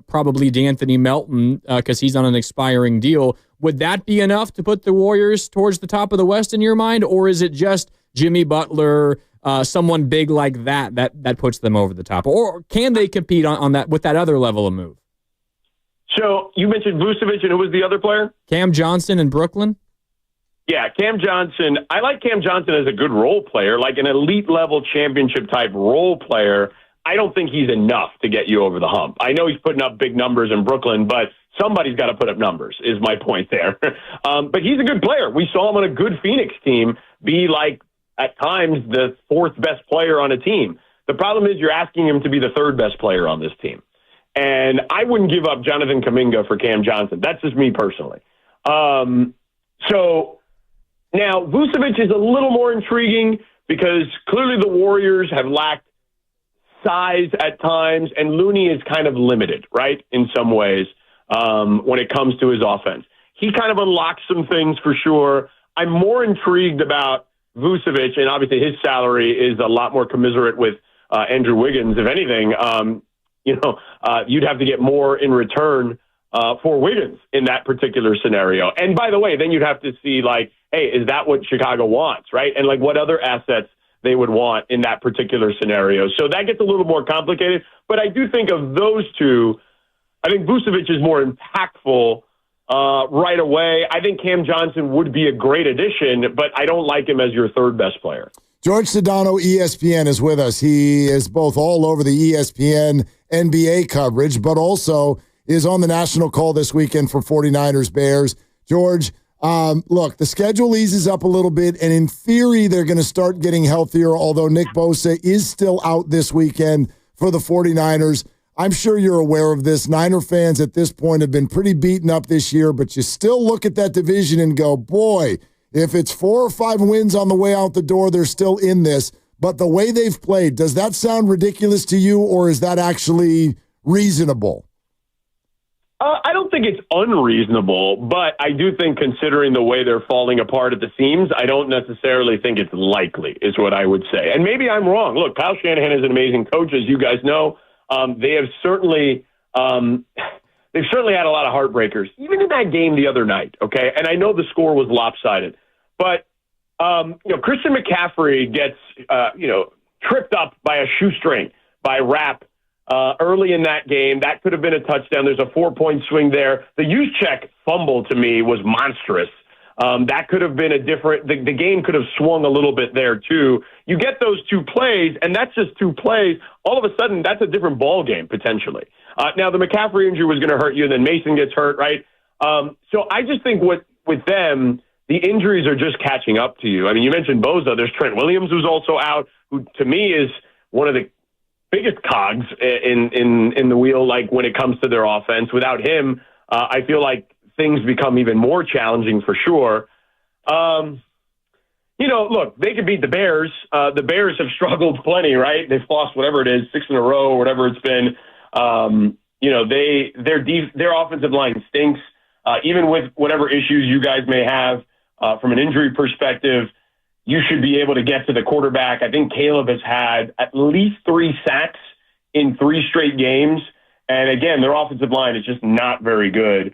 [SPEAKER 23] probably D'Anthony Melton, because he's on an expiring deal? Would that be enough to put the Warriors towards the top of the West in your mind, or is it just Jimmy Butler, someone big like that puts them over the top? Or can they compete on that with that other level of move?
[SPEAKER 16] So you mentioned Vucevic, and who was the other player?
[SPEAKER 23] Cam Johnson in Brooklyn.
[SPEAKER 16] Yeah, Cam Johnson. I like Cam Johnson as a good role player, like an elite-level championship-type role player. I don't think he's enough to get you over the hump. I know he's putting up big numbers in Brooklyn, but somebody's got to put up numbers, is my point there. But he's a good player. We saw him on a good Phoenix team be, like, at times, the fourth best player on a team. The problem is you're asking him to be the third best player on this team. And I wouldn't give up Jonathan Kuminga for Cam Johnson. That's just me personally. So now Vucevic is a little more intriguing because clearly the Warriors have lacked size at times, and Looney is kind of limited, right, in some ways when it comes to his offense. He kind of unlocks some things for sure. I'm more intrigued about Vucevic, and obviously his salary is a lot more commiserate with Andrew Wiggins. If anything, you'd have to get more in return for Wiggins in that particular scenario. And by the way, then you'd have to see, like, hey, is that what Chicago wants, right? And, like, what other assets they would want in that particular scenario. So that gets a little more complicated. But I do think of those two, I think Vucevic is more impactful right away. I think Cam Johnson would be a great addition, but I don't like him as your third best player.
[SPEAKER 19] George Sedano, ESPN, is with us. He is both all over the ESPN NBA coverage, but also is on the national call this weekend for 49ers Bears. George, look, the schedule eases up a little bit, and in theory, they're going to start getting healthier, although Nick Bosa is still out this weekend for the 49ers. I'm sure you're aware of this. Niner fans at this point have been pretty beaten up this year, but you still look at that division and go, boy, if it's 4 or 5 wins on the way out the door, they're still in this. But the way they've played, does that sound ridiculous to you, or is that actually reasonable?
[SPEAKER 16] I don't think it's unreasonable, but I do think, considering the way they're falling apart at the seams, I don't necessarily think it's likely, is what I would say. And maybe I'm wrong. Look, Kyle Shanahan is an amazing coach, as you guys know. They have certainly had a lot of heartbreakers, even in that game the other night. Okay, and I know the score was lopsided, but Christian McCaffrey gets tripped up by a shoestring by Rapp early in that game. That could have been a touchdown. There's a 4-point swing there. The Juszczyk fumble to me was monstrous. That could have been the game could have swung a little bit there too. You get those 2 plays, and that's just 2 plays. All of a sudden, that's a different ball game potentially. Now, the McCaffrey injury was going to hurt you, and then Mason gets hurt, right? So I just think with them, the injuries are just catching up to you. I mean, you mentioned Bosa. There's Trent Williams, who's also out, who to me is one of the biggest cogs in the wheel, like when it comes to their offense. Without him, I feel like things become even more challenging for sure. Look, they could beat the Bears. The Bears have struggled plenty, right? They've lost whatever it is, 6 in a row or whatever it's been. their offensive line stinks. Even with whatever issues you guys may have from an injury perspective, you should be able to get to the quarterback. I think Caleb has had at least 3 sacks in 3 straight games. And again, their offensive line is just not very good.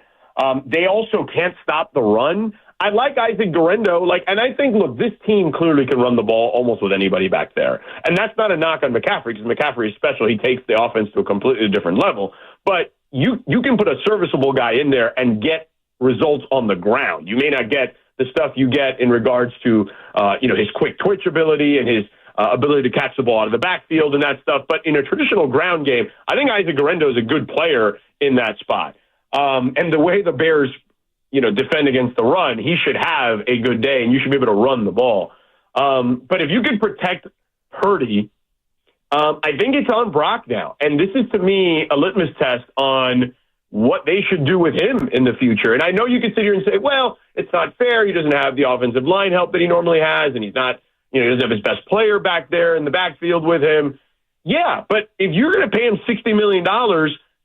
[SPEAKER 16] They also can't stop the run. I like Isaac Guerrero, and I think, look, this team clearly can run the ball almost with anybody back there. And that's not a knock on McCaffrey, because McCaffrey is special. He takes the offense to a completely different level. But you can put a serviceable guy in there and get results on the ground. You may not get the stuff you get in regards to, his quick twitch ability and his ability to catch the ball out of the backfield and that stuff. But in a traditional ground game, I think Isaac Guerrero is a good player in that spot. And the way the Bears, defend against the run, he should have a good day, and you should be able to run the ball. But if you can protect Purdy, I think it's on Brock now. And this is, to me, a litmus test on what they should do with him in the future. And I know you can sit here and say, well, it's not fair. He doesn't have the offensive line help that he normally has, and he's not, he doesn't have his best player back there in the backfield with him. Yeah, but if you're going to pay him $60 million,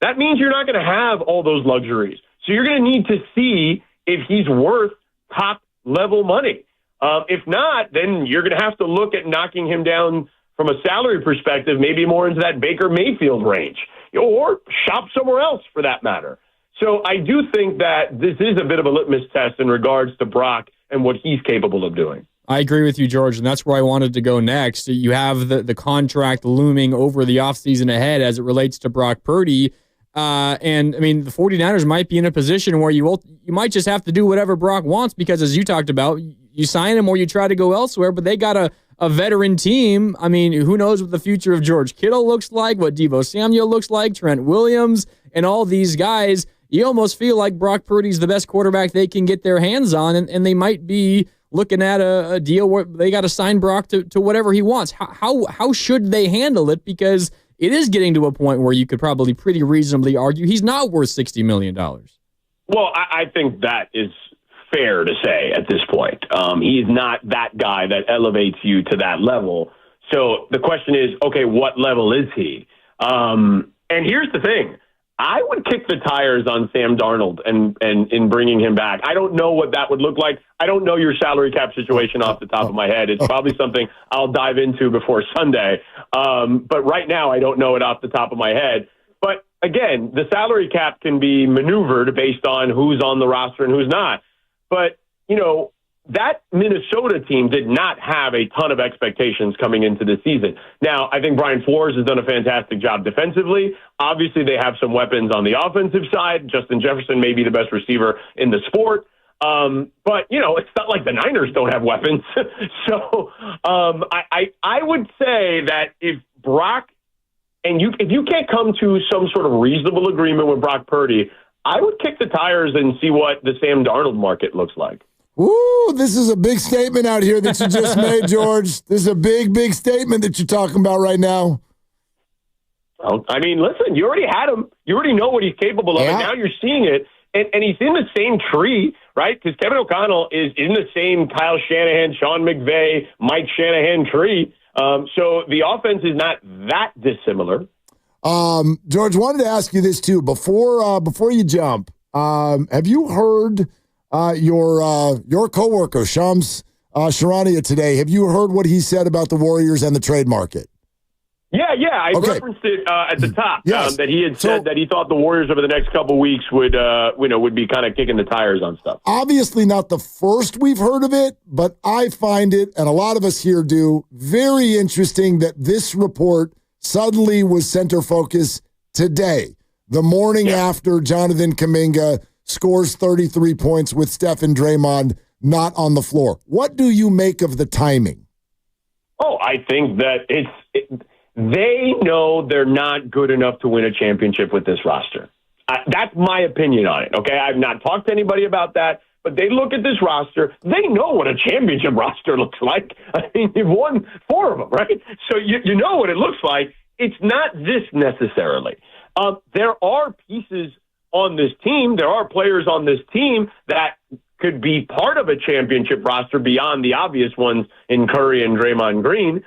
[SPEAKER 16] that means you're not going to have all those luxuries. So you're going to need to see if he's worth top-level money. If not, then you're going to have to look at knocking him down from a salary perspective, maybe more into that Baker Mayfield range, or shop somewhere else for that matter. So I do think that this is a bit of a litmus test in regards to Brock and what he's capable of doing.
[SPEAKER 23] I agree with you, George, and that's where I wanted to go next. You have the contract looming over the offseason ahead as it relates to Brock Purdy. And, I mean, the 49ers might be in a position where you might just have to do whatever Brock wants because, as you talked about, you sign him or you try to go elsewhere, but they got a veteran team. I mean, who knows what the future of George Kittle looks like, what Deebo Samuel looks like, Trent Williams, and all these guys. You almost feel like Brock Purdy's the best quarterback they can get their hands on, and they might be looking at a deal where they got to sign Brock to whatever he wants. How should they handle it? Because it is getting to a point where you could probably pretty reasonably argue he's not worth $60 million.
[SPEAKER 16] Well, I think that is fair to say at this point. He's not that guy that elevates you to that level. So the question is, okay, what level is he? And here's the thing. I would kick the tires on Sam Darnold and in bringing him back. I don't know what that would look like. I don't know your salary cap situation off the top of my head. It's probably something I'll dive into before Sunday. But right now, I don't know it off the top of my head. But again, the salary cap can be maneuvered based on who's on the roster and who's not. But, that Minnesota team did not have a ton of expectations coming into the season. Now, I think Brian Flores has done a fantastic job defensively. Obviously, they have some weapons on the offensive side. Justin Jefferson may be the best receiver in the sport. But, it's not like the Niners don't have weapons. So I would say that if Brock, and if you can't come to some sort of reasonable agreement with Brock Purdy, I would kick the tires and see what the Sam Darnold market looks like.
[SPEAKER 19] Ooh, this is a big statement out here that you just made, George. This is a big, big statement that you're talking about right now.
[SPEAKER 16] Well, I mean, listen, you already had him. You already know what he's capable of, and now you're seeing it. And he's in the same tree, right? Because Kevin O'Connell is in the same Kyle Shanahan, Sean McVay, Mike Shanahan tree. So the offense is not that dissimilar.
[SPEAKER 19] George, wanted to ask you this, too. Before you jump, have you heard your coworker, Shams Charania, today? Have you heard what he said about the Warriors and the trade market?
[SPEAKER 16] Yeah. I referenced it at the top.
[SPEAKER 19] Yes.
[SPEAKER 16] That he had said that he thought the Warriors over the next couple of weeks would be kind of kicking the tires on stuff.
[SPEAKER 19] Obviously not the first we've heard of it, but I find it, and a lot of us here do, very interesting that this report suddenly was center focus today, the morning after Jonathan Kuminga scores 33 points with Steph and Draymond not on the floor. What do you make of the timing?
[SPEAKER 16] Oh, I think that they know they're not good enough to win a championship with this roster. That's my opinion on it, okay? I've not talked to anybody about that, but they look at this roster. They know what a championship roster looks like. I mean, you've won 4 of them, right? So you know what it looks like. It's not this necessarily. There are pieces on this team. There are players on this team that could be part of a championship roster beyond the obvious ones in Curry and Draymond Green.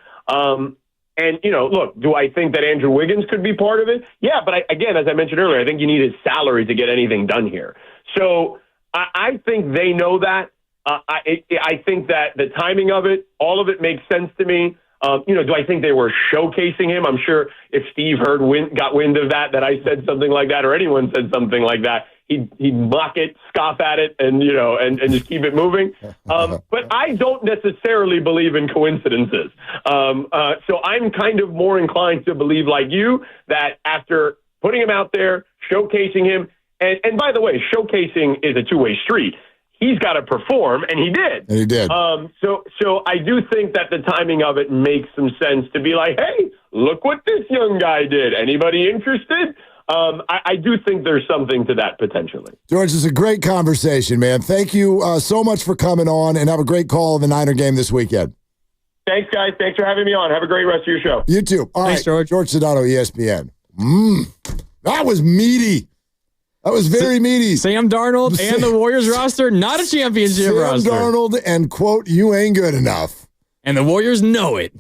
[SPEAKER 16] And, look, do I think that Andrew Wiggins could be part of it? Yeah, but again, as I mentioned earlier, I think you need his salary to get anything done here. So I think they know that. I think that the timing of it, all of it makes sense to me. Do I think they were showcasing him? I'm sure if Steve got wind of that I said something like that, or anyone said something like that, he'd mock it, scoff at it, and just keep it moving. But I don't necessarily believe in coincidences. So I'm kind of more inclined to believe, like you, that after putting him out there, showcasing him, and by the way, showcasing is a two-way street. He's got to perform, and he did.
[SPEAKER 19] And he did.
[SPEAKER 16] So I do think that the timing of it makes some sense to be like, hey, look what this young guy did. Anybody interested? I do think there's something to that potentially.
[SPEAKER 19] George, it's a great conversation, man. Thank you so much for coming on, and have a great call in the Niner game this weekend.
[SPEAKER 16] Thanks, guys. Thanks for having me on. Have a great rest of your show.
[SPEAKER 19] You too. All
[SPEAKER 23] Thanks,
[SPEAKER 19] right,
[SPEAKER 23] George.
[SPEAKER 19] George Sedano, ESPN. That was meaty. That was very meaty.
[SPEAKER 23] Sam Darnold and the Warriors roster, not a championship roster.
[SPEAKER 19] Sam Darnold and, quote, you ain't good enough.
[SPEAKER 23] And the Warriors know it.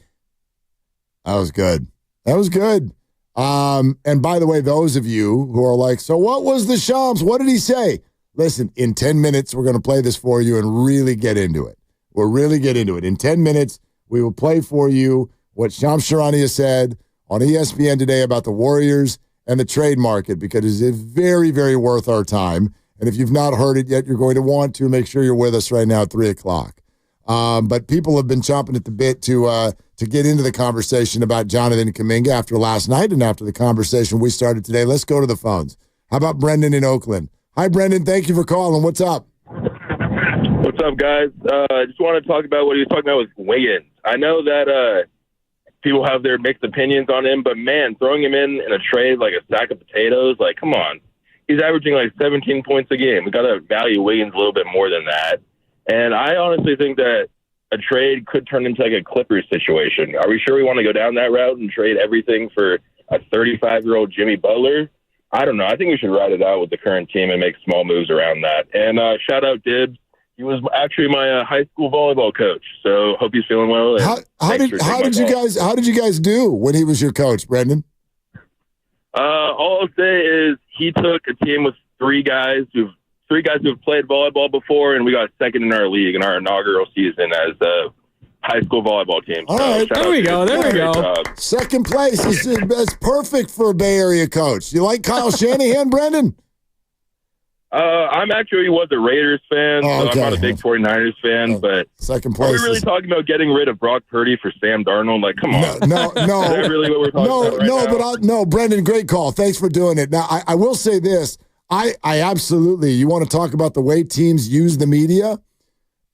[SPEAKER 19] That was good. That was good. And by the way, those of you who are like, so what was the Shams? What did he say? Listen, in 10 minutes, we're going to play this for you and really get into it. We'll really get into it. In 10 minutes, we will play for you what Shams Charania said on ESPN today about the Warriors and the trade market, because it's very, very worth our time. And if you've not heard it yet, you're going to want to. Make sure you're with us right now at 3 o'clock. But people have been chomping at the bit to get into the conversation about Jonathan Kuminga after last night and after the conversation we started today. Let's go to the phones. How about Brendan in Oakland? Hi, Brendan. Thank you for calling. What's up?
[SPEAKER 4] What's up, guys? I just want to talk about what he was talking about with Wiggins. I know that people have their mixed opinions on him, but, man, throwing him in a trade like a sack of potatoes, like, come on. He's averaging like 17 points a game. We got to value Wiggins a little bit more than that. And I honestly think that a trade could turn into like a Clippers situation. Are we sure we want to go down that route and trade everything for a 35-year-old Jimmy Butler? I don't know. I think we should ride it out with the current team and make small moves around that. And shout out Dibbs. He was actually my high school volleyball coach, so hope he's feeling well.
[SPEAKER 19] How did you guys do when he was your coach, Brendan?
[SPEAKER 4] All I'll say is he took a team with three guys who've played volleyball before, and we got second in our league in our inaugural season as a high school volleyball team.
[SPEAKER 19] All right,
[SPEAKER 23] there we go.
[SPEAKER 19] Second place is perfect for a Bay Area coach. You like Kyle Shanahan, Brendan?
[SPEAKER 4] He was a Raiders fan, so I'm not a big 49ers fan, but
[SPEAKER 19] second place.
[SPEAKER 4] Are we really talking about getting rid of Brock Purdy for Sam Darnold? Like, come on.
[SPEAKER 19] No.
[SPEAKER 4] Is that really what we're talking about right now?
[SPEAKER 19] Brendan, great call. Thanks for doing it. Now, I will say this. I absolutely, you want to talk about the way teams use the media?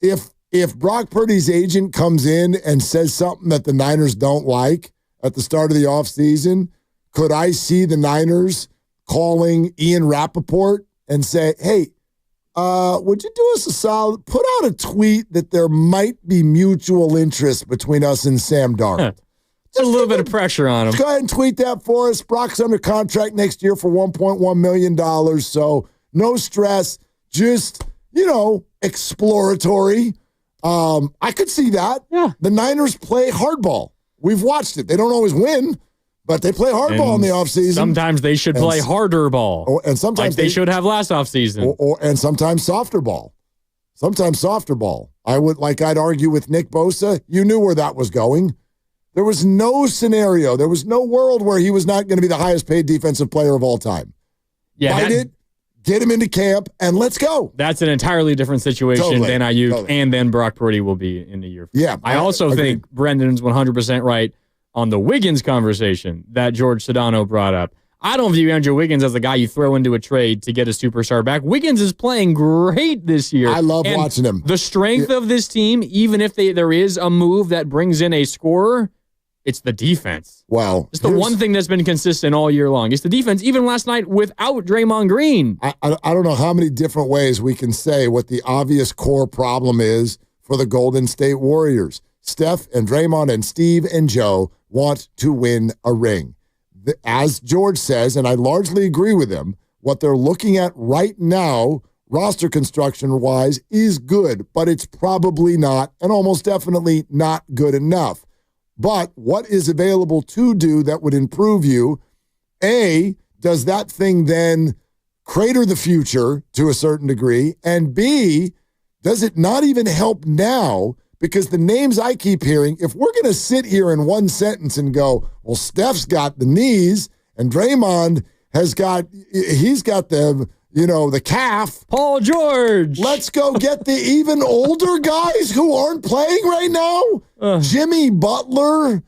[SPEAKER 19] If Brock Purdy's agent comes in and says something that the Niners don't like at the start of the offseason, could I see the Niners calling Ian Rappaport and say, hey, would you do us a solid? Put out a tweet that there might be mutual interest between us and Sam Darnold.
[SPEAKER 23] Just a little bit of pressure on him.
[SPEAKER 19] Go ahead and tweet that for us. Brock's under contract next year for $1.1 million, so no stress. Just, exploratory. I could see that.
[SPEAKER 23] Yeah.
[SPEAKER 19] The Niners play hardball. We've watched it. They don't always win, but they play hardball in the offseason.
[SPEAKER 23] Sometimes they should play harder ball.
[SPEAKER 19] And sometimes
[SPEAKER 23] like they should have last offseason.
[SPEAKER 19] And sometimes softer ball. Sometimes softer ball. I'd argue with Nick Bosa. You knew where that was going. There was no scenario. There was no world where he was not going to be the highest paid defensive player of all time.
[SPEAKER 23] Yeah,
[SPEAKER 19] get him into camp, and let's go.
[SPEAKER 23] That's an entirely different situation than Ayuk, and then Brock Purdy will be in a year.
[SPEAKER 19] Yeah,
[SPEAKER 23] I also think Brendan's 100% right on the Wiggins conversation that George Sedano brought up. I don't view Andrew Wiggins as the guy you throw into a trade to get a superstar back. Wiggins is playing great this year.
[SPEAKER 19] I love watching him.
[SPEAKER 23] The strength of this team, even if there is a move that brings in a scorer, it's the defense.
[SPEAKER 19] Well,
[SPEAKER 23] it's the one thing that's been consistent all year long. It's the defense, even last night without Draymond Green.
[SPEAKER 19] I don't know how many different ways we can say what the obvious core problem is for the Golden State Warriors. Steph and Draymond and Steve and Joe want to win a ring. As George says, and I largely agree with him, what they're looking at right now, roster construction-wise, is good, but it's probably not, and almost definitely not good enough. But what is available to do that would improve you? A, does that thing then crater the future to a certain degree? And B, does it not even help now? Because the names I keep hearing, if we're going to sit here in one sentence and go, well, Steph's got the knees and Draymond he's got the calf.
[SPEAKER 23] Paul George.
[SPEAKER 19] Let's go get the even older guys who aren't playing right now. Jimmy Butler.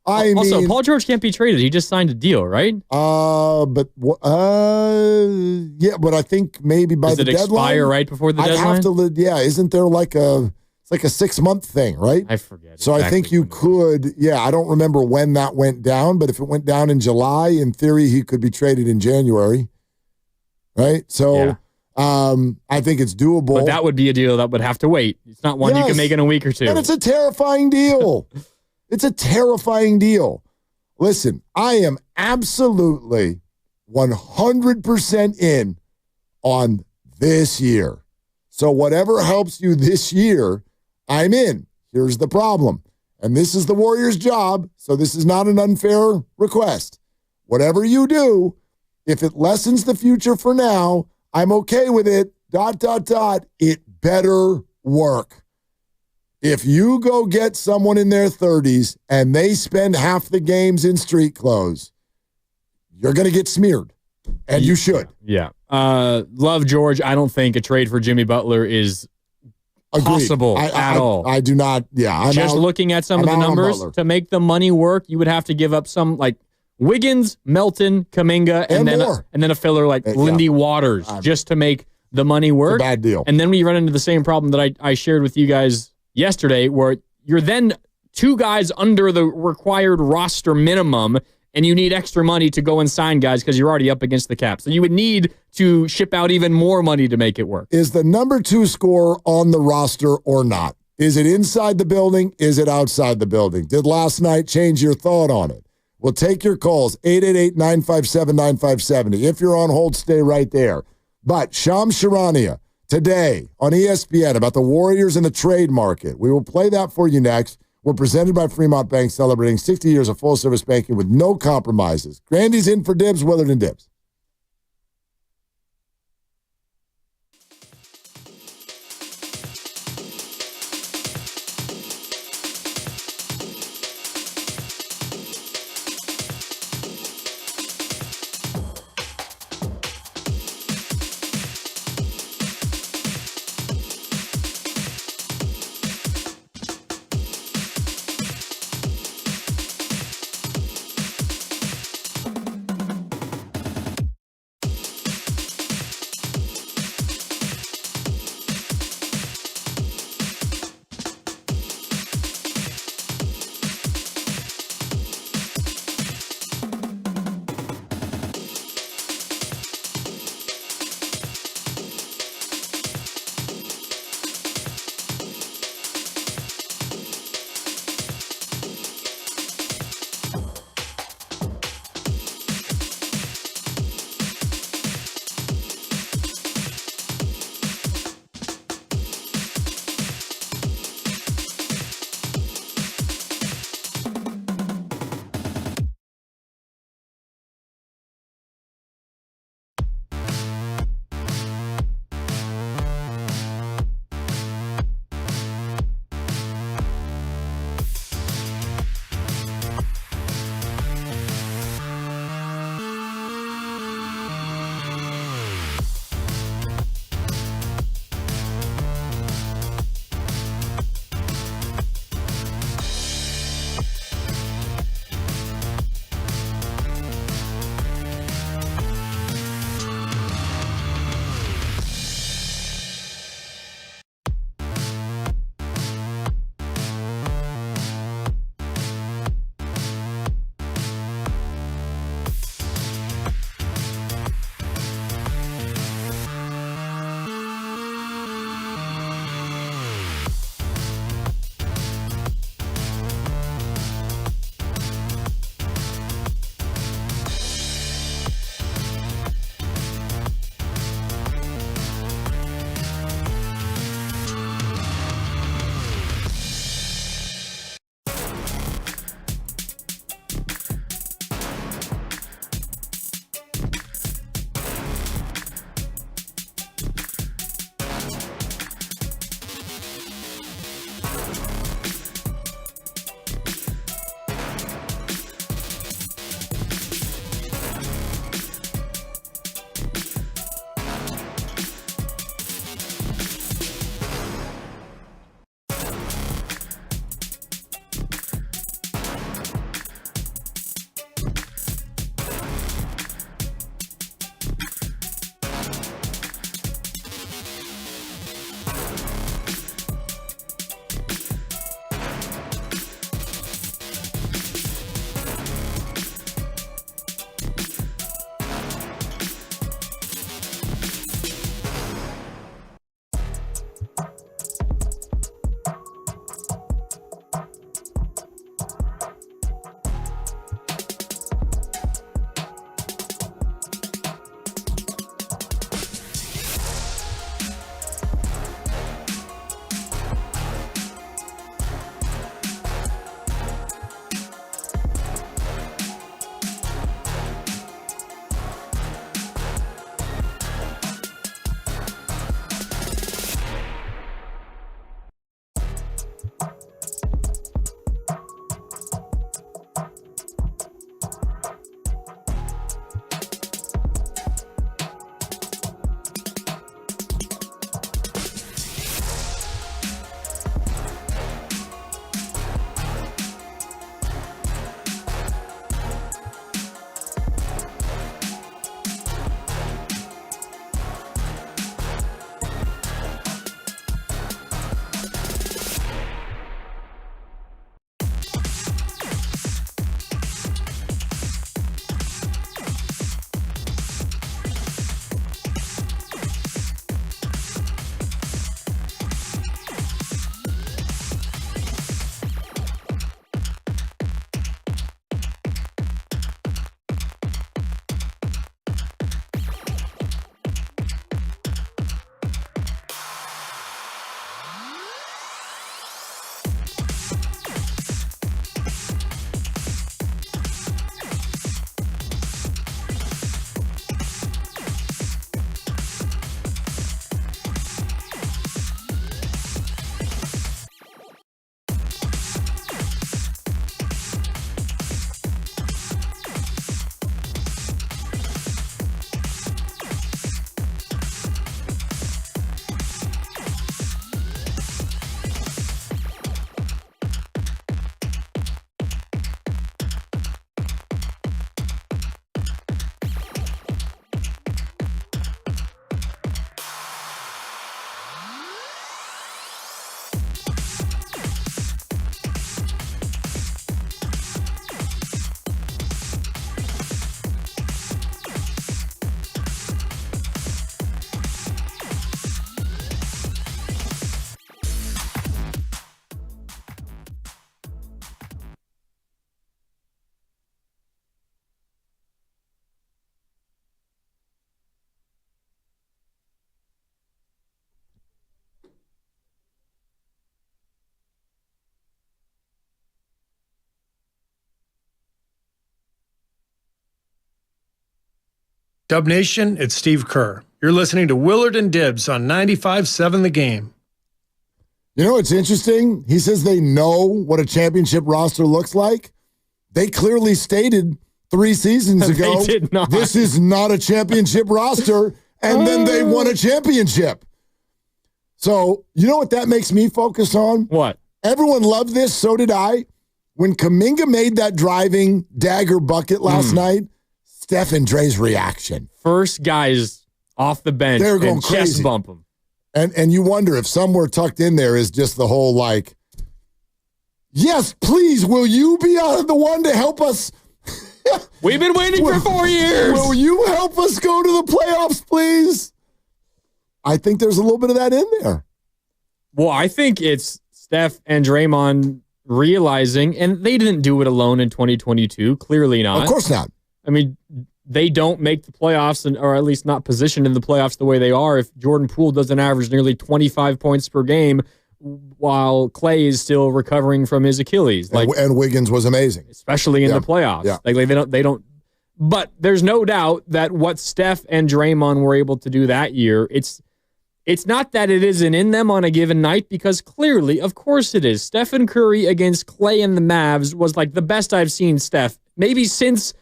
[SPEAKER 23] Also, Paul George can't be traded. He just signed a deal, right?
[SPEAKER 19] Yeah, but I think maybe by the deadline.
[SPEAKER 23] Does it expire right before the deadline?
[SPEAKER 19] Have to, isn't there like a 6-month thing, right?
[SPEAKER 23] I forget.
[SPEAKER 19] So I think you could, I don't remember when that went down, but if it went down in July, in theory, he could be traded in January, right? So I think it's doable.
[SPEAKER 23] But that would be a deal that would have to wait. It's not one you can make in a week or two.
[SPEAKER 19] And it's a terrifying deal. It's a terrifying deal. Listen, I am absolutely 100% in on this year. So whatever helps you this year, I'm in. Here's the problem. And this is the Warriors' job, so this is not an unfair request. Whatever you do, if it lessens the future for now, I'm okay with it. ... It better work. If you go get someone in their 30s and they spend half the games in street clothes, you're going to get smeared. And you should.
[SPEAKER 23] Yeah. Love George. I don't think a trade for Jimmy Butler is possible at all.
[SPEAKER 19] I do not. Yeah. I'm
[SPEAKER 23] just looking at some of the numbers to make the money work, you would have to give up some like Wiggins, Melton, Kuminga, and then a filler like Lindy Waters just to make the money work.
[SPEAKER 19] It's a bad deal.
[SPEAKER 23] And then we run into the same problem that I shared with you guys yesterday, where you're then 2 guys under the required roster minimum, and you need extra money to go and sign guys because you're already up against the cap. So you would need to ship out even more money to make it work.
[SPEAKER 19] Is the number 2 scorer on the roster or not? Is it inside the building? Is it outside the building? Did last night change your thought on it? We'll take your calls, 888-957-9570. If you're on hold, stay right there. But Shams Charania, today on ESPN about the Warriors and the trade market. We will play that for you next. We're presented by Fremont Bank, celebrating 60 years of full-service banking with no compromises. Grandy's in for Dibs, Willard and Dibs.
[SPEAKER 12] Dub Nation, it's Steve Kerr. You're listening to Willard and Dibbs on 95.7 The Game.
[SPEAKER 19] You know what's interesting? He says they know what a championship roster looks like. They clearly stated 3 seasons ago,
[SPEAKER 23] They did not.
[SPEAKER 19] This is not a championship roster, and then they won a championship. So, you know what that makes me focus on?
[SPEAKER 23] What?
[SPEAKER 19] Everyone loved this, so did I. When Kuminga made that driving dagger bucket last night, Steph and Dre's reaction.
[SPEAKER 23] First guys off the bench.
[SPEAKER 19] They're going
[SPEAKER 23] and
[SPEAKER 19] crazy.
[SPEAKER 23] Chest bump them.
[SPEAKER 19] And you wonder if somewhere tucked in there is just the whole like, yes, please, will you be the one to help us?
[SPEAKER 23] We've been waiting for 4 years.
[SPEAKER 19] Will you help us go to the playoffs, please? I think there's a little bit of that in there.
[SPEAKER 23] Well, I think it's Steph and Draymond realizing, and they didn't do it alone in 2022. Clearly not.
[SPEAKER 19] Of course not.
[SPEAKER 23] I mean, they don't make the playoffs, or at least not positioned in the playoffs the way they are if Jordan Poole doesn't average nearly 25 points per game while Clay is still recovering from his Achilles.
[SPEAKER 19] And Wiggins was amazing.
[SPEAKER 23] Especially in the playoffs.
[SPEAKER 19] Yeah.
[SPEAKER 23] Like they don't. But there's no doubt that what Steph and Draymond were able to do that year, it's not that it isn't in them on a given night, because clearly, of course it is. Stephen Curry against Clay and the Mavs was like the best I've seen Steph, maybe since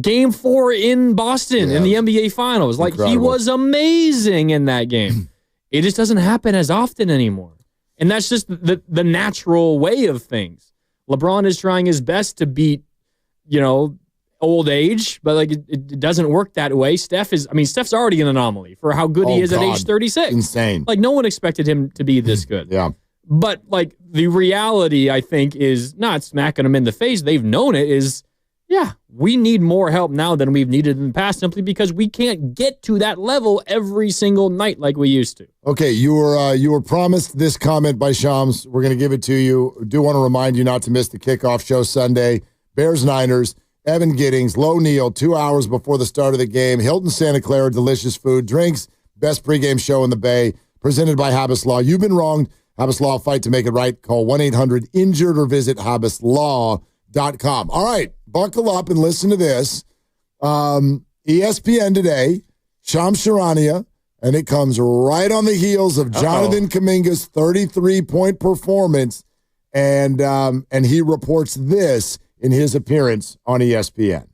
[SPEAKER 23] Game 4 in Boston in the NBA Finals. Like, he was amazing in that game. It just doesn't happen as often anymore. And that's just the natural way of things. LeBron is trying his best to beat, old age, but like it doesn't work that way. Steph's already an anomaly for how good he is at age 36.
[SPEAKER 19] Insane.
[SPEAKER 23] Like, no one expected him to be this good.
[SPEAKER 19] Yeah.
[SPEAKER 23] But like the reality, I think, is not smacking them in the face. They've known it is, we need more help now than we've needed in the past, simply because we can't get to that level every single night like we used to.
[SPEAKER 19] Okay, you were promised this comment by Shams. We're going to give it to you. Do want to remind you not to miss the kickoff show Sunday. Bears-Niners, Evan Giddings, Low Neal, 2 hours before the start of the game. Hilton Santa Clara, delicious food, drinks, best pregame show in the Bay, presented by Habas Law. You've been wronged. Habas Law, fight to make it right. Call 1-800-INJURED or visit habaslaw.com. All right, buckle up and listen to this. ESPN today, Shams Charania, and it comes right on the heels of Jonathan Kuminga's 33-point performance, and he reports this in his appearance on ESPN.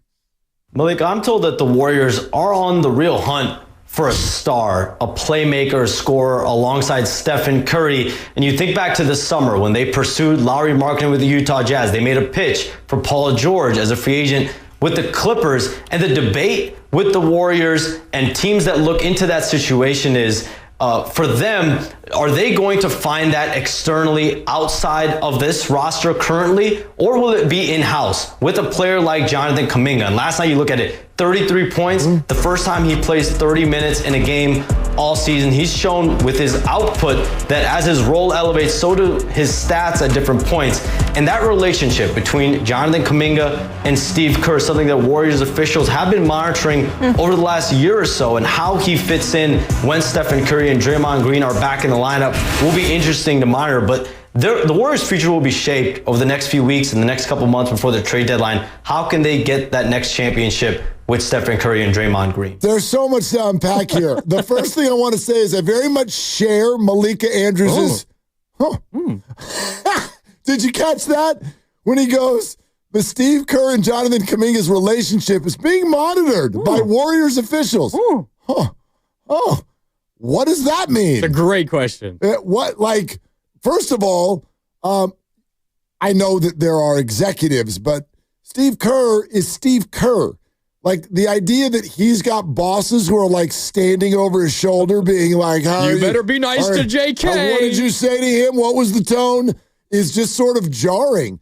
[SPEAKER 18] Malik, I'm told that the Warriors are on the real hunt for a star, a playmaker, a scorer alongside Stephen Curry. And you think back to this summer when they pursued Lowry Markkanen with the Utah Jazz. They made a pitch for Paul George as a free agent with the Clippers. And the debate with the Warriors and teams that look into that situation is, for them, are they going to find that externally outside of this roster currently, or will it be in-house with a player like Jonathan Kuminga? And last night, you look at it, 33 points, the first time he plays 30 minutes in a game all season. He's shown with his output that as his role elevates, so do his stats at different points. And that relationship between Jonathan Kuminga and Steve Kerr, something that Warriors officials have been monitoring over the last year or so, and how he fits in when Stephen Curry and Draymond Green are back in the lineup will be interesting to monitor. But the Warriors' future will be shaped over the next few weeks and the next couple months before the trade deadline. How can they get that next championship with Stephen Curry and Draymond Green?
[SPEAKER 19] There's so much to unpack here. The first thing I want to say is I very much share Malika Andrews'. Did you catch that? When he goes, the Steve Kerr and Jonathan Kuminga's relationship is being monitored by Warriors officials. What does that mean?
[SPEAKER 23] It's a great question.
[SPEAKER 19] First of all, I know that there are executives, but Steve Kerr is Steve Kerr. Like, the idea that he's got bosses who are, like, standing over his shoulder being like,
[SPEAKER 23] you better be nice to JK.
[SPEAKER 19] What did you say to him? What was the tone? Is just sort of jarring.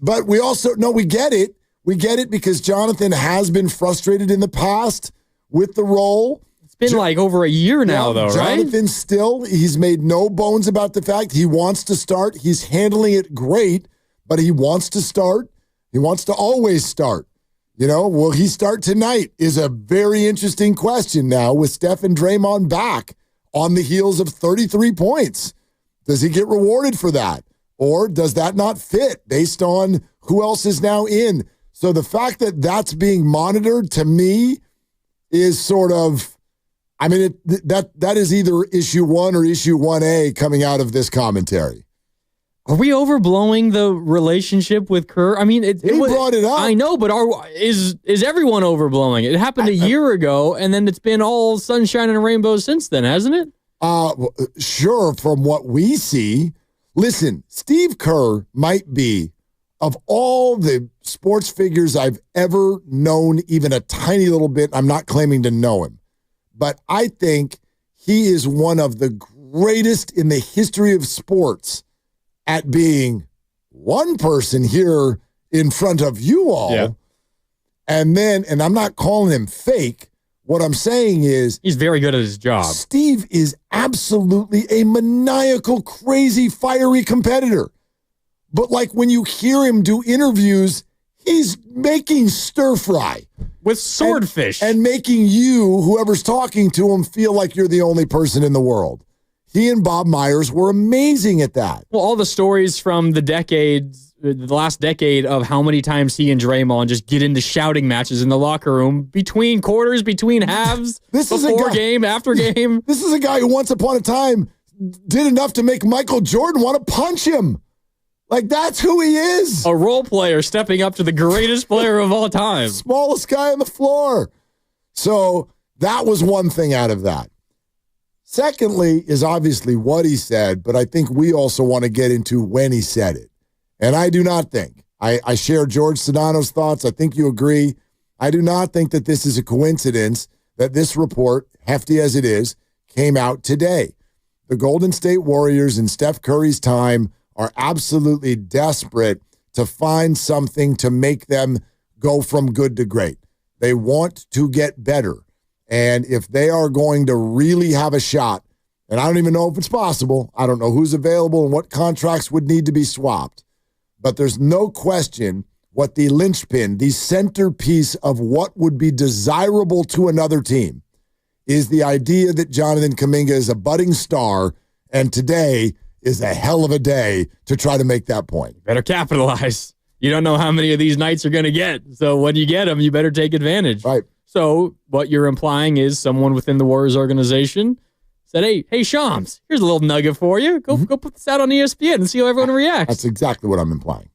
[SPEAKER 19] But we also, we get it. We get it because Jonathan has been frustrated in the past with the role.
[SPEAKER 23] It's been like over a year now, though, right?
[SPEAKER 19] Jonathan still, he's made no bones about the fact he wants to start. He's handling it great, but he wants to start. He wants to always start. Will he start tonight is a very interesting question now with Steph and Draymond back on the heels of 33 points. Does he get rewarded for that? Or does that not fit based on who else is now in? So the fact that that's being monitored, to me, is sort of, I mean, that is either issue 1 or issue 1A coming out of this commentary.
[SPEAKER 23] Are we overblowing the relationship with Kerr? I mean,
[SPEAKER 19] he brought it up.
[SPEAKER 23] I know, but is everyone overblowing it? It happened a year ago, and then it's been all sunshine and rainbows since then, hasn't it?
[SPEAKER 19] Sure, from what we see. Listen, Steve Kerr might be, of all the sports figures I've ever known, even a tiny little bit, I'm not claiming to know him, but I think he is one of the greatest in the history of sports at being one person here in front of you all. Yeah. And I'm not calling him fake. What I'm saying is
[SPEAKER 23] he's very good at his job.
[SPEAKER 19] Steve is absolutely a maniacal, crazy, fiery competitor. But like when you hear him do interviews, he's making stir fry
[SPEAKER 23] with swordfish
[SPEAKER 19] and making you, whoever's talking to him, feel like you're the only person in the world. He and Bob Myers were amazing at that.
[SPEAKER 23] Well, all the stories from the last decade of how many times he and Draymond just get into shouting matches in the locker room between quarters, between halves, before game, after game.
[SPEAKER 19] This is a guy who once upon a time did enough to make Michael Jordan want to punch him. Like, that's who he is.
[SPEAKER 23] A role player stepping up to the greatest player of all time.
[SPEAKER 19] Smallest guy on the floor. So that was one thing out of that. Secondly is obviously what he said, but I think we also want to get into when he said it. And I do not think, I share George Sedano's thoughts. I think you agree. I do not think that this is a coincidence that this report, hefty as it is, came out today. The Golden State Warriors in Steph Curry's time are absolutely desperate to find something to make them go from good to great. They want to get better. And if they are going to really have a shot, and I don't even know if it's possible, I don't know who's available and what contracts would need to be swapped, but there's no question what the linchpin, the centerpiece of what would be desirable to another team is the idea that Jonathan Kuminga is a budding star, and today is a hell of a day to try to make that point.
[SPEAKER 23] Better capitalize. You don't know how many of these nights you're going to get. So when you get them, you better take advantage.
[SPEAKER 19] Right.
[SPEAKER 23] So what you're implying is someone within the Warriors organization said, hey, Shams, here's a little nugget for you. Go put this out on ESPN and see how everyone reacts.
[SPEAKER 19] That's exactly what I'm implying.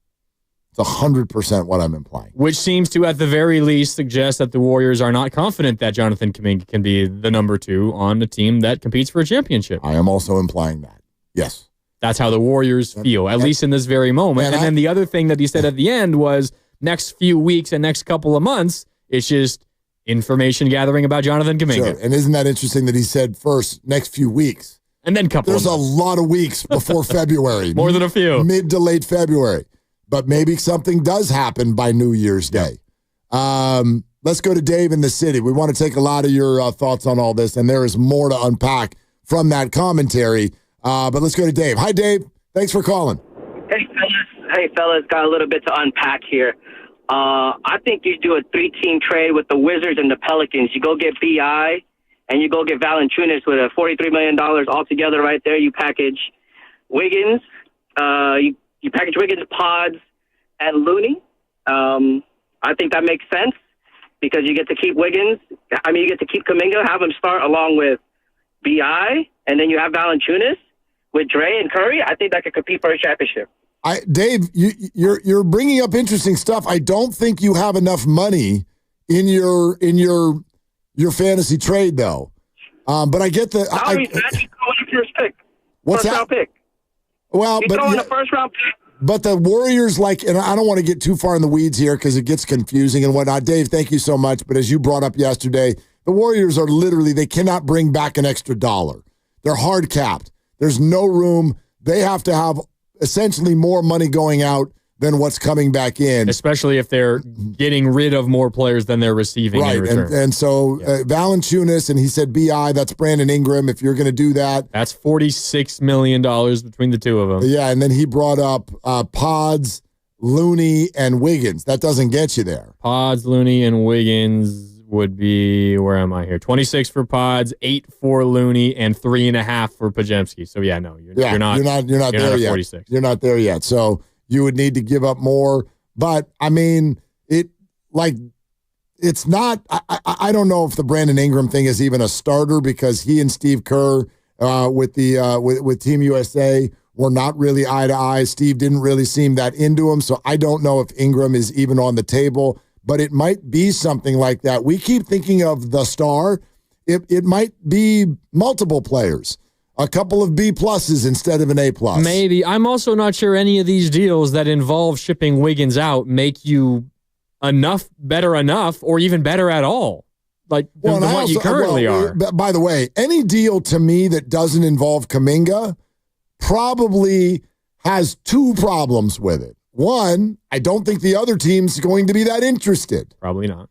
[SPEAKER 19] It's 100% what I'm implying.
[SPEAKER 23] Which seems to, at the very least, suggest that the Warriors are not confident that Jonathan Kuminga can be the number 2 on a team that competes for a championship.
[SPEAKER 19] I am also implying that. Yes.
[SPEAKER 23] That's how the Warriors feel, at least in this very moment. And then the other thing that he said at the end was next few weeks and next couple of months, it's just information gathering about Jonathan Kuminga.
[SPEAKER 19] Sure. And isn't that interesting that he said first, next few weeks?
[SPEAKER 23] And then
[SPEAKER 19] There's a lot of weeks before February.
[SPEAKER 23] More than a few.
[SPEAKER 19] Mid to late February. But maybe something does happen by New Year's Day. Let's go to Dave in the city. We want to take a lot of your thoughts on all this, and there is more to unpack from that commentary. But let's go to Dave. Hi, Dave. Thanks for calling.
[SPEAKER 2] Hey, fellas. Got a little bit to unpack here. I think you do a 3-team trade with the Wizards and the Pelicans. You go get B.I., and you go get Valanciunas with a $43 million altogether right there. You package Wiggins. You package Wiggins, Pods, and Looney. I think that makes sense because you get to keep Wiggins. I mean, you get to keep Kuminga, have him start along with B.I., and then you have Valanciunas with Dre and Curry. I think that could compete for a championship.
[SPEAKER 19] Dave, you're bringing up interesting stuff. I don't think you have enough money in your fantasy trade, though. But I get the.
[SPEAKER 2] He's going the first pick.
[SPEAKER 19] What's
[SPEAKER 2] first round pick.
[SPEAKER 19] Well,
[SPEAKER 2] he's going the first round pick.
[SPEAKER 19] But the Warriors, and I don't want to get too far in the weeds here because it gets confusing and whatnot. Dave, thank you so much. But as you brought up yesterday, the Warriors are literally, they cannot bring back an extra dollar. They're hard capped. There's no room. They have to have essentially more money going out than what's coming back in.
[SPEAKER 23] Especially if they're getting rid of more players than they're receiving in return.
[SPEAKER 19] And so Valanciunas, and he said B.I., that's Brandon Ingram, if you're going to do that.
[SPEAKER 23] That's $46 million between the two of them.
[SPEAKER 19] Yeah, and then he brought up Pods, Looney, and Wiggins. That doesn't get you there.
[SPEAKER 23] Pods, Looney, and Wiggins would be, where am I here? 26 for Pods, 8 for Looney, and 3.5 for Pajemski. So yeah, no, you're not
[SPEAKER 19] there yet.
[SPEAKER 23] 46.
[SPEAKER 19] You're not there yet. So you would need to give up more. But I mean, it's not. I don't know if the Brandon Ingram thing is even a starter because he and Steve Kerr with Team USA were not really eye to eye. Steve didn't really seem that into him, so I don't know if Ingram is even on the table. But it might be something like that. We keep thinking of the star. It might be multiple players, a couple of B pluses instead of an A plus.
[SPEAKER 23] Maybe. I'm also not sure any of these deals that involve shipping Wiggins out make you better enough, or even better at all, than what you currently are.
[SPEAKER 19] By the way, any deal to me that doesn't involve Kuminga probably has two problems with it. One, I don't think the other team's going to be that interested.
[SPEAKER 23] Probably not.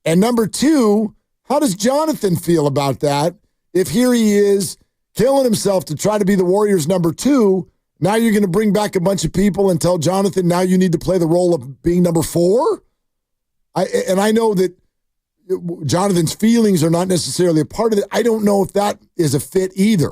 [SPEAKER 19] And number two, how does Jonathan feel about that? If here he is killing himself to try to be the Warriors' number 2, now you're going to bring back a bunch of people and tell Jonathan now you need to play the role of being number 4? I know that Jonathan's feelings are not necessarily a part of it. I don't know if that is a fit either.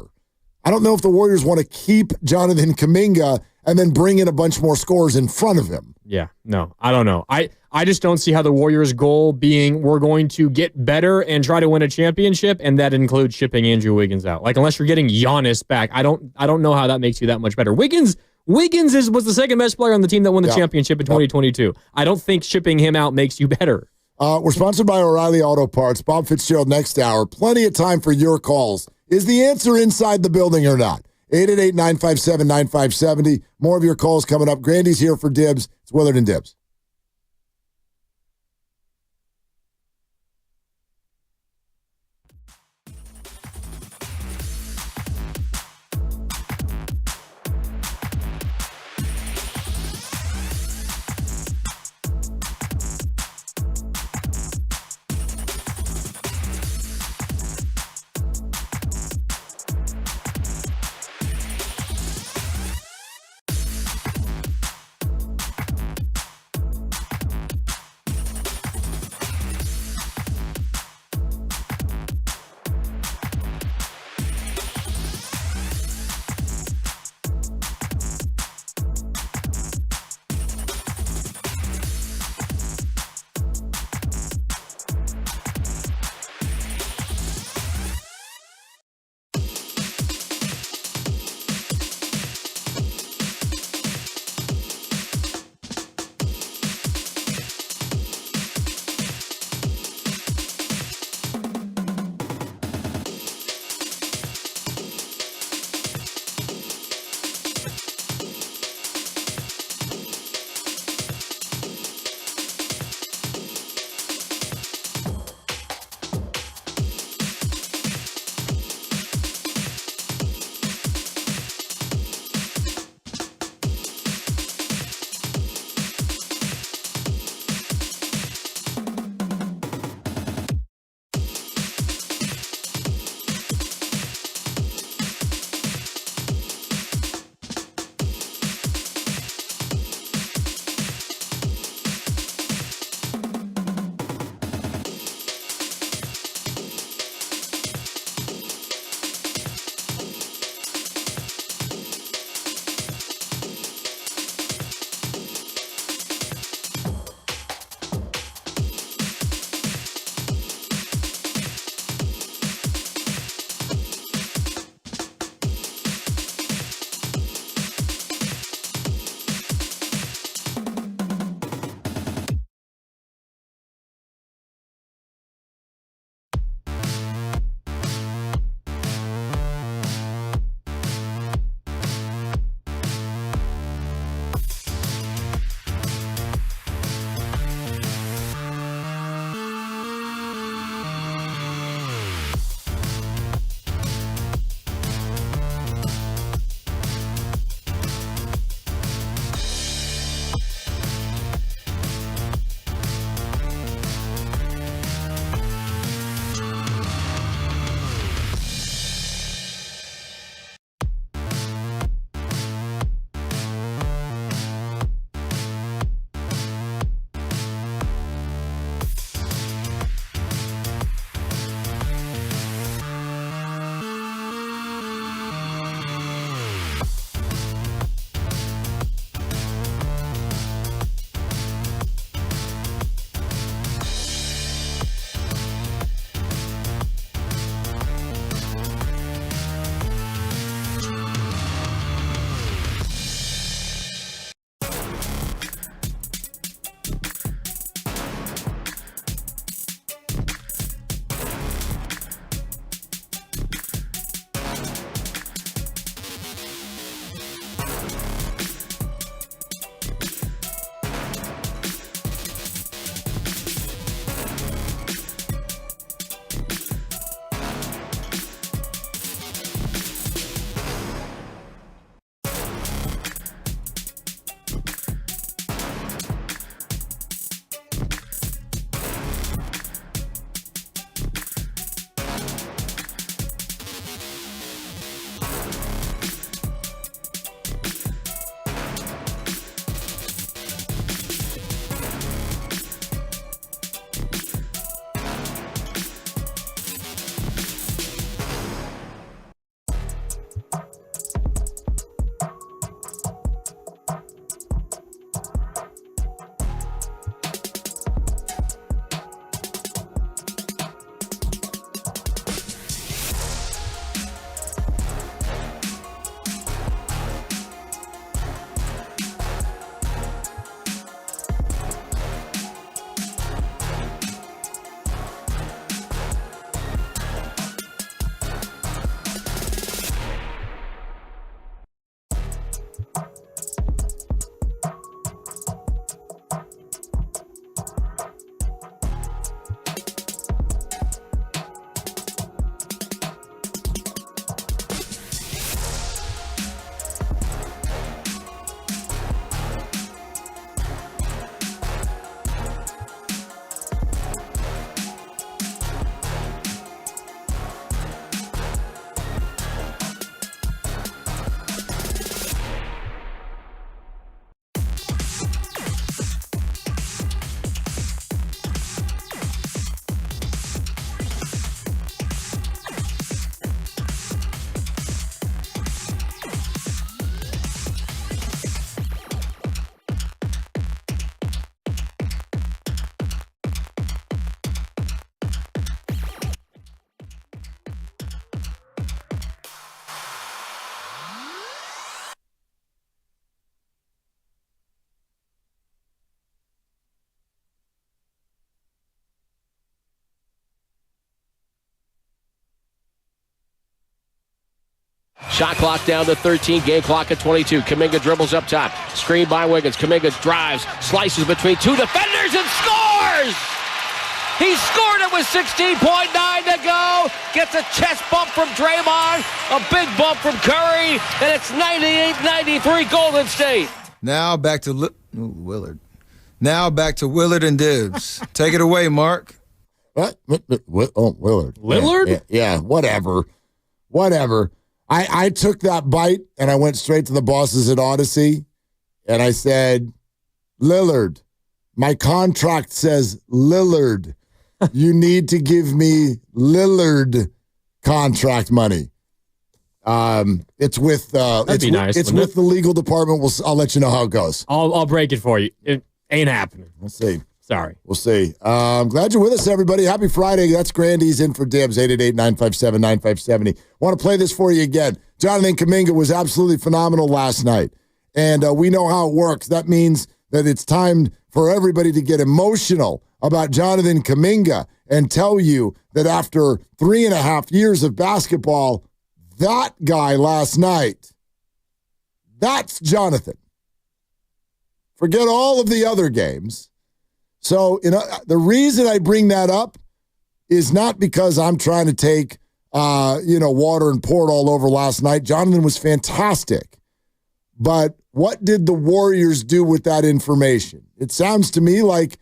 [SPEAKER 19] I don't know if the Warriors want to keep Jonathan Kuminga and then bring in a bunch more scores in front of him.
[SPEAKER 23] Yeah, no, I don't know. I just don't see how the Warriors' goal being we're going to get better and try to win a championship, and that includes shipping Andrew Wiggins out. Like, unless you're getting Giannis back, I don't know how that makes you that much better. Wiggins was the second best player on the team that won the championship in 2022. I don't think shipping him out makes you better.
[SPEAKER 19] We're sponsored by O'Reilly Auto Parts. Bob Fitzgerald next hour. Plenty of time for your calls. Is the answer inside the building or not? 888-957-9570. More of your calls coming up. Grandy's here for Dibs. It's Willard and Dibs.
[SPEAKER 6] Shot clock down to 13, game clock at 22. Kuminga dribbles up top, screen by Wiggins. Kuminga drives, slices between two defenders and scores! He scored it with 16.9 to go. Gets a chest bump from Draymond, a big bump from Curry, and it's 98-93 Golden State.
[SPEAKER 14] Now back to Willard. Now back to Willard and Dibs. Take it away, Mark.
[SPEAKER 19] What? Oh, Willard.
[SPEAKER 23] Willard?
[SPEAKER 19] Yeah, whatever. I took that bite and I went straight to the bosses at Odyssey and I said, Lillard, my contract says Lillard. You need to give me Lillard contract money. It's with it's with the legal department. I'll let you know how it goes.
[SPEAKER 23] I'll break it for you. It ain't happening.
[SPEAKER 19] We'll see.
[SPEAKER 23] Sorry.
[SPEAKER 19] We'll see. I'm glad you're with us, everybody. Happy Friday. That's Grandy's in for Dibs, 888-957-9570. Want to play this for you again. Jonathan Kuminga was absolutely phenomenal last night. And we know how it works. That means that it's time for everybody to get emotional about Jonathan Kuminga and tell you that after 3.5 years of basketball, that guy last night, that's Jonathan. Forget all of the other games. So the reason I bring that up is not because I'm trying to take water and pour it all over last night. Jonathan was fantastic. But what did the Warriors do with that information? It sounds to me like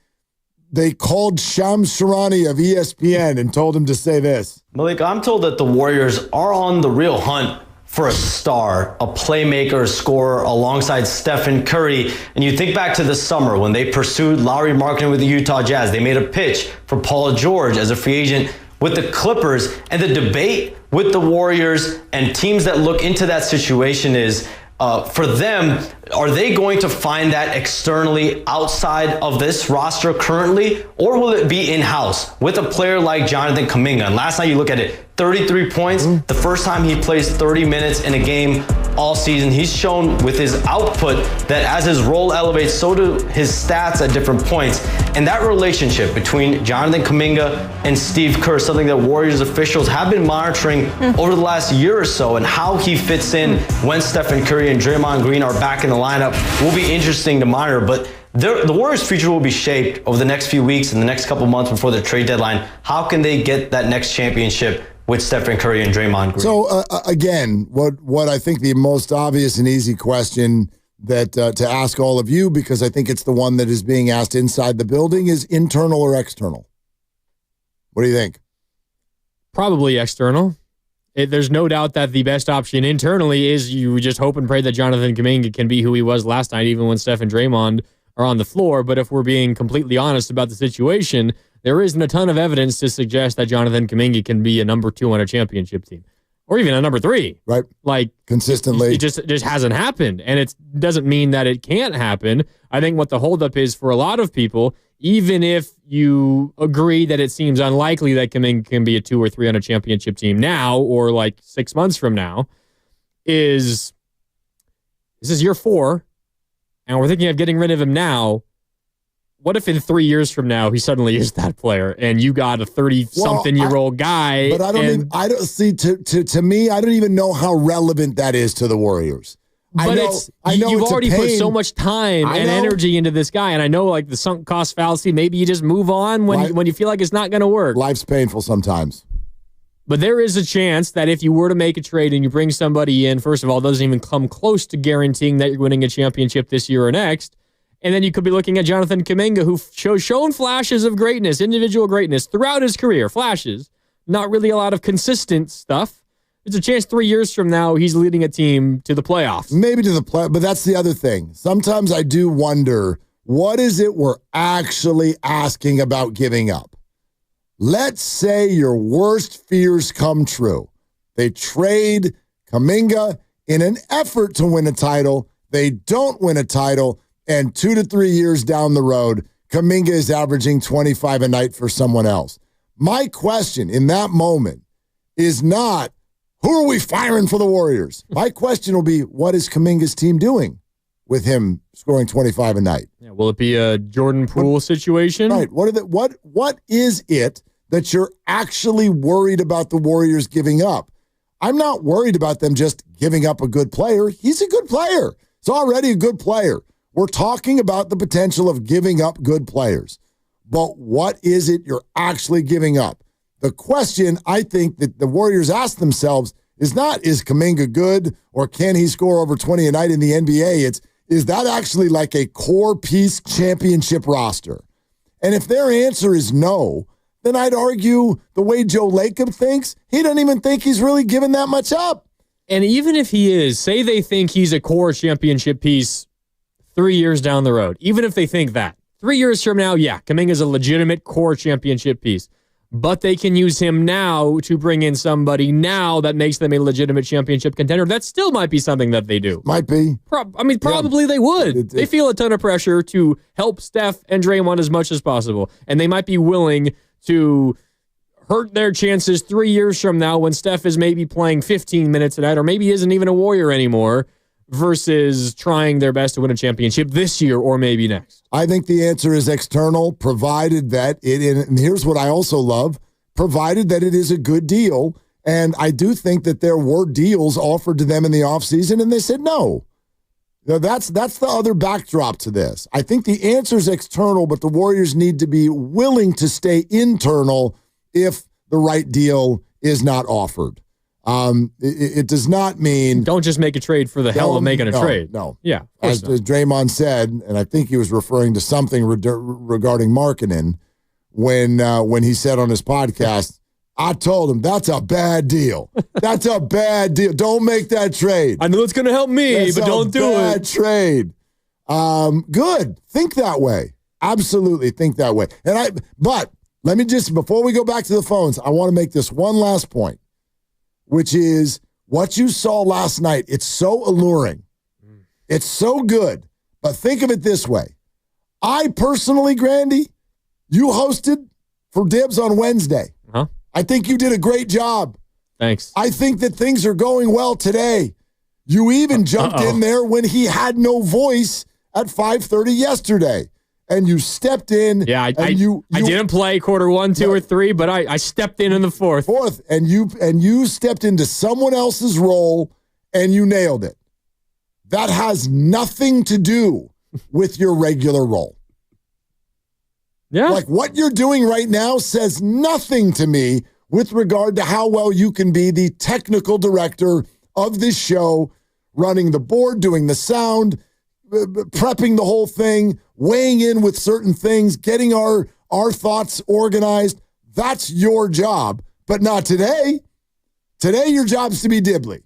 [SPEAKER 19] they called Shams Charania of ESPN and told him to say this.
[SPEAKER 18] Malik, I'm told that the Warriors are on the real hunt for a star, a playmaker, a scorer alongside Stephen Curry. And you think back to the summer when they pursued Lauri Markkanen with the Utah Jazz. They made a pitch for Paul George as a free agent with the Clippers. And the debate with the Warriors and teams that look into that situation is, for them, are they going to find that externally outside of this roster currently, or will it be in-house with a player like Jonathan Kuminga? And last night you look at it, 33 points, the first time he plays 30 minutes in a game all season. He's shown with his output that as his role elevates, so do his stats at different points. And that relationship between Jonathan Kuminga and Steve Kerr, something that Warriors officials have been monitoring over the last year or so, and how he fits in when Stephen Curry and Draymond Green are back in the lineup will be interesting to monitor. But the Warriors' future will be shaped over the next few weeks and the next couple months before the trade deadline. How can they get that next championship with Stephen Curry and Draymond Green?
[SPEAKER 19] So, again, what I think the most obvious and easy question that to ask all of you, because I think it's the one that is being asked inside the building, is internal or external? What do you think?
[SPEAKER 23] Probably external. There's no doubt that the best option internally is you just hope and pray that Jonathan Kuminga can be who he was last night, even when Steph and Draymond are on the floor. But if we're being completely honest about the situation, there isn't a ton of evidence to suggest that Jonathan Kuminga can be a number 2 on a championship team, or even a number 3.
[SPEAKER 19] Right. Like consistently.
[SPEAKER 23] It just hasn't happened. And it doesn't mean that it can't happen. I think what the holdup is for a lot of people, even if you agree that it seems unlikely that Kuminga can be a 2 or 3 on a championship team now, or like 6 months from now, is this is year 4, and we're thinking of getting rid of him now. What if in 3 years from now he suddenly is that player and you got a 30-something-year-old guy?
[SPEAKER 19] But I don't see. To me, I don't even know how relevant that is to the Warriors.
[SPEAKER 23] But you've already put so much time and energy into this guy, and I know like the sunk cost fallacy. Maybe you just move on when you feel like it's not going to work.
[SPEAKER 19] Life's painful sometimes.
[SPEAKER 23] But there is a chance that if you were to make a trade and you bring somebody in, first of all, it doesn't even come close to guaranteeing that you're winning a championship this year or next. And then you could be looking at Jonathan Kuminga, who shown flashes of greatness, individual greatness throughout his career, flashes, not really a lot of consistent stuff. There's a chance 3 years from now he's leading a team to the playoffs.
[SPEAKER 19] Maybe to the play, but that's the other thing. Sometimes I do wonder, what is it we're actually asking about giving up? Let's say your worst fears come true. They trade Kuminga in an effort to win a title. They don't win a title. And 2 to 3 years down the road, Kuminga is averaging 25 a night for someone else. My question in that moment is not, who are we firing for the Warriors? My question will be, what is Kuminga's team doing with him scoring 25 a night?
[SPEAKER 23] Yeah, will it be a Jordan Poole situation?
[SPEAKER 19] Right. What is it that you're actually worried about the Warriors giving up? I'm not worried about them just giving up a good player. He's a good player. He's already a good player. We're talking about the potential of giving up good players. But what is it you're actually giving up? The question I think that the Warriors ask themselves is not, is Kuminga good or can he score over 20 a night in the NBA? It's, is that actually like a core piece championship roster? And if their answer is no, then I'd argue the way Joe Lacob thinks, he doesn't even think he's really given that much up.
[SPEAKER 23] And even if he is, say they think he's a core championship piece 3 years down the road, even if they think that, 3 years from now, yeah, Kuminga's a legitimate core championship piece. But they can use him now to bring in somebody now that makes them a legitimate championship contender. That still might be something that they do.
[SPEAKER 19] Might be.
[SPEAKER 23] Probably they would. They feel a ton of pressure to help Steph and Draymond as much as possible. And they might be willing to hurt their chances 3 years from now when Steph is maybe playing 15 minutes a night or maybe isn't even a Warrior anymore versus trying their best to win a championship this year or maybe next.
[SPEAKER 19] I think the answer is external, provided that and here's what I also love, provided that it is a good deal. And I do think that there were deals offered to them in the offseason, and they said no. Now, that's the other backdrop to this. I think the answer is external, but the Warriors need to be willing to stay internal if the right deal is not offered. It does not mean...
[SPEAKER 23] Don't just make a trade for the hell of making a trade.
[SPEAKER 19] No.
[SPEAKER 23] Yeah.
[SPEAKER 19] As Draymond said, and I think he was referring to something regarding marketing when he said on his podcast, I told him, that's a bad deal. That's a bad deal. Don't make that trade.
[SPEAKER 23] I know it's going to help me, but don't do it.
[SPEAKER 19] Bad trade. Good. Think that way. Absolutely think that way. But let me just, before we go back to the phones, I want to make this one last point, which is what you saw last night. It's so alluring. It's so good. But think of it this way. I personally, Grandy, you hosted for Dibs on Wednesday.
[SPEAKER 23] Huh?
[SPEAKER 19] I think you did a great job.
[SPEAKER 23] Thanks.
[SPEAKER 19] I think that things are going well today. You even jumped in there when he had no voice at 5:30 yesterday. And you stepped in.
[SPEAKER 23] Yeah, I didn't play quarter 1, 2, or 3, but I stepped in the fourth.
[SPEAKER 19] And you stepped into someone else's role, and you nailed it. That has nothing to do with your regular role.
[SPEAKER 23] Yeah.
[SPEAKER 19] Like what you're doing right now says nothing to me with regard to how well you can be the technical director of this show, running the board, doing the sound, prepping the whole thing, weighing in with certain things, getting our thoughts organized. That's your job, but not today. Today, your job is to be Dibley.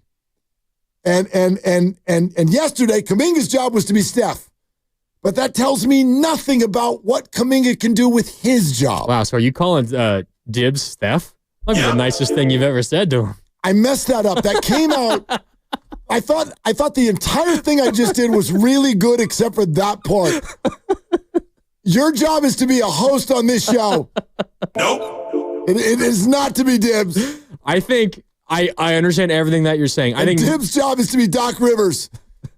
[SPEAKER 19] And yesterday, Kuminga's job was to be Steph. But that tells me nothing about what Kuminga can do with his job.
[SPEAKER 23] Wow, so are you calling Dibs Steph? That'd be the nicest thing you've ever said to him.
[SPEAKER 19] I messed that up. That came out... I thought the entire thing I just did was really good except for that part. Your job is to be a host on this show.
[SPEAKER 5] Nope.
[SPEAKER 19] It is not to be Dibs.
[SPEAKER 23] I think I understand everything that you're saying. I think
[SPEAKER 19] Dibs' job is to be Doc Rivers.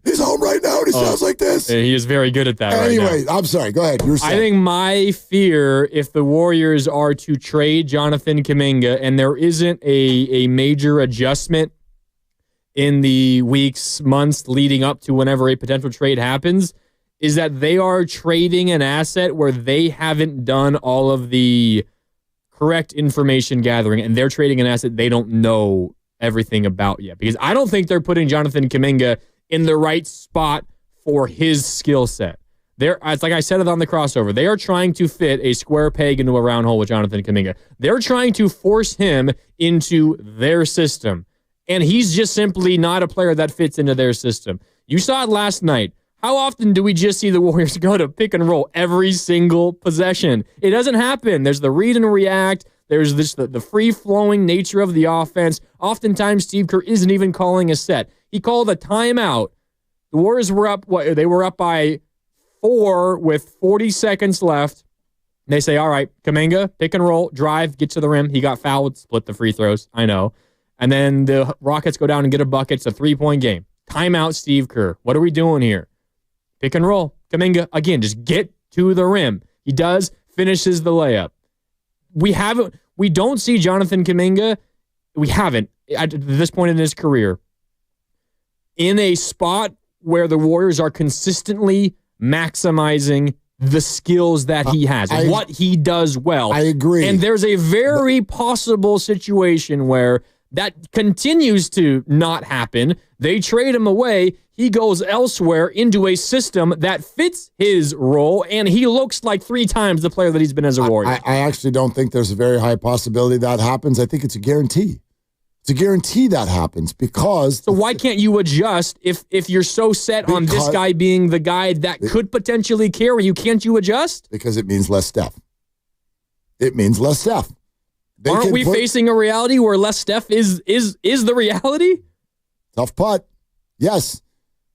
[SPEAKER 19] He's home right now and he sounds like this.
[SPEAKER 23] He is very good at that
[SPEAKER 19] anyway,
[SPEAKER 23] right now.
[SPEAKER 19] I'm sorry. Go ahead. You're saying.
[SPEAKER 23] I think my fear, if the Warriors are to trade Jonathan Kuminga and there isn't a major adjustment in the weeks, months leading up to whenever a potential trade happens, is that they are trading an asset where they haven't done all of the correct information gathering, and they're trading an asset they don't know everything about yet. Because I don't think they're putting Jonathan Kuminga in the right spot for his skill set. It's like I said it on the crossover. They are trying to fit a square peg into a round hole with Jonathan Kuminga. They're trying to force him into their system. And he's just simply not a player that fits into their system. You saw it last night. How often do we just see the Warriors go to pick and roll every single possession? It doesn't happen. There's the read and react. There's the free-flowing nature of the offense. Oftentimes, Steve Kerr isn't even calling a set. He called a timeout. The Warriors were up, they were up by 4 with 40 seconds left. They say, all right, Kuminga, pick and roll, drive, get to the rim. He got fouled, split the free throws. I know. And then the Rockets go down and get a bucket. It's a 3-point game. Timeout, Steve Kerr. What are we doing here? Pick and roll. Kuminga, again, just get to the rim. He does, finishes the layup. We don't see Jonathan Kuminga. We haven't, at this point in his career, in a spot where the Warriors are consistently maximizing the skills that he has, what he does well.
[SPEAKER 19] I agree.
[SPEAKER 23] And there's a very possible situation where that continues to not happen. They trade him away. He goes elsewhere into a system that fits his role, and he looks like 3 times the player that he's been as a Warrior.
[SPEAKER 19] I actually don't think there's a very high possibility that happens. I think it's a guarantee. It's a guarantee that happens because...
[SPEAKER 23] So why can't you adjust if you're so set on this guy being the guy that could potentially carry you? Can't you adjust?
[SPEAKER 19] Because it means less Steph. It means less Steph.
[SPEAKER 23] Aren't we facing a reality where less Steph is the reality?
[SPEAKER 19] Tough putt. Yes.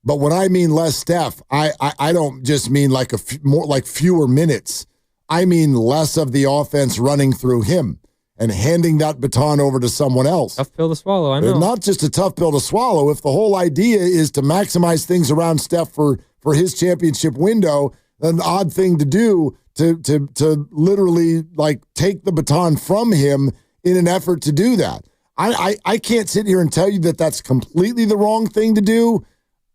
[SPEAKER 19] But when I mean less Steph, I don't just mean like more like fewer minutes. I mean less of the offense running through him and handing that baton over to someone else.
[SPEAKER 23] Tough pill to swallow, I know.
[SPEAKER 19] It's not just a tough pill to swallow. If the whole idea is to maximize things around Steph for his championship window, an odd thing to do to literally like take the baton from him in an effort to do that. I can't sit here and tell you that that's completely the wrong thing to do.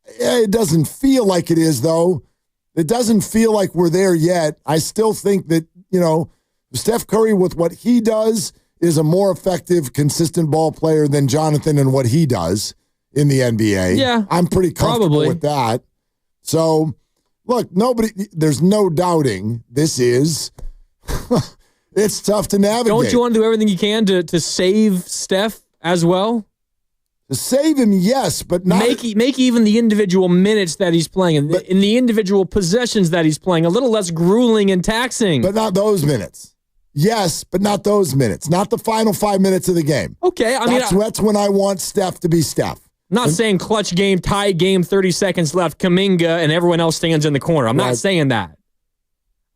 [SPEAKER 19] It doesn't feel like it is, though. It doesn't feel like we're there yet. I still think that, Steph Curry with what he does is a more effective, consistent ball player than Jonathan and what he does in the NBA.
[SPEAKER 23] Yeah,
[SPEAKER 19] I'm pretty comfortable with that. So, look, there's no doubting this is, it's tough to navigate.
[SPEAKER 23] Don't you want to do everything you can to save Steph as well?
[SPEAKER 19] To save him, yes, but not...
[SPEAKER 23] Make even the individual minutes that he's playing in the individual possessions that he's playing a little less grueling and taxing.
[SPEAKER 19] But not those minutes. Yes, but not those minutes. Not the final 5 minutes of the game.
[SPEAKER 23] Okay,
[SPEAKER 19] that's when I want Steph to be Steph.
[SPEAKER 23] Not saying clutch game, tie game, 30 seconds left, Kuminga, and everyone else stands in the corner. I'm not saying that.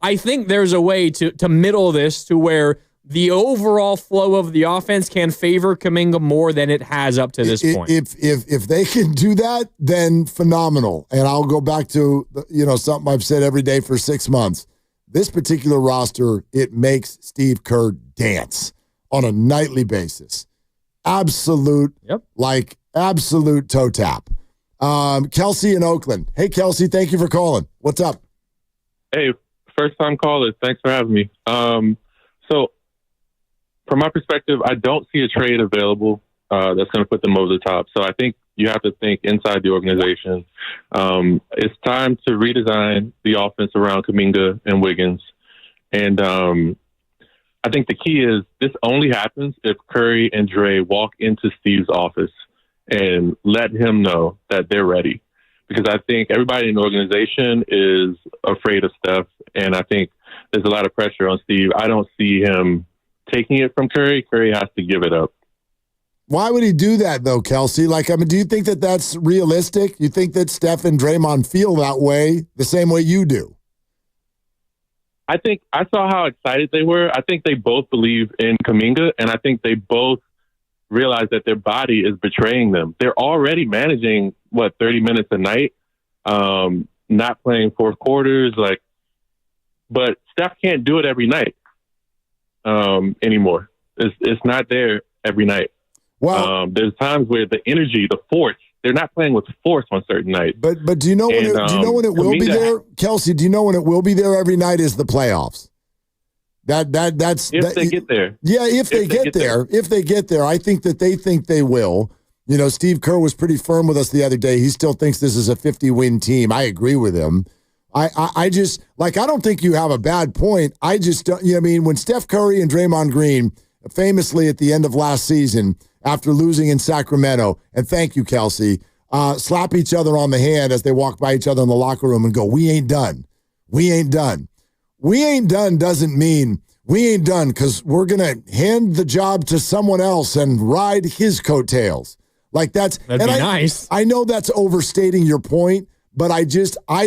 [SPEAKER 23] I think there's a way to middle this to where the overall flow of the offense can favor Kuminga more than it has up to this point.
[SPEAKER 19] If they can do that, then phenomenal. And I'll go back to something I've said every day for 6 months. This particular roster, it makes Steve Kerr dance on a nightly basis. Absolute toe tap. Kelsey in Oakland. Hey, Kelsey, thank you for calling. What's up?
[SPEAKER 9] Hey, first-time callers. Thanks for having me. So, from my perspective, I don't see a trade available that's going to put them over the top. So I think you have to think inside the organization. It's time to redesign the offense around Kuminga and Wiggins. And I think the key is this only happens if Curry and Dre walk into Steve's office and let him know that they're ready. Because I think everybody in the organization is afraid of Steph, and I think there's a lot of pressure on Steve. I don't see him taking it from Curry. Curry has to give it up.
[SPEAKER 19] Why would he do that, though, Kelsey? Do you think that that's realistic? You think that Steph and Draymond feel that way the same way you do?
[SPEAKER 9] I think I saw how excited they were. I think they both believe in Kuminga, and I think they both realize that their body is betraying them. They're already managing, 30 minutes a night, not playing fourth quarters. But Steph can't do it every night anymore. It's not there every night.
[SPEAKER 19] Well,
[SPEAKER 9] there's times where the energy, the force, they're not playing with force on certain nights.
[SPEAKER 19] But do you know when it will be there, Kelsey? Do you know when it will be there every night? Is the playoffs? That's
[SPEAKER 9] if they get there.
[SPEAKER 19] Yeah, if they get there. If they get there, I think that they think they will. Steve Kerr was pretty firm with us the other day. He still thinks this is a 50-win team. I agree with him. I just I don't think you have a bad point. I just don't. When Steph Curry and Draymond Green famously at the end of last season, after losing in Sacramento, and thank you, Kelsey, slap each other on the hand as they walk by each other in the locker room and go, "We ain't done. We ain't done." We ain't done doesn't mean we ain't done because we're going to hand the job to someone else and ride his coattails. That'd
[SPEAKER 23] be nice.
[SPEAKER 19] I know that's overstating your point, but I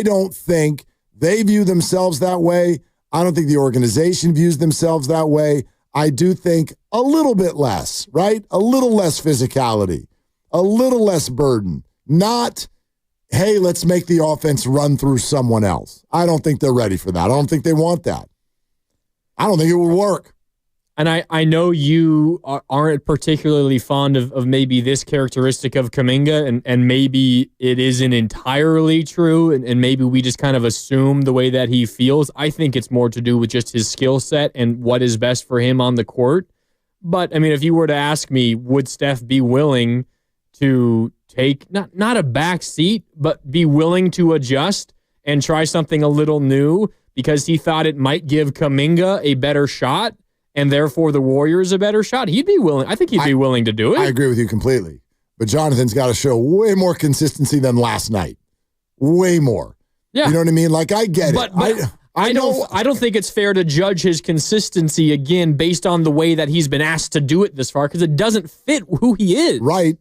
[SPEAKER 19] don't think they view themselves that way. I don't think the organization views themselves that way. I do think a little bit less, right? A little less physicality, a little less burden. Not, hey, let's make the offense run through someone else. I don't think they're ready for that. I don't think they want that. I don't think it would work.
[SPEAKER 23] And I know you aren't particularly fond of maybe this characteristic of Kuminga, and maybe it isn't entirely true, and maybe we just kind of assume the way that he feels. I think it's more to do with just his skill set and what is best for him on the court. But, I mean, if you were to ask me, would Steph be willing to take, not a back seat, but be willing to adjust and try something a little new because he thought it might give Kuminga a better shot, and therefore the Warriors a better shot? He'd be willing. I think he'd be willing to do it.
[SPEAKER 19] I agree with you completely. But Jonathan's got to show way more consistency than last night. Way more.
[SPEAKER 23] Yeah.
[SPEAKER 19] You know what I mean? Like, I get it.
[SPEAKER 23] I don't think it's fair to judge his consistency again based on the way that he's been asked to do it this far, because it doesn't fit who he is.
[SPEAKER 19] Right.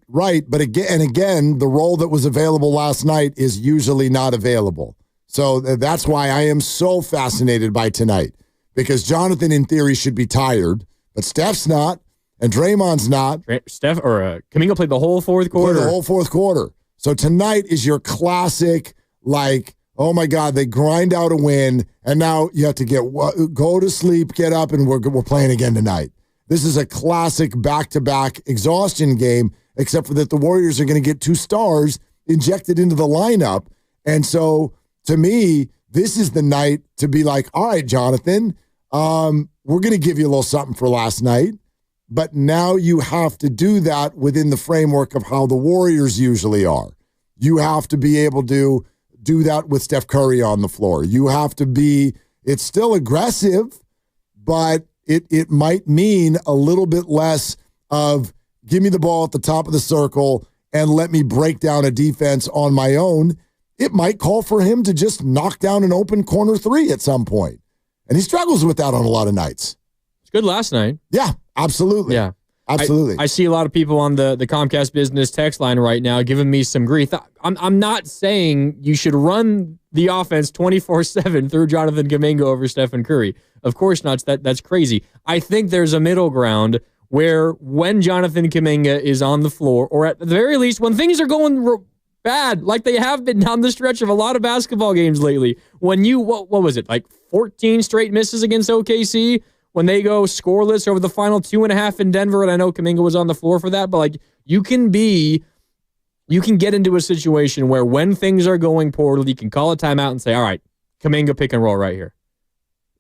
[SPEAKER 19] But again, the role that was available last night is usually not available. So that's why I am so fascinated by tonight. Because Jonathan, in theory, should be tired, but Steph's not, and Draymond's not.
[SPEAKER 23] Kuminga played the whole fourth quarter.
[SPEAKER 19] Played the whole fourth quarter. So tonight is your classic, like, oh my God, they grind out a win, and now you have to go to sleep, get up, and we're playing again tonight. This is a classic back-to-back exhaustion game, except for that the Warriors are going to get 2 stars injected into the lineup. And so, to me, this is the night to be like, all right, Jonathan, we're going to give you a little something for last night, but now you have to do that within the framework of how the Warriors usually are. You have to be able to do that with Steph Curry on the floor. You have to be, it's still aggressive, but it might mean a little bit less of give me the ball at the top of the circle and let me break down a defense on my own. It might call for him to just knock down an open corner 3 at some point. And he struggles with that on a lot of nights.
[SPEAKER 23] It's good last night.
[SPEAKER 19] Yeah, absolutely.
[SPEAKER 23] Yeah.
[SPEAKER 19] Absolutely.
[SPEAKER 23] I see a lot of people on the Comcast Business text line right now giving me some grief. I'm not saying you should run the offense 24/7 through Jonathan Kuminga over Stephen Curry. Of course not. That's crazy. I think there's a middle ground where when Jonathan Kuminga is on the floor, or at the very least when things are going bad, like they have been down the stretch of a lot of basketball games lately, when you, what was it, like 14 straight misses against OKC? When they go scoreless over the final 2.5 in Denver, and I know Kuminga was on the floor for that, but like you can get into a situation where when things are going poorly, you can call a timeout and say, all right, Kuminga pick and roll right here.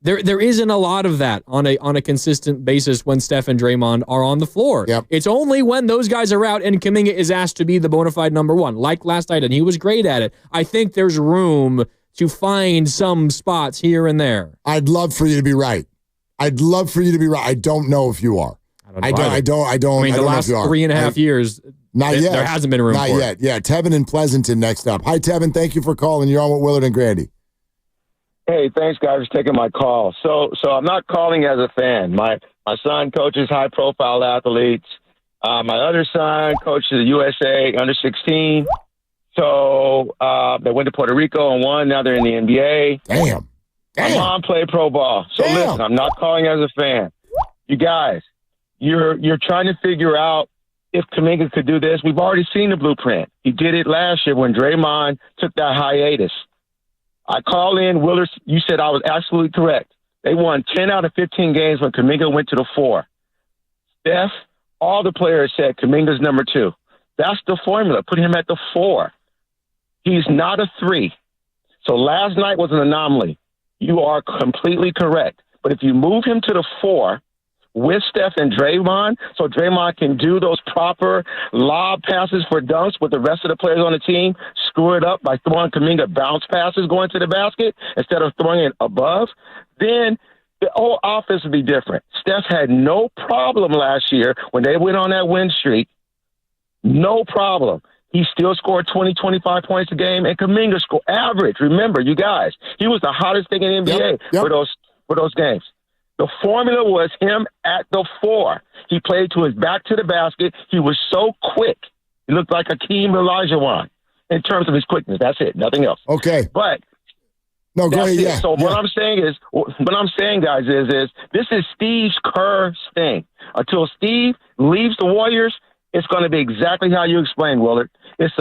[SPEAKER 23] There isn't a lot of that on a consistent basis when Steph and Draymond are on the floor.
[SPEAKER 19] Yep.
[SPEAKER 23] It's only when those guys are out and Kuminga is asked to be the bona fide number 1, like last night, and he was great at it. I think there's room to find some spots here and there.
[SPEAKER 19] I'd love for you to be right. I don't know if you are. I mean,
[SPEAKER 23] the last 3.5 years,
[SPEAKER 19] not yet.
[SPEAKER 23] There hasn't been room for it.
[SPEAKER 19] Not yet. Yeah, Tevin in Pleasanton next up. Hi, Tevin. Thank you for calling. You're on with Willard and Grandy.
[SPEAKER 7] Hey, thanks, guys, for taking my call. So I'm not calling as a fan. My son coaches high-profile athletes. My other son coaches the USA under-16. So they went to Puerto Rico and won. Now they're in the NBA.
[SPEAKER 19] Damn.
[SPEAKER 7] My mom played pro ball. So listen, I'm not calling as a fan. You guys, you're trying to figure out if Kuminga could do this. We've already seen the blueprint. He did it last year when Draymond took that hiatus. I call in, Willard, you said I was absolutely correct. They won 10 out of 15 games when Kuminga went to the 4. Steph, all the players said Kuminga's number 2. That's the formula. Put him at the 4. He's not a 3. So last night was an anomaly. You are completely correct. But if you move him to the 4 with Steph and Draymond, so Draymond can do those proper lob passes for dunks with the rest of the players on the team, screw it up by throwing Kuminga bounce passes going to the basket instead of throwing it above, then the whole offense would be different. Steph had no problem last year when they went on that win streak. No problem. He still scored 20, 25 points a game, and Kuminga scored average. Remember, you guys, he was the hottest thing in the NBA for those games. The formula was him at the 4. He played to his back to the basket. He was so quick. He looked like Hakeem Olajuwon in terms of his quickness. That's it. Nothing else.
[SPEAKER 19] Okay.
[SPEAKER 7] But
[SPEAKER 19] no, go ahead. Yeah.
[SPEAKER 7] So what I'm saying, guys, is this is Steve Kerr's thing. Until Steve leaves the Warriors, it's going to be exactly how you explained, Willard. It's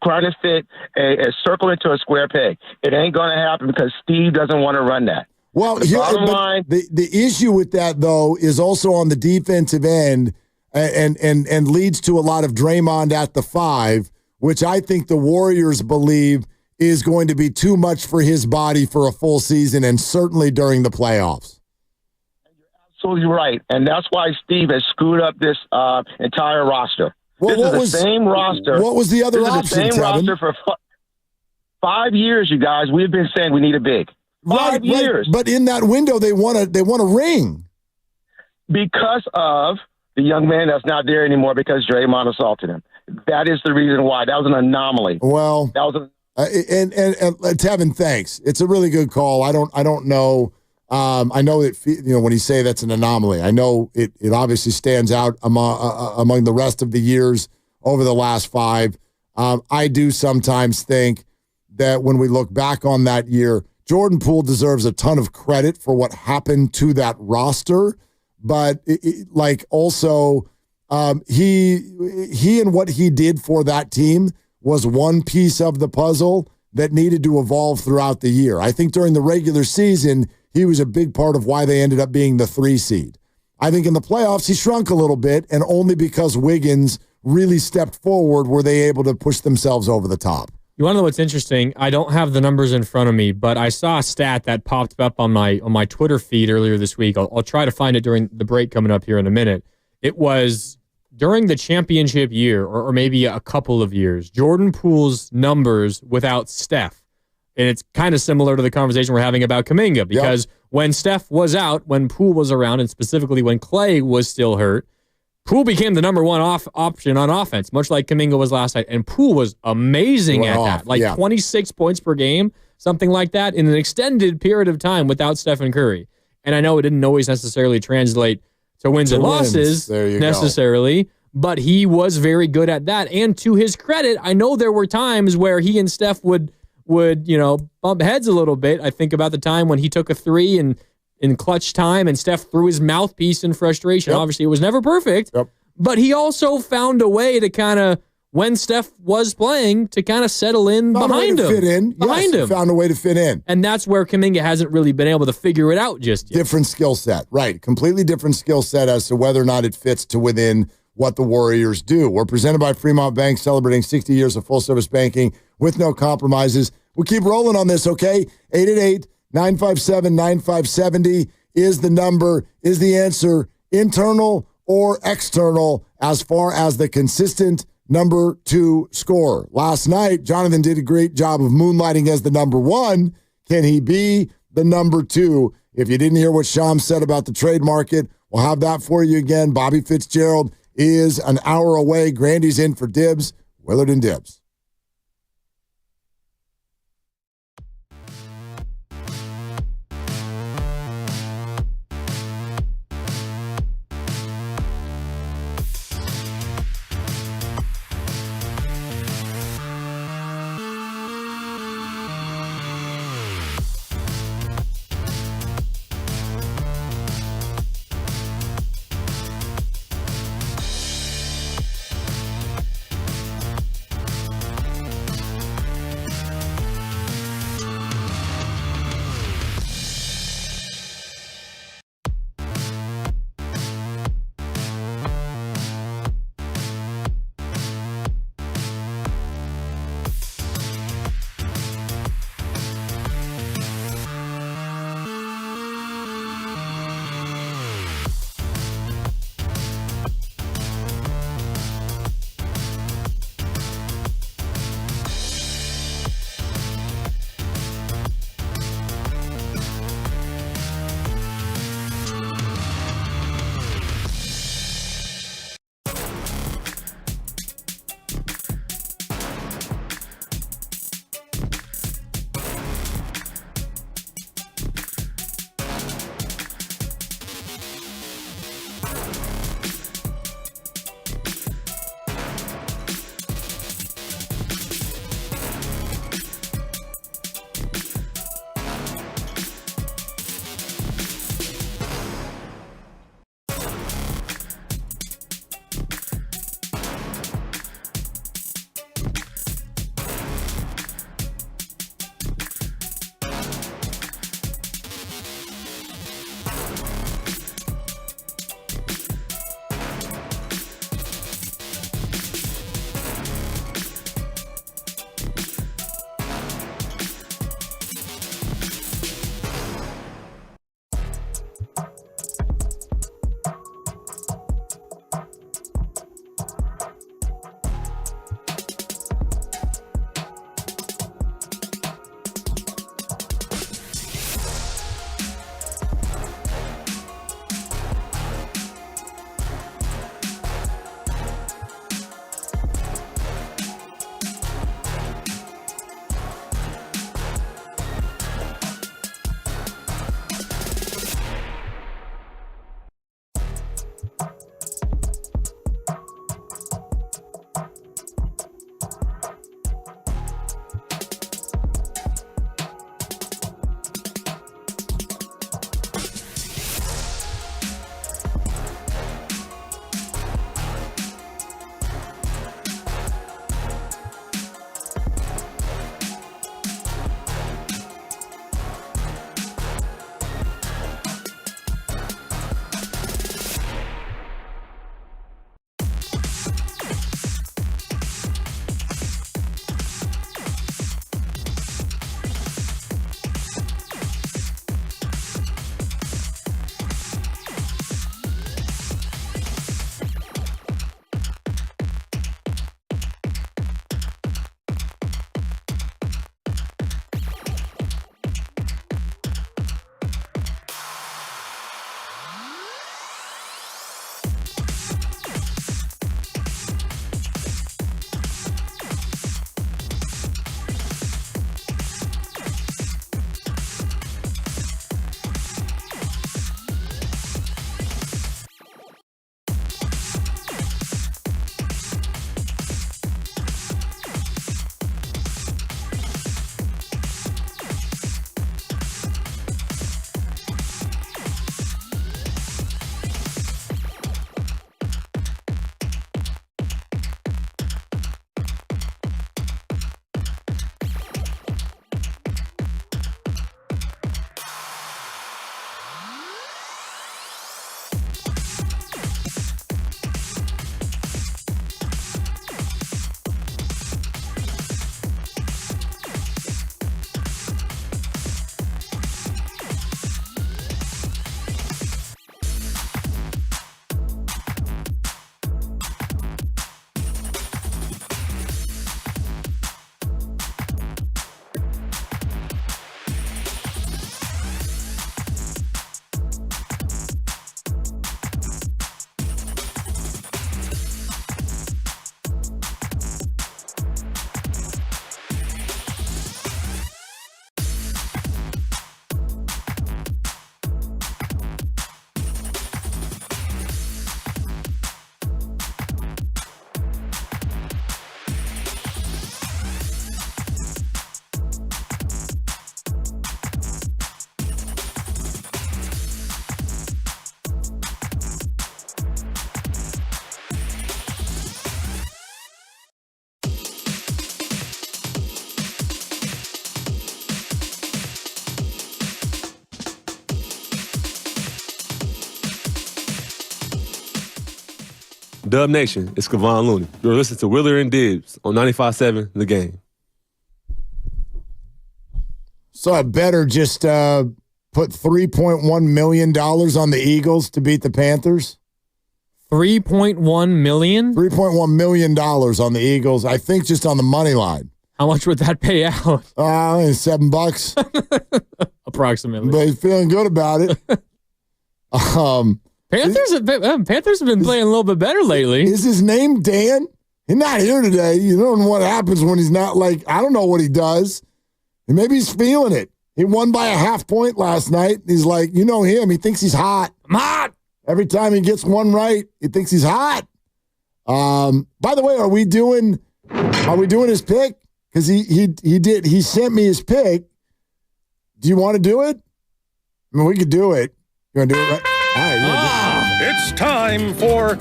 [SPEAKER 7] trying to fit a circle into a square peg. It ain't going to happen because Steve doesn't want to run that.
[SPEAKER 19] Well,
[SPEAKER 7] bottom line,
[SPEAKER 19] the issue with that though is also on the defensive end, and leads to a lot of Draymond at the 5, which I think the Warriors believe is going to be too much for his body for a full season, and certainly during the playoffs.
[SPEAKER 7] Absolutely right, and that's why Steve has screwed up this entire roster.
[SPEAKER 19] Well,
[SPEAKER 7] this is the same roster.
[SPEAKER 19] What was the other option,
[SPEAKER 7] This is the same
[SPEAKER 19] Tevin?
[SPEAKER 7] roster for 5 years, you guys. We've been saying we need a big. 5 years.
[SPEAKER 19] Right. But in that window, they want a ring.
[SPEAKER 7] Because of the young man that's not there anymore because Draymond assaulted him. That is the reason why. That was an anomaly.
[SPEAKER 19] Well,
[SPEAKER 7] that was
[SPEAKER 19] and Tevin, thanks. It's a really good call. I don't know. I know that when you say that's an anomaly, I know it obviously stands out among the rest of the years over the last 5. I do sometimes think that when we look back on that year, Jordan Poole deserves a ton of credit for what happened to that roster, but also he and what he did for that team was one piece of the puzzle that needed to evolve throughout the year. I think during the regular season, he was a big part of why they ended up being the 3 seed. I think in the playoffs, he shrunk a little bit, and only because Wiggins really stepped forward were they able to push themselves over the top.
[SPEAKER 23] You want to know what's interesting? I don't have the numbers in front of me, but I saw a stat that popped up on my Twitter feed earlier this week. I'll try to find it during the break coming up here in a minute. It was during the championship year, or maybe a couple of years, Jordan Poole's numbers without Steph. And it's kind of similar to the conversation we're having about Kuminga, because when Steph was out, when Poole was around, and specifically when Clay was still hurt, Poole became the number one option on offense, much like Kuminga was last night. And Poole was amazing at that. Like 26 points per game, something like that, in an extended period of time without Stephen Curry. And I know it didn't always necessarily translate to wins and losses necessarily, but he was very good at that. And to his credit, I know there were times where he and Steph would bump heads a little bit. I think about the time when he took a 3 and in clutch time, and Steph threw his mouthpiece in frustration. Obviously, it was never perfect, but he also found a way to kind of, when Steph was playing, to kind of settle in behind him.
[SPEAKER 19] Fit in. Behind him. Found a way to fit in.
[SPEAKER 23] And that's where Kuminga hasn't really been able to figure it out just yet.
[SPEAKER 19] Different skill set. Right. Completely different skill set as to whether or not it fits to within what the Warriors do. We're presented by Fremont Bank, celebrating 60 years of full-service banking with no compromises. We'll keep rolling on this, okay? 888-957-9570 is the number, is the answer, internal or external, as far as the consistent number 2 scorer. Last night, Jonathan did a great job of moonlighting as the number 1. Can he be the number 2? If you didn't hear what Sham said about the trade market, we'll have that for you again. Bobby Fitzgerald is an hour away. Grandy's in for Dibs. Willard and Dibs.
[SPEAKER 13] Dub Nation, it's Kevon Looney. You're listening to Willer and Dibbs on 95.7 The Game.
[SPEAKER 19] So I better just put $3.1 million on the Eagles to beat the Panthers.
[SPEAKER 23] $3.1 million?
[SPEAKER 19] $3.1 million on the Eagles. I think just on the money line.
[SPEAKER 23] How much would that pay out?
[SPEAKER 19] $7.
[SPEAKER 23] Approximately.
[SPEAKER 19] But he's feeling good about it.
[SPEAKER 23] Panthers have been playing a little bit better lately.
[SPEAKER 19] Is his name Dan? He's not here today. You don't know what happens when he's not I don't know what he does. And maybe he's feeling it. He won by a half point last night. He's like, you know him. He thinks he's hot.
[SPEAKER 23] I'm hot.
[SPEAKER 19] Every time he gets one right, he thinks he's hot. By the way, are we doing his pick? Because he sent me his pick. Do you want to do it? I mean, we could do it. You want to do it right? All right,
[SPEAKER 1] It's time for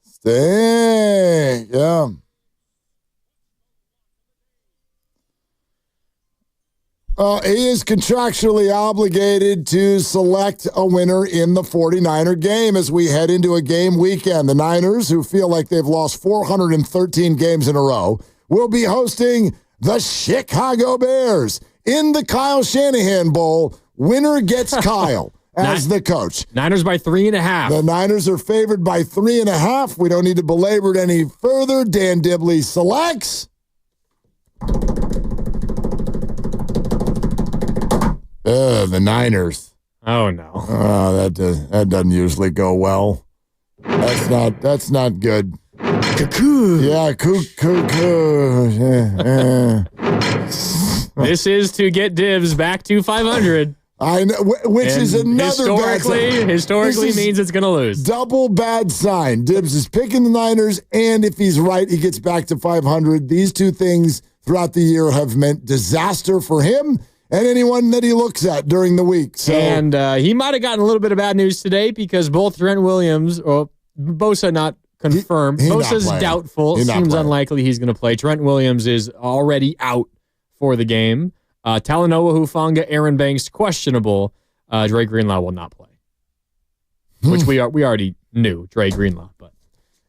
[SPEAKER 19] Stay. Yeah. He is contractually obligated to select a winner in the 49er game as we head into a game weekend. The Niners, who feel like they've lost 413 games in a row, will be hosting the Chicago Bears in the Kyle Shanahan Bowl. Winner gets Kyle as the coach.
[SPEAKER 23] Niners by 3.5.
[SPEAKER 19] The Niners are favored by 3.5. We don't need to belabor it any further. Dan Dibley selects. The Niners.
[SPEAKER 23] Oh no.
[SPEAKER 19] That doesn't usually go well. That's not good.
[SPEAKER 23] Cuckoo.
[SPEAKER 19] Yeah, cuckoo.
[SPEAKER 23] This is to get Dibs back to 500.
[SPEAKER 19] I know, which is another bad sign.
[SPEAKER 23] Historically means it's going to lose.
[SPEAKER 19] Double bad sign. Dibs is picking the Niners, and if he's right, he gets back to 500. These two things throughout the year have meant disaster for him and anyone that he looks at during the week. So.
[SPEAKER 23] And he might have gotten a little bit of bad news today because both Trent Williams, or Bosa not confirmed. Bosa's doubtful. Seems unlikely he's going to play. Trent Williams is already out for the game. Talanoa Hufanga, Aaron Banks, questionable. Dre Greenlaw will not play. Which we already knew, Dre Greenlaw. But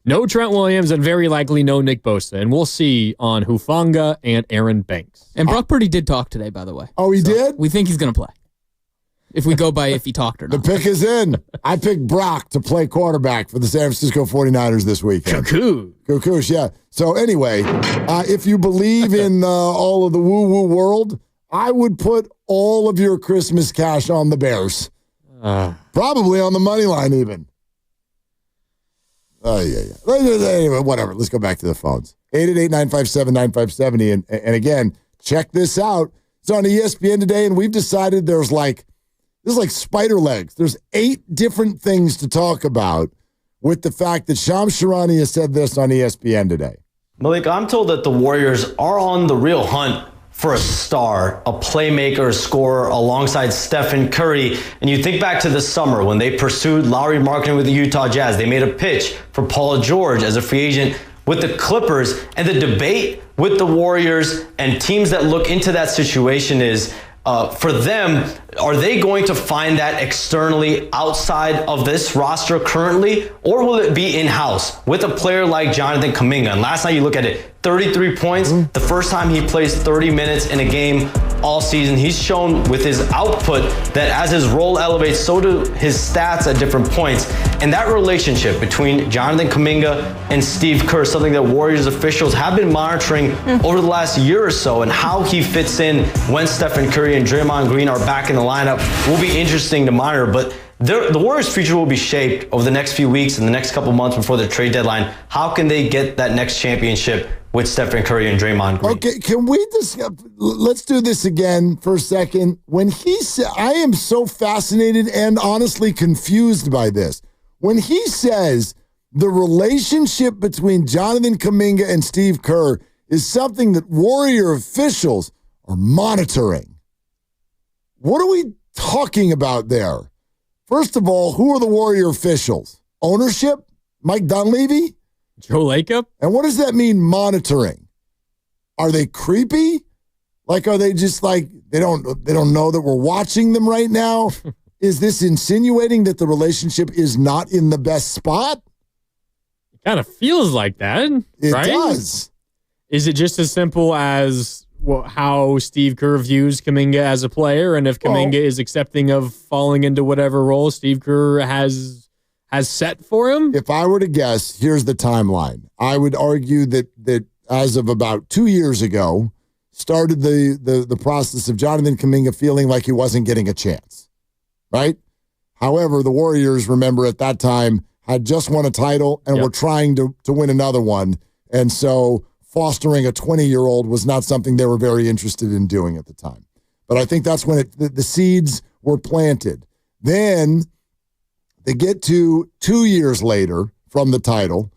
[SPEAKER 23] no Trent Williams and very likely no Nick Bosa. And we'll see on Hufanga and Aaron Banks.
[SPEAKER 21] And Brock Purdy did talk today, by the way.
[SPEAKER 19] Oh, he did?
[SPEAKER 21] We think he's going to play. If we go by if he talked or not.
[SPEAKER 19] The pick is in. I picked Brock to play quarterback for the San Francisco 49ers this weekend. Cuckoosh, yeah. So anyway, if you believe in all of the woo-woo world, I would put all of your Christmas cash on the Bears. Probably on the money line even. Oh, yeah. Anyway, whatever. Let's go back to the phones. 888-957-9570. And again, check this out. It's on ESPN today, and we've decided there's like spider legs. There's 8 different things to talk about with the fact that Shams Charania has said this on ESPN today.
[SPEAKER 18] Malik, I'm told that the Warriors are on the real hunt for a star, a playmaker, a scorer alongside Stephen Curry. And you think back to the summer when they pursued Lauri Markkanen with the Utah Jazz. They made a pitch for Paul George as a free agent with the Clippers. And the debate with the Warriors and teams that look into that situation is, for them, are they going to find that externally outside of this roster currently, or will it be in-house with a player like Jonathan Kuminga? And last night you look at it, 33 points, the first time he plays 30 minutes in a game all season. He's shown with his output that as his role elevates, so do his stats at different points. And that relationship between Jonathan Kuminga and Steve Kerr, something that Warriors officials have been monitoring over the last year or so, and how he fits in when Stephen Curry and Draymond Green are back in the lineup will be interesting to monitor. But the Warriors' future will be shaped over the next few weeks and the next couple months before the trade deadline. How can they get that next championship with Stephen Curry and Draymond Green?
[SPEAKER 19] Okay, can we discuss? Let's do this again for a second. When he said, I am so fascinated and honestly confused by this. When he says the relationship between Jonathan Kuminga and Steve Kerr is something that Warrior officials are monitoring. What are we talking about there? First of all, who are the Warrior officials? Ownership? Mike Dunleavy?
[SPEAKER 23] Joe Lacob?
[SPEAKER 19] And what does that mean, monitoring? Are they creepy? Like, are they just like, they don't know that we're watching them right now? Is this insinuating that the relationship is not in the best spot?
[SPEAKER 23] It kind of feels like that,
[SPEAKER 19] It
[SPEAKER 23] right?
[SPEAKER 19] does.
[SPEAKER 23] Is it just as simple as how Steve Kerr views Kuminga as a player, and if Kuminga is accepting of falling into whatever role Steve Kerr has set for him?
[SPEAKER 19] If I were to guess, here's the timeline. I would argue that as of about 2 years ago, started the process of Jonathan Kuminga feeling like he wasn't getting a chance, right? However, the Warriors, remember, at that time had just won a title and were trying to win another one, and so fostering a 20-year-old was not something they were very interested in doing at the time. But I think that's when the seeds were planted. Then they get to 2 years later from the title.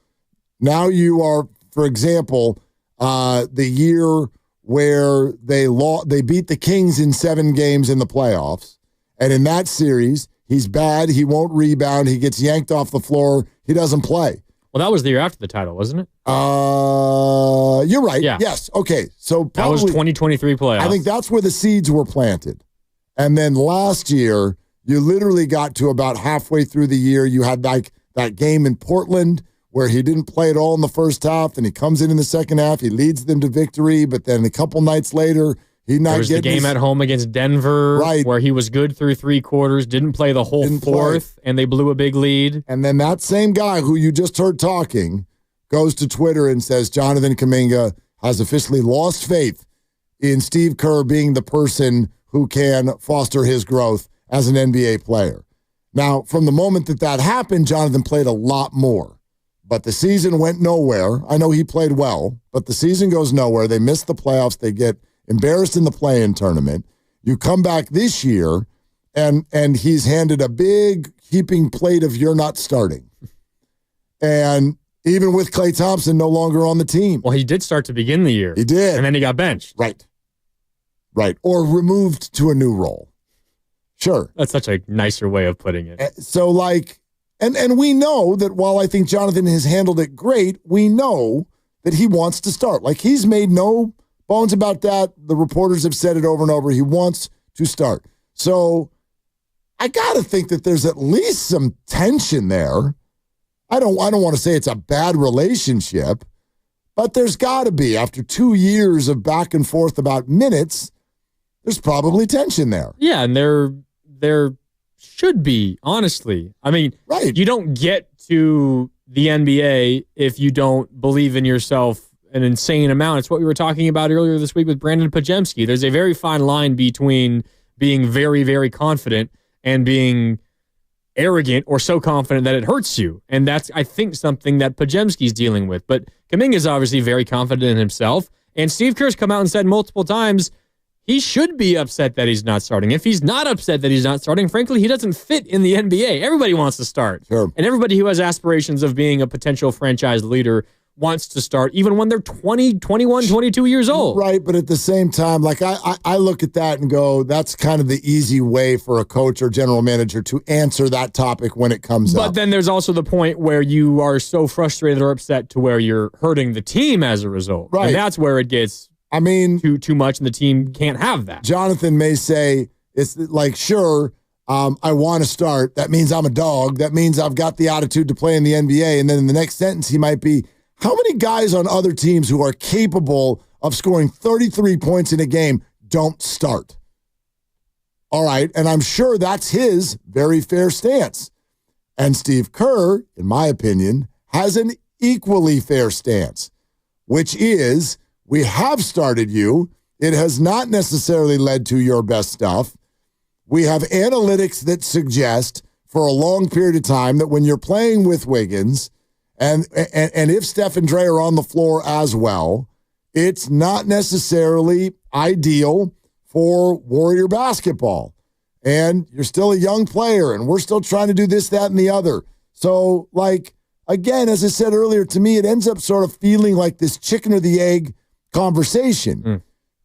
[SPEAKER 19] Now you are, for example, the year where they beat the Kings in 7 games in the playoffs. And in that series, he's bad. He won't rebound. He gets yanked off the floor. He doesn't play.
[SPEAKER 23] Well, that was the year after the title, wasn't it?
[SPEAKER 19] You're right.
[SPEAKER 23] Yeah.
[SPEAKER 19] Yes. Okay. So
[SPEAKER 23] that was 2023 playoffs.
[SPEAKER 19] I think that's where the seeds were planted. And then last year, you literally got to about halfway through the year. You had like that game in Portland where he didn't play at all in the first half, and he comes in the second half. He leads them to victory, but then a couple nights later, there was the
[SPEAKER 23] game at home against Denver, right, where he was good through 3 quarters, didn't play the whole fourth, and they blew a big lead.
[SPEAKER 19] And then that same guy who you just heard talking goes to Twitter and says Jonathan Kuminga has officially lost faith in Steve Kerr being the person who can foster his growth as an NBA player. Now, from the moment that happened, Jonathan played a lot more. But the season went nowhere. I know he played well, but the season goes nowhere. They miss the playoffs. They get embarrassed in the play-in tournament. You come back this year, and he's handed a big heaping plate of you're not starting. And even with Klay Thompson no longer on the team.
[SPEAKER 23] Well, he did start to begin the year.
[SPEAKER 19] He did.
[SPEAKER 23] And then he got benched.
[SPEAKER 19] Right. Or removed to a new role. Sure.
[SPEAKER 23] That's such a nicer way of putting it.
[SPEAKER 19] So, like, and we know that while I think Jonathan has handled it great, we know that he wants to start. Like, he's made no bones about that. The reporters have said it over and over. He wants to start. So I got to think that there's at least some tension there. I don't want to say it's a bad relationship, but there's got to be. After 2 years of back and forth about minutes, there's probably tension there.
[SPEAKER 23] Yeah, and there should be, honestly. I mean,
[SPEAKER 19] right.
[SPEAKER 23] You don't get to the NBA if you don't believe in yourself an insane amount. It's what we were talking about earlier this week with Brandon Pajemski. There's a very fine line between being very, very confident and being arrogant or so confident that it hurts you. And that's, I think, something that Pajemski's dealing with. But Kuminga is obviously very confident in himself. And Steve Kerr's come out and said multiple times he should be upset that he's not starting. If he's not upset that he's not starting, frankly, he doesn't fit in the NBA. Everybody wants to start.
[SPEAKER 19] Sure.
[SPEAKER 23] And everybody who has aspirations of being a potential franchise leader wants to start even when they're 20, 21, 22 years old.
[SPEAKER 19] Right, but at the same time, like I look at that and go, that's kind of the easy way for a coach or general manager to answer that topic when it comes up.
[SPEAKER 23] But then there's also the point where you are so frustrated or upset to where you're hurting the team as a result.
[SPEAKER 19] Right.
[SPEAKER 23] And that's where it gets too much and the team can't have that.
[SPEAKER 19] Jonathan may say, it's like, sure, I want to start. That means I'm a dog. That means I've got the attitude to play in the NBA. And then in the next sentence, he might be, how many guys on other teams who are capable of scoring 33 points in a game don't start? All right, and I'm sure that's his very fair stance. And Steve Kerr, in my opinion, has an equally fair stance, which is, we have started you. It has not necessarily led to your best stuff. We have analytics that suggest for a long period of time that when you're playing with Wiggins, and if Steph and Dre are on the floor as well, it's not necessarily ideal for Warrior basketball. And you're still a young player, and we're still trying to do this, that, and the other. So, like, again, as I said earlier, to me, it ends up sort of feeling like this chicken or the egg conversation.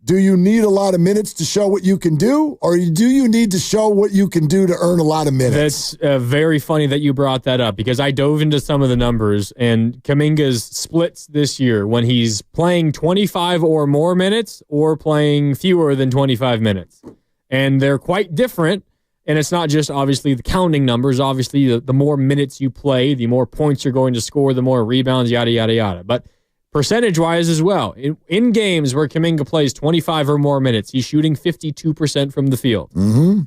[SPEAKER 19] Do you need a lot of minutes to show what you can do, or do you need to show what you can do to earn a lot of minutes?
[SPEAKER 23] That's very funny that you brought that up because I dove into some of the numbers, and Kuminga's splits this year when he's playing 25 or more minutes or playing fewer than 25 minutes. And they're quite different, and it's not just obviously the counting numbers. Obviously, the more minutes you play, the more points you're going to score, the more rebounds, yada, yada, yada. But percentage-wise as well, in games where Kuminga plays 25 or more minutes, he's shooting 52% from the field.
[SPEAKER 19] Mm-hmm.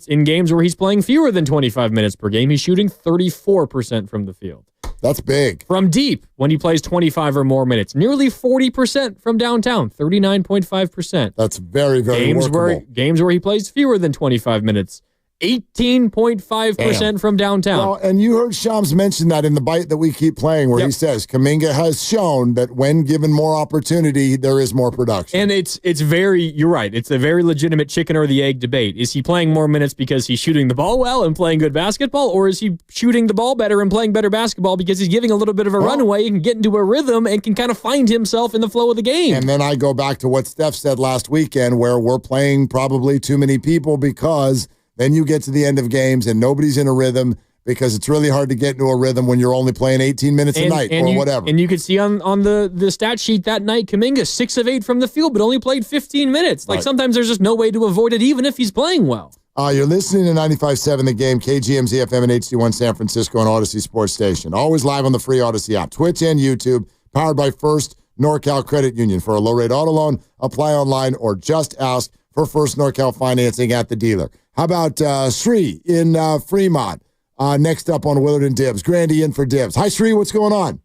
[SPEAKER 23] In games where he's playing fewer than 25 minutes per game, he's shooting 34% from the field.
[SPEAKER 19] That's big.
[SPEAKER 23] From deep, when he plays 25 or more minutes, nearly 40% from downtown, 39.5%.
[SPEAKER 19] That's very, very workable.
[SPEAKER 23] Games where he plays fewer than 25 minutes, 18.5% from downtown.
[SPEAKER 19] Well, and you heard Shams mention that in the bite that we keep playing where he says Kuminga has shown that when given more opportunity, there is more production.
[SPEAKER 23] And you're right, it's a very legitimate chicken or the egg debate. Is he playing more minutes because he's shooting the ball well and playing good basketball, or is he shooting the ball better and playing better basketball because he's giving a little bit of a runaway and can get into a rhythm and can kind of find himself in the flow of the game?
[SPEAKER 19] And then I go back to what Steph said last weekend where we're playing probably too many people because then you get to the end of games and nobody's in a rhythm because it's really hard to get into a rhythm when you're only playing 18 minutes a night or whatever.
[SPEAKER 23] And you could see on the stat sheet that night, Kuminga, 6 of 8 from the field, but only played 15 minutes. Like sometimes there's just no way to avoid it, even if he's playing well.
[SPEAKER 19] You're listening to 95.7 The Game, KGMZ FM and HD1 San Francisco and Odyssey Sports Station. Always live on the free Odyssey app, Twitch and YouTube, powered by First NorCal Credit Union. For a low-rate auto loan, apply online or just ask for First NorCal financing at the dealer. How about Sri in Fremont? Next up on Willard and Dibs. Grandy in for Dibs. Hi, Sri. What's going on?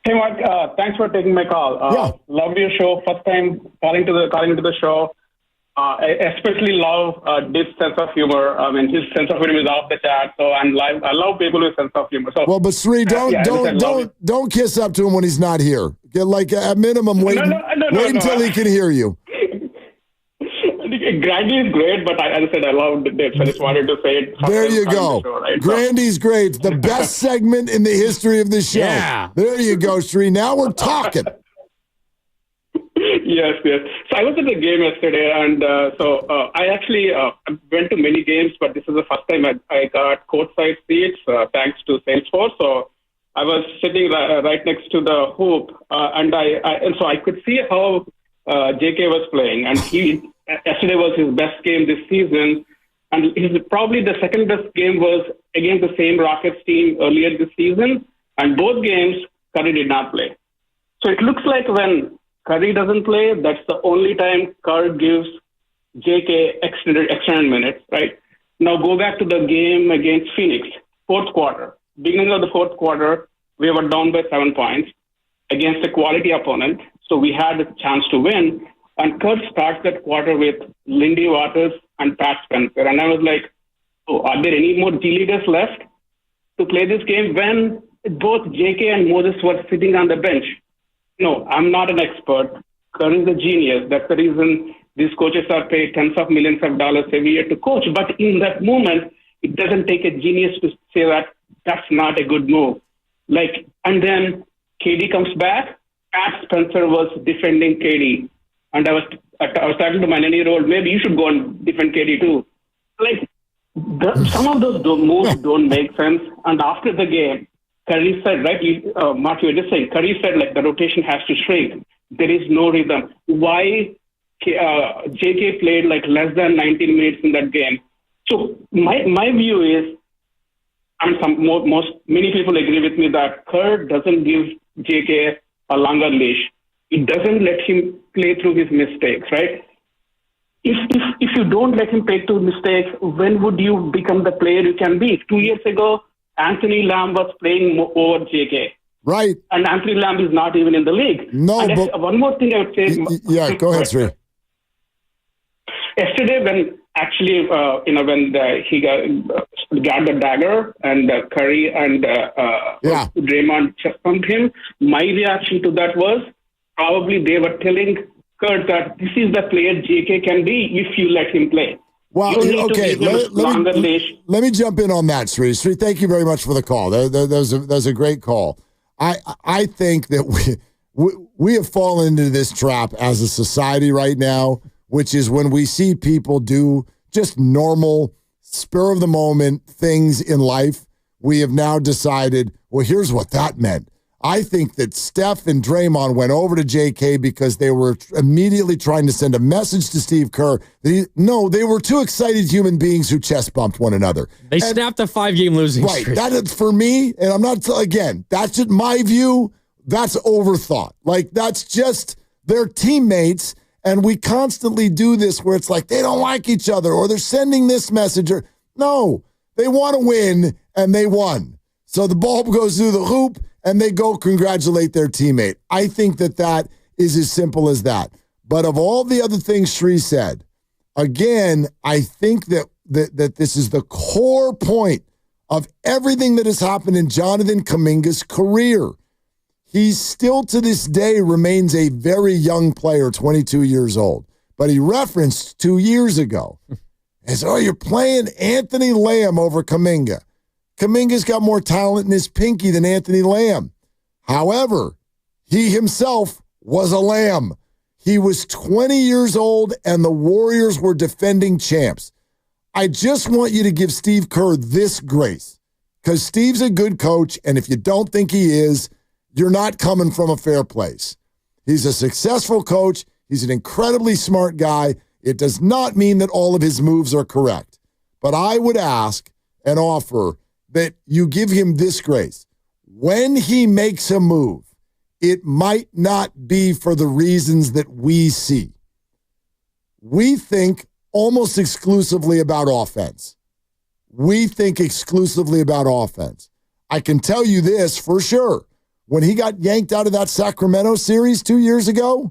[SPEAKER 8] Hey, Mark. Thanks for taking my call. Love your show. First time calling into the show. I especially love Dib's sense of humor. I mean, his sense of humor is off the chart. So I love people with sense of humor. So
[SPEAKER 19] well, but Sri, don't kiss up to him when he's not here. Get like at minimum wait until he can hear you.
[SPEAKER 8] Grandy is great, but as I said, I love the Dibs. I just wanted to say it.
[SPEAKER 19] There you go.
[SPEAKER 8] Show, right?
[SPEAKER 19] Grandy's great. It's the best segment in the history of the show.
[SPEAKER 23] Yeah.
[SPEAKER 19] There you go, Sri. Now we're talking.
[SPEAKER 8] Yes. So I was at the game yesterday, and I actually went to many games, but this is the first time I got courtside seats thanks to Salesforce. So I was sitting right next to the hoop, and so I could see how JK was playing, and yesterday was his best game this season, and probably the second best game was against the same Rockets team earlier this season, and both games Curry did not play. So it looks like when Curry doesn't play, that's the only time Curry gives JK extended minutes, right? Now go back to the game against Phoenix, fourth quarter. Beginning of the fourth quarter, we were down by 7 points against a quality opponent, so we had a chance to win. And Kurt starts that quarter with Lindy Waters and Pat Spencer. And I was like, are there any more G Leaguers left to play this game when both JK and Moses were sitting on the bench? No, I'm not an expert. Kurt is a genius. That's the reason these coaches are paid tens of millions of dollars every year to coach. But in that moment, it doesn't take a genius to say that that's not a good move. And then KD comes back. Pat Spencer was defending KD. And I was talking to my 9-year-old, maybe you should go and defend KD too. Some of those moves don't make sense. And after the game, Curry said, right, Mark, you were just saying, Curry said, the rotation has to shrink. There is no rhythm. Why JK played less than 19 minutes in that game? So my view is, and many people agree with me that Kerr doesn't give JK a longer leash. It doesn't let him play through his mistakes, right? If you don't let him play through mistakes, when would you become the player you can be? 2 years ago, Anthony Lamb was playing over JK.
[SPEAKER 19] Right. And Anthony Lamb is not even in the league.
[SPEAKER 23] No,
[SPEAKER 19] but one more thing I would say.
[SPEAKER 23] Yeah, go ahead, Sri.
[SPEAKER 19] Yesterday, when he got the dagger and Curry and Draymond chest bumped him, my reaction to that was probably they were telling Kurt that this is the player JK can be if you let him play.
[SPEAKER 23] Well, okay, let me jump in on that, Sri. Sri, thank you very much for the call. That was a great call. I think that
[SPEAKER 19] we have fallen into this trap as a society right now, which is when we see people do just normal, spur of the moment things in life, we have now decided, well, here's what that meant. I think that Steph and Draymond went over to JK because they were immediately trying to send a message to Steve Kerr. They were two excited human beings who chest bumped one another.
[SPEAKER 23] They snapped a 5-game losing streak.
[SPEAKER 19] Right. That is, for me, and I'm not, again, that's just my view. That's overthought. Like, that's just their teammates, and we constantly do this where it's like they don't like each other or they're sending this message. No, they want to win, and they won. So the ball goes through the hoop, and they go congratulate their teammate. I think that is as simple as that. But of all the other things Shree said, again, I think that this is the core point of everything that has happened in Jonathan Kuminga's career. He still to this day remains a very young player, 22 years old. But he referenced 2 years ago as, you're playing Anthony Lamb over Kuminga. Kuminga's got more talent in his pinky than Anthony Lamb. However, he himself was a lamb. He was 20 years old, and the Warriors were defending champs. I just want you to give Steve Kerr this grace, because Steve's a good coach, and if you don't think he is, you're not coming from a fair place. He's a successful coach. He's an incredibly smart guy. It does not mean that all of his moves are correct. But I would ask and offer that you give him this grace. When he makes a move, it might not be for the reasons that we see. We think almost exclusively about offense. We think exclusively about offense. I can tell you this for sure. When he got yanked out of that Sacramento series 2 years ago,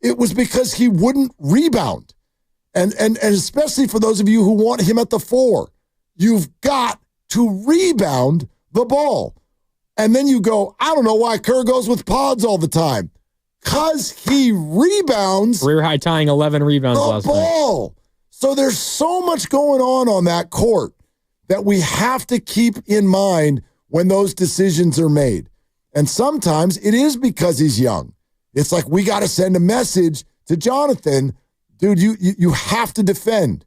[SPEAKER 19] it was because he wouldn't rebound. And especially for those of you who want him at the 4, you've got to rebound the ball. And then you go, I don't know why Kerr goes with pods all the time. Because he rebounds.
[SPEAKER 23] Career high tying 11 rebounds last night.
[SPEAKER 19] The ball. So there's so much going on that court that we have to keep in mind when those decisions are made. And sometimes it is because he's young. It's like we got to send a message to Jonathan, dude, you have to defend.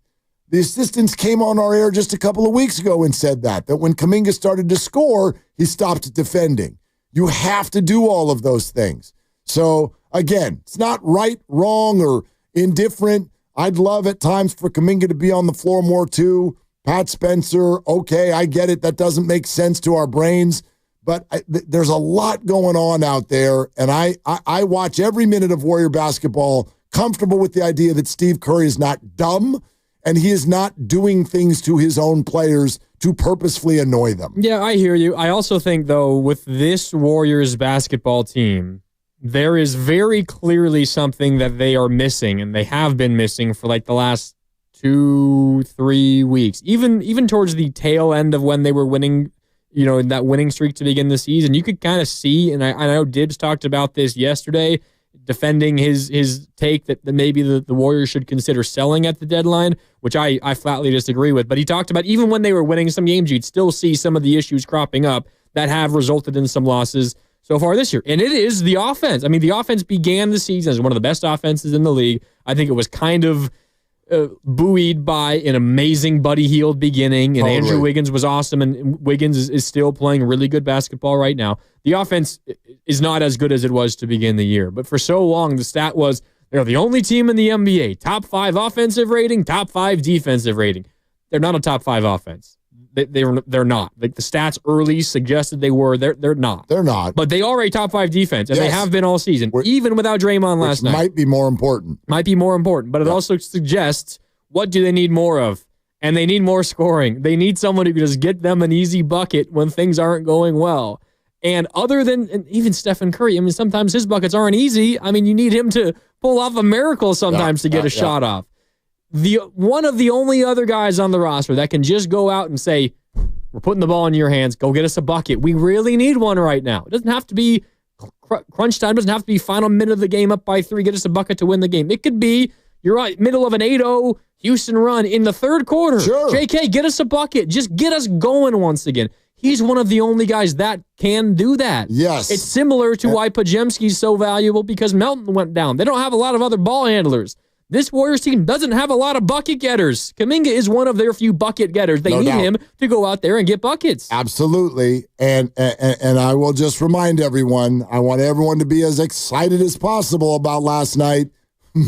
[SPEAKER 19] The assistants came on our air just a couple of weeks ago and said that when Kuminga started to score, he stopped defending. You have to do all of those things. So, again, it's not right, wrong, or indifferent. I'd love at times for Kuminga to be on the floor more too. Pat Spencer, okay, I get it. That doesn't make sense to our brains. But there's a lot going on out there, and I watch every minute of Warrior basketball comfortable with the idea that Steve Kerr is not dumb, and he is not doing things to his own players to purposefully annoy them.
[SPEAKER 23] Yeah, I hear you. I also think, though, with this Warriors basketball team, there is very clearly something that they are missing, and they have been missing for like the last 2-3 weeks. Even towards the tail end of when they were winning, in that winning streak to begin the season, you could kind of see, and I know Dibbs talked about this yesterday, defending his take that maybe the Warriors should consider selling at the deadline, which I flatly disagree with. But he talked about even when they were winning some games, you'd still see some of the issues cropping up that have resulted in some losses so far this year. And it is the offense. I mean, the offense began the season as one of the best offenses in the league. I think it was kind of buoyed by an amazing Buddy Hield beginning, and Andrew Wiggins was awesome, and Wiggins is still playing really good basketball right now. The offense is not as good as it was to begin the year, but for so long, the stat was they're the only team in the NBA, top 5 offensive rating, top 5 defensive rating. They're not a top 5 offense. They're not. Like the stats early suggested they were. They're not.
[SPEAKER 19] They're not.
[SPEAKER 23] But they are a top 5 defense, and they have been all season, even without Draymond last night.
[SPEAKER 19] Might be more important.
[SPEAKER 23] But it also suggests what do they need more of? And they need more scoring. They need someone who can just get them an easy bucket when things aren't going well. And other than even Stephen Curry, I mean, sometimes his buckets aren't easy. I mean, you need him to pull off a miracle sometimes to get a shot off. One of the only other guys on the roster that can just go out and say, we're putting the ball in your hands, go get us a bucket. We really need one right now. It doesn't have to be crunch time. It doesn't have to be final minute of the game up by 3, get us a bucket to win the game. It could be, you're right, middle of an 8-0 Houston run in the third quarter.
[SPEAKER 19] Sure.
[SPEAKER 23] JK, get us a bucket. Just get us going once again. He's one of the only guys that can do that.
[SPEAKER 19] Yes.
[SPEAKER 23] It's similar to why Pajemski's so valuable because Melton went down. They don't have a lot of other ball handlers. This Warriors team doesn't have a lot of bucket getters. Kuminga is one of their few bucket getters. They need him to go out there and get buckets.
[SPEAKER 19] Absolutely. And I will just remind everyone, I want everyone to be as excited as possible about last night.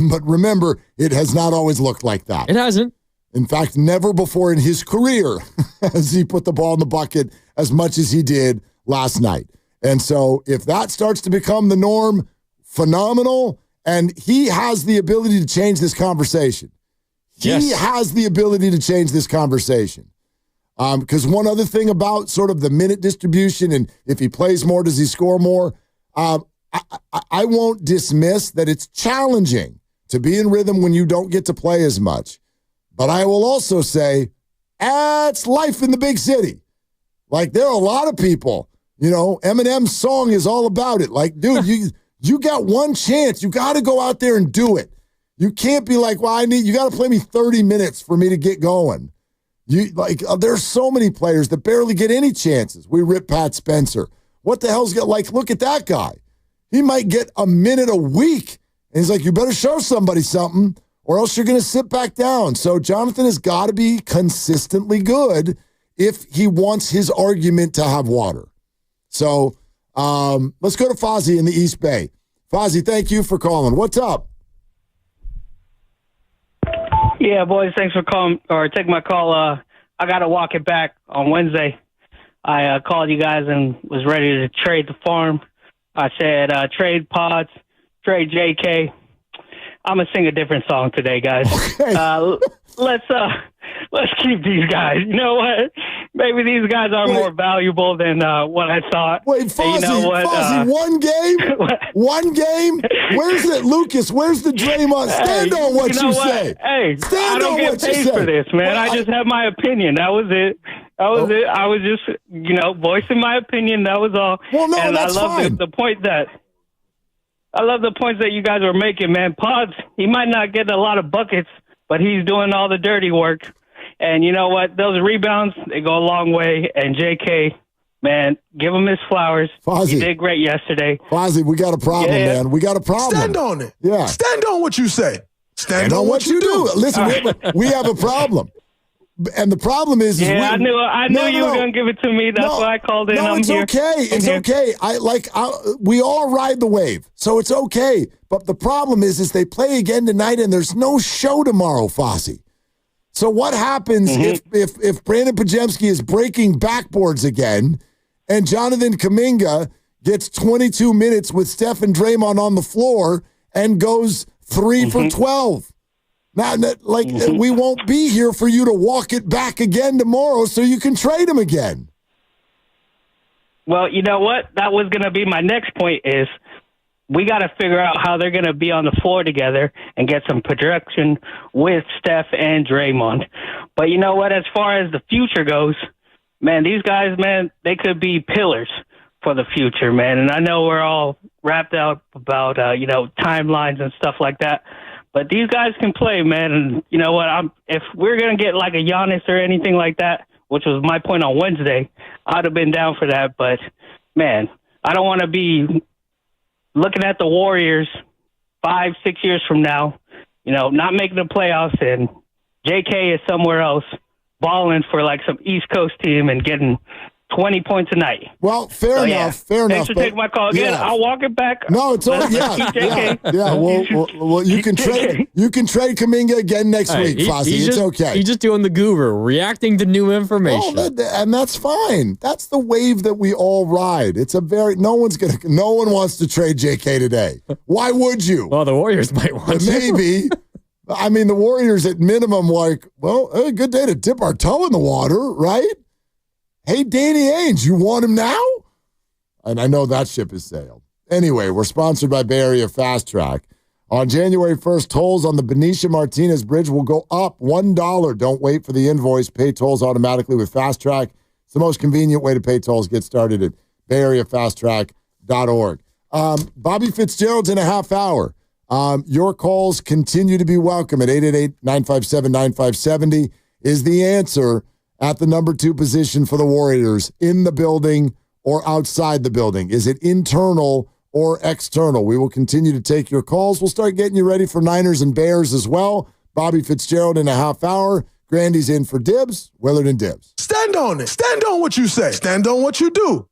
[SPEAKER 19] But remember, it has not always looked like that.
[SPEAKER 23] It hasn't.
[SPEAKER 19] In fact, never before in his career has he put the ball in the bucket as much as he did last night. And so if that starts to become the norm, phenomenal. And he has the ability to change this conversation. He has the ability to change this conversation. Because one other thing about sort of the minute distribution and if he plays more, does he score more? I won't dismiss that it's challenging to be in rhythm when you don't get to play as much. But I will also say, it's life in the big city. Like, there are a lot of people, Eminem's song is all about it. Like, dude, you got one chance. You got to go out there and do it. You can't be like, well, you got to play me 30 minutes for me to get going. There's so many players that barely get any chances. We rip Pat Spencer. What the hell's got, look at that guy. He might get a minute a week. And he's like, you better show somebody something or else you're going to sit back down. So Jonathan has got to be consistently good if he wants his argument to have water. So let's go to Fozzie in the East Bay. Fozzie, thank you for calling. What's up?
[SPEAKER 17] Yeah, boys, thanks for calling or taking my call. I got to walk it back on Wednesday. I called you guys and was ready to trade the farm. I said trade Pods, trade JK. I'm gonna sing a different song today, guys. Okay. Let's keep these guys. You know what? Maybe these guys are more valuable than what I thought.
[SPEAKER 19] Wait, Fozzie,
[SPEAKER 17] you know what?
[SPEAKER 19] Fozzie, one game? One game? Where's it, Lucas? Where's the Draymond? Stand on what you say.
[SPEAKER 17] Hey,
[SPEAKER 19] stand
[SPEAKER 17] I don't
[SPEAKER 19] on
[SPEAKER 17] get
[SPEAKER 19] what you
[SPEAKER 17] paid
[SPEAKER 19] say.
[SPEAKER 17] for this, man. I just have my opinion. That was it. That was it. I was just, voicing my opinion. That was all.
[SPEAKER 19] Well, no,
[SPEAKER 17] and
[SPEAKER 19] that's
[SPEAKER 17] I love
[SPEAKER 19] fine.
[SPEAKER 17] the point that I love the points that you guys are making, man. Pods, he might not get a lot of buckets, but he's doing all the dirty work. And you know what? Those rebounds, they go a long way. And JK, man, give him his flowers.
[SPEAKER 19] Fozzie.
[SPEAKER 17] He did great yesterday.
[SPEAKER 19] Fozzie, we got a problem, man. We got a problem.
[SPEAKER 20] Stand on it.
[SPEAKER 19] Yeah.
[SPEAKER 20] Stand on what you say. Stand on what you do.
[SPEAKER 19] Listen, we have a problem. And the problem is
[SPEAKER 17] I knew you were going to give it to me. That's why I called in.
[SPEAKER 19] No, it's okay. It's okay. We all ride the wave, so it's okay. But the problem is they play again tonight, and there's no show tomorrow, Fozzie. So what happens if Brandon Pajemski is breaking backboards again, and Jonathan Kuminga gets 22 minutes with Steph and Draymond on the floor and goes 3 for 12? Now, we won't be here for you to walk it back again tomorrow so you can trade him again.
[SPEAKER 17] Well, you know what? That was going to be my next point is we got to figure out how they're going to be on the floor together and get some production with Steph and Draymond. But you know what? As far as the future goes, man, these guys, man, they could be pillars for the future, man. And I know we're all wrapped up about, timelines and stuff like that. But these guys can play, man. And you know what? If we're going to get like a Giannis or anything like that, which was my point on Wednesday, I'd have been down for that. But, man, I don't want to be looking at the Warriors 5-6 years from now, not making the playoffs and JK is somewhere else balling for like some East Coast team and getting 20 points a night.
[SPEAKER 19] Well, fair enough.
[SPEAKER 17] Thanks for taking my call again. I'll walk it back.
[SPEAKER 19] No, it's all yeah. Well, you can trade Kuminga again next week, Fozzie. It's okay.
[SPEAKER 23] He's just doing the guru, reacting to new information.
[SPEAKER 19] And that's fine. That's the wave that we all ride. It's no one wants to trade JK today. Why would you?
[SPEAKER 23] Well, the Warriors might want to.
[SPEAKER 19] Maybe. I mean, the Warriors at minimum, a good day to dip our toe in the water, right? Hey, Danny Ainge, you want him now? And I know that ship has sailed. Anyway, we're sponsored by Bay Area Fast Track. On January 1st, tolls on the Benicia Martinez Bridge will go up $1. Don't wait for the invoice. Pay tolls automatically with Fast Track. It's the most convenient way to pay tolls. Get started at bayareafasttrack.org. Bobby Fitzgerald's in a half hour. Your calls continue to be welcome at 888-957-9570 is the answer at the number 2 position for the Warriors in the building or outside the building? Is it internal or external? We will continue to take your calls. We'll start getting you ready for Niners and Bears as well. Bobby Fitzgerald in a half hour. Grandy's in for Dibs. Willard and Dibs.
[SPEAKER 20] Stand on it. Stand on what you say. Stand on what you do.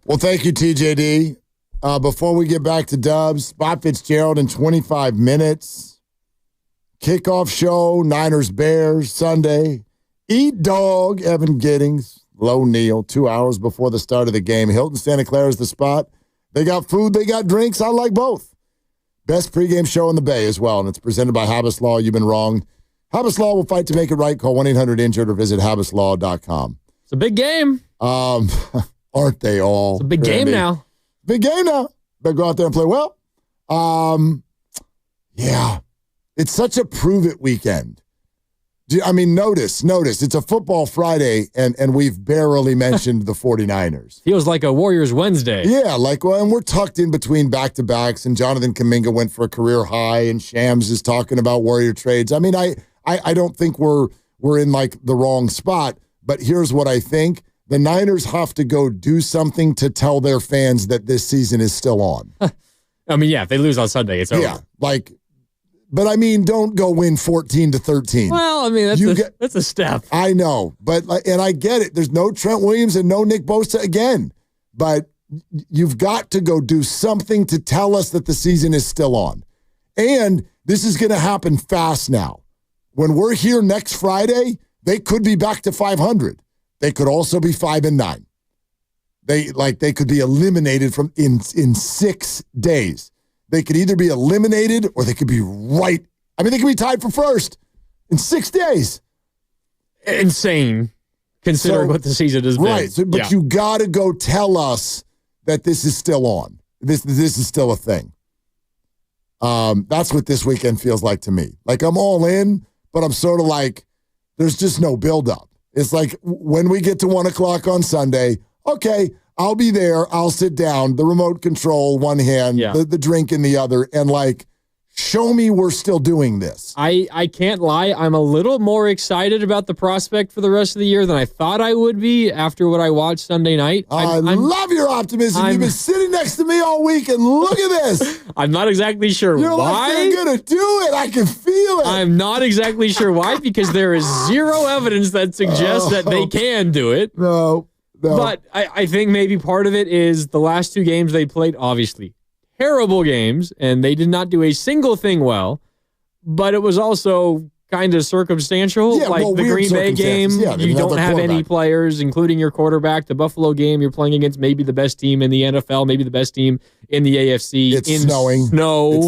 [SPEAKER 19] Well, thank you, TJD. Before we get back to Dubs, Bob Fitzgerald in 25 minutes. Kickoff show, Niners-Bears, Sunday. Eat Dog, Evan Giddings, Low Neal, 2 hours before the start of the game. Hilton Santa Clara is the spot. They got food, they got drinks. I like both. Best pregame show in the Bay as well, and it's presented by Habas Law. You've been wrong. Habas Law will fight to make it right. Call 1-800-INJURED or visit habaslaw.com.
[SPEAKER 23] It's a big game.
[SPEAKER 19] Aren't they all?
[SPEAKER 23] It's a big game now.
[SPEAKER 19] Big game now. Better go out there and play well. Yeah. It's such a prove-it weekend. I mean, notice. It's a football Friday, and we've barely mentioned the 49ers.
[SPEAKER 23] Feels like a Warriors Wednesday.
[SPEAKER 19] Yeah, and we're tucked in between back-to-backs, and Jonathan Kuminga went for a career high, and Shams is talking about Warrior trades. I mean, I don't think we're in, the wrong spot, but here's what I think. The Niners have to go do something to tell their fans that this season is still on.
[SPEAKER 23] I mean, yeah, if they lose on Sunday, it's over.
[SPEAKER 19] Yeah, but I mean, don't go win 14-13.
[SPEAKER 23] Well, I mean, that's a step.
[SPEAKER 19] I know, and I get it. There's no Trent Williams and no Nick Bosa again, but you've got to go do something to tell us that the season is still on. And this is going to happen fast now. When we're here next Friday, they could be back to 500. They could also be 5-9. They could be eliminated from in 6 days. They could either be eliminated or they could be right. I mean, they could be tied for first in 6 days.
[SPEAKER 23] Insane, considering what the season has been.
[SPEAKER 19] Right, but you got to go tell us that this is still on. This is still a thing. That's what this weekend feels like to me. I'm all in, but I'm sort of there's just no buildup. It's when we get to 1 o'clock on Sunday, okay, I'll be there. I'll sit down, the remote control, one hand, the drink in the other, and show me we're still doing this.
[SPEAKER 23] I can't lie. I'm a little more excited about the prospect for the rest of the year than I thought I would be after what I watched Sunday night.
[SPEAKER 19] I love your optimism. You've been sitting next to me all week, and look at this.
[SPEAKER 23] I'm not exactly sure
[SPEAKER 19] You're
[SPEAKER 23] why.
[SPEAKER 19] You're going to do it. I can feel it.
[SPEAKER 23] I'm not exactly sure why, because there is zero evidence that suggests that they can do it.
[SPEAKER 19] No.
[SPEAKER 23] But I think maybe part of it is the last 2 games they played, obviously, terrible games, and they did not do a single thing well. But it was also kind of circumstantial.
[SPEAKER 19] Yeah,
[SPEAKER 23] the Green Bay game, you don't have any players, including your quarterback. The Buffalo game, you're playing against maybe the best team in the NFL, maybe the best team in the AFC.
[SPEAKER 19] It's snowing.
[SPEAKER 23] It's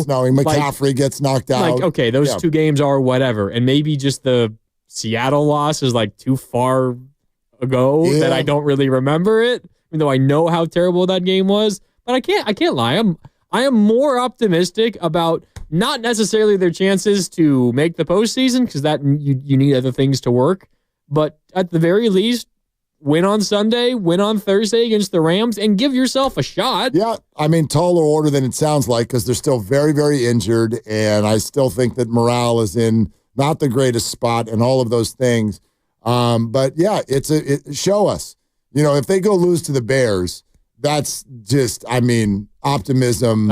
[SPEAKER 19] snowing. McCaffrey gets knocked out.
[SPEAKER 23] Okay, those 2 games are whatever. And maybe just the Seattle loss is too far ago that I don't really remember it, even though I know how terrible that game was. But I can't lie. I am more optimistic about not necessarily their chances to make the postseason, because that you need other things to work. But at the very least, win on Sunday, win on Thursday against the Rams, and give yourself a shot.
[SPEAKER 19] Yeah, I mean, taller order than it sounds like, because they're still very, very injured, and I still think that morale is in not the greatest spot and all of those things. But yeah, show us. If they go lose to the Bears, that's just, optimism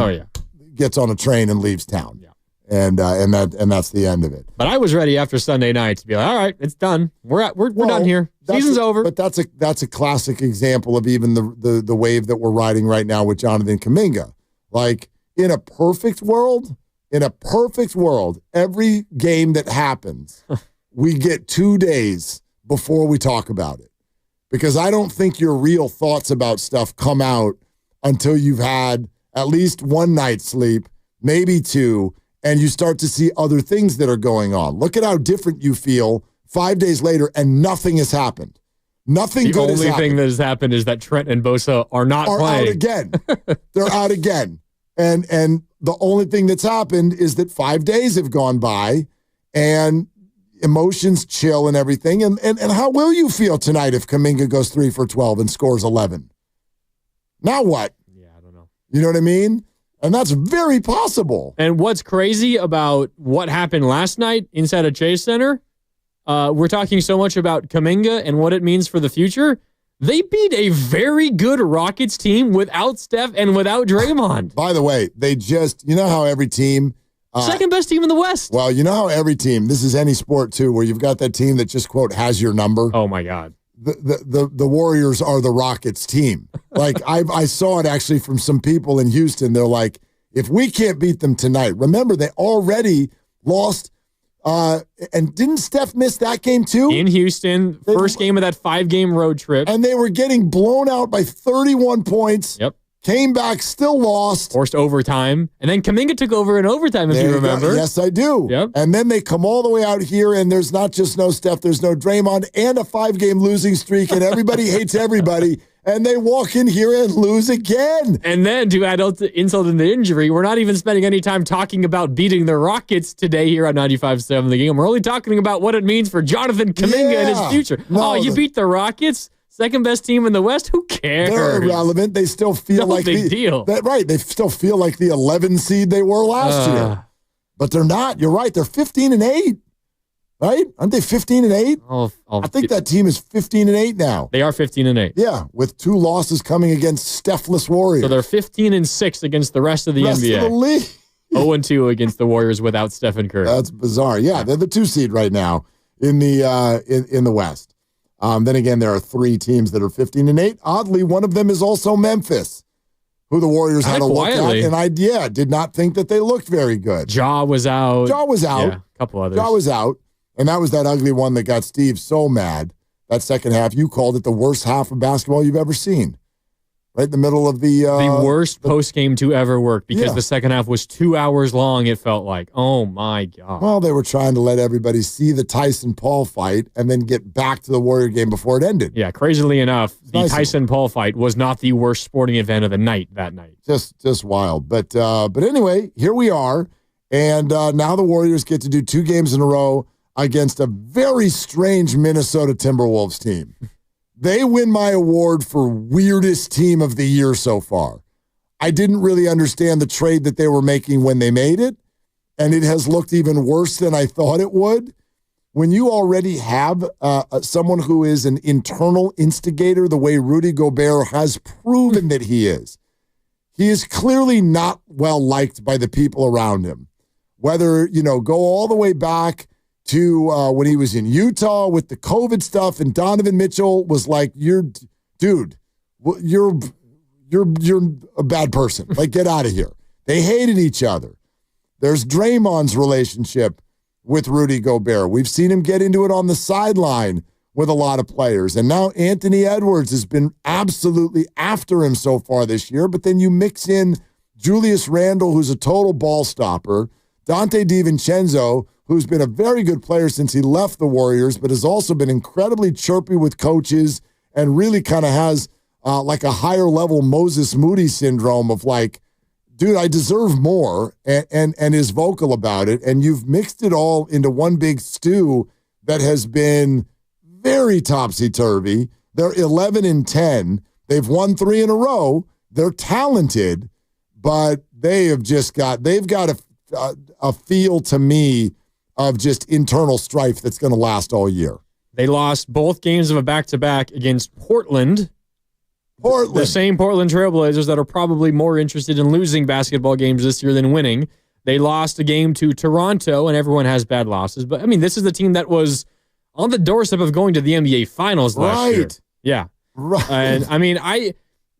[SPEAKER 19] gets on a train and leaves town.
[SPEAKER 23] Yeah.
[SPEAKER 19] And that's the end of it.
[SPEAKER 23] But I was ready after Sunday night to be all right, it's done. We're done here. Season's over.
[SPEAKER 19] But that's a classic example of even the wave that we're riding right now with Jonathan Kuminga. In a perfect world, every game that happens, we get 2 days before we talk about it. Because I don't think your real thoughts about stuff come out until you've had at least 1 night's sleep, maybe 2, and you start to see other things that are going on. Look at how different you feel 5 days later, and nothing has happened. Nothing good has happened.
[SPEAKER 23] The only thing that has happened is that Trent and Bosa are not playing.
[SPEAKER 19] Out again. They're out again. And the only thing that's happened is that 5 days have gone by, and emotions chill and everything. And how will you feel tonight if Kuminga goes 3 for 12 and scores 11? Now what?
[SPEAKER 23] Yeah, I don't know.
[SPEAKER 19] You know what I mean? And that's very possible.
[SPEAKER 23] And what's crazy about what happened last night inside of Chase Center, we're talking so much about Kuminga and what it means for the future. They beat a very good Rockets team without Steph and without Draymond.
[SPEAKER 19] By the way, they just, how every team...
[SPEAKER 23] second best team in the West.
[SPEAKER 19] Well, how every team, this is any sport too, where you've got that team that just, quote, has your number.
[SPEAKER 23] Oh, my God.
[SPEAKER 19] the Warriors are the Rockets team. Like I saw it actually from some people in Houston. They're like, if we can't beat them tonight, remember they already lost. And didn't Steph miss that game too?
[SPEAKER 23] In Houston, first game of that 5-game road trip.
[SPEAKER 19] And they were getting blown out by 31 points.
[SPEAKER 23] Yep.
[SPEAKER 19] Came back, still lost.
[SPEAKER 23] Forced overtime. And then Kuminga took over in overtime, if you remember.
[SPEAKER 19] Yes, I do.
[SPEAKER 23] Yep.
[SPEAKER 19] And then they come all the way out here, and there's not just no Steph, there's no Draymond, and a 5-game losing streak, and everybody hates everybody. And they walk in here and lose again.
[SPEAKER 23] And then to add insult to injury, we're not even spending any time talking about beating the Rockets today here on 95.7 The Game. We're only talking about what it means for Jonathan Kuminga and his future.
[SPEAKER 19] No,
[SPEAKER 23] you beat the Rockets? Second best team in the West? Who cares?
[SPEAKER 19] They're irrelevant. They still feel
[SPEAKER 23] No
[SPEAKER 19] like
[SPEAKER 23] big deal.
[SPEAKER 19] Right. They still feel like the 11 seed they were last year. But they're not. You're right. They're 15-8. Right? Aren't they 15-8? I think that team is 15-8 now.
[SPEAKER 23] They are 15-8.
[SPEAKER 19] Yeah, with 2 losses coming against Stephless Warriors.
[SPEAKER 23] So they're 15-6 against the rest of the NBA.
[SPEAKER 19] Of the league.
[SPEAKER 23] 0-2 against the Warriors without Stephen Curry.
[SPEAKER 19] That's bizarre. Yeah, they're the 2 seed right now in the in the West. Then again, there are 3 teams that are 15-8. Oddly, one of them is also Memphis, who the Warriors had a look at, and I did not think that they looked very good.
[SPEAKER 23] Ja was out.
[SPEAKER 19] Yeah,
[SPEAKER 23] a couple others.
[SPEAKER 19] Ja was out. And that was that ugly one that got Steve so mad. That second half, you called it the worst half of basketball you've ever seen. Right in the middle of the
[SPEAKER 23] worst post game to ever work because the second half was 2 hours long, it felt like. Oh, my God.
[SPEAKER 19] Well, they were trying to let everybody see the Tyson-Paul fight and then get back to the Warrior game before it ended.
[SPEAKER 23] Yeah, crazily enough, the Tyson-Paul fight was not the worst sporting event of the night that night.
[SPEAKER 19] Just wild. But anyway, here we are. And now the Warriors get to do 2 games in a row against a very strange Minnesota Timberwolves team. They win my award for weirdest team of the year so far. I didn't really understand the trade that they were making when they made it, and it has looked even worse than I thought it would. When you already have someone who is an internal instigator, the way Rudy Gobert has proven that he is clearly not well liked by the people around him. Whether, go all the way back to when he was in Utah with the COVID stuff, and Donovan Mitchell was like, you're a bad person. Like, get out of here. They hated each other. There's Draymond's relationship with Rudy Gobert. We've seen him get into it on the sideline with a lot of players. And now Anthony Edwards has been absolutely after him so far this year. But then you mix in Julius Randle, who's a total ball stopper, Dante DiVincenzo, who's been a very good player since he left the Warriors, but has also been incredibly chirpy with coaches and really kind of has like a higher level Moses Moody syndrome of like, dude, I deserve more, and is vocal about it. And you've mixed it all into one big stew that has been very topsy-turvy. They're 11-10. They've won 3 in a row. They're talented, but they've got a feel to me of just internal strife that's going to last all year.
[SPEAKER 23] They lost both games of a back-to-back against Portland. The same Portland Trailblazers that are probably more interested in losing basketball games this year than winning. They lost a game to Toronto, and everyone has bad losses. But, I mean, this is the team that was on the doorstep of going to the NBA Finals last year. Yeah.
[SPEAKER 19] Right.
[SPEAKER 23] And, I mean,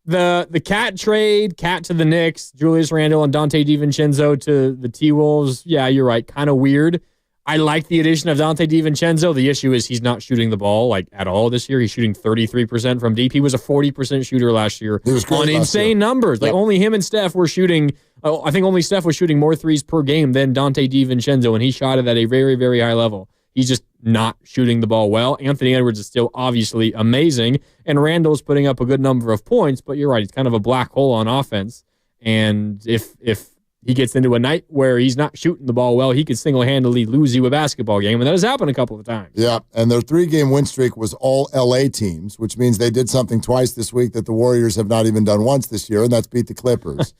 [SPEAKER 23] the Cat trade, Cat to the Knicks, Julius Randle and Dante DiVincenzo to the T-Wolves, yeah, you're right, kind of weird. I like the addition of Dante DiVincenzo. The issue is he's not shooting the ball like at all this year. He's shooting 33% from deep. He was a 40% shooter last year on insane numbers. Like only him and Steph were shooting. I think only Steph was shooting more threes per game than Dante DiVincenzo, and he shot it at a very, very high level. He's just not shooting the ball well. Anthony Edwards is still obviously amazing, and Randall's putting up a good number of points, but you're right, he's kind of a black hole on offense. And if he gets into a night where he's not shooting the ball well, he could single-handedly lose you a basketball game, and that has happened a couple of times.
[SPEAKER 19] Yeah, and their 3-game win streak was all L.A. teams, which means they did something twice this week that the Warriors have not even done once this year, and that's beat the Clippers.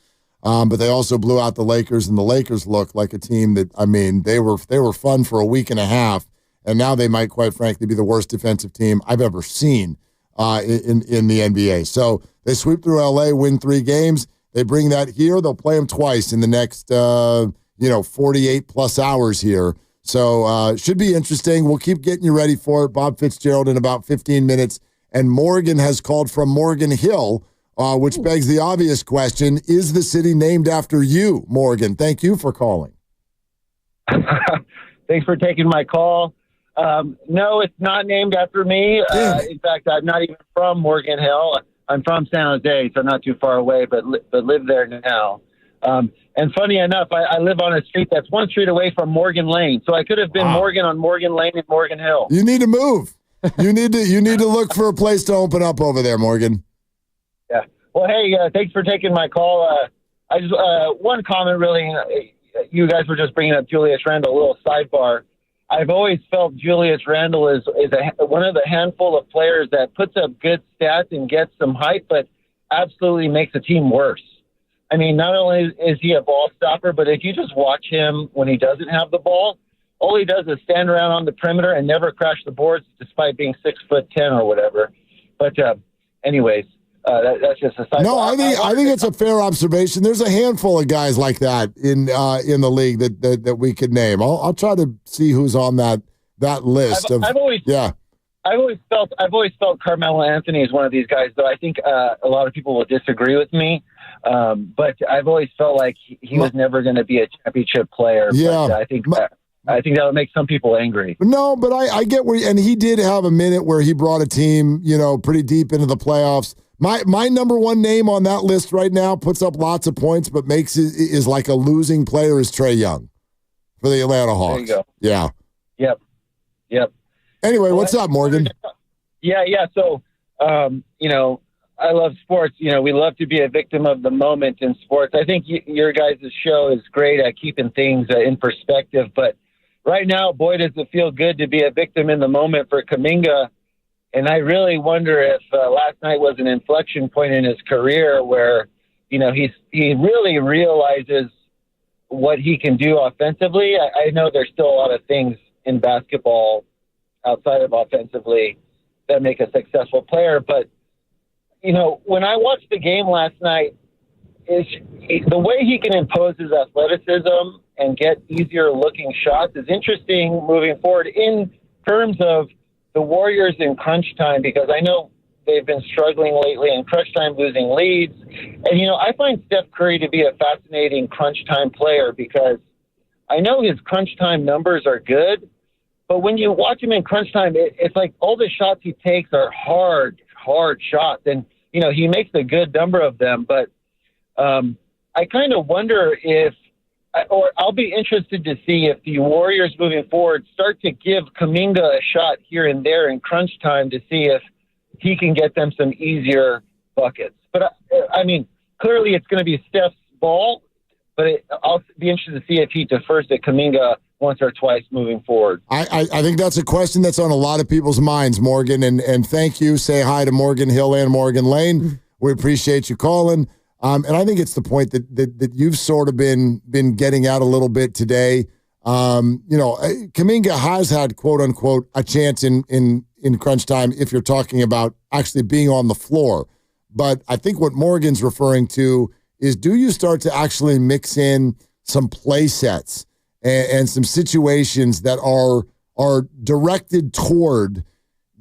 [SPEAKER 19] But they also blew out the Lakers, and the Lakers look like a team that, I mean, they were fun for a week and a half, and now they might, quite frankly, be the worst defensive team I've ever seen in the NBA. So they sweep through L.A., win 3 games. They bring that here. They'll play them twice in the next, 48-plus hours here. So should be interesting. We'll keep getting you ready for it. Bob Fitzgerald in about 15 minutes and Morgan has called from Morgan Hill, which begs the obvious question, is the city named after you, Morgan? Thank you for calling.
[SPEAKER 3] Thanks for taking my call. No, it's not named after me. In fact, I'm not even from Morgan Hill. I'm from San Jose, so not too far away, but live there now. And funny enough, I live on a street that's one street away from Morgan Lane, so I could have been Morgan on Morgan Lane in Morgan Hill.
[SPEAKER 19] You need to move. You need to look for a place to open up over there, Morgan.
[SPEAKER 3] Yeah. Well, hey, thanks for taking my call. I just one comment, really. You guys were just bringing up Julius Randle. A little sidebar. I've always felt Julius Randle is one of the handful of players that puts up good stats and gets some hype, but absolutely makes the team worse. I mean, not only is he a ball stopper, but if you just watch him when he doesn't have the ball, all he does is stand around on the perimeter and never crash the boards, despite being 6'10" or whatever. But anyways, that's just a side.
[SPEAKER 19] No, I think it's a fair observation. There's a handful of guys like that in the league that we could name. I'll try to see who's on that list.
[SPEAKER 3] I've always felt Carmelo Anthony is one of these guys, though I think a lot of people will disagree with me. But I've always felt like he was never going to be a championship player.
[SPEAKER 19] Yeah,
[SPEAKER 3] but I think that would make some people angry.
[SPEAKER 19] No, but I get and he did have a minute where he brought a team, pretty deep into the playoffs. My number one name on that list right now, puts up lots of points, but is like a losing player, is Trae Young for the Atlanta Hawks.
[SPEAKER 3] There you go.
[SPEAKER 19] Yeah.
[SPEAKER 3] Yep.
[SPEAKER 19] Anyway, what's up, Morgan?
[SPEAKER 3] Yeah. So, I love sports. We love to be a victim of the moment in sports. I think your guys' show is great at keeping things in perspective. But right now, boy, does it feel good to be a victim in the moment for Kuminga. And I really wonder if last night was an inflection point in his career where, he really realizes what he can do offensively. I know there's still a lot of things in basketball outside of offensively that make a successful player. But, when I watched the game last night, the way he can impose his athleticism and get easier looking shots is interesting moving forward in terms of the Warriors in crunch time, because I know they've been struggling lately in crunch time, losing leads. And, I find Steph Curry to be a fascinating crunch time player because I know his crunch time numbers are good, but when you watch him in crunch time, it's like all the shots he takes are hard shots. And, he makes a good number of them, but I kind of wonder or I'll be interested to see if the Warriors moving forward start to give Kuminga a shot here and there in crunch time to see if he can get them some easier buckets. But, clearly it's going to be Steph's ball, but I'll be interested to see if he defers to Kuminga once or twice moving forward.
[SPEAKER 19] I think that's a question that's on a lot of people's minds, Morgan, and thank you. Say hi to Morgan Hill and Morgan Lane. We appreciate you calling. And I think it's the point that you've sort of been getting at a little bit today. Kuminga has had, quote unquote, a chance in crunch time if you're talking about actually being on the floor. But I think what Morgan's referring to is, do you start to actually mix in some play sets and some situations that are directed toward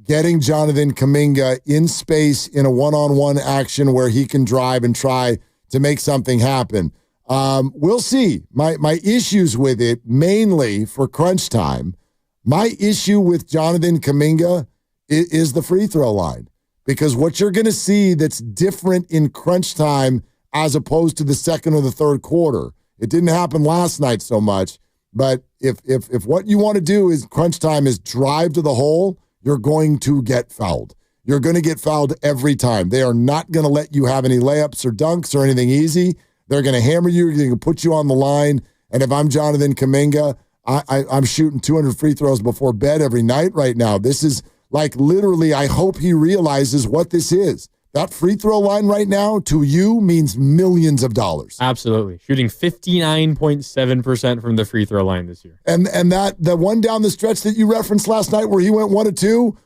[SPEAKER 19] getting Jonathan Kuminga in space in a one-on-one action where he can drive and try to make something happen. We'll see. My issues with it, mainly for crunch time, my issue with Jonathan Kuminga is the free throw line. Because what you're going to see that's different in crunch time as opposed to the second or the third quarter, it didn't happen last night so much, but if what you want to do is crunch time is drive to the hole, you're going to get fouled. You're going to get fouled every time. They are not going to let you have any layups or dunks or anything easy. They're going to hammer you. They're going to put you on the line. And if I'm Jonathan Kuminga, I'm shooting 200 free throws before bed every night right now. This is like literally, I hope he realizes what this is. That free throw line right now to you means millions of dollars.
[SPEAKER 23] Absolutely. Shooting 59.7% from the free throw line this year.
[SPEAKER 19] And that the one down the stretch that you referenced last night where he went 1 of 2,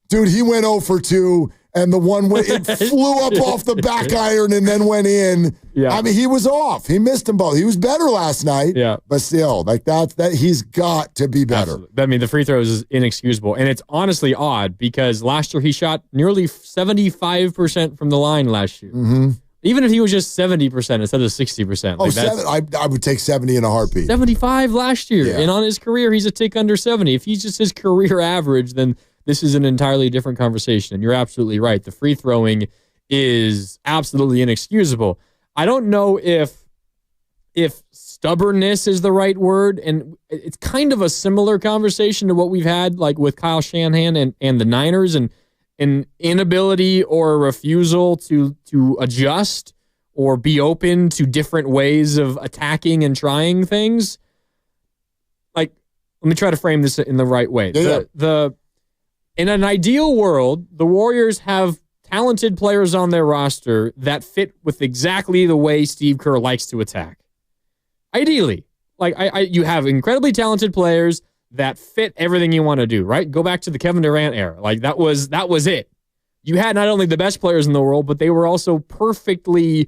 [SPEAKER 19] dude, he went 0 for 2 and the one it flew up off the back iron and then went in.
[SPEAKER 23] Yeah.
[SPEAKER 19] I mean, he was off. He missed them both. He was better last night.
[SPEAKER 23] Yeah.
[SPEAKER 19] But still, like that he's got to be better.
[SPEAKER 23] Absolutely. I mean, the free throws is inexcusable. And it's honestly odd because last year he shot nearly 75% from the line last year.
[SPEAKER 19] Mm-hmm.
[SPEAKER 23] Even if he was just 70% instead of 60%.
[SPEAKER 19] I would take 70 in a heartbeat.
[SPEAKER 23] 75 last year.
[SPEAKER 19] Yeah.
[SPEAKER 23] And on his career, he's a tick under 70. If he's just his career average, then this is an entirely different conversation. And you're absolutely right. The free throwing is absolutely inexcusable. I don't know if stubbornness is the right word. And it's kind of a similar conversation to what we've had like with Kyle Shanahan and the Niners and an inability or a refusal to adjust or be open to different ways of attacking and trying things. Like, let me try to frame this in the right way.
[SPEAKER 19] Yeah.
[SPEAKER 23] In an ideal world, the Warriors have talented players on their roster that fit with exactly the way Steve Kerr likes to attack. Ideally, like you have incredibly talented players that fit everything you want to do, right? Go back to the Kevin Durant era. Like that was it. You had not only the best players in the world, but they were also perfectly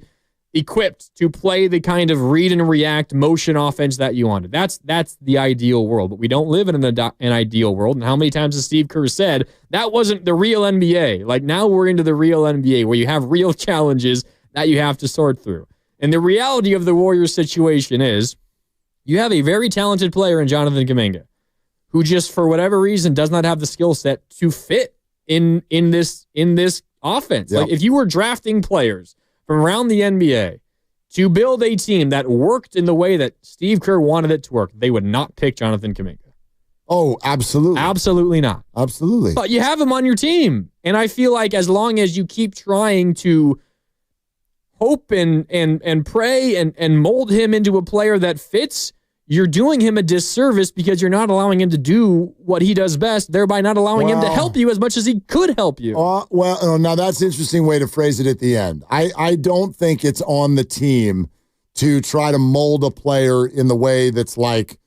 [SPEAKER 23] equipped to play the kind of read and react motion offense that you wanted. That's the ideal world, but we don't live in an ideal world. And how many times has Steve Kerr said that wasn't the real NBA? Like now we're into the real NBA where you have real challenges that you have to sort through. And the reality of the Warriors situation is you have a very talented player in Jonathan Kuminga, who just for whatever reason does not have the skill set to fit in this offense.
[SPEAKER 19] Yep.
[SPEAKER 23] Like if you were drafting players from around the NBA to build a team that worked in the way that Steve Kerr wanted it to work, they would not pick Jonathan Kuminga.
[SPEAKER 19] Oh, absolutely.
[SPEAKER 23] Absolutely not.
[SPEAKER 19] Absolutely.
[SPEAKER 23] But you have him on your team. And I feel like as long as you keep trying to hope and pray and mold him into a player that fits, you're doing him a disservice because you're not allowing him to do what he does best, thereby not allowing him to help you as much as he could help you.
[SPEAKER 19] Now that's an interesting way to phrase it at the end. I don't think it's on the team to try to mold a player in the way that's like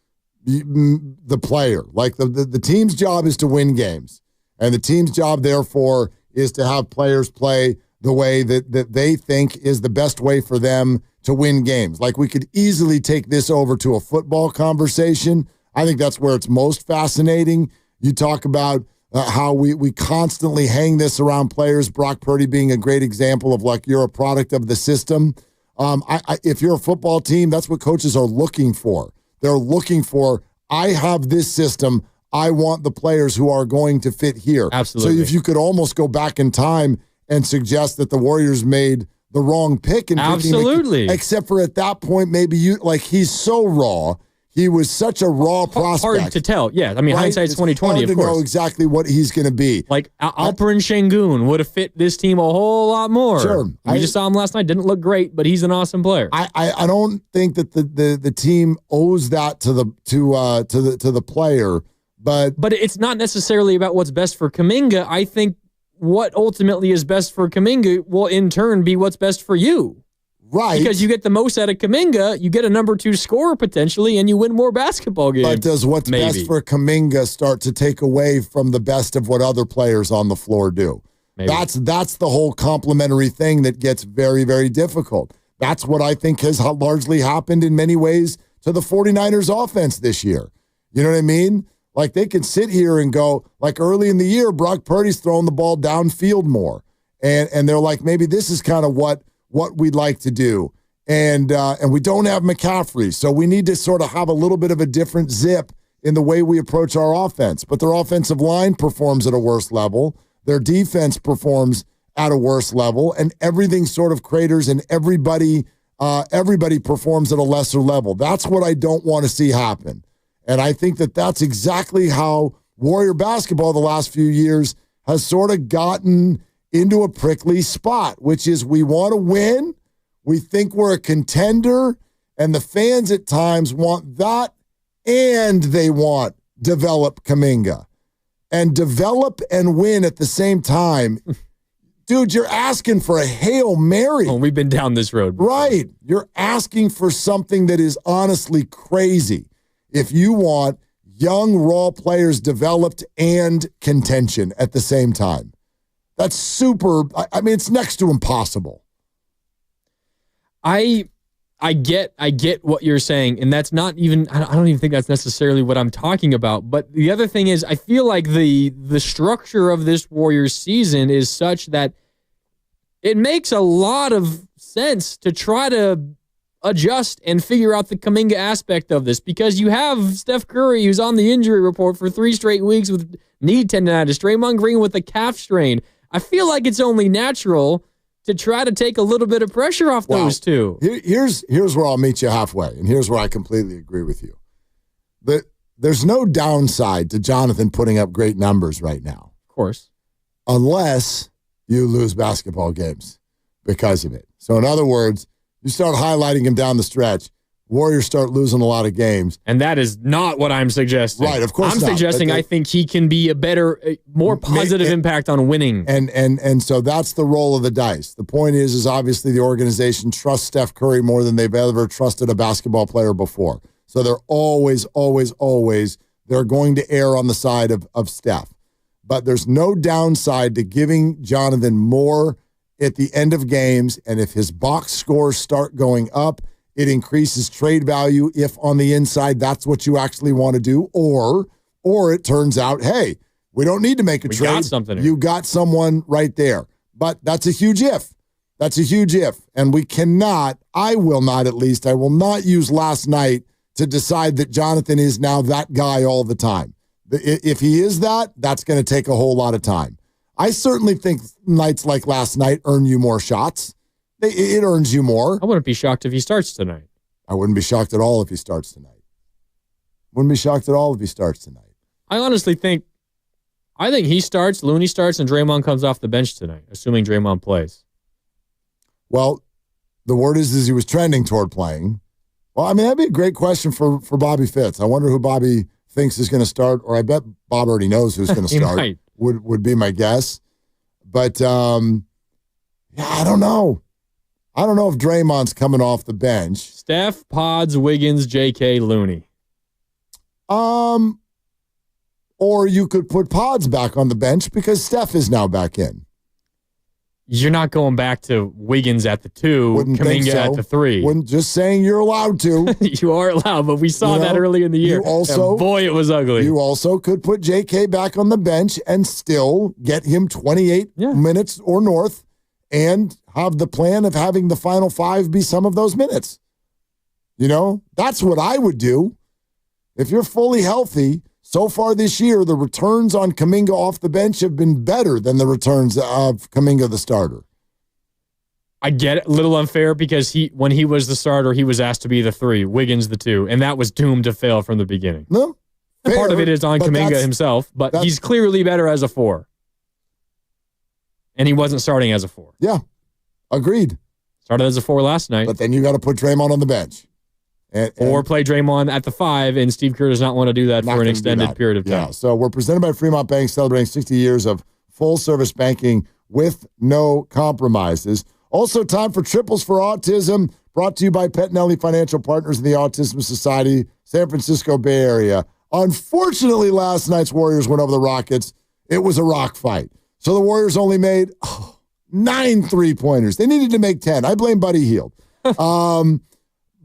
[SPEAKER 19] the player. Like the team's job is to win games. And the team's job, therefore, is to have players play the way that they think is the best way for them to win games. Like we could easily take this over to a football conversation. I think that's where it's most fascinating. You talk about how we constantly hang this around players, Brock Purdy being a great example of like you're a product of the system. If you're a football team, that's what coaches are looking for. They're looking for, I have this system. I want the players who are going to fit here.
[SPEAKER 23] Absolutely.
[SPEAKER 19] So if you could almost go back in time and suggest that the Warriors made the wrong pick. And
[SPEAKER 23] absolutely.
[SPEAKER 19] Except for at that point, maybe he's so raw. He was such a raw prospect.
[SPEAKER 23] Hard to tell. Yeah. I mean, hindsight's 2020, of course.
[SPEAKER 19] Hard to know exactly what he's going to be.
[SPEAKER 23] Like Alperen Şengün would have fit this team a whole lot more.
[SPEAKER 19] Sure.
[SPEAKER 23] We just saw him last night. Didn't look great, but he's an awesome player.
[SPEAKER 19] I don't think that the team owes that to the player, but
[SPEAKER 23] it's not necessarily about what's best for Kuminga. I think what ultimately is best for Kuminga will in turn be what's best for you.
[SPEAKER 19] Right.
[SPEAKER 23] Because you get the most out of Kuminga, you get a number 2 scorer potentially, and you win more basketball games.
[SPEAKER 19] But does what's best for Kuminga start to take away from the best of what other players on the floor do?
[SPEAKER 23] Maybe.
[SPEAKER 19] That's the whole complementary thing that gets very, very difficult. That's what I think has largely happened in many ways to the 49ers offense this year. You know what I mean? Like they can sit here and go, like early in the year, Brock Purdy's throwing the ball downfield more. And they're like, maybe this is kind of what we'd like to do. And we don't have McCaffrey. So we need to sort of have a little bit of a different zip in the way we approach our offense. But their offensive line performs at a worse level. Their defense performs at a worse level. And everything sort of craters and everybody performs at a lesser level. That's what I don't want to see happen. And I think that that's exactly how Warrior basketball the last few years has sort of gotten into a prickly spot, which is we want to win. We think we're a contender. And the fans at times want that. And they want develop Kuminga. And develop and win at the same time. Dude, you're asking for a Hail Mary.
[SPEAKER 23] Oh, we've been down this road before.
[SPEAKER 19] Right. You're asking for something that is honestly crazy. If you want young, raw players developed and contention at the same time. That's super. I mean, it's next to impossible.
[SPEAKER 23] I get what you're saying, and that's not even. I don't even think that's necessarily what I'm talking about. But the other thing is, I feel like the structure of this Warriors season is such that it makes a lot of sense to try to adjust and figure out the Kuminga aspect of this, because you have Steph Curry, who's on the injury report for 3 straight weeks with knee tendonitis, Draymond Green with a calf strain. I feel like it's only natural to try to take a little bit of pressure off those two.
[SPEAKER 19] Here's where I'll meet you halfway, and here's where I completely agree with you. There's no downside to Jonathan putting up great numbers right now.
[SPEAKER 23] Of course.
[SPEAKER 19] Unless you lose basketball games because of it. So in other words, you start highlighting him down the stretch, Warriors start losing a lot of games.
[SPEAKER 23] And that is not what I'm suggesting.
[SPEAKER 19] Right, of course
[SPEAKER 23] I'm suggesting I think he can be a better, more positive impact on winning.
[SPEAKER 19] And so that's the roll of the dice. The point is obviously the organization trusts Steph Curry more than they've ever trusted a basketball player before. So they're always they're going to err on the side of Steph. But there's no downside to giving Jonathan more at the end of games, and if his box scores start going up, it increases trade value if on the inside that's what you actually want to do, or it turns out, hey, we don't need to make a trade.
[SPEAKER 23] Got something here.
[SPEAKER 19] You got someone right there. But that's a huge if. That's a huge if. And we cannot, I will not use last night to decide that Jonathan is now that guy all the time. If he is that, that's going to take a whole lot of time. I certainly think nights like last night earn you more shots. It earns you more.
[SPEAKER 23] I wouldn't be shocked if he starts tonight.
[SPEAKER 19] I wouldn't be shocked at all if he starts tonight.
[SPEAKER 23] I honestly think he starts, Looney starts, and Draymond comes off the bench tonight, assuming Draymond plays.
[SPEAKER 19] Well, the word is he was trending toward playing. Well, I mean, that'd be a great question for Bobby Fitz. I wonder who Bobby thinks is going to start, or I bet Bob already knows who's going to start.
[SPEAKER 23] Might.
[SPEAKER 19] Would be my guess. But, I don't know. I don't know if Draymond's coming off the bench.
[SPEAKER 23] Steph, Pods, Wiggins, JK, Looney.
[SPEAKER 19] Or you could put Pods back on the bench because Steph is now back in.
[SPEAKER 23] You're not going back to Wiggins at the 2, Kuminga at the 3.
[SPEAKER 19] Wouldn't just saying you're allowed to.
[SPEAKER 23] You are allowed, but we saw that early in the year. And boy, it was ugly.
[SPEAKER 19] You also could put JK back on the bench and still get him 28 minutes or north and have the plan of having the final 5 be some of those minutes. That's what I would do. If you're fully healthy, so far this year, the returns on Kuminga off the bench have been better than the returns of Kuminga the starter.
[SPEAKER 23] I get it, a little unfair because when he was the starter, he was asked to be the 3, Wiggins the 2, and that was doomed to fail from the beginning.
[SPEAKER 19] No,
[SPEAKER 23] part of it is on Kuminga himself, but he's clearly better as a 4. And he wasn't starting as a 4.
[SPEAKER 19] Yeah, agreed.
[SPEAKER 23] Started as a 4 last night.
[SPEAKER 19] But then you got to put Draymond on the bench.
[SPEAKER 23] Or play Draymond at the 5, and Steve Kerr does not want to do that for an extended period of time.
[SPEAKER 19] Yeah, so we're presented by Fremont Bank, celebrating 60 years of full-service banking with no compromises. Also, time for Triples for Autism, brought to you by Pettinelli Financial Partners and the Autism Society, San Francisco Bay Area. Unfortunately, last night's Warriors went over the Rockets. It was a rock fight. So the Warriors only made 9 3-pointers. They needed to make 10. I blame Buddy Hield.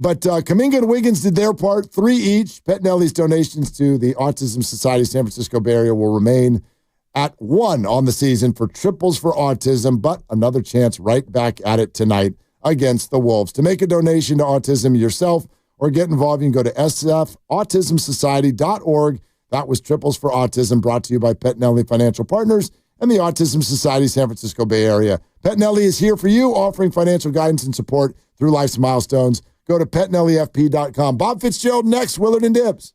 [SPEAKER 19] But Kuminga and Wiggins did their part, 3 each. Pettinelli's donations to the Autism Society San Francisco Bay Area will remain at 1 on the season for Triples for Autism, but another chance right back at it tonight against the Wolves. To make a donation to autism yourself or get involved, you can go to sfautismsociety.org. That was Triples for Autism, brought to you by Pettinelli Financial Partners and the Autism Society San Francisco Bay Area. Pettinelli is here for you, offering financial guidance and support through life's milestones. Go to PettinelliFP.com. Bob Fitzgerald next, Willard and Dibbs.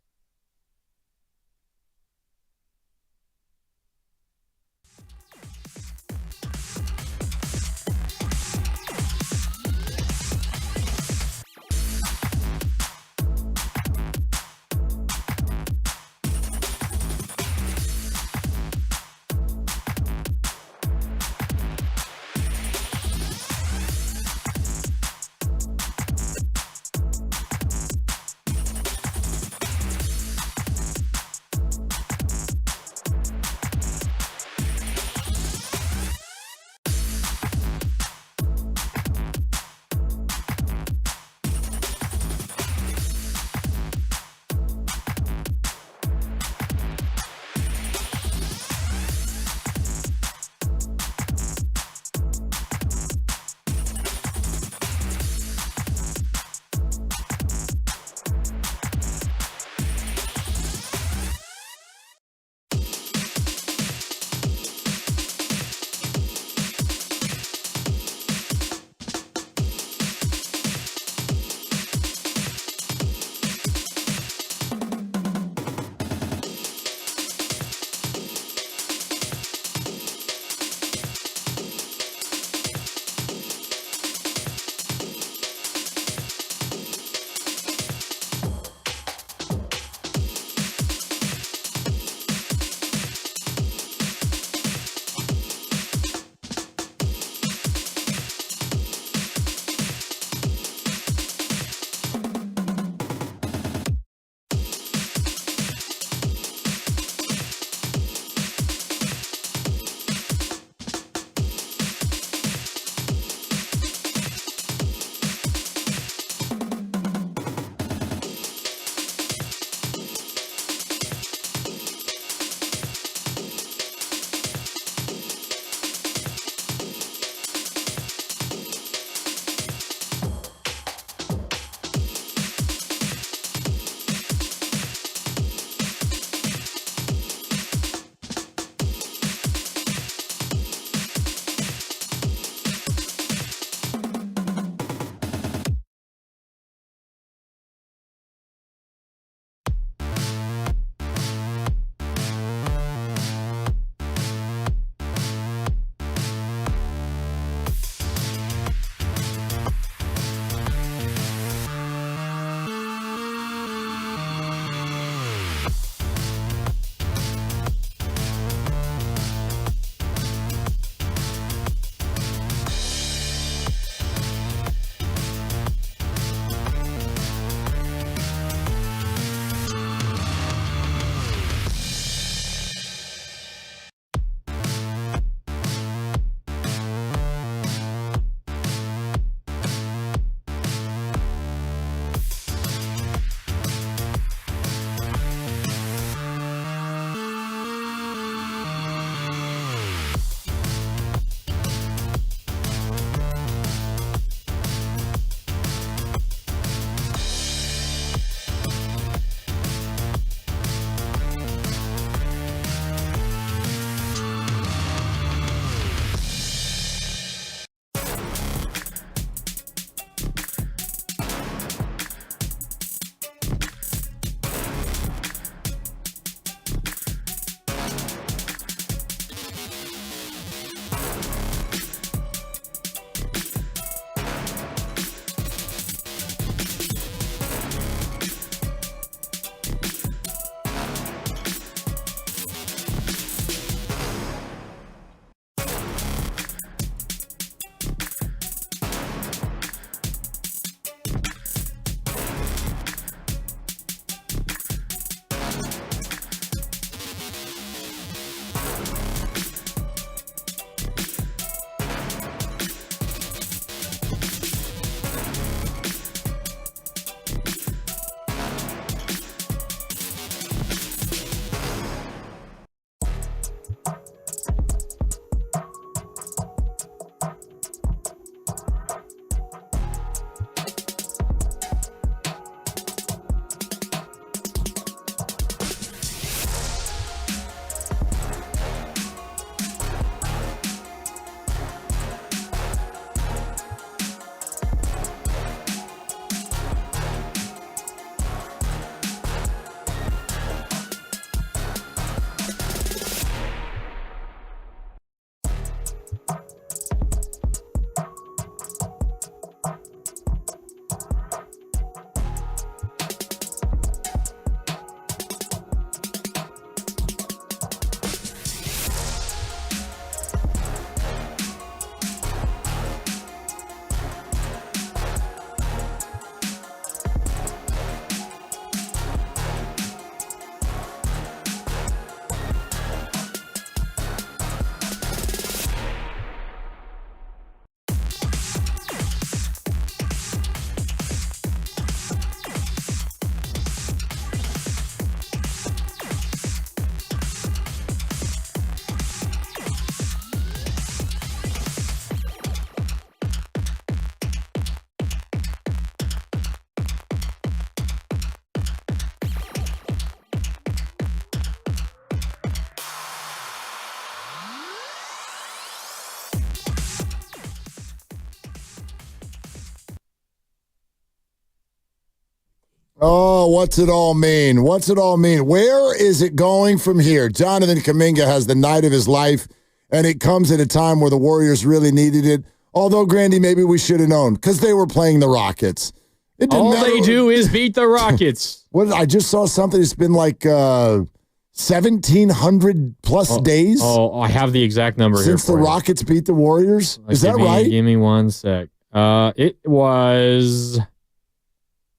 [SPEAKER 19] Oh, what's it all mean? What's it all mean? Where is it going from here? Jonathan Kuminga has the night of his life, and it comes at a time where the Warriors really needed it. Although, Grandy, maybe we should have known because they were playing the Rockets. It didn't matter.
[SPEAKER 23] They do is beat the Rockets.
[SPEAKER 19] I just saw something. It's been like 1,700 plus days.
[SPEAKER 23] Oh, I have the exact number
[SPEAKER 19] since the Rockets beat the Warriors. Is that right?
[SPEAKER 23] Give me one sec. It was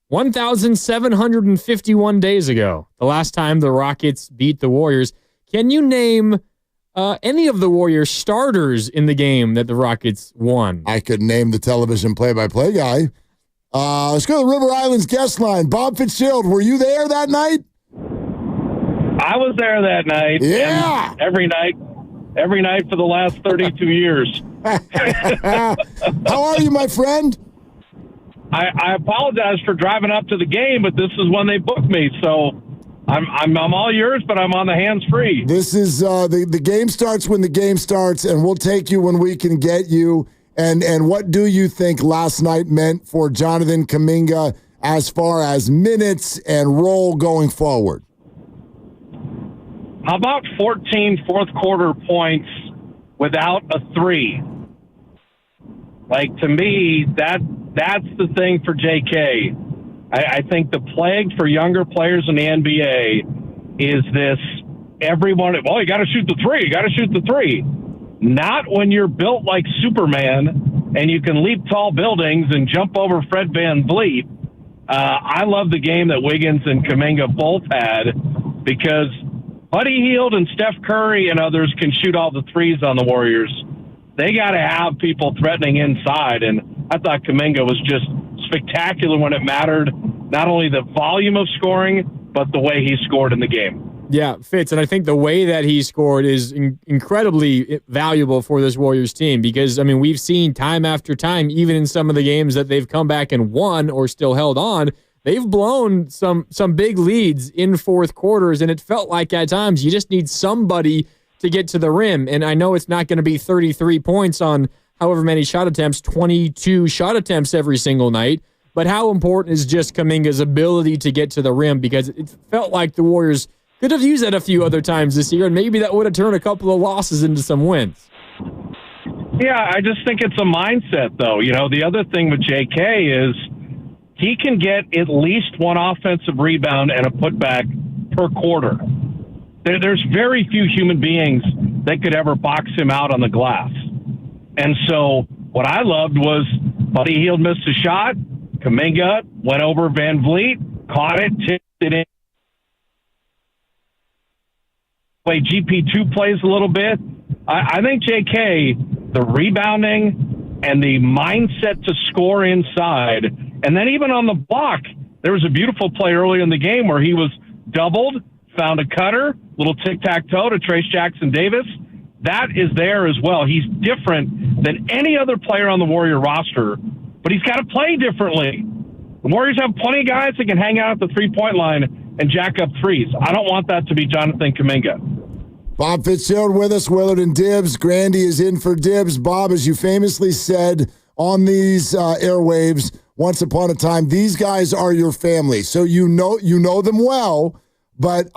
[SPEAKER 23] 1,751 days ago, the last time the Rockets beat the Warriors. Can you name any of the Warriors starters in the game that the Rockets won?
[SPEAKER 19] I could name the television play-by-play guy. Let's go to the River Islands guest line. Bob Fitzgerald, were you there that night?
[SPEAKER 10] I was there that night.
[SPEAKER 19] Yeah.
[SPEAKER 10] Every night for the last 32 years.
[SPEAKER 19] How are you, my friend?
[SPEAKER 10] I apologize for driving up to the game, but this is when they booked me, so I'm all yours, but I'm on the hands-free.
[SPEAKER 19] This is the game starts when the game starts, and we'll take you when we can get you. And what do you think last night meant for Jonathan Kuminga as far as minutes and role going forward?
[SPEAKER 10] How about 14 fourth-quarter points without a three? Like, to me, that's the thing for JK. I think the plague for younger players in the NBA is this everyone, you got to shoot the three. You got to shoot the three. Not when you're built like Superman and you can leap tall buildings and jump over Fred VanVleet. I love the game that Wiggins and Kuminga both had because Buddy Hield and Steph Curry and others can shoot all the threes on the Warriors. They got to have people threatening inside, and I thought Kuminga was just spectacular when it mattered. Not only the volume of scoring, but the way he scored in the game.
[SPEAKER 23] Yeah, Fitz, and I think the way that he scored is incredibly valuable for this Warriors team because, I mean, we've seen time after time, even in some of the games that they've come back and won or still held on, they've blown some big leads in fourth quarters, and it felt like at times you just need somebody to get to the rim. And I know it's not going to be 33 points on however many shot attempts, 22 shot attempts every single night, but how important is just Kuminga's ability to get to the rim because it felt like the Warriors could have used that a few other times this year, and maybe that would have turned a couple of losses into some wins.
[SPEAKER 10] Yeah, I just think it's a mindset, though. You know, the other thing with JK is he can get at least one offensive rebound and a putback per quarter. There's very few human beings that could ever box him out on the glass. And so what I loved was Buddy Hield missed a shot. Kuminga went over VanVleet, caught it, tipped it in. Way GP2 plays a little bit. I think JK, the rebounding and the mindset to score inside, and then even on the block, there was a beautiful play earlier in the game where he was doubled, found a cutter, little tic-tac-toe to Trace Jackson Davis. That is there as well. He's different than any other player on the Warrior roster, but he's got to play differently. The Warriors have plenty of guys that can hang out at the three-point line and jack up threes. I don't want that to be Jonathan Kuminga.
[SPEAKER 19] Bob Fitzgerald with us, Willard and Dibs. Grandy is in for Dibs. Bob, as you famously said on these airwaves once upon a time, these guys are your family. So you know them well, but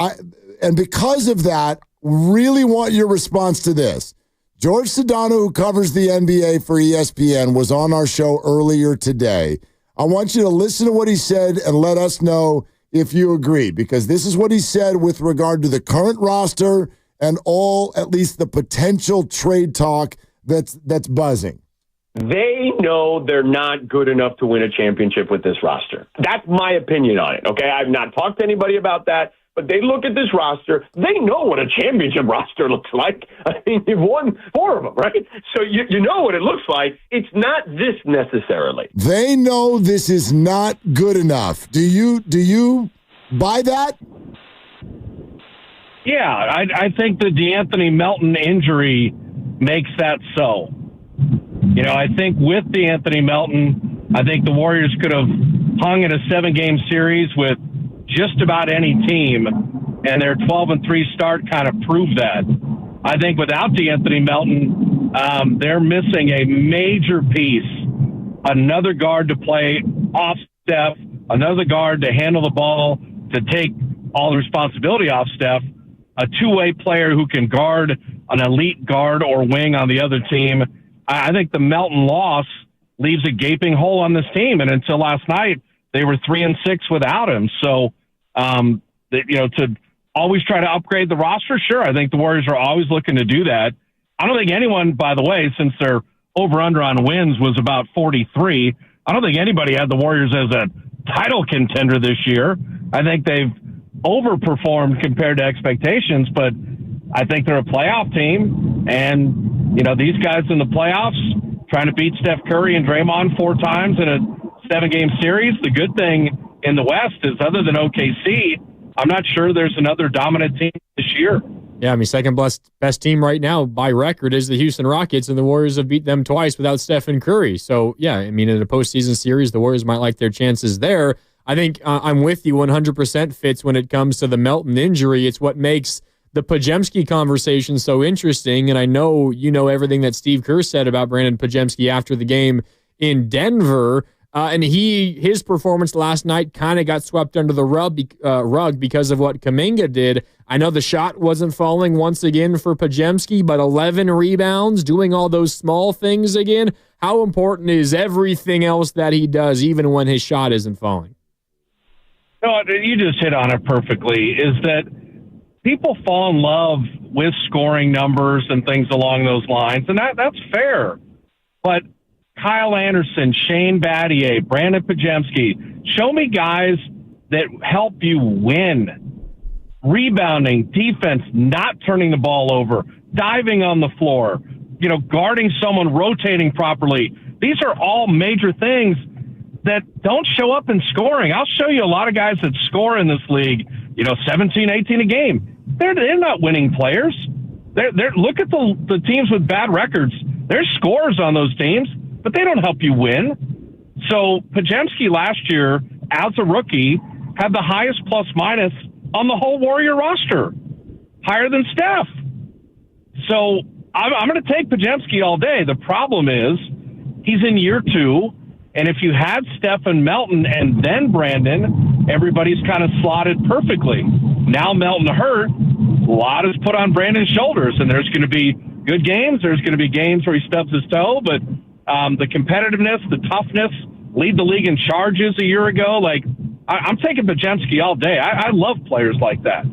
[SPEAKER 19] because of that, really want your response to this. George Sedano, who covers the NBA for ESPN, was on our show earlier today. I want you to listen to what he said and let us know if you agree, because this is what he said with regard to the current roster and all, at least the potential trade talk that's buzzing.
[SPEAKER 16] They know they're not good enough to win a championship with this roster. That's my opinion on it, okay? I've not talked to anybody about that, but they look at this roster. They know what a championship roster looks like. I mean, you've won 4 of them, right? So you know what it looks like. It's not this necessarily.
[SPEAKER 19] They know this is not good enough. Do you buy that?
[SPEAKER 10] Yeah, I think the DeAnthony Melton injury makes that so. You know, I think with DeAnthony Melton, I think the Warriors could have hung in a 7-game series with just about any team, and their 12-3 start kind of proved that. I think without DeAnthony Melton, they're missing a major piece, another guard to play off Steph, another guard to handle the ball, to take all the responsibility off Steph, a two-way player who can guard an elite guard or wing on the other team. I think the Melton loss leaves a gaping hole on this team. And until last night, they were 3-6 without him. So, to always try to upgrade the roster, sure. I think the Warriors are always looking to do that. I don't think anyone, by the way, since their over-under on wins was about 43, I don't think anybody had the Warriors as a title contender this year. I think they've overperformed compared to expectations, but I think they're a playoff team. And, these guys in the playoffs trying to beat Steph Curry and Draymond 4 times in a 7-game series. The good thing in the West is, other than OKC, I'm not sure there's another dominant team this year.
[SPEAKER 23] Yeah, second best team right now by record is the Houston Rockets, and the Warriors have beat them twice without Steph and Curry. So, yeah, in a postseason series, the Warriors might like their chances there. I think I'm with you 100%, Fitz, when it comes to the Melton injury. It's what makes the Podziemski conversation so interesting, and I know you know everything that Steve Kerr said about Brandon Podziemski after the game in Denver. And his performance last night kind of got swept under the rug because of what Kuminga did. I know the shot wasn't falling once again for Podziemski, but 11 rebounds, doing all those small things again. How important is everything else that he does, even when his shot isn't falling?
[SPEAKER 10] No, you just hit on it perfectly, is that people fall in love with scoring numbers and things along those lines, and that's fair. But Kyle Anderson, Shane Battier, Brandon Podziemski, show me guys that help you win. Rebounding, defense, not turning the ball over, diving on the floor, guarding someone, rotating properly. These are all major things that don't show up in scoring. I'll show you a lot of guys that score in this league, 17, 18 a game. They're not winning players. They're look at the teams with bad records. There's scores on those teams, but they don't help you win. So Podziemski last year, as a rookie, had the highest plus-minus on the whole Warrior roster, higher than Steph. So I'm going to take Podziemski all day. The problem is he's in year 2, and if you had Steph and Melton and then Brandon, everybody's kind of slotted perfectly. Now Melton hurt, a lot is put on Brandon's shoulders, and there's going to be good games. There's going to be games where he stubs his toe, but the competitiveness, the toughness, lead the league in charges a year ago. I'm taking Podziemski all day. I love players like that.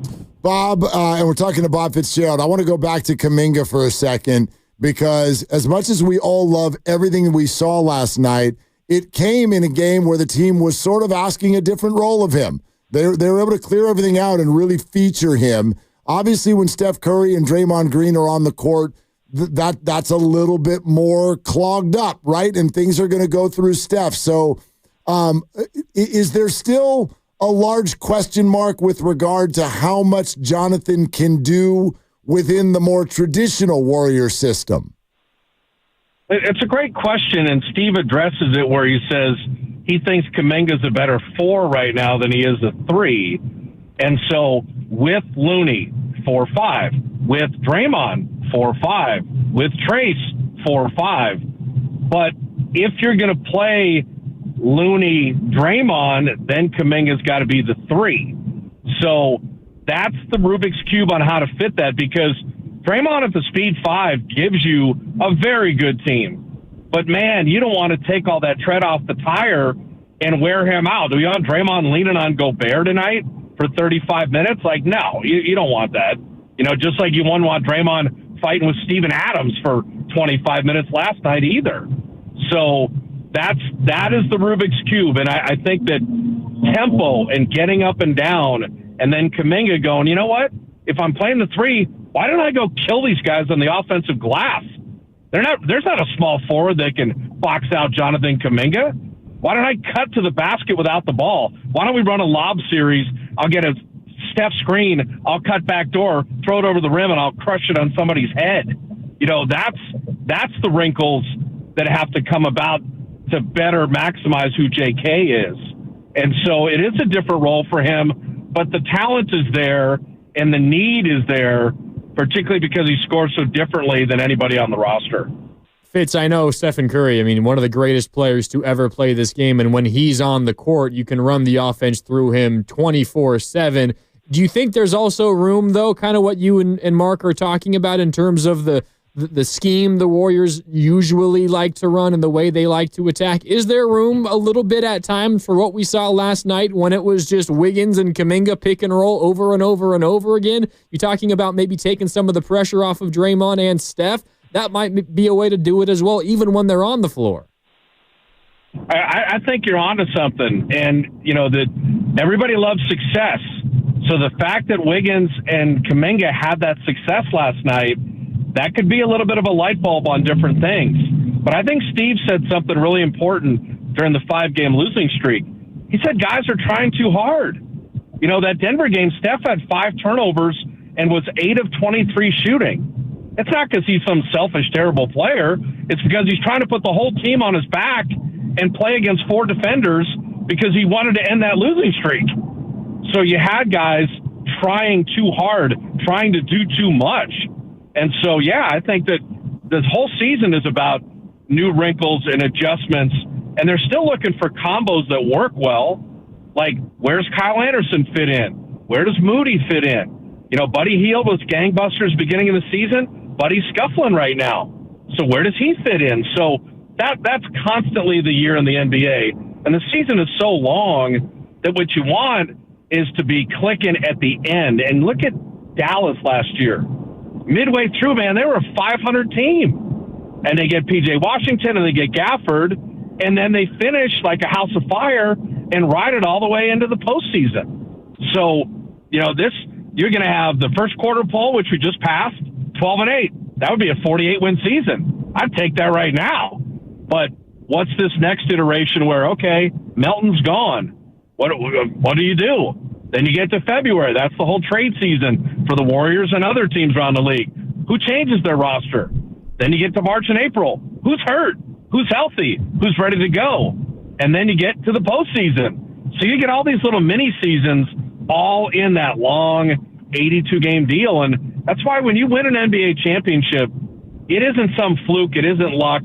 [SPEAKER 19] Bob, and we're talking to Bob Fitzgerald. I want to go back to Kuminga for a second, because as much as we all love everything we saw last night, it came in a game where the team was sort of asking a different role of him. They were able to clear everything out and really feature him. Obviously, when Steph Curry and Draymond Green are on the court, that's a little bit more clogged up, right? And things are going to go through Steph. So is there still a large question mark with regard to how much Jonathan can do within the more traditional Warrior system?
[SPEAKER 10] It's a great question, and Steve addresses it where he says he thinks Kuminga's a better 4 right now than he is a 3. And so with Looney, 4-5. With Draymond, 4-5. With Trace, 4-5. But if you're going to play Looney, Draymond, then Kuminga's got to be the 3. So that's the Rubik's Cube on how to fit that, because Draymond at the speed 5 gives you a very good team. But, man, you don't want to take all that tread off the tire and wear him out. Do you want Draymond leaning on Gobert tonight for 35 minutes? No, you don't want that. Just like you wouldn't want Draymond fighting with Steven Adams for 25 minutes last night either. So that is the Rubik's Cube. And I think that tempo and getting up and down, and then Kuminga going, you know what? If I'm playing the 3, why don't I go kill these guys on the offensive glass? There's not a small forward that can box out Jonathan Kuminga. Why don't I cut to the basket without the ball? Why don't we run a lob series? I'll get a Steph screen. I'll cut back door, throw it over the rim, and I'll crush it on somebody's head. That's the wrinkles that have to come about to better maximize who JK is. And so it is a different role for him, but the talent is there and the need is there, particularly because he scores so differently than anybody on the roster.
[SPEAKER 23] Fitz, I know Stephen Curry, one of the greatest players to ever play this game, and when he's on the court, you can run the offense through him 24/7. Do you think there's also room, though, kind of what you and Mark are talking about in terms of the scheme the Warriors usually like to run and the way they like to attack? Is there room a little bit at times for what we saw last night when it was just Wiggins and Kuminga pick and roll over and over and over again? You're talking about maybe taking some of the pressure off of Draymond and Steph. That might be a way to do it as well, even when they're on the floor.
[SPEAKER 10] I think you're onto something. And, that everybody loves success. So the fact that Wiggins and Kuminga had that success last night, that could be a little bit of a light bulb on different things. But I think Steve said something really important during the 5-game losing streak. He said guys are trying too hard. That Denver game, Steph had 5 turnovers and was 8 of 23 shooting. It's not because he's some selfish, terrible player. It's because he's trying to put the whole team on his back and play against 4 defenders because he wanted to end that losing streak. So you had guys trying too hard, trying to do too much. And so, I think that this whole season is about new wrinkles and adjustments, and they're still looking for combos that work well. Like, where's Kyle Anderson fit in? Where does Moody fit in? Buddy Hield was gangbusters beginning of the season. Buddy's scuffling right now. So where does he fit in? So that's constantly the year in the NBA. And the season is so long that what you want is to be clicking at the end. And look at Dallas last year. Midway through, man, they were a 500 team. And they get P.J. Washington and they get Gafford. And then they finish like a house of fire and ride it all the way into the postseason. So, you're going to have the first quarter poll, which we just passed, 12-8. That would be a 48-win season. I'd take that right now. But what's this next iteration where, okay, Melton's gone. What do you do? Then you get to February. That's the whole trade season for the Warriors and other teams around the league. Who changes their roster? Then you get to March and April. Who's hurt? Who's healthy? Who's ready to go? And then you get to the postseason. So you get all these little mini seasons all in that long 82-game deal. And that's why when you win an NBA championship, it isn't some fluke. It isn't luck.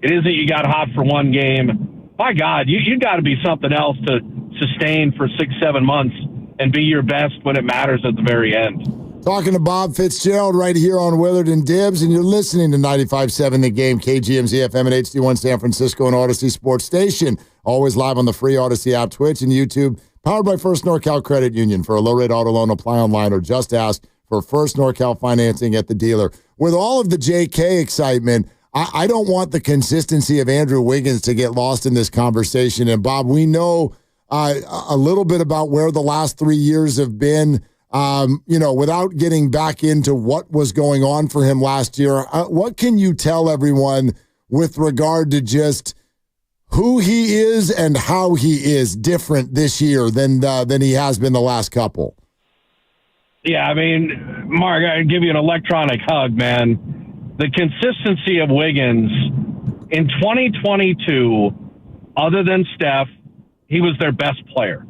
[SPEAKER 10] It isn't you got hot for one game. My God, you got to be something else to sustain for 6-7 months and be your best when it matters at the very end.
[SPEAKER 19] Talking to Bob Fitzgerald right here on Willard and Dibbs, and you're listening to 95.7 The Game, KGMZ FM and HD1 San Francisco and Odyssey Sports Station. Always live on the free Odyssey app, Twitch, and YouTube. Powered by First NorCal Credit Union. For a low-rate auto loan, apply online or just ask for First NorCal financing at the dealer. With all of the JK excitement, I don't want the consistency of Andrew Wiggins to get lost in this conversation. And, Bob, we know a little bit about where the last 3 years have been. Without getting back into what was going on for him last year, what can you tell everyone with regard to just who he is and how he is different this year than he has been the last couple?
[SPEAKER 10] Yeah, Mark, I'd give you an electronic hug, man. The consistency of Wiggins in 2022, other than Steph, he was their best player.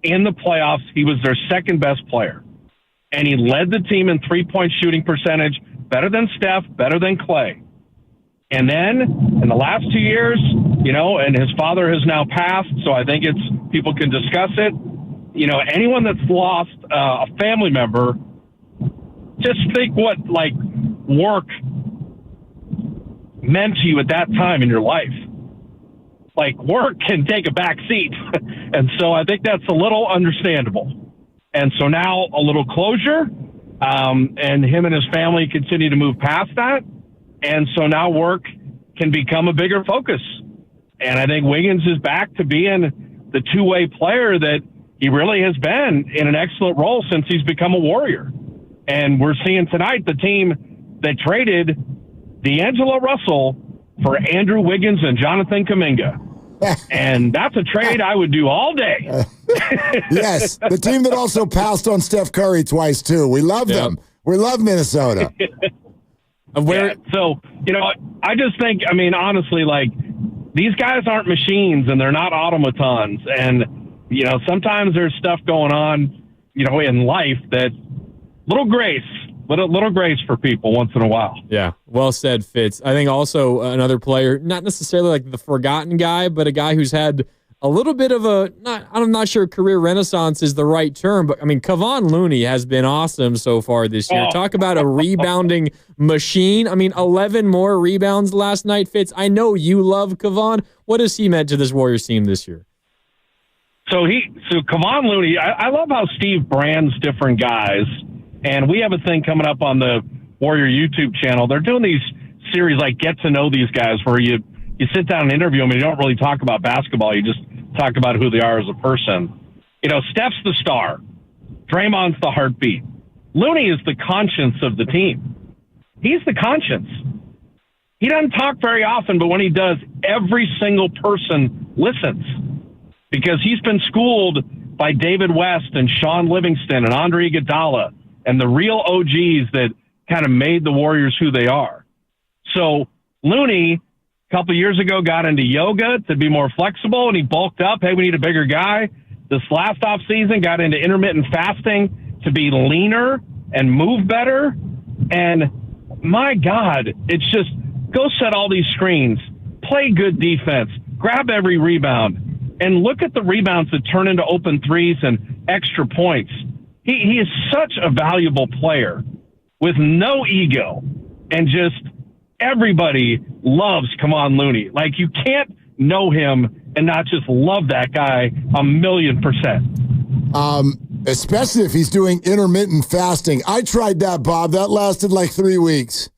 [SPEAKER 10] In the playoffs, he was their second best player. And he led the team in three-point shooting percentage, better than Steph, better than Clay. And then in the last 2 years, and his father has now passed, so I think people can discuss it. Anyone that's lost a family member, just think what work meant to you at that time in your life. Work can take a back seat. And so I think that's a little understandable. And so now a little closure, and him and his family continue to move past that. And so now work can become a bigger focus. And I think Wiggins is back to being the two-way player that he really has been in an excellent role since he's become a Warrior. And we're seeing tonight the team that traded D'Angelo Russell for Andrew Wiggins and Jonathan Kuminga. And that's a trade I would do all day.
[SPEAKER 19] Yes, the team that also passed on Steph Curry twice, too. We love them. We love Minnesota.
[SPEAKER 10] So, I just think, honestly, these guys aren't machines and they're not automatons. And, sometimes there's stuff going on, in life that little grace, Little grace for people once in a while.
[SPEAKER 23] Yeah, well said, Fitz. I think also another player, not necessarily like the forgotten guy, but a guy who's had a little bit of I'm not sure career renaissance is the right term, but I mean, Kevon Looney has been awesome so far this year. Talk about a rebounding machine. I mean, 11 more rebounds last night, Fitz. I know you love Kevon. What has he meant to this Warriors team this year?
[SPEAKER 10] So Kevon Looney, I love how Steve brands different guys. And we have a thing coming up on the Warrior YouTube channel. They're doing these series like Get to Know These Guys where you sit down and interview them and you don't really talk about basketball. You just talk about who they are as a person. You know, Steph's the star. Draymond's the heartbeat. Looney is the conscience of the team. He's the conscience. He doesn't talk very often, but when he does, every single person listens because he's been schooled by David West and Sean Livingston and Andre Iguodala and the real OGs that kind of made the Warriors who they are. So Looney, a couple of years ago, got into yoga to be more flexible, and he bulked up. Hey, we need a bigger guy. This last offseason, got into intermittent fasting to be leaner and move better. And my God, it's just go set all these screens, play good defense, grab every rebound, and look at the rebounds that turn into open threes and extra points. He is such a valuable player with no ego, and just everybody loves Kevon Looney. Like, you can't know him and not just love that guy 1,000,000%.
[SPEAKER 19] Especially if he's doing intermittent fasting. I tried that, Bob. That lasted like 3 weeks.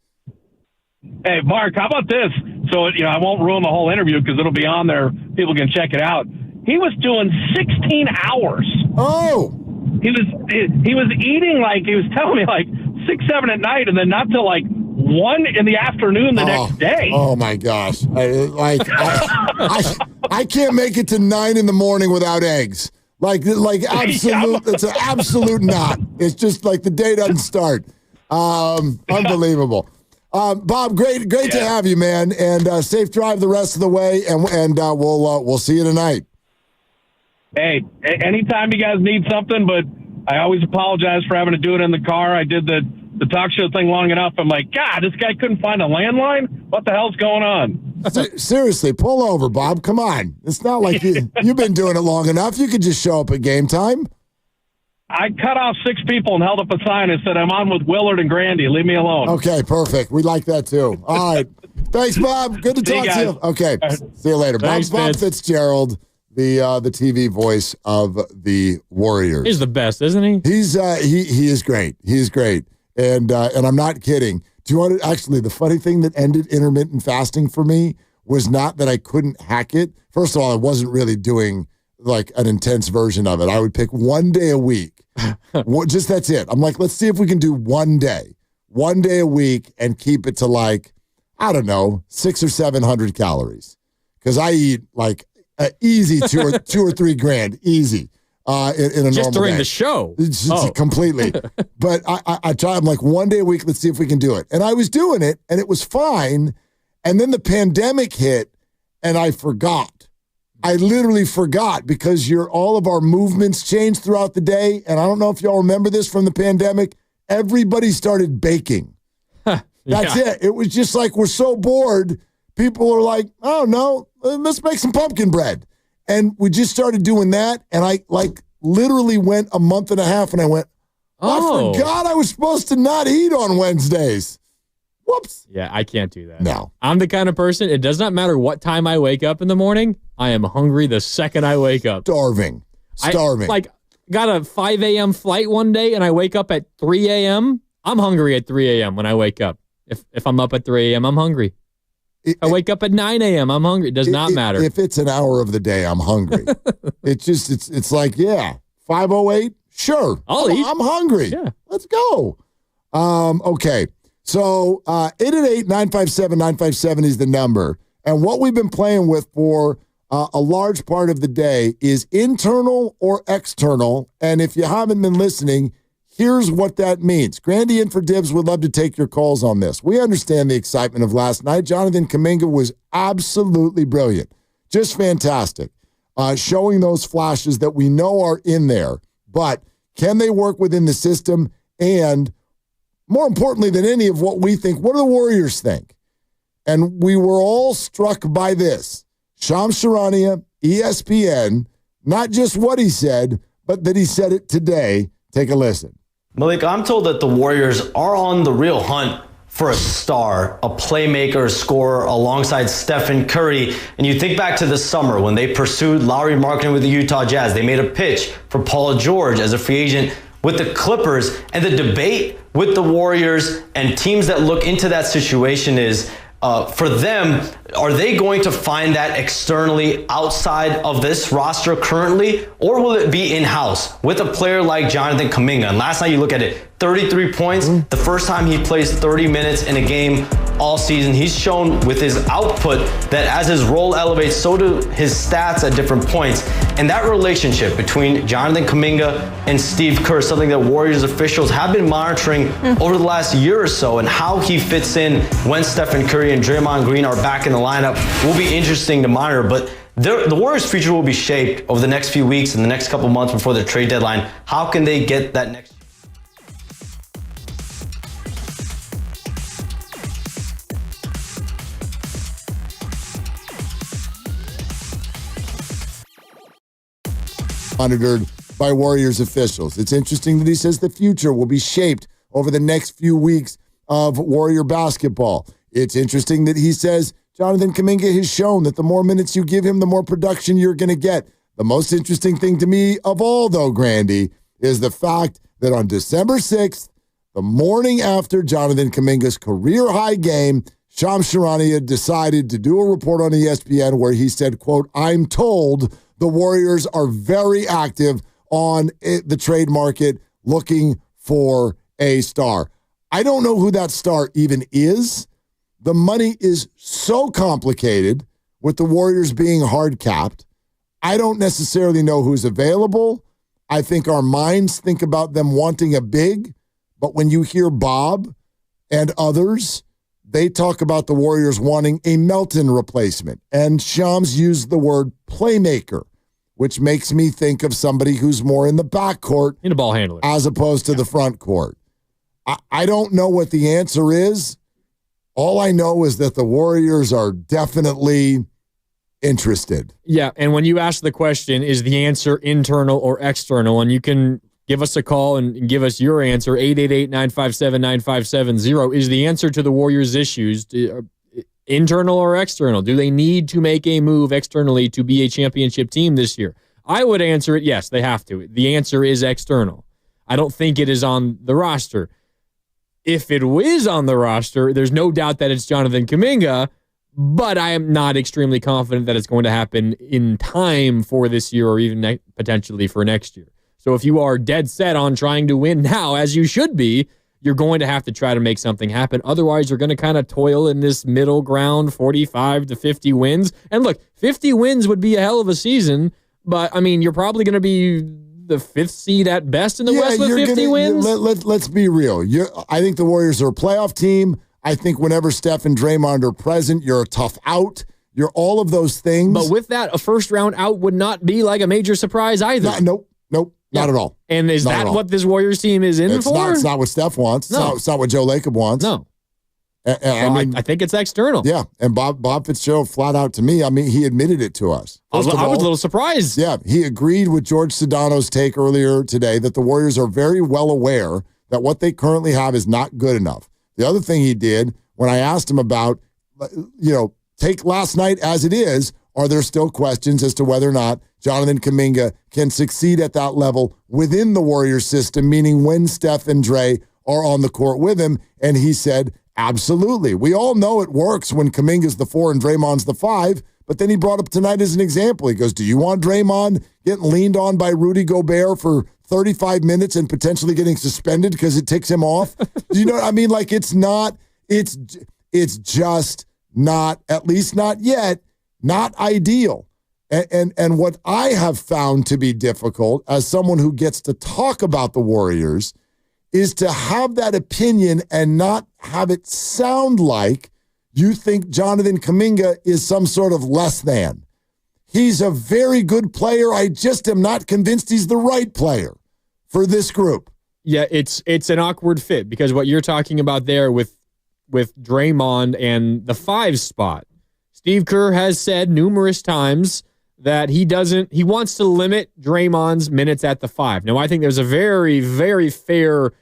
[SPEAKER 10] Hey, Mark, how about this? So, I won't ruin the whole interview because it'll be on there. People can check it out. He was doing 16 hours.
[SPEAKER 19] Oh.
[SPEAKER 10] He was eating he was telling me 6, 7 at night, and then not till 1 in the afternoon the next day.
[SPEAKER 19] Oh my gosh! I can't make it to 9 in the morning without eggs. Absolute. It's an absolute not. It's just the day doesn't start. Unbelievable. Bob, great to have you, man, and safe drive the rest of the way, and we'll see you tonight.
[SPEAKER 10] Hey, anytime you guys need something, but I always apologize for having to do it in the car. I did the talk show thing long enough. I'm like, God, this guy couldn't find a landline? What the hell's going on?
[SPEAKER 19] Seriously, pull over, Bob. Come on. It's not like you've been doing it long enough. You could just show up at game time.
[SPEAKER 10] I cut off 6 people and held up a sign and said, I'm on with Willard and Grandy. Leave me alone.
[SPEAKER 19] Okay, perfect. We like that, too. All right. Thanks, Bob. Good to talk to you. Okay. See you later.
[SPEAKER 23] Thanks,
[SPEAKER 19] Bob Fitzgerald, the TV voice of the Warriors.
[SPEAKER 23] He's the best, isn't he?
[SPEAKER 19] He's he is great. He is great. And I'm not kidding. Do you want to actually, the funny thing that ended intermittent fasting for me was not that I couldn't hack it. First of all, I wasn't really doing an intense version of it. I would pick 1 day a week. Just that's it. I'm like, let's see if we can do 1 day a week and keep it to 600 or 700 calories. Because I eat easy 2 or 3 grand, easy. In a normal
[SPEAKER 23] just during
[SPEAKER 19] day.
[SPEAKER 23] the show.
[SPEAKER 19] Completely. But I try, I'm 1 day a week, let's see if we can do it. And I was doing it, and it was fine. And then the pandemic hit, and I forgot. I literally forgot because all of our movements changed throughout the day. And I don't know if y'all remember this from the pandemic. Everybody started baking. That's it. It was just we're so bored. People are like, oh, no, let's make some pumpkin bread. And we just started doing that. And I literally went a month and a half and I went, I forgot I was supposed to not eat on Wednesdays. Whoops.
[SPEAKER 23] Yeah, I can't do that.
[SPEAKER 19] No.
[SPEAKER 23] I'm the kind of person, it does not matter what time I wake up in the morning. I am hungry the second I wake up.
[SPEAKER 19] Starving.
[SPEAKER 23] Got a 5 a.m. flight one day and I wake up at 3 a.m. I'm hungry at 3 a.m. when I wake up. If I'm up at 3 a.m., I'm hungry. I wake up at 9 a.m., I'm hungry. It does not matter.
[SPEAKER 19] If it's an hour of the day, I'm hungry. It's 5:08, sure.
[SPEAKER 23] I'll eat.
[SPEAKER 19] I'm hungry.
[SPEAKER 23] Yeah.
[SPEAKER 19] Let's go. Okay. So 888-957-957 is the number. And what we've been playing with for a large part of the day is internal or external. And if you haven't been listening, here's what that means. Grandy in for Dibs would love to take your calls on this. We understand the excitement of last night. Jonathan Kuminga was absolutely brilliant. Just fantastic. Showing those flashes that we know are in there. But can they work within the system? And more importantly than any of what we think, what do the Warriors think? And we were all struck by this. Shams Charania, ESPN, not just what he said, but that he said it today. Take a listen.
[SPEAKER 18] Malik, I'm told that the Warriors are on the real hunt for a star, a playmaker, a scorer alongside Stephen Curry. And you think back to the summer when they pursued Lauri Markkanen with the Utah Jazz. They made a pitch for Paul George as a free agent with the Clippers. And the debate with the Warriors and teams that look into that situation is, for them, are they going to find that externally outside of this roster currently, or will it be in-house with a player like Jonathan Kuminga? And last night you look at it, 33 points, the first time he plays 30 minutes in a game all season. He's shown with his output that as his role elevates, so do his stats at different points. And that relationship between Jonathan Kuminga and Steve Kerr is something that Warriors officials have been monitoring over the last year or so, and how he fits in when Stephen Curry and Draymond Green are back in the lineup will be interesting to monitor. But the Warriors' future will be shaped over the next few weeks and the next couple months before the trade deadline. How can they get that next?
[SPEAKER 19] Monitored by Warriors officials. It's interesting that he says the future will be shaped over the next few weeks of Warrior basketball. It's interesting that he says Jonathan Kuminga has shown that the more minutes you give him, the more production you're going to get. The most interesting thing to me of all, though, Grandy, is the fact that on December 6th, the morning after Jonathan Kuminga's career-high game, Shams Charania decided to do a report on ESPN where he said, quote, "I'm told the Warriors are very active on the trade market looking for a star." I don't know who that star even is. The money is so complicated with the Warriors being hard capped. I don't necessarily know who's available. I think our minds think about them wanting a big, but when you hear Bob and others, they talk about the Warriors wanting a Melton replacement. And Shams used the word playmaker, which makes me think of somebody who's more in the backcourt.
[SPEAKER 23] In a ball handler.
[SPEAKER 19] As opposed to the front court. I don't know what the answer is. All I know is that the Warriors are definitely interested.
[SPEAKER 23] Yeah, and when you ask the question, is the answer internal or external? And you can give us a call and give us your answer, 888-957-9570. Is the answer to the Warriors' issues internal or external? Do they need to make a move externally to be a championship team this year? I would answer it, yes, they have to. The answer is external. I don't think it is on the roster. If it is on the roster, there's no doubt that it's Jonathan Kuminga, but I am not extremely confident that it's going to happen in time for this year or even potentially for next year. So if you are dead set on trying to win now, as you should be, you're going to have to try to make something happen. Otherwise, you're going to kind of toil in this middle ground, 45 to 50 wins. And look, 50 wins would be a hell of a season, but, I mean, you're probably going to be the fifth seed at best in the West with 50 wins.
[SPEAKER 19] Let's be real. I think the Warriors are a playoff team. I think whenever Steph and Draymond are present, you're a tough out. You're all of those things.
[SPEAKER 23] But with that, a first-round out would not be like a major surprise either.
[SPEAKER 19] Nope, not at all.
[SPEAKER 23] And is that what this Warriors team is in for?
[SPEAKER 19] It's not what Steph wants.
[SPEAKER 23] No.
[SPEAKER 19] It's not what Joe Lacob wants.
[SPEAKER 23] No. I think it's external.
[SPEAKER 19] Yeah, and Bob Fitzgerald flat out to me, I mean, he admitted it to us.
[SPEAKER 23] I was a little surprised.
[SPEAKER 19] Yeah, he agreed with George Sedano's take earlier today that the Warriors are very well aware that what they currently have is not good enough. The other thing he did, when I asked him about, take last night as it is, are there still questions as to whether or not Jonathan Kuminga can succeed at that level within the Warriors system, meaning when Steph and Dre are on the court with him? And he said, absolutely. We all know it works when Kuminga's the 4 and Draymond's the 5, but then he brought up tonight as an example. He goes, do you want Draymond getting leaned on by Rudy Gobert for 35 minutes and potentially getting suspended because it ticks him off? Do you know what I mean? Like, it's just not, at least not yet, not ideal. And what I have found to be difficult as someone who gets to talk about the Warriors is to have that opinion and not have it sound like you think Jonathan Kuminga is some sort of less than. He's a very good player. I just am not convinced he's the right player for this group.
[SPEAKER 23] Yeah, it's an awkward fit because what you're talking about there with Draymond and the 5 spot, Steve Kerr has said numerous times that he wants to limit Draymond's minutes at the 5. Now, I think there's a very, very fair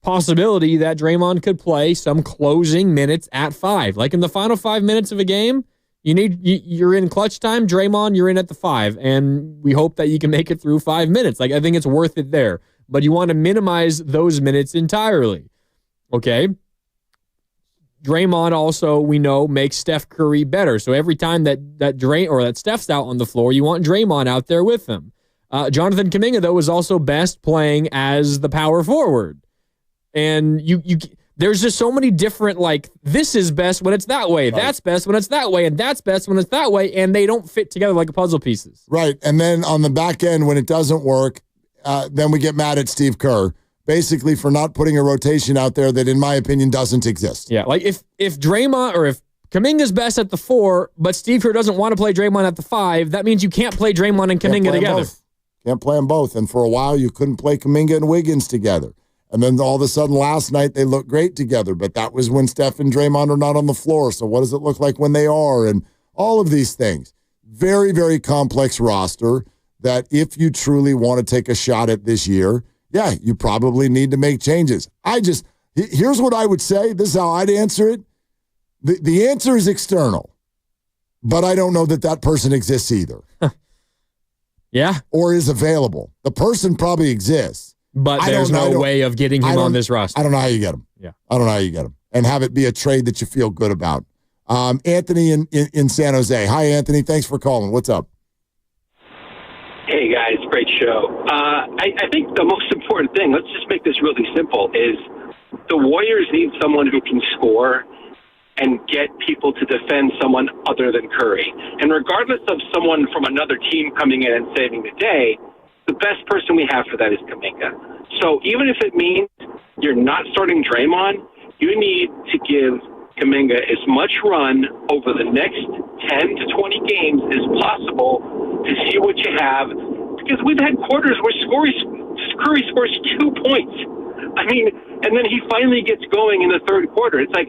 [SPEAKER 23] possibility that Draymond could play some closing minutes at 5. Like in the final 5 minutes of a game, you're in clutch time, Draymond, you're in at the 5, and we hope that you can make it through 5 minutes. Like, I think it's worth it there. But you want to minimize those minutes entirely. Okay? Draymond also, we know, makes Steph Curry better. So every time that Steph's out on the floor, you want Draymond out there with him. Jonathan Kuminga, though, is also best playing as the power forward. And there's just so many different, like, this is best when it's that way, right. That's best when it's that way, and that's best when it's that way, and they don't fit together like puzzle pieces.
[SPEAKER 19] Right, and then on the back end, when it doesn't work, then we get mad at Steve Kerr, basically for not putting a rotation out there that, in my opinion, doesn't exist.
[SPEAKER 23] Yeah, like if Draymond or if Kuminga's best at the 4, but Steve Kerr doesn't want to play Draymond at the 5, that means you can't play Draymond and Kuminga together.
[SPEAKER 19] Can't play them both. And for a while, you couldn't play Kuminga and Wiggins together. And then all of a sudden last night, they looked great together. But that was when Steph and Draymond are not on the floor. So what does it look like when they are? And all of these things. Very, very complex roster that if you truly want to take a shot at this year, yeah, you probably need to make changes. Here's what I would say. This is how I'd answer it. The answer is external. But I don't know that person exists either.
[SPEAKER 23] Yeah.
[SPEAKER 19] Or is available. The person probably exists.
[SPEAKER 23] But there's no way of getting him on this roster.
[SPEAKER 19] I don't know how you get him.
[SPEAKER 23] Yeah.
[SPEAKER 19] I don't know how you get him. And have it be a trade that you feel good about. Anthony in San Jose. Hi, Anthony. Thanks for calling. What's up?
[SPEAKER 11] Hey, guys. Great show. I think the most important thing, let's just make this really simple, is the Warriors need someone who can score and get people to defend someone other than Curry. And regardless of someone from another team coming in and saving the day, the best person we have for that is Kuminga. So even if it means you're not starting Draymond, you need to give Kuminga as much run over the next 10 to 20 games as possible to see what you have. Because we've had quarters where Curry scores 2 points. I mean, and then he finally gets going in the third quarter. It's like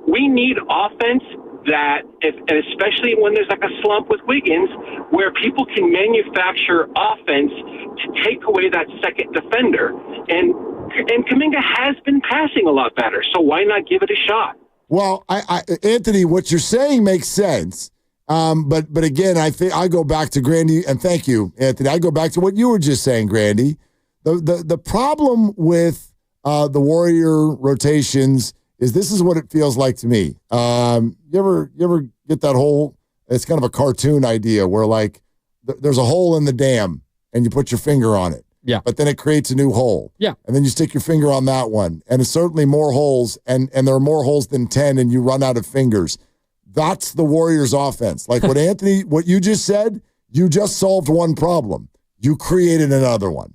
[SPEAKER 11] we need offense that, and especially when there's like a slump with Wiggins, where people can manufacture offense to take away that second defender. And Kuminga has been passing a lot better, so why not give it a shot?
[SPEAKER 19] Well, Anthony, what you're saying makes sense. But again, I think I go back to Grandy, and thank you, Anthony. I go back to what you were just saying, Grandy. The problem with the Warrior rotations is this is what it feels like to me. You ever get that whole, it's kind of a cartoon idea where like there's a hole in the dam and you put your finger on it.
[SPEAKER 23] Yeah.
[SPEAKER 19] But then it creates a new hole.
[SPEAKER 23] Yeah.
[SPEAKER 19] And then you stick your finger on that one. And it's certainly more holes, and there are more holes than 10, and you run out of fingers. That's the Warriors offense. Like what you just said, you just solved one problem. You created another one.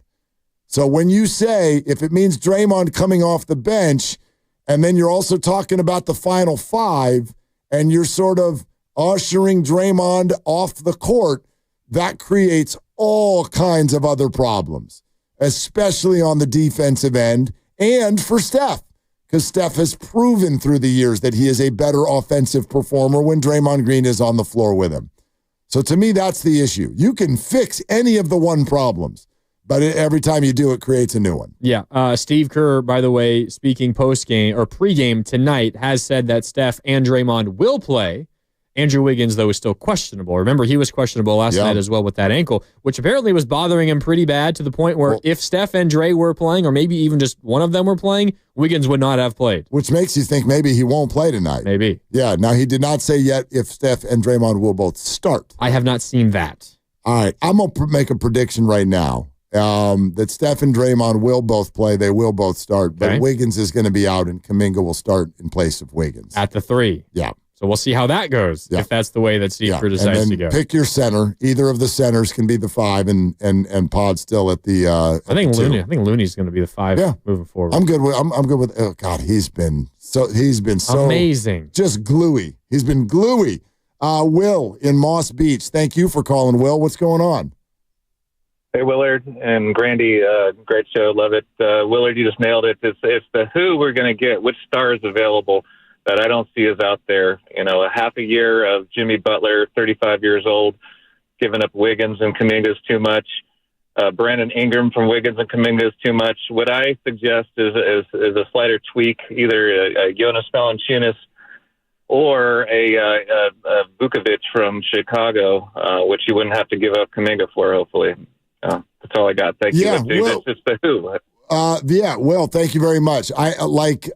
[SPEAKER 19] So when you say, if it means Draymond coming off the bench, and then you're also talking about the final 5, and you're sort of ushering Draymond off the court, that creates all kinds of other problems, especially on the defensive end and for Steph, because Steph has proven through the years that he is a better offensive performer when Draymond Green is on the floor with him. So to me, that's the issue. You can fix any of the one problems, but every time you do, it creates a new one.
[SPEAKER 23] Yeah. Steve Kerr, by the way, speaking post-game or pre-game tonight, has said that Steph and Draymond will play. Andrew Wiggins, though, is still questionable. Remember, he was questionable last night as well with that ankle, which apparently was bothering him pretty bad to the point where if Steph and Dre were playing, or maybe even just one of them were playing, Wiggins would not have played.
[SPEAKER 19] Which makes you think maybe he won't play tonight.
[SPEAKER 23] Maybe.
[SPEAKER 19] Yeah. Now, he did not say yet if Steph and Draymond will both start.
[SPEAKER 23] I have not seen that.
[SPEAKER 19] All right. I'm going to make a prediction right now that Steph and Draymond will both play. They will both start. But Wiggins is going to be out, and Kuminga will start in place of Wiggins.
[SPEAKER 23] At the 3.
[SPEAKER 19] Yeah.
[SPEAKER 23] So we'll see how that goes, if that's the way that Steve Kerr decides to go.
[SPEAKER 19] Pick your center. Either of the centers can be the 5, and Pod still at the.
[SPEAKER 23] I think Looney's going to be the 5 moving forward.
[SPEAKER 19] I'm good with. I'm good with. Oh God, he's been so
[SPEAKER 23] amazing,
[SPEAKER 19] just gluey. He's been gluey. Will in Moss Beach. Thank you for calling, Will. What's going on?
[SPEAKER 4] Hey, Willard and Grandy, great show. Love it. Willard, you just nailed it. It's the who we're going to get, which star is available that I don't see is out there. You know, a half a year of Jimmy Butler, 35 years old, giving up Wiggins and Kuminga is too much. Brandon Ingram from Wiggins and Kuminga is too much. What I suggest is a slighter tweak, either a Jonas Valanciunas or a Vukovic from Chicago, which you wouldn't have to give up Kuminga for, hopefully. That's all I got. Thank you. It's just the who.
[SPEAKER 19] Will, thank you very much. I like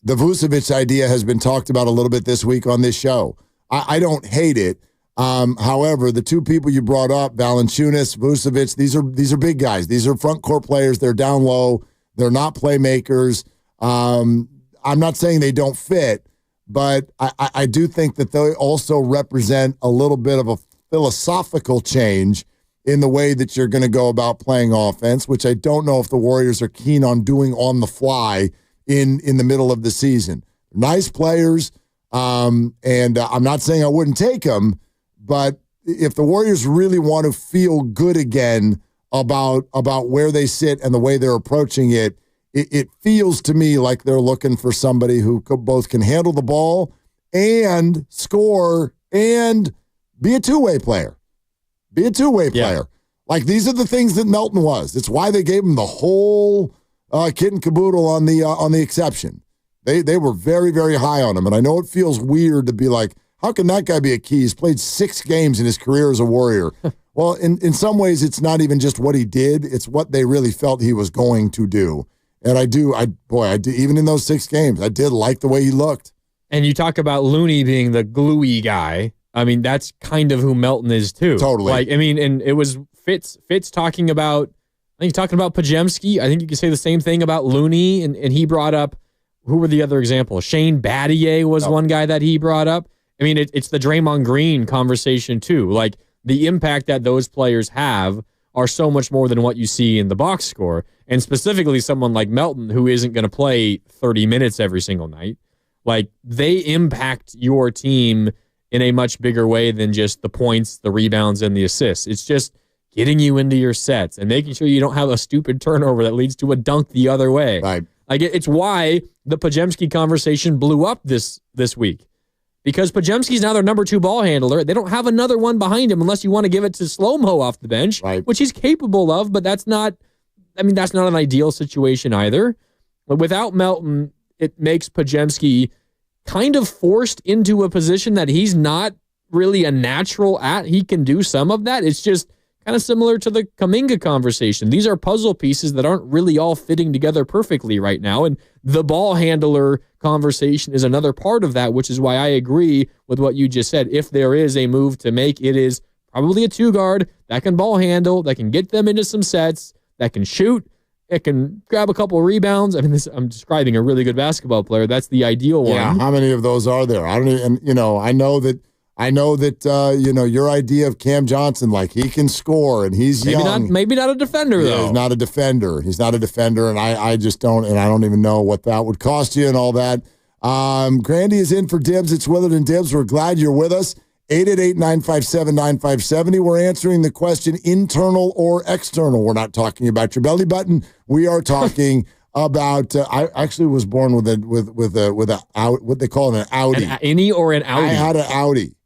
[SPEAKER 19] the Vucevic idea has been talked about a little bit this week on this show. I don't hate it. However, the two people you brought up, Valanciunas, Vucevic, these are big guys. These are front court players. They're down low. They're not playmakers. I'm not saying they don't fit, but I do think that they also represent a little bit of a philosophical change in the way that you're going to go about playing offense, which I don't know if the Warriors are keen on doing on the fly in the middle of the season. Nice players, and I'm not saying I wouldn't take them, but if the Warriors really want to feel good again about where they sit and the way they're approaching it, it feels to me like they're looking for somebody who both can handle the ball and score and be a two-way player. Be a two-way player. Like, these are the things that Melton was. It's why they gave him the whole kit and caboodle on the exception. They were very, very high on him. And I know it feels weird to be like, how can that guy be a key? He's played 6 games in his career as a Warrior. Well, in some ways, it's not even just what he did. It's what they really felt he was going to do. And I do, even in those 6 games, I did like the way he looked.
[SPEAKER 23] And you talk about Looney being the gluey guy. I mean, that's kind of who Melton is too.
[SPEAKER 19] Totally.
[SPEAKER 23] Like, I mean, and it was Fitz talking about, I think he's talking about Pajemski. I think you could say the same thing about Looney. And he brought up, who were the other examples? Shane Battier was one guy that he brought up. I mean, it's the Draymond Green conversation too. Like, the impact that those players have are so much more than what you see in the box score. And specifically someone like Melton, who isn't going to play 30 minutes every single night. Like, they impact your team in a much bigger way than just the points, the rebounds, and the assists. It's just getting you into your sets and making sure you don't have a stupid turnover that leads to a dunk the other way.
[SPEAKER 19] Right.
[SPEAKER 23] Like, it's why the Pajemski conversation blew up this week. Because Pajemski's now their number 2 ball handler. They don't have another one behind him unless you want to give it to Slow-Mo off the bench, which he's capable of, but that's not an ideal situation either. But without Melton, it makes Pajemski kind of forced into a position that he's not really a natural at. He can do some of that. It's just kind of similar to the Kuminga conversation. These are puzzle pieces that aren't really all fitting together perfectly right now. And the ball handler conversation is another part of that, which is why I agree with what you just said. If there is a move to make, it is probably a 2-guard that can ball handle, that can get them into some sets, that can shoot, it can grab a couple of rebounds. I mean, I'm describing a really good basketball player. That's the ideal one.
[SPEAKER 19] Yeah, how many of those are there? I don't even, I know that your idea of Cam Johnson, like, he can score and he's young.
[SPEAKER 23] Maybe not a defender, though.
[SPEAKER 19] He's not a defender. And I just don't, and I don't even know what that would cost you and all that. Grandy is in for Dibs. It's Willard and Dibs. We're glad you're with us. 888-957-9570. We're answering the question, internal or external. We're not talking about your belly button. We are talking about. I actually was born with a what they call an Audi.
[SPEAKER 23] An innie or an Audi?
[SPEAKER 19] I had an Audi.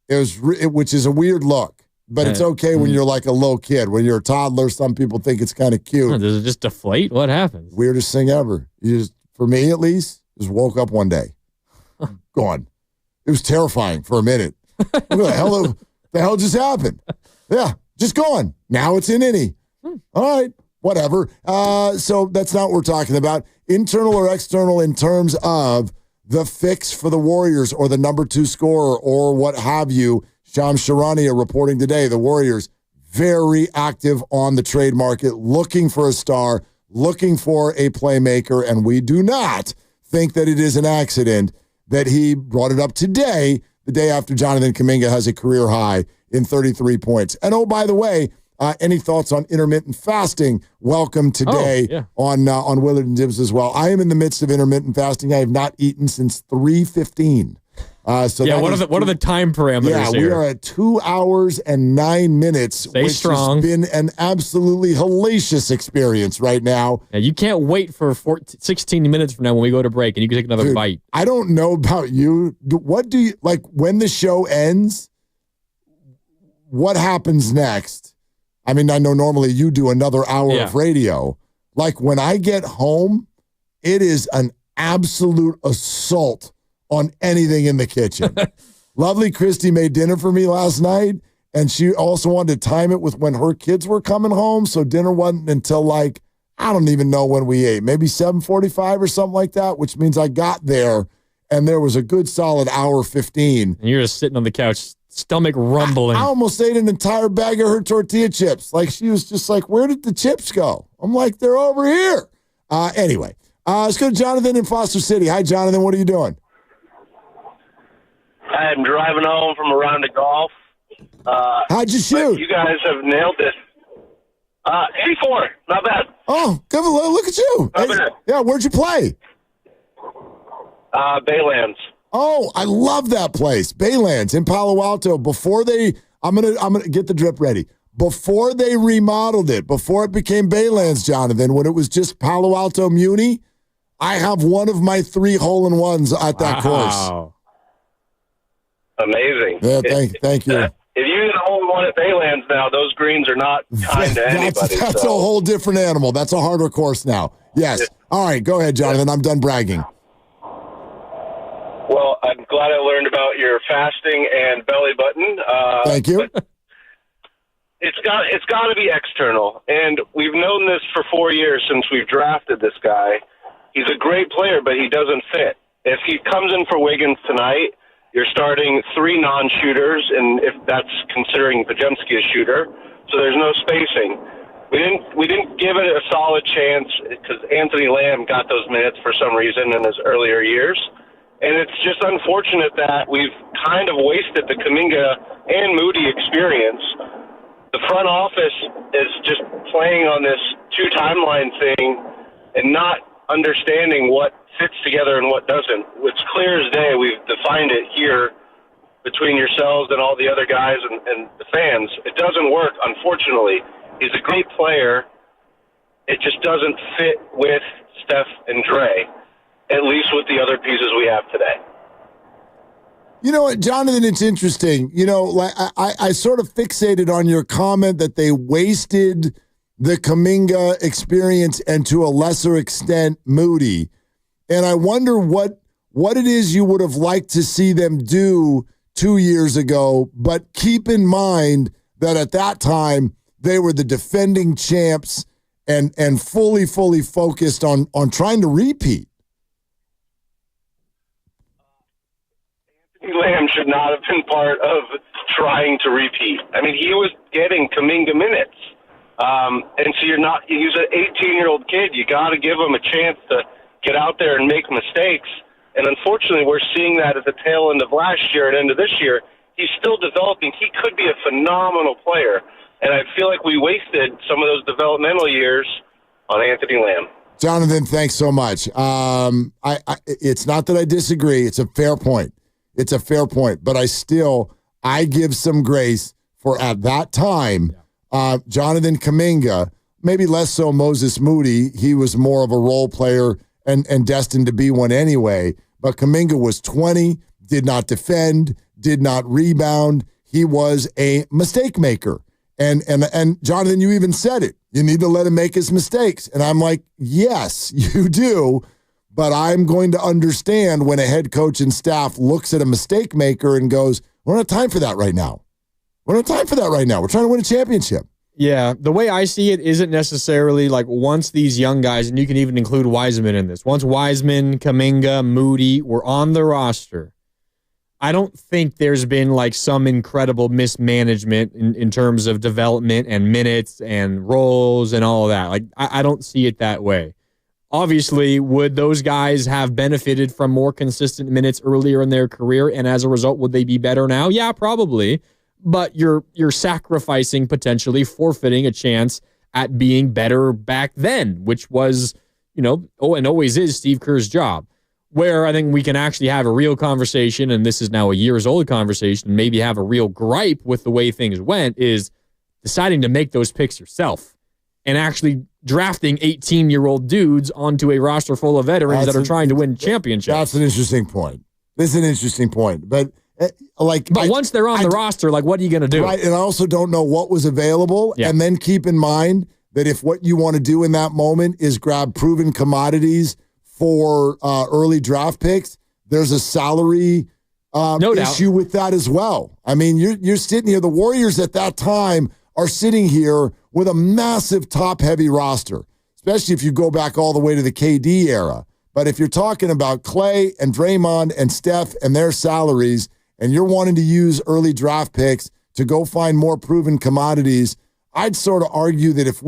[SPEAKER 19] Which is a weird look, but it's okay when you're like a little kid. When you're a toddler, some people think it's kind of cute.
[SPEAKER 23] Does it just deflate? What happens?
[SPEAKER 19] Weirdest thing ever. For me at least, just woke up one day, gone. It was terrifying for a minute. What the hell just happened? Yeah, just gone. Now it's in innie. All right, whatever. So that's not what we're talking about. Internal or external in terms of the fix for the Warriors or the number 2 scorer or what have you. Shams Charania reporting today, the Warriors very active on the trade market, looking for a star, looking for a playmaker, and we do not think that it is an accident that he brought it up today, the day after Jonathan Kuminga has a career high in 33 points. And oh, by the way, any thoughts on intermittent fasting? Welcome today on Willard and Dibs as well. I am in the midst of intermittent fasting. I have not eaten since 3:15.
[SPEAKER 23] What are the time parameters
[SPEAKER 19] Yeah,
[SPEAKER 23] here?
[SPEAKER 19] we are at 2 hours and 9 minutes, which
[SPEAKER 23] strong.
[SPEAKER 19] has been an absolutely hellacious experience right now.
[SPEAKER 23] Yeah, you can't wait for 16 minutes from now when we go to break and you can take another bite.
[SPEAKER 19] I don't know about you. What do you like when the show ends? What happens next? I mean, I know normally you do another hour of radio. Like when I get home, it is an absolute assault on anything in the kitchen. Lovely Christy made dinner for me last night, and she also wanted to time it with when her kids were coming home, so dinner wasn't until like, I don't even know when we ate, maybe 7:45 or something like that, which means I got there, and there was a good solid hour 15.
[SPEAKER 23] And you're just sitting on the couch, stomach rumbling.
[SPEAKER 19] I almost ate an entire bag of her tortilla chips. Like, she was just like, where did the chips go? I'm like, they're over here. Anyway, let's go to Jonathan in Foster City. Hi, Jonathan. What are you doing?
[SPEAKER 12] I'm driving home from a round of golf.
[SPEAKER 19] How'd you shoot?
[SPEAKER 12] You guys have nailed this. 84, not bad.
[SPEAKER 19] Oh, good. Look at you.
[SPEAKER 12] Not bad.
[SPEAKER 19] Yeah, where'd you play?
[SPEAKER 12] Baylands.
[SPEAKER 19] Oh, I love that place. Baylands in Palo Alto. I'm gonna get the drip ready. Before they remodeled it, before it became Baylands, Jonathan, when it was just Palo Alto Muni, I have one of my 3 hole-in-ones at that course.
[SPEAKER 12] Amazing.
[SPEAKER 19] Yeah, thank you.
[SPEAKER 12] If you hit a hole-in-one at Baylands now, those greens are not kind to anybody.
[SPEAKER 19] That's a whole different animal. That's a harder course now. Yes. All right, go ahead, Jonathan. I'm done bragging.
[SPEAKER 12] Well, I'm glad I learned about your fasting and belly button.
[SPEAKER 19] Thank you.
[SPEAKER 12] It's got to be external, and we've known this for 4 years since we've drafted this guy. He's a great player, but he doesn't fit. If he comes in for Wiggins tonight, you're starting 3 non-shooters, and if that's considering Pajemski a shooter, so there's no spacing. We didn't give it a solid chance because Anthony Lamb got those minutes for some reason in his earlier years. And it's just unfortunate that we've kind of wasted the Kuminga and Moody experience. The front office is just playing on this 2-timeline thing and not understanding what fits together and what doesn't. It's clear as day. We've defined it here between yourselves and all the other guys and the fans. It doesn't work, unfortunately. He's a great player. It just doesn't fit with Steph and Dre, at least with the other pieces we have today.
[SPEAKER 19] You know what, Jonathan, it's interesting. You know, like I sort of fixated on your comment that they wasted the Kuminga experience and to a lesser extent Moody. And I wonder what it is you would have liked to see them do 2 years ago, but keep in mind that at that time they were the defending champs and fully focused on trying to repeat.
[SPEAKER 12] Lamb should not have been part of trying to repeat. I mean, he was getting Kuminga minutes. And so he's an 18-year-old kid. You got to give him a chance to get out there and make mistakes. And unfortunately, we're seeing that at the tail end of last year and end of this year. He's still developing. He could be a phenomenal player. And I feel like we wasted some of those developmental years on Anthony Lamb.
[SPEAKER 19] Jonathan, thanks so much. It's not that I disagree. It's a fair point. It's a fair point. But I give some grace for at that time, Jonathan Kuminga, maybe less so Moses Moody. He was more of a role player and destined to be one anyway. But Kuminga was 20, did not defend, did not rebound. He was a mistake maker. And Jonathan, you even said it. You need to let him make his mistakes. And I'm like, yes, you do. But I'm going to understand when a head coach and staff looks at a mistake maker and goes, we don't have time for that right now. We don't have time for that right now. We're trying to win a championship.
[SPEAKER 23] Yeah, the way I see it isn't necessarily like once these young guys, and you can even include Wiseman in this, once Wiseman, Kuminga, Moody were on the roster, I don't think there's been like some incredible mismanagement in terms of development and minutes and roles and all of that. Like, I don't see it that way. Obviously, would those guys have benefited from more consistent minutes earlier in their career, and as a result, would they be better now? Yeah, probably. But you're sacrificing, potentially forfeiting a chance at being better back then, which was, and always is Steve Kerr's job. where I think we can actually have a real conversation, and this is now a years-old conversation, and maybe have a real gripe with the way things went, is deciding to make those picks yourself and actually drafting 18-year-old dudes onto a roster full of veterans that are trying to win championships.
[SPEAKER 19] That's an interesting point. This is an interesting point. But
[SPEAKER 23] once they're on the roster, like, what are you going to do?
[SPEAKER 19] Right, and I also don't know what was available. Yeah. And then keep in mind that if what you want to do in that moment is grab proven commodities for early draft picks, there's a salary issue with that as well. I mean, you're sitting here. The Warriors at that time are sitting here with a massive top-heavy roster, especially if you go back all the way to the KD era. But if you're talking about Clay and Draymond and Steph and their salaries, and you're wanting to use early draft picks to go find more proven commodities, I'd sort of argue that if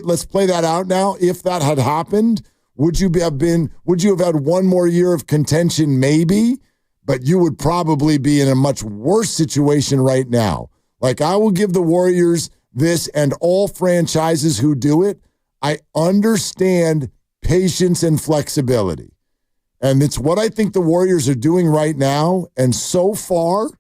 [SPEAKER 19] let's play that out now, if that had happened, would you have had one more year of contention? Maybe, but you would probably be in a much worse situation right now. Like, I will give the Warriors this, and all franchises who do it, I understand patience and flexibility. And it's what I think the Warriors are doing right now. And so far,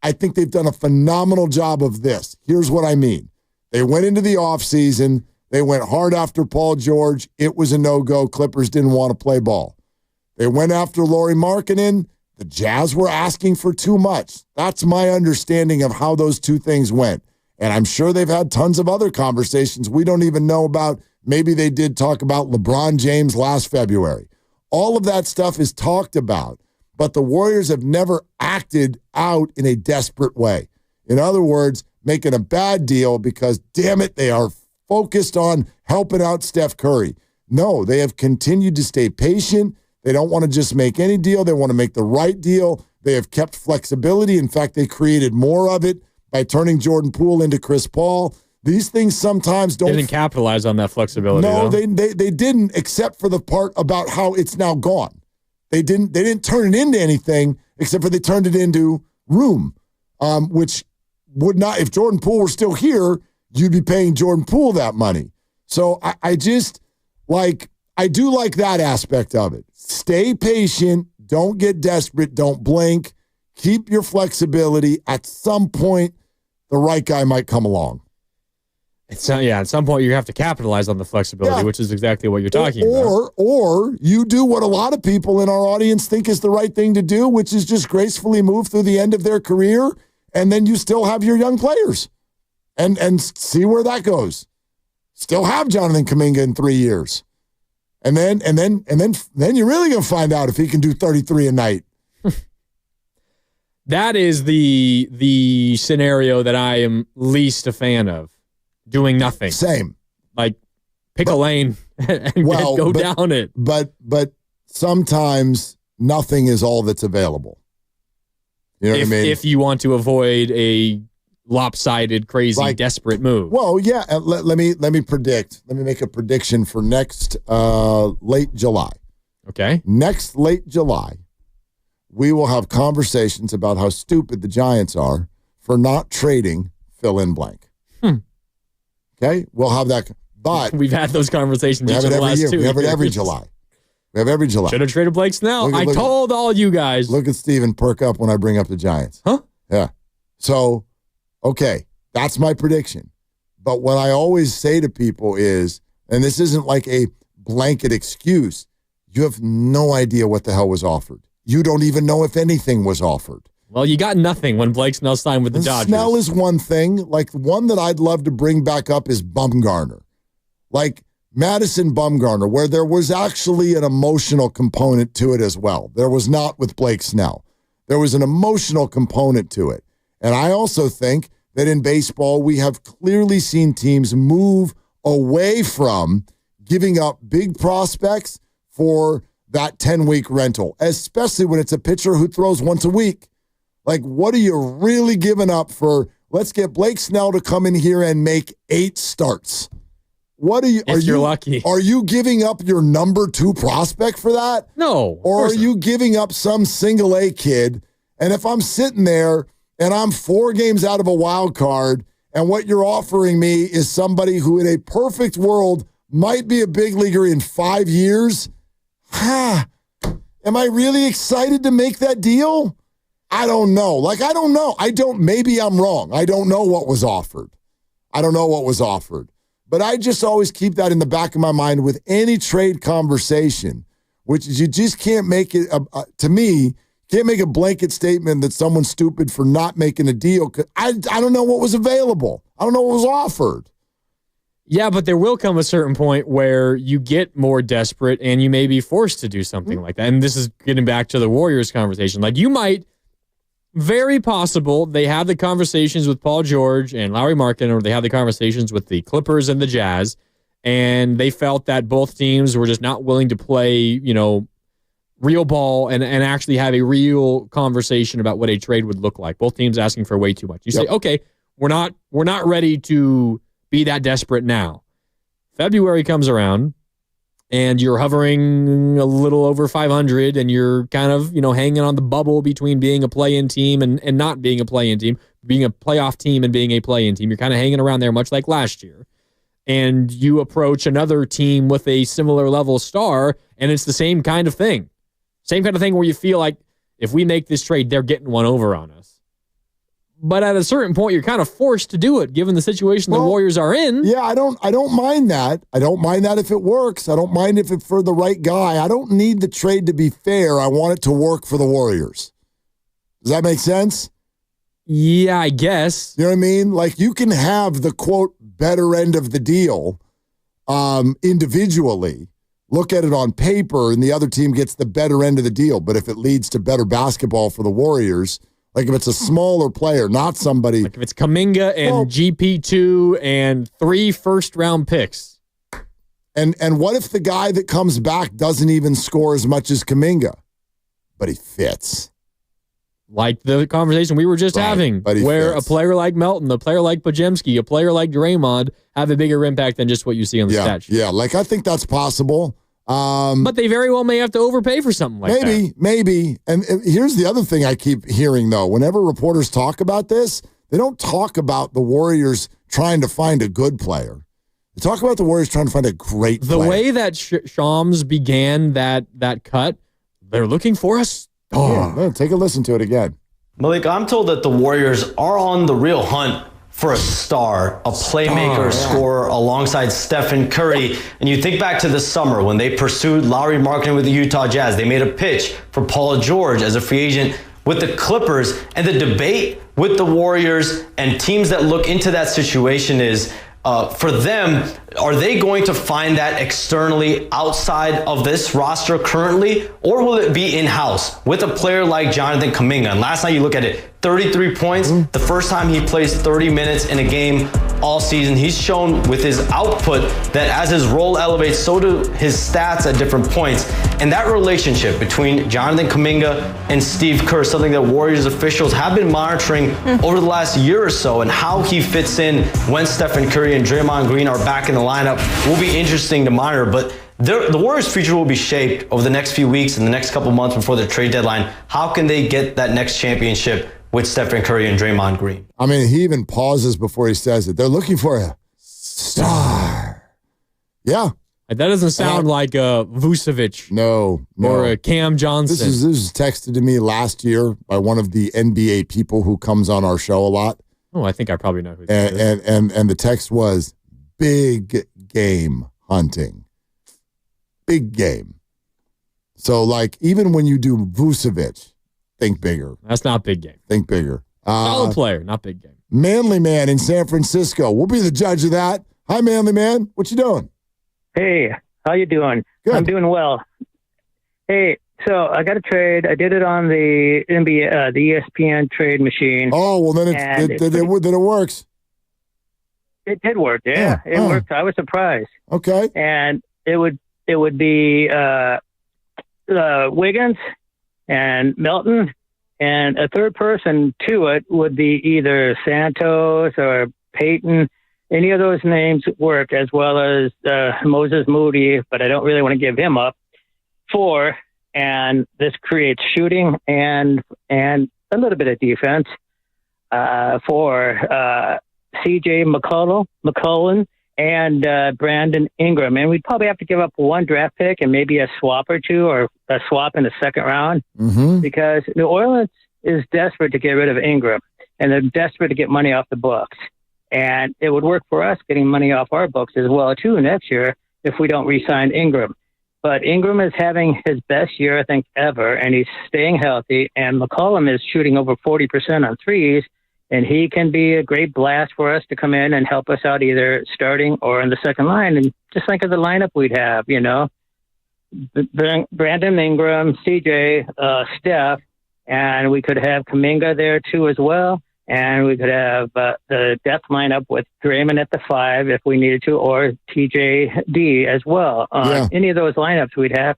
[SPEAKER 19] I think they've done a phenomenal job of this. Here's what I mean. They went into the offseason. They went hard after Paul George. It was a no-go. Clippers didn't want to play ball. They went after Lauri Markkanen. The Jazz were asking for too much. That's my understanding of how those two things went. And I'm sure they've had tons of other conversations we don't even know about. Maybe they did talk about LeBron James last February. All of that stuff is talked about, but the Warriors have never acted out in a desperate way. In other words, making a bad deal because, damn it, they are focused on helping out Steph Curry. No, they have continued to stay patient. They don't want to just make any deal. They want to make the right deal. They have kept flexibility. In fact, they created more of it by turning Jordan Poole into Chris Paul. These things sometimes don't...
[SPEAKER 23] They didn't capitalize on that flexibility.
[SPEAKER 19] No, they didn't, except for the part about how it's now gone. They didn't turn it into anything, except for they turned it into room, which would not... If Jordan Poole were still here, you'd be paying Jordan Poole that money. So I just, like, I do like that aspect of it. Stay patient. Don't get desperate. Don't blink. Keep your flexibility. At some point, the right guy might come along.
[SPEAKER 23] At some point you have to capitalize on the flexibility, which is exactly what you're talking about.
[SPEAKER 19] Or you do what a lot of people in our audience think is the right thing to do, which is just gracefully move through the end of their career, and then you still have your young players. And see where that goes. Still have Jonathan Kuminga in 3 years. And then you're really going to find out if he can do 33 a night.
[SPEAKER 23] That is the scenario that I am least a fan of. Doing nothing.
[SPEAKER 19] Same.
[SPEAKER 23] Like, pick a lane and go down it.
[SPEAKER 19] But sometimes nothing is all that's available. You know what I mean?
[SPEAKER 23] If you want to avoid a lopsided, crazy, desperate move.
[SPEAKER 19] Well, yeah. Let me predict. Let me make a prediction for next late July.
[SPEAKER 23] Okay.
[SPEAKER 19] Next late July, we will have conversations about how stupid the Giants are for not trading fill in blank. Okay, we'll have that. But
[SPEAKER 23] we've had those conversations.
[SPEAKER 19] We have it every year. We have it every July. We have every July.
[SPEAKER 23] Should have traded Blake Snell. I told all you guys.
[SPEAKER 19] Look at Steven perk up when I bring up the Giants.
[SPEAKER 23] Huh?
[SPEAKER 19] Yeah. So, okay, that's my prediction. But what I always say to people is, and this isn't like a blanket excuse, you have no idea what the hell was offered. You don't even know if anything was offered.
[SPEAKER 23] Well, you got nothing when Blake Snell signed with the Dodgers.
[SPEAKER 19] Snell is one thing. Like, one that I'd love to bring back up is Bumgarner. Like, Madison Bumgarner, where there was actually an emotional component to it as well. There was not with Blake Snell. There was an emotional component to it. And I also think that in baseball, we have clearly seen teams move away from giving up big prospects for that 10-week rental, especially when it's a pitcher who throws once a week. Like, what are you really giving up for, let's get Blake Snell to come in here and make 8 starts? What are you?
[SPEAKER 23] You're lucky.
[SPEAKER 19] Are you giving up your number 2 prospect for that?
[SPEAKER 23] No.
[SPEAKER 19] Or are you giving up some single A kid? And if I'm sitting there and I'm 4 games out of a wild card, and what you're offering me is somebody who in a perfect world might be a big leaguer in 5 years, Am I really excited to make that deal? I don't know. I don't know. Maybe I'm wrong. I don't know what was offered. But I just always keep that in the back of my mind with any trade conversation, which is you just can't make it, to me, can't make a blanket statement that someone's stupid for not making a deal. I don't know what was available. I don't know what was offered.
[SPEAKER 23] Yeah, but there will come a certain point where you get more desperate and you may be forced to do something like that. And this is getting back to the Warriors conversation. You might, very possible, they have the conversations with Paul George and Lauri Markkanen, or they have the conversations with the Clippers and the Jazz, and they felt that both teams were just not willing to play, real ball and actually have a real conversation about what a trade would look like. Both teams asking for way too much. You say, okay, we're not ready to be that desperate now. February comes around and you're hovering a little over 500 and you're kind of, hanging on the bubble between being a play-in team and not being a play-in team, being a playoff team and being a play-in team. You're kind of hanging around there much like last year. And you approach another team with a similar level star and it's the same kind of thing. Same kind of thing where you feel like if we make this trade, they're getting one over on us. But at a certain point, you're kind of forced to do it, given the situation the Warriors are in.
[SPEAKER 19] Yeah, I don't mind that. I don't mind that if it works. I don't mind if it's for the right guy. I don't need the trade to be fair. I want it to work for the Warriors. Does that make sense?
[SPEAKER 23] Yeah, I guess.
[SPEAKER 19] You know what I mean? You can have the, quote, better end of the deal individually. Look at it on paper, and the other team gets the better end of the deal. But if it leads to better basketball for the Warriors, if it's a smaller player, not somebody.
[SPEAKER 23] If it's Kuminga and GP2 and 3 first-round picks.
[SPEAKER 19] And what if the guy that comes back doesn't even score as much as Kuminga, but he fits?
[SPEAKER 23] Like the conversation we were just having, where a player like Melton, a player like Podziemski, a player like Draymond have a bigger impact than just what you see on the stat sheet.
[SPEAKER 19] Yeah, I think that's possible.
[SPEAKER 23] But they very well may have to overpay for something like that.
[SPEAKER 19] Maybe. And here's the other thing I keep hearing, though. Whenever reporters talk about this, they don't talk about the Warriors trying to find a good player. They talk about the Warriors trying to find a great player.
[SPEAKER 23] The way that Shams began that cut, they're looking for a star.
[SPEAKER 19] Yeah, take a listen to it again.
[SPEAKER 18] Malik, I'm told that the Warriors are on the real hunt for a star, a playmaker, scorer alongside Stephen Curry. And you think back to the summer when they pursued Lauri Markkanen with the Utah Jazz. They made a pitch for Paul George as a free agent with the Clippers. And the debate with the Warriors and teams that look into that situation is, for them, are they going to find that externally outside of this roster currently, or will it be in-house with a player like Jonathan Kuminga? And last night you look at it, 33 points, the first time he plays 30 minutes in a game all season. He's shown with his output that as his role elevates, so do his stats at different points. And that relationship between Jonathan Kuminga and Steve Kerr, something that Warriors officials have been monitoring over the last year or so, and how he fits in when Stephen Curry and Draymond Green are back in the lineup will be interesting to monitor. But the Warriors' future will be shaped over the next few weeks and the next couple months before the trade deadline. How can they get that next championship with Stephen Curry and Draymond Green?
[SPEAKER 19] I mean, he even pauses before he says it. They're looking for a star. Yeah.
[SPEAKER 23] That doesn't sound like a Vucevic.
[SPEAKER 19] No.
[SPEAKER 23] Or a Cam Johnson.
[SPEAKER 19] This was texted to me last year by one of the NBA people who comes on our show a lot.
[SPEAKER 23] Oh, I think I probably know who that is.
[SPEAKER 19] And the text was big game hunting. Big game. So, even when you do Vucevic, think bigger.
[SPEAKER 23] That's not big game.
[SPEAKER 19] Think bigger.
[SPEAKER 23] Solid player, not big game.
[SPEAKER 19] Manly Man in San Francisco. We'll be the judge of that. Hi, Manly Man. What you doing?
[SPEAKER 2] Hey, how you doing?
[SPEAKER 19] Good.
[SPEAKER 2] I'm doing well. Hey, so I got a trade. I did it on the NBA, the ESPN trade machine.
[SPEAKER 19] Oh, well, then it works.
[SPEAKER 2] It did work. Yeah, it worked. I was surprised.
[SPEAKER 19] Okay.
[SPEAKER 2] And it would be Wiggins and Melton, and a third person to it would be either Santos or Peyton. Any of those names work, as well as Moses Moody, but I don't really want to give him up. 4, and this creates shooting and a little bit of defense for C.J. McCollum and Brandon Ingram. And we'd probably have to give up one draft pick and maybe a swap or two, or a swap in the second round, because New Orleans is desperate to get rid of Ingram, and they're desperate to get money off the books. And it would work for us getting money off our books as well, too, next year if we don't re-sign Ingram. But Ingram is having his best year, I think, ever, and he's staying healthy. And McCollum is shooting over 40% on threes, and he can be a great blast for us to come in and help us out either starting or in the second line. And just think of the lineup we'd have, you know. Brandon Ingram, CJ, Steph, and we could have Kuminga there too as well. And we could have the depth lineup with Draymond at the 5 if we needed to, or TJD as well. Any of those lineups we'd have,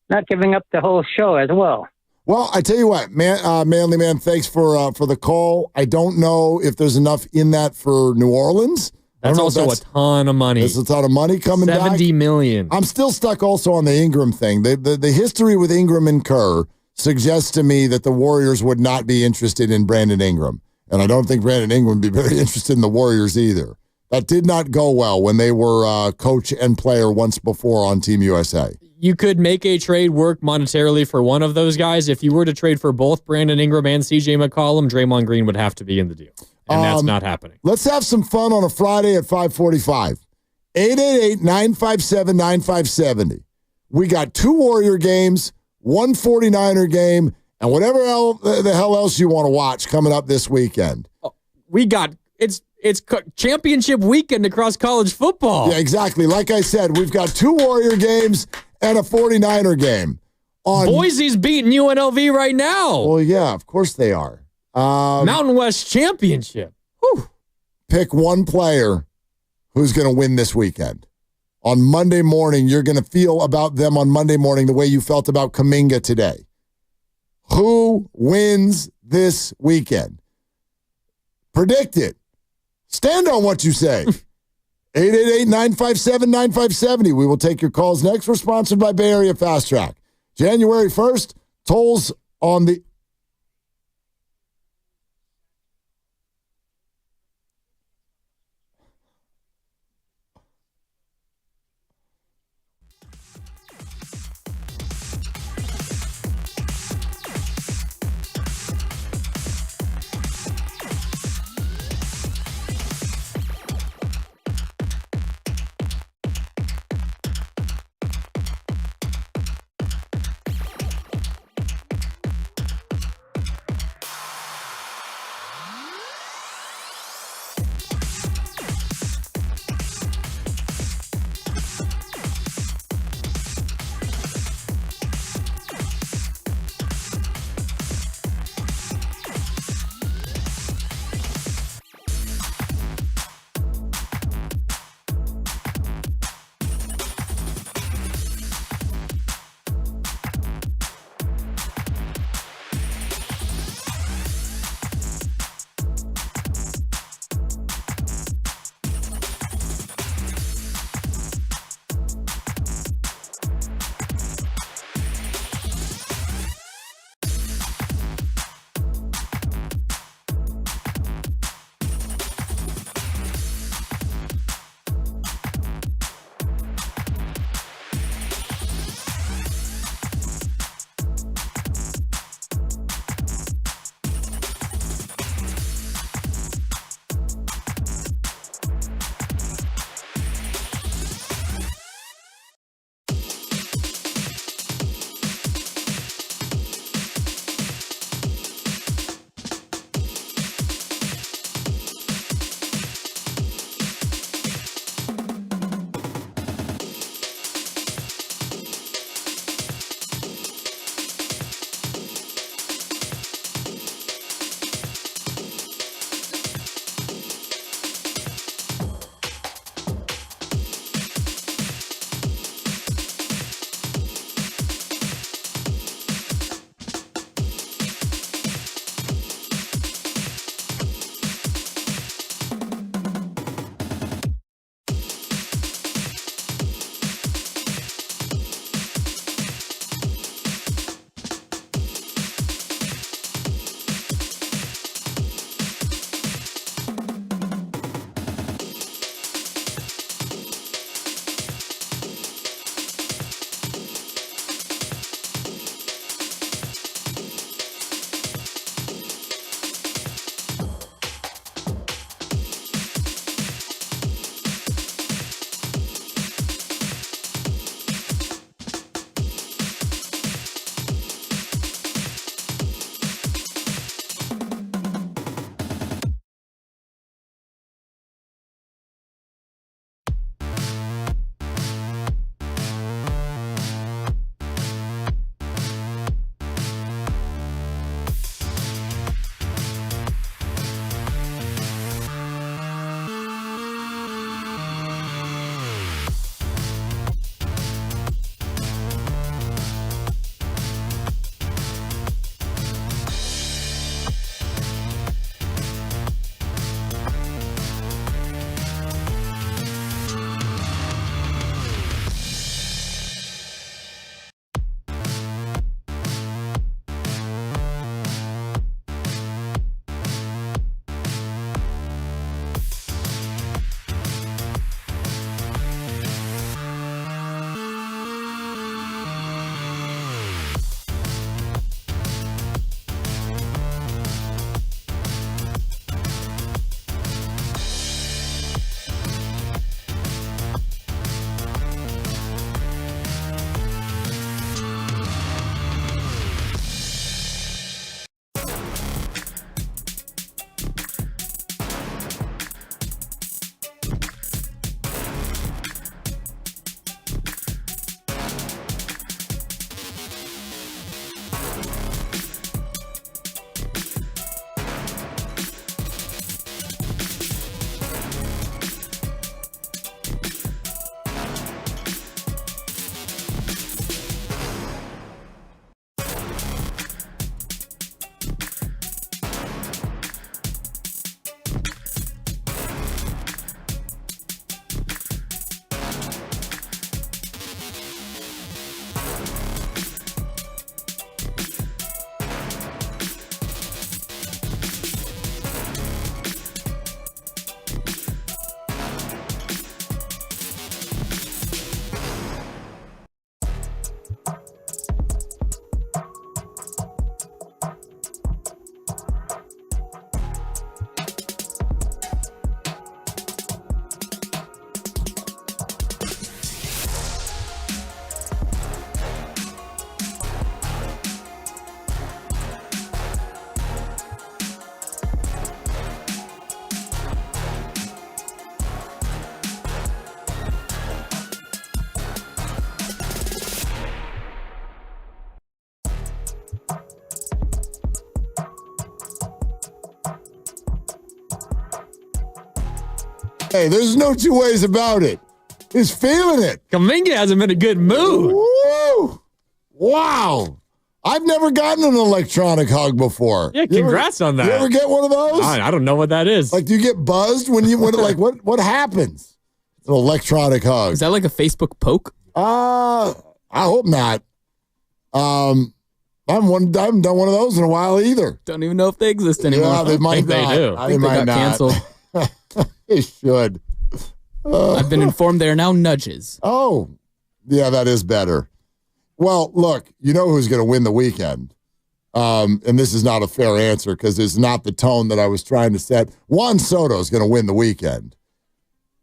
[SPEAKER 2] not giving up the whole show as well.
[SPEAKER 19] Well, I tell you what, Manly Man, thanks for the call. I don't know if there's enough in that for New Orleans.
[SPEAKER 23] That's also a ton of money.
[SPEAKER 19] There's a ton of money coming back.
[SPEAKER 23] $70 million.
[SPEAKER 19] I'm still stuck also on the Ingram thing. The history with Ingram and Kerr suggests to me that the Warriors would not be interested in Brandon Ingram. And I don't think Brandon Ingram would be very interested in the Warriors either. That did not go well when they were coach and player once before on Team USA.
[SPEAKER 23] You could make a trade work monetarily for one of those guys. If you were to trade for both Brandon Ingram and CJ McCollum, Draymond Green would have to be in the deal. And that's not happening.
[SPEAKER 19] Let's have some fun on a Friday at 5:45. 888-957-9570. We got 2 Warrior games, 1 49er game, and whatever the hell else you want to watch coming up this weekend.
[SPEAKER 23] We got it's championship weekend across college football.
[SPEAKER 19] Yeah, exactly. Like I said, we've got 2 Warrior games and a 49er game.
[SPEAKER 23] Boise's beating UNLV right now.
[SPEAKER 19] Well, yeah, of course they are.
[SPEAKER 23] Mountain West Championship. Whew.
[SPEAKER 19] Pick one player who's going to win this weekend. On Monday morning, you're going to feel about them on Monday morning the way you felt about Kuminga today. Who wins this weekend? Predict it. Stand on what you say. 888-957-9570. We will take your calls next. We're sponsored by Bay Area Fast Track. January 1st, tolls on the... Hey, there's no two ways about it. He's feeling it.
[SPEAKER 23] Kuminga hasn't been a good mood.
[SPEAKER 19] Woo! Wow. I've never gotten an electronic hug before.
[SPEAKER 23] Yeah, congrats on that.
[SPEAKER 19] You ever get one of those?
[SPEAKER 23] I don't know what that is.
[SPEAKER 19] Like, do you get buzzed when what happens? It's an electronic hug.
[SPEAKER 21] Is that like a Facebook poke?
[SPEAKER 19] I hope not. I haven't done one of those in a while either.
[SPEAKER 21] Don't even know if they exist anymore.
[SPEAKER 19] Yeah, they might not.
[SPEAKER 23] They do.
[SPEAKER 21] I think they got canceled.
[SPEAKER 19] They should.
[SPEAKER 21] I've been informed they are now nudges.
[SPEAKER 19] Oh, yeah, that is better. Well, look, you know who's going to win the weekend. And this is not a fair answer because it's not the tone that I was trying to set. Juan Soto is going to win the weekend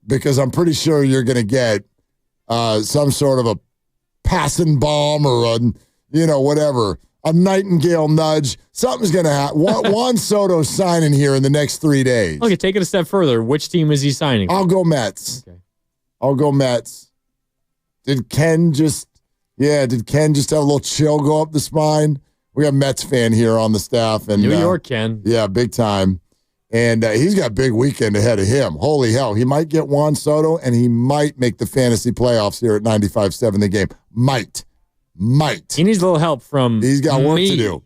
[SPEAKER 19] because I'm pretty sure you're going to get some sort of a passing bomb or whatever, a nightingale nudge. Something's going to happen. Juan Soto's signing here in the next 3 days.
[SPEAKER 23] Okay, take it a step further. Which team is he signing?
[SPEAKER 19] I'll go Mets.
[SPEAKER 23] Okay.
[SPEAKER 19] I'll go Mets. Did Ken just have a little chill go up the spine? We got a Mets fan here on the staff. And
[SPEAKER 23] New York, Ken.
[SPEAKER 19] Yeah, big time. And he's got a big weekend ahead of him. Holy hell. He might get Juan Soto, and he might make the fantasy playoffs here at 95.7 The Game. Might.
[SPEAKER 23] He needs a little help from
[SPEAKER 19] He's got work
[SPEAKER 23] me.
[SPEAKER 19] to do.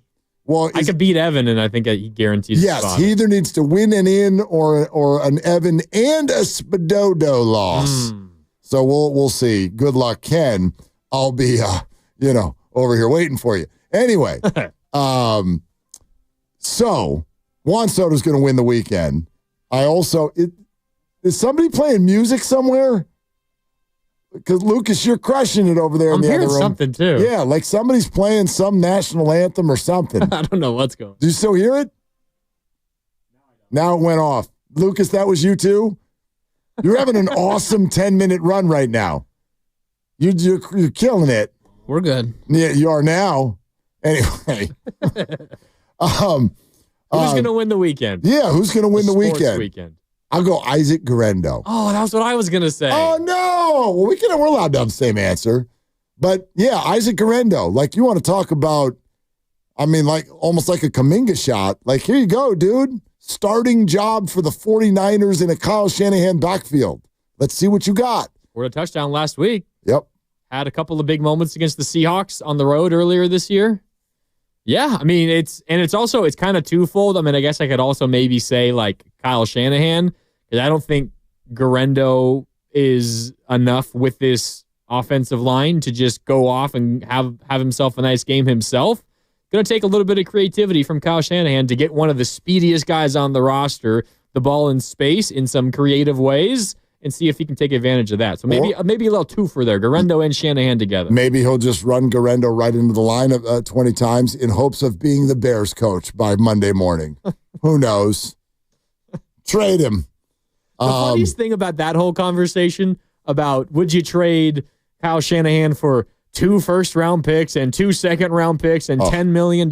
[SPEAKER 19] Well,
[SPEAKER 23] I could beat Evan, and I think he guarantees a
[SPEAKER 19] yes,
[SPEAKER 23] spot.
[SPEAKER 19] he either needs to win an in or an Evan and a Spadodo loss. So we'll see. Good luck, Ken. I'll be over here waiting for you. Anyway, so Juan Soto's going to win the weekend. Is somebody playing music somewhere? Because Lucas, you're crushing it over there in the other room.
[SPEAKER 23] I'm hearing something too.
[SPEAKER 19] Yeah, like somebody's playing some national anthem or something.
[SPEAKER 23] I don't know what's going on.
[SPEAKER 19] Do you still hear it? Now it went off. Lucas, that was you too? You're having an awesome 10-minute run right now. You're killing it.
[SPEAKER 21] We're good.
[SPEAKER 19] Yeah, you are now. Anyway.
[SPEAKER 23] Who's going to win the weekend?
[SPEAKER 19] Yeah, who's going to win the
[SPEAKER 23] sports
[SPEAKER 19] weekend? I'll go Isaac Guerrero.
[SPEAKER 23] Oh, that was what I was going to say.
[SPEAKER 19] Oh, no. Well, we're allowed to have the same answer. But, yeah, Isaac Guerrero. Like, you want to talk about, almost like a Kuminga shot. Like, here you go, dude. Starting job for the 49ers in a Kyle Shanahan backfield. Let's see what you got.
[SPEAKER 23] Scored a touchdown last week.
[SPEAKER 19] Yep.
[SPEAKER 23] Had a couple of big moments against the Seahawks on the road earlier this year. Yeah, it's kind of twofold. I guess I could also maybe say like Kyle Shanahan, because I don't think Guerrero is enough with this offensive line to just go off and have himself a nice game himself. Going to take a little bit of creativity from Kyle Shanahan to get one of the speediest guys on the roster the ball in space in some creative ways and see if he can take advantage of that. So maybe a little twofer there, Guerrero and Shanahan together.
[SPEAKER 19] Maybe he'll just run Guerrero right into the line 20 times in hopes of being the Bears coach by Monday morning. Who knows? Trade him.
[SPEAKER 23] The funniest thing about that whole conversation about would you trade Kyle Shanahan for 2 first-round picks and 2 second-round picks and $10 million,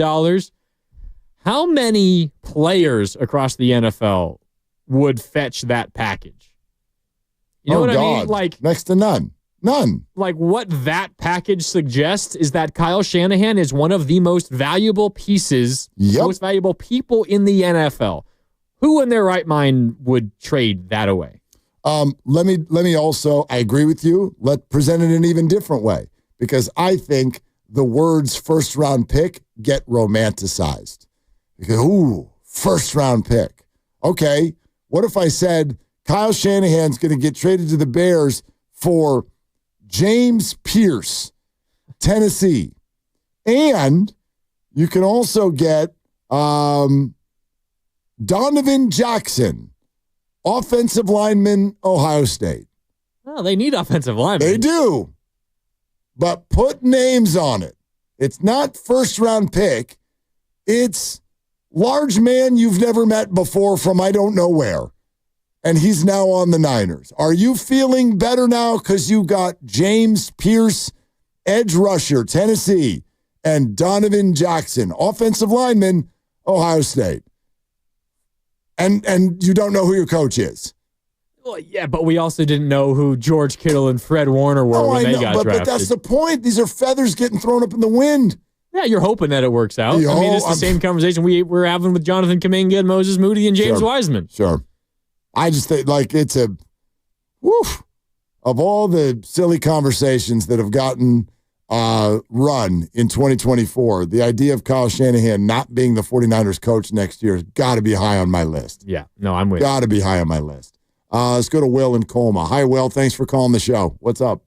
[SPEAKER 23] how many players across the NFL would fetch that package? You know what I mean? Like
[SPEAKER 19] next to none. None.
[SPEAKER 23] Like what that package suggests is that Kyle Shanahan is one of the most valuable pieces, most valuable people in the NFL. Who in their right mind would trade that away?
[SPEAKER 19] Let me also, I agree with you. Let's present it in an even different way, because I think the words first round pick get romanticized. Because, ooh, first round pick. Okay, what if I said Kyle Shanahan's going to get traded to the Bears for James Pierce, Tennessee. And you can also get Donovan Jackson, offensive lineman, Ohio State.
[SPEAKER 23] Oh, they need offensive linemen.
[SPEAKER 19] They do. But put names on it. It's not first round pick. It's large man you've never met before from I don't know where. And he's now on the Niners. Are you feeling better now because you got James Pierce, edge rusher, Tennessee, and Donovan Jackson, offensive lineman, Ohio State? And you don't know who your coach is.
[SPEAKER 23] Well, yeah, but we also didn't know who George Kittle and Fred Warner were when they got drafted.
[SPEAKER 19] But that's the point. These are feathers getting thrown up in the wind.
[SPEAKER 23] Yeah, you're hoping that it works out. It's the same conversation we're having with Jonathan Kuminga and Moses Moody and James Wiseman.
[SPEAKER 19] Sure. I just think, like, it's a Woof. Of all the silly conversations that have gotten run in 2024, the idea of Kyle Shanahan not being the 49ers coach next year has got to be high on my list.
[SPEAKER 23] Yeah, no, I'm with you.
[SPEAKER 19] Got to be high on my list. Let's go to Will in Colma. Hi, Will. Thanks for calling the show. What's up?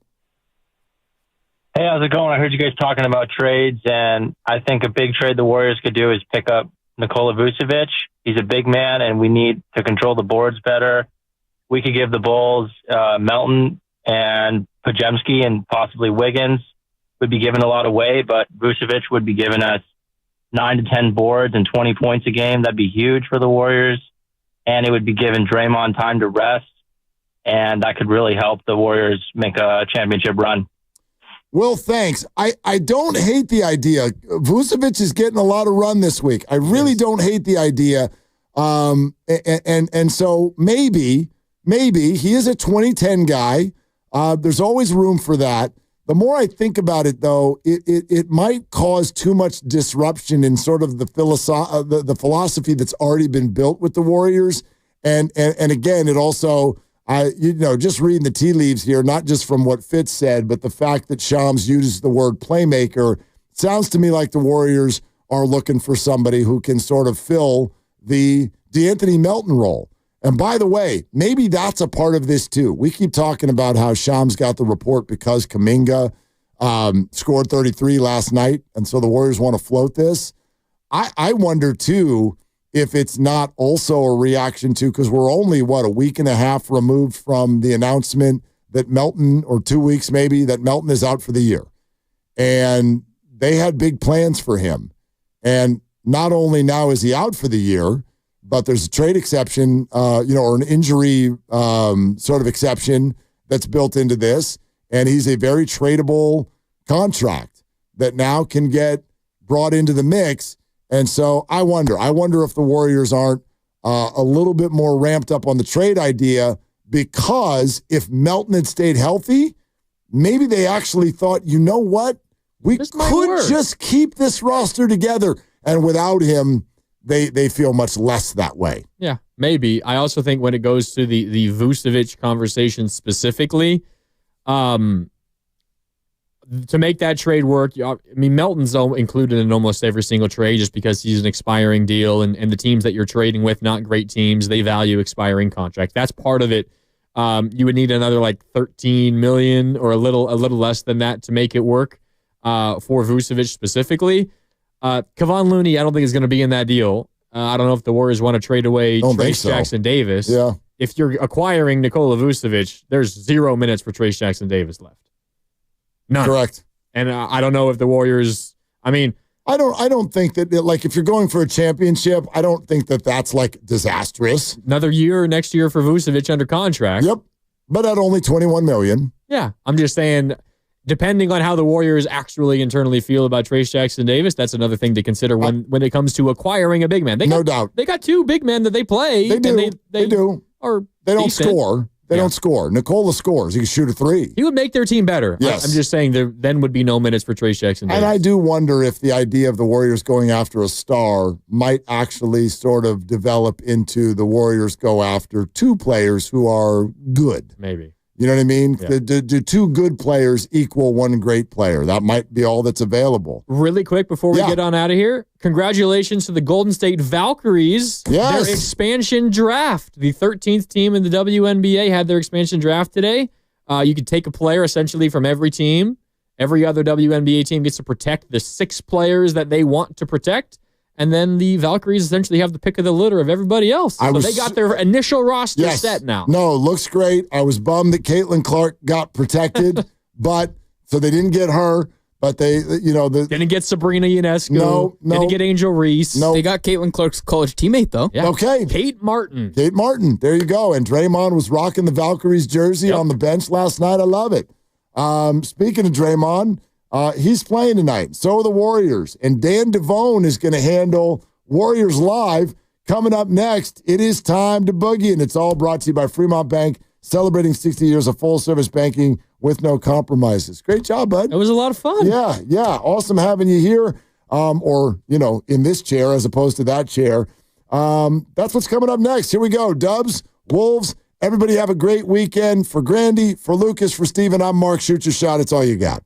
[SPEAKER 6] Hey, how's it going? I heard you guys talking about trades, and I think a big trade the Warriors could do is pick up Nikola Vucevic. He's a big man, and we need to control the boards better. We could give the Bulls Melton and Pajemski and possibly Wiggins would be given a lot away, but Vucevic would be giving us 9 to 10 boards and 20 points a game. That'd be huge for the Warriors, and it would be giving Draymond time to rest, and that could really help the Warriors make a championship run.
[SPEAKER 19] Will, thanks. I don't hate the idea. Vucevic is getting a lot of run this week. I really don't hate the idea. And so maybe he is a 2010 guy. There's always room for that. The more I think about it, though, it might cause too much disruption in sort of the philosophy that's already been built with the Warriors. And again, it also... just reading the tea leaves here, not just from what Fitz said, but the fact that Shams uses the word playmaker, sounds to me like the Warriors are looking for somebody who can sort of fill the DeAnthony Melton role. And by the way, maybe that's a part of this too. We keep talking about how Shams got the report because Kuminga scored 33 last night, and so the Warriors want to float this. I wonder too, if it's not also a reaction to, because we're only, a week and a half removed from the announcement that Melton, or 2 weeks maybe, that Melton is out for the year. And they had big plans for him. And not only now is he out for the year, but there's a trade exception, or an injury sort of exception that's built into this. And he's a very tradable contract that now can get brought into the mix. And so I wonder if the Warriors aren't a little bit more ramped up on the trade idea, because if Melton had stayed healthy, maybe they actually thought, you know what? We could just keep this roster together. And without him, they feel much less that way.
[SPEAKER 23] Yeah, maybe. I also think when it goes to the Vucevic conversation specifically, to make that trade work, Melton's included in almost every single trade just because he's an expiring deal, and the teams that you're trading with, not great teams, they value expiring contract. That's part of it. You would need another like $13 million or a little less than that to make it work for Vucevic specifically. Kevon Looney, I don't think is going to be in that deal. I don't know if the Warriors want to trade away Trace Jackson Davis.
[SPEAKER 19] Yeah.
[SPEAKER 23] If you're acquiring Nikola Vucevic, there's 0 minutes for Trace Jackson Davis left. None.
[SPEAKER 19] Correct.
[SPEAKER 23] And I don't know if the Warriors, I
[SPEAKER 19] don't think that, like, if you're going for a championship, I don't think that that's like disastrous.
[SPEAKER 23] Another year next year for Vucevic under contract.
[SPEAKER 19] Yep. But at only $21 million.
[SPEAKER 23] Yeah. I'm just saying, depending on how the Warriors actually internally feel about Trace Jackson Davis, that's another thing to consider when it comes to acquiring a big man. No
[SPEAKER 19] doubt.
[SPEAKER 23] They got 2 big men that they play.
[SPEAKER 19] They do. They do. They don't
[SPEAKER 23] decent.
[SPEAKER 19] score. They don't score. Nikola scores. He can shoot a 3.
[SPEAKER 23] He would make their team better.
[SPEAKER 19] Yes.
[SPEAKER 23] I'm just saying there then would be no minutes for Trace Jackson Davis.
[SPEAKER 19] And I do wonder if the idea of the Warriors going after a star might actually sort of develop into the Warriors go after 2 players who are good.
[SPEAKER 23] Maybe.
[SPEAKER 19] You know what I mean?
[SPEAKER 23] Yeah.
[SPEAKER 19] Do 2 good players equal 1 great player? That might be all that's available.
[SPEAKER 23] Really quick before we get on out of here, congratulations to the Golden State Valkyries.
[SPEAKER 19] Yes.
[SPEAKER 23] Their expansion draft. The 13th team in the WNBA had their expansion draft today. You could take a player essentially from every team. Every other WNBA team gets to protect the 6 players that they want to protect. And then the Valkyries essentially have the pick of the litter of everybody else. So they got their initial roster set now.
[SPEAKER 19] No, it looks great. I was bummed that Caitlin Clark got protected, so they didn't get her. But they,
[SPEAKER 23] didn't get Sabrina Ionescu.
[SPEAKER 19] No.
[SPEAKER 23] Didn't get Angel Reese.
[SPEAKER 19] No.
[SPEAKER 21] They got Caitlin Clark's college teammate, though.
[SPEAKER 23] Yeah.
[SPEAKER 19] Okay.
[SPEAKER 23] Kate Martin.
[SPEAKER 19] There you go. And Draymond was rocking the Valkyries jersey on the bench last night. I love it. Speaking of Draymond, he's playing tonight. So are the Warriors. And Dan Devone is going to handle Warriors Live. Coming up next, it is time to boogie. And it's all brought to you by Fremont Bank, celebrating 60 years of full-service banking with no compromises. Great job, bud.
[SPEAKER 23] It was a lot of fun.
[SPEAKER 19] Yeah. Awesome having you here, or, in this chair as opposed to that chair. That's what's coming up next. Here we go. Dubs, Wolves, Everybody have a great weekend. For Grandy, for Lucas, for Steven, I'm Mark. Shoot your shot. It's all you got.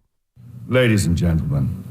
[SPEAKER 14] Ladies and gentlemen,